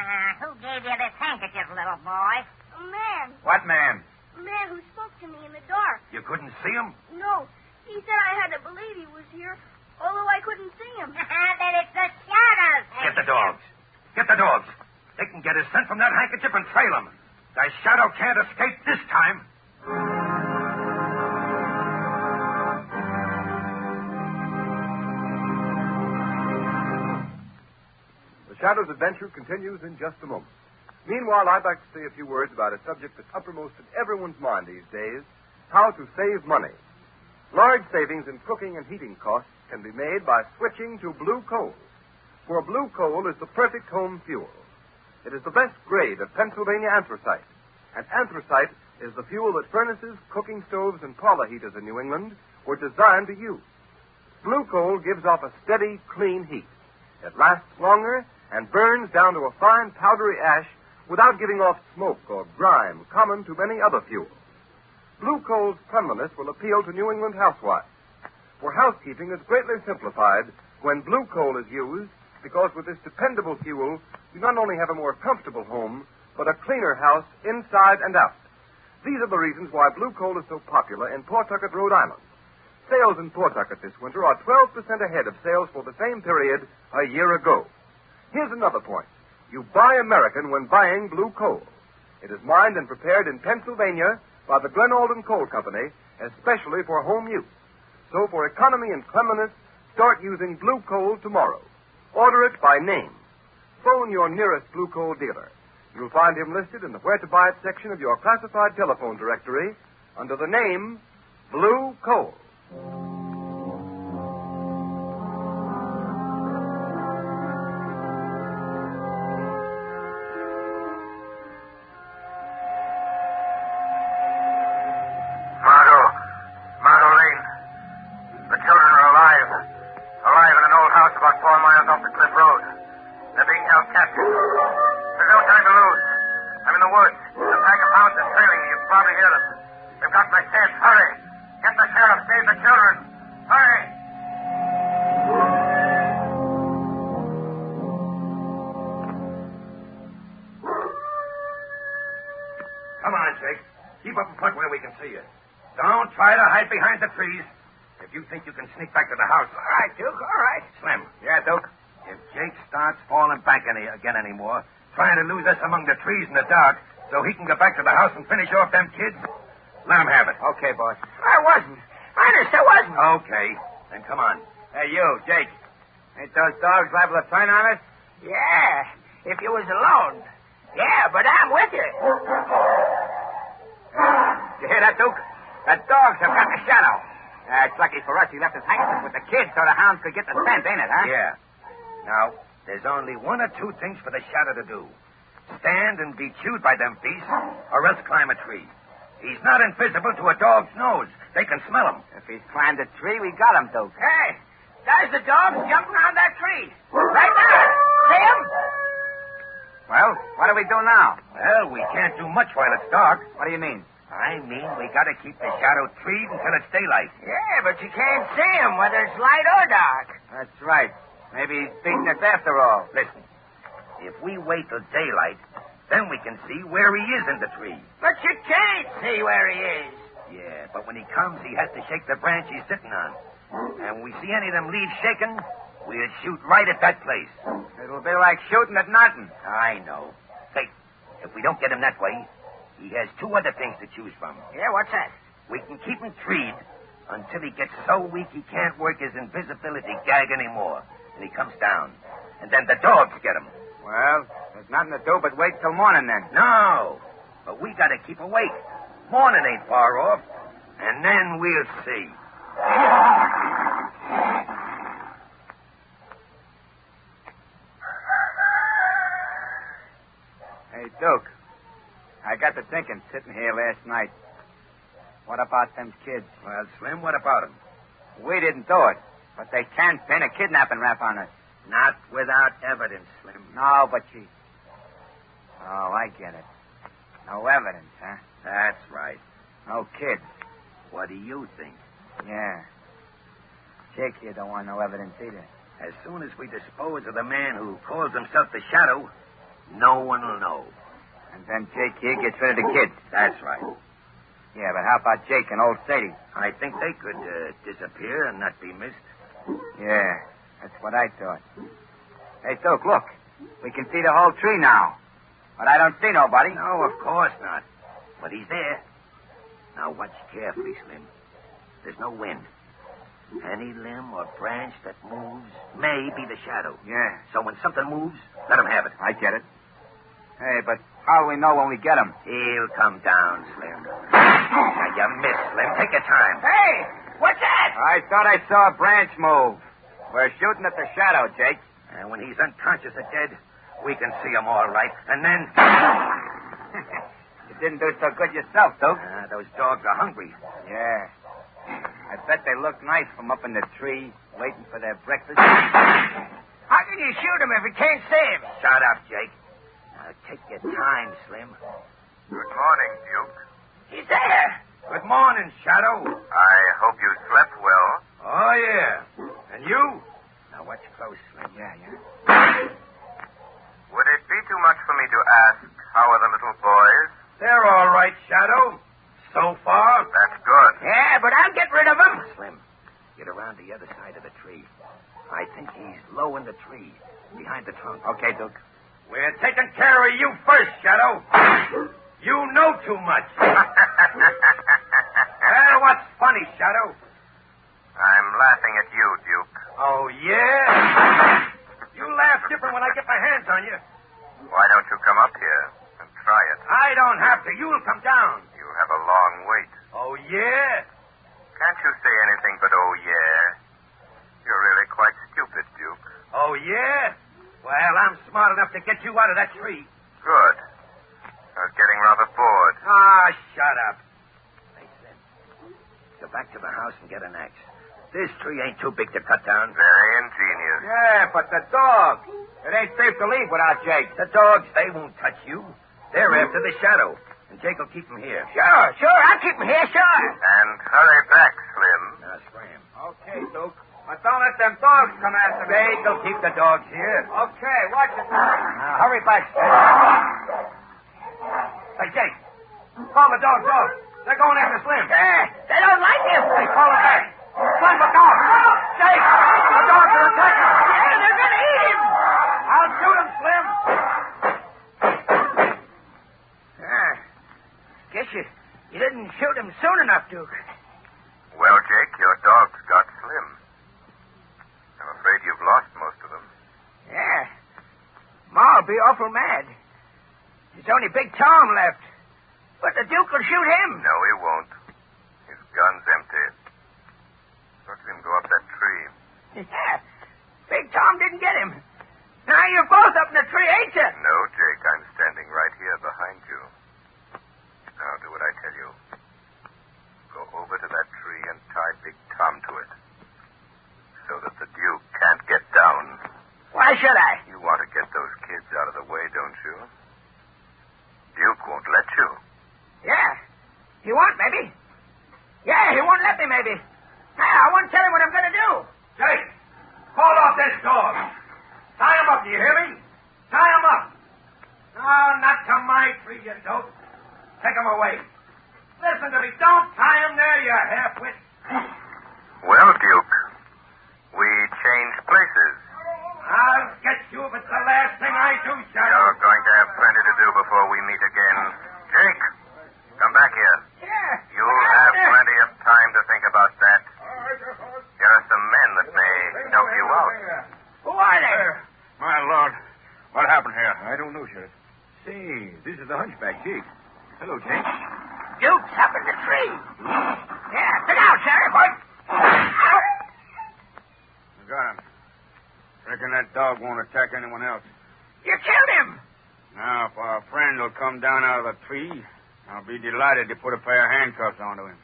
Who gave you this handkerchief, little boy? A man. What man? A man who spoke to me in the dark. You couldn't see him? No. He said I had to believe he was here, although I couldn't see him. Then it's the shadows. Get the dogs. Get the dogs. They can get his scent from that handkerchief and trail him. The shadow can't escape this time. The Shadow's adventure continues in just a moment. Meanwhile, I'd like to say a few words about a subject that's uppermost in everyone's mind these days, how to save money. Large savings in cooking and heating costs can be made by switching to blue coal. For blue coal is the perfect home fuel. It is the best grade of Pennsylvania anthracite, and anthracite is the fuel that furnaces, cooking stoves, and parlor heaters in New England were designed to use. Blue coal gives off a steady, clean heat. It lasts longer and burns down to a fine, powdery ash without giving off smoke or grime common to many other fuels. Blue coal's cleanliness will appeal to New England housewives. For housekeeping is greatly simplified when blue coal is used, because with this dependable fuel, you not only have a more comfortable home, but a cleaner house inside and out. These are the reasons why blue coal is so popular in Pawtucket, Rhode Island. Sales in Pawtucket this winter are 12% ahead of sales for the same period a year ago. Here's another point. You buy American when buying blue coal. It is mined and prepared in Pennsylvania by the Glen Alden Coal Company, especially for home use. So for economy and cleanliness, start using blue coal tomorrow. Order it by name. Phone your nearest blue coal dealer. You'll find him listed in the Where to Buy It section of your classified telephone directory under the name Blue Coal. Lane. The children are alive. Alive in an old house about 4 miles off the cliff road. They're being held captive. There's no time to lose. I'm in the woods. The pack of hounds is trailing me. You can probably hear them. They've got my scent. Hurry. Get the sheriff. Save the children. Hurry. Come on, Jake. Keep up in front where we can see you. Don't try to hide behind the trees. If you think you can sneak back to the house. All right, Duke. All right. Slim. Yeah, Duke. If Jake starts falling back again anymore, trying to lose us among the trees in the dark so he can get back to the house and finish off them kids, let him have it. Okay, boss. I wasn't. Honest, I wasn't. Okay. Then come on. Hey, you, Jake. Ain't those dogs liable to turn on us? Yeah, if you was alone. Yeah, but I'm with you. You hear that, Duke? The dogs have got the shadow. It's lucky for us he left his handkerchief with the kids so the hounds could get the scent, ain't it, huh? Yeah. Now, there's only one or two things for the shadow to do. Stand and be chewed by them beasts, or else climb a tree. He's not invisible to a dog's nose. They can smell him. If he's climbed a tree, we got him, Duke. Hey, there's the dogs jumping around that tree. Right there. See him? Well, what do we do now? Well, we can't do much while it's dark. What do you mean? I mean, we gotta keep the shadow treed until it's daylight. Yeah, but you can't see him whether it's light or dark. That's right. Maybe he's beating us after all. Listen, if we wait till daylight, then we can see where he is in the tree. But you can't see where he is. Yeah, but when he comes, he has to shake the branch he's sitting on. And when we see any of them leaves shaking, we'll shoot right at that place. It'll be like shooting at nothing. I know. Say, if we don't get him that way, he has two other things to choose from. Yeah, what's that? We can keep him treed until he gets so weak he can't work his invisibility gag anymore. And he comes down. And then the dogs get him. Well, there's nothing to do but wait till morning then. No. But we gotta keep awake. Morning ain't far off. And then we'll see. Hey, Duke. I got to thinking sitting here last night. What about them kids? Well, Slim, what about them? We didn't do it. But they can't pin a kidnapping rap on us. Not without evidence, Slim. No, but she... Oh, I get it. No evidence, huh? That's right. No kid. What do you think? Yeah. Jake here don't want no evidence either. As soon as we dispose of the man who calls himself the Shadow, no one will know. And then Jake here gets rid of the kid. That's right. Yeah, but how about Jake and old Sadie? I think they could disappear and not be missed. Yeah, that's what I thought. Hey, Duke, look. We can see the whole tree now. But I don't see nobody. No, of course not. But he's there. Now watch carefully, Slim. There's no wind. Any limb or branch that moves may be the Shadow. Yeah. So when something moves, let him have it. I get it. Hey, but how do we know when we get him? He'll come down, Slim. Now, you missed, Slim. Take your time. Hey, what's that? I thought I saw a branch move. We're shooting at the Shadow, Jake. And when he's unconscious or dead, we can see him all right. And then... You didn't do so good yourself, Duke. Those dogs are hungry. Yeah. I bet they look nice from up in the tree, waiting for their breakfast. How can you shoot him if you can't see him? Shut up, Jake. Now, take your time, Slim. Good morning, Duke. He's there. Good morning, Shadow. I hope you slept well. Oh, yeah. And you? Now, watch close, Slim. Yeah. Would it be too much for me to ask how are the little boys? They're all right, Shadow. So far. That's good. Yeah, but I'll get rid of him. Slim, get around the other side of the tree. I think he's low in the tree, behind the trunk. Okay, Duke. We're taking care of you first, Shadow. You know too much. Well, what's funny, Shadow? I'm laughing at you, Duke. Oh, yeah? You laugh different when I get my hands on you. Why don't you come up here and try it? I don't have to. You'll come down. You have a long wait. Oh, yeah? Can't you say anything but oh, yeah? You're really quite stupid, Duke. Oh, yeah? Well, I'm smart enough to get you out of that tree. Good. I was getting rather bored. Ah, shut up. Hey, Slim, go back to the house and get an axe. This tree ain't too big to cut down. Very ingenious. Yeah, but the dog. It ain't safe to leave without Jake. The dogs, they won't touch you. They're after the Shadow. And Jake will keep him here. Sure. I'll keep him here, sure. And hurry back, Slim. Now, scram. Okay, Duke. But don't let them dogs come after me. Jake will keep the dogs here. Okay, watch it. Now, hurry back, Slim. Hey, Jake. Call the dogs off. They're going after Slim. They don't like him. Hey, call him back. Slim, look out. Jake, the dogs are attacking. Yeah, they're going to eat him. I'll shoot him, Slim. Guess you didn't shoot him soon enough, Duke. Well, Jake, your dogs got Slim. I'm afraid you've lost most of them. Yeah. Ma'll be awful mad. There's only Big Tom left. But the Duke will shoot him. No, he won't. His gun's empty. Look at him go up that tree. Yeah. Big Tom didn't get him. Now you're both up in the tree, ain't you? No, Jake, I'm standing right here behind you. Now, do what I tell you. Go over to that tree and tie Big Tom to it. So that the Duke can't get down. Why should I? You want to get those kids out of the way, don't you? Duke won't let you. Yeah. He won't, maybe. Yeah, he won't let me, maybe. Now, I won't tell him what I'm going to do. Jake, call off this dog. Tie him up, do you hear me? Tie him up. No, not to my tree, you dope. Take him away. Listen to me. Don't tie him there, you half-wit. Well, Duke, we changed places. I'll get you if it's the last thing I do, Shadow. You're going to have plenty to do before we meet again. Jake, come back here. Yeah. You'll have plenty of time to think about that. There are some men that may help you out. Who are they? My Lord, what happened here? I don't know, Sheriff. Say, this is the hunchback, Jake. Hello, Jake. Duke's up in the tree. Yeah, sit down, Sheriff. I got him. Reckon that dog won't attack anyone else. You killed him. Now, if our friend will come down out of the tree, I'll be delighted to put a pair of handcuffs onto him.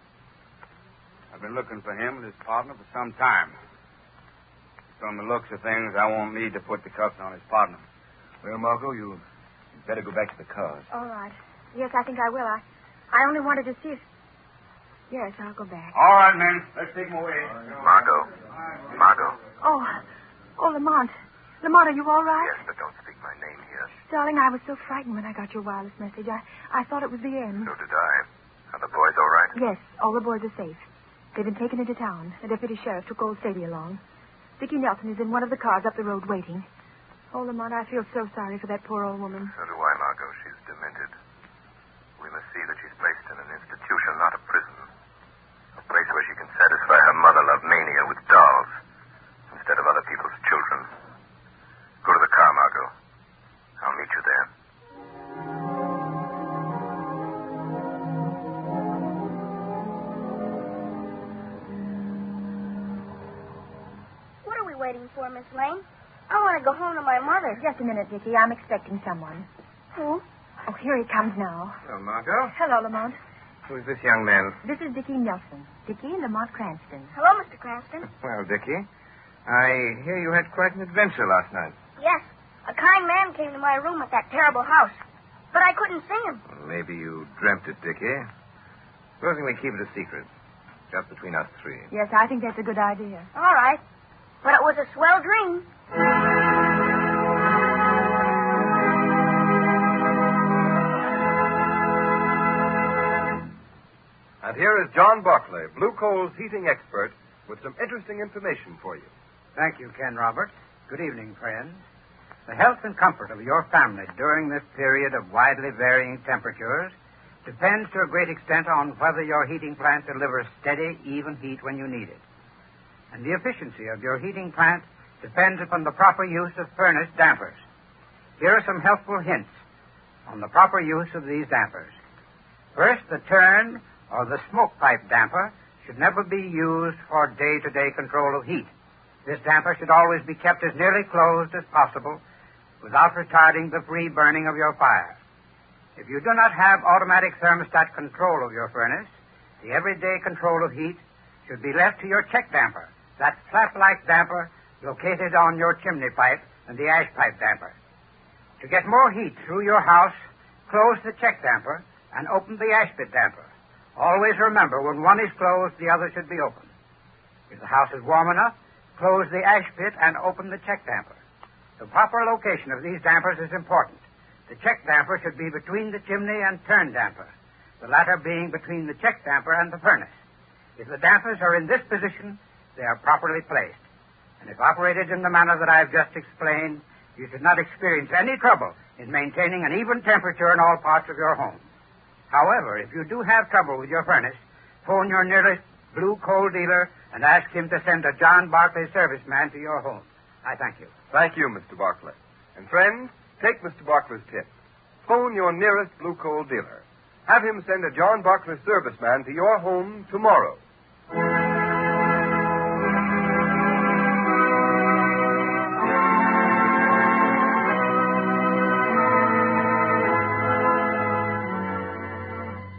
I've been looking for him and his partner for some time. from the looks of things, I won't need to put the cuffs on his partner. Well, Margot, you better go back to the cars. All right. Yes, I think I will. I only wanted to see if... Yes, I'll go back. All right, men. Let's take him away. Margot. Oh, Lamont. Lamont, are you all right? Yes, but don't speak my name here. Darling, I was so frightened when I got your wireless message. I thought it was the end. So did I. Are the boys all right? Yes, all the boys are safe. They've been taken into town. The deputy sheriff took old Sadie along. Dickie Nelson is in one of the cars up the road waiting. Oh, Lamont, I feel so sorry for that poor old woman. So do I, Margot. She's demented. We must see that she's placed in an institution, not a prison. A place where she can satisfy her mother-love mania with dolls instead of other people's children. Go to the car, Margot. I'll meet you there. What are we waiting for, Miss Lane? I want to go home to my mother. Just a minute, Dickie. I'm expecting someone. Who? Oh, here he comes now. Hello, Margot. Hello, Lamont. Who's this young man? This is Dickie Nelson. Dickie and Lamont Cranston. Hello, Mr. Cranston. Well, Dickie, I hear you had quite an adventure last night. Yes, a kind man came to my room at that terrible house, but I couldn't see him. Well, maybe you dreamt it, Dickie. Supposing we keep it a secret, just between us three. Yes, I think that's a good idea. All right, but it was a swell dream. And here is John Barclay, Blue Coal's heating expert, with some interesting information for you. Thank you, Ken Roberts. Good evening, friends. The health and comfort of your family during this period of widely varying temperatures depends to a great extent on whether your heating plant delivers steady, even heat when you need it. And the efficiency of your heating plant depends upon the proper use of furnace dampers. Here are some helpful hints on the proper use of these dampers. First, the turn or the smoke pipe damper should never be used for day-to-day control of heat. This damper should always be kept as nearly closed as possible without retarding the free burning of your fire. If you do not have automatic thermostat control of your furnace, the everyday control of heat should be left to your check damper, that flap-like damper located on your chimney pipe and the ash pipe damper. To get more heat through your house, close the check damper and open the ash pit damper. Always remember, when one is closed, the other should be open. If the house is warm enough, close the ash pit and open the check damper. The proper location of these dampers is important. The check damper should be between the chimney and turn damper, the latter being between the check damper and the furnace. If the dampers are in this position, they are properly placed. And if operated in the manner that I've just explained, you should not experience any trouble in maintaining an even temperature in all parts of your home. However, if you do have trouble with your furnace, phone your nearest Blue Coal dealer and ask him to send a John Barclay serviceman to your home. I thank you. Thank you, Mr. Barclay. And friends, take Mr. Barclay's tip. Phone your nearest Blue Coal dealer. Have him send a John Barclay serviceman to your home tomorrow.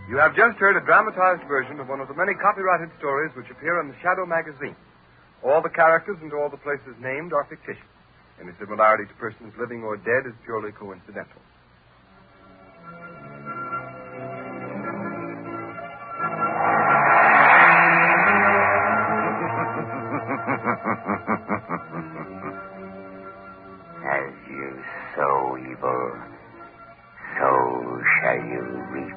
You have just heard a dramatized version of one of the many copyrighted stories which appear in the Shadow magazine. All the characters and all the places named are fictitious. Any similarity to persons living or dead is purely coincidental. As you sow evil, so shall you reap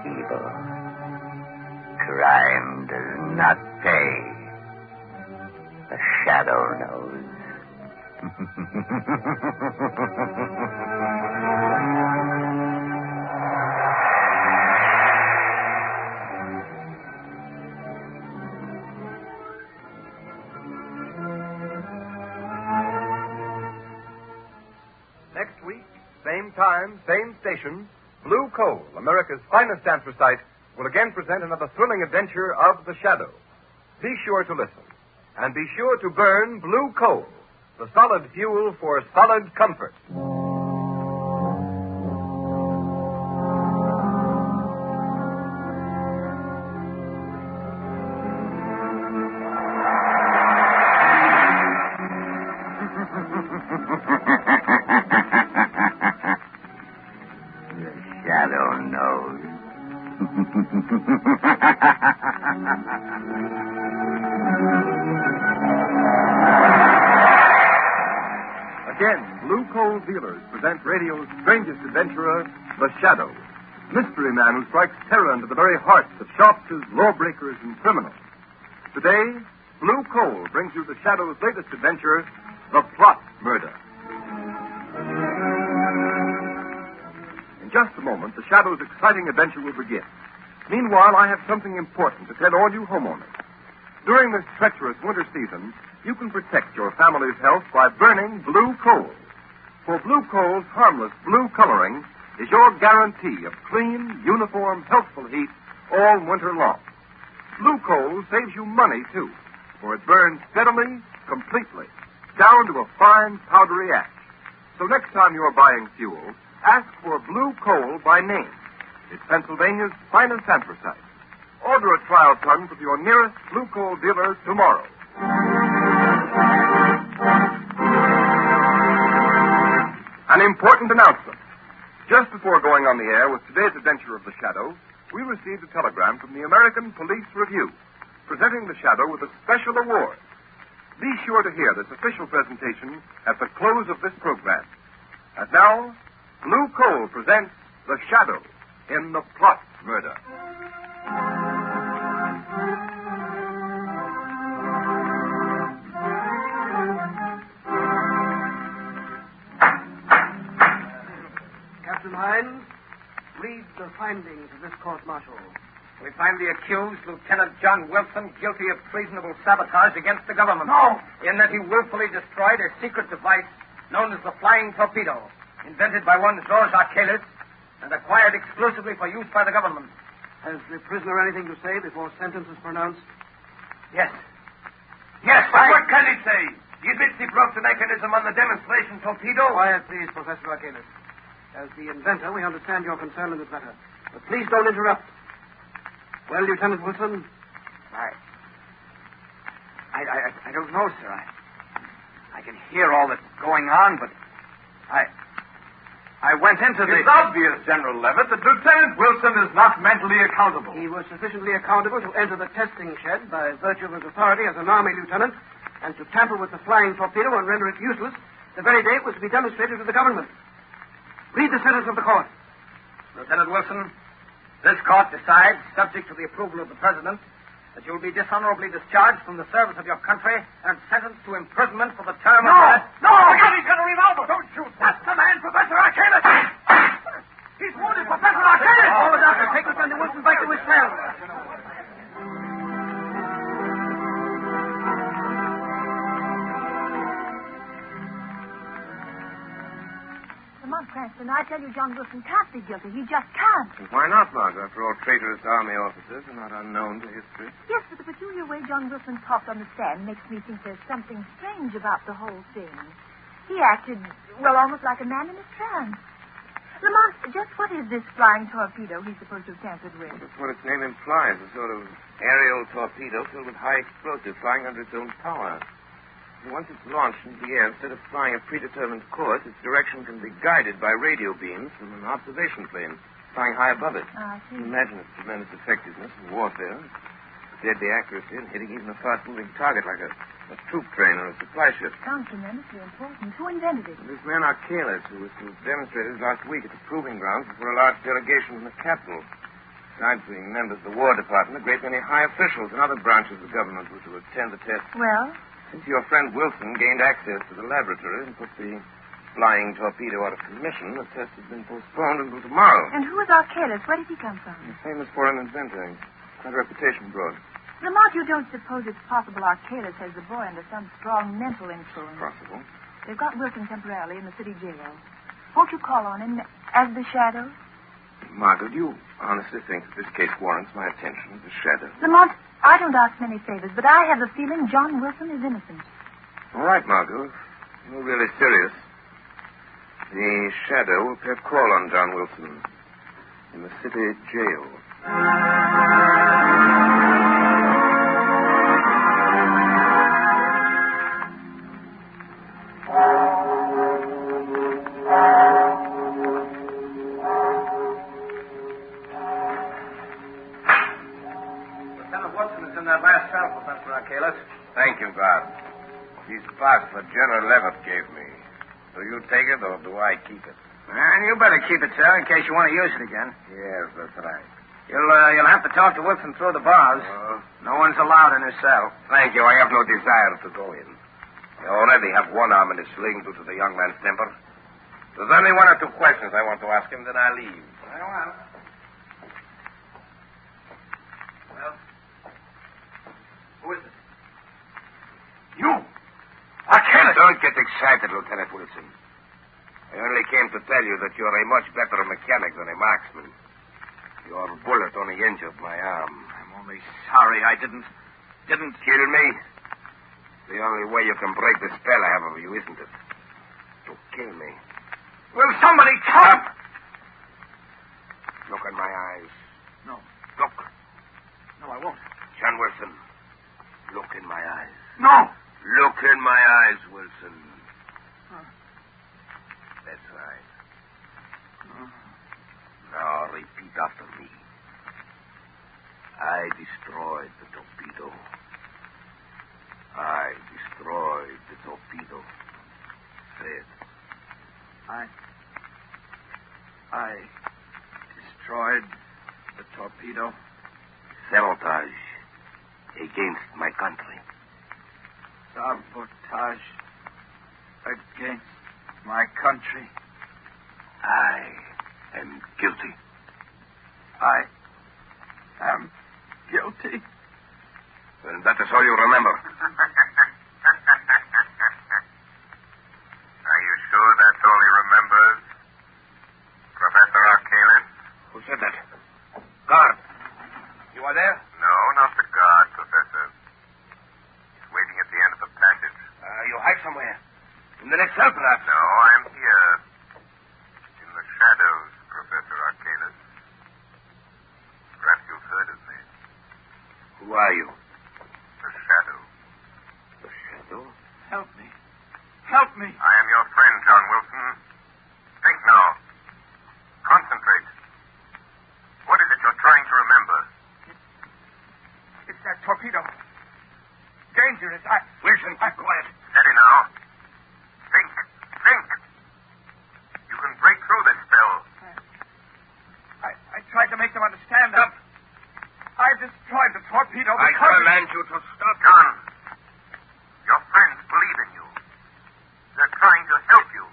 evil. Crime does not pay. The shadow knows. Next week, same time, same station, Blue Coal, America's finest anthracite, will again present another thrilling adventure of the Shadow. Be sure to listen. And be sure to burn Blue Coal, the solid fuel for solid comfort. Again, Blue Coal Dealers present radio's strangest adventurer, The Shadow, mystery man who strikes terror into the very hearts of shopkeepers, lawbreakers, and criminals. Today, Blue Coal brings you The Shadow's latest adventure, The Plot Murder. In just a moment, The Shadow's exciting adventure will begin. Meanwhile, I have something important to tell all you homeowners. During this treacherous winter season, you can protect your family's health by burning blue coal. For blue coal's harmless blue coloring is your guarantee of clean, uniform, healthful heat all winter long. Blue coal saves you money, too, for it burns steadily, completely, down to a fine, powdery ash. So next time you're buying fuel, ask for blue coal by name. It's Pennsylvania's finest anthracite. Order a trial ton from your nearest blue coal dealer tomorrow. An important announcement. Just before going on the air with today's adventure of The Shadow, we received a telegram from the American Police Review, presenting The Shadow with a special award. Be sure to hear this official presentation at the close of this program. And now, Blue Coal presents The Shadow in The Plot Murder. Captain Hines, read the findings of this court-martial. We find the accused, Lieutenant John Wilson, guilty of treasonable sabotage against the government. No! In that he willfully destroyed a secret device known as the flying torpedo, invented by one Georges Archelis and acquired exclusively for use by the government. Has the prisoner anything to say before sentence is pronounced? Yes. Yes, but what can he say? He admits he broke the mechanism on the demonstration torpedo. Quiet, please, Professor Archelis. As the inventor, we understand your concern in this matter. But please don't interrupt. Well, Lieutenant Wilson? I don't know, sir. I can hear all that's going on, but I went into the... It's obvious, General Levitt, that Lieutenant Wilson is not mentally accountable. He was sufficiently accountable to enter the testing shed by virtue of his authority as an Army lieutenant and to tamper with the flying torpedo and render it useless the very day it was to be demonstrated to the government. Read the sentence of the court. Lieutenant Wilson, this court decides, subject to the approval of the President, that you will be dishonorably discharged from the service of your country and sentenced to imprisonment for the term of... No! He's got a revolver! Don't shoot! That's the man, Professor Archelis! He's wounded, Professor Archelis! All the doctor, take Lieutenant Wilson back to his cell. Cranston, I tell you, John Wilson can't be guilty. He just can't. Why not, Margot? After all, traitorous Army officers are not unknown to history. Yes, but the peculiar way John Wilson talked on the stand makes me think there's something strange about the whole thing. He acted, well, almost like a man in a trance. Lamont, just what is this flying torpedo he's supposed to have tampered with? That's what its name implies, a sort of aerial torpedo filled with high explosive flying under its own power. Once it's launched into the air, instead of flying a predetermined course, its direction can be guided by radio beams from an observation plane flying high above it. I see. Imagine its tremendous effectiveness in warfare, deadly accuracy in hitting even a fast-moving target like a troop train or a supply ship. Sounds tremendously important. Who invented it? This man Archelis, who was to have demonstrated last week at the proving grounds before a large delegation from the capital. Besides being members of the War Department, a great many high officials and other branches of the government were to attend the test. Well? Since your friend Wilson gained access to the laboratory and put the flying torpedo out of commission, the test has been postponed until tomorrow. And who is Archelis? Where did he come from? He's famous foreign inventor. Quite a reputation abroad. Lamont, you don't suppose it's possible Archelis has the boy under some strong mental influence? Possible. They've got Wilson temporarily in the city jail. Won't you call on him as the Shadow? Margaret, do you honestly think that this case warrants my attention as the Shadow? Lamont, I don't ask many favors, but I have a feeling John Wilson is innocent. All right, Margot. You're really serious. The Shadow will pay a call on John Wilson in the city jail. that last cell, Professor Arcalis. Thank you, guard. These parts that General Levitt gave me. Do you take it or do I keep it? And you better keep it, sir, in case you want to use it again. Yes, that's right. You'll have to talk to Wilson through the bars. No one's allowed in his cell. Thank you. I have no desire to go in. I already have one arm in his sling due to the young man's temper. There's only one or two questions I want to ask him, then I'll leave. Very well. Well, who is it? You! Arcalis! Don't get excited, Lieutenant Wilson. I only came to tell you that you're a much better mechanic than a marksman. Your bullet only injured my arm. I'm only sorry I didn't kill me. The only way you can break the spell I have over you, isn't it? To kill me. Will somebody come? Look in my eyes. No. Look. No, I won't. John Wilson. Look in my eyes. No. Look in my eyes, Wilson. That's right. Now repeat after me. I destroyed the torpedo. I destroyed the torpedo. Say it. I destroyed the torpedo. Sabotage against my country. Sabotage against my country. I am guilty. I am guilty. Well, that is all you remember. Are you sure that's all he remembers? Professor Arcalis? Who said that? Guard. You are there? No, not the guard, Professor. He's waiting at the end of the passage. You hide somewhere. In the next cell, perhaps? No, I'm here. In the shadows, Professor Arcalis. Perhaps you've heard of me. Who are you? The shadow. The shadow? Help me. Help me. I am your friend, John Wilson. Think now. Concentrate. What is it you're trying to remember? It's that torpedo. Dangerous. Wilson, quiet. Steady now. Think. Think. You can break through this spell. I tried to make them understand that. I destroyed the torpedo I because... command you to stop. John, your friends believe in you. They're trying to help you.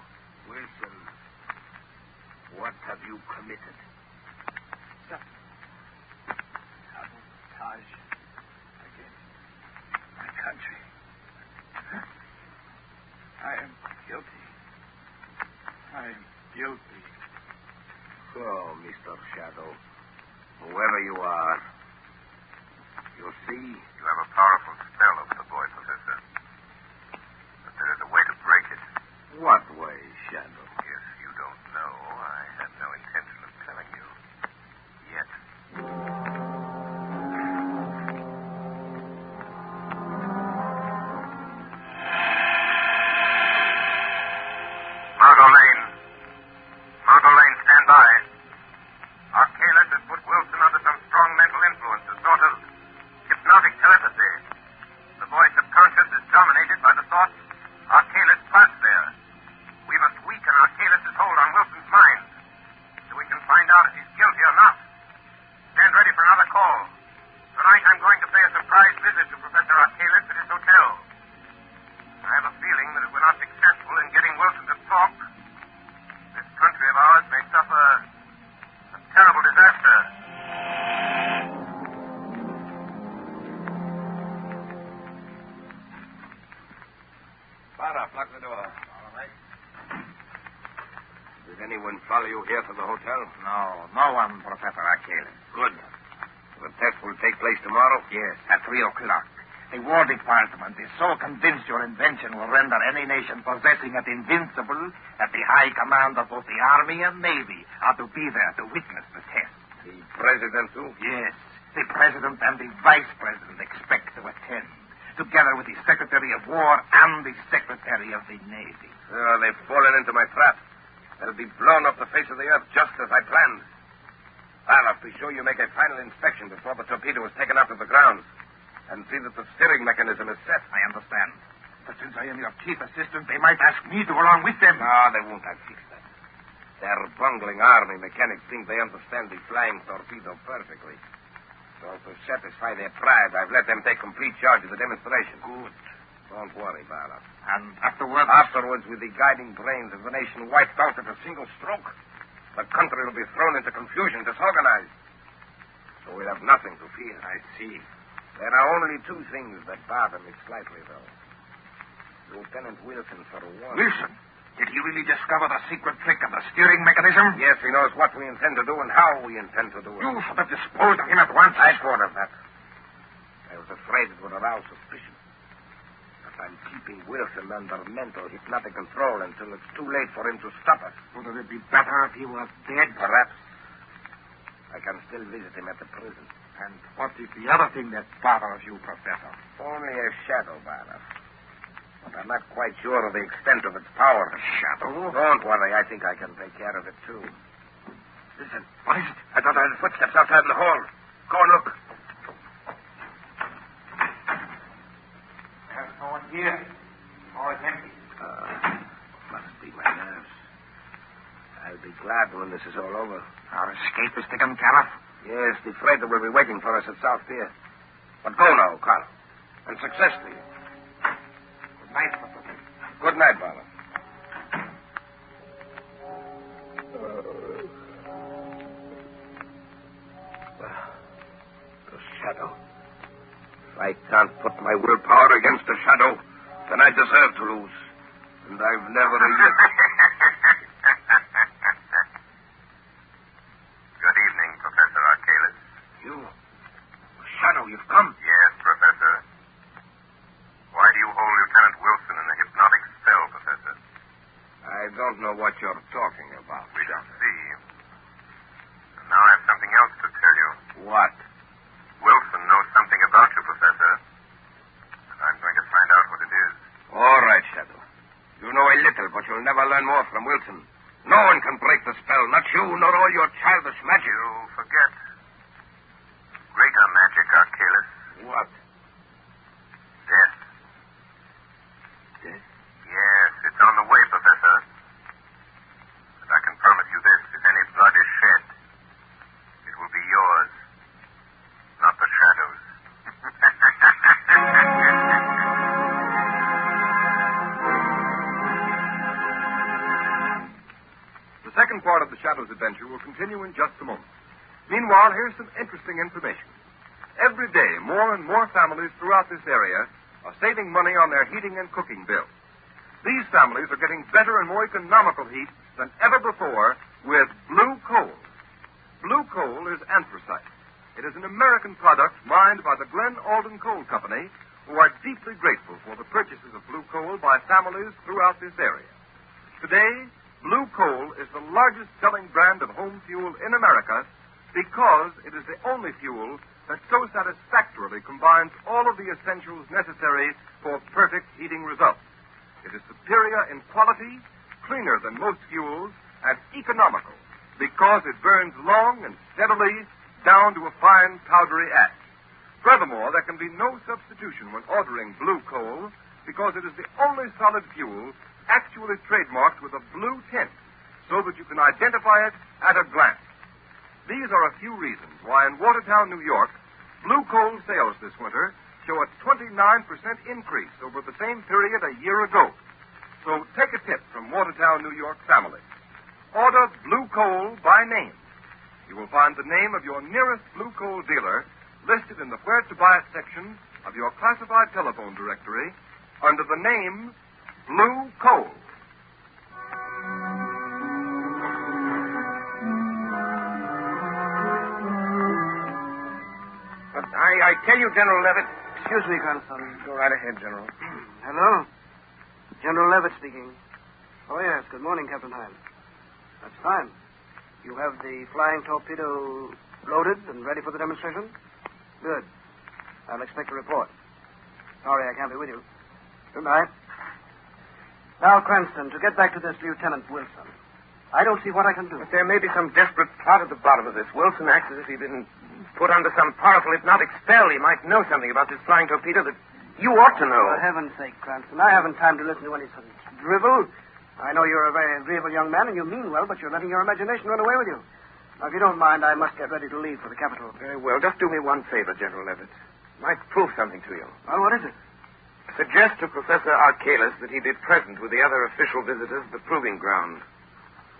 Wilson, what have you committed? Sabotage against my country. I am guilty. I am guilty. So, Mr. Shadow, whoever you are, you see... You have a powerful spell over the boy, Professor. But there is a way to break it. What way, Shadow? If you don't know, I have no intention of telling you. Yet. Margot Lane. Margot Lane, stand by. Arcalis has put Wilson under some strong mental influence, a sort of hypnotic telepathy. The boy's subconscious is dominated by the thoughts Arcalis plants there. We must weaken Arcalis' hold on Wilson's mind so we can find out if he's guilty or not. Stand ready for another call. Tonight I'm going to pay a surprise visit to Professor Arcalis at his hotel. I have a feeling that if we're not successful in getting Wilson to talk, this country of ours may suffer a terrible disaster. Father, lock the door. All right. Did anyone follow you here to the hotel? No one, Professor Arcalis. Good. The test will take place tomorrow? Yes, at 3 o'clock. The War Department is so convinced your invention will render any nation possessing it invincible that the high command of both the Army and Navy are to be there to witness the test. The President, too? Yes. The President and the Vice President expect to attend, together with the Secretary of War and the Secretary of the Navy. They've fallen into my trap. They'll be blown off the face of the earth just as I planned. I'll have to be sure you make a final inspection before the torpedo is taken out of the ground. and see that the steering mechanism is set. I understand. But since I am your chief assistant, they might ask me to go along with them. No, they won't. I'll fix that. Their bungling army mechanics think they understand the flying torpedo perfectly. So to satisfy their pride, I've let them take complete charge of the demonstration. Good. Don't worry, Barlow. And afterwards? Afterwards, with the guiding brains of the nation wiped out at a single stroke, the country will be thrown into confusion, disorganized. So we'll have nothing to fear. I see. There are only two things that bother me slightly, though. Lieutenant Wilson, for one. Wilson? Did he really discover the secret trick of the steering mechanism? Yes, he knows what we intend to do and how we intend to do it. You should have disposed of him at once. I thought of that. I was afraid it would arouse suspicion. But I'm keeping Wilson under mental hypnotic control until it's too late for him to stop us. Wouldn't it be better if he was dead? Perhaps. I can still visit him at the prison. And what is the other thing that bothers you, Professor? Only a shadow, Barlow. But I'm not quite sure of the extent of its power. A shadow? Don't worry. I think I can take care of it, too. Listen. What is it? I thought I heard footsteps outside in the hall. Go and look. There's no one here. All is empty. Must be my nerves. I'll be glad when this is all over. Our escape is taken care of? Yes, the freighter will be waiting for us at South Pier. But go now, Carl. And success to you. Good night, Professor. Good night, Barlow. The shadow. If I can't put my willpower against the shadow, then I deserve to lose. And I've never yet... Good evening, Professor Arcalis. You? Shadow, you've come? Yes, Professor. Why do you hold Lieutenant Wilson in the hypnotic cell, Professor? I don't know what you're talking about. We shall see. And now I have something else to tell you. What? Wilson knows something about you, Professor. And I'm going to find out what it is. All right, Shadow. You know a little, but you'll never learn more from Wilson. No one can break the spell, not you, nor all your childish magic. You forget greater magic, Arcalis. What? Death. Death? Yes, it's on the way, Professor. But I can promise you this, if any blood is shed, it will be yours, not the Shadow's. The second part of the Shadow's adventure will continue in just a moment. Meanwhile, here's some interesting information. Every day, more and more families throughout this area are saving money on their heating and cooking bills. These families are getting better and more economical heat than ever before with blue coal. Blue coal is anthracite. It is an American product mined by the Glen Alden Coal Company, who are deeply grateful for the purchases of blue coal by families throughout this area. Today, blue coal is the largest selling brand of home fuel in America because it is the only fuel that so satisfactorily combines all of the essentials necessary for perfect heating results. It is superior in quality, cleaner than most fuels, and economical because it burns long and steadily down to a fine powdery ash. Furthermore, there can be no substitution when ordering blue coal because it is the only solid fuel actually trademarked with a blue tint so that you can identify it at a glance. These are a few reasons why in Watertown, New York, blue coal sales this winter show a 29% increase over the same period a year ago. So take a tip from Watertown, New York families. Order blue coal by name. You will find the name of your nearest blue coal dealer listed in the Where to Buy It section of your classified telephone directory under the name Blue Coal. But I tell you, General Levitt... Excuse me, Consul. Go right ahead, General. Hello? General Levitt speaking. Oh, yes. Good morning, Captain Hyde. That's fine. You have the flying torpedo loaded and ready for the demonstration? Good. I'll expect a report. Sorry I can't be with you. Good night. Now, Cranston, to get back to this Lieutenant Wilson, I don't see what I can do. But there may be some desperate plot at the bottom of this. Wilson acts as if he didn't put under some powerful hypnotic spell, he might know something about this flying torpedo that you ought to know. For heaven's sake, Cranston, I haven't time to listen to any such drivel. I know you're a very agreeable young man, and you mean well, but you're letting your imagination run away with you. Now, if you don't mind, I must get ready to leave for the capital. Very well. Just do me one favor, General Levitt. Might prove something to you. Well, what is it? Suggest to Professor Arcalis that he be present with the other official visitors at the proving ground.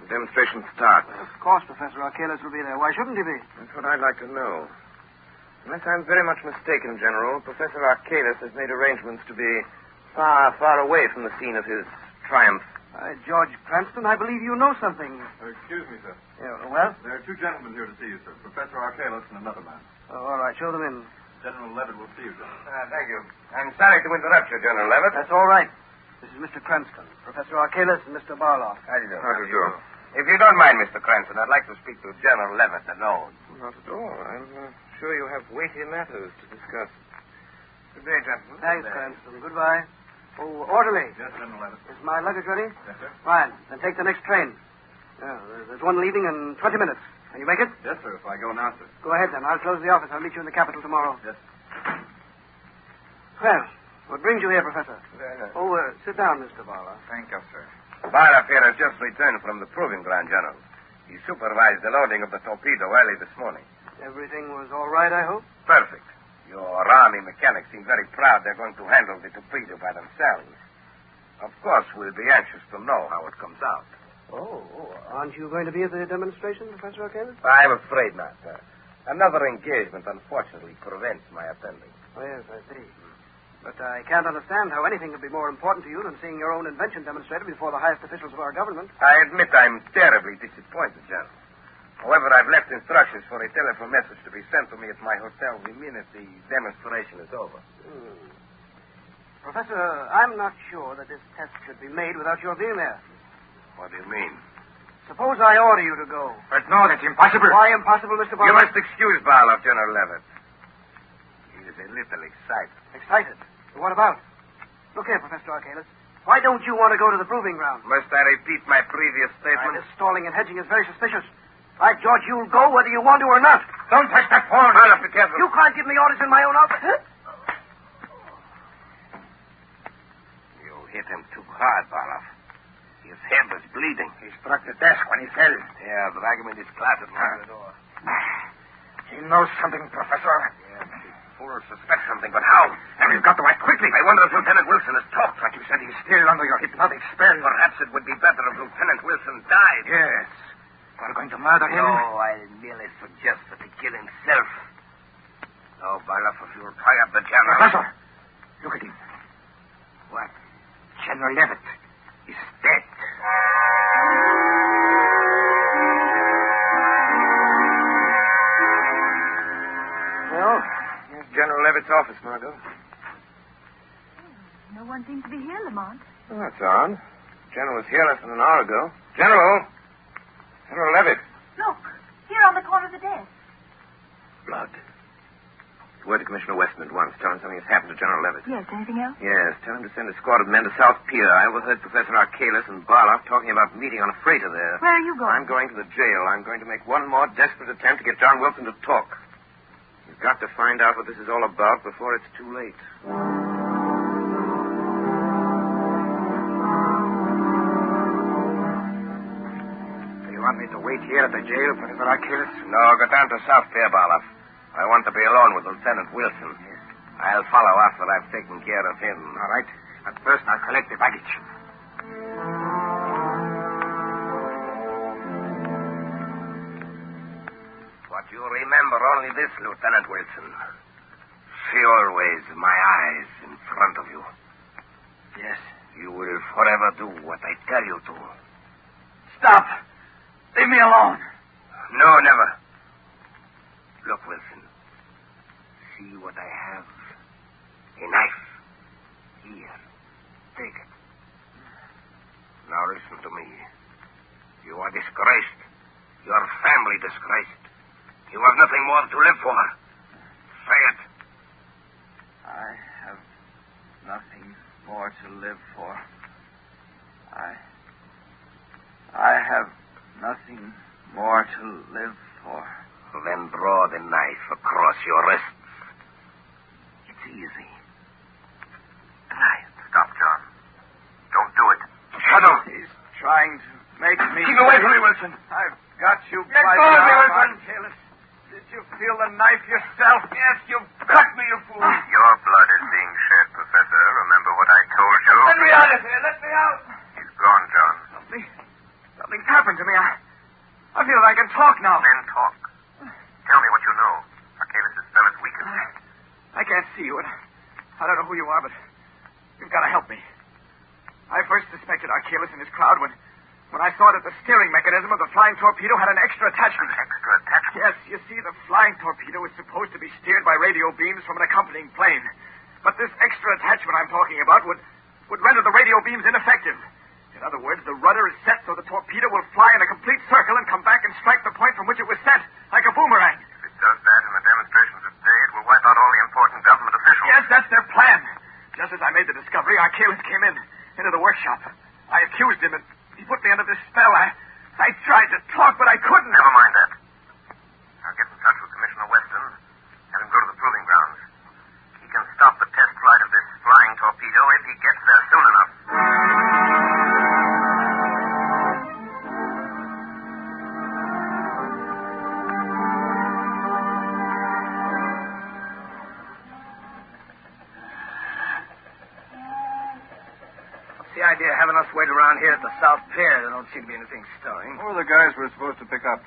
The demonstration starts. Well, of course, Professor Arcalis will be there. Why shouldn't he be? That's what I'd like to know. Unless I'm very much mistaken, General, Professor Arcalis has made arrangements to be far, far away from the scene of his triumph. George Cranston, I believe you know something. Excuse me, sir. Well? There are two gentlemen here to see you, sir. Professor Arcalis and another man. Oh, all right. Show them in. General Levitt will see you, sir. Thank you. I'm sorry to interrupt you, General Levitt. That's all right. This is Mr. Cranston, Professor Arcalis, and Mr. Barloff. How do you do? How do you do? If you don't mind, Mr. Cranston, I'd like to speak to General Levitt alone. Not at all. I'm sure you have weighty matters to discuss. Good day, gentlemen. Thanks, Cranston. Goodbye. Oh, orderly. Yes, General Levitt. Is my luggage ready? Yes, sir. Fine. Then take the next train. There's one leaving in 20 minutes. Can you make it? Yes, sir, if I go now, sir. Go ahead, then. I'll close the office. I'll meet you in the capital tomorrow. Yes. Well, what brings you here, Professor? Very nice. Oh, sit down, Mr. Barloff. Thank you, sir. Barloff here has just returned from the proving ground, General. He supervised the loading of the torpedo early this morning. Everything was all right, I hope? Perfect. Your Army mechanics seem very proud they're going to handle the torpedo by themselves. Of course, we'll be anxious to know how it comes out. Oh, aren't you going to be at the demonstration, Professor Arcalis? I'm afraid not, sir. Another engagement, unfortunately, prevents my attending. Oh, yes, I see. But I can't understand how anything could be more important to you than seeing your own invention demonstrated before the highest officials of our government. I admit I'm terribly disappointed, General. However, I've left instructions for a telephone message to be sent to me at my hotel the minute the demonstration is over. Professor, I'm not sure that this test should be made without your being there. What do you mean? Suppose I order you to go. But no, that's impossible. Why impossible, Mr. You Barloff? must excuse Barloff, General Levitt. He is a little excited. Excited? What about? Look here, Professor Arcalis. Why don't you want to go to the proving ground? Must I repeat my previous statement? This stalling and hedging is very suspicious. By George, you'll go whether you want to or not. Don't touch that phone. Barloff, be careful. You can't give me orders in my own office. You hit him too hard, Barloff. His head was bleeding. He struck the desk when he fell. Yeah, drag him in his closet near the door. He knows something, Professor. Yes, he full suspects something, but how? And we've got to act quickly. I wonder if Lieutenant Wilson has talked. But you said he's still under your hypnotic spell. Perhaps it would be better if Lieutenant Wilson died. Yes. We're going to murder him? No, I merely suggest that he kill himself. Oh, Barloff, if you'll tie up the general... Professor, look at him. What? General Levitt is dead. Well, here's General Levitt's office, Margot. No one seems to be here, Lamont. Well, that's odd. General was here less than an hour ago. General! General Levitt. Look, here on the corner of the desk. Blood. Word to Commissioner Weston at once. Tell him something has happened to General Levitt. Yes, anything else? Yes, tell him to send a squad of men to South Pier. I overheard Professor Arcalis and Barloff talking about meeting on a freighter there. Where are you going? I'm going to the jail. I'm going to make one more desperate attempt to get John Wilson to talk. He's got to find out what this is all about before it's too late. You want me to wait here at the jail, Professor Arcalis? No, go down to South Pier, Barloff. I want to be alone with Lieutenant Wilson. Yes. I'll follow after I've taken care of him. All right. But first, I'll collect the baggage. But you remember only this, Lieutenant Wilson. See always my eyes in front of you. Yes. You will forever do what I tell you to. Stop! Leave me alone. No, never. Look, Wilson. See what I have? A knife. Here. Take it. Now listen to me. You are disgraced. Your family disgraced. You have nothing more to live for. Say it. I have nothing more to live for. I have nothing more to live for. Then draw the knife across your wrists. It's easy. Try it. Stop, John. Don't do it. Shadow. He's trying to make me... Keep away from me, Wilson. I've got you Let by go the of me, arm, Wilson. Archelaus. Did you feel the knife yourself? Yes, you cut me, you fool. Your blood is being shed, Professor. Remember what I told you? Let me out of here. Let me out. He's gone, John. Something's happened to me. I feel like I can talk now. Then talk. Tell me what you know. Archaeus' spell is weakened. I can't see you, and I don't know who you are, but you've got to help me. I first suspected Archaeus and his crowd when I saw that the steering mechanism of the flying torpedo had an extra attachment. An extra attachment? Yes, you see, the flying torpedo is supposed to be steered by radio beams from an accompanying plane. But this extra attachment I'm talking about would render the radio beams ineffective. In other words, the rudder is set so the torpedo will fly in a complete circle and come back and strike the point from which it was sent, like a boomerang. If it does that in the demonstrations of today, it will wipe out all the important government officials. Yes, that's their plan. Just as I made the discovery, Archaeus came into the workshop. I accused him, and he put me under this spell. I tried to talk, but I couldn't. Never mind that. I'll get in touch with Commissioner Weston, have him go to the proving grounds. He can stop the test flight of this flying torpedo if he gets there soon enough. The idea of having us wait around here at the South Pier. There don't seem to be anything stirring. Who are the guys we're supposed to pick up?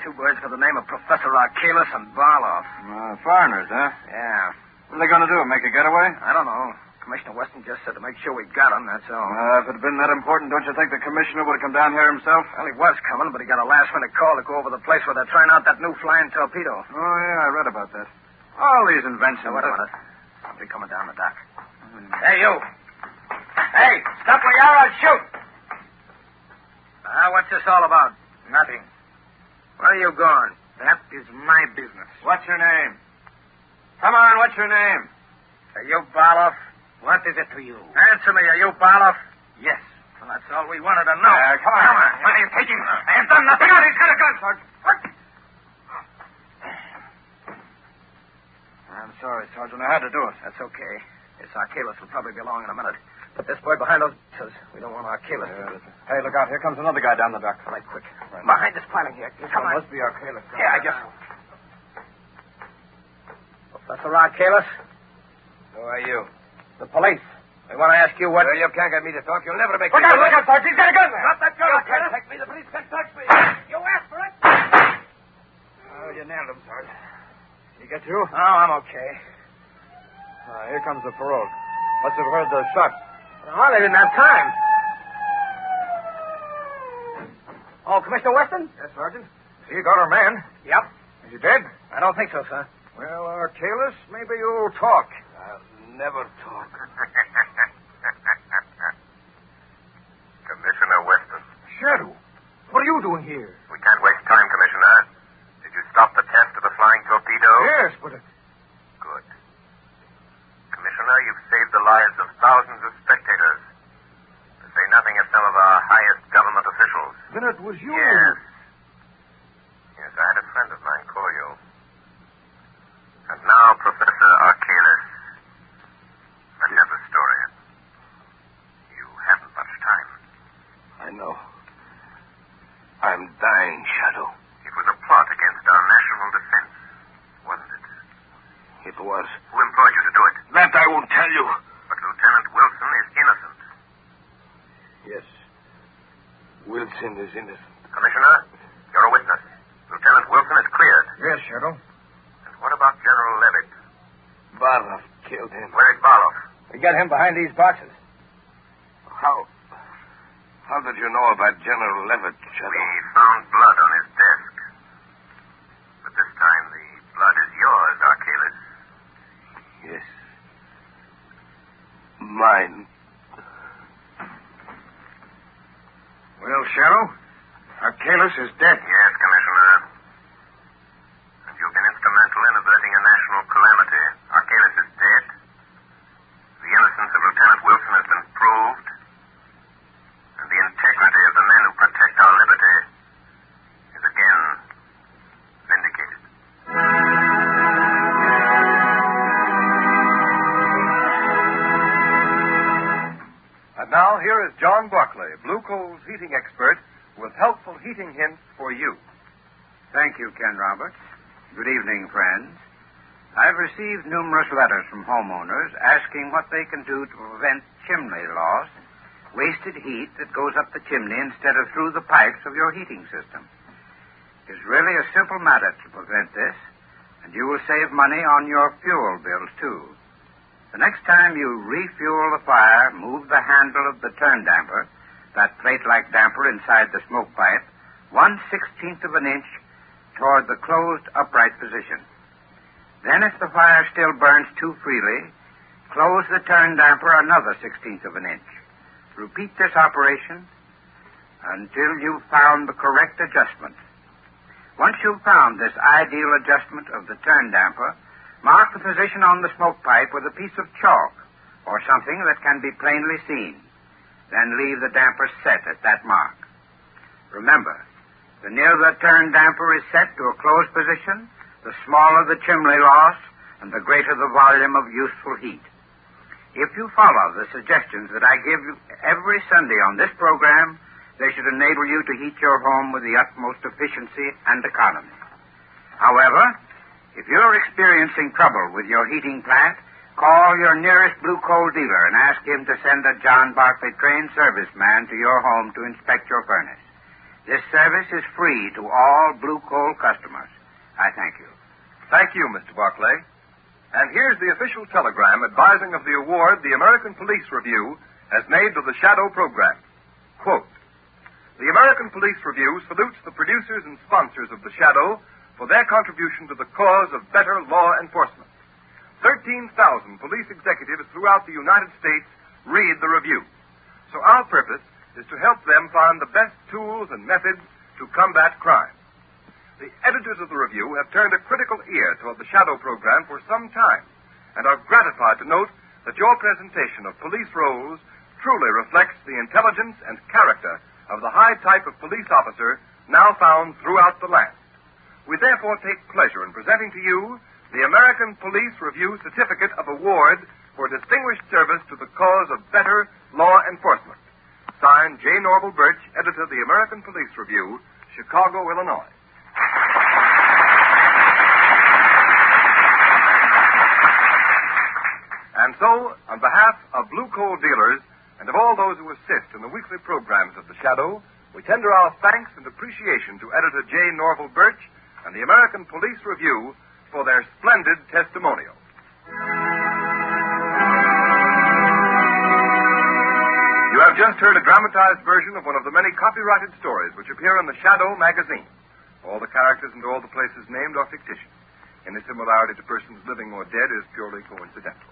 Two birds for the name of Professor Archaeus and Barloff. Foreigners, huh? Yeah. What are they going to do, make a getaway? I don't know. Commissioner Weston just said to make sure we got them, that's all. If it had been that important, don't you think the commissioner would have come down here himself? Well, he was coming, but he got a last-minute call to go over the place where they're trying out that new flying torpedo. Oh, yeah, I read about that. All these inventions. Wait a minute. Somebody coming down the dock. Hey, you. Hey, stop where you are, I'll shoot. What's this all about? Nothing. Where are you going? That is my business. What's your name? Come on, what's your name? Are you Barloff? What is it to you? Answer me. Are you Barloff? Yes. Well, that's all we wanted to know. Come on. What are you taking? I have done nothing. He's got a gun, Sergeant. What? I'm sorry, Sergeant. I had to do it. That's okay. This Archaeus will probably be along in a minute. Put this boy behind those bushes. We don't want Archaeus. Hey, look out. Here comes another guy down the dock. Right, quick. Right. Behind this piling here. Come on. Must be Archaeus. Yeah, I guess. Professor Archaeus? Who are you? The police. We want to ask you what... Well, you can't get me to talk. You'll never make Look me... out, Sergeant. He's got a gun there. Drop that gun. You can't take me. The police can't touch me. You asked for it. Oh, you nailed him, Sergeant. Did he get you? Oh, I'm okay. Here comes the parole. Must have heard the shots. Oh, they didn't have time. Oh, Commissioner Weston? Yes, Sergeant. So you got our man. Yep. Is he dead? I don't think so, sir. Well, Archaeus, maybe you'll talk. I'll never talk. Commissioner Weston. Shadow, what are you doing here? We can't waste time, Commissioner. Did you stop the test of the flying torpedo? Yes, but... Good. Commissioner, you've saved the lives of thousands of spectators. To say nothing of some of our highest government officials. Then it was you. Yes. Yes, I had a friend of mine call you. And now, Professor Archaeus, let's have the story. You haven't much time. I know. I'm dying, Shadow. It was a plot against our national defense, wasn't it? It was. Who employed you to do it? That I won't tell you. But Lieutenant Wilson is innocent. Yes. Wilson is innocent. Commissioner, you're a witness. Lieutenant Wilson is cleared. Yes, Shadow. And what about General Levitt? Barloff killed him. Where is Barloff? We got him behind these boxes. How did you know about General Levitt, Shadow? We found blood on his desk. But this time the blood is yours, Archaeus. Yes. Mine. Well, Shadow, Archaeus is dead. Yes, Commissioner. And you've been instrumental in averting a national calamity. Archaeus is dead. The innocence of Lieutenant Wilson has been proved. And the integrity of the men who protect our liberty is again vindicated. And now, here is John Barclay, Blue Coal's heating expert, with helpful heating hints for you. Thank you, Ken Roberts. Good evening, friends. I've received numerous letters from homeowners asking what they can do to prevent chimney loss, wasted heat that goes up the chimney instead of through the pipes of your heating system. It's really a simple matter to prevent this, and you will save money on your fuel bills, too. The next time you refuel the fire, move the handle of the turn damper, that plate-like damper inside the smoke pipe, 1/16 of an inch toward the closed upright position. Then, if the fire still burns too freely, close the turn damper another 1/16 of an inch. Repeat this operation until you've found the correct adjustment. Once you've found this ideal adjustment of the turn damper, mark the position on the smoke pipe with a piece of chalk or something that can be plainly seen. Then leave the damper set at that mark. Remember, the nearer the turn damper is set to a closed position, the smaller the chimney loss and the greater the volume of useful heat. If you follow the suggestions that I give you every Sunday on this program, they should enable you to heat your home with the utmost efficiency and economy. However, if you're experiencing trouble with your heating plant, call your nearest Blue Coal dealer and ask him to send a John Barclay trained serviceman to your home to inspect your furnace. This service is free to all Blue Coal customers. I thank you. Thank you, Mr. Barclay. And here's the official telegram advising of the award the American Police Review has made to the Shadow program. Quote, "The American Police Review salutes the producers and sponsors of the Shadow for their contribution to the cause of better law enforcement. 13,000 police executives throughout the United States read the review. So our purpose is to help them find the best tools and methods to combat crime. The editors of the review have turned a critical ear toward the Shadow program for some time and are gratified to note that your presentation of police roles truly reflects the intelligence and character of the high type of police officer now found throughout the land. We therefore take pleasure in presenting to you the American Police Review Certificate of Award for Distinguished Service to the Cause of Better Law Enforcement. Signed, J. Norval Birch, editor of the American Police Review, Chicago, Illinois." And so, on behalf of Blue Coal dealers and of all those who assist in the weekly programs of the Shadow, we tender our thanks and appreciation to editor J. Norval Birch and the American Police Review for their splendid testimonial. You have just heard a dramatized version of one of the many copyrighted stories which appear in the Shadow magazine. All the characters and all the places named are fictitious. Any similarity to persons living or dead is purely coincidental.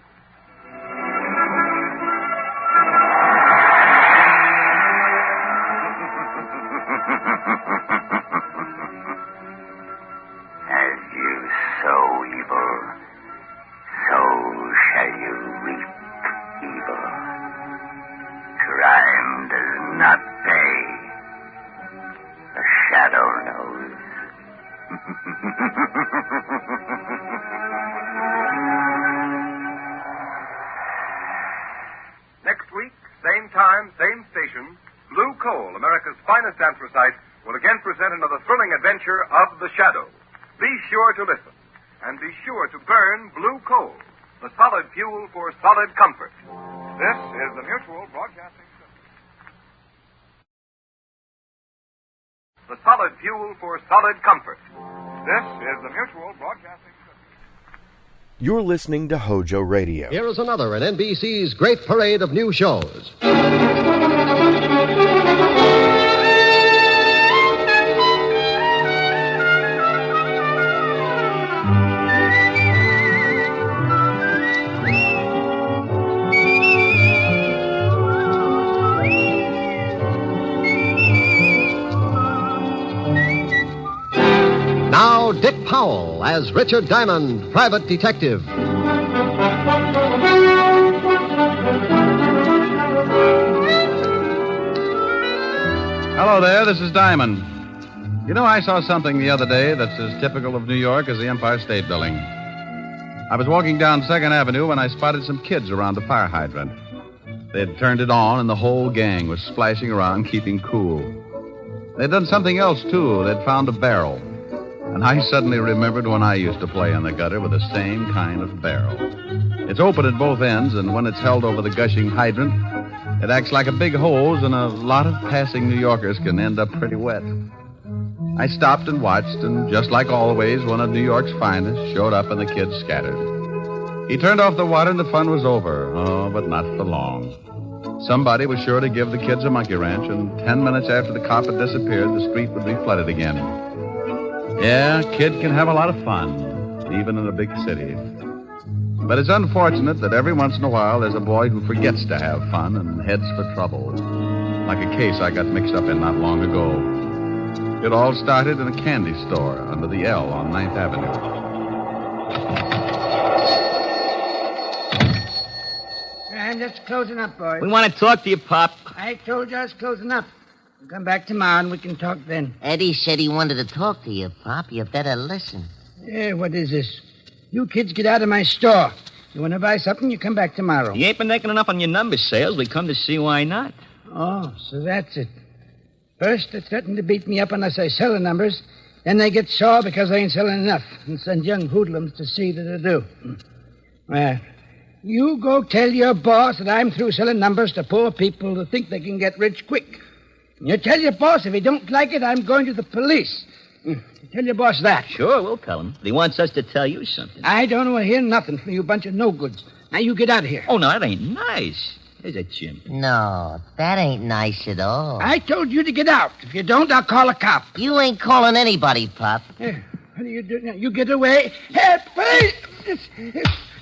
As you sow evil, so shall you reap evil. Crime does not pay. The Shadow knows. Next week, same time, same station, Blue Coal, America's finest anthracite, will again present another thrilling adventure of the Shadow. Be sure to listen, and be sure to burn Blue Coal, the solid fuel for solid comfort. This is the Mutual Broadcasting System. The solid fuel for solid comfort. This is the Mutual Broadcasting System. You're listening to HOJO Radio. Here is another in NBC's great parade of new shows. Now, Dick Powell as Richard Diamond, private detective. Hello there, this is Diamond. You know, I saw something the other day that's as typical of New York as the Empire State Building. I was walking down 2nd Avenue when I spotted some kids around the fire hydrant. They'd turned it on, and the whole gang was splashing around, keeping cool. They'd done something else, too. They'd found a barrel. And I suddenly remembered when I used to play in the gutter with the same kind of barrel. It's open at both ends, and when it's held over the gushing hydrant, it acts like a big hose, and a lot of passing New Yorkers can end up pretty wet. I stopped and watched, and just like always, one of New York's finest showed up and the kids scattered. He turned off the water and the fun was over. Oh, but not for long. Somebody was sure to give the kids a monkey wrench, and 10 minutes after the cop had disappeared, the street would be flooded again. Yeah, a kid can have a lot of fun, even in a big city. But it's unfortunate that every once in a while there's a boy who forgets to have fun and heads for trouble. Like a case I got mixed up in not long ago. It all started in a candy store under the L on 9th Avenue. I'm just closing up, boys. We want to talk to you, Pop. I told you I was closing up. We'll come back tomorrow and we can talk then. Eddie said he wanted to talk to you, Pop. You better listen. Yeah, what is this? You kids get out of my store. You want to buy something, you come back tomorrow. You ain't been making enough on your number sales. We come to see why not. Oh, so that's it. First, they threaten to beat me up unless I sell the numbers. Then they get sore because I ain't selling enough and send young hoodlums to see that I do. Well, you go tell your boss that I'm through selling numbers to poor people who think they can get rich quick. You tell your boss if he don't like it, I'm going to the police. Tell your boss that. Sure, we'll tell him. But he wants us to tell you something. I don't want to hear nothing from you bunch of no-goods. Now you get out of here. Oh, no, that ain't nice. There's a chimp. No, that ain't nice at all. I told you to get out. If you don't, I'll call a cop. You ain't calling anybody, Pop. Here, what are you doing now? You get away. Help, please.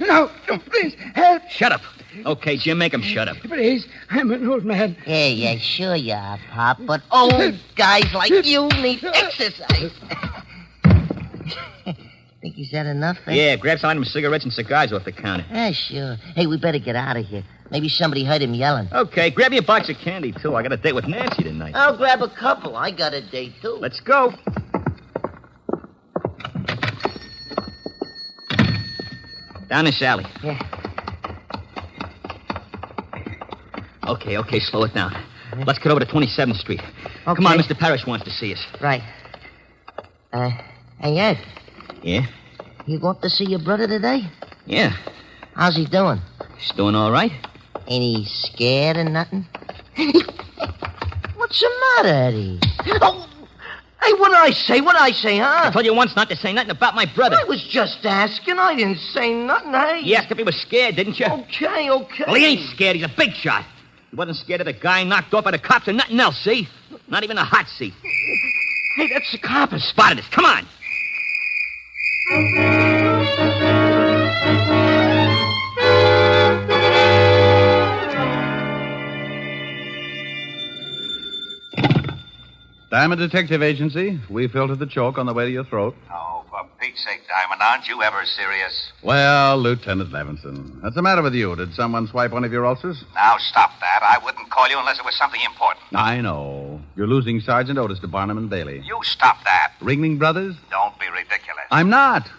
No, please, help. Shut up. Okay, Jim, make him shut up. Please, I'm an old man. Yeah, sure you are, Pop, but old guys like you need exercise. Think he's had enough, eh? Yeah, grab some of cigarettes and cigars off the counter. Yeah, sure. Hey, we better get out of here. Maybe somebody heard him yelling. Okay, grab me a box of candy, too. I got a date with Nancy tonight. I'll grab a couple. I got a date, too. Let's go. Down this alley. Yeah. Okay, slow it down. Let's get over to 27th Street. Okay. Come on, Mr. Parrish wants to see us. Right. Hey, Ed. Yeah? You going to see your brother today? Yeah. How's he doing? He's doing all right. Ain't he scared or nothing? What's the matter, Eddie? Oh, hey, what'd I say, huh? I told you once not to say nothing about my brother. I was just asking. I didn't say nothing, hey. You asked if he was scared, didn't you? Okay. Well, he ain't scared. He's a big shot. He wasn't scared of the guy knocked off by the cops or nothing else, see? Not even a hot seat. Hey, that's the cop. Spotted us. Come on. Diamond Detective Agency. We filtered the choke on the way to your throat. Oh, for Pete's sake, Diamond, aren't you ever serious? Well, Lieutenant Levinson, what's the matter with you? Did someone swipe one of your ulcers? Now, stop that. I wouldn't call you unless it was something important. I know. You're losing Sergeant Otis to Barnum and Bailey. You stop that. Ringling Brothers? Don't be ridiculous. I'm not.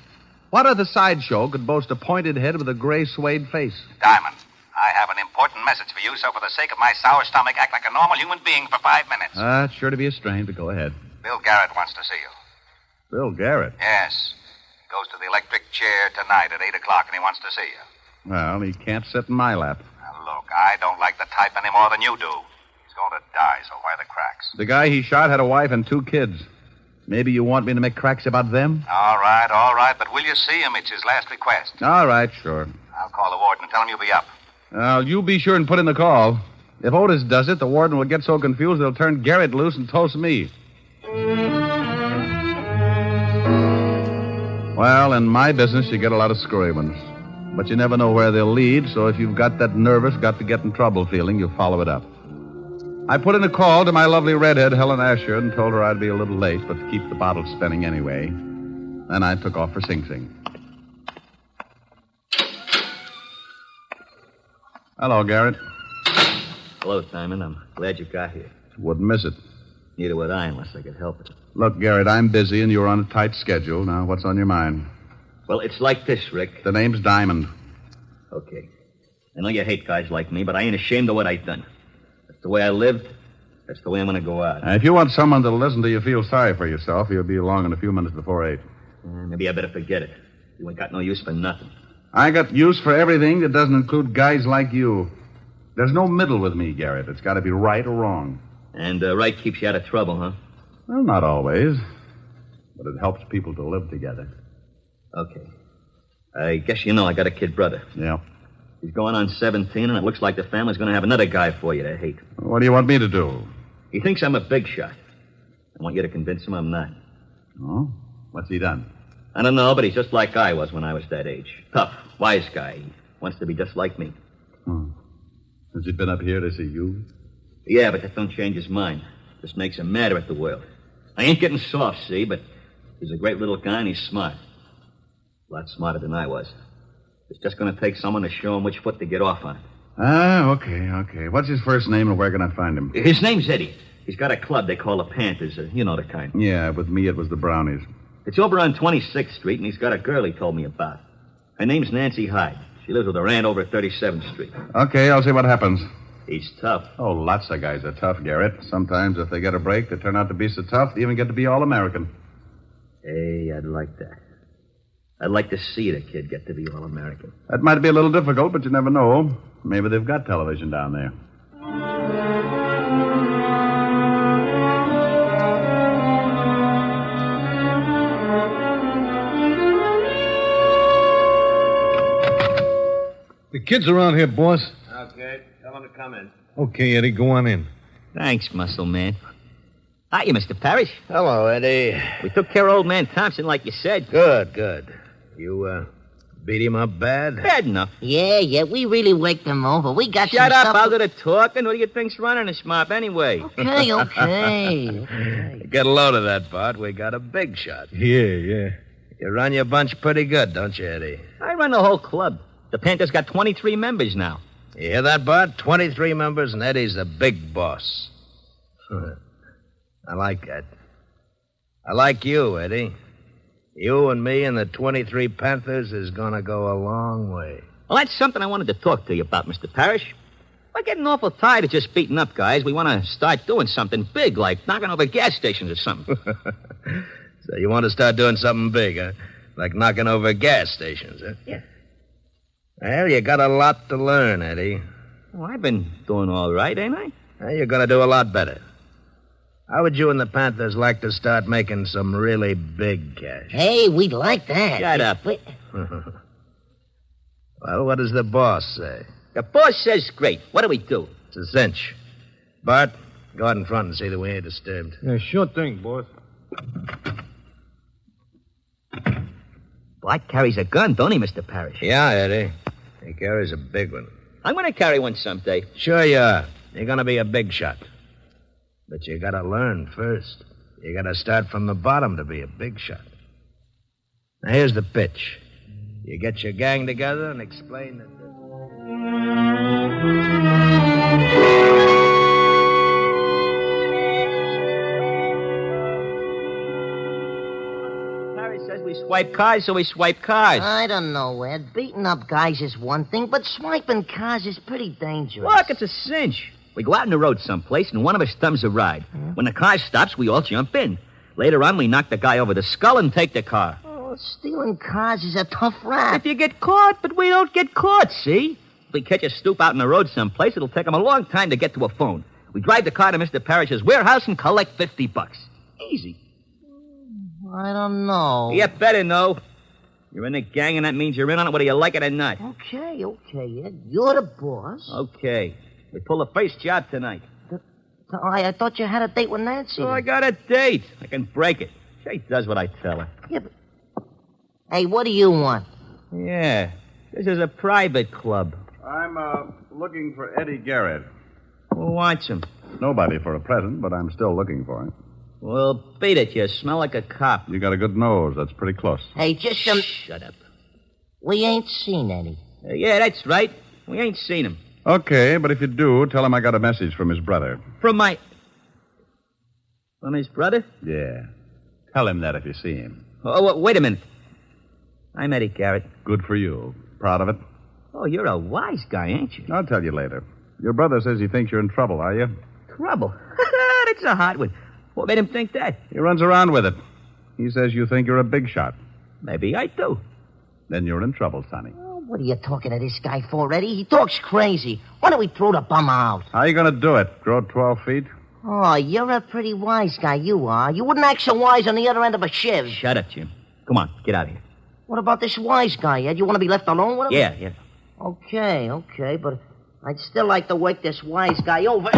What other sideshow could boast a pointed head with a gray suede face? Diamond, I have an important message for you, so for the sake of my sour stomach, act like a normal human being for 5 minutes. It's sure to be a strain, but go ahead. Bill Garrett wants to see you. Bill Garrett? Yes. He goes to the electric chair tonight at 8 o'clock, and he wants to see you. Well, he can't sit in my lap. Now, look, I don't like the type any more than you do. He's going to die, so why the cracks? The guy he shot had a wife and 2 kids. Maybe you want me to make cracks about them? All right, but will you see him? It's his last request. All right, sure. I'll call the warden and tell him you'll be up. You be sure and put in the call. If Otis does it, the warden will get so confused they'll turn Garrett loose and toast me. Well, in my business, you get a lot of screwy ones. But you never know where they'll lead, so if you've got that nervous, got-to-get-in-trouble feeling, you follow it up. I put in a call to my lovely redhead, Helen Asher, and told her I'd be a little late, but to keep the bottle spinning anyway. Then I took off for Sing Sing. Hello, Garrett. Hello, Simon. I'm glad you got here. Wouldn't miss it. Neither would I unless I could help it. Look, Garrett, I'm busy and you're on a tight schedule. Now, what's on your mind? Well, it's like this, Rick. The name's Diamond. Okay. I know you hate guys like me, but I ain't ashamed of what I done. That's the way I lived. That's the way I'm going to go out. If you want someone to listen to you feel sorry for yourself, you'll be along in a few minutes before 8. Maybe I better forget it. You ain't got no use for nothing. I got use for everything that doesn't include guys like you. There's no middle with me, Garrett. It's got to be right or wrong. And right keeps you out of trouble, huh? Well, not always. But it helps people to live together. Okay. I guess you know I got a kid brother. Yeah. He's going on 17, and it looks like the family's going to have another guy for you to hate. What do you want me to do? He thinks I'm a big shot. I want you to convince him I'm not. Oh? What's he done? I don't know, but he's just like I was when I was that age. Tough, wise guy. He wants to be just like me. Has he been up here to see you? Yeah, but that don't change his mind. Just makes him madder at the world. I ain't getting soft, see, but he's a great little guy and he's smart. A lot smarter than I was. It's just going to take someone to show him which foot to get off on. Okay. What's his first name and where can I find him? His name's Eddie. He's got a club they call the Panthers. You know the kind. Yeah, with me it was the Brownies. It's over on 26th Street, and he's got a girl he told me about. Her name's Nancy Hyde. She lives with her aunt over at 37th Street. Okay, I'll see what happens. He's tough. Oh, lots of guys are tough, Garrett. Sometimes if they get a break, they turn out to be so tough they even get to be All-American. Hey, I'd like that. I'd like to see the kid get to be All-American. That might be a little difficult, but you never know. Maybe they've got television down there. The kid's around here, boss. Okay, tell him to come in. Okay, Eddie, go on in. Thanks, muscle man. Hiya, Mr. Parrish. Hello, Eddie. We took care of old man Thompson like you said. Good. You, beat him up bad? Bad enough. Yeah, we really waked him over. We got Shut some up, stuff... I'll do the talking. What do you think's running this mob anyway? Okay. Get a load of that, Bart. We got a big shot. Yeah. You run your bunch pretty good, don't you, Eddie? I run the whole club. The Panthers got 23 members now. You hear that, Bart? 23 members, and Eddie's the big boss. I like that. I like you, Eddie. You and me and the 23 Panthers is going to go a long way. Well, that's something I wanted to talk to you about, Mr. Parrish. We're getting awful tired of just beating up guys. We want to start doing something big, like knocking over gas stations or something. So you want to start doing something big, huh? Like knocking over gas stations, huh? Yeah. Well, you got a lot to learn, Eddie. Well, I've been doing all right, ain't I? Well, you're going to do a lot better. How would you and the Panthers like to start making some really big cash? Hey, we'd like that. Shut up. Well, what does the boss say? The boss says great. What do we do? It's a cinch. Bart, go out in front and see that we ain't disturbed. Yeah, sure thing, boss. Bart carries a gun, don't he, Mr. Parrish? Yeah, Eddie. He carries a big one. I'm going to carry one someday. Sure you are. You're going to be a big shot. But you got to learn first. You got to start from the bottom to be a big shot. Now, here's the pitch. You get your gang together and explain that... Says we swipe cars, so we swipe cars. I don't know, Ed. Beating up guys is one thing, but swiping cars is pretty dangerous. Look, it's a cinch. We go out on the road someplace, and one of us thumbs a ride. When the car stops, we all jump in. Later on, we knock the guy over the skull and take the car. Oh, stealing cars is a tough rap. If you get caught, but we don't get caught, see? If we catch a stoop out on the road someplace, it'll take him a long time to get to a phone. We drive the car to Mr. Parrish's warehouse and collect $50. Easy. I don't know. You better know. You're in the gang, and that means you're in on it whether you like it or not. Okay, Ed. You're the boss. Okay. We pull the first job tonight. I thought you had a date with Nancy. Oh, I got a date. I can break it. She does what I tell her. Yeah, but... Hey, what do you want? Yeah. This is a private club. I'm, looking for Eddie Garrett. Who wants him? Nobody for a present, but I'm still looking for him. Well, beat it. You smell like a cop. You got a good nose. That's pretty close. Hey, just Shut up. We ain't seen Eddie. Yeah, that's right. We ain't seen him. Okay, but if you do, tell him I got a message from his brother. From his brother? Yeah. Tell him that if you see him. Oh, wait a minute. I'm Eddie Garrett. Good for you. Proud of it? Oh, you're a wise guy, ain't you? I'll tell you later. Your brother says he thinks you're in trouble, are you? Trouble? That's a hot one. What made him think that? He runs around with it. He says you think you're a big shot. Maybe I do. Then you're in trouble, Sonny. Oh, what are you talking to this guy for, Eddie? He talks crazy. Why don't we throw the bum out? How are you going to do it? Grow 12 feet? Oh, you're a pretty wise guy, you are. You wouldn't act so wise on the other end of a shiv. Shut up, Jim. Come on, get out of here. What about this wise guy, Ed? You want to be left alone with him? Yeah. Okay, but I'd still like to work this wise guy over.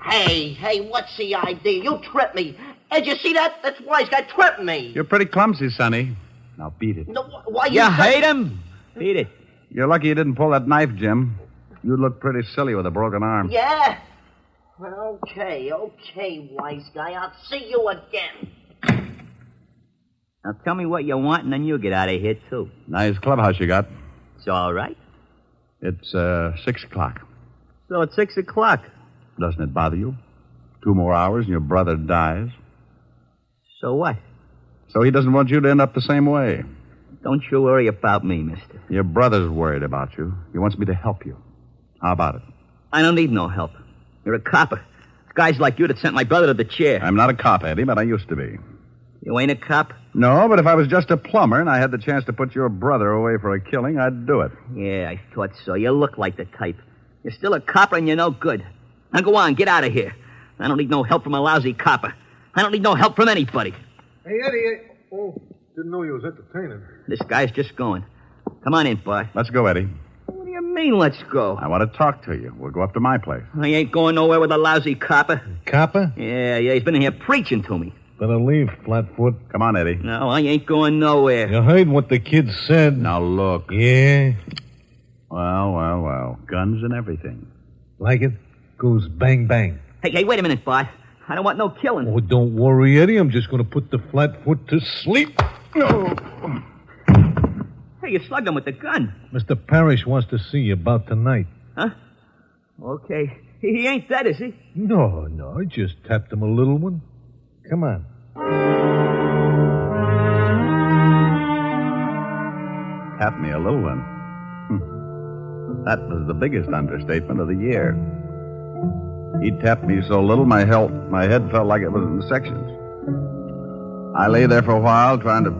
Hey, what's the idea? You tripped me. Ed, you see that? That's wise guy tripping me. You're pretty clumsy, Sonny. Now beat it. No, why you hate him? Beat it. You're lucky you didn't pull that knife, Jim. You'd look pretty silly with a broken arm. Yeah? Well, okay, wise guy. I'll see you again. Now tell me what you want, and then you get out of here, too. Nice clubhouse you got. It's all right. It's 6 o'clock. So it's 6 o'clock. Doesn't it bother you? 2 more hours and your brother dies. So what? So he doesn't want you to end up the same way. Don't you worry about me, mister. Your brother's worried about you. He wants me to help you. How about it? I don't need no help. You're a copper. It's guys like you that sent my brother to the chair. I'm not a cop, Eddie, but I used to be. You ain't a cop? No, but if I was just a plumber and I had the chance to put your brother away for a killing, I'd do it. Yeah, I thought so. You look like the type. You're still a copper and you're no good. Now go on, get out of here. I don't need no help from a lousy copper. I don't need no help from anybody. Hey, Eddie. Oh, didn't know you was entertaining. This guy's just going. Come on in, boy. Let's go, Eddie. What do you mean, let's go? I want to talk to you. We'll go up to my place. I ain't going nowhere with a lousy copper. Copper? Yeah, he's been in here preaching to me. Better leave, Flatfoot. Come on, Eddie. No, I ain't going nowhere. You heard what the kid said. Now, look. Yeah? Well. Guns and everything. Like it? Goes bang, bang. Hey, wait a minute, boy. I don't want no killing. Oh, don't worry, Eddie. I'm just going to put the Flatfoot to sleep. Oh. Hey, you slugged him with the gun. Mr. Parrish wants to see you about tonight. Huh? Okay. He ain't dead, is he? No. I just tapped him a little one. Come on. Tap me a little one. That was the biggest understatement of the year. He tapped me so little my head felt like it was in sections. I lay there for a while trying to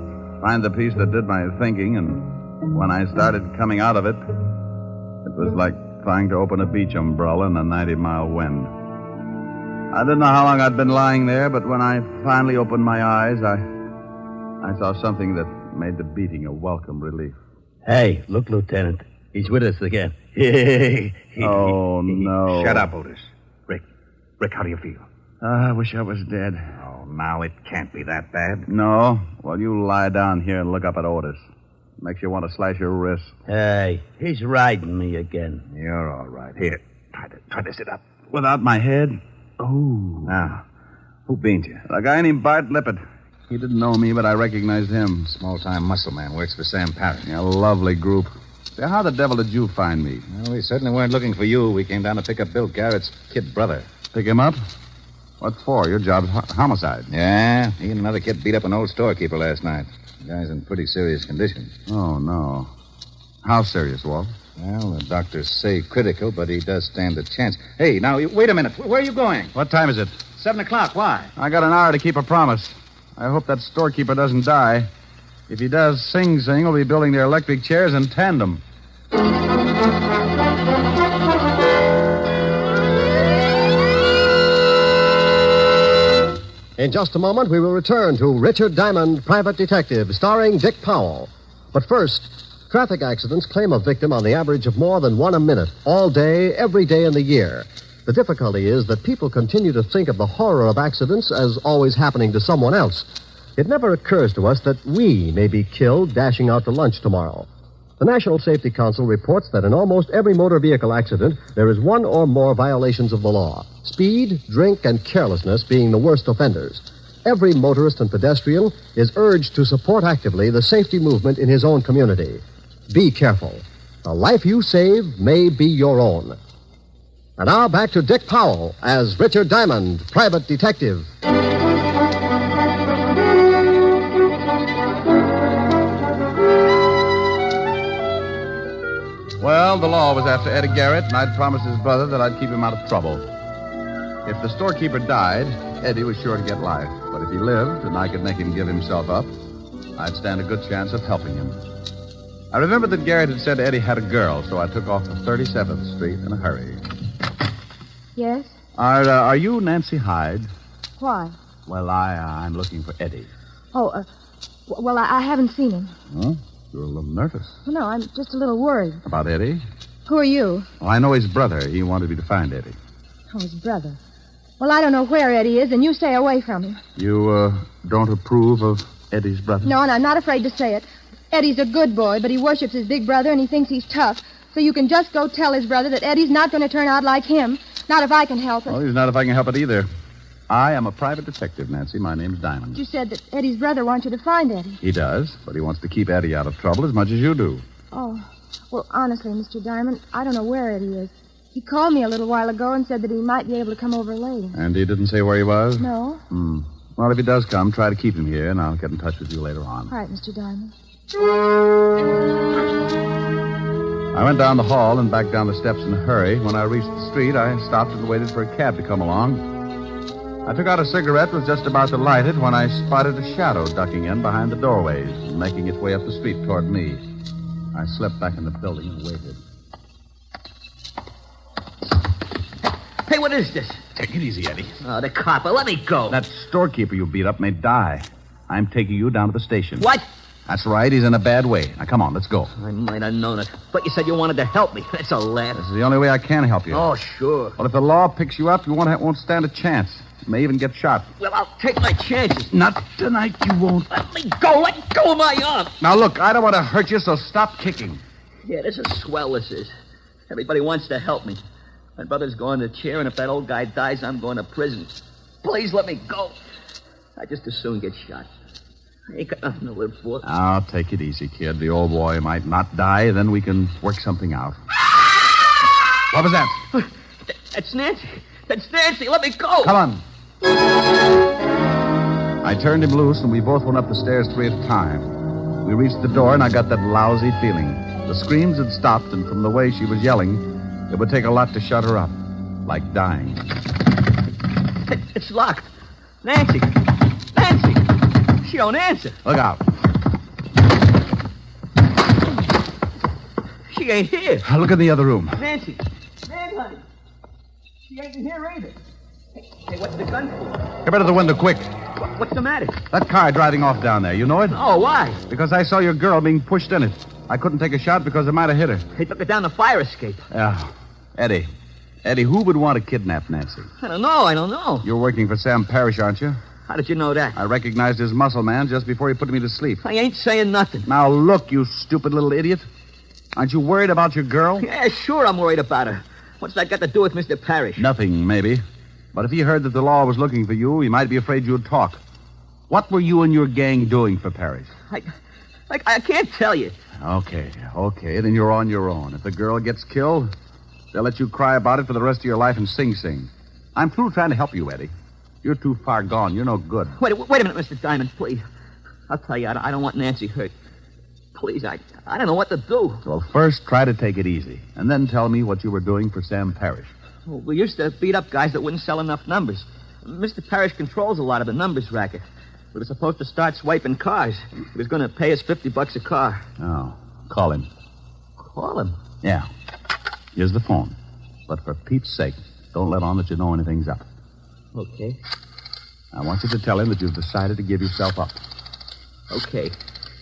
find the piece that did my thinking, and when I started coming out of it, it was like trying to open a beach umbrella in a 90-mile wind. I didn't know how long I'd been lying there, but when I finally opened my eyes, I saw something that made the beating a welcome relief. Hey, look, Lieutenant. He's with us again. Oh, no. Shut up, Otis. Rick, how do you feel? I wish I was dead. Oh, now it can't be that bad. No? Well, you lie down here and look up at Otis. Makes you want to slash your wrist. Hey, he's riding me again. You're all right. Here, try to sit up. Without my head? Oh. Now, who beat you? A guy named Bart Lippett. He didn't know me, but I recognized him. Small-time muscle man. Works for Sam Parrish. A lovely group. Say, how the devil did you find me? Well, we certainly weren't looking for you. We came down to pick up Bill Garrett's kid brother. Pick him up? What for? Your job's homicide. Yeah, he and another kid beat up an old storekeeper last night. The guy's in pretty serious condition. Oh, no. How serious, Walt? Well, the doctors say critical, but he does stand a chance. Hey, now, wait a minute. Where are you going? What time is it? 7 o'clock. Why? I got an hour to keep a promise. I hope that storekeeper doesn't die. If he does, Sing Sing will be building their electric chairs in tandem. In just a moment, we will return to Richard Diamond, Private Detective, starring Dick Powell. But first, traffic accidents claim a victim on the average of more than one a minute, all day, every day in the year. The difficulty is that people continue to think of the horror of accidents as always happening to someone else. It never occurs to us that we may be killed dashing out to lunch tomorrow. The National Safety Council reports that in almost every motor vehicle accident, there is one or more violations of the law. Speed, drink, and carelessness being the worst offenders. Every motorist and pedestrian is urged to support actively the safety movement in his own community. Be careful. The life you save may be your own. And now back to Dick Powell as Richard Diamond, Private Detective. Well, the law was after Eddie Garrett, and I'd promised his brother that I'd keep him out of trouble. If the storekeeper died, Eddie was sure to get life. But if he lived, and I could make him give himself up, I'd stand a good chance of helping him. I remembered that Garrett had said Eddie had a girl, so I took off to 37th Street in a hurry. Yes? Are you Nancy Hyde? Why? Well, I'm looking for Eddie. Oh, well, I haven't seen him. Huh? You're a little nervous. Well, no, I'm just a little worried. About Eddie? Who are you? Well, I know his brother. He wanted me to find Eddie. Oh, his brother. Well, I don't know where Eddie is, and you stay away from him. You, don't approve of Eddie's brother? No, and I'm not afraid to say it. Eddie's a good boy, but he worships his big brother, and he thinks he's tough. So you can just go tell his brother that Eddie's not going to turn out like him. Not if I can help it. Well, he's not if I can help it either. I am a private detective, Nancy. My name's Diamond. You said that Eddie's brother wants you to find Eddie. He does, but he wants to keep Eddie out of trouble as much as you do. Oh, well, honestly, Mr. Diamond, I don't know where Eddie is. He called me a little while ago and said that he might be able to come over later. And he didn't say where he was? No. Well, if he does come, try to keep him here, and I'll get in touch with you later on. All right, Mr. Diamond. I went down the hall and back down the steps in a hurry. When I reached the street, I stopped and waited for a cab to come along. I took out a cigarette, was just about to light it when I spotted a shadow ducking in behind the doorways and making its way up the street toward me. I slipped back in the building and waited. Hey, what is this? Take it easy, Eddie. Oh, the copper. Let me go. That storekeeper you beat up may die. I'm taking you down to the station. What? That's right. He's in a bad way. Now, come on, let's go. I might have known it. But you said you wanted to help me. That's a laugh. This is the only way I can help you. Oh, sure. Well, if the law picks you up, you won't stand a chance. You may even get shot. Well, I'll take my chances. Not tonight, you won't. Let me go. Let go of my arm. Now, look, I don't want to hurt you, so stop kicking. Yeah, this is swell, this is. Everybody wants to help me. My brother's going to chair, and if that old guy dies, I'm going to prison. Please let me go. I just as soon get shot. I ain't got nothing to live for. Now, take it easy, kid. The old boy might not die, then we can work something out. What was that? That's Nancy. That's Nancy. Let me go. Come on. I turned him loose, and we both went up the stairs 3 at a time. We reached the door, and I got that lousy feeling. The screams had stopped, and from the way she was yelling, it would take a lot to shut her up. Like dying. It's locked. Nancy. Nancy. She don't answer. Look out. She ain't here. Look in the other room. Nancy. Man, honey. She ain't in here either. Hey, what's the gun for? Get out of the window, quick. What's the matter? That car driving off down there. You know it? Oh, why? Because I saw your girl being pushed in it. I couldn't take a shot because it might have hit her. They took her down the fire escape. Yeah. Eddie, who would want to kidnap Nancy? I don't know. You're working for Sam Parrish, aren't you? How did you know that? I recognized his muscle man just before he put me to sleep. I ain't saying nothing. Now, look, you stupid little idiot. Aren't you worried about your girl? Yeah, sure I'm worried about her. What's that got to do with Mr. Parrish? Nothing, maybe. But if he heard that the law was looking for you, he might be afraid you'd talk. What were you and your gang doing for Parrish? I can't tell you. Okay, then you're on your own. If the girl gets killed, they'll let you cry about it for the rest of your life and sing. I'm through trying to help you, Eddie. You're too far gone. You're no good. Wait a minute, Mr. Diamond, please. I'll tell you, I don't want Nancy hurt. Please, I don't know what to do. Well, first, try to take it easy, and then tell me what you were doing for Sam Parrish. Well, we used to beat up guys that wouldn't sell enough numbers. Mr. Parrish controls a lot of the numbers racket. We were supposed to start swiping cars. He was going to pay us $50 a car. Oh, call him. Call him? Yeah. Here's the phone. But for Pete's sake, don't let on that you know anything's up. Okay. I want you to tell him that you've decided to give yourself up. Okay.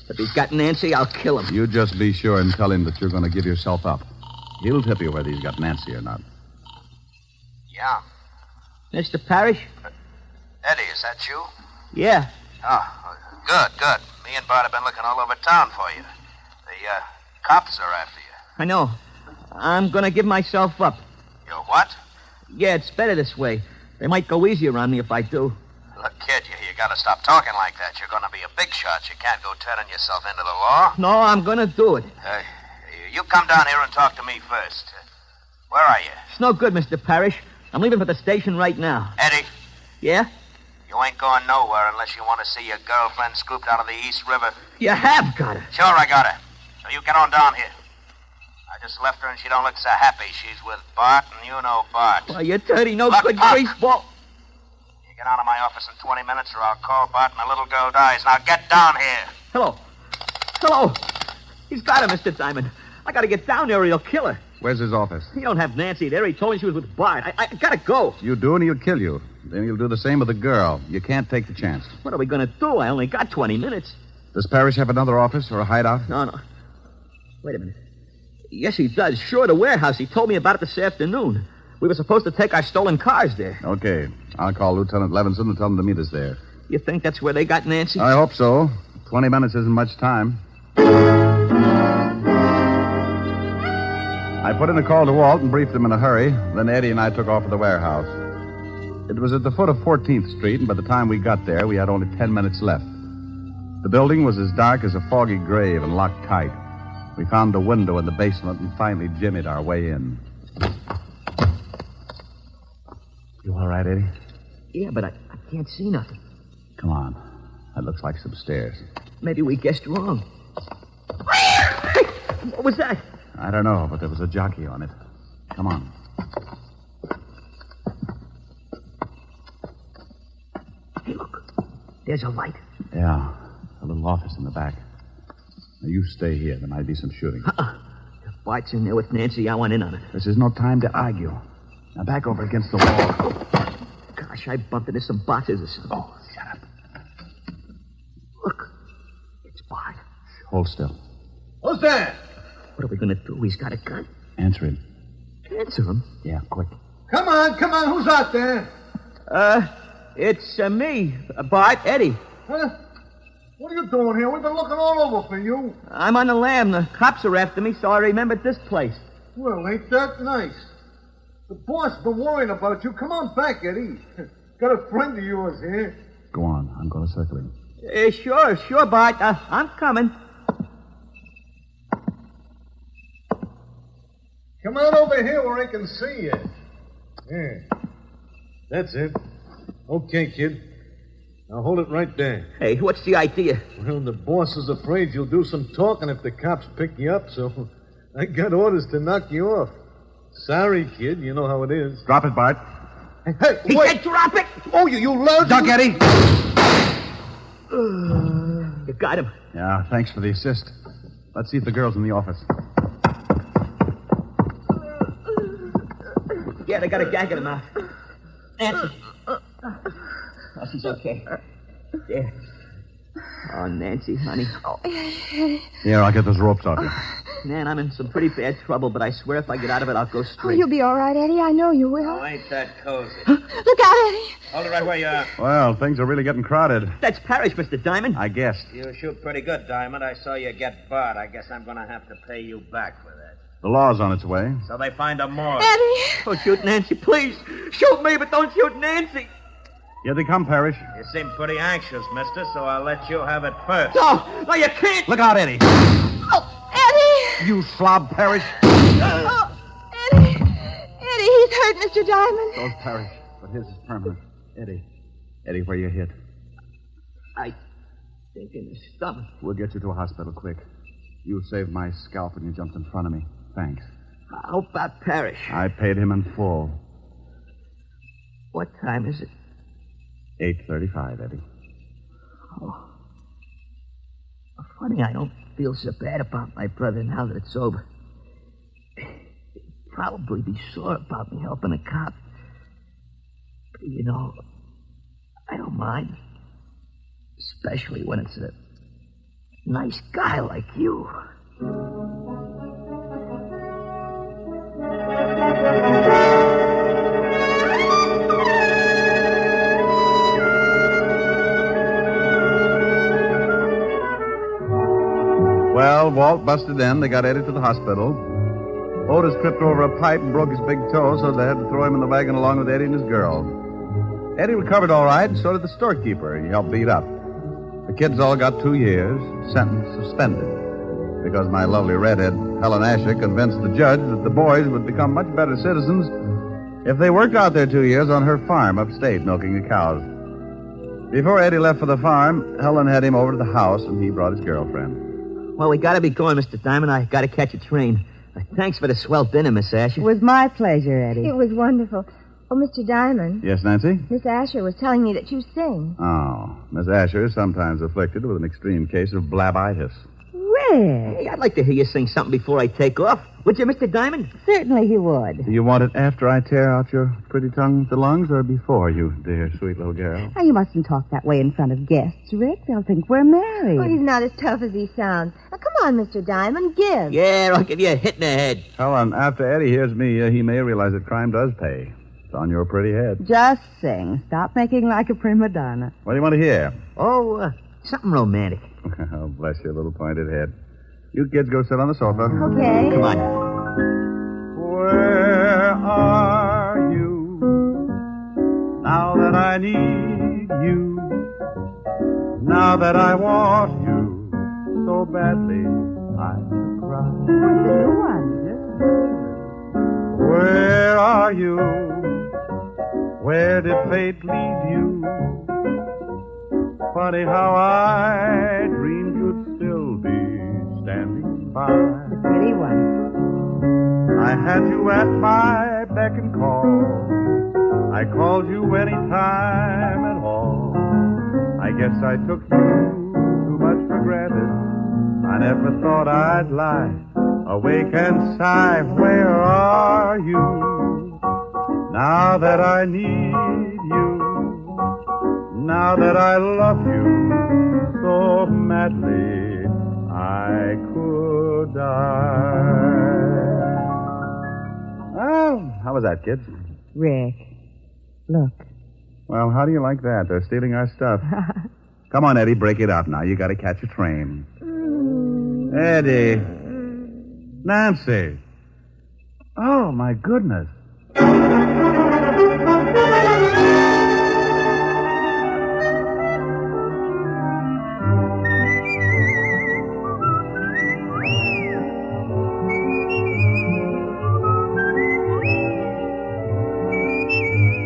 If he's got Nancy, I'll kill him. You just be sure and tell him that you're going to give yourself up. He'll tip you whether he's got Nancy or not. Yeah. Mr. Parrish? Eddie, is that you? Yeah. Oh, good. Me and Bart have been looking all over town for you. The cops are after you. I know. I'm going to give myself up. You what? Yeah, it's better this way. They might go easier on me if I do. Look, kid, you got to stop talking like that. You're going to be a big shot. You can't go turning yourself into the law. No, I'm going to do it. You come down here and talk to me first. Where are you? It's no good, Mr. Parrish. I'm leaving for the station right now. Eddie? Yeah? You ain't going nowhere unless you want to see your girlfriend scooped out of the East River. You have got her. Sure, I got her. So you get on down here. Now, I just left her and she don't look so happy. She's with Bart, and you know Bart. Why, you dirty, no Look good up. greaseball. You get out of my office in 20 minutes or I'll call Bart and the little girl dies. Now get down here. Hello. Hello. He's got her, Mr. Diamond. I gotta get down there or he'll kill her. Where's his office? He don't have Nancy there. He told me she was with Bart. I gotta go. You do, and he'll kill you. Then he'll do the same with the girl. You can't take the chance. What are we gonna do? I only got 20 minutes. Does Parrish have another office or a hideout? No. Wait a minute. Yes, he does. Sure, the warehouse. He told me about it this afternoon. We were supposed to take our stolen cars there. Okay. I'll call Lieutenant Levinson and tell him to meet us there. You think that's where they got Nancy? I hope so. 20 minutes isn't much time. I put in a call to Walt and briefed him in a hurry. Then Eddie and I took off for the warehouse. It was at the foot of 14th Street, and by the time we got there, we had only 10 minutes left. The building was as dark as a foggy grave and locked tight. We found a window in the basement and finally jimmied our way in. You all right, Eddie? Yeah, but I can't see nothing. Come on. That looks like some stairs. Maybe we guessed wrong. Hey, what was that? I don't know, but there was a jockey on it. Come on. Hey, look. There's a light. Yeah. A little office in the back. Now, you stay here. There might be some shooting. If Bart's in there with Nancy, I want in on it. This is no time to argue. Now, back over against the wall. Gosh, I bumped into some boxes or something. Oh, shut up. Look. It's Bart. Hold still. Who's that? What are we going to do? He's got a gun. Answer him. Answer him? Yeah, quick. Come on. Who's out there? It's me, Bart, Eddie. Huh? What are you doing here? We've been looking all over for you. I'm on the lam. The cops are after me, so I remembered this place. Well, ain't that nice? The boss been worrying about you. Come on back, Eddie. Got a friend of yours here. Go on. I'm going to circle him. Sure, Bart. I'm coming. Come on over here where I can see you. Yeah. That's it. Okay, kid. Now hold it right there. Hey, what's the idea? Well, the boss is afraid you'll do some talking if the cops pick you up, so I got orders to knock you off. Sorry, kid. You know how it is. Drop it, Bart. Hey, he wait. said drop it! Oh, you lousy... Duck, Eddie! You got him. Yeah, thanks for the assist. Let's see if the girl's in the office. Yeah, they got a gag in her mouth. Nancy. Oh, she's okay. There. Oh, Nancy, honey. Oh, Here, I'll get those ropes off you. Man, I'm in some pretty bad trouble, but I swear if I get out of it, I'll go straight. you'll be all right, Eddie. I know you will. Oh, ain't that cozy? Look out, Eddie. Hold it right where you are. Well, things are really getting crowded. That's Parrish, Mr. Diamond. I guessed. You shoot pretty good, Diamond. I saw you get Bart. I guess I'm going to have to pay you back for that. The law's on its way. So they find a morgue. Eddie. Don't shoot Nancy, please. Shoot me, but don't shoot Nancy. Here they come, Parrish. You seem pretty anxious, mister, so I'll let you have it first. No, you can't. Look out, Eddie. Oh, Eddie. You slob, Parrish. Oh, Eddie. Eddie, he's hurt, Mr. Diamond. So's Parrish, but his is permanent. Eddie, where you hit? I think in the stomach. We'll get you to a hospital quick. You saved my scalp when you jumped in front of me. Thanks. How about Parrish? I paid him in full. What time is it? 8:35, Eddie. Oh. Funny, I don't feel so bad about my brother now that it's over. He'd probably be sore about me helping a cop. But, you know, I don't mind. Especially when it's a nice guy like you. Well, Walt busted in. They got Eddie to the hospital. Otis tripped over a pipe and broke his big toe, so they had to throw him in the wagon along with Eddie and his girl. Eddie recovered all right, and so did the storekeeper. He helped beat up. The kids all got 2 years, sentence suspended, because my lovely redhead, Helen Asher, convinced the judge that the boys would become much better citizens if they worked out their 2 years on her farm upstate, milking the cows. Before Eddie left for the farm, Helen had him over to the house, and he brought his girlfriend. Well, we gotta be going, Mr. Diamond. I gotta catch a train. Thanks for the swell dinner, Miss Asher. It was my pleasure, Eddie. It was wonderful. Oh, Mr. Diamond. Yes, Nancy? Miss Asher was telling me that you sing. Oh, Miss Asher is sometimes afflicted with an extreme case of blabitis. Rick. Hey, I'd like to hear you sing something before I take off. Would you, Mr. Diamond? Certainly he would. Do you want it after I tear out your pretty tongue with the lungs or before, you dear, sweet little girl? Now, you mustn't talk that way in front of guests, Rick. They'll think we're married. Oh, he's not as tough as he sounds. Now, come on, Mr. Diamond, give. Yeah, I'll give you a hit in the head. Helen, after Eddie hears me, he may realize that crime does pay. It's on your pretty head. Just sing. Stop making like a prima donna. What do you want to hear? Oh, something romantic. Oh, bless your little pointed head. You kids go sit on the sofa. Okay. Come on. Where are you now that I need you? Now that I want you so badly, I cry. What's the new one? Where are you? Where did fate lead you? Funny how I dreamed you'd still be standing by. The pretty one. I had you at my beck and call. I called you any time at all. I guess I took you too much for granted. I never thought I'd lie, awake and sigh. Where are you now that I need you? Now that I love you so madly, I could die. Well, how was that, kids? Rick, look. Well, how do you like that? They're stealing our stuff. Come on, Eddie, break it up now. You got to catch a train. Eddie. Nancy. Oh, my goodness.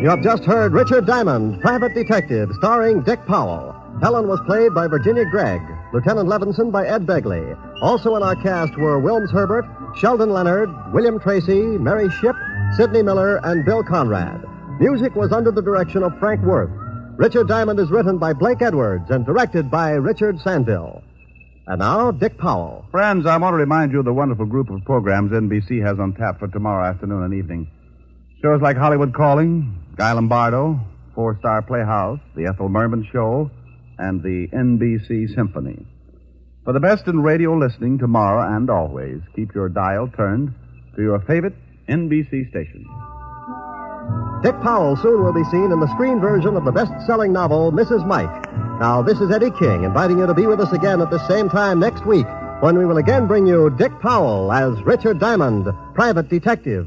You have just heard Richard Diamond, Private Detective, starring Dick Powell. Helen was played by Virginia Gregg, Lieutenant Levinson by Ed Begley. Also in our cast were Wilms Herbert, Sheldon Leonard, William Tracy, Mary Shipp, Sidney Miller, and Bill Conrad. Music was under the direction of Frank Worth. Richard Diamond is written by Blake Edwards and directed by Richard Sandville. And now, Dick Powell. Friends, I want to remind you of the wonderful group of programs NBC has on tap for tomorrow afternoon and evening. Shows like Hollywood Calling, Guy Lombardo, Four-Star Playhouse, The Ethel Merman Show, and the NBC Symphony. For the best in radio listening tomorrow and always, keep your dial turned to your favorite NBC station. Dick Powell soon will be seen in the screen version of the best-selling novel, Mrs. Mike. Now, this is Eddie King, inviting you to be with us again at the same time next week, when we will again bring you Dick Powell as Richard Diamond, Private Detective.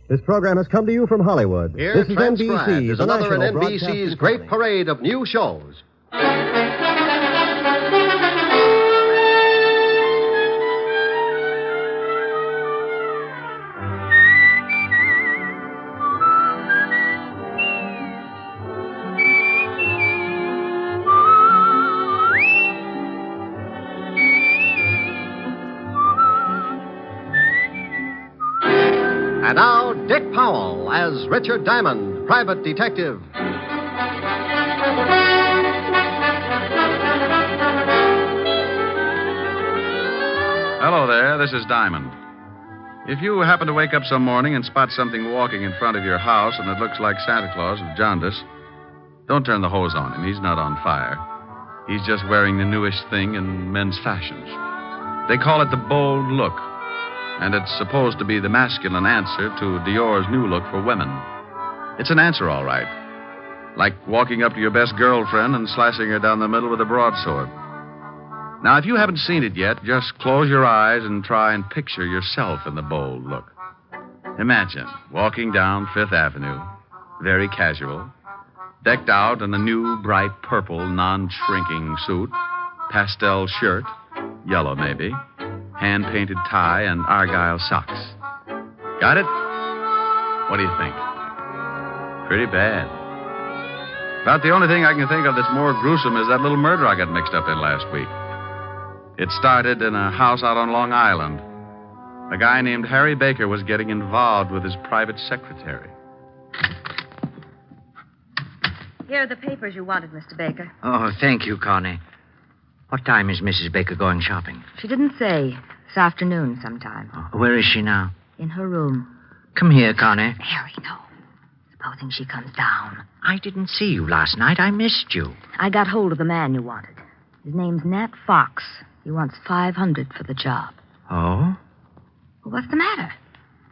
This program has come to you from Hollywood. Here, this is transcribed NBC, is the another in national NBC's broadcasting great company. parade of new shows. And now, Dick Powell as Richard Diamond, Private Detective. Hello there, this is Diamond. If you happen to wake up some morning and spot something walking in front of your house and it looks like Santa Claus with jaundice, don't turn the hose on him. He's not on fire. He's just wearing the newest thing in men's fashions. They call it the bold look, and it's supposed to be the masculine answer to Dior's new look for women. It's an answer, all right. Like walking up to your best girlfriend and slicing her down the middle with a broadsword. Now, if you haven't seen it yet, just close your eyes and try and picture yourself in the bold look. Imagine walking down Fifth Avenue, very casual, decked out in a new, bright purple, non-shrinking suit, pastel shirt, yellow maybe, hand-painted tie, and argyle socks. Got it? What do you think? Pretty bad. About the only thing I can think of that's more gruesome is that little murder I got mixed up in last week. It started in a house out on Long Island. A guy named Harry Baker was getting involved with his private secretary. Here are the papers you wanted, Mr. Baker. Oh, thank you, Connie. What time is Mrs. Baker going shopping? She didn't say. This afternoon sometime. Where is she now? In her room. Come here, Connie. Harry, no. Supposing she comes down. I didn't see you last night. I missed you. I got hold of the man you wanted. His name's Nat Fox. He wants $500 for the job. Oh? Well, what's the matter?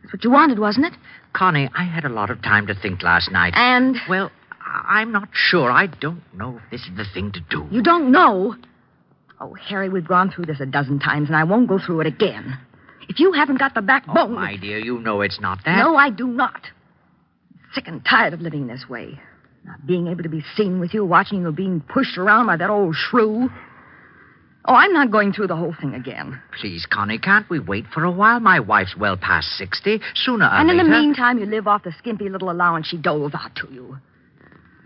That's what you wanted, wasn't it? Connie, I had a lot of time to think last night. And? Well, I'm not sure. I don't know if this is the thing to do. You don't know? Oh, Harry, we've gone through this a dozen times, and I won't go through it again. If you haven't got the backbone... Oh, my dear, you know it's not that. No, I do not. I'm sick and tired of living this way. Not being able to be seen with you, watching you being pushed around by that old shrew. Oh, I'm not going through the whole thing again. Please, Connie, can't we wait for a while? My wife's well past 60. Sooner or and later... in the meantime, you live off the skimpy little allowance she doles out to you.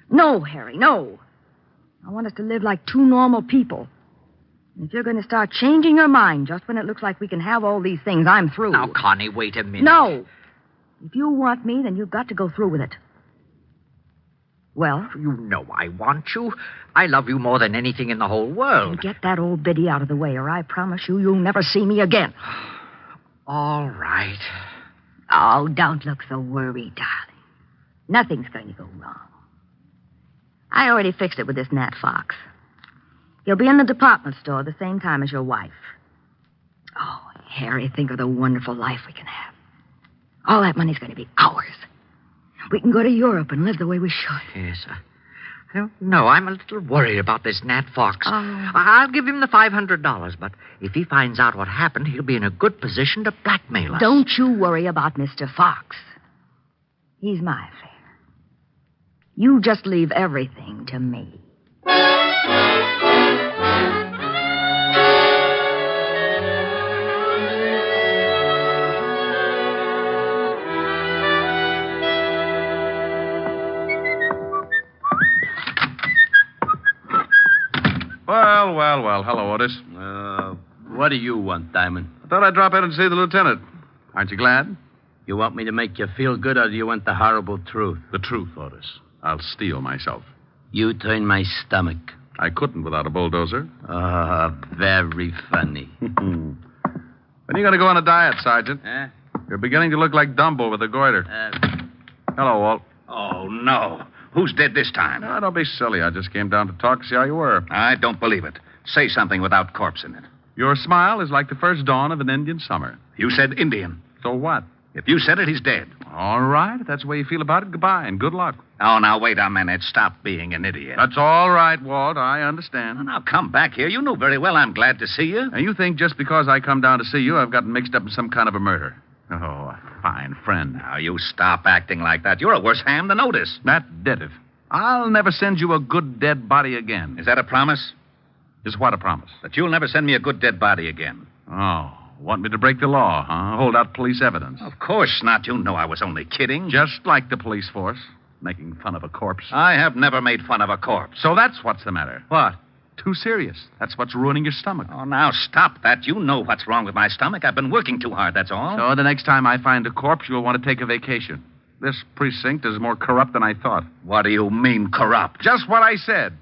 No, Harry, no. I want us to live like two normal people. And if you're going to start changing your mind just when it looks like we can have all these things, I'm through. Now, Connie, wait a minute. No. If you want me, then you've got to go through with it. Well? You know I want you. I love you more than anything in the whole world. Get that old biddy out of the way, or I promise you'll never see me again. All right. Oh, don't look so worried, darling. Nothing's going to go wrong. I already fixed it with this Nat Fox. He'll be in the department store the same time as your wife. Oh, Harry, think of the wonderful life we can have. All that money's going to be ours. We can go to Europe and live the way we should. Yes, I don't know. I'm a little worried about this Nat Fox. Oh. I'll give him the $500, but if he finds out what happened, he'll be in a good position to blackmail us. Don't you worry about Mr. Fox. He's my affair. You just leave everything to me. Well. Hello, Otis. What do you want, Diamond? I thought I'd drop in and see the lieutenant. Aren't you glad? You want me to make you feel good, or do you want the horrible truth? The truth, Otis. I'll steel myself. You turn my stomach. I couldn't without a bulldozer. Very funny. When are you going to go on a diet, Sergeant? Eh? You're beginning to look like Dumbo with a goiter. Hello, Walt. Oh, no. Who's dead this time? No, don't be silly. I just came down to talk to see how you were. I don't believe it. Say something without corpse in it. Your smile is like the first dawn of an Indian summer. You said Indian. So what? If you said it, he's dead. All right. If that's the way you feel about it, goodbye and good luck. Oh, now, wait a minute. Stop being an idiot. That's all right, Walt. I understand. Now, come back here. You know very well I'm glad to see you. Now, you think just because I come down to see you, I've gotten mixed up in some kind of a murder. Oh, a fine friend. Now, you stop acting like that. You're a worse ham than Otis. That dead it. I'll never send you a good dead body again. Is that a promise? Is what a promise? That you'll never send me a good dead body again. Oh, want me to break the law, huh? Hold out police evidence. Of course not. You know I was only kidding. Just like the police force, making fun of a corpse. I have never made fun of a corpse. So that's what's the matter. What? Too serious. That's what's ruining your stomach. Oh, now stop that. You know what's wrong with my stomach. I've been working too hard, that's all. So the next time I find a corpse, you'll want to take a vacation. This precinct is more corrupt than I thought. What do you mean, corrupt? Just what I said.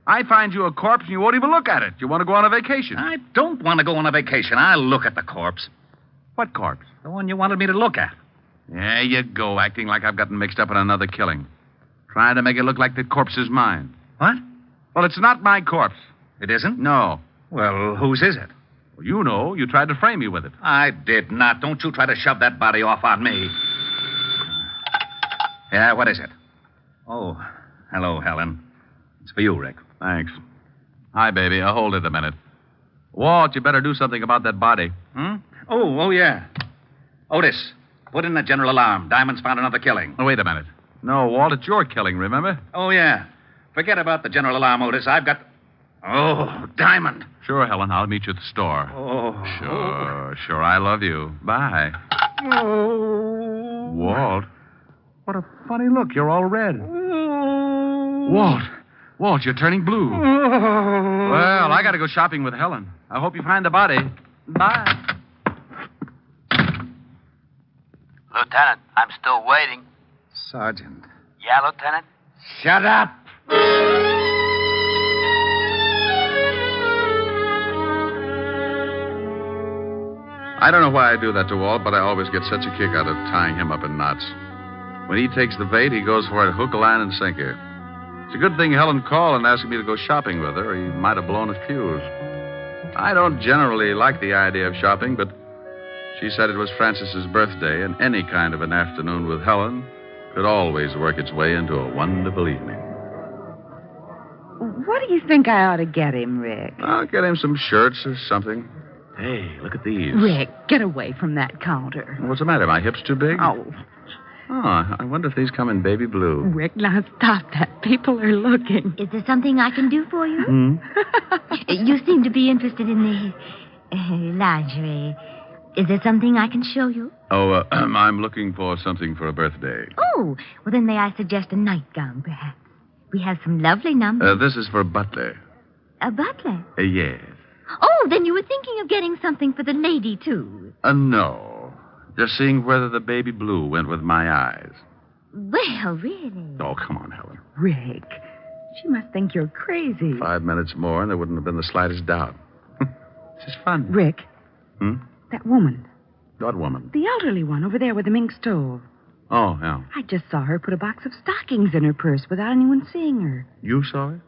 I find you a corpse and you won't even look at it. You want to go on a vacation. I don't want to go on a vacation. I'll look at the corpse. What corpse? The one you wanted me to look at. There you go, acting like I've gotten mixed up in another killing. Trying to make it look like the corpse is mine. What? Well, it's not my corpse. It isn't? No. Well, whose is it? Well, you know. You tried to frame me with it. I did not. Don't you try to shove that body off on me. Yeah, what is it? Oh, hello, Helen. It's for you, Rick. Thanks. Hi, baby. Hold it a minute. Walt, you better do something about that body. Oh, yeah. Otis, put in the general alarm. Diamond's found another killing. Oh, wait a minute. No, Walt, it's your killing, remember? Oh, yeah. Forget about the general alarm, Otis. I've got... Oh, Diamond. Sure, Helen. I'll meet you at the store. Oh. Sure. I love you. Bye. Oh. Walt, what a funny look. You're all red. Walt, you're turning blue. Well, I got to go shopping with Helen. I hope you find the body. Bye. Lieutenant, I'm still waiting. Sergeant. Yeah, Lieutenant? Shut up. I don't know why I do that to Walt, but I always get such a kick out of tying him up in knots. When he takes the bait, he goes for it hook, line, and sinker. It's a good thing Helen called and asked me to go shopping with her, or he might have blown his fuse. I don't generally like the idea of shopping, but she said it was Frances's birthday, and any kind of an afternoon with Helen could always work its way into a wonderful evening. What do you think I ought to get him, Rick? I'll get him some shirts or something. Hey, look at these. Rick, get away from that counter. What's the matter? My hips too big? Oh, I wonder if these come in baby blue. Rick, now stop that. People are looking. Is there something I can do for you? You seem to be interested in the lingerie. Is there something I can show you? Oh, I'm looking for something for a birthday. Oh, well, then may I suggest a nightgown, perhaps? We have some lovely numbers. This is for Butler. A butler? Yes. Oh, then you were thinking of getting something for the lady, too. No. Just seeing whether the baby blue went with my eyes. Well, really? Oh, come on, Helen. Rick, she must think you're crazy. 5 minutes more, and there wouldn't have been the slightest doubt. This is fun. Rick. That woman. What woman? The elderly one over there with the mink stove. Oh, yeah. I just saw her put a box of stockings in her purse without anyone seeing her. You saw it?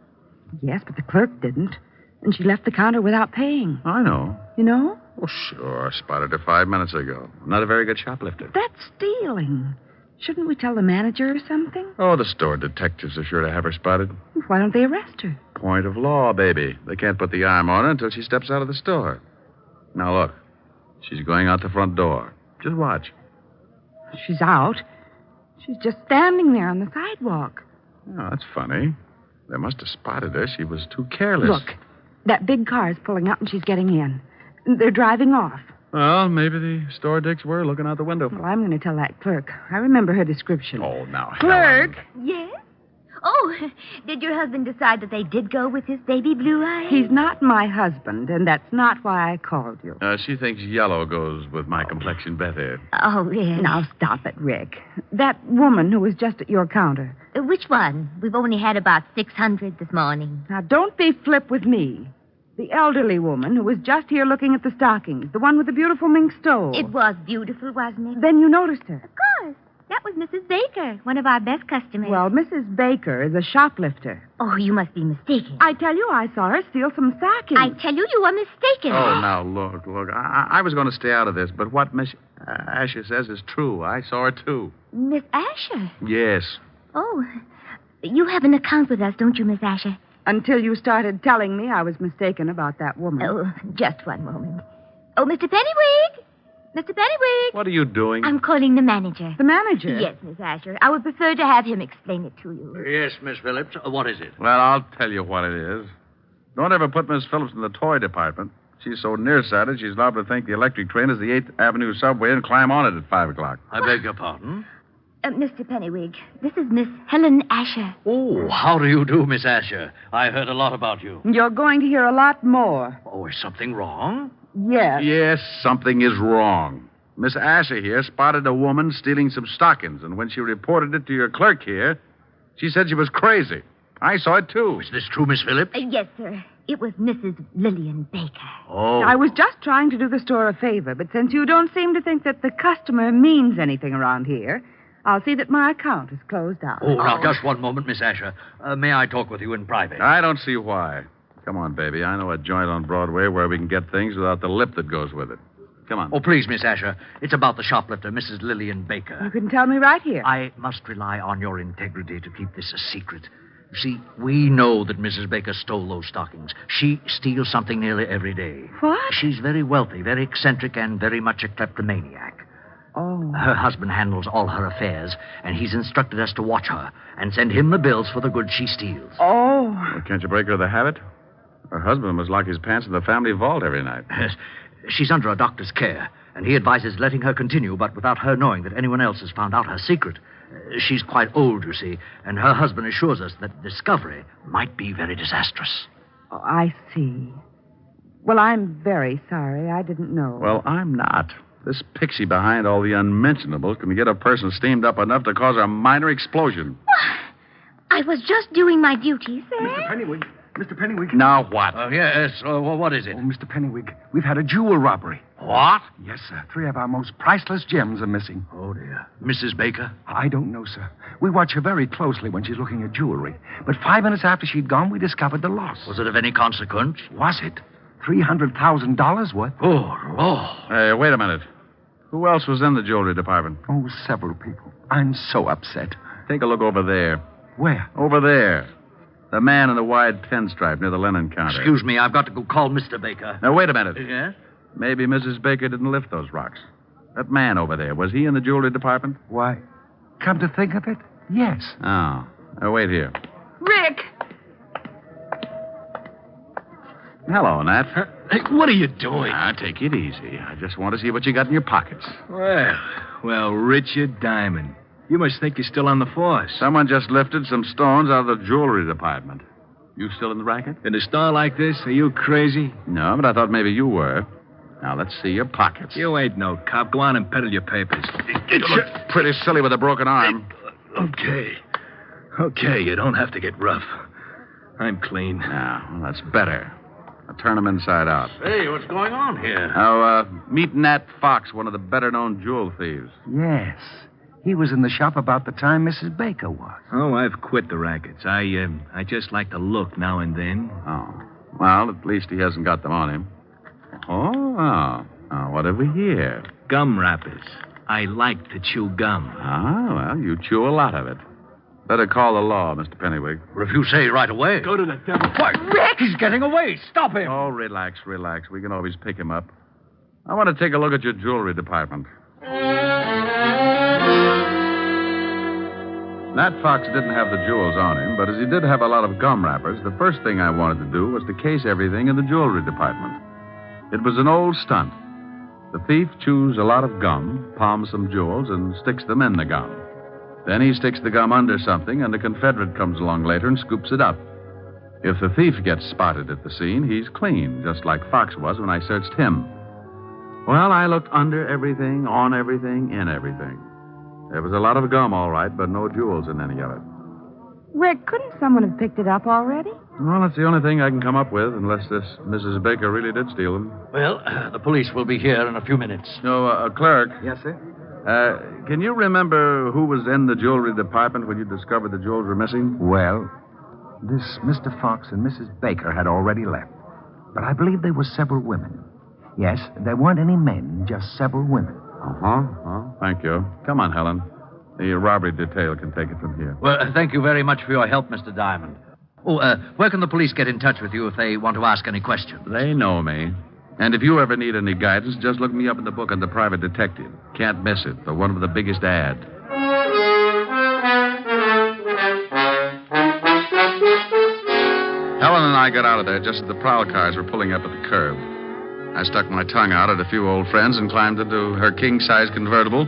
Yes, but the clerk didn't. And she left the counter without paying. I know. You know? Oh, sure. I spotted her 5 minutes ago. Not a very good shoplifter. That's stealing. Shouldn't we tell the manager or something? Oh, the store detectives are sure to have her spotted. Why don't they arrest her? Point of law, baby. They can't put the arm on her until she steps out of the store. Now, look. She's going out the front door. Just watch. She's out. She's just standing there on the sidewalk. Oh, that's funny. They must have spotted her. She was too careless. Look, that big car is pulling up and she's getting in. They're driving off. Well, maybe the store dicks were looking out the window. Well, I'm going to tell that clerk. I remember her description. Oh, now, Clerk! Helen. Yes? Oh, did your husband decide that they did go with his baby blue eyes? He's not my husband, and that's not why I called you. She thinks yellow goes with my complexion better. Oh, yes. Now, stop it, Rick. That woman who was just at your counter. Which one? We've only had about 600 this morning. Now, don't be flip with me. The elderly woman who was just here looking at the stockings. The one with the beautiful mink stove. It was beautiful, wasn't it? Then you noticed her. Of course. That was Mrs. Baker, one of our best customers. Well, Mrs. Baker is a shoplifter. Oh, you must be mistaken. I tell you, I saw her steal some stockings. I tell you, you are mistaken. Oh, now, look. I was going to stay out of this, but what Miss Asher says is true. I saw her, too. Miss Asher? Yes. Oh, you have an account with us, don't you, Miss Asher? Until you started telling me I was mistaken about that woman. Oh, just one moment. Oh, Mr. Pennywig! Mr. Pennywig! What are you doing? I'm calling the manager. The manager? Yes, Miss Asher. I would prefer to have him explain it to you. Yes, Miss Phillips. What is it? Well, I'll tell you what it is. Don't ever put Miss Phillips in the toy department. She's so nearsighted, she's liable to think the electric train is the 8th Avenue subway and climb on it at 5 o'clock. I beg your pardon? Mr. Pennywig, this is Miss Helen Asher. Oh, how do you do, Miss Asher? I heard a lot about you. You're going to hear a lot more. Oh, is something wrong? Yes. Yes, something is wrong. Miss Asher here spotted a woman stealing some stockings, and when she reported it to your clerk here, she said she was crazy. I saw it, too. Is this true, Miss Phillips? Yes, sir. It was Mrs. Lillian Baker. Oh. I was just trying to do the store a favor, but since you don't seem to think that the customer means anything around here, I'll see that my account is closed out. Oh, now, just one moment, Miss Asher. May I talk with you in private? I don't see why. Come on, baby. I know a joint on Broadway where we can get things without the lip that goes with it. Come on. Oh, please, Miss Asher. It's about the shoplifter, Mrs. Lillian Baker. You can tell me right here. I must rely on your integrity to keep this a secret. You see, we know that Mrs. Baker stole those stockings. She steals something nearly every day. What? She's very wealthy, very eccentric, and very much a kleptomaniac. Oh. Her husband handles all her affairs, and he's instructed us to watch her and send him the bills for the goods she steals. Oh. Well, can't you break her of the habit? Her husband must lock his pants in the family vault every night. Yes. She's under a doctor's care, and he advises letting her continue, but without her knowing that anyone else has found out her secret. She's quite old, you see, and her husband assures us that discovery might be very disastrous. Oh, I see. Well, I'm very sorry. I didn't know. Well, I'm not. This pixie behind all the unmentionables can get a person steamed up enough to cause a minor explosion. I was just doing my duty, sir. Mr. Pennywig. Mr. Pennywig. Now what? Yes, what is it? Oh, Mr. Pennywig, we've had a jewel robbery. What? Yes, sir. 3 of our most priceless gems are missing. Oh, dear. Mrs. Baker? I don't know, sir. We watch her very closely when she's looking at jewelry. But 5 minutes after she'd gone, we discovered the loss. Was it of any consequence? Was it? $300,000 worth. Oh. Hey, wait a minute. Who else was in the jewelry department? Oh, several people. I'm so upset. Take a look over there. Where? Over there. The man in the wide pinstripe near the linen counter. Excuse me, I've got to go call Mr. Baker. Now, wait a minute. Yes? Maybe Mrs. Baker didn't lift those rocks. That man over there, was he in the jewelry department? Why, come to think of it, yes. Oh. Now, wait here. Rick! Hello, Nat. Hey, what are you doing? Now, take it easy. I just want to see what you got in your pockets. Well, Richard Diamond. You must think you're still on the force. Someone just lifted some stones out of the jewelry department. You still in the racket? In a store like this? Are you crazy? No, but I thought maybe you were. Now, let's see your pockets. You ain't no cop. Go on and peddle your papers. You look pretty silly with a broken arm. Okay, you don't have to get rough. I'm clean. Now, well, that's better. Now, turn them inside out. Hey, what's going on here? Now, meet Nat Fox, one of the better-known jewel thieves. Yes. He was in the shop about the time Mrs. Baker was. Oh, I've quit the rackets. I just like to look now and then. Oh. Well, at least he hasn't got them on him. Oh. What have we here? Gum wrappers. I like to chew gum. Well, you chew a lot of it. Better call the law, Mr. Pennywig. Or if you say right away. Go to the devil. Why, Rick, he's getting away. Stop him. Oh, relax. We can always pick him up. I want to take a look at your jewelry department. Nat Fox didn't have the jewels on him, but as he did have a lot of gum wrappers, the first thing I wanted to do was to case everything in the jewelry department. It was an old stunt. The thief chews a lot of gum, palms some jewels, and sticks them in the gum. Then he sticks the gum under something, and a Confederate comes along later and scoops it up. If the thief gets spotted at the scene, he's clean, just like Fox was when I searched him. Well, I looked under everything, on everything, in everything. There was a lot of gum, all right, but no jewels in any of it. Rick, couldn't someone have picked it up already? Well, that's the only thing I can come up with, unless this Mrs. Baker really did steal them. Well, the police will be here in a few minutes. No, clerk. Yes, sir? Can you remember who was in the jewelry department when you discovered the jewels were missing? Well, this Mr. Fox and Mrs. Baker had already left. But I believe there were several women. Yes, there weren't any men, just several women. Oh, thank you. Come on, Helen. The robbery detail can take it from here. Well, thank you very much for your help, Mr. Diamond. Oh, where can the police get in touch with you if they want to ask any questions? They know me. And if you ever need any guidance, just look me up in the book on the private detective. Can't miss it. The one with the biggest ad. Helen and I got out of there just as the prowl cars were pulling up at the curb. I stuck my tongue out at a few old friends and climbed into her king-size convertible.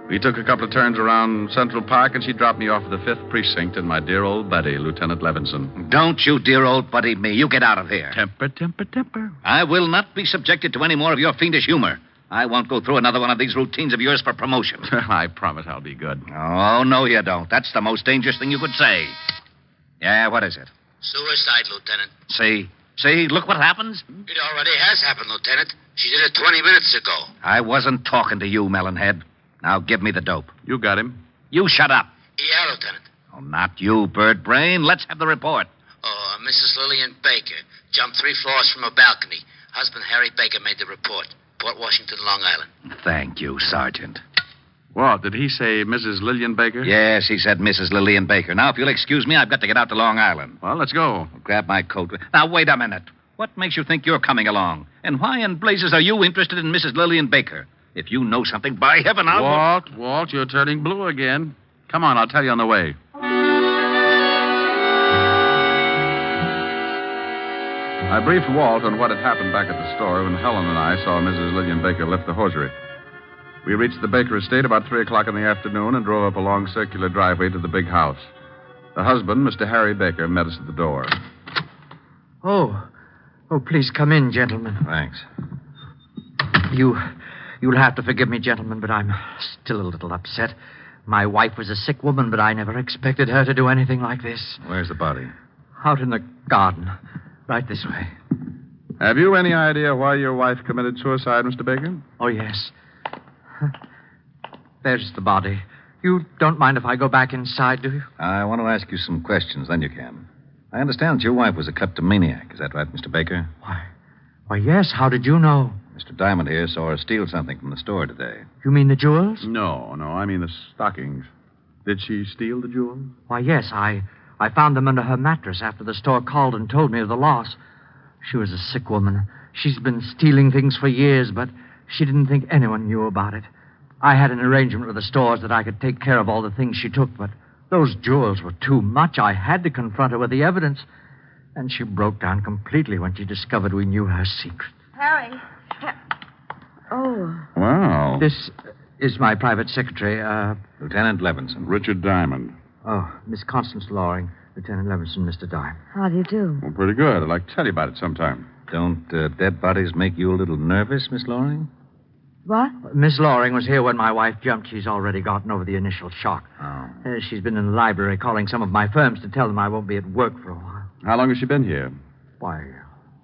We took a couple of turns around Central Park, and she dropped me off at the 5th Precinct in my dear old buddy, Lieutenant Levinson. Don't you dear old buddy me. You get out of here. Temper. I will not be subjected to any more of your fiendish humor. I won't go through another one of these routines of yours for promotion. I promise I'll be good. Oh, no, you don't. That's the most dangerous thing you could say. Yeah, what is it? Suicide, Lieutenant. See, look what happens. It already has happened, Lieutenant. She did it 20 minutes ago. I wasn't talking to you, Melonhead. Now give me the dope. You got him. You shut up. Yeah, Lieutenant. Oh, not you, Bird Brain. Let's have the report. Oh, Mrs. Lillian Baker jumped 3 floors from a balcony. Husband Harry Baker made the report. Port Washington, Long Island. Thank you, Sergeant. What, did he say Mrs. Lillian Baker? Yes, he said Mrs. Lillian Baker. Now, if you'll excuse me, I've got to get out to Long Island. Well, let's go. I'll grab my coat. Now, wait a minute. What makes you think you're coming along? And why in blazes are you interested in Mrs. Lillian Baker? If you know something, by heaven, I'll... Walt, you're turning blue again. Come on, I'll tell you on the way. I briefed Walt on what had happened back at the store when Helen and I saw Mrs. Lillian Baker lift the hosiery. We reached the Baker estate about 3 o'clock in the afternoon and drove up a long circular driveway to the big house. The husband, Mr. Harry Baker, met us at the door. Oh, please come in, gentlemen. Thanks. You'll have to forgive me, gentlemen, but I'm still a little upset. My wife was a sick woman, but I never expected her to do anything like this. Where's the body? Out in the garden. Right this way. Have you any idea why your wife committed suicide, Mr. Baker? Oh, yes. There's the body. You don't mind if I go back inside, do you? I want to ask you some questions, then you can. I understand that your wife was a kleptomaniac. Is that right, Mr. Baker? Why, yes. How did you know? Mr. Diamond here saw her steal something from the store today. You mean the jewels? No, I mean the stockings. Did she steal the jewels? Why, yes. I found them under her mattress after the store called and told me of the loss. She was a sick woman. She's been stealing things for years, but she didn't think anyone knew about it. I had an arrangement with the stores that I could take care of all the things she took, but those jewels were too much. I had to confront her with the evidence. And she broke down completely when she discovered we knew her secret. Harry. Oh. Wow. This is my private secretary, Lieutenant Levinson. Richard Diamond. Oh, Miss Constance Loring, Lieutenant Levinson, Mr. Diamond. How do you do? Well, pretty good. I'd like to tell you about it sometime. Don't dead bodies make you a little nervous, Miss Loring? What? Miss Loring was here when my wife jumped. She's already gotten over the initial shock. Oh. She's been in the library calling some of my firms to tell them I won't be at work for a while. How long has she been here? Why,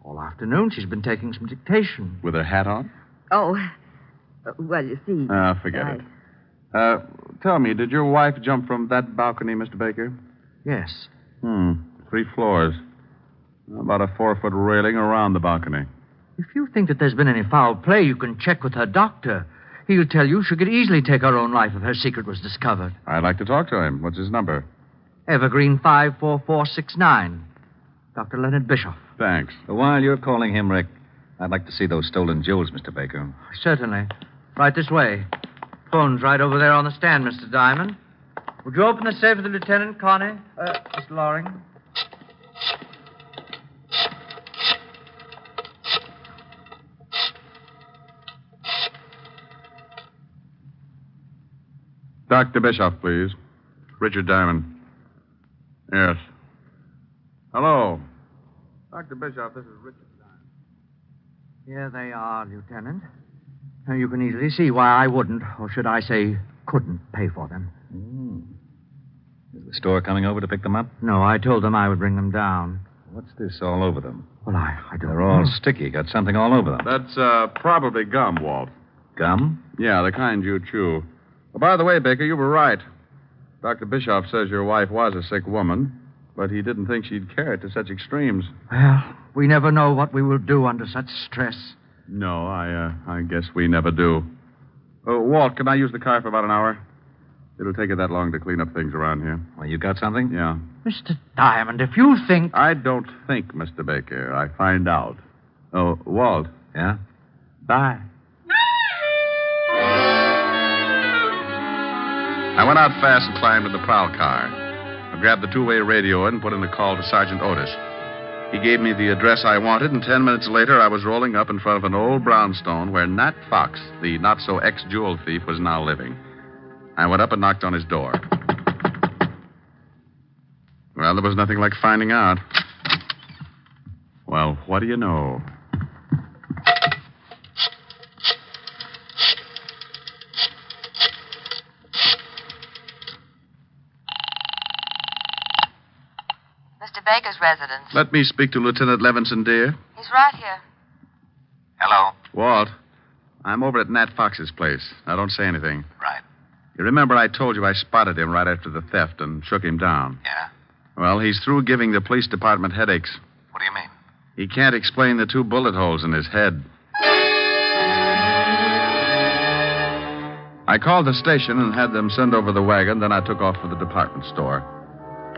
all afternoon she's been taking some dictation. With her hat on? Oh, well, you see. Forget it. Tell me, did your wife jump from that balcony, Mr. Baker? Yes. 3 floors. About a 4-foot railing around the balcony. If you think that there's been any foul play, you can check with her doctor. He'll tell you she could easily take her own life if her secret was discovered. I'd like to talk to him. What's his number? Evergreen 54469. Dr. Leonard Bischoff. Thanks. While you're calling him, Rick, I'd like to see those stolen jewels, Mr. Baker. Certainly. Right this way. Phone's right over there on the stand, Mr. Diamond. Would you open the safe for the Lieutenant, Connie? Mr. Loring? Dr. Bischoff, please. Richard Diamond. Yes. Hello. Dr. Bischoff, this is Richard Diamond. Here they are, Lieutenant. Now, you can easily see why I wouldn't, or should I say, couldn't pay for them. Is the store coming over to pick them up? No, I told them I would bring them down. What's this all over them? Well, I don't They're know. all sticky. Got something all over them. That's probably gum, Walt. Gum? Yeah, the kind you chew. Oh, by the way, Baker, you were right. Dr. Bischoff says your wife was a sick woman, but he didn't think she'd carry it to such extremes. Well, we never know what we will do under such stress. No, I guess we never do. Walt, can I use the car for about an hour? It'll take it that long to clean up things around here. Well, you got something? Yeah. Mr. Diamond, if you think... I don't think, Mr. Baker. I find out. Oh, Walt. Yeah? Bye. I went out fast and climbed in the prowl car. I grabbed the 2-way radio and put in a call to Sergeant Otis. He gave me the address I wanted, and 10 minutes later I was rolling up in front of an old brownstone where Nat Fox, the not-so-ex-jewel thief, was now living. I went up and knocked on his door. Well, there was nothing like finding out. Well, what do you know? Mr. Baker's residence. Let me speak to Lieutenant Levinson, dear. He's right here. Hello? Walt, I'm over at Nat Fox's place. Now, don't say anything. Right. You remember I told you I spotted him right after the theft and shook him down? Yeah? Well, he's through giving the police department headaches. What do you mean? He can't explain the 2 bullet holes in his head. I called the station and had them send over the wagon, then I took off for the department store.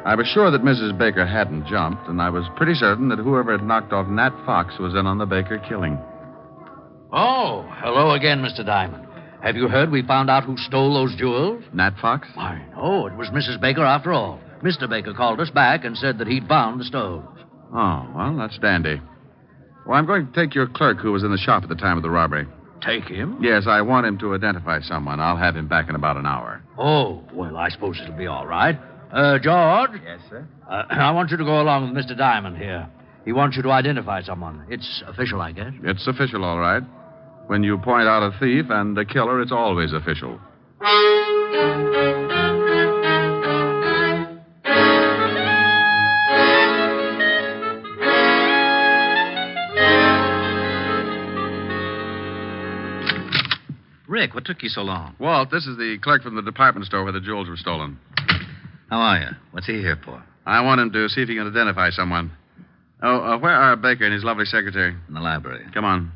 I was sure that Mrs. Baker hadn't jumped, and I was pretty certain that whoever had knocked off Nat Fox was in on the Baker killing. Oh, hello again, Mr. Diamond. Have you heard we found out who stole those jewels? Nat Fox? Why, no, it was Mrs. Baker after all. Mr. Baker called us back and said that he'd found the stones. Oh, well, that's dandy. Well, I'm going to take your clerk who was in the shop at the time of the robbery. Take him? Yes, I want him to identify someone. I'll have him back in about an hour. Oh, well, I suppose it'll be all right. George? Yes, sir? I want you to go along with Mr. Diamond here. He wants you to identify someone. It's official, I guess. It's official, all right. When you point out a thief and a killer, it's always official. Rick, what took you so long? Walt, this is the clerk from the department store where the jewels were stolen. How are you? What's he here for? I want him to see if he can identify someone. Where are Baker and his lovely secretary? In the library. Come on.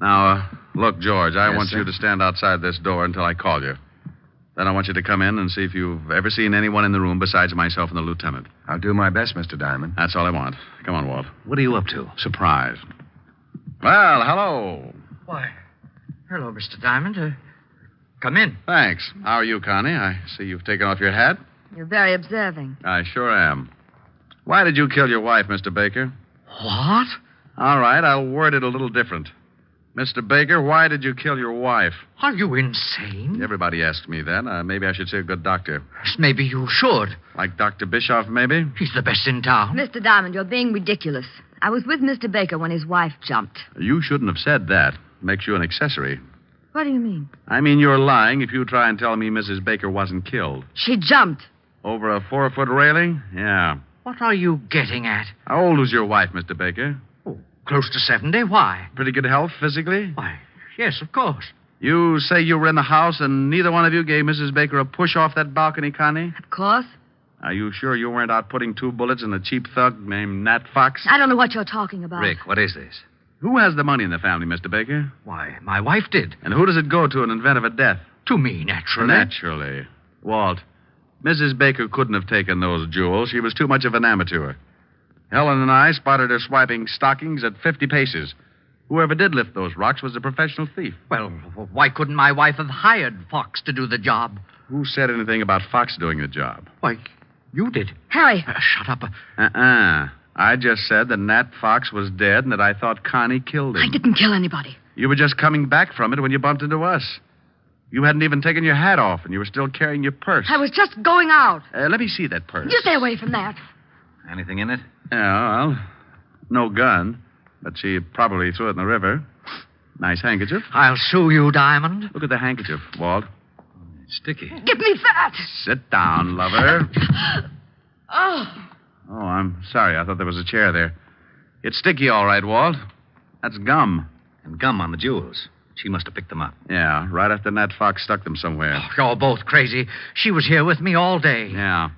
Now, look, George, I Yes, want sir? you to stand outside this door until I call you. Then I want you to come in and see if you've ever seen anyone in the room besides myself and the lieutenant. I'll do my best, Mr. Diamond. That's all I want. Come on, Walt. What are you up to? Surprise. Well, hello. Why, hello, Mr. Diamond. Come in. Thanks. How are you, Connie? I see you've taken off your hat. You're very observing. I sure am. Why did you kill your wife, Mr. Baker? What? All right, I'll word it a little different. Mr. Baker, why did you kill your wife? Are you insane? Everybody asks me that. Maybe I should say a good doctor. Maybe you should. Like Dr. Bischoff, maybe? He's the best in town. Mr. Diamond, you're being ridiculous. I was with Mr. Baker when his wife jumped. You shouldn't have said that. Makes you an accessory. What do you mean? I mean, you're lying if you try and tell me Mrs. Baker wasn't killed. She jumped. Over a 4-foot railing? Yeah. What are you getting at? How old was your wife, Mr. Baker? Close to 70. Why? Pretty good health physically? Why, yes, of course. You say you were in the house and neither one of you gave Mrs. Baker a push off that balcony, Connie? Of course. Are you sure you weren't out putting 2 bullets in a cheap thug named Nat Fox? I don't know what you're talking about. Rick, what is this? Who has the money in the family, Mr. Baker? Why, my wife did. And who does it go to in event of a death? To me, naturally. Naturally. Walt, Mrs. Baker couldn't have taken those jewels. She was too much of an amateur. Helen and I spotted her swiping stockings at 50 paces. Whoever did lift those rocks was a professional thief. Well, why couldn't my wife have hired Fox to do the job? Who said anything about Fox doing the job? Why, you did. Harry. Shut up. I just said that Nat Fox was dead and that I thought Connie killed him. I didn't kill anybody. You were just coming back from it when you bumped into us. You hadn't even taken your hat off, and you were still carrying your purse. I was just going out. Let me see that purse. You stay away from that. Anything in it? Yeah, well, no gun, but she probably threw it in the river. Nice handkerchief. I'll sue you, Diamond. Look at the handkerchief, Walt. It's sticky. Give me that. Sit down, lover. Oh. Oh, I'm sorry. I thought there was a chair there. It's sticky, all right, Walt. That's gum. And gum on the jewels. She must have picked them up. Yeah, right after Nat Fox stuck them somewhere. Oh, you're both crazy. She was here with me all day. Yeah.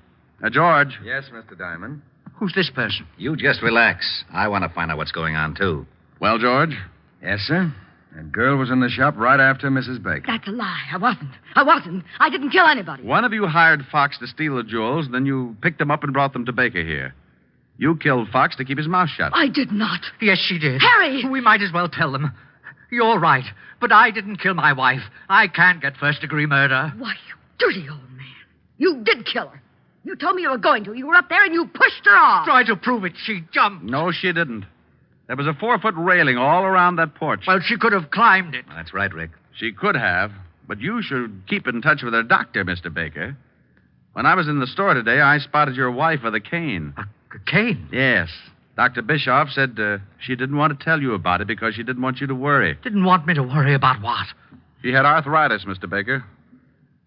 George. Yes, Mr. Diamond. Who's this person? You just relax. I want to find out what's going on, too. Well, George? Yes, sir. That girl was in the shop right after Mrs. Baker. That's a lie. I wasn't. I didn't kill anybody. One of you hired Fox to steal the jewels, then you picked them up and brought them to Baker here. You killed Fox to keep his mouth shut. I did not. Yes, she did. Harry! We might as well tell them. You're right, but I didn't kill my wife. I can't get first-degree murder. Why, you dirty old man. You did kill her. You told me you were going to. You were up there and you pushed her off. Try to prove it. She jumped. No, she didn't. There was a 4-foot railing all around that porch. Well, she could have climbed it. That's right, Rick. She could have, but you should keep in touch with her doctor, Mr. Baker. When I was in the store today, I spotted your wife with a cane. A cane? Yes. Dr. Bischoff said she didn't want to tell you about it because she didn't want you to worry. Didn't want me to worry about what? She had arthritis, Mr. Baker.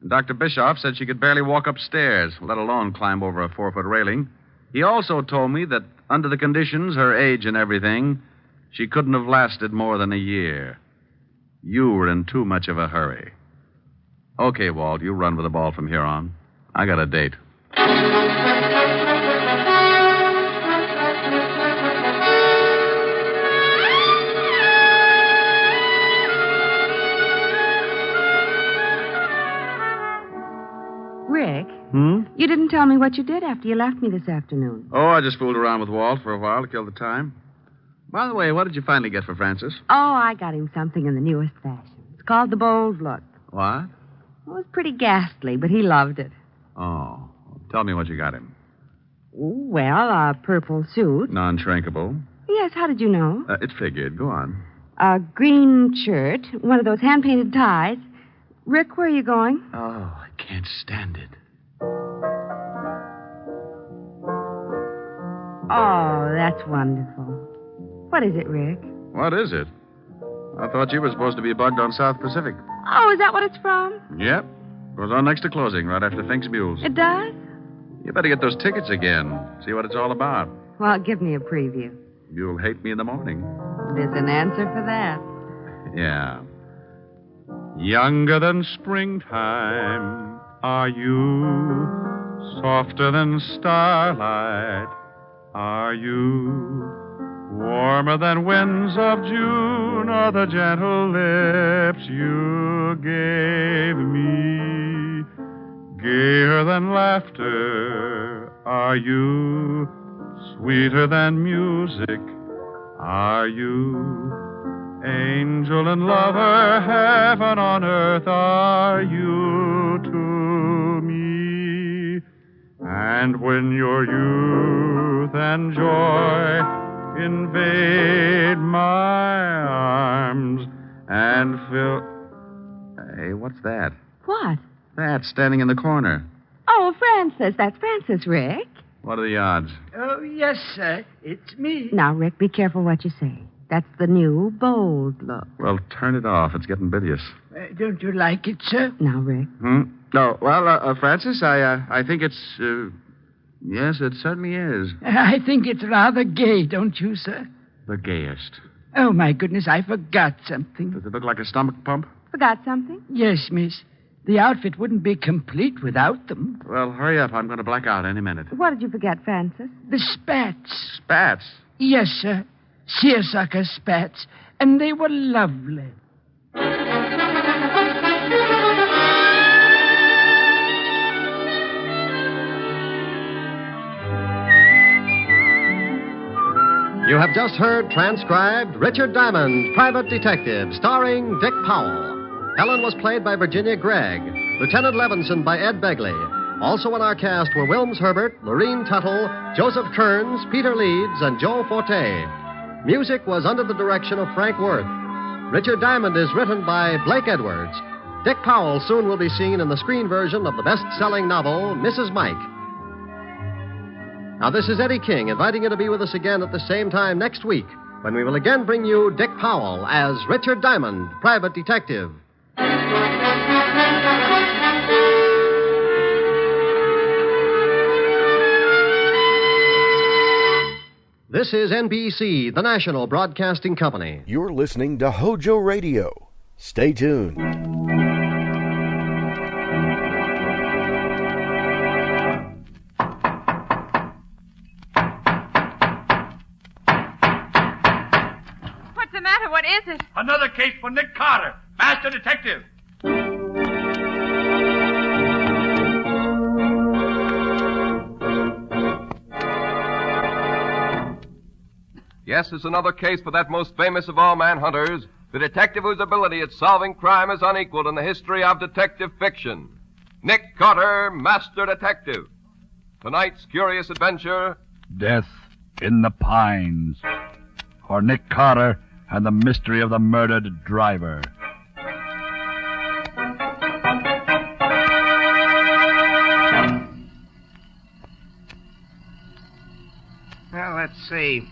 And Dr. Bischoff said she could barely walk upstairs, let alone climb over a 4-foot railing. He also told me that under the conditions, her age and everything, she couldn't have lasted more than a year. You were in too much of a hurry. Okay, Walt, you run with the ball from here on. I got a date. Rick, you didn't tell me what you did after you left me this afternoon. Oh, I just fooled around with Walt for a while to kill the time. By the way, what did you finally get for Francis? Oh, I got him something in the newest fashion. It's called the Bold Look. What? It was pretty ghastly, but he loved it. Oh, tell me what you got him. Well, a purple suit. Non-shrinkable. Yes, how did you know? It figured. Go on. A green shirt, one of those hand-painted ties. Rick, where are you going? Oh, I can't stand it. Oh, that's wonderful. What is it, Rick? What is it? I thought you were supposed to be bugged on South Pacific. Oh, is that what it's from? Yep. Goes on next to closing, right after Fink's Mules. It does? You better get those tickets again. See what it's all about. Well, give me a preview. You'll hate me in the morning. There's an answer for that. Yeah. Younger than springtime are you, softer than starlight are you, warmer than winds of June are the gentle lips you gave me, gayer than laughter are you, sweeter than music are you, angel and lover, heaven on earth are you to me. And when your youth and joy invade my arms and fill... Hey, what's that? What? That standing in the corner. Oh, Francis. That's Francis, Rick. What are the odds? Oh, yes, sir. It's me. Now, Rick, be careful what you say. That's the new bold look. Well, turn it off. It's getting bilious. Don't you like it, sir? Now, Rick. No, well, Francis, I think it's... yes, it certainly is. I think it's rather gay, don't you, sir? The gayest. Oh, my goodness, I forgot something. Does it look like a stomach pump? Forgot something? Yes, miss. The outfit wouldn't be complete without them. Well, hurry up. I'm going to black out any minute. What did you forget, Francis? The spats. Spats? Yes, sir. Seersucker spats. And they were lovely. You have just heard transcribed Richard Diamond, Private Detective, starring Dick Powell. Helen was played by Virginia Gregg, Lieutenant Levinson by Ed Begley. Also in our cast were Wilms Herbert, Lorene Tuttle, Joseph Kearns, Peter Leeds, and Joe Forte. Music was under the direction of Frank Worth. Richard Diamond is written by Blake Edwards. Dick Powell soon will be seen in the screen version of the best-selling novel, Mrs. Mike. Now, this is Eddie King inviting you to be with us again at the same time next week when we will again bring you Dick Powell as Richard Diamond, Private Detective. This is NBC, the national broadcasting company. You're listening to HOJO Radio. Stay tuned. What's the matter? What is it? Another case for Nick Carter, master detective. Yes, it's another case for that most famous of all manhunters, the detective whose ability at solving crime is unequaled in the history of detective fiction. Nick Carter, Master Detective. Tonight's curious adventure... Death in the Pines. For Nick Carter and the mystery of the murdered driver. Well, let's see.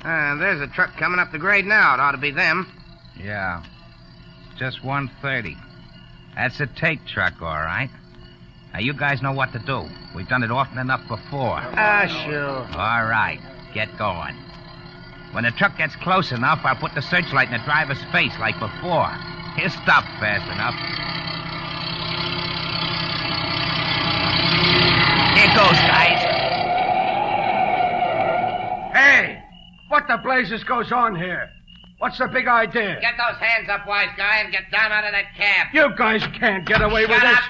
There's a truck coming up the grade now. It ought to be them. Yeah. Just 1:30. That's a take truck, all right. Now, you guys know what to do. We've done it often enough before. Sure. All right. Get going. When the truck gets close enough, I'll put the searchlight in the driver's face like before. He'll stop fast enough. Here goes, guys. Hey! What the blazes goes on here? What's the big idea? Get those hands up, wise guy, and get down out of that cab. You guys can't get away with Shut this. up.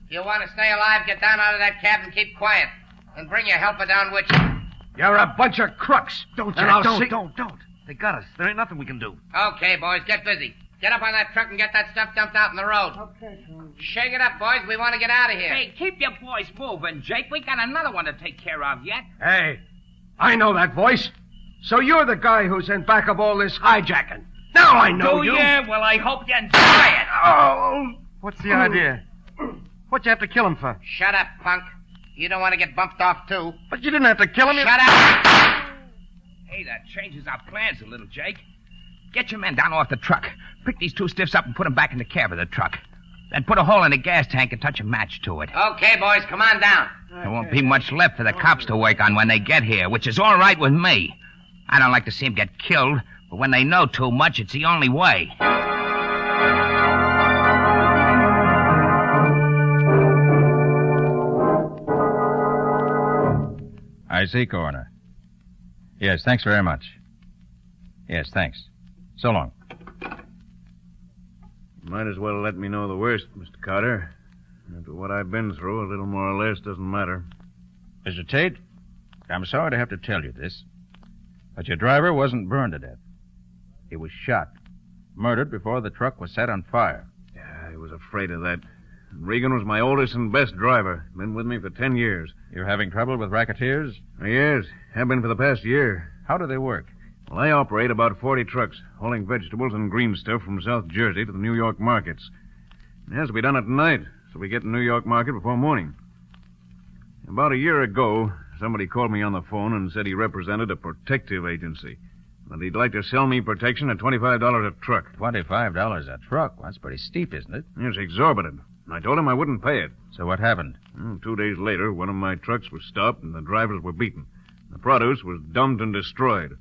If you want to stay alive, get down out of that cab and keep quiet. And bring your helper down with you. You're a bunch of crooks. Don't, Don't. They got us. There ain't nothing we can do. Okay, boys, get busy. Get up on that truck and get that stuff dumped out in the road. Okay, Tom. Shake it up, boys. We want to get out of here. Hey, keep your boys moving, Jake. We got another one to take care of yet. Hey, I know that voice. So you're the guy who's in back of all this hijacking. Now I know you. Do you? Well, I hope you enjoy it. Oh. What's the idea? What'd you have to kill him for? Shut up, punk. You don't want to get bumped off, too. But you didn't have to kill him. Shut up! Hey, that changes our plans a little, Jake. Get your men down off the truck. Pick these two stiffs up and put them back in the cab of the truck. Then put a hole in the gas tank and touch a match to it. Okay, boys, come on down. There won't be much left for the cops to work on when they get here, which is all right with me. I don't like to see them get killed, but when they know too much, it's the only way. I see, Coroner. Yes, thanks very much. Yes, thanks. So long. Might as well let me know the worst, Mr. Carter. After what I've been through, a little more or less doesn't matter. Mr. Tate, I'm sorry to have to tell you this, but your driver wasn't burned to death. He was shot, murdered before the truck was set on fire. Yeah, I was afraid of that. Regan was my oldest and best driver. Been with me for 10 years. You're having trouble with racketeers? Yes, have been for the past year. How do they work? Well, I operate about 40 trucks, hauling vegetables and green stuff from South Jersey to the New York markets. It has to be done at night, so we get to New York market before morning. About a year ago, somebody called me on the phone and said he represented a protective agency. That he'd like to sell me protection at $25 a truck. $25 a truck? Well, that's pretty steep, isn't it? It's exorbitant. I told him I wouldn't pay it. So what happened? 2 days later, one of my trucks was stopped and the drivers were beaten. The produce was dumped and destroyed.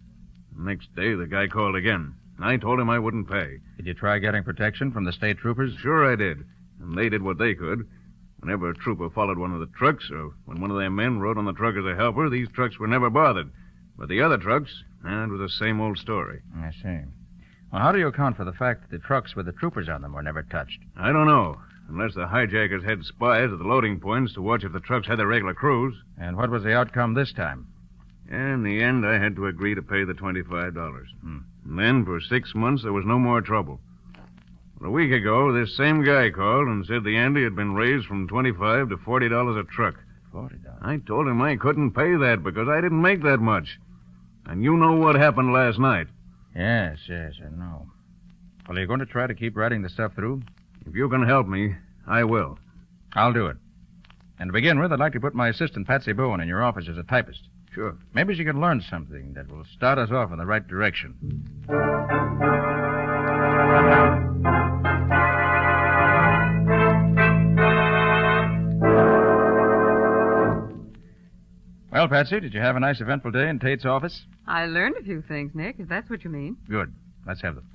The next day, the guy called again. I told him I wouldn't pay. Did you try getting protection from the state troopers? Sure I did. And they did what they could. Whenever a trooper followed one of the trucks, or when one of their men rode on the truck as a helper, these trucks were never bothered. But the other trucks, it was the same old story. I see. Well, how do you account for the fact that the trucks with the troopers on them were never touched? I don't know. Unless the hijackers had spies at the loading points to watch if the trucks had their regular crews. And what was the outcome this time? In the end, I had to agree to pay the $25. And then, for 6 months, there was no more trouble. But a week ago, this same guy called and said the ante had been raised from $25 to $40 a truck. $40? I told him I couldn't pay that because I didn't make that much. And you know what happened last night. Yes, I know. Well, are you going to try to keep writing the stuff through? If you can help me, I will. I'll do it. And to begin with, I'd like to put my assistant, Patsy Bowen, in your office as a typist. Sure. Maybe she can learn something that will start us off in the right direction. Well, Patsy, did you have a nice eventful day in Tate's office? I learned a few things, Nick, if that's what you mean. Good. Let's have them.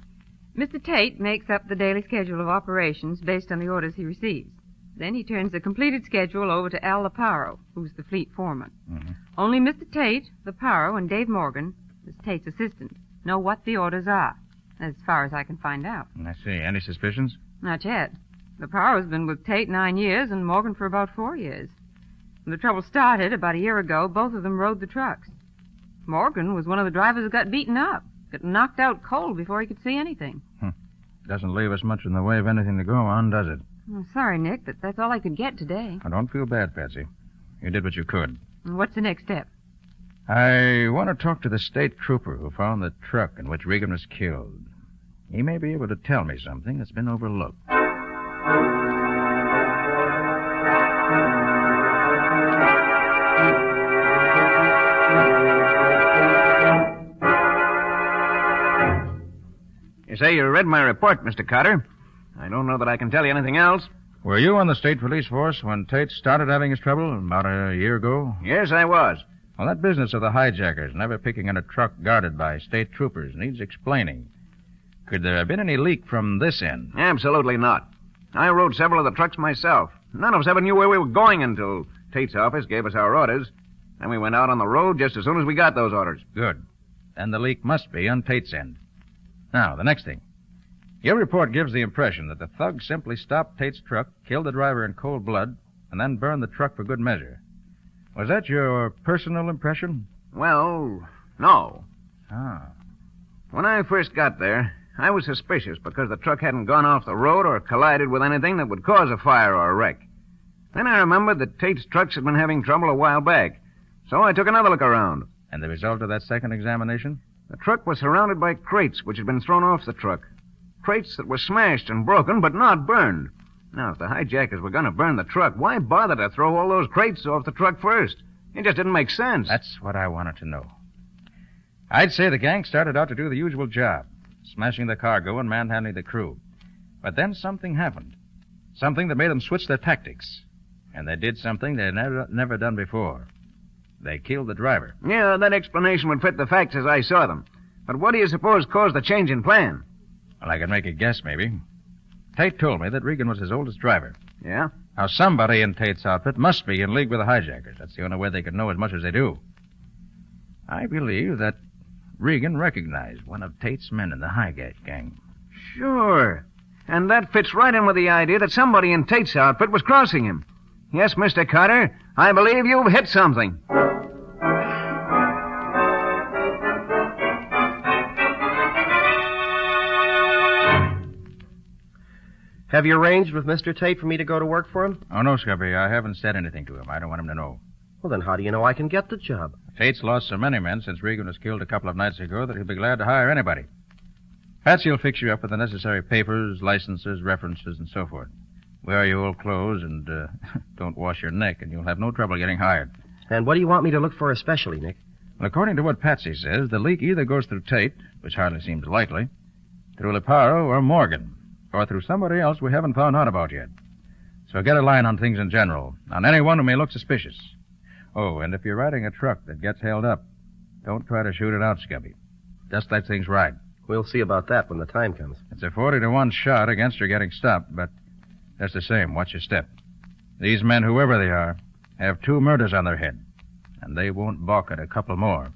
Mr. Tate makes up the daily schedule of operations based on the orders he receives. Then he turns the completed schedule over to Al Leparo, who's the fleet foreman. Mm-hmm. Only Mr. Tate, Leparo, and Dave Morgan, who's Tate's assistant, know what the orders are, as far as I can find out. I see. Any suspicions? Not yet. Leparo's been with Tate 9 years and Morgan for about 4 years. When the trouble started about a year ago, both of them rode the trucks. Morgan was one of the drivers who got beaten up, got knocked out cold before he could see anything. Doesn't leave us much in the way of anything to go on, does it? I'm sorry, Nick, but that's all I could get today. I don't feel bad, Patsy. You did what you could. And what's the next step? I want to talk to the state trooper who found the truck in which Regan was killed. He may be able to tell me something that's been overlooked. You say you read my report, Mr. Carter. I don't know that I can tell you anything else. Were you on the state police force when Tate started having his trouble about a year ago? Yes, I was. Well, that business of the hijackers never picking on a truck guarded by state troopers needs explaining. Could there have been any leak from this end? Absolutely not. I rode several of the trucks myself. None of us ever knew where we were going until Tate's office gave us our orders. Then we went out on the road just as soon as we got those orders. Good. Then the leak must be on Tate's end. Now, the next thing. Your report gives the impression that the thugs simply stopped Tate's truck, killed the driver in cold blood, and then burned the truck for good measure. Was that your personal impression? Well, no. Ah. When I first got there, I was suspicious because the truck hadn't gone off the road or collided with anything that would cause a fire or a wreck. Then I remembered that Tate's trucks had been having trouble a while back, so I took another look around. And the result of that second examination? The truck was surrounded by crates which had been thrown off the truck. Crates that were smashed and broken, but not burned. Now, if the hijackers were going to burn the truck, why bother to throw all those crates off the truck first? It just didn't make sense. That's what I wanted to know. I'd say the gang started out to do the usual job, smashing the cargo and manhandling the crew. But then something happened. Something that made them switch their tactics. And they did something they'd never done before. They killed the driver. Yeah, that explanation would fit the facts as I saw them. But what do you suppose caused the change in plan? Well, I could make a guess, maybe. Tate told me that Regan was his oldest driver. Yeah? Now, somebody in Tate's outfit must be in league with the hijackers. That's the only way they could know as much as they do. I believe that Regan recognized one of Tate's men in the hijack gang. Sure. And that fits right in with the idea that somebody in Tate's outfit was crossing him. Yes, Mr. Carter, I believe you've hit something. Have you arranged with Mr. Tate for me to go to work for him? Oh, no, Scubby. I haven't said anything to him. I don't want him to know. Well, then how do you know I can get the job? Tate's lost so many men since Regan was killed a couple of nights ago that he'll be glad to hire anybody. Patsy will fix you up with the necessary papers, licenses, references, and so forth. Wear your old clothes and don't wash your neck, and you'll have no trouble getting hired. And what do you want me to look for especially, Nick? Well, according to what Patsy says, the leak either goes through Tate, which hardly seems likely, through Leparo or Morgan, or through somebody else we haven't found out about yet. So get a line on things in general, on anyone who may look suspicious. Oh, and if you're riding a truck that gets held up, don't try to shoot it out, Scubby. Just let things ride. We'll see about that when the time comes. It's a 40-to-1 shot against your getting stopped, but just the same, watch your step. These men, whoever they are, have 2 murders on their head, and they won't balk at a couple more.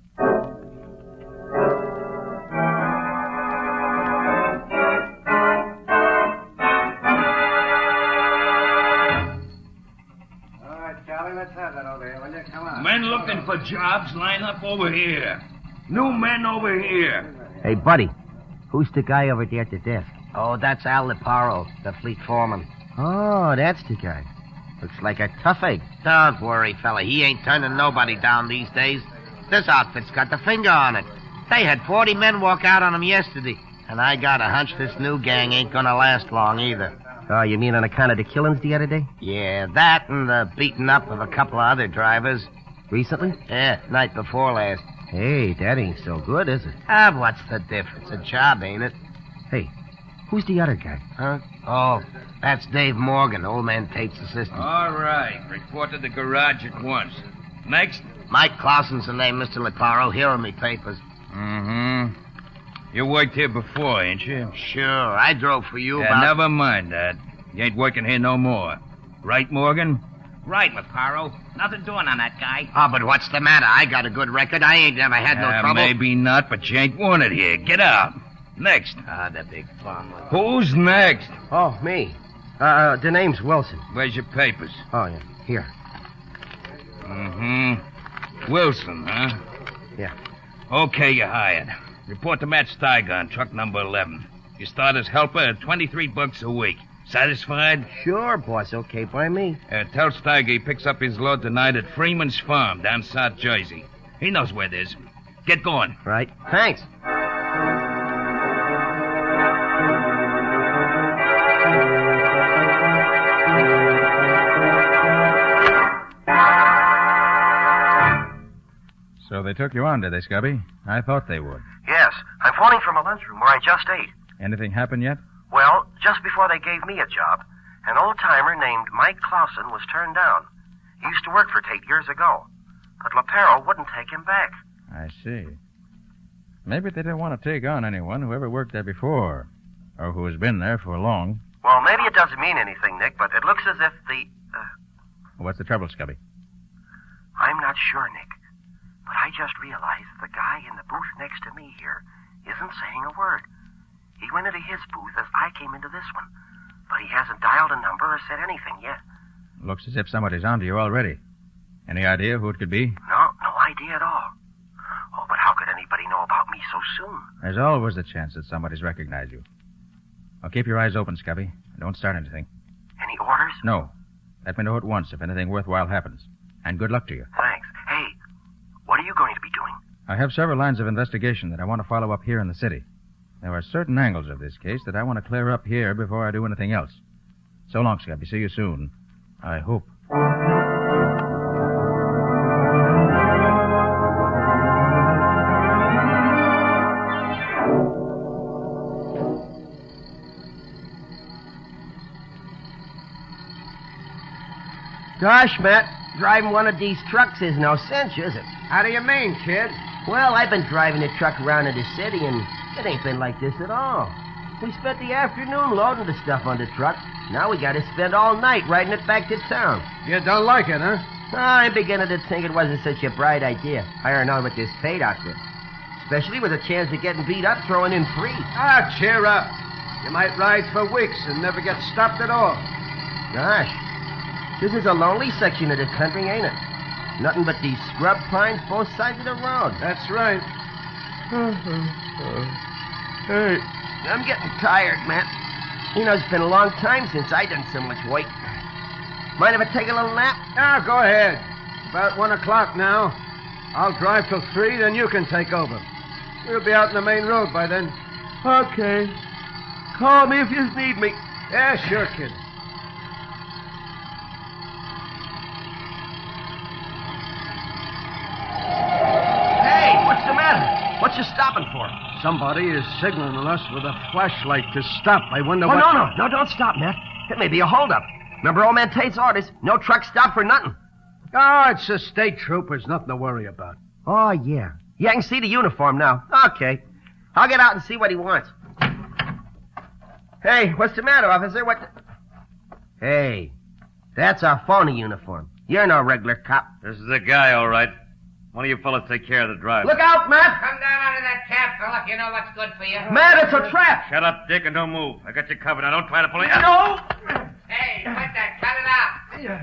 Men looking for jobs, line up over here. New men over here. Hey, buddy, who's the guy over there at the desk? Oh, that's Al Leparo, the fleet foreman. Oh, that's the guy. Looks like a tough egg. Don't worry, fella. He ain't turning nobody down these days. This outfit's got the finger on it. They had 40 men walk out on him yesterday. And I got a hunch this new gang ain't gonna last long either. Oh, you mean on account of the killings the other day? Yeah, that and the beating up of a couple of other drivers. Recently? Yeah, night before last. Hey, that ain't so good, is it? Ah, what's the difference? A job, ain't it? Hey, who's the other guy? Huh? Oh, that's Dave Morgan, old man Tate's assistant. All right. Report to the garage at once. Next? Mike Clausen's the name, Mr. Leparo. Here are me papers. Mm-hmm. You worked here before, ain't you? Sure. I drove for you Yeah, never mind that. You ain't working here no more. Right, Morgan? Right, Leparo. Nothing doing on that guy. Oh, but what's the matter? I got a good record. I ain't never had no trouble. Maybe not, but you ain't wanted here. Get out. Next. Ah, the big farmer. Who's next? Oh, me. The name's Wilson. Where's your papers? Oh, yeah. Here. Mm-hmm. Wilson, huh? Yeah. Okay, you're hired. Report to Matt Steiger on truck number 11. You start as helper at $23 a week. Satisfied? Sure, boss. Okay by me. Tell Steiger he picks up his load tonight at Freeman's Farm down South Jersey. He knows where it is. Get going. Right. Thanks. So they took you on, did they, Scubby? I thought they would. Yes. I'm phoning from a lunchroom where I just ate. Anything happened yet? Well, just before they gave me a job, an old-timer named Mike Clausen was turned down. He used to work for Tate years ago. But Leparo wouldn't take him back. I see. Maybe they didn't want to take on anyone who ever worked there before, or who has been there for long. Well, maybe it doesn't mean anything, Nick, but it looks as if the... What's the trouble, Scubby? I'm not sure, Nick. But I just realized the guy in the booth next to me here isn't saying a word. He went into his booth as I came into this one, but he hasn't dialed a number or said anything yet. Looks as if somebody's onto you already. Any idea who it could be? No idea at all. Oh, but how could anybody know about me so soon? There's always a chance that somebody's recognized you. Well, keep your eyes open, Scubby. Don't start anything. Any orders? No. Let me know at once if anything worthwhile happens. And good luck to you. Thanks. Hey, what are you going to be doing? I have several lines of investigation that I want to follow up here in the city. There are certain angles of this case that I want to clear up here before I do anything else. So long, Scabby. See you soon. I hope. Gosh, Matt, driving one of these trucks is no cinch, is it? How do you mean, kid? Well, I've been driving a truck around in the city, and it ain't been like this at all. We spent the afternoon loading the stuff on the truck. Now we gotta spend all night riding it back to town. You don't like it, huh? I'm beginning to think it wasn't such a bright idea, hiring on with this Tate outfit. Especially with a chance of getting beat up throwing in free. Ah, cheer up. You might ride for weeks and never get stopped at all. Gosh, this is a lonely section of the country, ain't it? Nothing but these scrub pines both sides of the road. That's right. Hey, I'm getting tired, Matt. You know, it's been a long time since I done so much work. Mind if I take a little nap? Ah, go ahead. About 1 o'clock now. I'll drive till 3, then you can take over. We'll be out in the main road by then. Okay. Call me if you need me. Yeah, sure, kid. Hey, what's the matter? What you stopping for? Somebody is signaling us with a flashlight to stop. I wonder what... No, don't stop, Matt. It may be a holdup. Remember old man Tate's orders? No truck stop for nothing. Oh, it's the state troopers. Nothing to worry about. Oh, yeah. Yeah, I can see the uniform now. Okay. I'll get out and see what he wants. Hey, what's the matter, officer? What the... Hey, that's our phony uniform. You're no regular cop. This is the guy, all right. One of you fellas take care of the driver. Look out, Matt! Come down out of that cab, fella, if you know what's good for you. Matt, it's a trap! Shut up, Dick, and don't move. I got you covered. Now, don't try to pull it. No! Hey, quit that. Cut it out.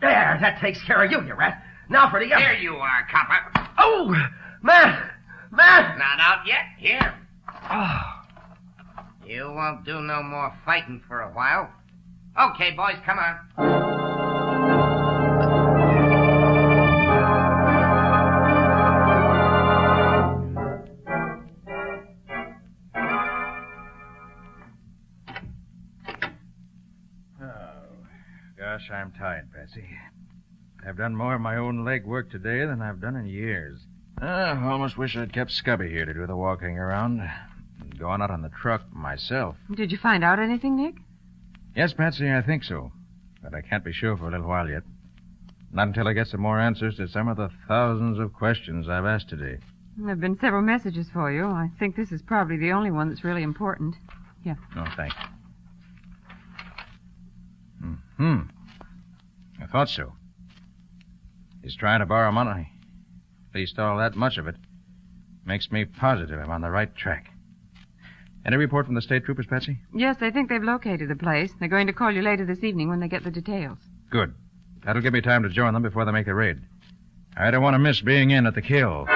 There, that takes care of you, you rat. Now for the other. Here you are, copper. Oh! Matt! Matt! Not out yet. Here. Oh. You won't do no more fighting for a while. Okay, boys, come on. Gosh, I'm tired, Patsy. I've done more of my own leg work today than I've done in years. I almost wish I'd kept Scubby here to do the walking around. And gone out on the truck myself. Did you find out anything, Nick? Yes, Patsy, I think so. But I can't be sure for a little while yet. Not until I get some more answers to some of the thousands of questions I've asked today. There have been several messages for you. I think this is probably the only one that's really important. Yeah. Oh, thanks. I thought so. He's trying to borrow money. At least all that much of it. Makes me positive I'm on the right track. Any report from the state troopers, Patsy? Yes, they think they've located the place. They're going to call you later this evening when they get the details. Good. That'll give me time to join them before they make the raid. I don't want to miss being in at the kill.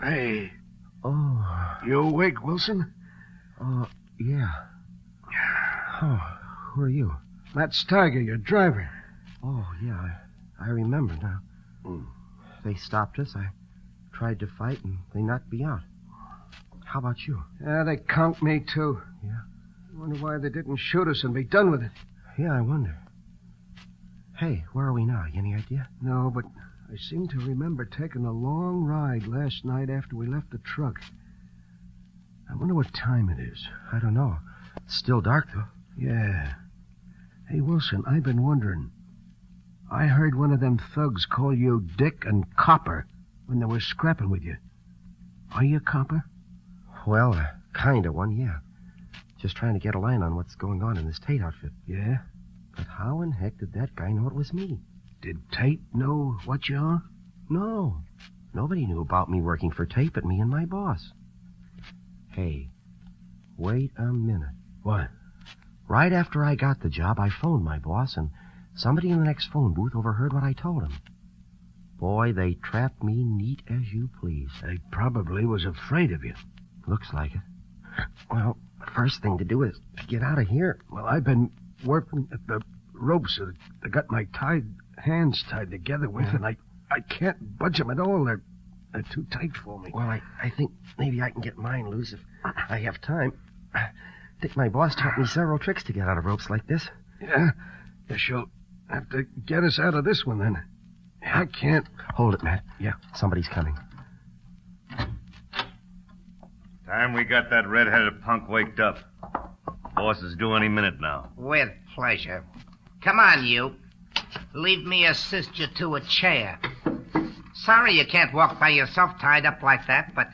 Hey. Oh. You awake, Wilson? Yeah. Oh, who are you? That's Tiger, your driver. Oh, yeah, I remember now. They stopped us. I tried to fight, and they knocked me out. How about you? Yeah, they conked me, too. Yeah? I wonder why they didn't shoot us and be done with it. Yeah, I wonder. Hey, where are we now? You any idea? No, but I seem to remember taking a long ride last night after we left the truck. I wonder what time it is. I don't know. It's still dark, though. Yeah. Hey, Wilson, I've been wondering. I heard one of them thugs call you Dick and Copper when they were scrapping with you. Are you Copper? Well, kind of one, yeah. Just trying to get a line on what's going on in this Tate outfit. Yeah? But how in heck did that guy know it was me? Did Tate know what you are? No. Nobody knew about me working for Tate but me and my boss. Hey, wait a minute. What? Right after I got the job, I phoned my boss, and somebody in the next phone booth overheard what I told him. Boy, they trapped me neat as you please. They probably was afraid of you. Looks like it. Well, the first thing to do is to get out of here. Well, I've been working at the ropes that I got my hands tied together with, and I can't budge them at all. They're too tight for me. Well, I think maybe I can get mine loose if I have time. I think my boss taught me several tricks to get out of ropes like this. Yeah? Guess you'll have to get us out of this one, then. I can't. Hold it, Matt. Yeah. Somebody's coming. Time we got that red-headed punk waked up. Boss is due any minute now. With pleasure. Come on, you. Leave me assist you to a chair. Sorry you can't walk by yourself tied up like that, but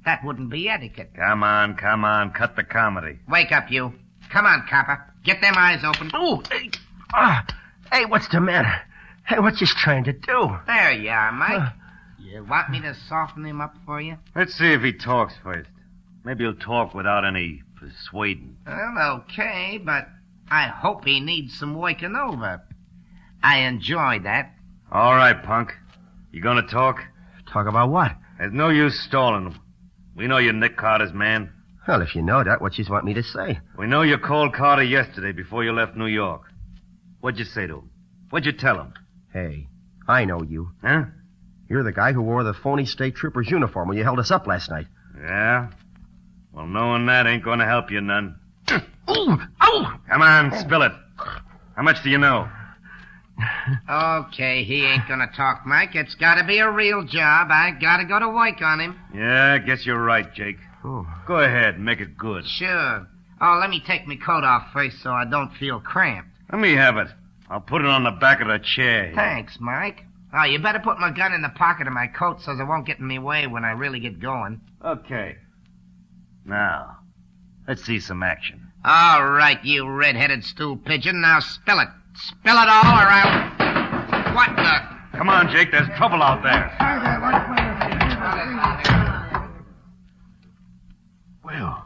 that wouldn't be etiquette. Come on. Cut the comedy. Wake up, you. Come on, copper. Get them eyes open. Oh, hey, what's the matter? Hey, what you trying to do? There you are, Mike. You want me to soften him up for you? Let's see if he talks first. Maybe he'll talk without any persuading. Well, okay, but I hope he needs some waking over. I enjoy that. All right, punk. You gonna talk? Talk about what? There's no use stalling him. We know you're Nick Carter's man. Well, if you know that, what you want me to say? We know you called Carter yesterday before you left New York. What'd you say to him? What'd you tell him? Hey, I know you. Huh? You're the guy who wore the phony state trooper's uniform when you held us up last night. Yeah? Well, knowing that ain't gonna help you none. Ooh! Ow! Come on, spill it. How much do you know? Okay, he ain't gonna talk, Mike. It's gotta be a real job. I gotta go to work on him. Yeah, I guess you're right, Jake. Oh. Go ahead, make it good. Sure. Oh, let me take my coat off first so I don't feel cramped. Let me have it. I'll put it on the back of the chair here. Thanks, Mike. Oh, you better put my gun in the pocket of my coat so it won't get in my way when I really get going. Okay. Now, let's see some action. All right, you red-headed stool pigeon. Now spill it. Spill it all around. What the? Come on, Jake. There's trouble out there. Well,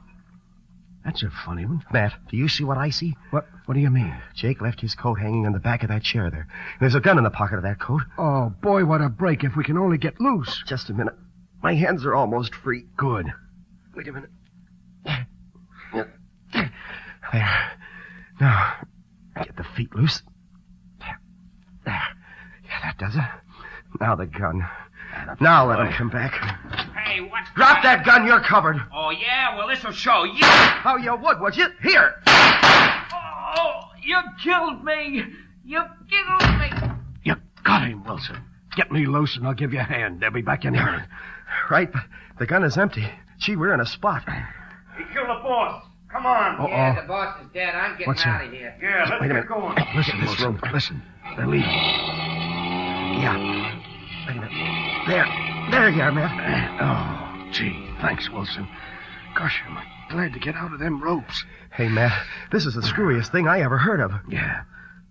that's a funny one. Matt, do you see what I see? What do you mean? Jake left his coat hanging in the back of that chair there. There's a gun in the pocket of that coat. Oh, boy, what a break if we can only get loose. Just a minute. My hands are almost free. Good. Wait a minute. There. Now, get the feet loose. There. Yeah, that does it. Now the gun. Now let him come back. Hey, what's... Drop that gun, you're covered. Oh, yeah? Well, this'll show you. How you would you? Here. Oh, you killed me. You killed me. You got him, Wilson. Get me loose and I'll give you a hand. They'll be back in here. Right, but the gun is empty. Gee, we're in a spot. He killed the boss. Come on. Yeah, the boss is dead. I'm getting out of here. Yeah, let's get going. Listen, Wilson. Listen. They're leaving. Yeah. Wait a minute. There you are, Matt. Oh, gee. Thanks, Wilson. Gosh, am I glad to get out of them ropes. Hey, Matt, this is the screwiest thing I ever heard of. Yeah.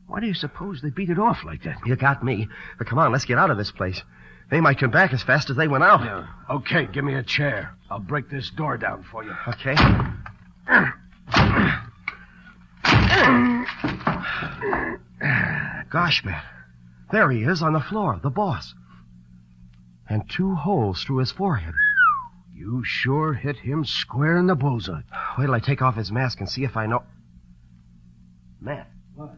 Why do you suppose they beat it off like that? You got me. But come on, let's get out of this place. They might come back as fast as they went out. Yeah. Okay, give me a chair. I'll break this door down for you. Okay. Gosh, Matt. There he is on the floor, the boss. And 2 holes through his forehead. You sure hit him square in the bullseye. Wait till I take off his mask and see if I know... Matt. What?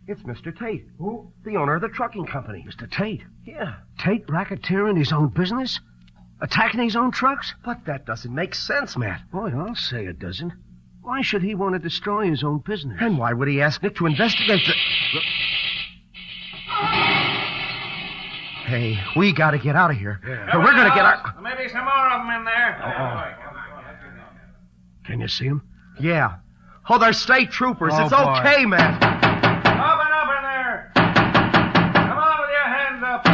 It's Mr. Tate. Who? The owner of the trucking company. Mr. Tate? Yeah. Tate racketeering his own business? Attacking his own trucks? But that doesn't make sense, Matt. Boy, I'll say it doesn't. Why should he want to destroy his own business? And why would he ask Nick to investigate the... Hey, we got to get out of here. Yeah. We're going to get our... There may be some more of them in there. Can you see him? Yeah. Oh, they're state troopers. Oh, it's boy. okay, Matt. Open up in there. Come on with your hands up.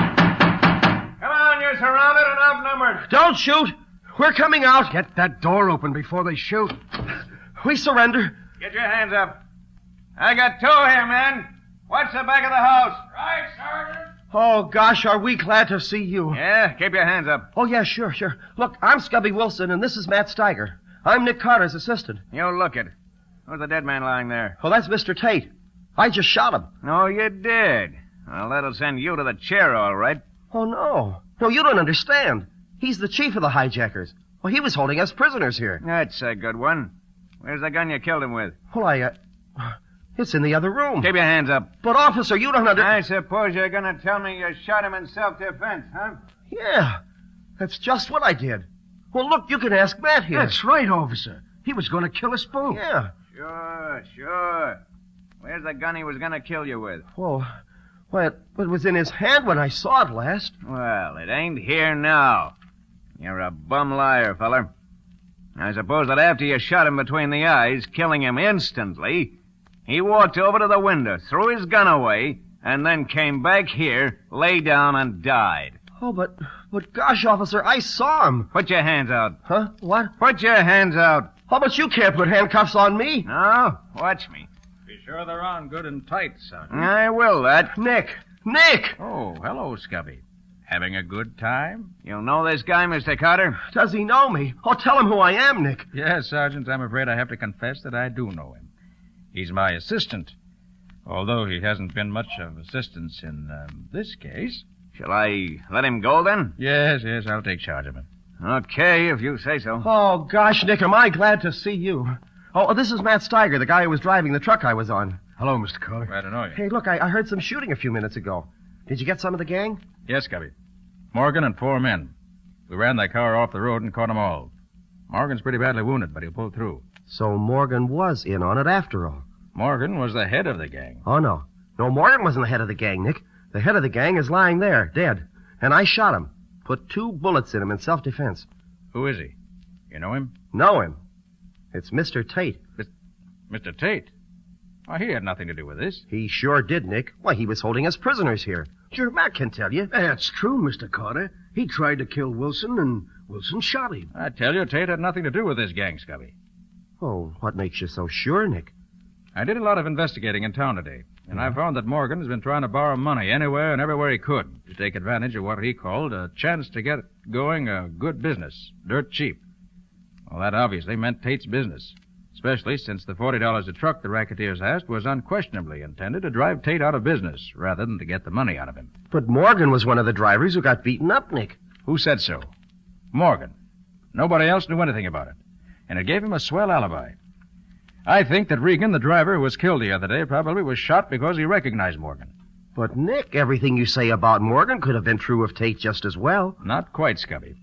Come on, you're surrounded and outnumbered. Don't shoot. We're coming out. Get that door open before they shoot. We surrender. Get your hands up. I got 2 here, men. Watch the back of the house. Right, Sergeant. Oh, gosh, are we glad to see you. Yeah, keep your hands up. Oh, yeah, sure. Look, I'm Scubby Wilson, and this is Matt Steiger. I'm Nick Carter's assistant. You look it. Who's the dead man lying there? Oh, that's Mr. Tate. I just shot him. Oh, you did? Well, that'll send you to the chair, all right. Oh, no. No, you don't understand. He's the chief of the hijackers. Well, he was holding us prisoners here. That's a good one. Where's the gun you killed him with? Well, it's in the other room. Keep your hands up. But, officer, you don't I suppose you're going to tell me you shot him in self-defense, huh? Yeah, that's just what I did. Well, look, you can ask Matt here. That's right, officer. He was going to kill us both. Yeah. Sure. Where's the gun he was going to kill you with? Well, it was in his hand when I saw it last. Well, it ain't here now. You're a bum liar, feller. I suppose that after you shot him between the eyes, killing him instantly, he walked over to the window, threw his gun away, and then came back here, lay down, and died. Oh, but gosh, officer, I saw him. Put your hands out. Huh? What? Put your hands out. Oh, but you can't put handcuffs on me. No? Watch me. Be sure they're on good and tight, Sergeant. I will, that. Nick! Oh, hello, Scubby. Having a good time? You know this guy, Mr. Carter? Does he know me? Oh, tell him who I am, Nick. Yes, Sergeant, I'm afraid I have to confess that I do know him. He's my assistant, although he hasn't been much of assistance in this case. Shall I let him go, then? Yes, I'll take charge of him. Okay, if you say so. Oh, gosh, Nick, am I glad to see you. Oh, this is Matt Steiger, the guy who was driving the truck I was on. Hello, Mr. Carter. Glad to know you. Hey, look, I heard some shooting a few minutes ago. Did you get some of the gang? Yes, Scubby. Morgan and 4 men. We ran that car off the road and caught them all. Morgan's pretty badly wounded, but he'll pull through. So Morgan was in on it after all. Morgan was the head of the gang. Oh, no. No, Morgan wasn't the head of the gang, Nick. The head of the gang is lying there, dead. And I shot him. Put 2 bullets in him in self-defense. Who is he? You know him? Know him. It's Mr. Tate. Mr. Tate? Why, he had nothing to do with this. He sure did, Nick. Why, he was holding us prisoners here. Sure, Matt can tell you. That's true, Mr. Carter. He tried to kill Wilson, and Wilson shot him. I tell you, Tate had nothing to do with this gang, Scubby. Oh, what makes you so sure, Nick? I did a lot of investigating in town today, and I found that Morgan has been trying to borrow money anywhere and everywhere he could to take advantage of what he called a chance to get going a good business, dirt cheap. Well, that obviously meant Tate's business, especially since the $40 a truck the racketeers asked was unquestionably intended to drive Tate out of business rather than to get the money out of him. But Morgan was one of the drivers who got beaten up, Nick. Who said so? Morgan. Nobody else knew anything about it, and it gave him a swell alibi. I think that Regan, the driver who was killed the other day, probably was shot because he recognized Morgan. But, Nick, everything you say about Morgan could have been true of Tate just as well. Not quite, Scubby.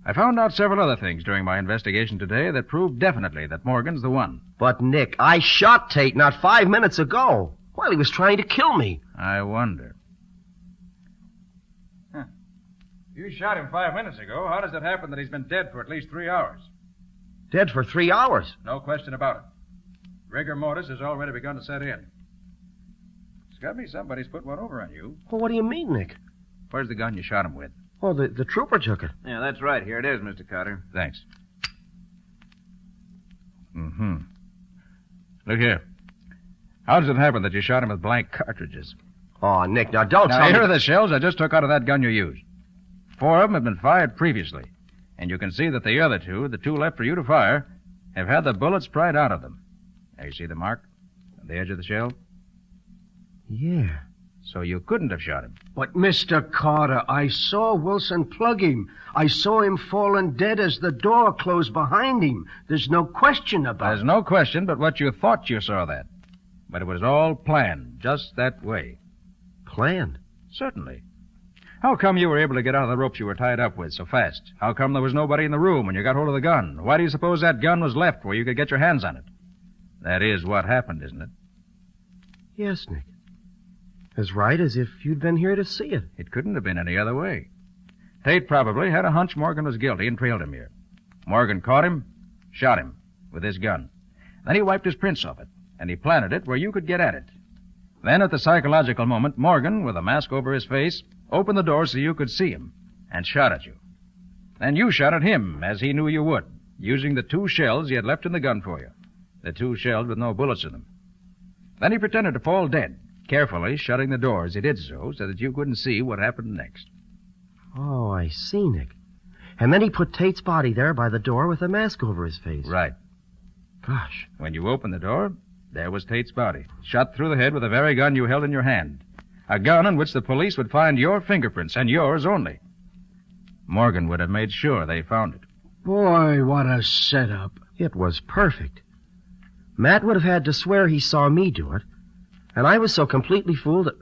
I found out several other things during my investigation today that proved definitely that Morgan's the one. But, Nick, I shot Tate not 5 minutes ago while he was trying to kill me. I wonder. You shot him 5 minutes ago. How does it happen that he's been dead for at least 3 hours? Dead for 3 hours? No question about it. Rigor mortis has already begun to set in. Scubby, somebody's put one over on you. Well, what do you mean, Nick? Where's the gun you shot him with? Oh, the trooper took it. Yeah, that's right. Here it is, Mr. Carter. Thanks. Look here. How does it happen that you shot him with blank cartridges? Oh, Nick, now don't tell me... Now, here are the shells I just took out of that gun you used. 4 of them have been fired previously. And you can see that the other 2, the 2 left for you to fire, have had the bullets pried out of them. Now, you see the mark on the edge of the shell? Yeah. So you couldn't have shot him. But, Mr. Carter, I saw Wilson plug him. I saw him falling dead as the door closed behind him. There's no question about it. There's no question but what you thought you saw that. But it was all planned, just that way. Planned? Certainly. How come you were able to get out of the ropes you were tied up with so fast? How come there was nobody in the room when you got hold of the gun? Why do you suppose that gun was left where you could get your hands on it? That is what happened, isn't it? Yes, Nick. As right as if you'd been here to see it. It couldn't have been any other way. Tate probably had a hunch Morgan was guilty and trailed him here. Morgan caught him, shot him with his gun. Then he wiped his prints off it, and he planted it where you could get at it. Then at the psychological moment, Morgan, with a mask over his face, opened the door so you could see him, and shot at you. Then you shot at him, as he knew you would, using the 2 shells he had left in the gun for you. The 2 shells with no bullets in them. Then he pretended to fall dead, carefully shutting the door as he did so that you couldn't see what happened next. Oh, I see, Nick. And then he put Tate's body there by the door with a mask over his face. Right. Gosh. When you opened the door, there was Tate's body, shot through the head with the very gun you held in your hand. A gun on which the police would find your fingerprints, and yours only. Morgan would have made sure they found it. Boy, what a setup. It was perfect. Matt would have had to swear he saw me do it, and I was so completely fooled that...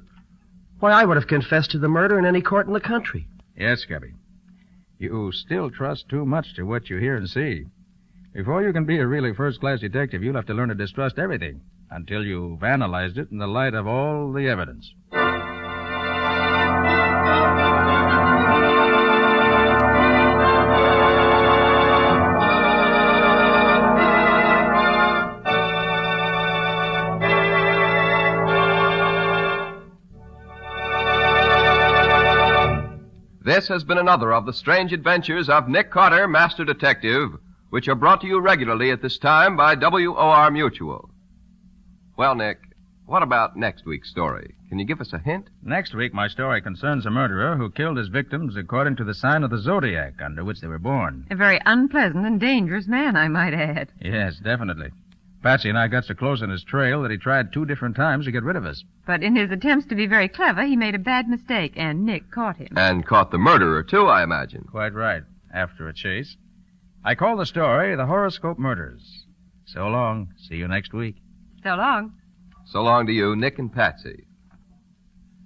Why, I would have confessed to the murder in any court in the country. Yes, Scubby. You still trust too much to what you hear and see. Before you can be a really first-class detective, you'll have to learn to distrust everything until you've analyzed it in the light of all the evidence. This has been another of the strange adventures of Nick Carter, Master Detective, which are brought to you regularly at this time by WOR Mutual. Well, Nick, what about next week's story? Can you give us a hint? Next week, my story concerns a murderer who killed his victims according to the sign of the zodiac under which they were born. A very unpleasant and dangerous man, I might add. Yes, definitely. Patsy and I got so close on his trail that he tried 2 different times to get rid of us. But in his attempts to be very clever, he made a bad mistake, and Nick caught him. And caught the murderer, too, I imagine. Quite right. After a chase. I call the story The Horoscope Murders. So long. See you next week. So long. So long to you, Nick and Patsy.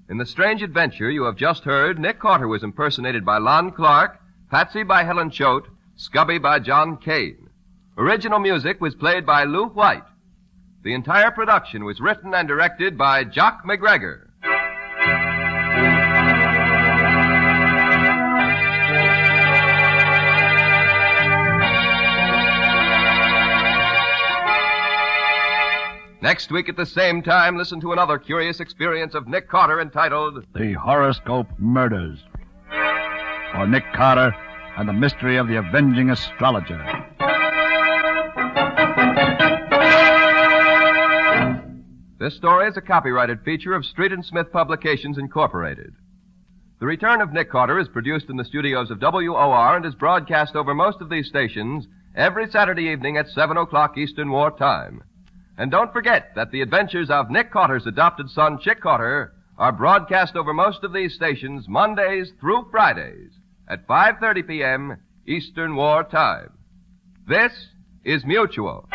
In the strange adventure you have just heard, Nick Carter was impersonated by Lon Clark, Patsy by Helen Choate, Scubby by John Kane. Original music was played by Lou White. The entire production was written and directed by Jock McGregor. Next week at the same time, listen to another curious experience of Nick Carter entitled The Horoscope Murders. Or Nick Carter and the Mystery of the Avenging Astrologer. This story is a copyrighted feature of Street & Smith Publications, Incorporated. The Return of Nick Carter is produced in the studios of WOR and is broadcast over most of these stations every Saturday evening at 7 o'clock Eastern War Time. And don't forget that the adventures of Nick Carter's adopted son, Chick Carter, are broadcast over most of these stations Mondays through Fridays at 5:30 p.m. Eastern War Time. This is Mutual.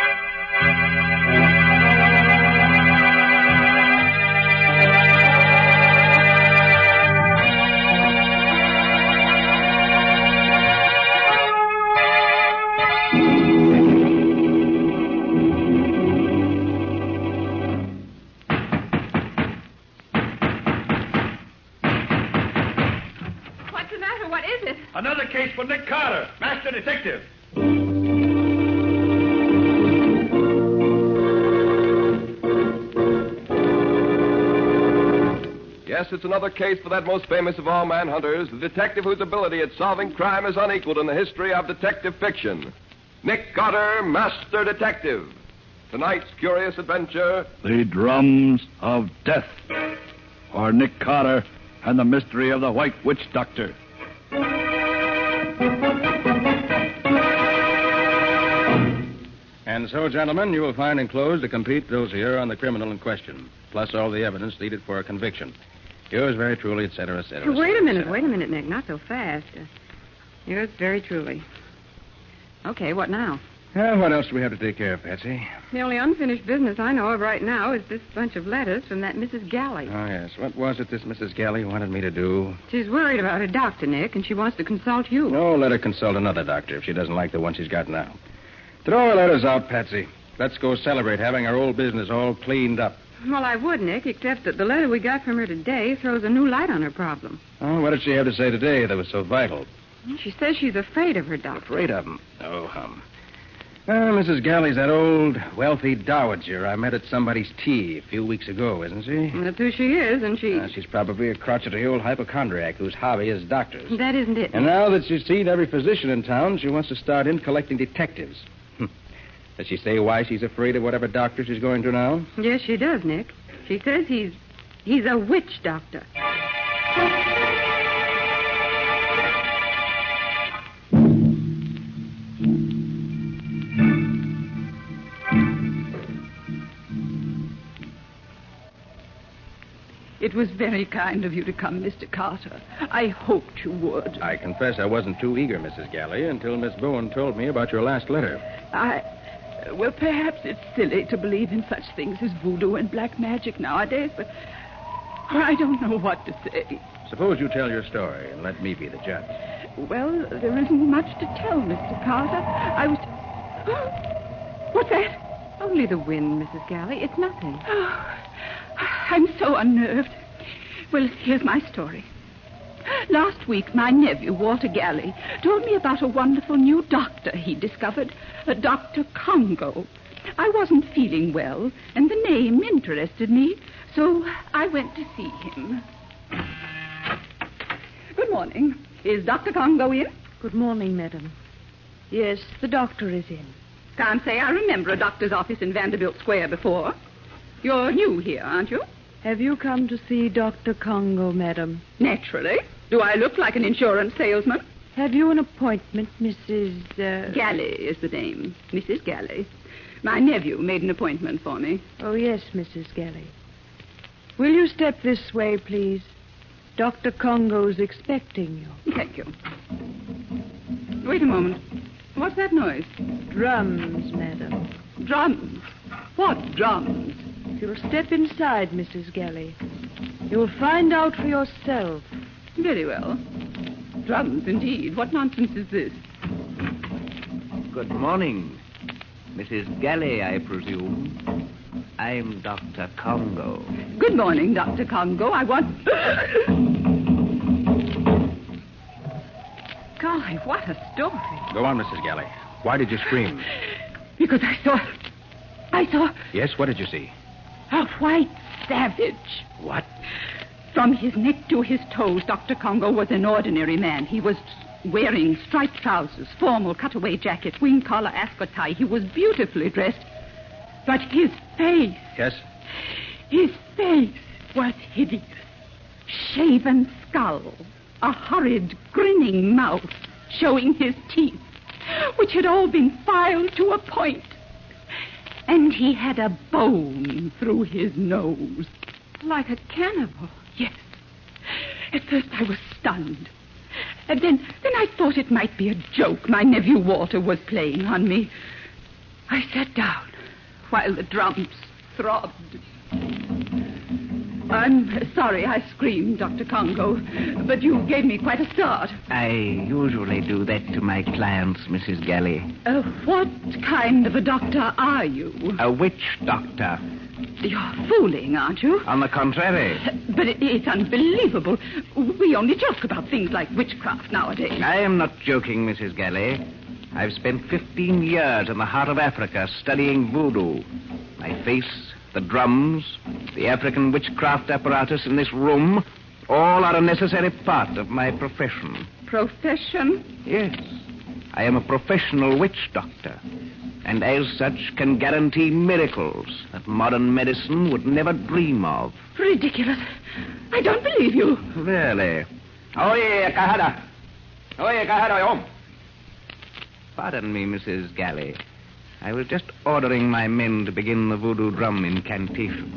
Another case for Nick Carter, Master Detective. Yes, it's another case for that most famous of all manhunters, the detective whose ability at solving crime is unequaled in the history of detective fiction. Nick Carter, Master Detective. Tonight's curious adventure... The Drums of Death. Or Nick Carter and the Mystery of the White Witch Doctor. And so, gentlemen, you will find enclosed a complete dossier on the criminal in question, plus all the evidence needed for a conviction. Yours very truly, et cetera, et cetera. Wait a minute, Nick. Not so fast. Yours very truly. Okay, what now? What else do we have to take care of, Patsy? The only unfinished business I know of right now is this bunch of letters from that Mrs. Galley. Oh, yes. What was it this Mrs. Galley wanted me to do? She's worried about her doctor, Nick, and she wants to consult you. No, let her consult another doctor if she doesn't like the one she's got now. Throw her letters out, Patsy. Let's go celebrate having our old business all cleaned up. Well, I would, Nick, except that the letter we got from her today throws a new light on her problem. Oh, what did she have to say today that was so vital? She says she's afraid of her doctor. Afraid of him? Oh, hum. Mrs. Galley's that old, wealthy dowager I met at somebody's tea a few weeks ago, isn't she? That's who she is, and she... She's probably a crotchety old hypochondriac whose hobby is doctors. That isn't it. And now that she's seen every physician in town, she wants to start in collecting detectives. Does she say why she's afraid of whatever doctor she's going to now? Yes, she does, Nick. She says he's a witch doctor. It was very kind of you to come, Mr. Carter. I hoped you would. I confess I wasn't too eager, Mrs. Galley, until Miss Bowen told me about your last letter. Well, perhaps it's silly to believe in such things as voodoo and black magic nowadays, but I don't know what to say. Suppose you tell your story and let me be the judge. Well, there isn't much to tell, Mr. Carter. I was... What's that? Only the wind, Mrs. Galley. It's nothing. Oh, I'm so unnerved. Well, here's my story. Last week, my nephew, Walter Galley, told me about a wonderful new doctor he discovered, a Dr. Congo. I wasn't feeling well, and the name interested me, so I went to see him. Good morning. Is Dr. Congo in? Good morning, madam. Yes, the doctor is in. Can't say I remember a doctor's office in Vanderbilt Square before. You're new here, aren't you? Have you come to see Dr. Congo, madam? Naturally. Do I look like an insurance salesman? Have you an appointment, Mrs. Galley is the name. Mrs. Galley. My nephew made an appointment for me. Oh, yes, Mrs. Galley. Will you step this way, please? Dr. Congo's expecting you. Thank you. Wait a moment. What's that noise? Drums, madam. Drums? What drums? You'll step inside, Mrs. Galley. You'll find out for yourself. Very well. Drums, indeed. What nonsense is this? Good morning. Mrs. Galley, I presume. I'm Dr. Congo. Good morning, Dr. Congo. I want... Golly, what a story. Go on, Mrs. Galley. Why did you scream? Because I saw... Yes, what did you see? A white savage. What? From his neck to his toes, Dr. Congo was an ordinary man. He was wearing striped trousers, formal cutaway jacket, wing collar, ascot tie. He was beautifully dressed. But his face... Yes? His face was hideous. Shaven skull, a horrid, grinning mouth, showing his teeth, which had all been filed to a point. And he had a bone through his nose. Like a cannibal. Yes. At first I was stunned. And then I thought it might be a joke my nephew Walter was playing on me. I sat down while the drums throbbed. I'm sorry I screamed, Dr. Congo, but you gave me quite a start. I usually do that to my clients, Mrs. Galley. What kind of a doctor are you? A witch doctor. You're fooling, aren't you? On the contrary. But it's unbelievable. We only joke about things like witchcraft nowadays. I am not joking, Mrs. Galley. I've spent 15 years in the heart of Africa studying voodoo. My face, the drums, the African witchcraft apparatus in this room, all are a necessary part of my profession. Profession? Yes. I am a professional witch doctor, and as such can guarantee miracles that modern medicine would never dream of. Ridiculous. I don't believe you. Really? Oye, Kahada. Oye, Kahada, Pardon me, Mrs. Galley. I was just ordering my men to begin the voodoo drum incantation.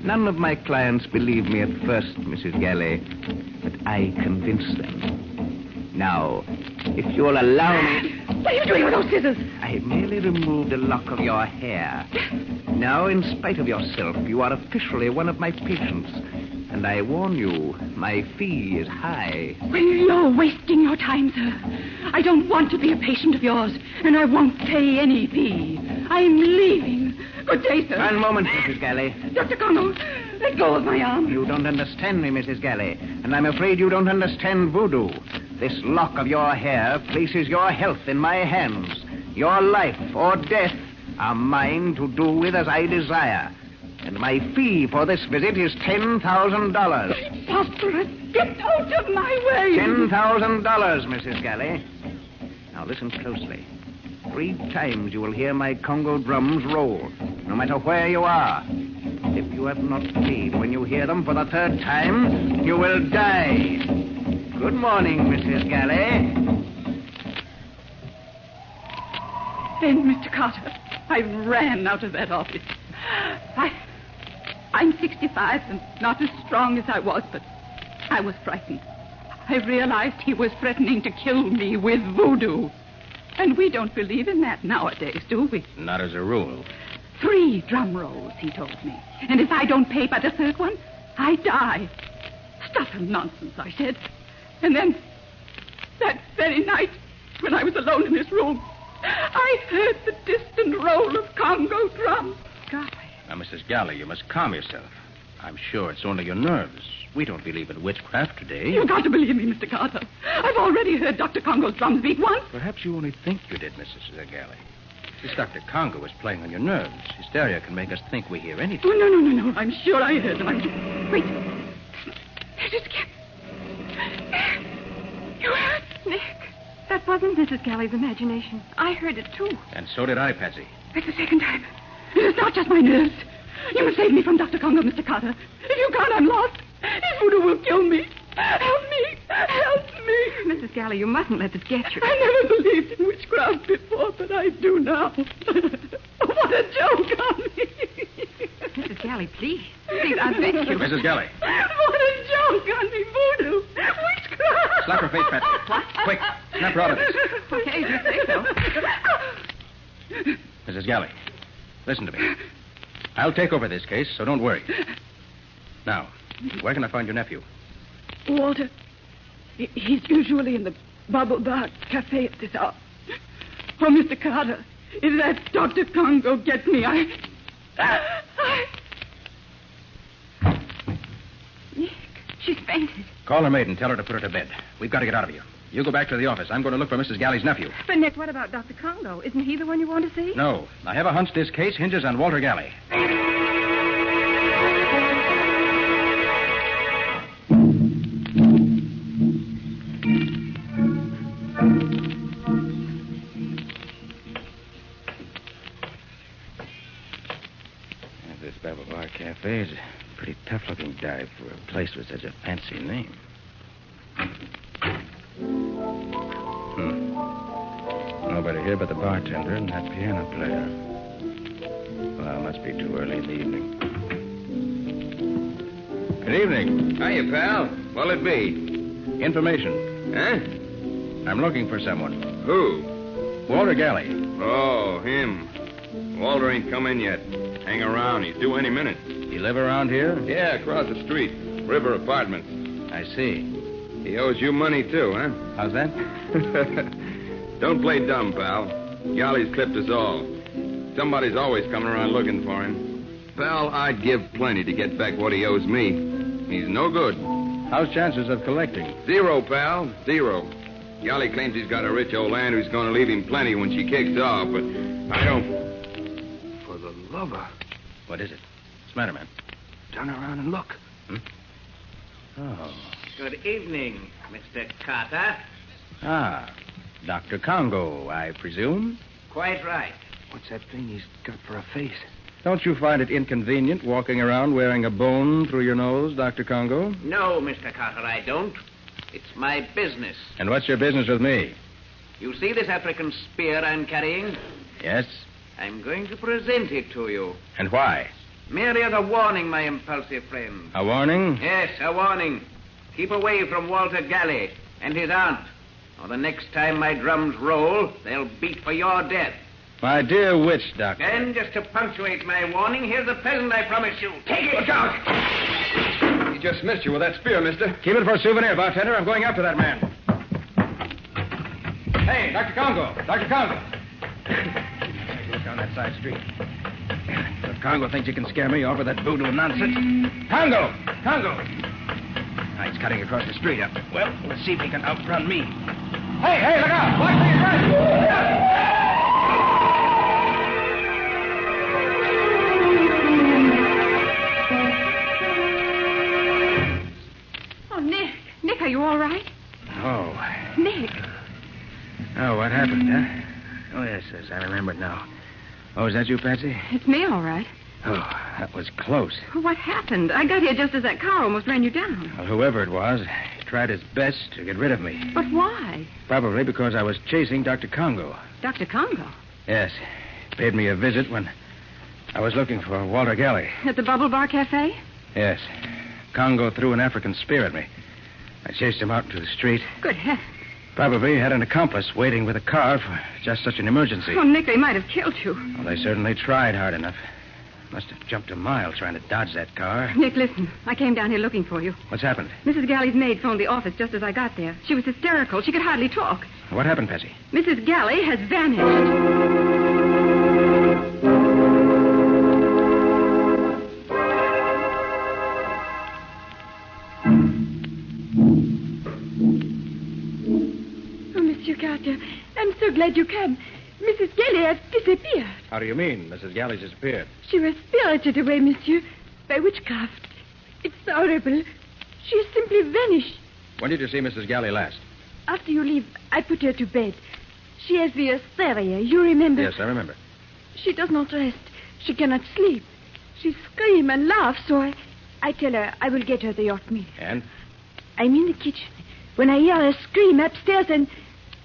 None of my clients believed me at first, Mrs. Galley, but I convinced them. Now, if you'll allow me... What are you doing with those scissors? I merely removed a lock of your hair. Now, in spite of yourself, you are officially one of my patients. And I warn you, my fee is high. Well, you're wasting your time, sir. I don't want to be a patient of yours, and I won't pay any fee. I'm leaving. Good day, sir. One moment, Mrs. Galley. Dr. Congo, let go of my arm. You don't understand me, Mrs. Galley, and I'm afraid you don't understand voodoo. This lock of your hair places your health in my hands. Your life or death are mine to do with as I desire. And my fee for this visit is $10,000. Preposterous. Get out of my way. $10,000, Mrs. Galley. Now listen closely. 3 times you will hear my Congo drums roll, no matter where you are. If you have not paid when you hear them for the 3rd time, you will die. Good morning, Mrs. Galley. Then, Mr. Carter, I ran out of that office. I'm 65 and not as strong as I was, but I was frightened. I realized he was threatening to kill me with voodoo. And we don't believe in that nowadays, do we? Not as a rule. 3 drum rolls, he told me. And if I don't pay by the 3rd one, I die. Stuff and nonsense, I said. And then, that very night, when I was alone in this room, I heard the distant roll of Congo drums. Golly. Now, Mrs. Galley, you must calm yourself. I'm sure it's only your nerves. We don't believe in witchcraft today. You've got to believe me, Mr. Carter. I've already heard Dr. Congo's drums beat once. Perhaps you only think you did, Mrs. Galley. This Dr. Congo is playing on your nerves. Hysteria can make us think we hear anything. Oh, no. I'm sure I heard them. Wait. There's it again. You heard? Nick, that wasn't Mrs. Galley's imagination. I heard it, too. And so did I, Patsy. It's the 2nd time. It is not just my nerves. You must save me from Dr. Congo, Mr. Carter. If you can't, I'm lost. His voodoo will kill me. Help me. Help me. Mrs. Galley, you mustn't let this get you. I never believed in witchcraft before, but I do now. What a joke on me. Mrs. Galley, please. Please, I beg you. Mrs. Galley. What a joke on me, voodoo. Witchcraft. Slap her face, Patsy. Quick, snap her out of this. Okay, you say so. Mrs. Galley, listen to me. I'll take over this case, so don't worry. Now, where can I find your nephew? Walter. He's usually in the Bubble Bar Cafe at this hour. Oh, Mr. Carter, if that Dr. Congo gets me, Nick, she's fainted. Call her maid and tell her to put her to bed. We've got to get out of here. You go back to the office. I'm going to look for Mrs. Galley's nephew. But, Nick, what about Dr. Congo? Isn't he the one you want to see? No. I have a hunch this case hinges on Walter Galley. This Bubble Bar Cafe is a pretty tough-looking dive for a place with such a fancy name. Nobody here but the bartender and that piano player. Well, it must be too early in the evening. Good evening. Hiya, pal. What'll it be? Information. Huh? I'm looking for someone. Who? Walter Galley. Oh, him. Walter ain't come in yet. Hang around. He's due any minute. You live around here? Yeah, across the street. River Apartments. I see. He owes you money, too, huh? How's that? Don't play dumb, pal. Galley's clipped us all. Somebody's always coming around looking for him. Pal, I'd give plenty to get back what he owes me. He's no good. How's chances of collecting? 0, pal. 0. Galley claims he's got a rich old aunt who's going to leave him plenty when she kicks off, but I don't... For the lover. What is it? What's the matter, man? Turn around and look. Oh. Good evening, Mr. Carter. Ah, Dr. Congo, I presume? Quite right. What's that thing he's got for a face? Don't you find it inconvenient walking around wearing a bone through your nose, Dr. Congo? No, Mr. Carter, I don't. It's my business. And what's your business with me? You see this African spear I'm carrying? Yes? I'm going to present it to you. And why? Merely as a warning, my impulsive friend. A warning? Yes, a warning. Keep away from Walter Galley and his aunt. Or the next time my drums roll, they'll beat for your death. My dear witch doctor. And just to punctuate my warning, here's a present I promise you. Take it. Look out! He just missed you with that spear, mister. Keep it for a souvenir, bartender. I'm going after that man. Hey, Dr. Congo. Dr. Congo. Look down that side street. If Congo thinks he can scare me off with that voodoo nonsense. Congo! Congo! He's cutting across the street. Well, let's see if he can outrun me. Hey, look out! Watch where you're running! Oh, Nick, are you all right? Oh. Nick. Oh, what happened, huh? Oh, yes, I remember it now. Oh, is that you, Patsy? It's me, all right. Oh, that was close. What happened? I got here just as that car almost ran you down. Well, whoever it was, he tried his best to get rid of me. But why? Probably because I was chasing Dr. Congo. Dr. Congo? Yes. He paid me a visit when I was looking for Walter Galley. At the Bubble Bar Cafe? Yes. Congo threw an African spear at me. I chased him out into the street. Good heavens. Probably had an accomplice waiting with a car for just such an emergency. Oh, Nick, they might have killed you. Well, they certainly tried hard enough. Must have jumped a mile trying to dodge that car. Nick, listen. I came down here looking for you. What's happened? Mrs. Galley's maid phoned the office just as I got there. She was hysterical. She could hardly talk. What happened, Patsy? Mrs. Galley has vanished. Carter, I'm so glad you came. Mrs. Galley has disappeared. How do you mean, Mrs. Galley's disappeared? She was spirited away, monsieur, by witchcraft. It's horrible. She has simply vanished. When did you see Mrs. Galley last? After you leave, I put her to bed. She has the hysteria, you remember? Yes, I remember. She does not rest. She cannot sleep. She screams and laughs, so I tell her I will get her the oatmeal. And? I'm in the kitchen. When I hear her scream upstairs, and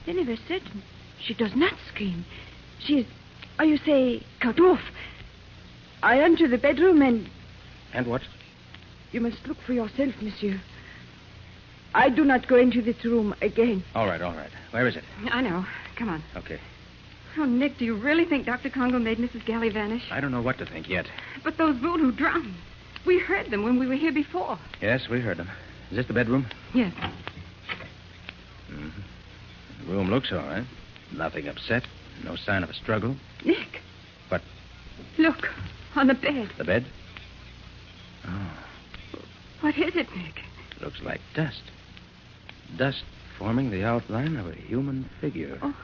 then of a sudden, she does not scream. She is, you say, cut off. I enter the bedroom and... And what? You must look for yourself, monsieur. I do not go into this room again. All right. Where is it? I know. Come on. Okay. Oh, Nick, do you really think Dr. Congo made Mrs. Galley vanish? I don't know what to think yet. But those voodoo drums. We heard them when we were here before. Yes, we heard them. Is this the bedroom? Yes. Mm-hmm. The room looks all right. Nothing upset. No sign of a struggle. Nick. What? Look, on the bed. The bed? Oh. What is it, Nick? Looks like dust. Dust forming the outline of a human figure. Oh.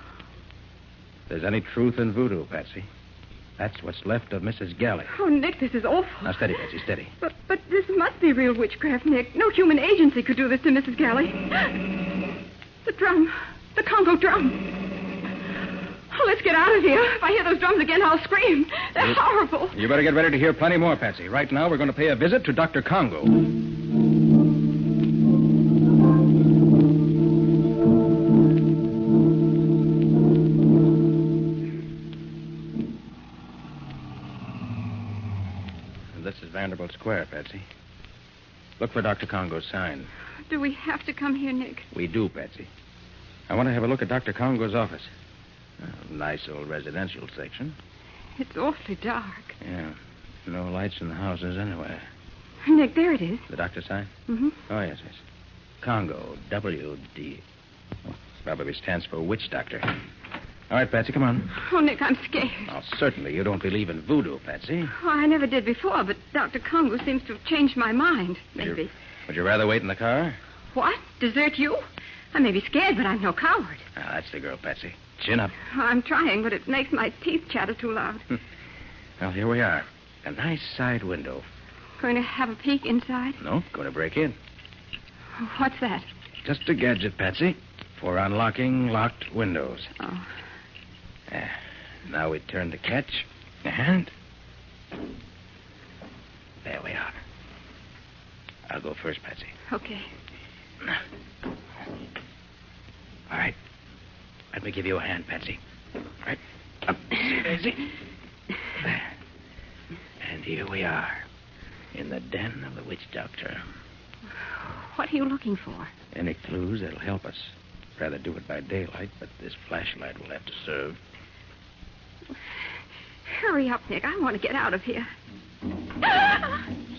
If there's any truth in voodoo, Patsy, that's what's left of Mrs. Galley. Oh, Nick, this is awful. Now, steady, Patsy, steady. But this must be real witchcraft, Nick. No human agency could do this to Mrs. Galley. The drum. The Congo drum. Oh, let's get out of here. If I hear those drums again, I'll scream. They're horrible. You better get ready to hear plenty more, Patsy. Right now, we're going to pay a visit to Dr. Congo. This is Vanderbilt Square, Patsy. Look for Dr. Congo's sign. Do we have to come here, Nick? We do, Patsy. I want to have a look at Dr. Congo's office. Nice old residential section. It's awfully dark. Yeah. No lights in the houses anywhere. Nick, there it is. The doctor's sign? Mm-hmm. Oh, yes. Congo, W.D. Probably stands for witch doctor. All right, Patsy, come on. Oh, Nick, I'm scared. Oh, certainly you don't believe in voodoo, Patsy. Oh, I never did before, but Dr. Congo seems to have changed my mind. Maybe. Would you rather wait in the car? What? Desert you? I may be scared, but I'm no coward. Ah, that's the girl, Patsy. Chin up. Oh, I'm trying, but it makes my teeth chatter too loud. Well, here we are. A nice side window. Going to have a peek inside? No, going to break in. What's that? Just a gadget, Patsy, for unlocking locked windows. Oh. Now we turn the catch, and... there we are. I'll go first, Patsy. Okay. All right. Let me give you a hand, Patsy. All right. Up, Daisy. There. And here we are, in the den of the witch doctor. What are you looking for? Any clues that'll help us. Rather do it by daylight, but this flashlight will have to serve. Hurry up, Nick. I want to get out of here.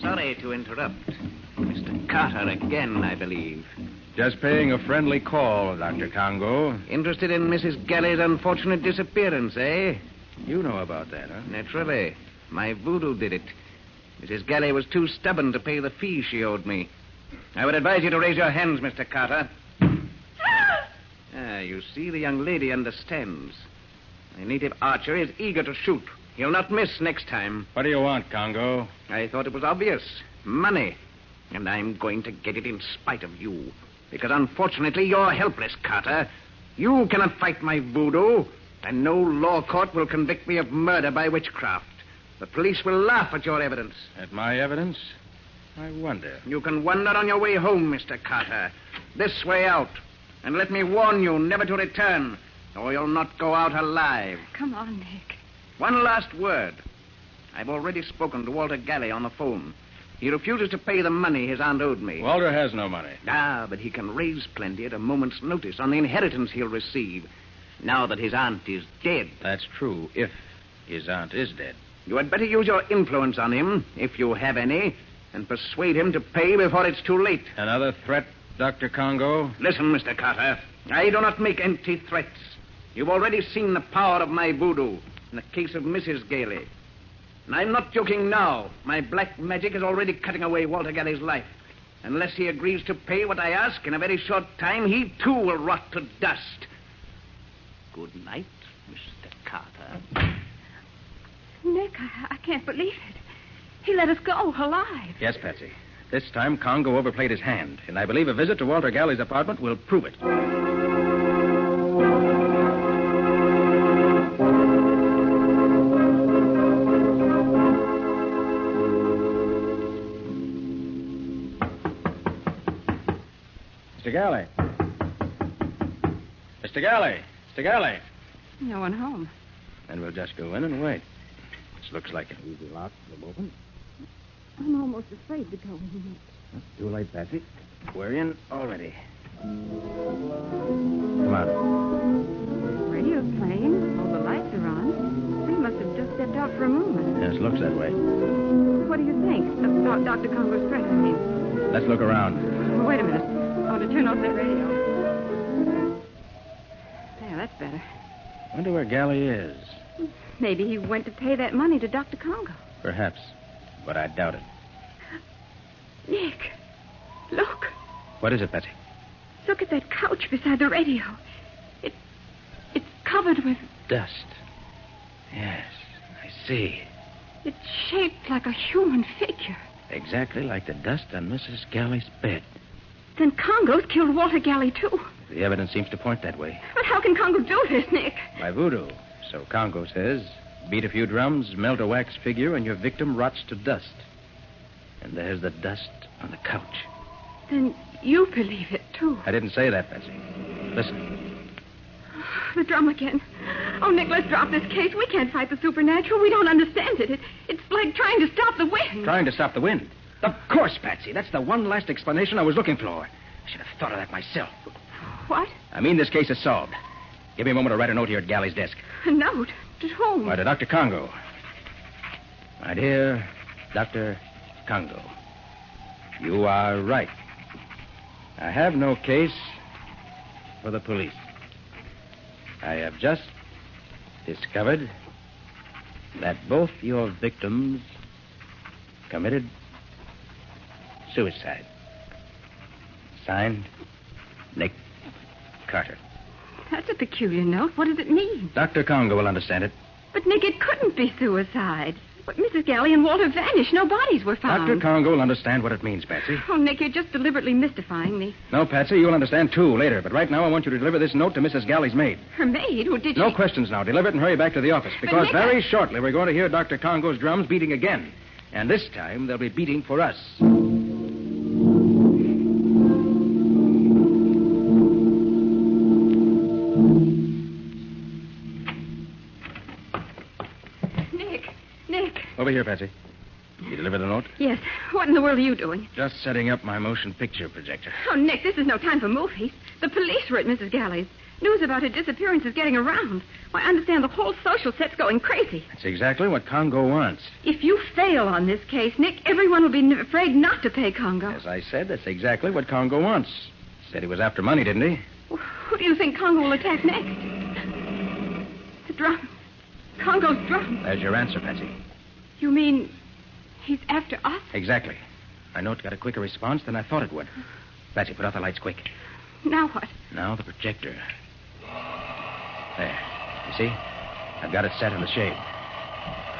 Sorry to interrupt. Mr. Carter again, I believe. Just paying a friendly call, Dr. Congo. Interested in Mrs. Galley's unfortunate disappearance, eh? You know about that, huh? Naturally. My voodoo did it. Mrs. Galley was too stubborn to pay the fee she owed me. I would advise you to raise your hands, Mr. Carter. You see, the young lady understands. My native archer is eager to shoot. He'll not miss next time. What do you want, Congo? I thought it was obvious. Money. And I'm going to get it in spite of you. Because unfortunately, you're helpless, Carter. You cannot fight my voodoo. And no law court will convict me of murder by witchcraft. The police will laugh at your evidence. At my evidence? I wonder. You can wonder on your way home, Mr. Carter. This way out. And let me warn you never to return, or you'll not go out alive. Come on, Nick. One last word. I've already spoken to Walter Galley on the phone. He refuses to pay the money his aunt owed me. Walter has no money. But he can raise plenty at a moment's notice on the inheritance he'll receive, now that his aunt is dead. That's true, if his aunt is dead. You had better use your influence on him, if you have any, and persuade him to pay before it's too late. Another threat, Dr. Congo? Listen, Mr. Carter. I do not make empty threats. You've already seen the power of my voodoo in the case of Mrs. Gailey. And I'm not joking now. My black magic is already cutting away Walter Galley's life. Unless he agrees to pay what I ask, in a very short time, he too will rot to dust. Good night, Mr. Carter. Nick, I can't believe it. He let us go alive. Yes, Patsy. This time, Congo overplayed his hand, and I believe a visit to Walter Galley's apartment will prove it. Mr. Galley. Mr. Galley. Mr. Galley. No one home. Then we'll just go in and wait. This looks like an easy lock to open. I'm almost afraid to go in. Too late, Patsy. We're in already. Come on. Radio's playing. All the lights are on. We must have just stepped out for a moment. Yes, looks that way. What do you think? About Dr. Congo's threat, I mean. Let's look around. Wait a minute. I ought to turn off that radio. There, that's better. Wonder where Galley is. Maybe he went to pay that money to Dr. Congo. Perhaps, but I doubt it. Nick, look. What is it, Patsy? Look at that couch beside the radio. It's covered with... Dust. Yes, I see. It's shaped like a human figure. Exactly like the dust on Mrs. Galley's bed. Then Congo's killed Walter Galley, too. The evidence seems to point that way. But how can Congo do this, Nick? By voodoo. So Congo says. Beat a few drums, melt a wax figure, and your victim rots to dust. And there's the dust on the couch. Then you believe it, too. I didn't say that, Patsy. Listen. The drum again. Oh, Nick, let's drop this case. We can't fight the supernatural. We don't understand it. It's like trying to stop the wind. Trying to stop the wind? Of course, Patsy. That's the one last explanation I was looking for. I should have thought of that myself. What? I mean, this case is solved. Give me a moment to write a note here at Galley's desk. A note? To whom? Why, to Dr. Congo. My dear Dr. Congo, you are right. I have no case for the police. I have just discovered that both your victims committed suicide. Signed, Nick Carter. That's a peculiar note. What does it mean? Dr. Congo will understand it. But, Nick, it couldn't be suicide. But Mrs. Galley and Walter vanished. No bodies were found. Dr. Congo will understand what it means, Patsy. Oh, Nick, you're just deliberately mystifying me. No, Patsy, you'll understand, too, later. But right now, I want you to deliver this note to Mrs. Galley's maid. Her maid? Who did she... No questions now. Deliver it and hurry back to the office. Because Nick, very shortly, we're going to hear Dr. Congo's drums beating again. And this time, they'll be beating for us. Nick. Over here, Patsy. You deliver the note? Yes. What in the world are you doing? Just setting up my motion picture projector. Oh, Nick, this is no time for movies. The police were at Mrs. Galley's. News about her disappearance is getting around. Why, I understand the whole social set's going crazy. That's exactly what Congo wants. If you fail on this case, Nick, everyone will be afraid not to pay Congo. As I said, that's exactly what Congo wants. Said he was after money, didn't he? Who do you think Congo will attack next? The drum. Congo's drum. There's your answer, Patsy. You mean he's after us? Exactly. My note got a quicker response than I thought it would. Patsy, put out the lights quick. Now what? Now the projector. There. You see? I've got it set in the shade.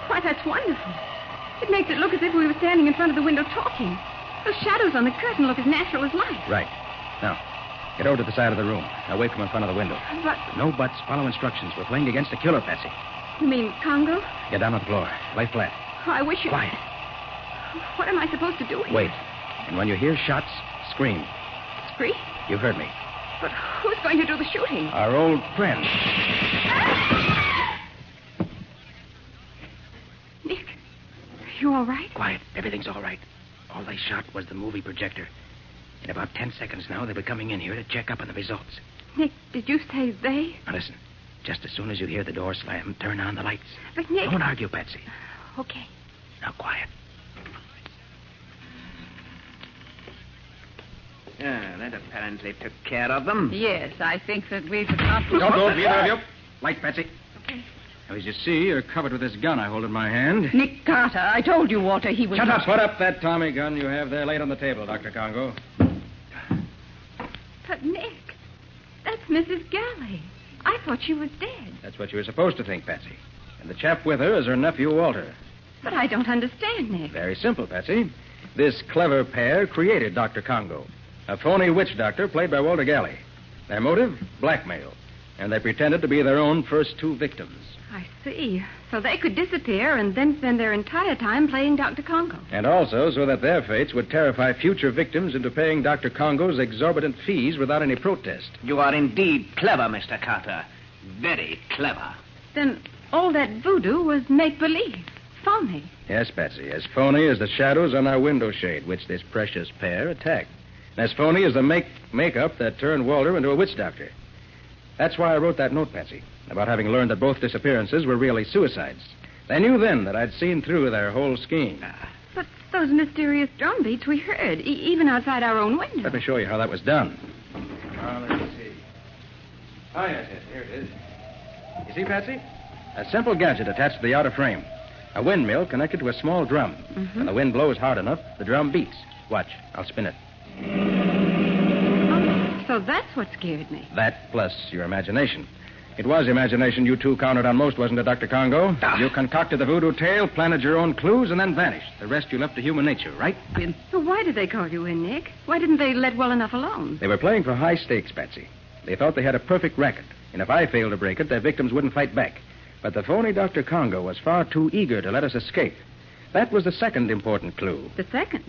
Why, that's wonderful. It makes it look as if we were standing in front of the window talking. Those shadows on the curtain look as natural as light. Right. Now, get over to the side of the room, away from in front of the window. But... No buts. Follow instructions. We're playing against a killer, Patsy. You mean Congo? Get down on the floor. Lay flat. Oh, I wish you... Quiet. What am I supposed to do here? Wait. And when you hear shots, scream. Scream? You heard me. But who's going to do the shooting? Our old friend. Nick, You all right? Quiet. Everything's all right. All they shot was the movie projector. In about 10 seconds now, they'll be coming in here to check up on the results. Nick, did you say they? Now listen. Just as soon as you hear the door slam, turn on the lights. But Nick... Don't argue, Patsy. Okay. Now, quiet. Yeah, that apparently took care of them. Yes, I think that we've accomplished... Don't move, either of you. Light, Patsy. Okay. Now, as you see, you're covered with this gun I hold in my hand. Nick Carter, I told you, Walter, he was... Shut up. Put up that Tommy gun you have there laid on the table, Dr. Congo. But, Nick, that's Mrs. Galley. I thought she was dead. That's what you were supposed to think, Patsy. And the chap with her is her nephew, Walter. But I don't understand, Nick. Very simple, Patsy. This clever pair created Dr. Congo, a phony witch doctor played by Walter Galley. Their motive? Blackmail. And they pretended to be their own first two victims. I see. So they could disappear and then spend their entire time playing Dr. Congo. And also so that their fates would terrify future victims into paying Dr. Congo's exorbitant fees without any protest. You are indeed clever, Mr. Carter. Very clever. Then all that voodoo was make-believe. Phony. Yes, Patsy. As phony as the shadows on our window shade, which this precious pair attacked. And as phony as the makeup that turned Walter into a witch doctor. That's why I wrote that note, Patsy, about having learned that both disappearances were really suicides. They knew then that I'd seen through their whole scheme. But those mysterious drum beats we heard, even outside our own window. Let me show you how that was done. Let's see. Oh, yes, here it is. You see, Patsy? A simple gadget attached to the outer frame. A windmill connected to a small drum. Mm-hmm. When the wind blows hard enough, the drum beats. Watch, I'll spin it. So that's what scared me. That plus your imagination. It was imagination you two counted on most, wasn't it, Dr. Congo? You concocted the voodoo tale, planted your own clues, and then vanished. The rest you left to human nature, right? So why did they call you in, Nick? Why didn't they let well enough alone? They were playing for high stakes, Patsy. They thought they had a perfect racket, and if I failed to break it, their victims wouldn't fight back. But the phony Dr. Congo was far too eager to let us escape. That was the second important clue. The second?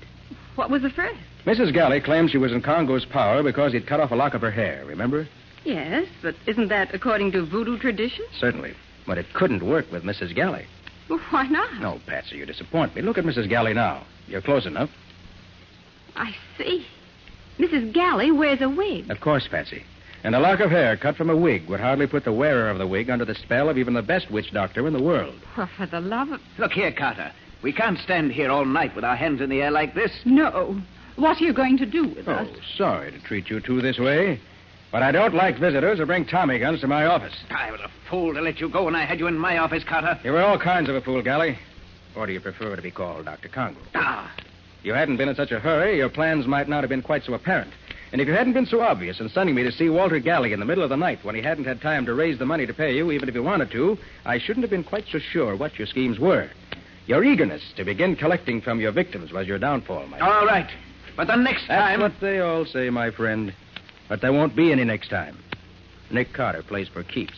What was the first? Mrs. Galley claimed she was in Congo's power because he'd cut off a lock of her hair, remember? Yes, but isn't that according to voodoo tradition? Certainly. But it couldn't work with Mrs. Galley. Well, why not? No, Patsy, you disappoint me. Look at Mrs. Galley now. You're close enough. I see. Mrs. Galley wears a wig. Of course, Patsy. And a lock of hair cut from a wig would hardly put the wearer of the wig under the spell of even the best witch doctor in the world. Well, for the love of... Look here, Carter. We can't stand here all night with our hands in the air like this. No. What are you going to do with us? Oh, sorry to treat you two this way. But I don't like visitors who bring Tommy guns to my office. I was a fool to let you go when I had you in my office, Carter. You were all kinds of a fool, Galley. Or do you prefer to be called Dr. Congo? If you hadn't been in such a hurry, your plans might not have been quite so apparent. And if you hadn't been so obvious in sending me to see Walter Galley in the middle of the night when he hadn't had time to raise the money to pay you, even if he wanted to, I shouldn't have been quite so sure what your schemes were. Your eagerness to begin collecting from your victims was your downfall, my friend. All right. But the next time... That's what they all say, my friend. But there won't be any next time. Nick Carter plays for keeps.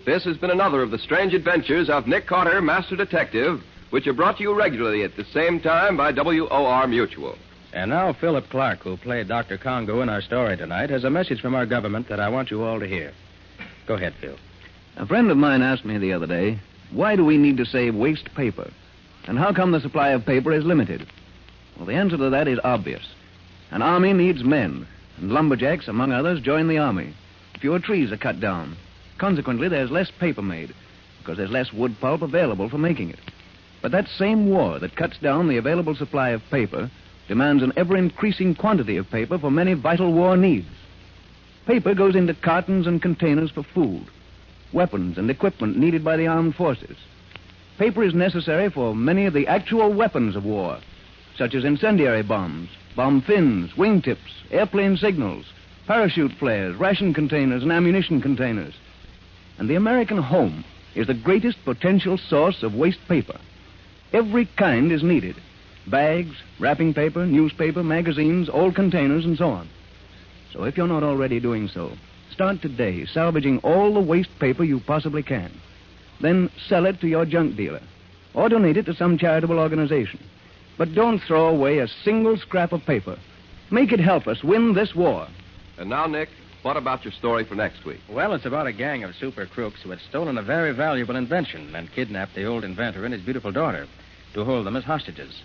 This has been another of the strange adventures of Nick Carter, Master Detective, which are brought to you regularly at the same time by WOR Mutual. And now Philip Clark, who played Dr. Congo in our story tonight, has a message from our government that I want you all to hear. Go ahead, Phil. A friend of mine asked me the other day, why do we need to save waste paper? And how come the supply of paper is limited? Well, the answer to that is obvious. An army needs men, and lumberjacks, among others, join the army. Fewer trees are cut down. Consequently, there's less paper made, because there's less wood pulp available for making it. But that same war that cuts down the available supply of paper demands an ever-increasing quantity of paper for many vital war needs. Paper goes into cartons and containers for food, weapons and equipment needed by the armed forces. Paper is necessary for many of the actual weapons of war, such as incendiary bombs, bomb fins, wingtips, airplane signals, parachute flares, ration containers, and ammunition containers. And the American home is the greatest potential source of waste paper. Every kind is needed. Bags, wrapping paper, newspaper, magazines, old containers, and so on. So if you're not already doing so, start today salvaging all the waste paper you possibly can. Then sell it to your junk dealer. or donate it to some charitable organization. But don't throw away a single scrap of paper. Make it help us win this war. And now, Nick, what about your story for next week? Well, it's about a gang of super crooks who had stolen a very valuable invention and kidnapped the old inventor and his beautiful daughter to hold them as hostages.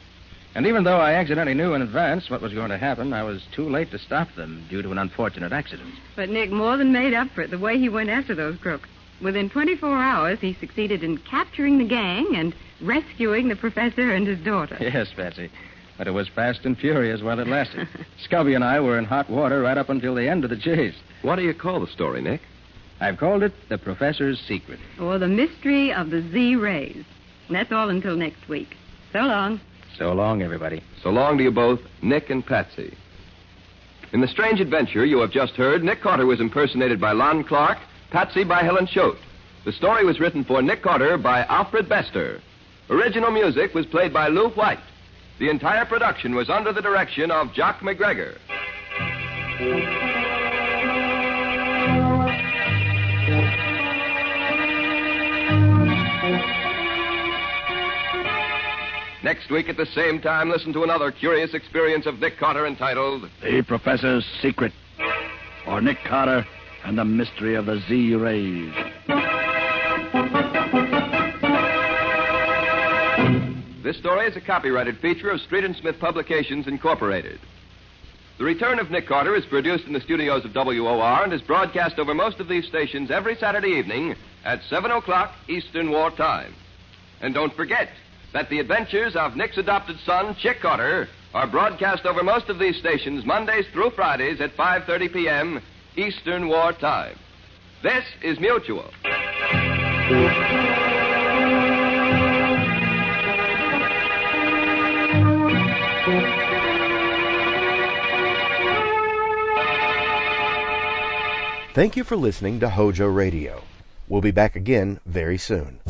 And even though I accidentally knew in advance what was going to happen, I was too late to stop them due to an unfortunate accident. But Nick more than made up for it the way he went after those crooks. Within 24 hours, he succeeded in capturing the gang and rescuing the professor and his daughter. Yes, Patsy. But it was fast and furious while it lasted. Scubby and I were in hot water right up until the end of the chase. What do you call the story, Nick? I've called it The Professor's Secret. Or The Mystery of the Z-Rays. And that's all until next week. So long. So long, everybody. So long to you both, Nick and Patsy. In the strange adventure you have just heard, Nick Carter was impersonated by Lon Clark, Patsy by Helen Choate. The story was written for Nick Carter by Alfred Bester. Original music was played by Lou White. The entire production was under the direction of Jock McGregor. Next week at the same time, listen to another curious experience of Nick Carter entitled The Professor's Secret, or Nick Carter and the Mystery of the Z-Rays. This story is a copyrighted feature of Street and Smith Publications, Incorporated. The Return of Nick Carter is produced in the studios of WOR and is broadcast over most of these stations every Saturday evening at 7 o'clock Eastern War Time. And don't forget that the adventures of Nick's adopted son, Chick Carter, are broadcast over most of these stations Mondays through Fridays at 5:30 p.m. Eastern War Time. This is Mutual. Thank you for listening to HOJO Radio. We'll be back again very soon.